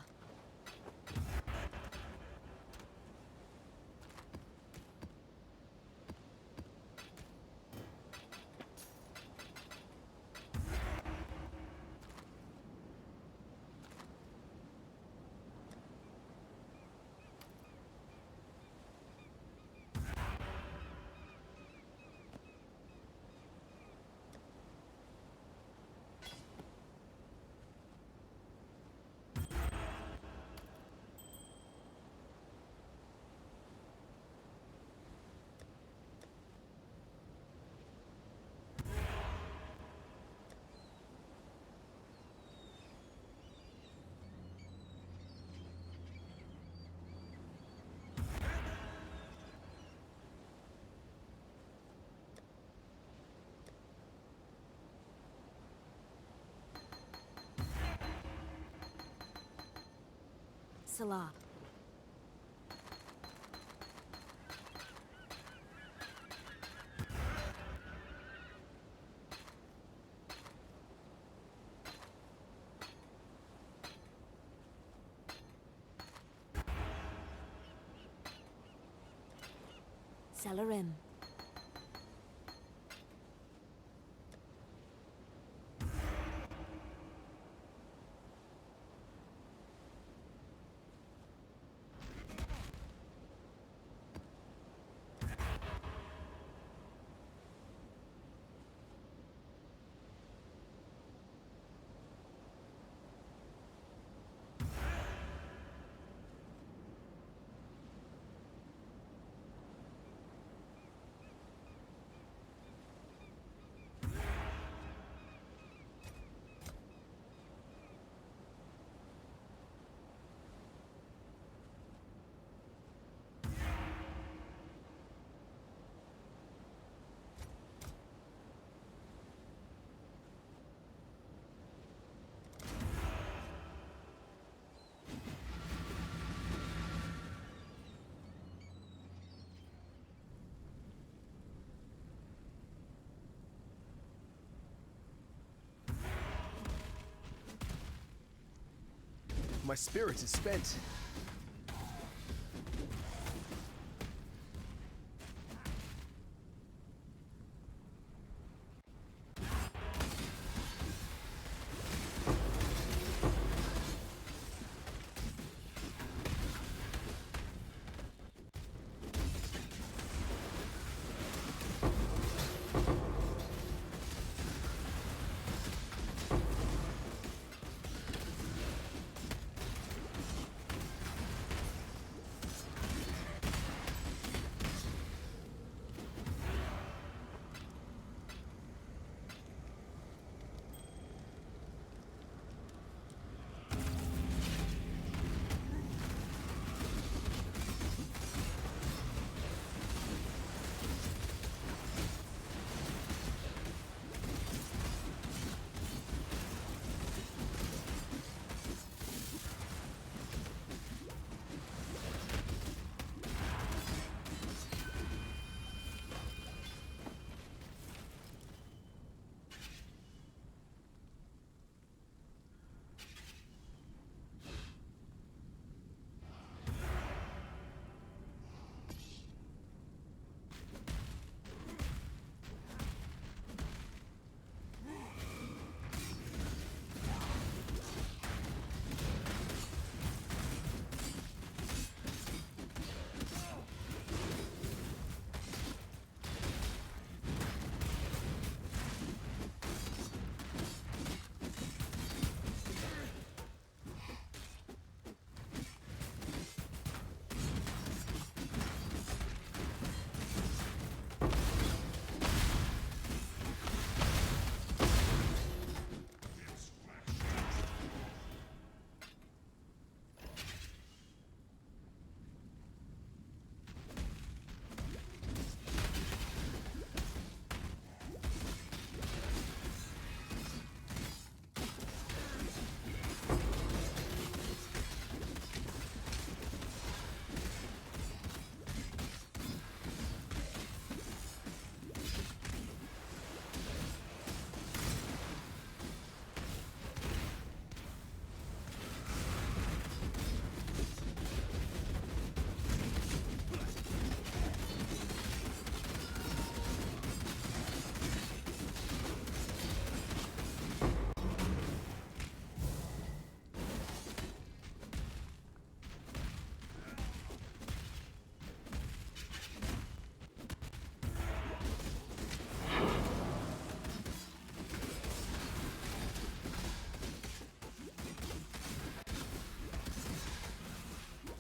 Salah. Salarim. My spirit is spent.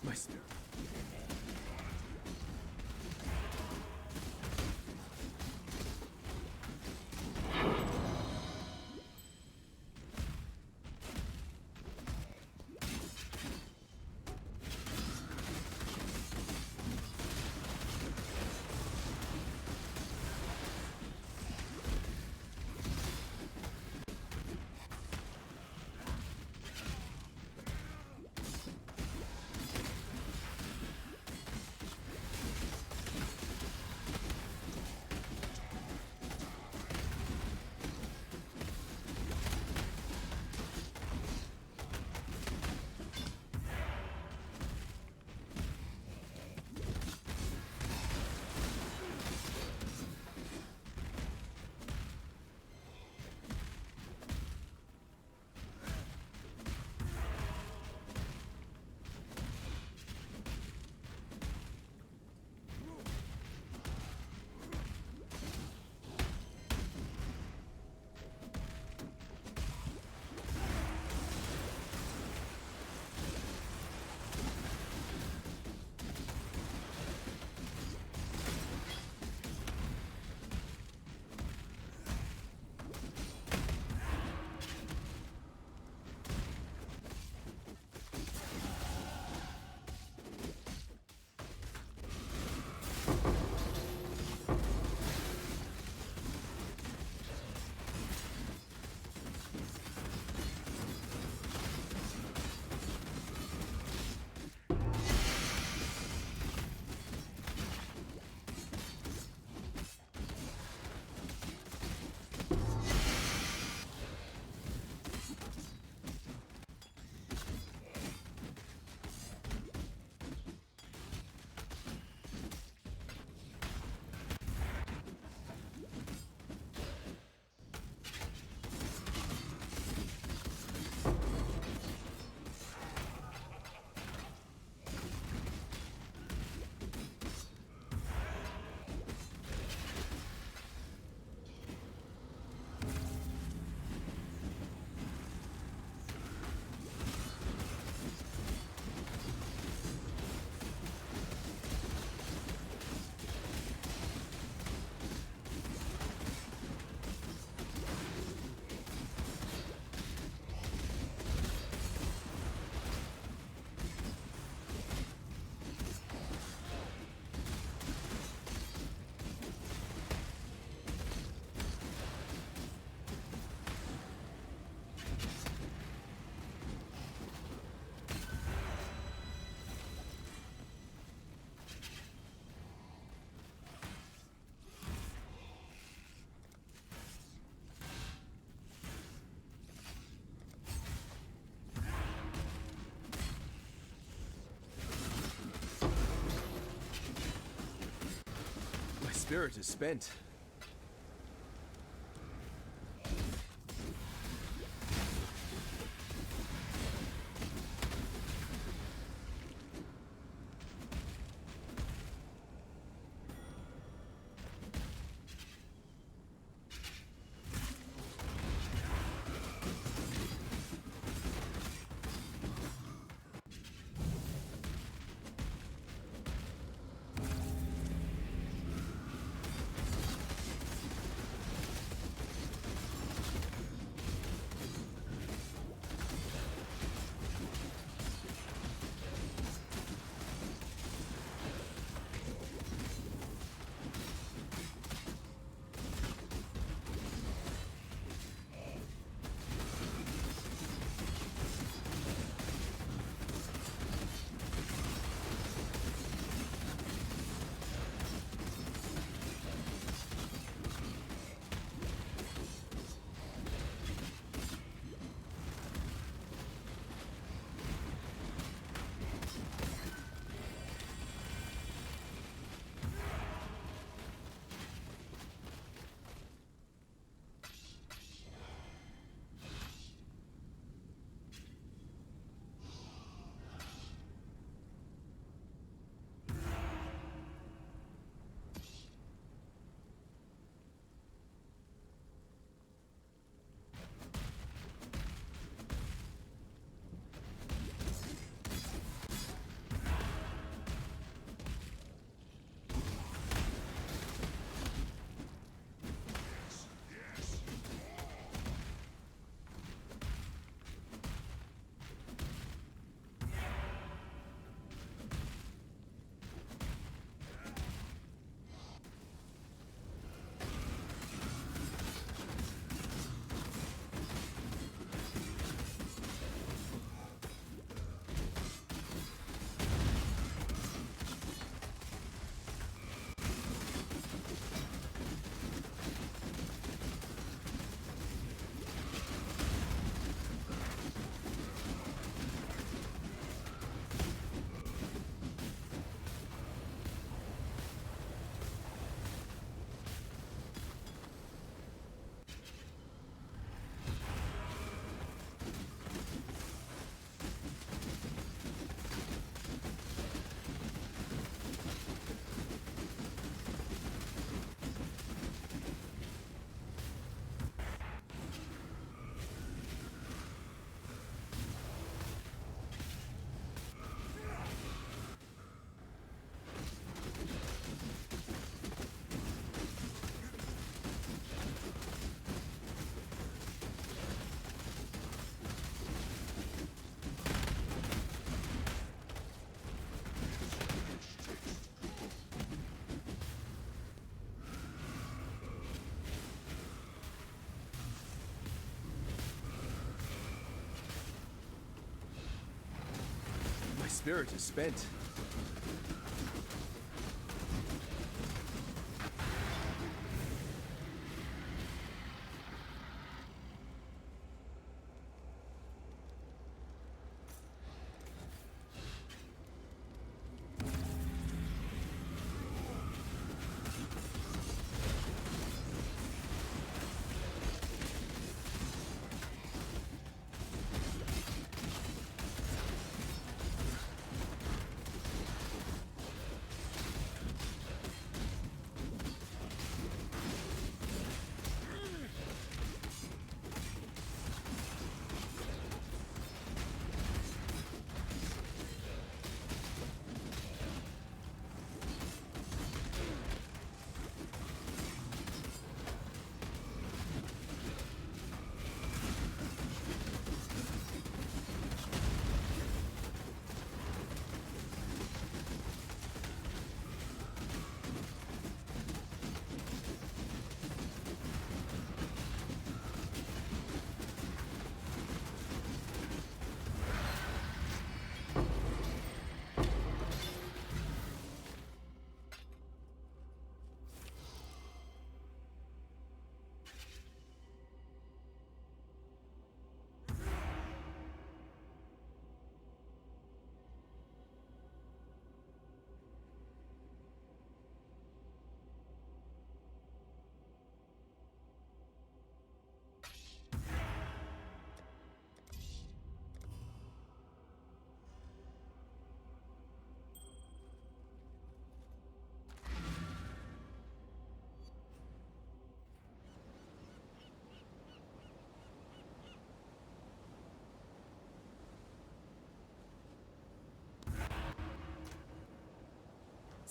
My spirit. My spirit is spent. spirit is spent.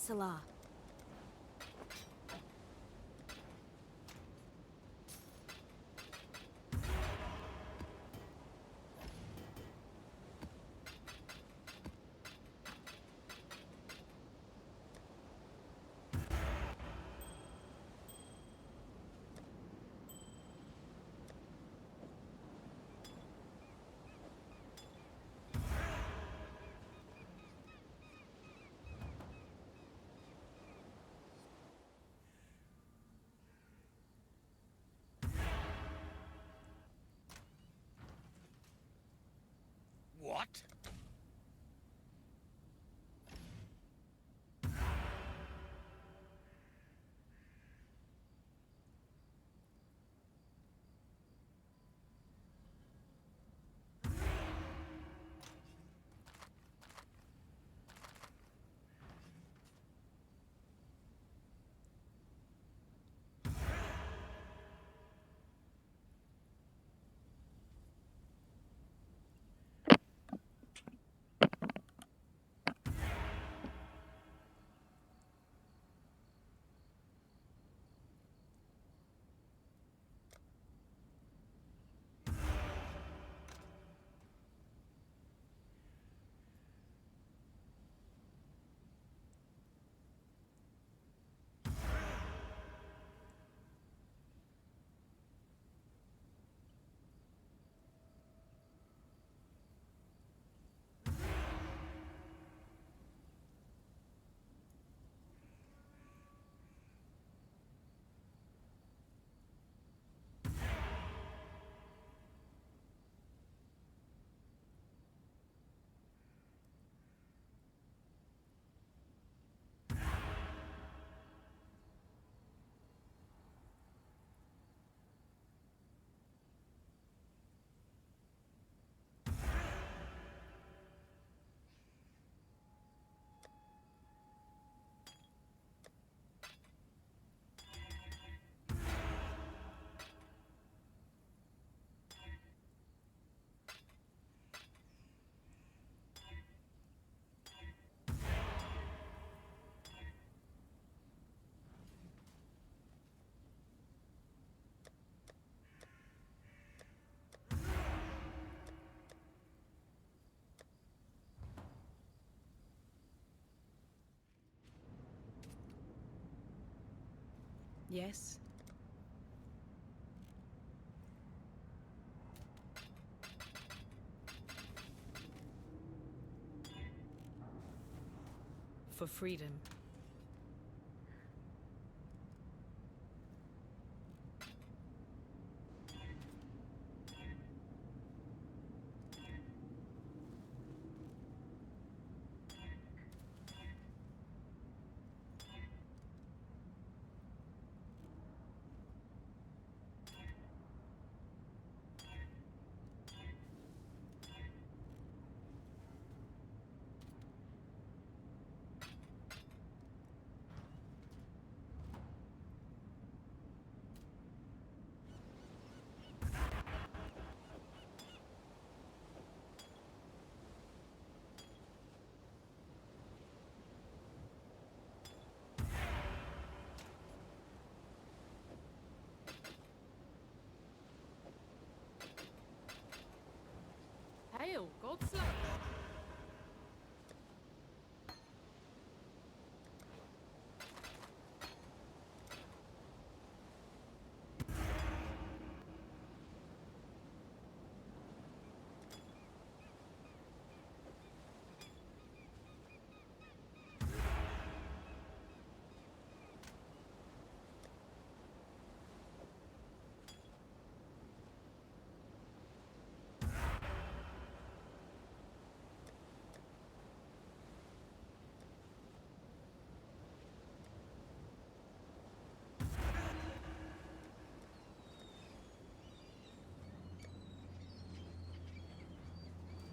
Salah. What? Yes. For freedom. Hail, Goldslayer.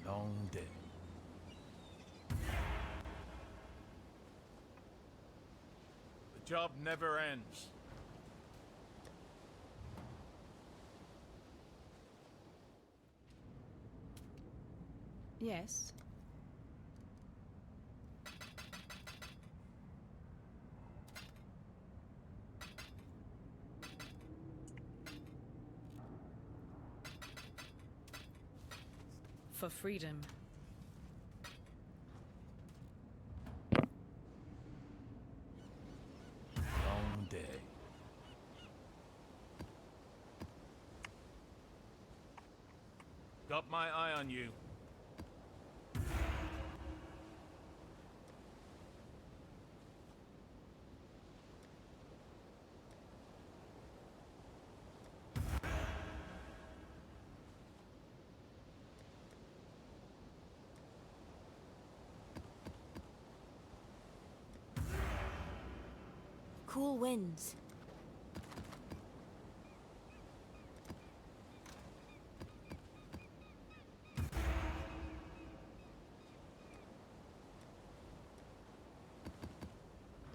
Long day. The job never ends. Yes. For freedom. Long day. Got my eye on you. Cool winds.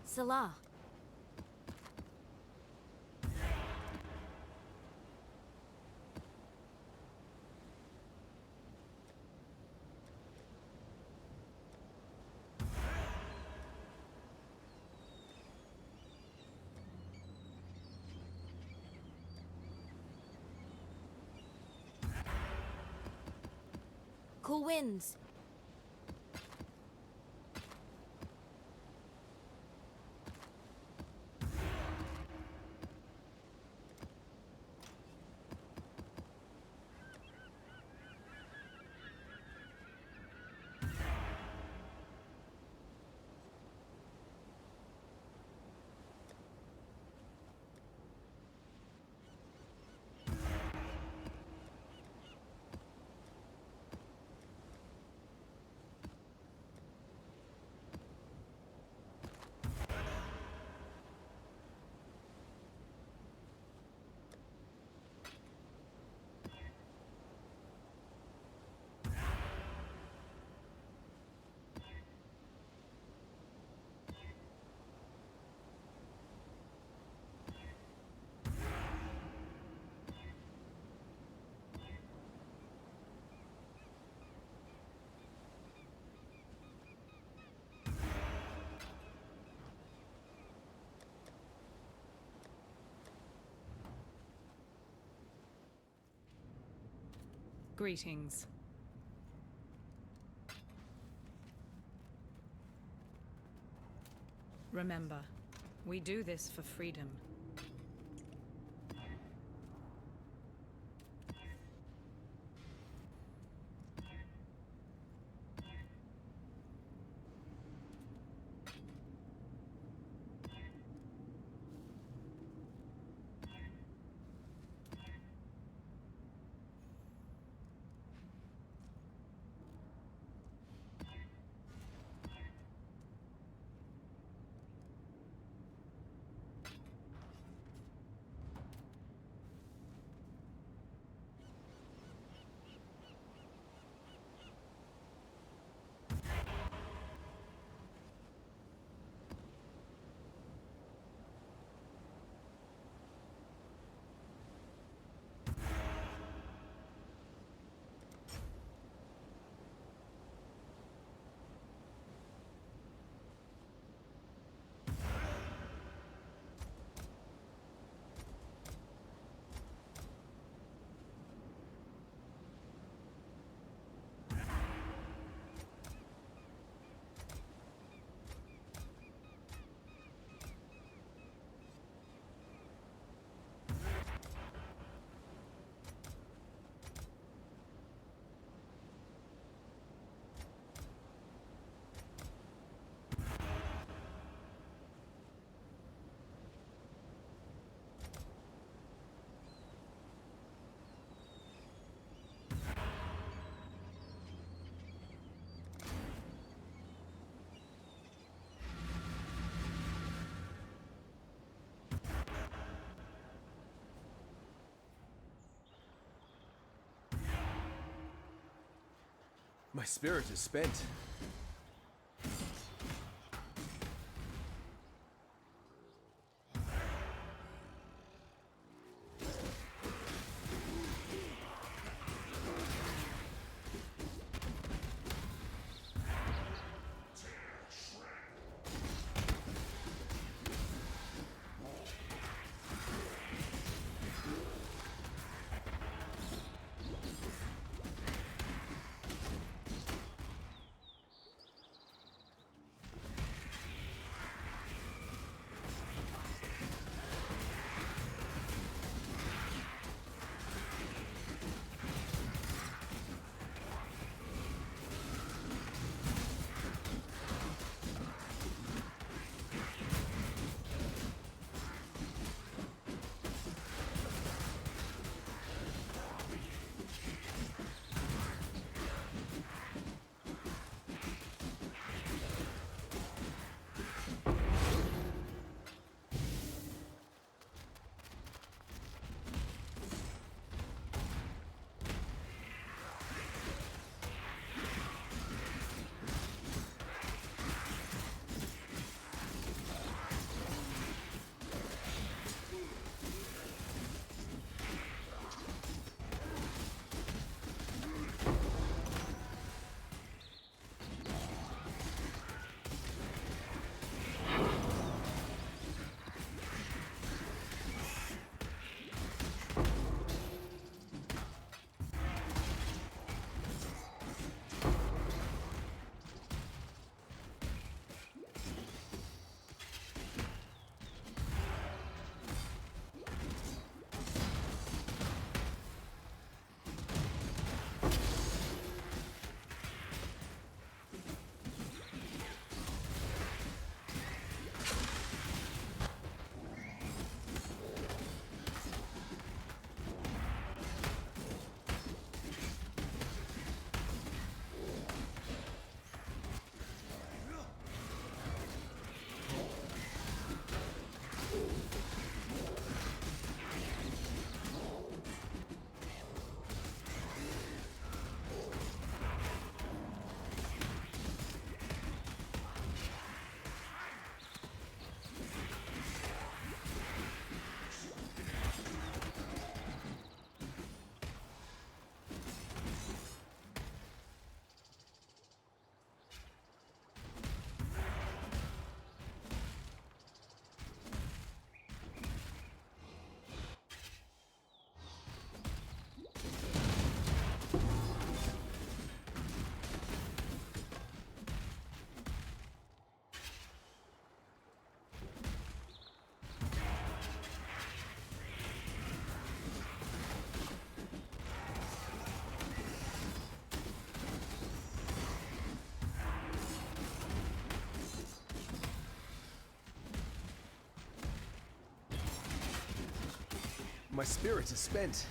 Salah. Cool winds. Greetings. Remember, we do this for freedom. My spirit is spent. My spirit is spent.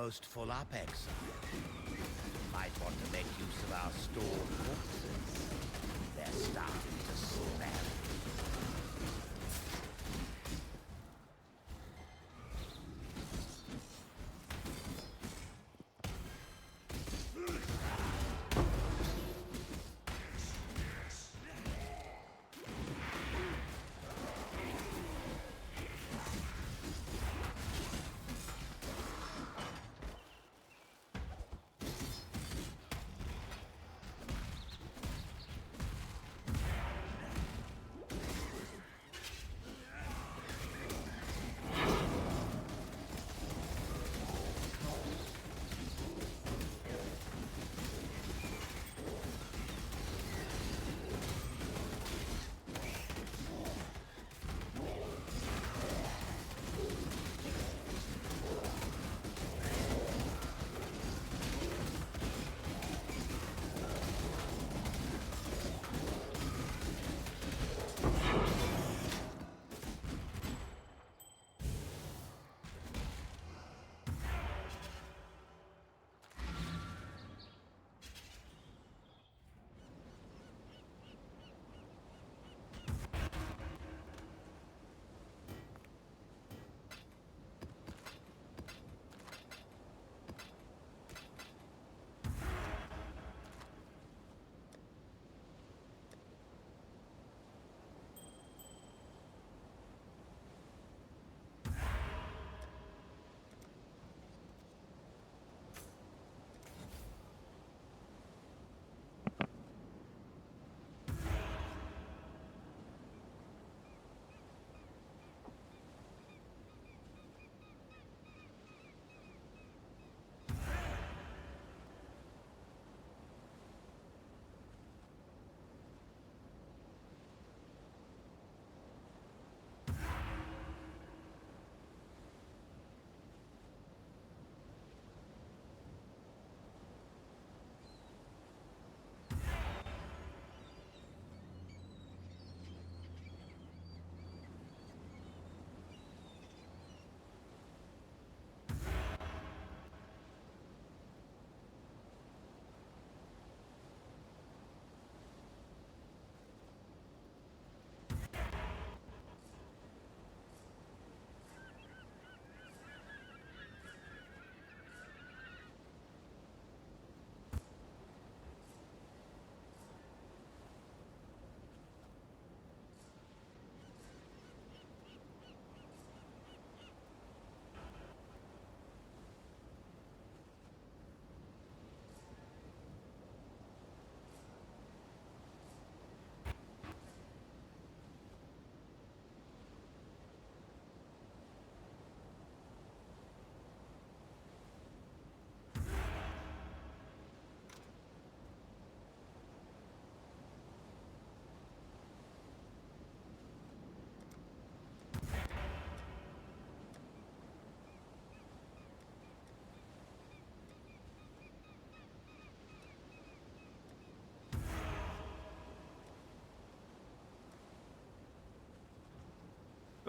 almost full up, exile. Might want to make use of our stored corpses. They're starting to smell.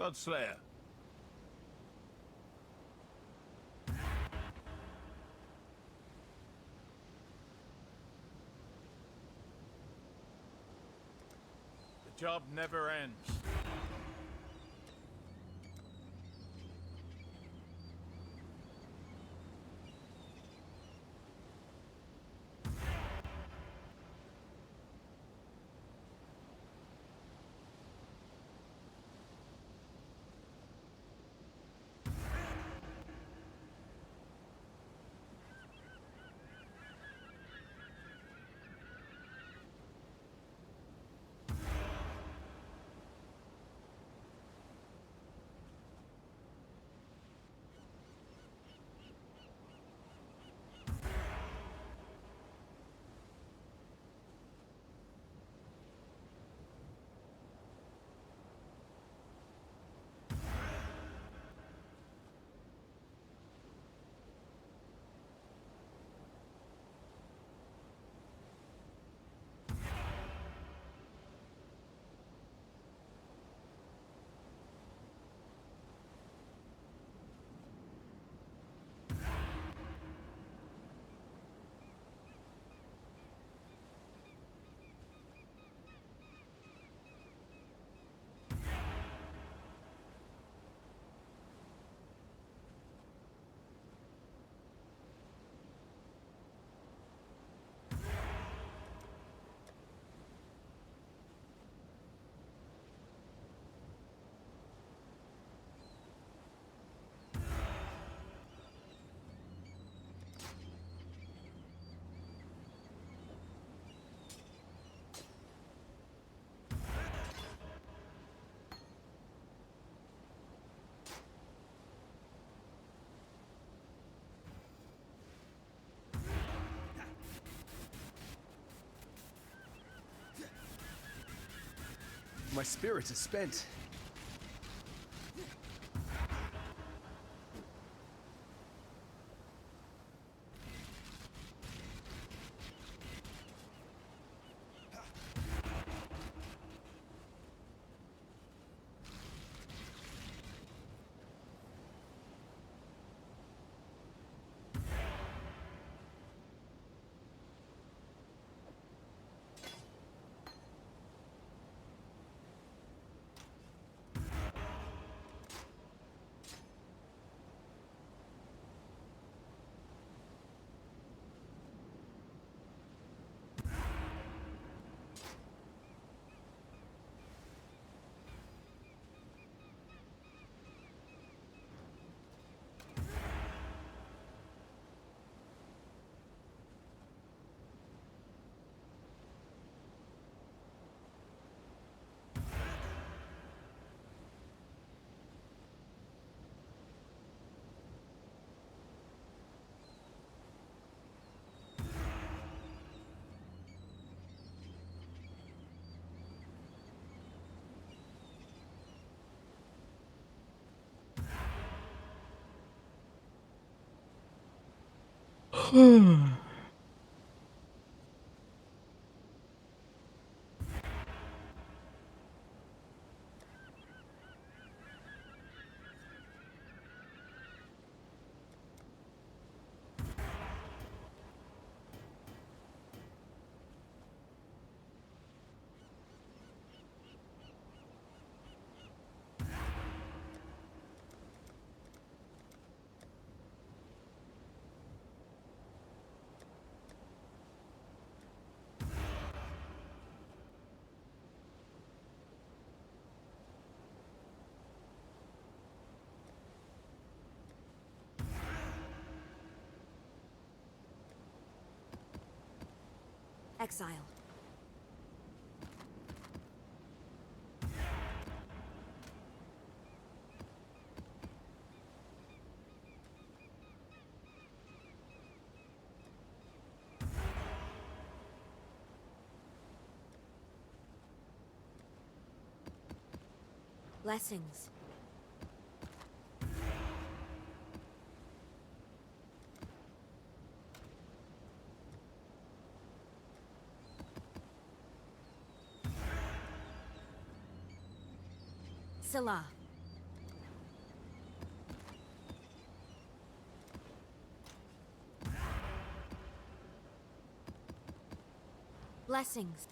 Godslayer. The job never ends. My spirit is spent. Exile. Blessings. Salah. Blessings.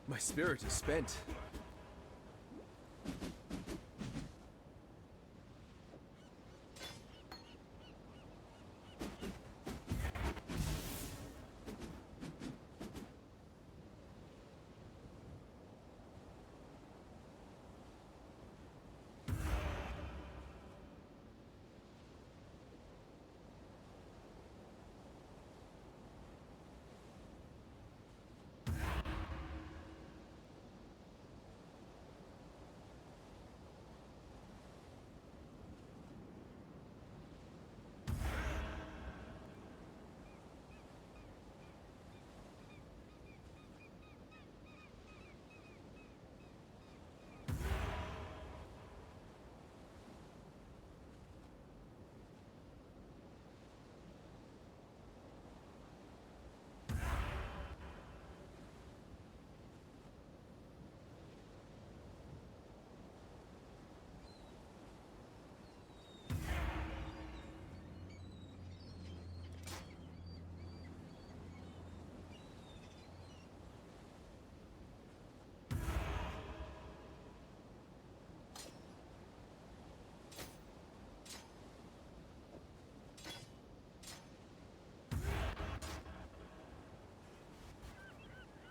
My spirit is spent.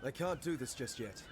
I can't do this just yet.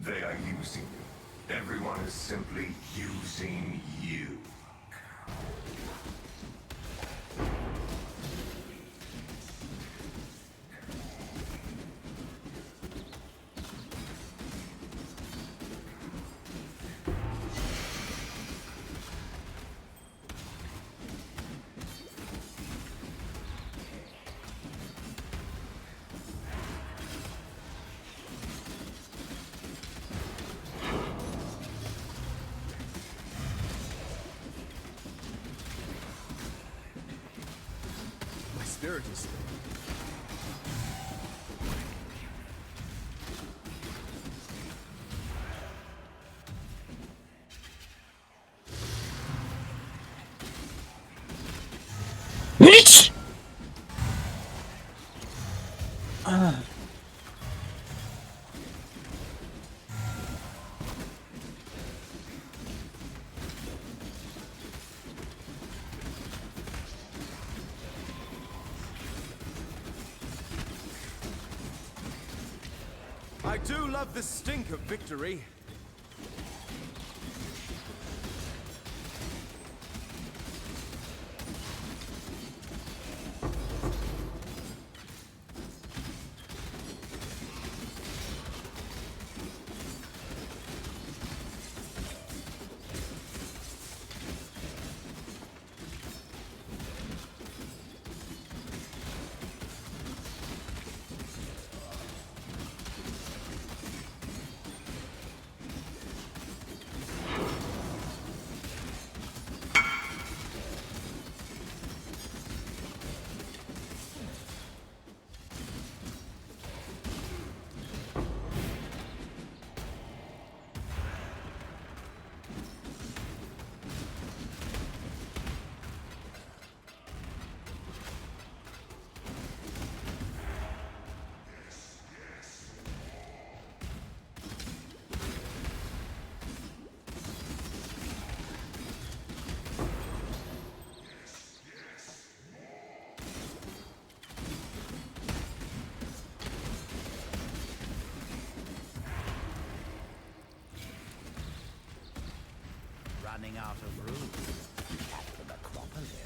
They are using you. Everyone is simply using you. Spirit is Bitch! Ah. I do love the stink of victory. Running out of room at the Necropolis.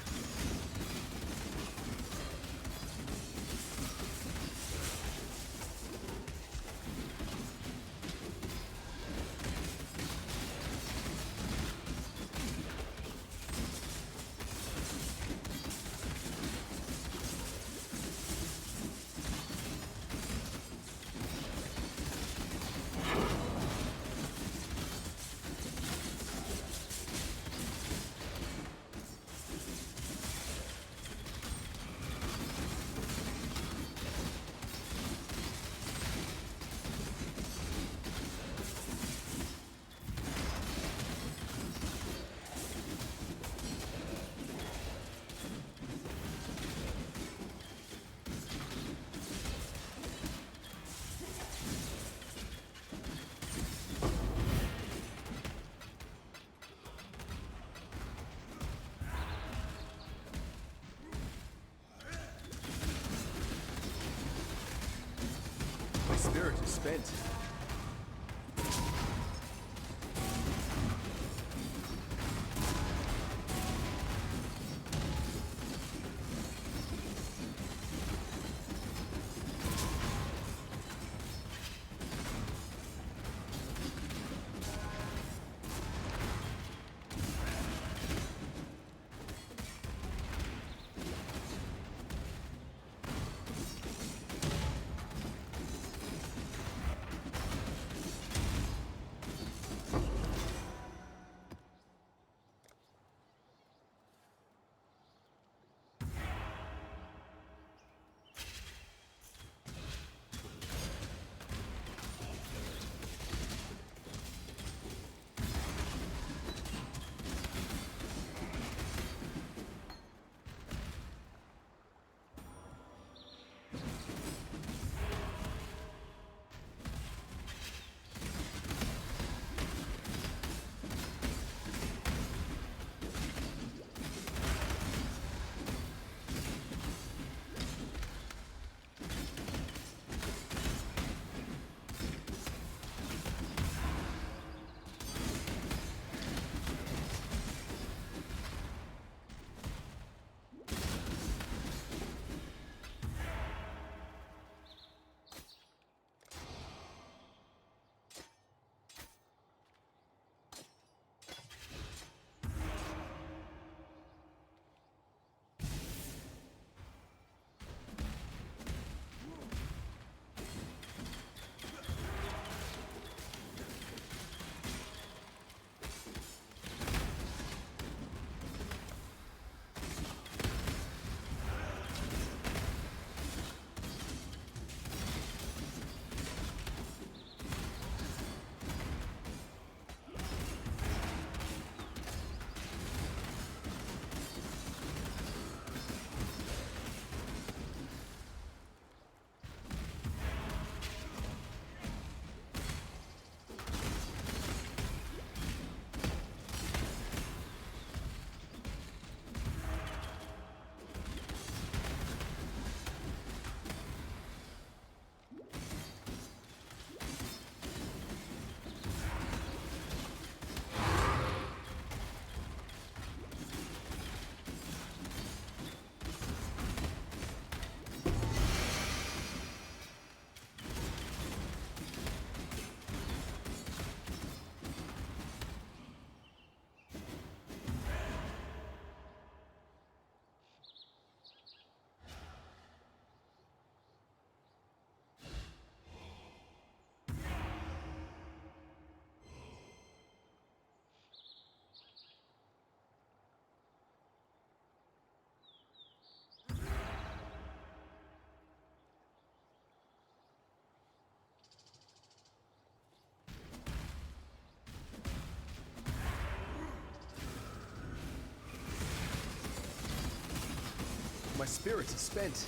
My spirit is spent. My spirits are spent.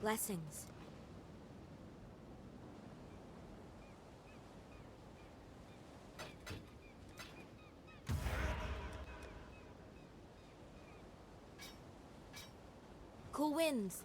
Blessings. Cool winds.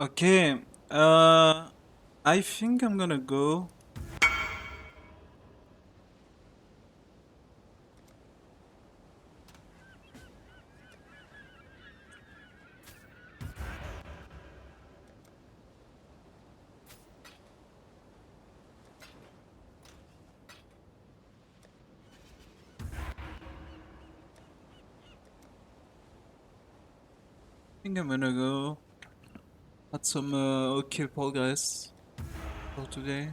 Okay, I think I'm gonna go. I think I'm gonna go. Had some okay progress for today.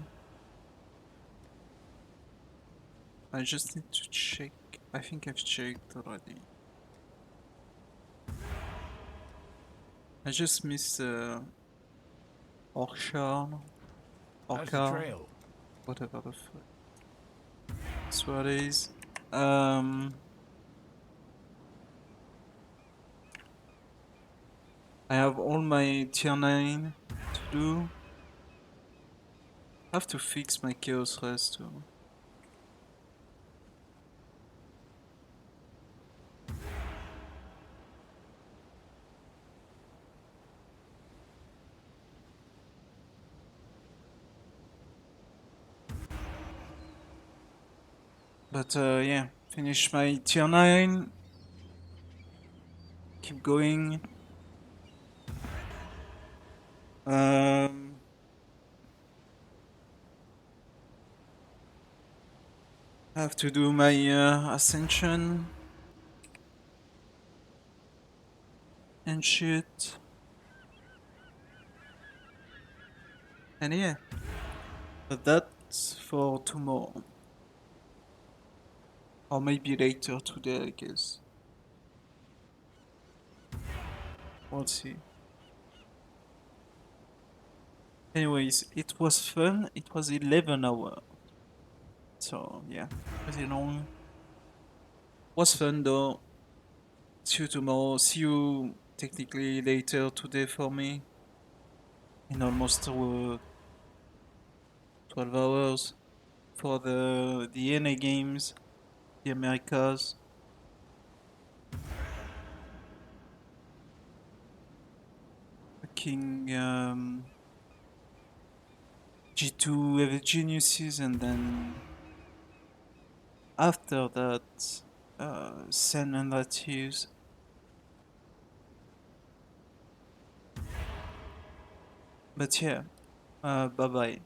I just need to check. I think I've checked already. I just missed Orchard. How's the trail? Whatever the fuck. That's what it is. I have all my tier 9 to do. I have to fix my Chaos Rest too. But yeah, finish my tier 9. Keep going. I have to do my ascension and shit. And yeah, but that for tomorrow. Or maybe later today, I guess. We'll see. Anyways, it was fun. It was 11 hours. So, yeah, pretty long. Was fun though. See you tomorrow. See you technically later today for me. In almost 12 hours for the NA games, the Americas. Fucking G2 Ever Geniuses, and then after that, San Andreas. But yeah, bye bye.